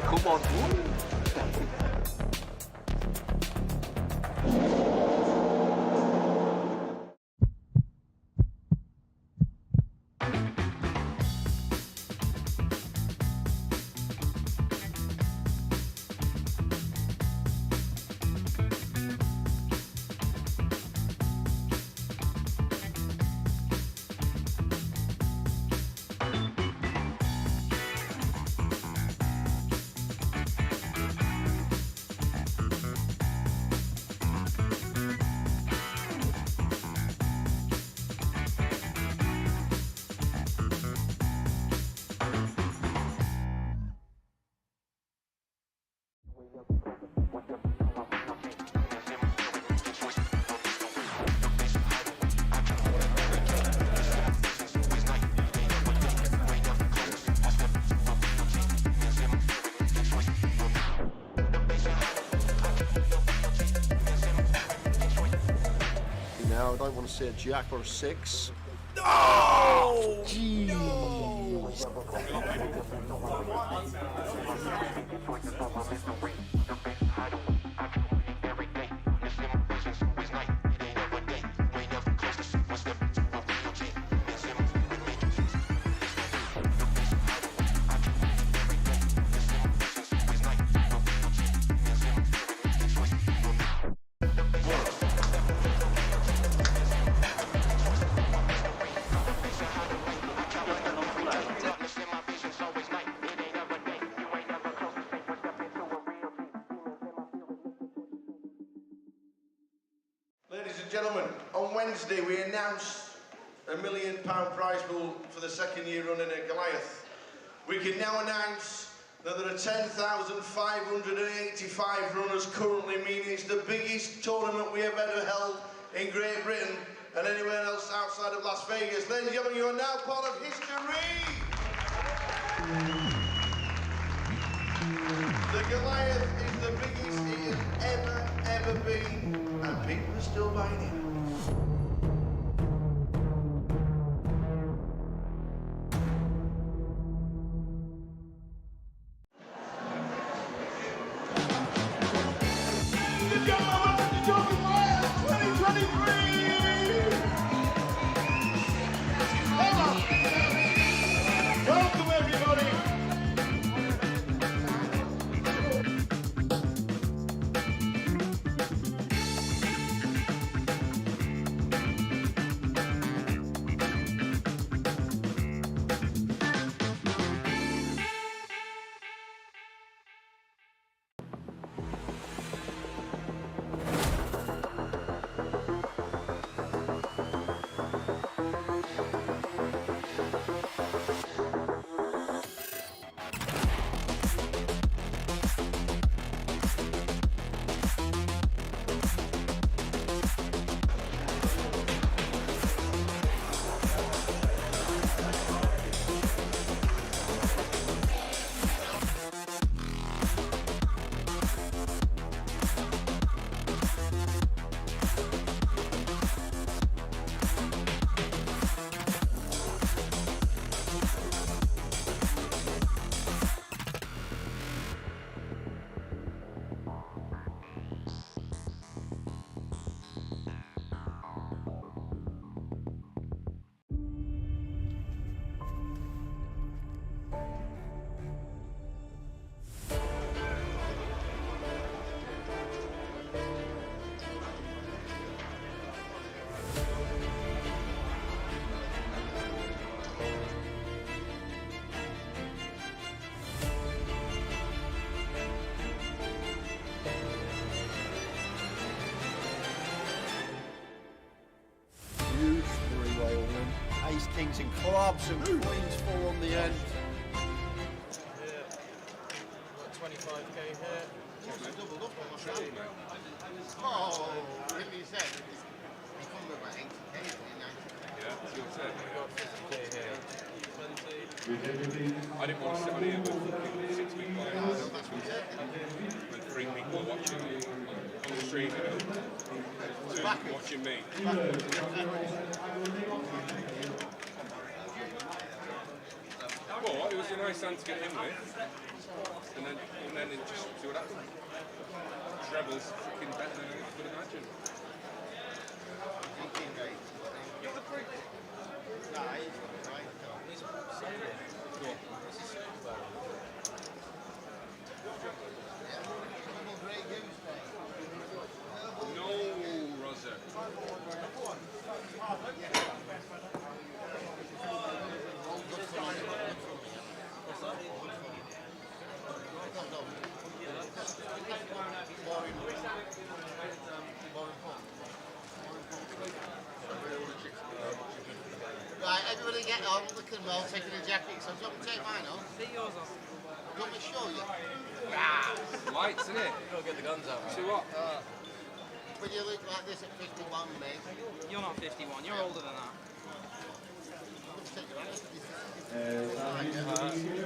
Come on. now. I don't want to see a jack or a 6. Oh! Ladies and gentlemen, on Wednesday we announced a £1 million prize pool for the second year running at Goliath. We can now announce that there are 10,585 runners currently, meaning it's the biggest tournament we have ever held in Great Britain and anywhere else outside of Las Vegas. Ladies and gentlemen, you are now part of history! The Goliath is the biggest it has ever been, and people are still buying it. Welcome everybody! Huge three-way all-in. Ace, kings and clubs and queens 4 on the end. Yeah. Got 25k here. Doubled up on my salary. Oh, really said. He come with about 80k, Yeah, that's what I said. Got 50k here. 20. I didn't want to sit on here with 6 week lines. With 3 people watching me on the stream, you know. 2 watching me. Well, it was a nice hand to get in with, and then it just see what happened. Trevor's fucking better than I could imagine. You're the prick. Nah, he's right. He's No, Rosa. Right, everybody get on, look at them all, taking the jackets. So do you want me to take mine off? Take yours off. Do you want me to show you? Lights, innit? Go get the guns out. See what? When you look like this at 51, mate. You're not 51, you're older than that.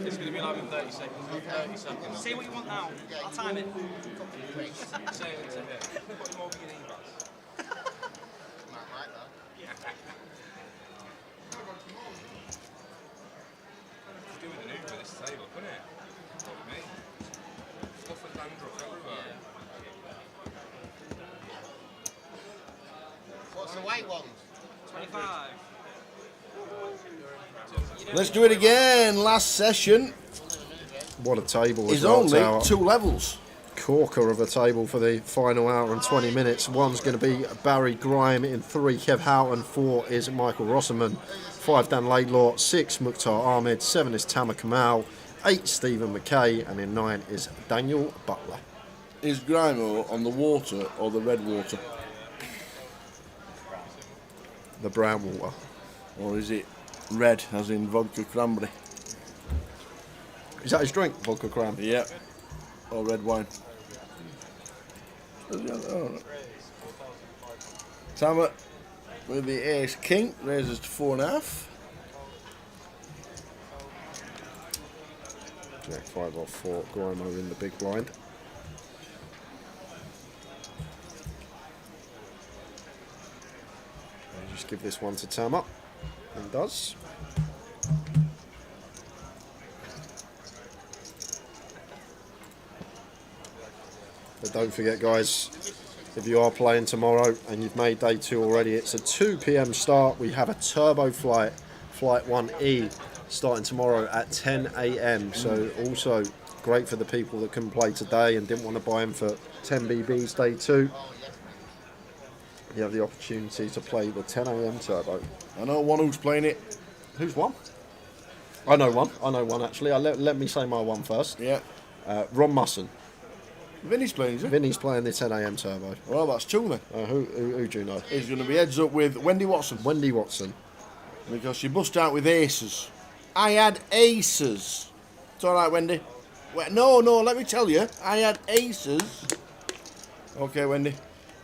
It's going to be live in 30 seconds. 30 seconds. Say what you want now. I'll time it. Say it into here. Put him over your knee, Baz. Right, do with an Uber this table, couldn't it? Fuck me. Stuff and dandruff everywhere. What's the weight ones? 25. Let's do it again. Last session What a table as is well, only Tower. 2 levels. Corker of a table for the final hour and 20 minutes. 1's going to be Barry Grime. In 3, Kev Houghton. 4 is Michael Rosserman. 5, Dan Laidlaw. 6, Mukhtar Ahmed. 7 is Tamer Kamal. 8, Stephen McKay. And in 9 is Daniel Butler. Is Grimo on the water or the red water? The brown water. Or is it red, as in vodka cranberry? Is that his drink, vodka cran? Yeah. Or red wine. Tamer with the ace king raises to 4.5. Jack 5 off 4. Grimo in the big blind. And just give this one to Tamer. And does. But don't forget, guys, if you are playing tomorrow and you've made day 2 already, it's a 2 p.m. start. We have a turbo flight, Flight 1E, starting tomorrow at 10 a.m. So also great for the people that couldn't play today and didn't want to buy them for 10 BBs day 2. You have the opportunity to play the 10 a.m. turbo. I know one who's playing it. Who's one? I know one actually. Let me say my one first. Yeah. Ron Musson. Vinny's playing, is it? Vinny's playing the 10 a.m. turbo. Well, that's 2 then. Who do you know? He's going to be heads up with Wendy Watson. Wendy Watson. Because she bust out with aces. I had aces. It's alright, Wendy. No, let me tell you. I had aces. Okay, Wendy.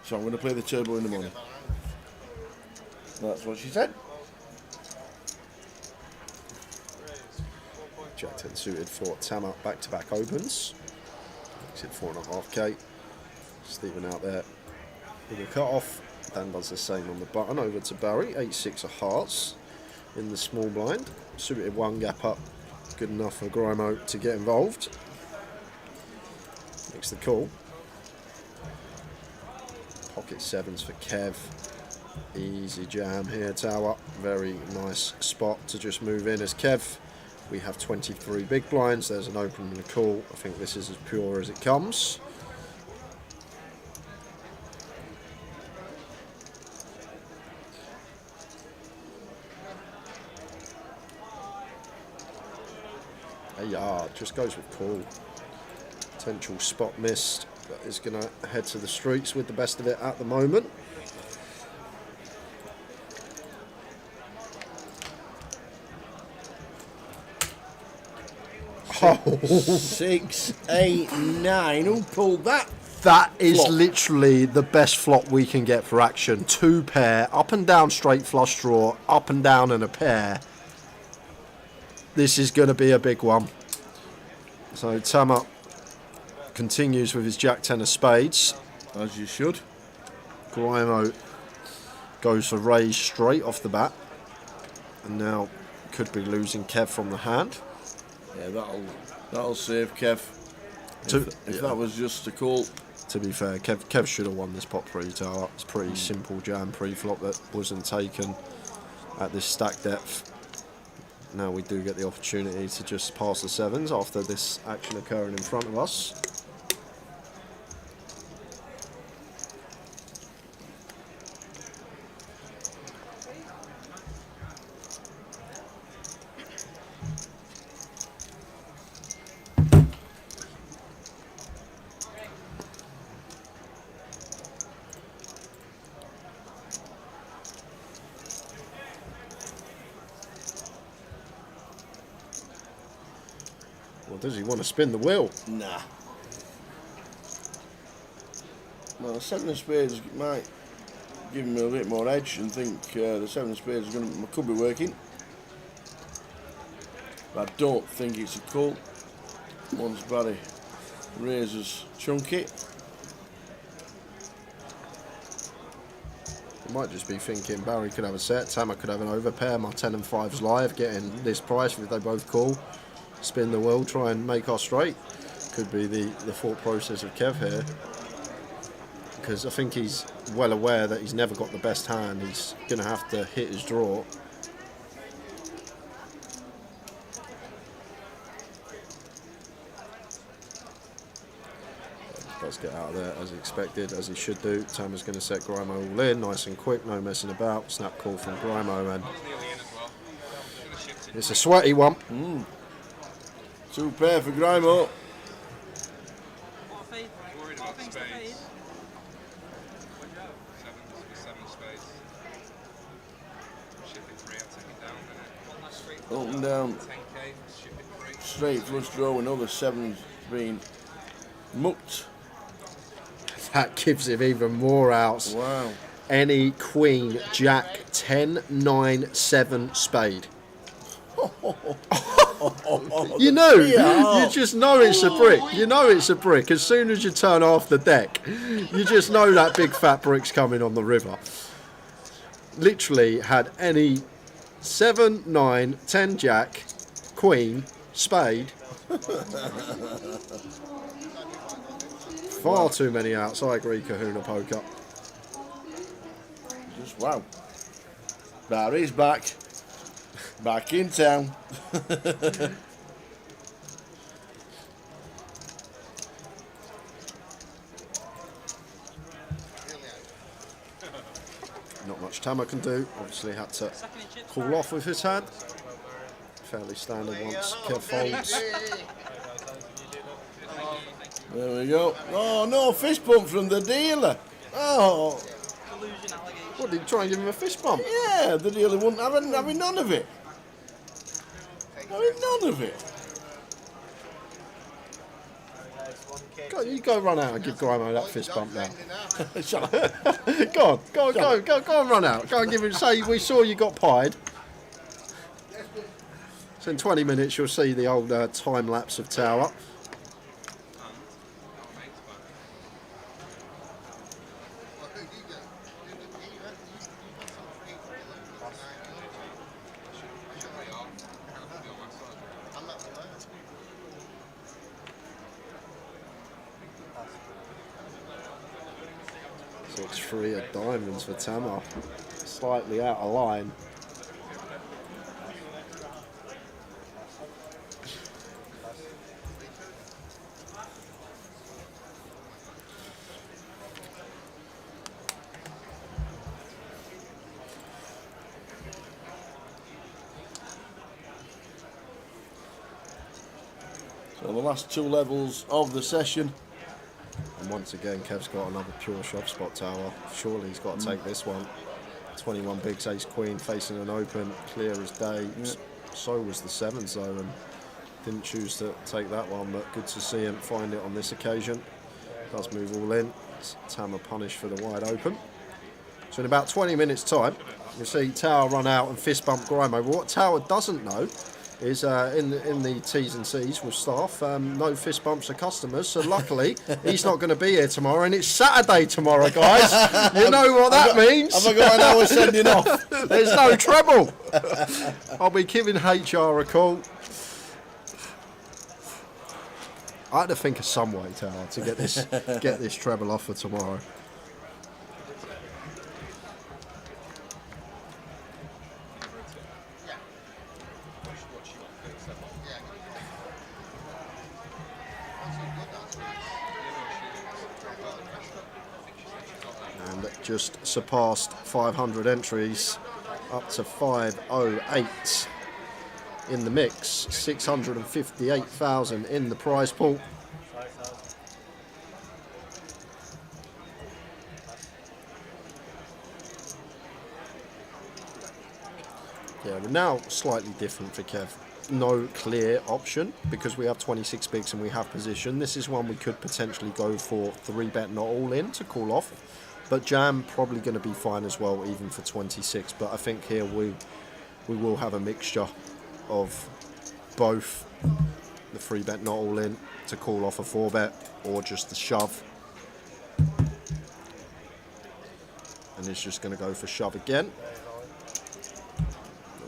So I'm going to play the turbo in the morning. That's what she said. Jack 10 suited for Tamer, back-to-back opens. Makes it 4.5k. Stephen out there with a cut-off. Dan does the same on the button. Over to Barry, 8-6 of hearts in the small blind. Suited 1 gap up. Good enough for Grimo to get involved. Makes the call. Pocket 7s for Kev. Easy jam here, Tower. Very nice spot to just move in as Kev. We have 23 big blinds. There's an open and a call. I think this is as pure as it comes. A yard, just goes with call. Potential spot missed, but is going to head to the streets with the best of it at the moment. Oh. 6, 8, 9. Who pulled that? That is flop? literally the best flop we can get for action. 2 pair, up and down straight flush draw, up and down and a pair. This is going to be a big one. So Tamer continues with his Jack 10 of spades. As you should. Grimo goes for raise straight off the bat. And now could be losing Kev from the hand. Yeah, that'll save Kev. If that was just a call. To be fair, Kev should have won this pot pre-tower. It's pretty simple jam pre-flop that wasn't taken at this stack depth. Now we do get the opportunity to just pass the 7s after this action occurring in front of us. Or does he want to spin the wheel? Nah. Well, the 7 of spades might give him a bit more edge and think the 7 of spades could be working. But I don't think it's a call. Once Barry raises chunky. might just be thinking Barry could have a set, Tama could have an overpair, my 10 and 5's live, getting this price if they both call. Spin the wheel, try and make our straight. Could be the thought process of Kev here. Because I think he's well aware that he's never got the best hand. He's going to have to hit his draw. Does get out of there as expected, as he should do. Tama's going to set Grimo all in, nice and quick, no messing about. Snap call from Grimo, and it's a sweaty one. 2 pair for Grimo. Worried about spades. 7 spades. Shipping 3, I'll take it down. Up and down. 10k, shipping 3. Straight flush draw, another 7's been mucked. That gives him even more outs. Wow. Any queen, jack, 10, 9, 7 spade. You know, you just know it's a brick. You know it's a brick. As soon as you turn off the deck, you just know that big fat brick's coming on the river. Literally had any 7, 9, 10 jack, queen, spade. Far too many outs. I agree, Kahuna Poker. Just wow. Barry's back. Back in town. Not much Tama can do. Obviously had to call off with his hand. Fairly standard once Kev folds. There we go. Oh, no fist bump from the dealer. Oh. What, did you try and give him a fist bump? Yeah, the dealer wouldn't have none of it. None of it. You go run out and give Grimo that fist bump now. Shut up. Go and run out. Go and give him, say we saw you got pied. So in 20 minutes you'll see the old time lapse of Tower. So it's 3 of diamonds for Tama. Slightly out of line. So the last 2 levels of the session. And once again, Kev's got another pure shove spot Tower. Surely he's got to take this one. 21 bigs, ace queen, facing an open, clear as day. So was the 7s though, and didn't choose to take that one, but good to see him find it on this occasion. Does move all in. Tama punished for the wide open. So in about 20 minutes time, you'll see Tower run out and fist bump Grimo. But what Tower doesn't know is in the T's and C's with staff, no fist bumps to customers. So luckily, he's not going to be here tomorrow, and it's Saturday tomorrow, guys. You know what that means. Have I got an hour sending off? There's no trouble. I'll be giving HR a call. I had to think of some way, Tower, to get this treble off for tomorrow. Just surpassed 500 entries, up to 508 in the mix, 658,000 in the prize pool. Yeah, we're now slightly different for Kev. No clear option because we have 26 bigs and we have position. This is one we could potentially go for 3-bet not all in to call off. But jam probably going to be fine as well, even for 26. But I think here we will have a mixture of both the 3-bet not all in to call off a 4-bet or just the shove. and is just going to go for shove again.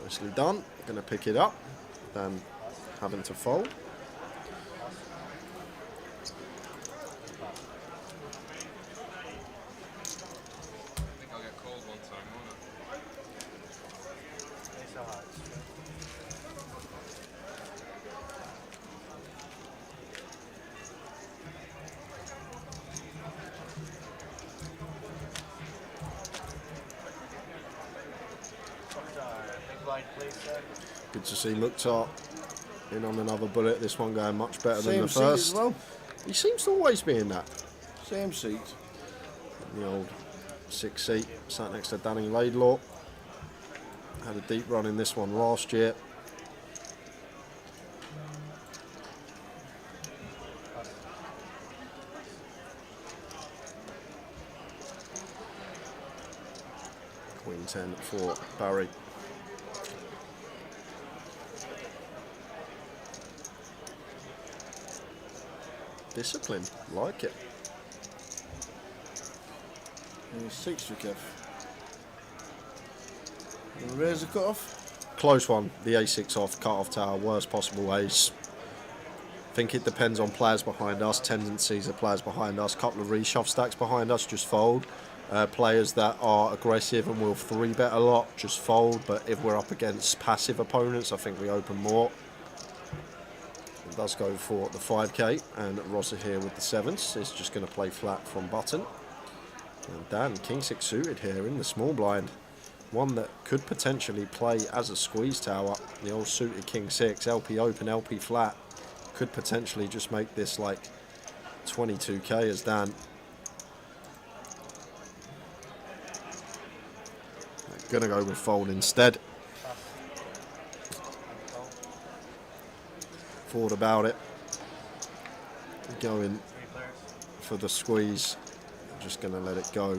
Nicely done. Going to pick it up, then having to fold. Good to see Mukhtar in on another bullet. This one going much better than the Same seat first. as well. He seems to always be in that. Same seat. The old 6 seat, sat next to Danny Laidlaw. Had a deep run in this one last year. Queen 10 for Barry. Discipline, like it. And 6 for Kev. And the razor cut off. Close one, the A6 off, cut off tower, worst possible ace. I think it depends on players behind us, tendencies of players behind us, couple of reshove stacks behind us, just fold. Players that are aggressive and will 3-bet a lot, just fold, but if we're up against passive opponents, I think we open more. It does go for the 5k, and Rosser here with the 7s is just going to play flat from button. And Dan, King 6 suited here in the small blind. One that could potentially play as a squeeze tower. The old suited King 6, LP open, LP flat. Could potentially just make this like 22k as Dan. Gonna go with fold instead. Thought about it. Going for the squeeze. I'm just gonna let it go.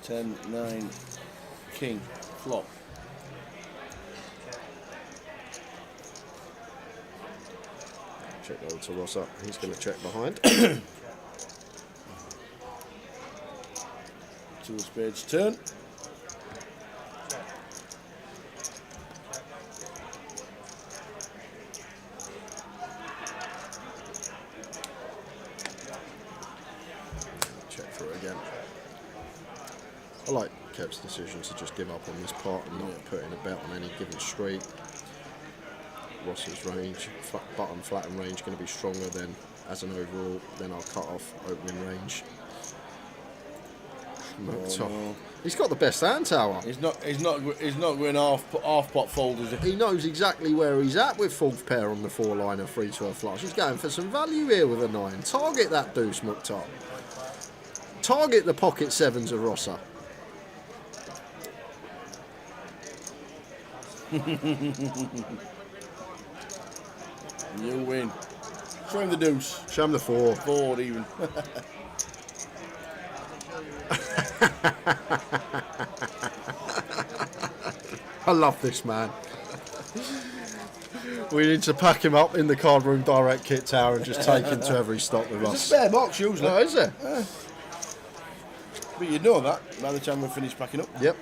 10, 9, king, flop. Check over to Rosser. He's gonna check behind. 2 of spades turn. I like Kev's decision to just give up on this pot and not put in a bet on any given street. Ross's range, button flat and range going to be stronger than as an overall. Then I'll cut off opening range. Oh, no. He's got the best hand tower. He's not going half pot fold, is he? He knows exactly where he's at with 4th pair on the 4-liner 3-12 flush. He's going for some value here with a 9. Target that deuce, Mukhtar. Target the pocket 7s of Rosser. You win. Show him the deuce. Show him the 4. 4 even. I love this man. We need to pack him up in the card room direct kit tower and just take him to every stop with us. It's a spare box usually. No, is it? But you know that by the time we're finished packing up. Yep.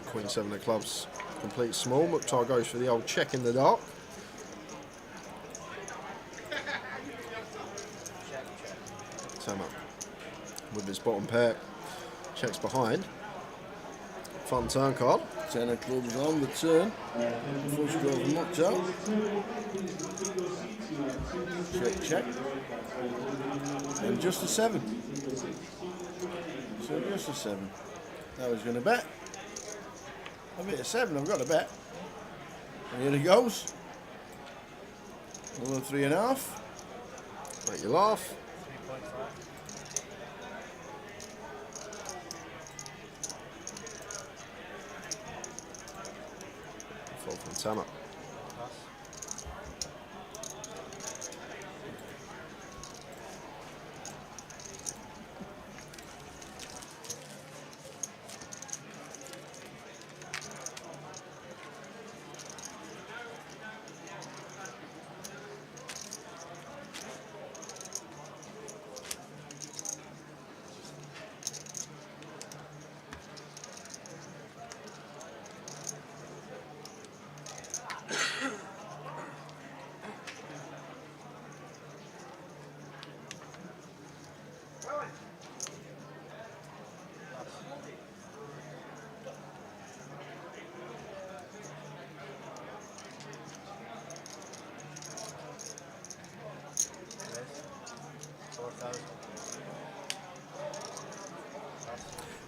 Queen 7 of clubs, complete small. Mukhtar goes for the old check in the dark. Sam up with his bottom pair, checks behind. Fun turn card. 10 of clubs on the turn. Flush draw from Mukhtar. Check, check. And just a 7. So just a 7. I was going to bet. I've hit a 7, I've got to bet. And here it goes. Another 3.5. Make you laugh. Fall from Tanner.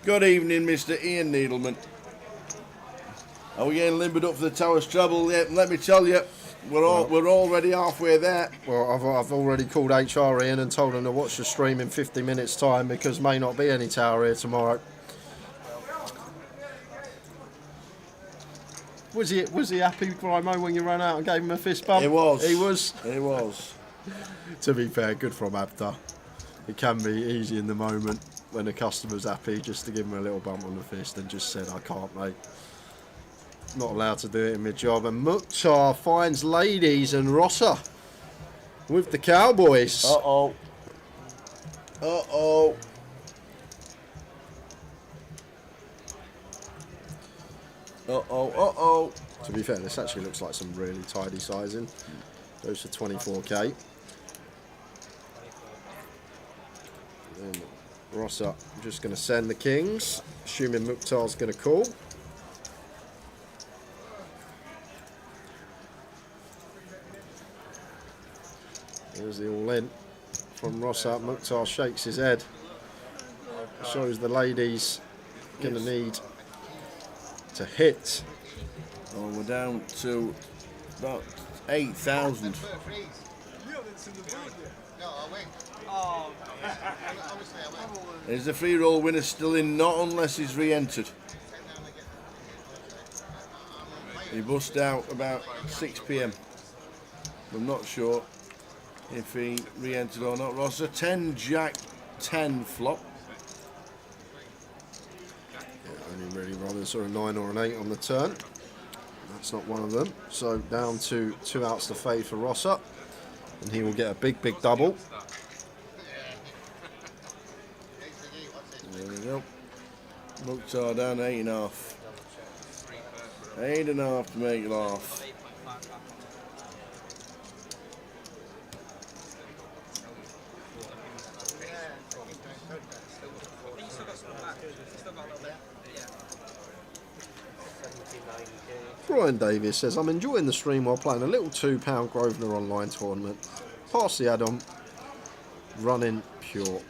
Good evening, Mr. Ian Needleman. Are we getting limbered up for the Towers Treble? Yeah, let me tell you, we're already halfway there. Well, I've already called HR in and told them to watch the stream in 50 minutes time because may not be any tower here tomorrow. Was he happy, Grimo, when you ran out and gave him a fist bump? He was. He was. He was. To be fair, good from Abda. It can be easy in the moment when the customer's happy just to give him a little bump on the fist and just said, I can't, mate. Not allowed to do it in my job. And Mukhtar finds ladies and Rosser with the Cowboys. Uh-oh. Uh-oh. Uh-oh, uh-oh. To be fair, this actually looks like some really tidy sizing. Goes for 24k. Then Rosser, I'm just going to send the kings, assuming Mukhtar's going to call. There's the all-in from Rosser. Mukhtar shakes his head. Shows the ladies going to need to hit. Oh, we're down to about 8,000. Is the free roll winner still in? Not unless he's re-entered. He bust out about 6 p.m. I'm not sure if he re-entered or not. Rosser, 10 jack, 10 flop. Only really rather sort of 9 or an 8 on the turn. That's not one of them. So down to 2 outs to fade for Rosser. And he will get a big, big double. There we go. Mukhtar down 8.5. 8.5 to make laugh. Brian Davies says, I'm enjoying the stream while playing a little £2 Grosvenor online tournament. Pass the add-on. Running pure.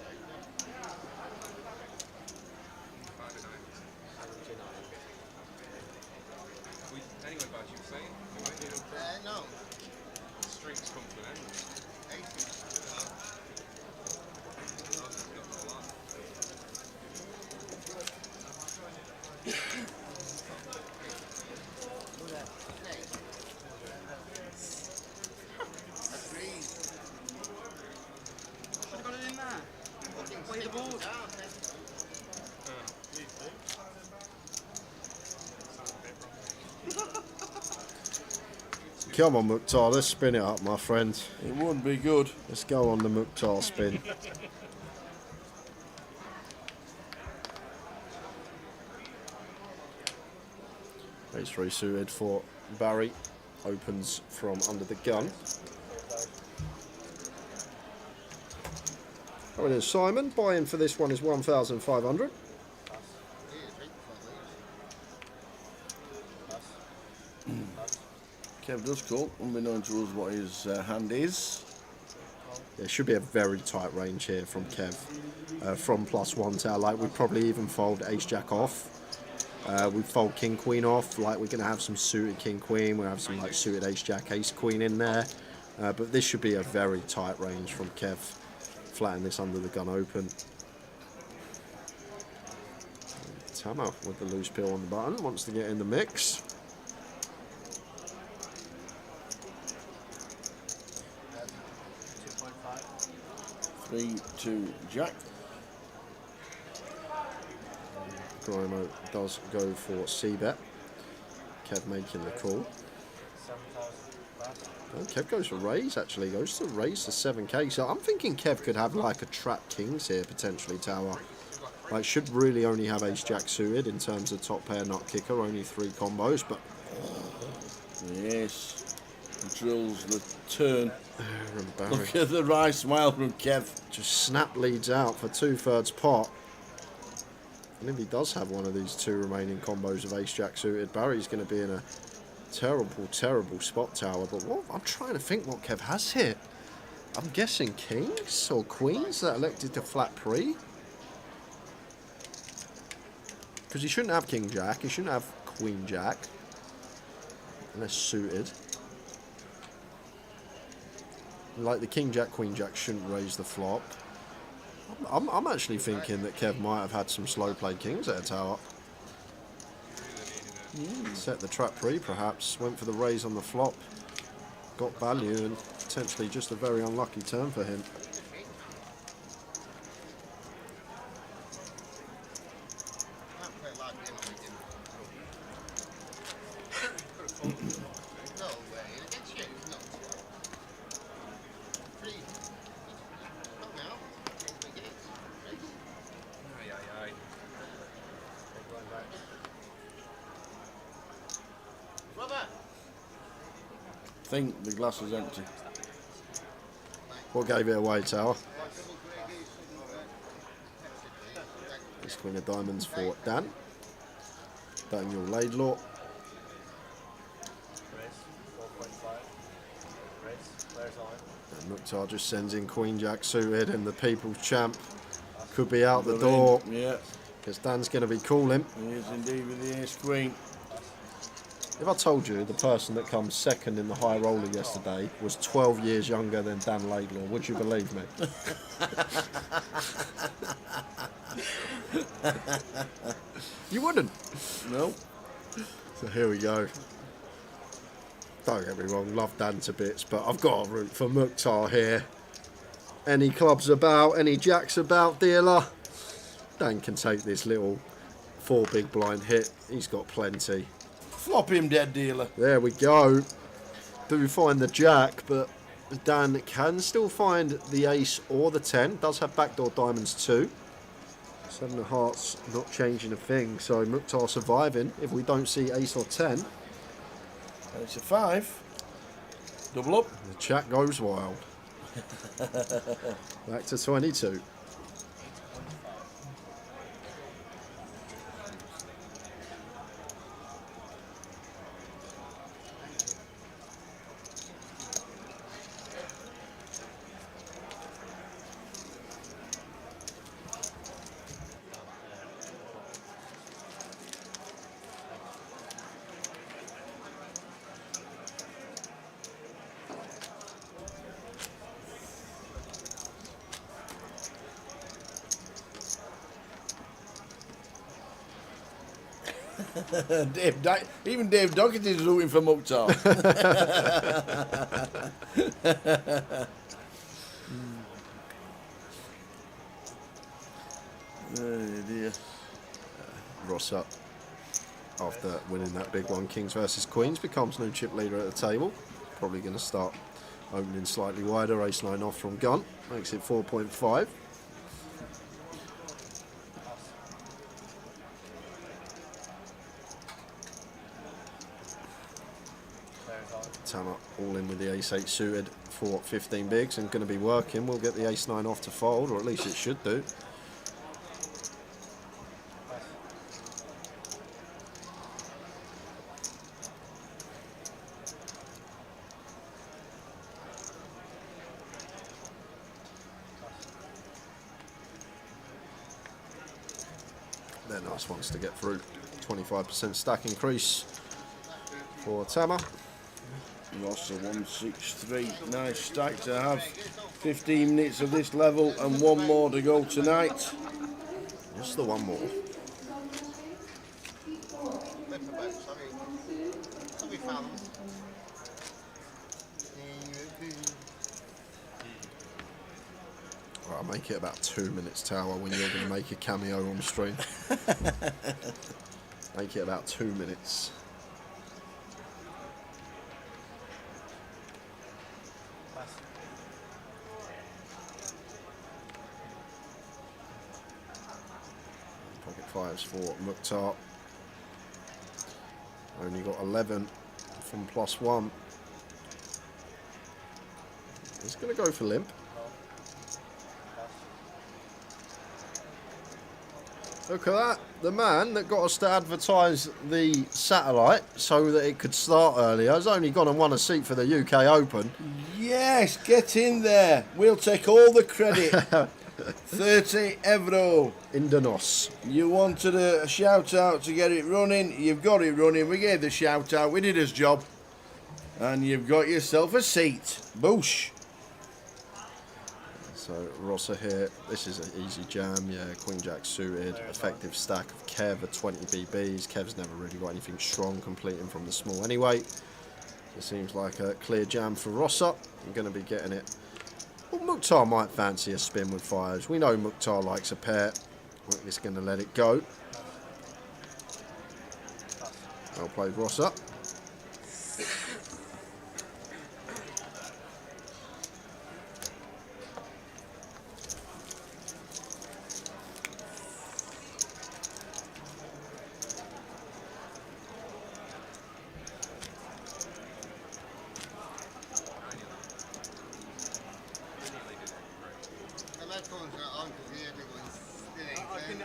Come on, Mukhtar, let's spin it up, my friend. It would be good. Let's go on the Mukhtar spin. Ace 3 suited for Barry. Opens from under the gun. Coming in Simon. Buy-in for this one is 1,500. Kev does call, unbeknown to us what his hand is. There should be a very tight range here from Kev. From +1 to like we'd probably even fold ace jack off. We'd fold king queen off. Like we're gonna have some suited king queen. We'll have some like suited ace jack ace queen in there. But this should be a very tight range from Kev. Flatten this under the gun open. Tama with the loose pill on the button wants to get in the mix. 3-2 jack. Grimo does go for c-bet. Kev making the call. Oh, Kev goes for raise, actually. Goes to raise to 7k. So I'm thinking Kev could have like a trap kings here, potentially, Tower. Like, should really only have ace jack suited in terms of top pair nut kicker. Only 3 combos, but... Yes. Drills the turn. Look at the wry smile from Kev. Just snap leads out for 2/3 pot. And if he does have one of these 2 remaining combos of ace jack suited, Barry's going to be in a terrible, terrible spot, Tower. But what I'm trying to think what Kev has here. I'm guessing kings or queens that elected to flat pre. Because he shouldn't have king jack. He shouldn't have queen jack. Unless suited. Like the king jack, queen jack shouldn't raise the flop. I'm actually thinking that Kev might have had some slow play kings at a tower. Set the trap pre perhaps, went for the raise on the flop, got value and potentially just a very unlucky turn for him. I think the glass is empty. What gave it away, Tower? This queen of diamonds for Dan. Daniel Laidlaw. And Mukhtar just sends in queen jack suited and the people's champ could be out the door. Yeah. Because Dan's going to be calling. He is indeed with the ace queen. If I told you the person that comes second in the high roller yesterday was 12 years younger than Dan Laidlaw, would you believe me? You wouldn't. No. So here we go. Don't get me wrong, love Dan to bits, but I've got to root for Mukhtar here. Any clubs about, any jacks about, dealer? Dan can take this little 4 big blind hit. He's got plenty. Flop him, dead dealer. There we go. Do find the jack, but Dan can still find the ace or the 10. Does have backdoor diamonds too. 7 of hearts not changing a thing. So Mukhtar surviving if we don't see ace or 10. And it's a 5. Double up. The chat goes wild. Back to 22. Even Dave Doggett is rooting for Mukhtar. Oh dear. Ross up after winning that big one. Kings versus Queens becomes new chip leader at the table. Probably going to start opening slightly wider. Ace 9 off from gun. Makes it 4.5. Tama all in with the ace 8 suited for 15 bigs and going to be working. We'll get the ace 9 off to fold, or at least it should do. They're nice ones to get through. 25% stack increase for Tama. Rosser 163. Nice stack to have. 15 minutes of this level and one more to go tonight. Just the one more. Right, I'll make it about 2 minutes, Tower, when you're going to make a cameo on stream. Make it about 2 minutes. Pocket fives for Mukhtar. Only got 11 from +1. He's going to go for limp. Look at that. The man that got us to advertise the satellite so that it could start earlier has only gone and won a seat for the UK Open. Yes, get in there. We'll take all the credit. 30 euro. Indanos. You wanted a shout out to get it running. You've got it running. We gave the shout out. We did his job. And you've got yourself a seat. Boosh. So Rosser here, this is an easy jam, yeah, Queen Jack suited, effective stack of Kev at 20 BBs. Kev's never really got anything strong completing from the small anyway. It seems like a clear jam for Rosser. I'm going to be getting it. Well, Mukhtar might fancy a spin with fives. We know Mukhtar likes a pair. We're just going to let it go. Well played, Rosser.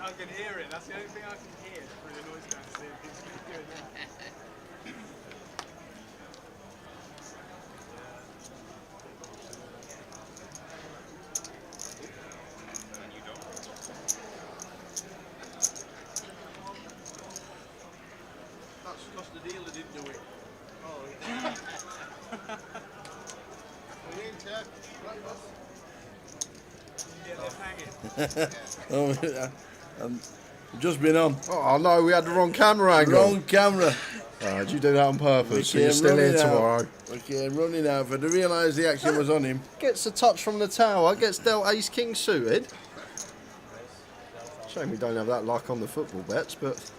I can hear it. That's the only thing I can hear through the noise cancelling. It's good now. That's because the dealer didn't do it. Oh, yeah. We're in, Chuck. Right, boss. I've just been on. Oh no, we had the wrong camera angle. Wrong camera. Did you do that on purpose? So you're still here tomorrow. We came running out, but I realised the action was on him. Gets a touch from the tower, gets dealt ace king suited. Shame we don't have that luck on the football bets, but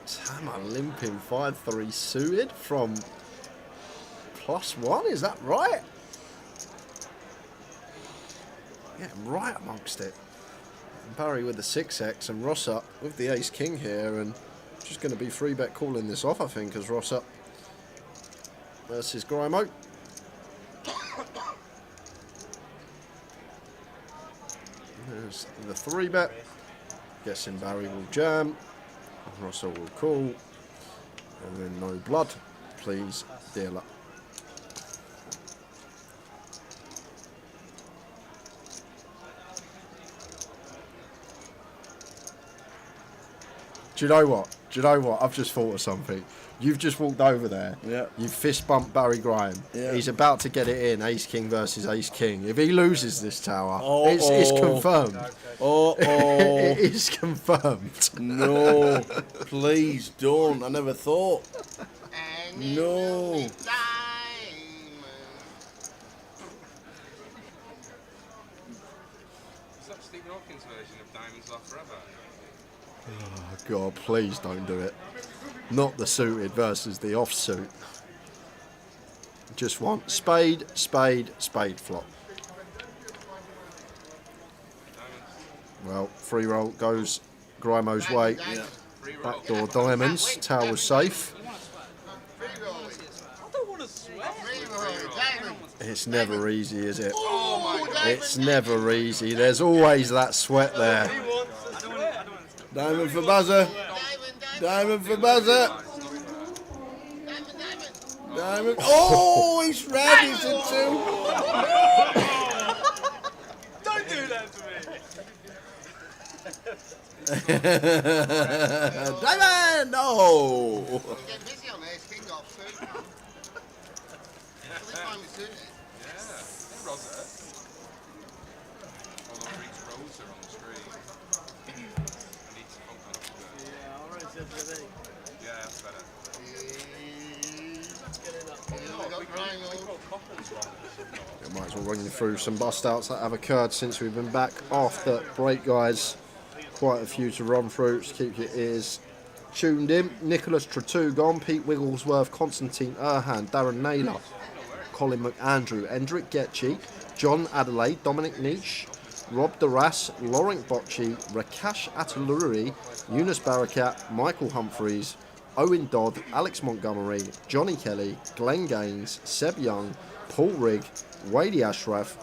Tama limping 5-3 suited from +1, is that right? Yeah, right amongst it. And Barry with the 6x and Ross up with the ace king here, and just going to be 3-bet calling this off, I think, as Ross up versus Grimo. There's the 3-bet. Guessing Barry will jam, Russell will call, and then no blood, please, dealer. Do you know what? Do you know what? I've just thought of something. You've just walked over there. Yeah. You've fist bumped Barry Grime. Yeah. He's about to get it in. Ace King versus Ace King. If he loses this tower, it's confirmed. It is confirmed. No, please don't. I never thought. No. It's like Stephen Hawking's version of Diamonds Last Forever. Oh, God, please don't do it. Not the suited versus the offsuit. Just want spade, spade, spade flop. Well, free roll goes Grimo's way. Yeah. Backdoor diamonds. Tower's safe. I don't want to sweat. It's never easy, is it? It's never easy. There's always that sweat there. Diamond for buzzer. Diamond for buzzer. Diamond. Oh, he's ready to two. Don't do that to me. Diamond! No! Getting busy on this, King got food. This time it's doing it. Yeah. Rosa. Oh, look, Reach Rosa on the screen. I need to pump that up a bit. Yeah, I'll raise it today. Yeah, that's better. I might as well run you through some bust outs that have occurred since we've been back after break, guys. Quite a few to run through, so keep your ears tuned in. Nicholas Tratugon, Pete Wigglesworth, Constantine Erhan, Darren Naylor, Colin McAndrew, Endrick Getchie, John Adelaide, Dominic Niche, Rob Duras, Laurent Bocci, Rakesh Ataluri, Eunice Barakat, Michael Humphreys, Owen Dodd, Alex Montgomery, Johnny Kelly, Glenn Gaines, Seb Young, Paul Rigg, Wadey Ashraf,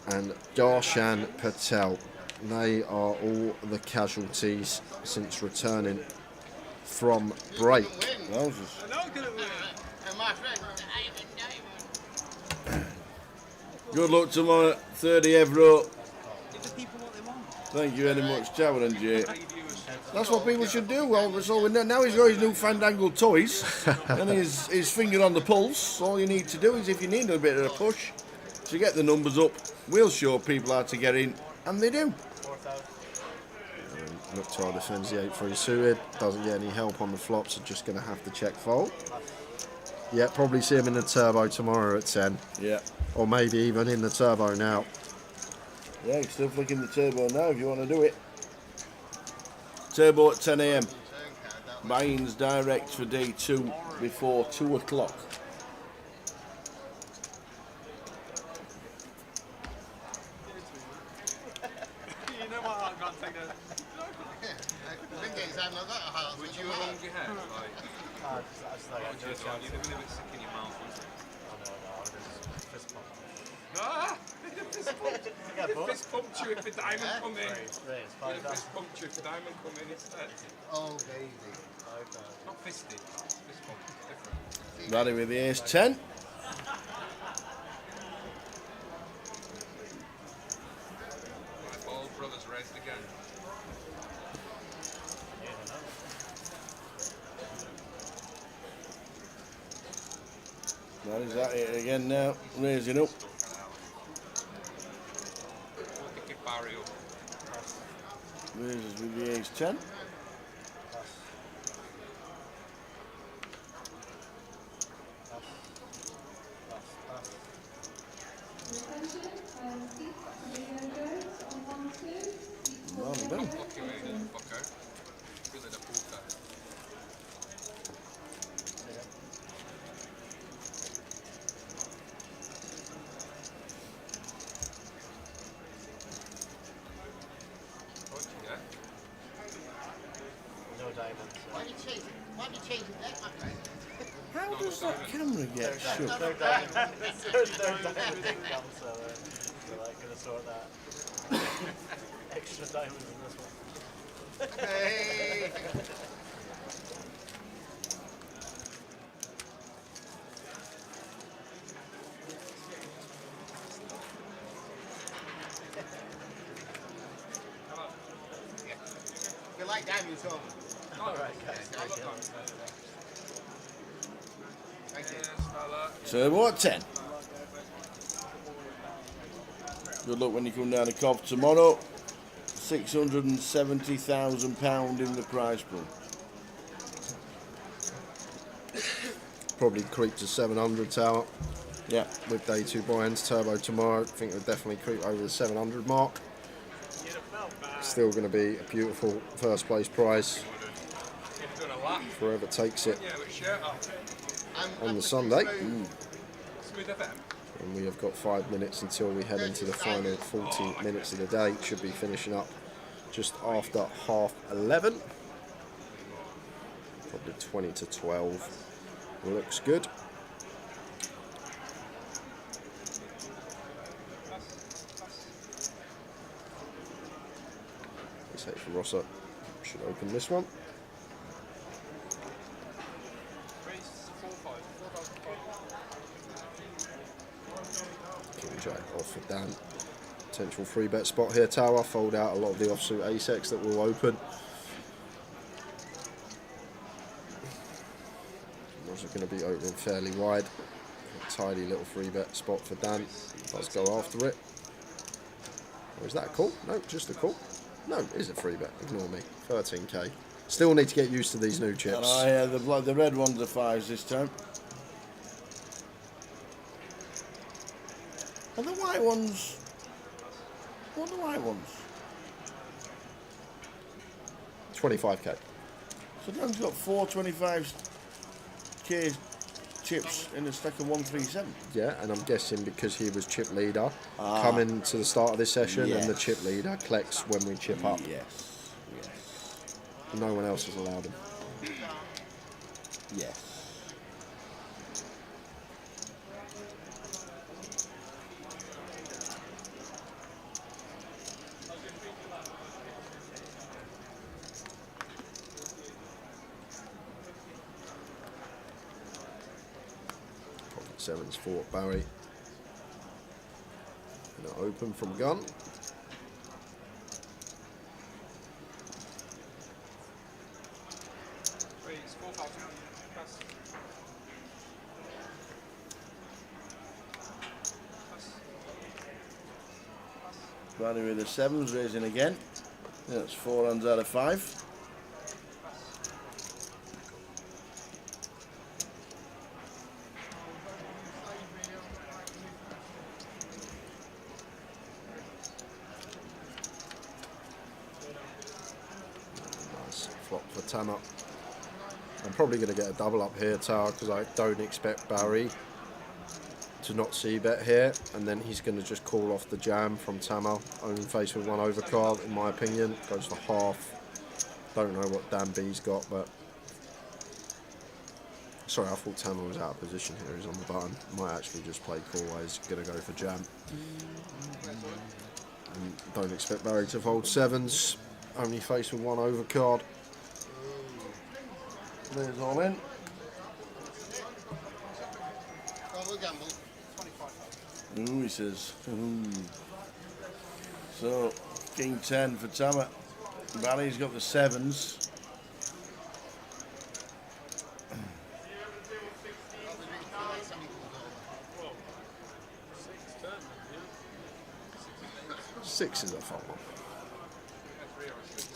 and Darshan Patel. They are all the casualties since returning from break. Good luck tomorrow, 30 Evro. Thank you very much, Tower and Jay. That's what people should do. Well, so now he's got his new fandangled toys and his finger on the pulse. All you need to do is, if you need a bit of a push to get the numbers up, we'll show people how to get in, and they do. Mukhtar defends the 8-3 suited, doesn't get any help on the flops, so just going to have to check fold. Yeah, probably see him in the turbo tomorrow at 10. Yeah. Or maybe even in the turbo now. Yeah, you're still flicking the turbo now if you want to do it. Turbo at 10 AM. Buy-ins direct for day 2 before 2 o'clock. You know my heart can't take that. Would you hold your head? Like, I just like, you're living a bit sick in your mouth, wasn't it? fist pump. Ah! Fist pumped. Yeah, but- Fist pumped you if the diamond come in. Right, it's fine. Fist pumped you if the diamond come in instead. Oh, baby. Not fisted. Fist pumped. It's different. Ready with the ace 10. Right, all brothers raised again. That is that it again now. Raising up. Pick it Barry up. Raises with the ace 10. Well done. Lucky way, little fucker. Really the poker. No diamonds. Why do you change it? Why do you change it that my friend? How does that camera get shook? Third diamond. Third diamond didn't come, so we're like gonna sort that. Extra diamonds in this one. Hey! You like diamonds, home? Alright, guys. Thank you. Turbo at 10. Good luck when you come down to Cov tomorrow. £670,000 in the prize pool. Probably creep to 700 tower. Yeah. With day 2 buy-ins, turbo tomorrow. I think it'll definitely creep over the 700 mark. Still going to be a beautiful first place prize. Forever takes it on the Sunday. And we have got 5 minutes until we head into the final 40 minutes of the day. Should be finishing up just after 11:30. Probably 20 to 12. Looks good. Let's hope for Rossa should open this one. King Jack off for Dan. Potential 3-bet spot here, Tower. Fold out a lot of the offsuit ace-x that will open. Also going to be opening fairly wide. A tidy little 3-bet spot for Dan. Let's go after it. Or is that a call? No, just a call. No, it is a 3-bet. Ignore me. 13k. Still need to get used to these new chips. Oh yeah, the red ones are 5s this time. And the white ones... What are the white ones? 25k. So Dan's got 4 25k chips in a stack of 137. Yeah, and I'm guessing because he was chip leader coming to the start of this session, Yes. and the chip leader collects when we chip up. Yes, yes. No one else has allowed him. Yes. Sevens for Barry. Gonna open from gun. Barry with the 7s, raising again. That's 4 hands out of 5. Nice flop for Tama. I'm probably going to get a double up here, Tower, because I don't expect Barry to not c-bet here, and then he's going to just call off the jam from Tama. Only face with 1 overcard, in my opinion. Goes for half. Don't know what Dan B's got, but... Sorry, I thought Tama was out of position here. He's on the button. Might actually just play call. He's going to go for jam. And don't expect Barry to fold 7s. Only face with 1 overcard. There's all in. Well, we'll gamble. 25. Ooh, he says. Ooh. So, King 10 for Tama. Barry's got the 7s. Six is a fold.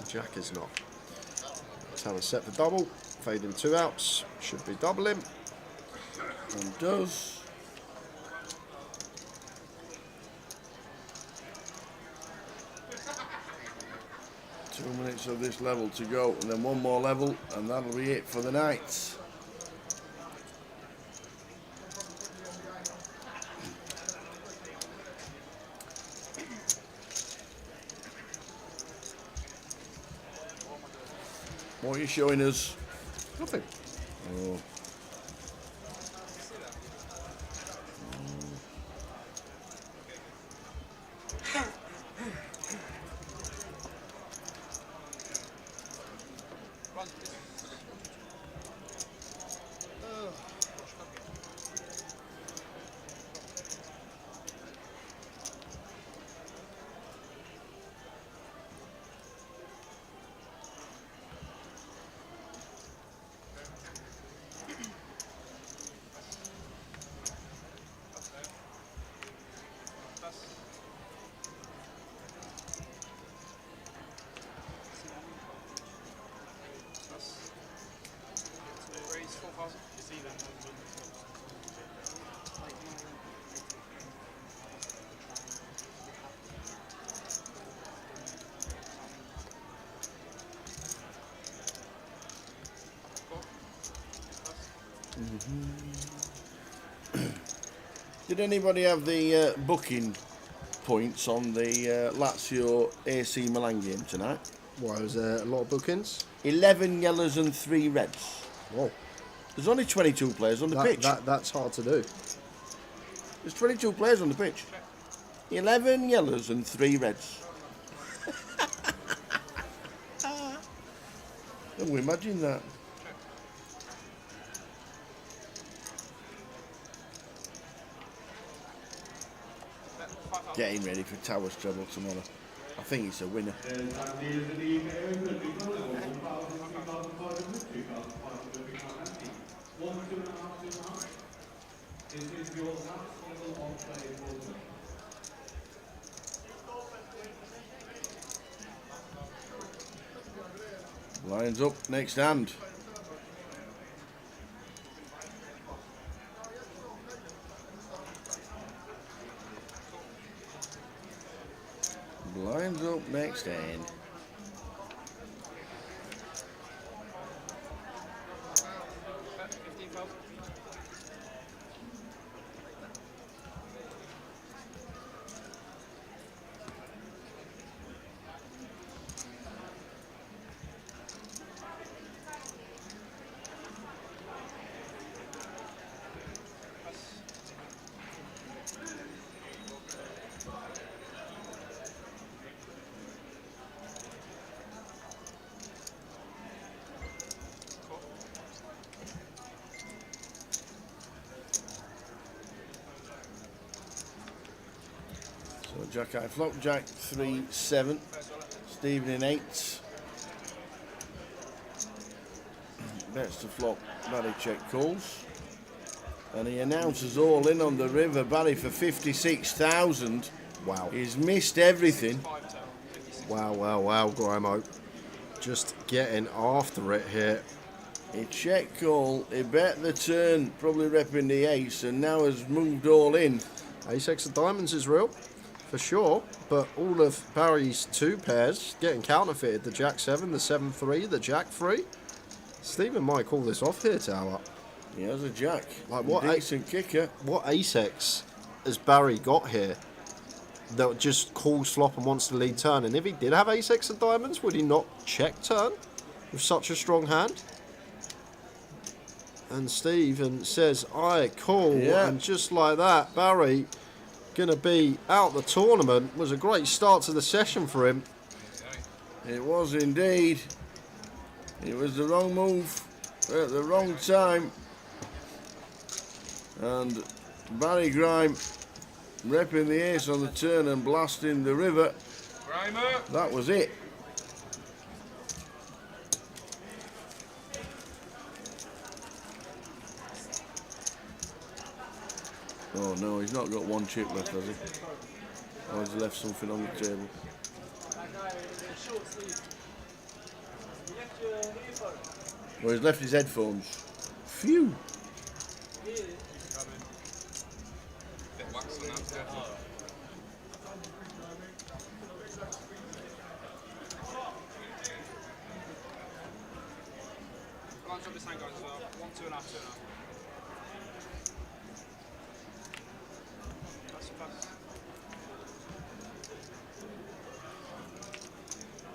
Jack is not. Tama set for double. Fading 2 outs. Should be doubling. And does. Two minutes of this level to go, and then 1 more level, and that'll be it for the night. What are you showing us? Nothing. Oh. Did anybody have the booking points on the Lazio AC Milan game tonight? Why, was there a lot of bookings? 11 yellows and 3 reds. Whoa. There's only 22 players on the pitch. That's hard to do. There's 22 players on the pitch. 11 yellows and 3 reds. Can we imagine that? getting ready for Towers treble tomorrow. I think it's a winner. Lions up, next hand. Lions up, next hand. So Jack I flop, Jack 3-7, Stephen in 8. Bets to flop, Barry check calls. And he announces all in on the river, Barry for 56,000. Wow. He's missed everything. Wow, wow, wow, Grimo. Just getting after it here. He check call, he bet the turn, probably repping the ace, and now has moved all in. Ace-X of diamonds is real, for sure, but all of Barry's two pairs getting counterfeited. The Jack-7, the 7-3, the Jack-3. Stephen might call this off here, Tower. He has a Jack. Like what decent kicker. What Ace-X has Barry got here that just calls flop and wants to lead turn? And if he did have Ace-X of diamonds, would he not check turn with such a strong hand? And Stephen says, I call, Yeah. and just like that, Barry gonna be out the tournament. Was a great start to the session for him. It was indeed. It was the wrong move at the wrong time. And Barry Grime repping the ace on the turn and blasting the river. Grimer. That was it. Oh no, he's not got one chip left, has he? Oh, he's left something on the table. Well, he's left his headphones. Phew.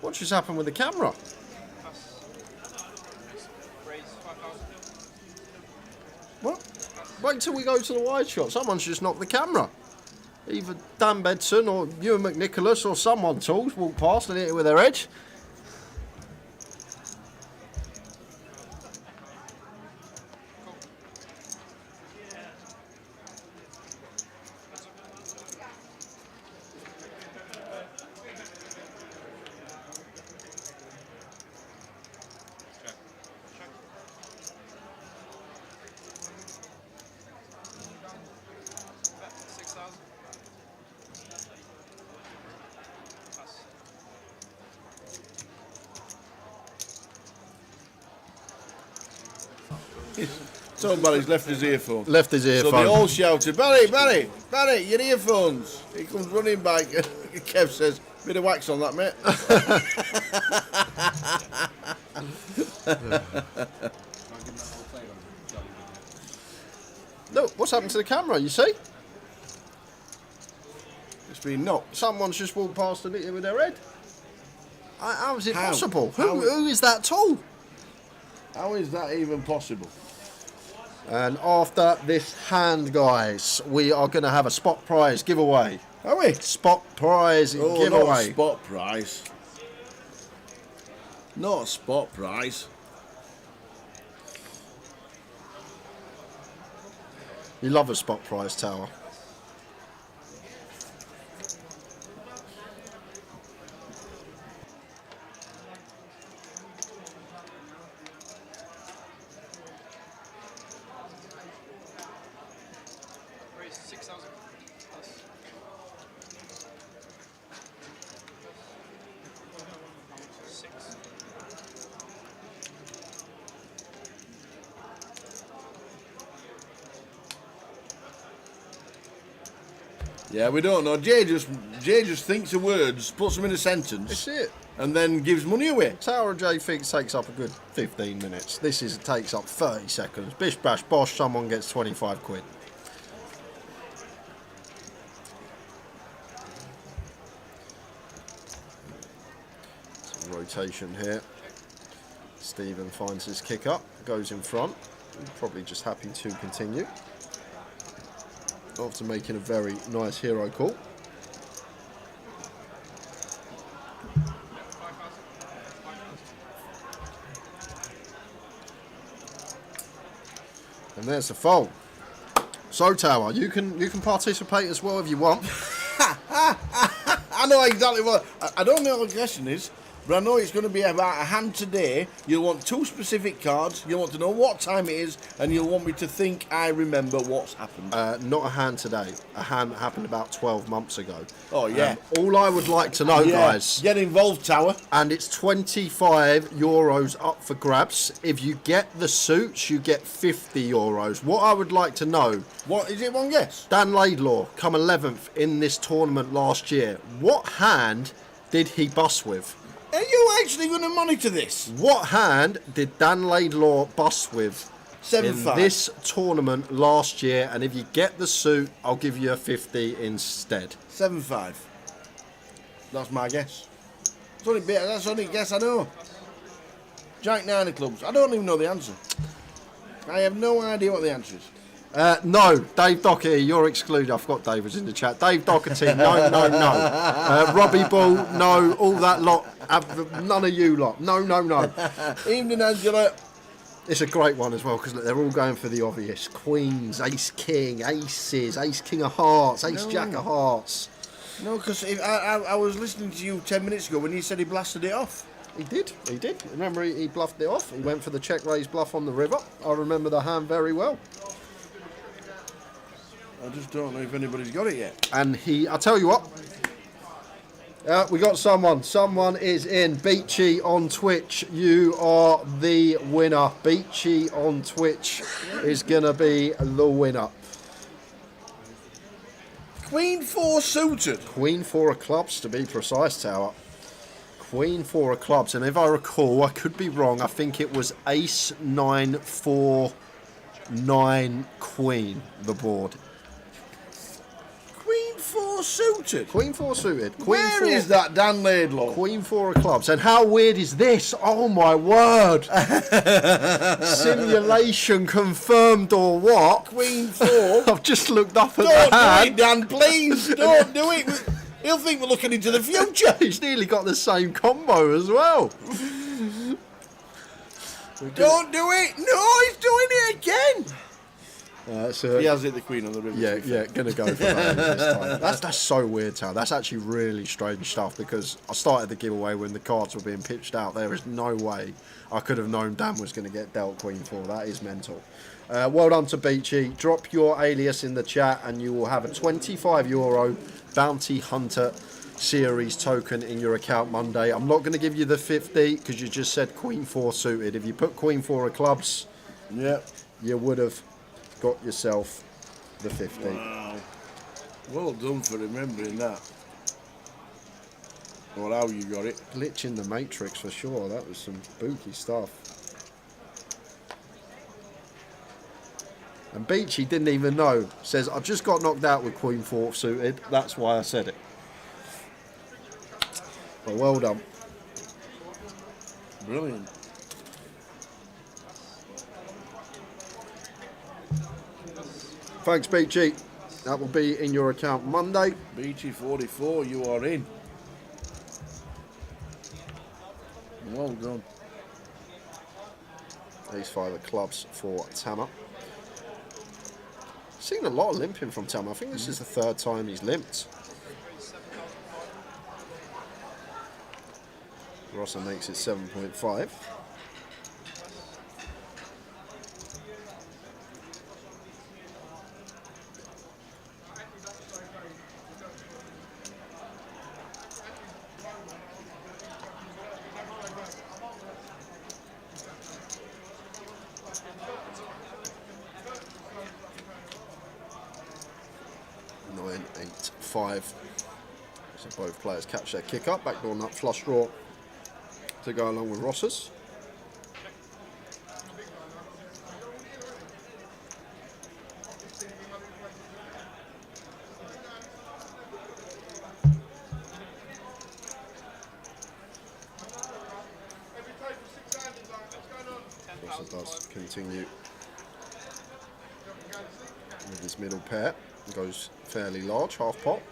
What just happened with the camera? What? Wait till we go to the wide shot. Someone's just knocked the camera. Either Dan Bedson or Ewan McNicholas or someone tools walked past and hit it with their edge. Told Barry's left his earphone. Left his earphone. So they all shouted, Barry, Barry, Barry, your earphones. He comes running back. Kev says, bit of wax on that, mate. Look, what's happened to the camera, you see? It's been knocked. Someone's just walked past and hit it with their head. How is it How? possible? How? Who is that tall? How is that even possible? And after this hand, guys, we are going to have a spot prize giveaway. Are we? Spot prize Oh, giveaway. not a spot prize. Not a spot prize. You love a spot prize, Tower. Yeah, we don't know. Jay just thinks of words, puts them in a sentence. That's it. And then gives money away. Tower of Jay thinks takes up a good 15 minutes. This takes up 30 seconds. Bish bash bosh, someone gets 25 quid. Some rotation here. Stephen finds his kick up, goes in front. Probably just happy to continue. After making a very nice hero call. And there's the fold. So Tower, you can participate as well if you want. I know exactly what. I don't know what the question is, but I know it's going to be about a hand today. You'll want 2 specific cards. You'll want to know what time it is, and you'll want me to think I remember what's happened. Not a hand today. A hand that happened about 12 months ago. Oh, yeah. All I would like to know, guys. Get involved, Tower. And it's €25 up for grabs. If you get the suits, you get €50. What I would like to know. What is it? One guess. Dan Laidlaw come 11th in this tournament last year. What hand did he bust with? Are you actually going to monitor this? What hand did Dan Laidlaw bust with 7-5 in this tournament last year? And if you get the suit, I'll give you a 50 instead. 7-5. That's my guess. That's the only guess I know. Jack 9 of clubs. I don't even know the answer. I have no idea what the answer is. No, Dave Doherty, you're excluded. I forgot Dave was in the chat. Dave Doherty, no. Robbie Ball, no. All that lot, none of you lot. No. Evening, Angela. It's a great one as well because they're all going for the obvious. Queens, Ace King, Aces, Ace King of Hearts, Ace Jack of Hearts. No, because I was listening to you 10 minutes ago when you said he blasted it off. He did. Remember, he bluffed it off. He went for the check raise bluff on the river. I remember the hand very well. I just don't know if anybody's got it yet. And I'll tell you what. We got someone. Someone is in. Beachy on Twitch. You are the winner. Beachy on Twitch is going to be the winner. Queen 4 suited. Queen 4 of clubs, to be precise, Tower. Queen 4 of clubs. And if I recall, I could be wrong. I think it was Ace 9 4 9 Queen, the board. Queen 4 suited. Queen 4 suited. Where is that Dan Laidlaw? Queen 4 of clubs. And how weird is this? Oh my word. Simulation confirmed or what? Queen 4. I've just looked up at Don't the hand. do it, Dan, please. Don't do it. He'll think we're looking into the future. He's nearly got the same combo as well. Don't do it. No, he's doing it again. So he has hit the Queen on the river. Yeah, gonna go for that this time. That's so weird, Tal. That's actually really strange stuff because I started the giveaway when the cards were being pitched out. There is no way I could have known Dan was going to get dealt Queen 4. That is mental. Well done to Beachy. Drop your alias in the chat and you will have a €25 Bounty Hunter series token in your account Monday. I'm not going to give you the 50 because you just said Queen 4 suited. If you put Queen 4 of clubs, you would have got yourself the 50. Wow. Well done for remembering that. Or how you got it. Glitch in the Matrix for sure. That was some spooky stuff. And Beachy didn't even know. Says, I just got knocked out with Queen 4 suited. That's why I said it. But well done. Brilliant. Thanks, Beachy. That will be in your account Monday. Beachy 44, you are in. Well done. Ace 5 of clubs for Tama. Seen a lot of limping from Tama. I think this is the 3rd time he's limped. Rosser makes it 7.5. 9-8-5. So both players catch their kick up, backdoor nut flush draw to go along with Ross's. Ross does continue with his middle pair. Goes fairly large, half pot.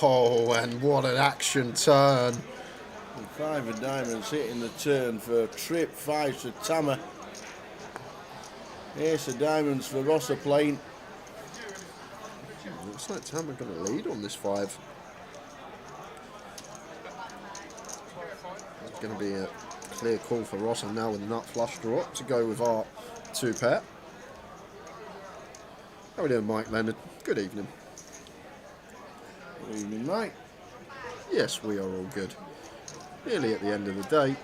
Oh, and what an action turn. And 5 of diamonds hitting the turn for a trip, 5 for Tamer. Ace of diamonds for Rosser playing. Looks like Tamer going to lead on this 5. It's going to be a clear call for Rosser now with nut flush draw to go with our 2 pair. How are we doing, Mike Leonard? Good evening. Good evening, Mike. Yes, we are all good. Nearly at the end of the day.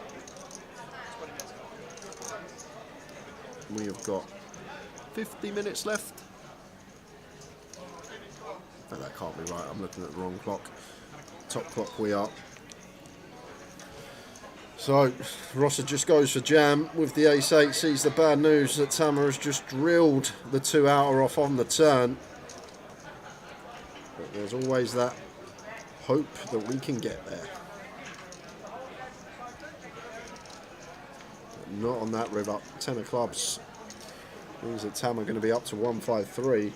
We have got 50 minutes left. No, that can't be right. I'm looking at the wrong clock. Top clock we are. So, Rosser just goes for jam with the ace-8. Sees the bad news that Tamer has just drilled the 2 outer off on the turn. But there's always that hope that we can get there. But not on that river. 10 of clubs means that Tamer going to be up to 153.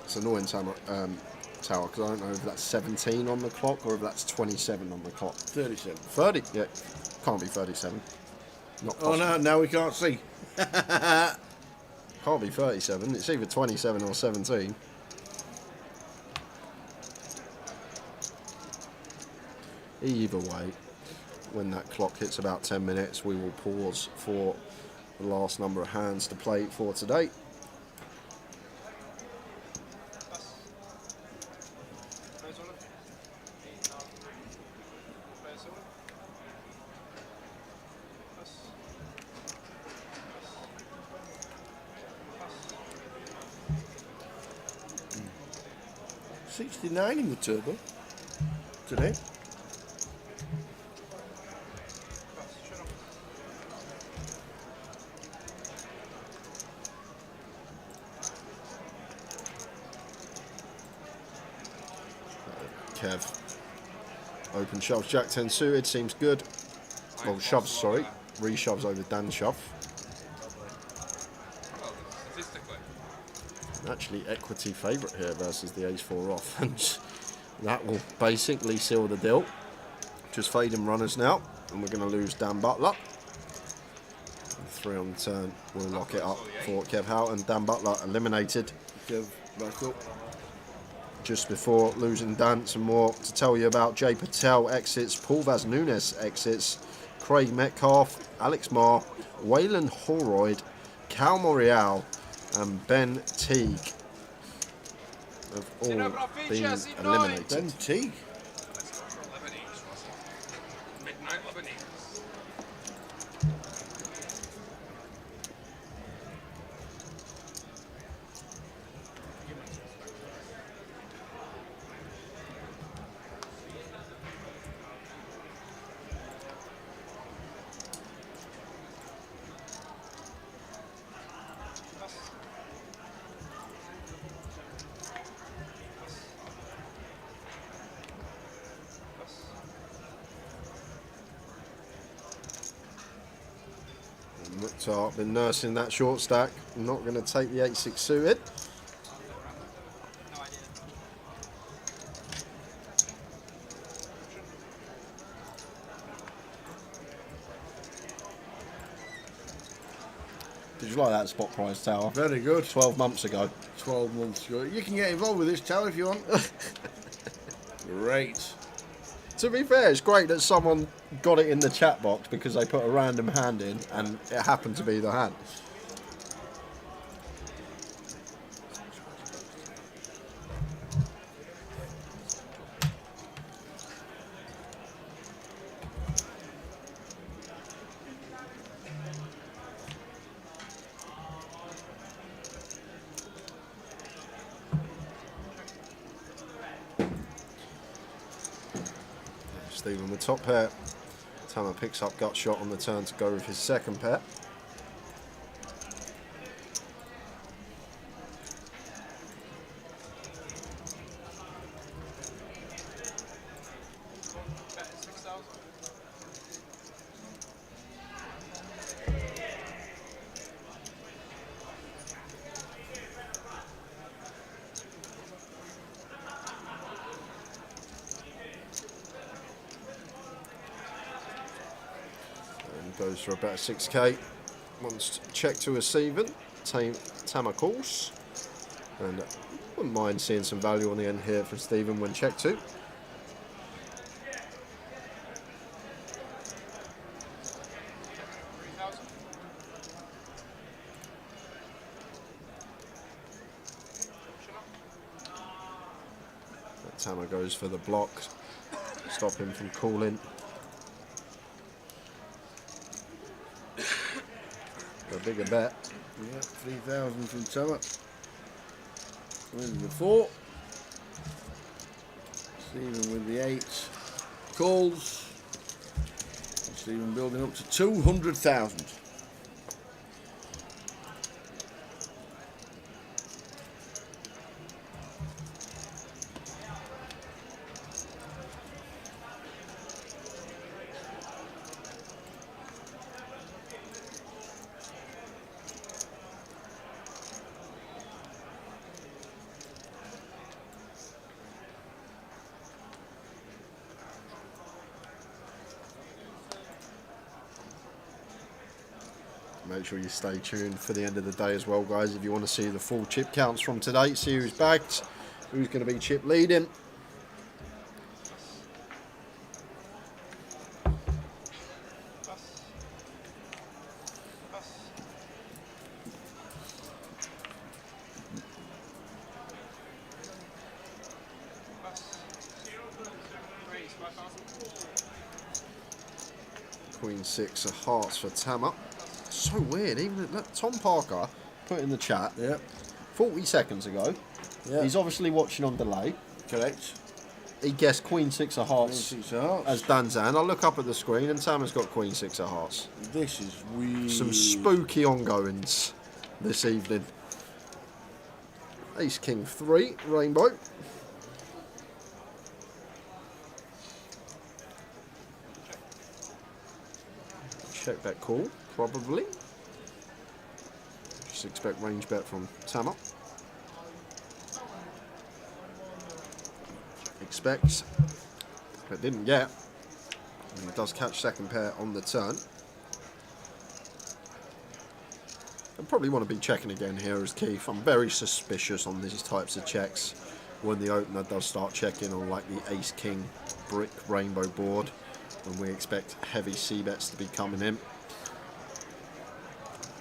It's annoying, Tower, because I don't know if that's 17 on the clock or if that's 27 on the clock. 37. 30? Yeah. Can't be 37. Not possible. Oh, no, now we can't see. Can't be 37. It's either 27 or 17. Either way, when that clock hits about 10 minutes, we will pause for the last number of hands to play for today. $69 in the turbo today. Kev. Open shoves, Jack 10 suited, seems good. Well, shoves, sorry. Reshoves over Dan shove. Actually, equity favourite here versus the ace-4 off. And that will basically seal the deal. Just fading runners now. And we're going to lose Dan Butler. And 3 on the turn will lock it up for Kev Houghton. Dan Butler eliminated. Kev back up. Just before losing Dan, some more to tell you about. Jay Patel exits, Paul Vaz Nunes exits, Craig Metcalf, Alex Marr, Waylon Holroyd, Cal Morial and Ben Teague have all been eliminated. Ben Teague? Midnight Lebanese. Mukhtar been nursing that short stack. Not going to take the 8-6 suited. Did you like that spot prize tower? Very good. 12 months ago. 12 months ago. You can get involved with this tower if you want. Great. To be fair, it's great that someone got it in the chat box because they put a random hand in and it happened to be the hand. Stephen with top pair. Tama picks up gut shot on the turn to go with his second pair. Goes for about 6k. Wants to check to a Steven. Tama calls. And wouldn't mind seeing some value on the end here from Steven when check to. Tama goes for the block. Stop him from calling. A bigger bet. Yeah, 3,000 from Tama. With the 4. Stephen with the 8. Calls. Stephen building up to 200,000. Make sure you stay tuned for the end of the day as well, guys, if you want to see the full chip counts from today, see who's bagged, who's going to be chip leading. Queen 6 of hearts for Tama. So weird, even that Tom Parker put in the chat 40 seconds ago. He's obviously watching on delay. Correct. He guessed Queen 6 of hearts, Queen 6 of hearts. as Danzan. I look up at the screen and Tama's got Queen 6 of hearts. This is weird. Some spooky ongoings this evening. Ace King 3, rainbow. Check that call, probably. Just expect range bet from Tama. Expects, but didn't get. And he does catch second pair on the turn. I probably want to be checking again here as Keith. I'm very suspicious on these types of checks when the opener does start checking on like the Ace King brick rainbow board, when we expect heavy C-bets to be coming in.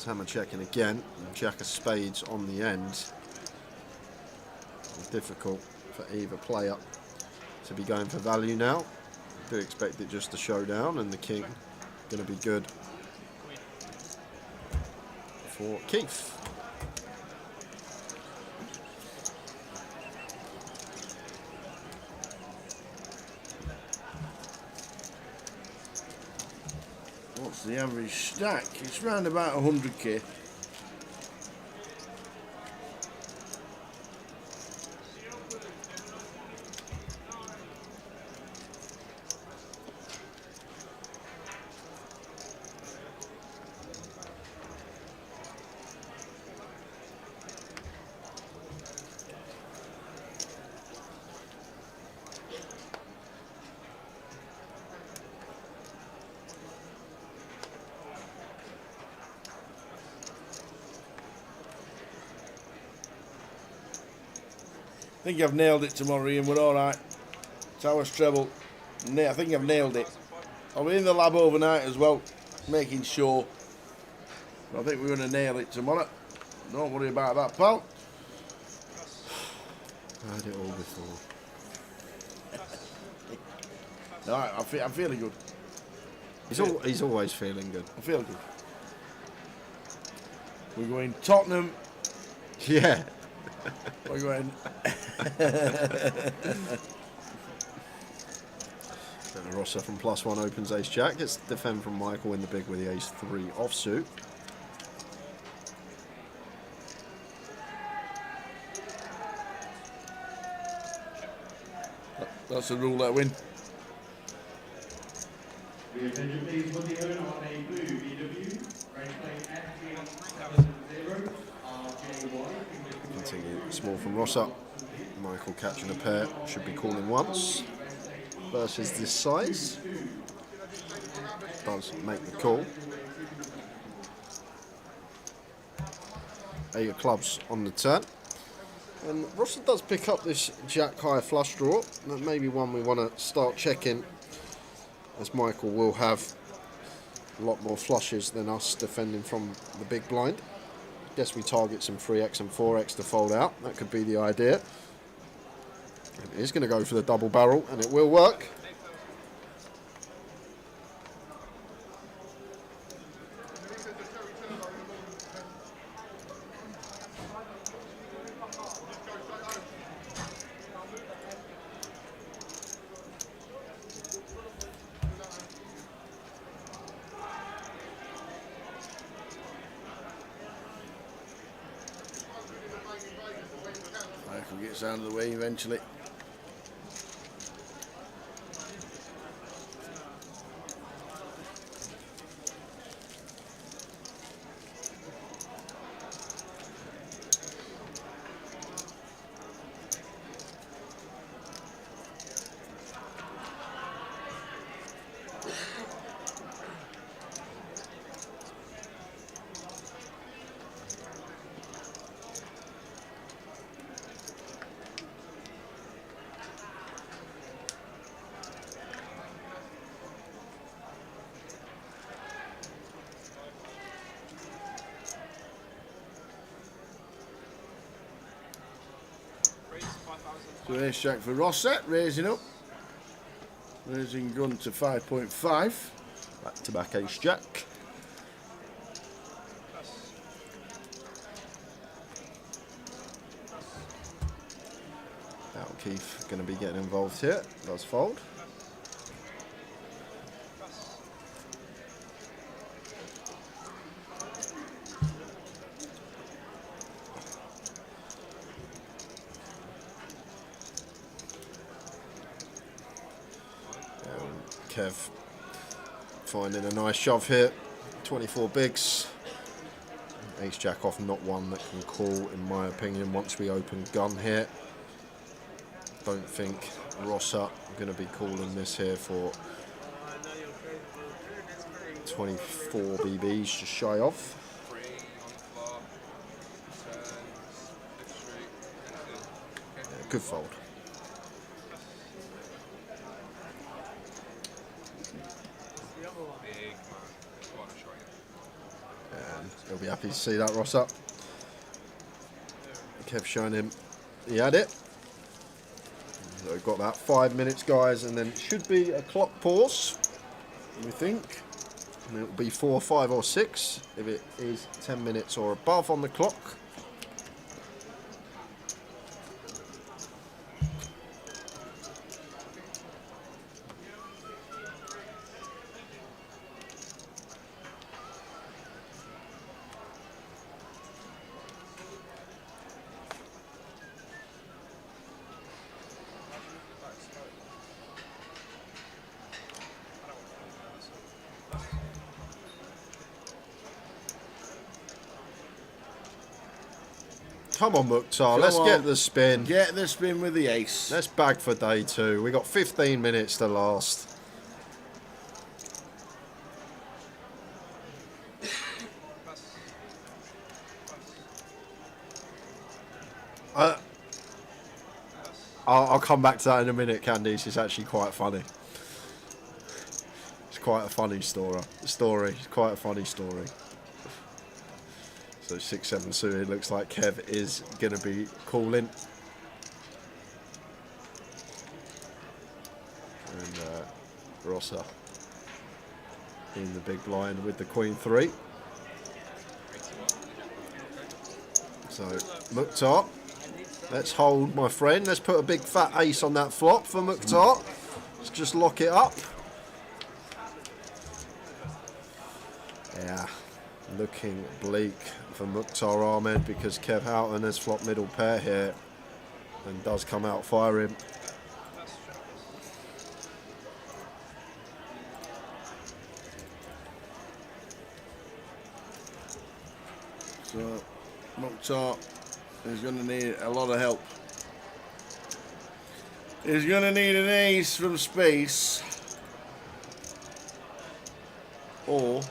Tama checking again, and Jack of Spades on the end. It's difficult for either player to be going for value now. Do expect it just to show down, and the King going to be good for Keith. What's the average stack? It's round about 100k. think I've nailed it tomorrow, Ian. We're all right. Towers treble. I think I've nailed it. I'll be in the lab overnight as well, making sure. I think we're going to nail it tomorrow. Don't worry about that, pal. I had it all before. All right, I'm feeling good. He's always feeling good. I feel good. We're going Tottenham. Yeah. We're going. Rosser from +1 opens ace jack. Gets defend from Michael in the big with the ace 3 offsuit. That's a roulette win. Continue small from Rosser. Michael catching a pair. Should be calling once. Versus this size. Does make the call. 8 of clubs on the turn. And Rosser does pick up this jack high flush draw. That may be one we want to start checking, as Michael will have a lot more flushes than us defending from the big blind. Guess we target some 3x and 4x to fold out. That could be the idea. It is going to go for the double barrel, and it will work. Michael gets out of the way eventually. So ace jack for Rosset, raising up. Raising gun to 5.5. Back to back ace jack. Keith going to be getting involved here. Does fold. Kev finding a nice shove here. 24 bigs. Ace jack off, not one that can call, in my opinion, once we open gun here. Don't think Rosser going to be calling this here for 24 BBs, just shy of. Yeah, good fold. And he'll be happy to see that, Rosser. Kev showing him he had it. So we've got about 5 minutes, guys, and then it should be a clock pause, we think. And it'll be 4, 5 or 6 if it is 10 minutes or above on the clock. Come on, Mukhtar, let's get the spin. Get the spin with the ace. Let's bag for day 2. We got 15 minutes to last. I'll come back to that in a minute, Candice. It's actually quite funny. It's quite a funny story. It's quite a funny story. So 6-7 suited. Looks like Kev is going to be calling. And Rosser in the big blind with the Queen 3. So Mukhtar, let's hold, my friend. Let's put a big fat ace on that flop for Mukhtar. Let's just lock it up. Yeah, looking bleak for Mukhtar Ahmed because Kev Houghton has flopped middle pair here and does come out firing. So Mukhtar is going to need a lot of help. He's going to need an ace from space, or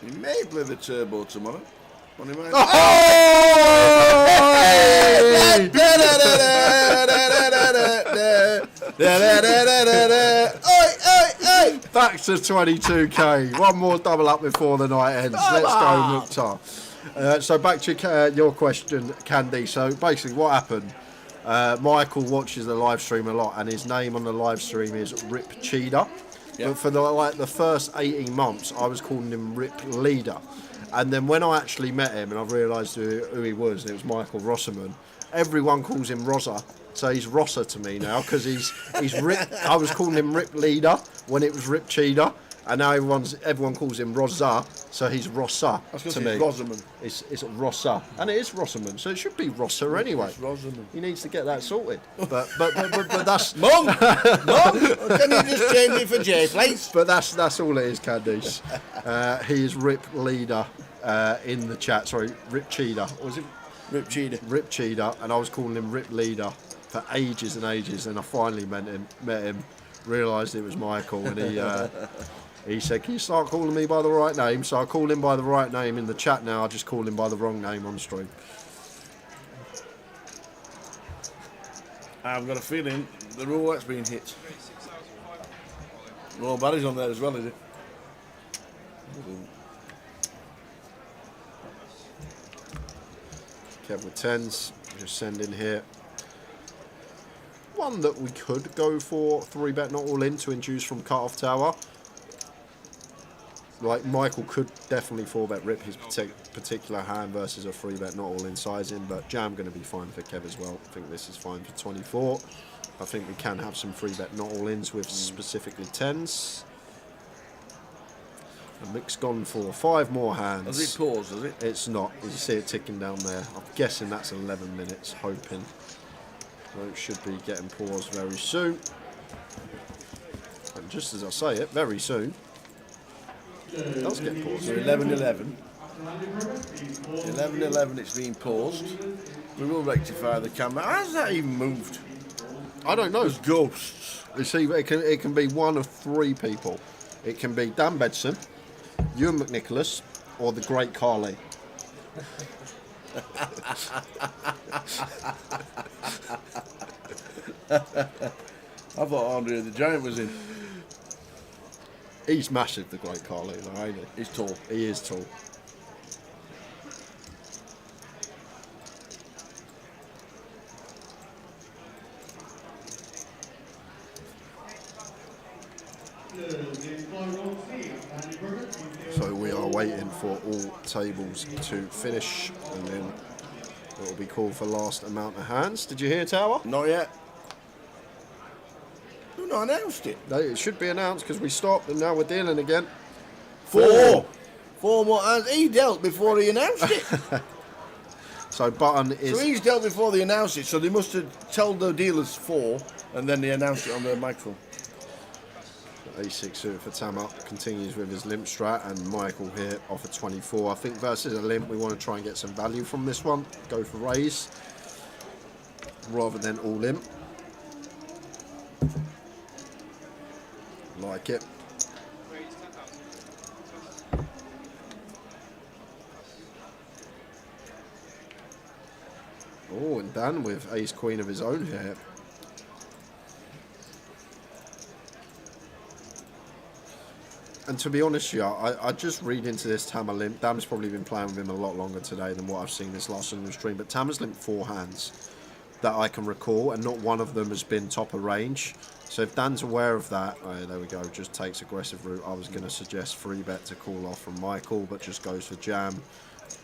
he may play the turbo tomorrow. What do you mind? Back to 22k. One more double up before the night ends. Let's go, Mukhtar. So back to your question, Candy. So basically what happened, Michael watches the live stream a lot and his name on the live stream is Rip Cheetah. Yep. But for the first 18 months I was calling him Rip Leader, and then when I actually met him and I realised who he was, and it was Michael Rosserman, everyone calls him Rosa. So he's Rosser to me now because he's Rip. I was calling him Rip Leader when it was Rip Cheetah. And now everyone calls him Rosa, so he's Rossa to me. Rosamund. It's Rossa, and it is Rosserman, so it should be Rossa anyway. It's Rosamund. He needs to get that sorted. But that's Mum, can you just change it for Jay, please? But that's all it is, Candice. He is Rip Leader in the chat. Sorry, Rip Cheetah. What was it? Rip Cheetah. Rip Cheetah, and I was calling him Rip Leader for ages and ages, and I finally met him, realised it was Michael, and he said, can you start calling me by the right name? So I called him by the right name in the chat now. I just call him by the wrong name on stream. I've got a feeling the roulette's been hit. Oh, Barry's on there as well, is it? Kev with 10s. Just send in here. One that we could go for 3-bet not all in to induce from cut-off tower. Like Michael could definitely 4-bet rip his particular hand versus a 3-bet not all in sizing, but jam going to be fine for Kev as well. I think this is fine for 24. I think we can have some 3-bet not all ins with specifically 10s. And Mick's gone for 5 more hands. Has it paused, has it? It's not. You see it ticking down there. I'm guessing that's 11 minutes, hoping. So it should be getting paused very soon. And just as I say it, very soon. It does get paused. So 11:11. 11:11. It's been paused. We will rectify the camera. How's that even moved? I don't know. There's ghosts. You see, it can be one of 3 people. It can be Dan Bedson, Ewan McNicholas, or the Great Carly. I thought Andre the Giant was in. He's massive, the Great Carly, though, ain't he? He's tall. He is tall. So we are waiting for all tables to finish, and then it will be called for last amount of hands. Did you hear, Tower? Not yet. We've not announced it. No, it should be announced because we stopped and now we're dealing again. 4 more hands. He dealt before he announced it. So Button is... So he's dealt before they announced it, so they must have told the dealers 4 and then they announced it on the microphone. A6 suited for Tamar continues with his limp strat, and Michael here off at 24. I think versus a limp we want to try and get some value from this one. Go for raise rather than all limp. Like it. Oh, and Dan with ace queen of his own here. And to be honest, yeah, I just read into this Tamer limp. Dam's probably been playing with him a lot longer today than what I've seen this last single stream. But Tamer's limped 4 hands that I can recall, and not one of them has been top of range. So if Dan's aware of that, oh, there we go, just takes aggressive route. I was going to suggest free bet to call off from Michael, but just goes for jam,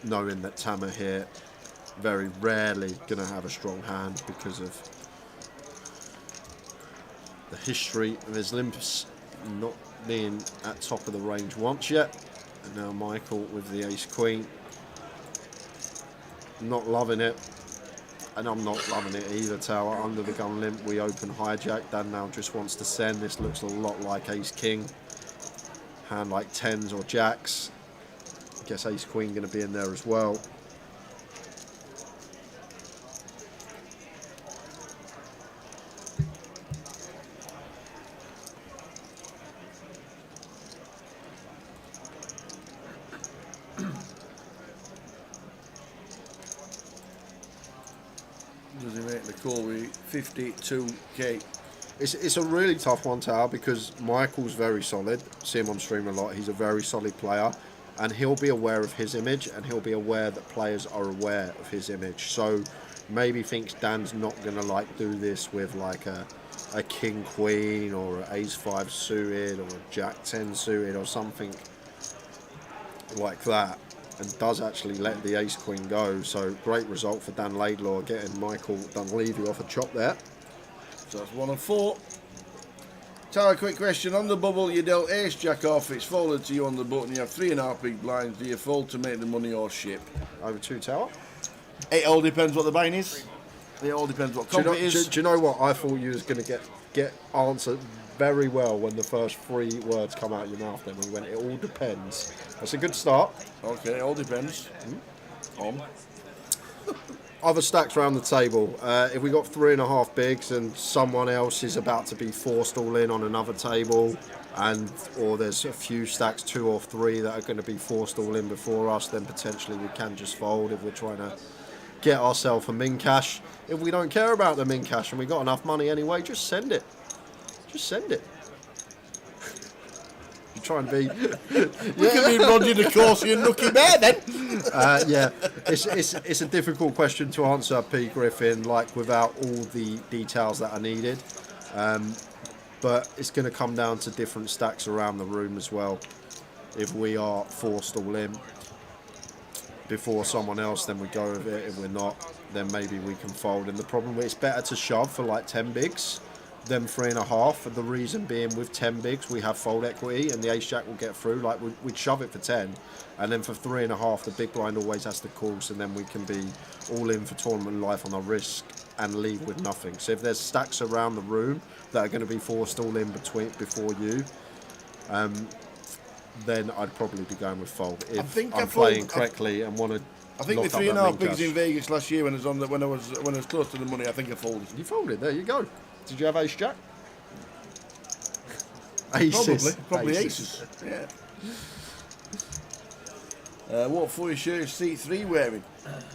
knowing that Tamer here very rarely going to have a strong hand because of the history of his limps not being at top of the range once yet. And now Michael with the ace queen. Not loving it. And I'm not loving it either, Tower. Under the gun limp, we open hijack. Dan now just wants to send. This looks a lot like ace king. Hand like 10s or jacks. I guess ace queen going to be in there as well. Does he make the call with 52k? It's a really tough one, Tower, because Michael's very solid. See him on stream a lot. He's a very solid player, and he'll be aware of his image, and he'll be aware that players are aware of his image. So maybe thinks Dan's not gonna like do this with like a king queen or an ace 5 suited or a jack 10 suited or something like that, and does actually let the ace queen go. So great result for Dan Laidlaw, getting Michael Dunleavy off a chop there. So that's 1 and 4. Tyler, quick question. On the bubble, you dealt ace jack off. It's folded to you on the button. You have 3.5 big blinds. Do you fold to make the money or ship? Over 2, Tower. It all depends what the buying is. It all depends what comp it is. Do you know what? I thought you was going to get answered very well when the first 3 words come out of your mouth. Then when you went, it all depends. That's a good start. Okay, it all depends. On. Other stacks around the table. If we got 3.5 bigs and someone else is about to be forced all in on another table, or there's a few stacks, 2 or 3 that are going to be forced all in before us, then potentially we can just fold if we're trying to get ourselves a min cash. If we don't care about the min cash and we got enough money anyway, just send it. Just send it. You try and be. Look at me, Roger the Corsi and Nookie Bear then. Yeah, it's a difficult question to answer, P. Griffin, like without all the details that are needed. But it's going to come down to different stacks around the room as well. If we are forced all in before someone else, then we go with it. If we're not, then maybe we can fold. And the problem is it's better to shove for like 10 bigs than 3.5. And the reason being, with 10 bigs, we have fold equity and the ace jack will get through. Like we'd shove it for 10. And then for 3.5, the big blind always has to call. So then we can be all in for tournament life on our risk and leave with nothing. So if there's stacks around the room that are going to be forced all in before you, then I'd probably be going with fold if I'm playing correctly and want to. I think the 3.5 bigs in Vegas last year when I was close to the money, I think I folded. You folded. There you go. Did you have ace jack? Aces. Probably aces. Yeah. What for your shirt is C3 wearing?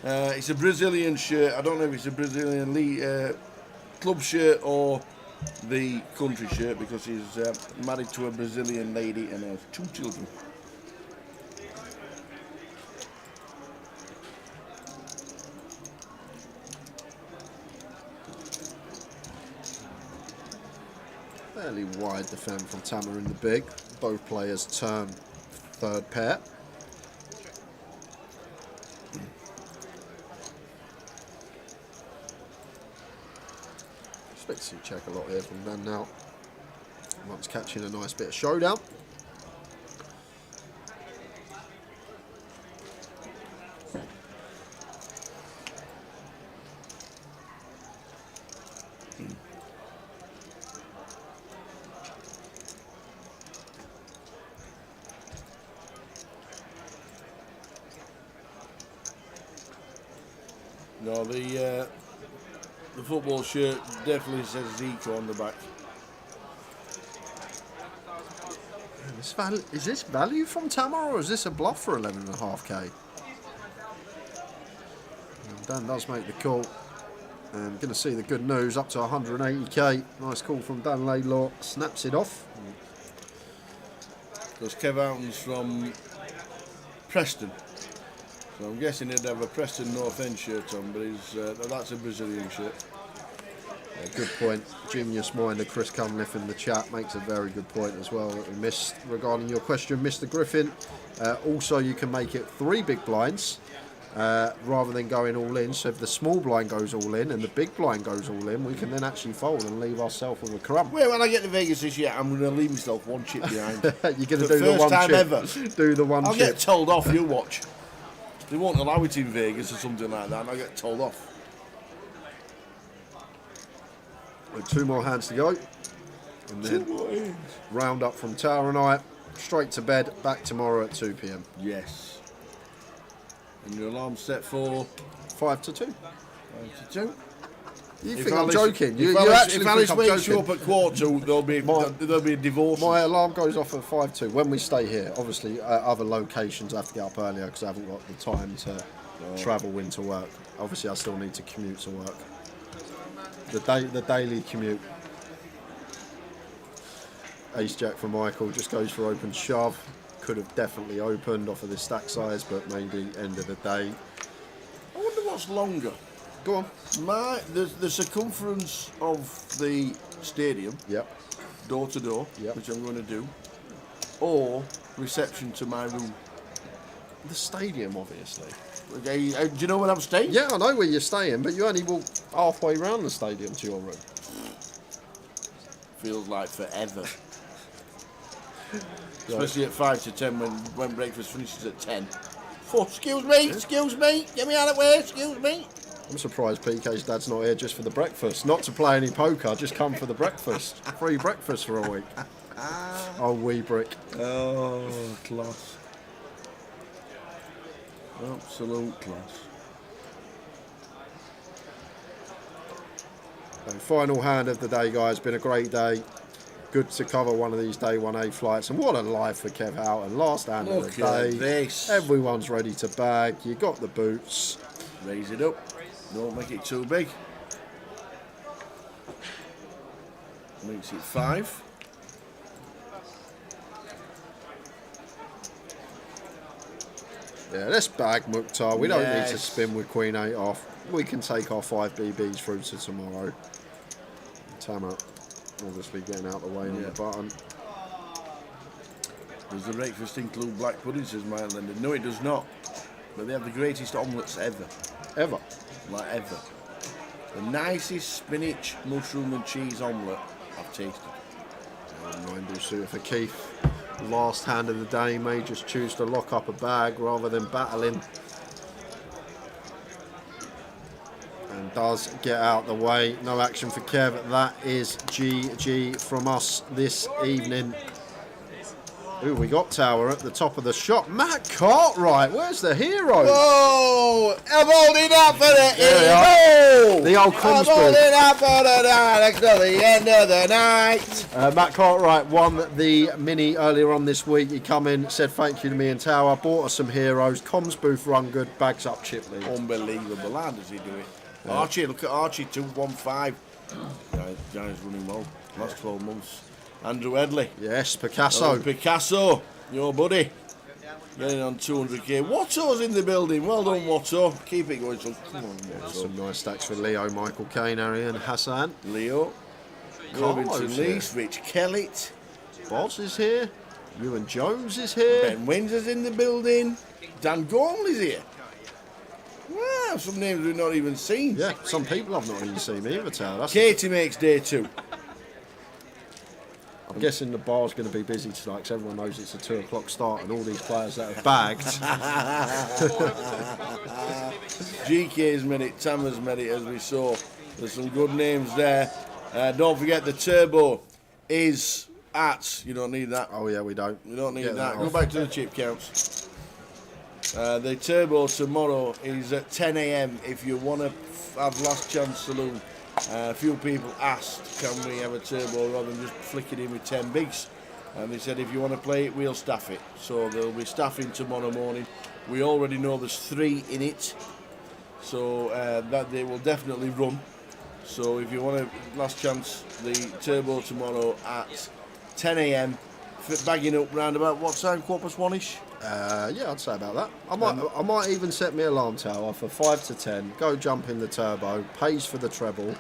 It's a Brazilian shirt. I don't know if it's a Brazilian club shirt or the country shirt, because he's married to a Brazilian lady and has 2 children. Fairly wide defend from Tamer in the big. Both players turn 3rd pair. Expect to see check a lot here from Dan now. Might catching a nice bit of showdown. No, the football shirt definitely says Zico on the back. Is this value from Tamer, or is this a bluff for 11.5k? And Dan does make the call. And going to see the good news, up to 180k. Nice call from Dan Laidlaw. Snaps it off. because Kev Houghton's from Preston. So I'm guessing he'd have a Preston North End shirt on, but that's a Brazilian shirt. Yeah, good point. Genius Minder Chris Cunliffe in the chat makes a very good point as well that we missed regarding your question, Mr. Griffin. Also, you can make it 3 big blinds rather than going all in. So if the small blind goes all in and the big blind goes all in, we can then actually fold and leave ourselves with a crumb. Well, when I get to Vegas this year, I'm going to leave myself 1 chip behind. You're going to the do the first one time chip. ever. Do the one I'll chip. get told off, you watch. They won't allow it in Vegas or something like that, and I'll get told off. With 2 more hands to go. And then round up from Tower and I, straight to bed, back tomorrow at 2 p.m. Yes. And your alarm set for 5 to 2. 5 to 2. You If think I'm Alice- joking? If You Alice, actually if Alice think I'm wakes you joking? up at 1:45, there'll be a divorce. My alarm goes off at 5 when we stay here. Obviously, other locations I have to get up earlier because I haven't got the time to travel into work. Obviously, I still need to commute to work. The daily commute. Ace Jack for Michael just goes for open shove. Could have definitely opened off of this stack size, but maybe end of the day. I wonder what's longer. Go on. The circumference of the stadium, door to door, which I'm going to do, or reception to my room. The stadium, obviously. Okay, do you know where I'm staying? Yeah, I know where you're staying, but you only walk halfway around the stadium to your room. Feels like forever. Especially at 5 to 10 when breakfast finishes at 10. Oh, excuse me, get me out of the way, excuse me. I'm surprised PK's dad's not here just for the breakfast. Not to play any poker, just come for the breakfast. Free breakfast for a week. Oh, wee brick. Oh, class. Absolute class. So final hand of the day, guys. Been a great day. Good to cover one of these day 1A flights. And what a life for Kev Houghton. Last hand of the Look at day. this. Everyone's ready to bag. You got the boots. Raise it up. Don't make it too big. Makes it 5. Yeah, let's bag Mukhtar. We don't need to Yes. spin with Queen 8 off. We can take our 5 BBs through to tomorrow. Tamer obviously getting out the way on the button. Does the breakfast include black pudding, says Mildlander? No, it does not. But they have the greatest omelettes ever. Ever? Like ever. The nicest spinach, mushroom and cheese omelette I've tasted. 9 suitor for Keith. Last hand of the day, may just choose to lock up a bag rather than battling. And does get out the way. No action for Kev. That is GG from us this evening. Ooh, we got Tower at the top of the shop. Matt Cartwright, where's the hero? Whoa! I'm holding up for the hero! The old I'm comms holding booth. up for the night until the end of the night. Matt Cartwright won the mini earlier on this week. He come in, said thank you to me and Tower, bought us some heroes. Comms booth run good, bags up chip lead. Unbelievable. How does he do it? Yeah. Archie, look at Archie, 215. Guy's running well. Last 12 months. Andrew Headley. Yes, Picasso. Oh, Picasso, your buddy. Getting on 200k. Watto's in the building. Well done, Watto. Keep it going, son. Come on, Watto. Some nice stacks for Leo, Michael Kane, Arian, Hassan. Leo. Carlo's Robinson here. Lees, Rich Kellett. Boss is here. Ewan Jones is here. Ben Windsor's in the building. Dan Gormley's here. Wow, some names we've not even seen. Yeah, some people I've not even seen either, Tower. That's Katie makes day 2. I'm guessing the bar's going to be busy tonight because everyone knows it's a 2 o'clock start and all these players that have bagged. GK's made it, Tamer's made it, as we saw. There's some good names there. Don't forget the turbo is at. You don't need that. Oh yeah, we don't. You don't need Get that. that Go off. back to the chip counts. The turbo tomorrow is at 10 a.m. if you want to have last chance saloon. A few people asked, can we have a turbo rather than just flick it in with 10 bigs? And they said, if you want to play it, we'll staff it. So there'll be staffing tomorrow morning. We already know there's 3 in it. So that they will definitely run. So if you want to last chance, the turbo tomorrow at 10 a.m. bagging up round about what time? 1:15ish? Yeah, I'd say about that. I might even set my alarm tower for 5 to 10. Go jump in the turbo, pays for the treble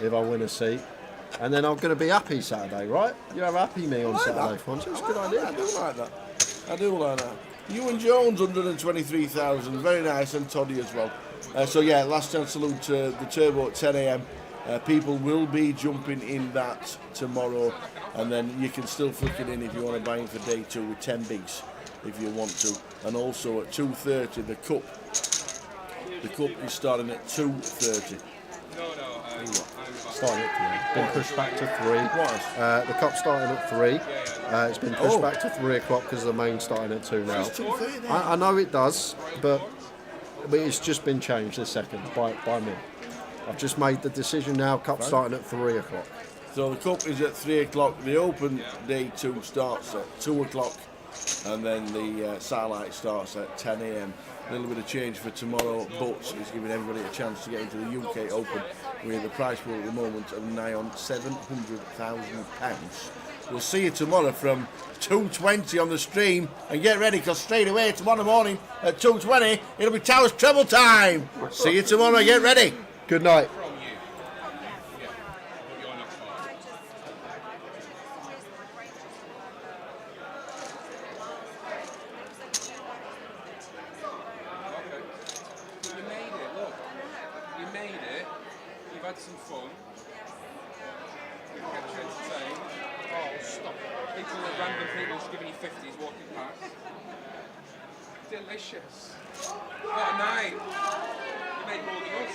if I win a seat, and then I'm going to be happy Saturday, right? You have happy me on Saturday, Fonzie. It's a good idea. I do like that. I do like that. Ewan Jones, 123,000. Very nice, and Toddy as well. So yeah, last chance salute to the turbo at 10 a.m. People will be jumping in that tomorrow, and then you can still flick it in if you want to buy in for day 2 with 10 bigs if you want to. And also at 2:30 the cup. The cup is starting at 2:30. Starting at 3. Been pushed back to 3. The cup's starting at 3. It's been pushed back to 3 o'clock because the main's starting at 2 now. I know it does, but it's just been changed this second by me. I've just made the decision now. Cup's starting at 3 o'clock. So the cup is at 3 o'clock. The open day 2 starts at 2 o'clock, and then the satellite starts at 10 a.m. A little bit of change for tomorrow, but it's giving everybody a chance to get into the UK Open. We're at the prize pool at the moment of nigh on £700,000. We'll see you tomorrow from 2:20 on the stream, and get ready because straight away tomorrow morning at 2:20 it'll be Towers treble time. See you tomorrow. Get ready. Good night. You made it, look. You made it. You've had some fun. You kept you entertained. Oh, stop. Random people just giving you 50s walking past. Delicious. What a night. You made more than us.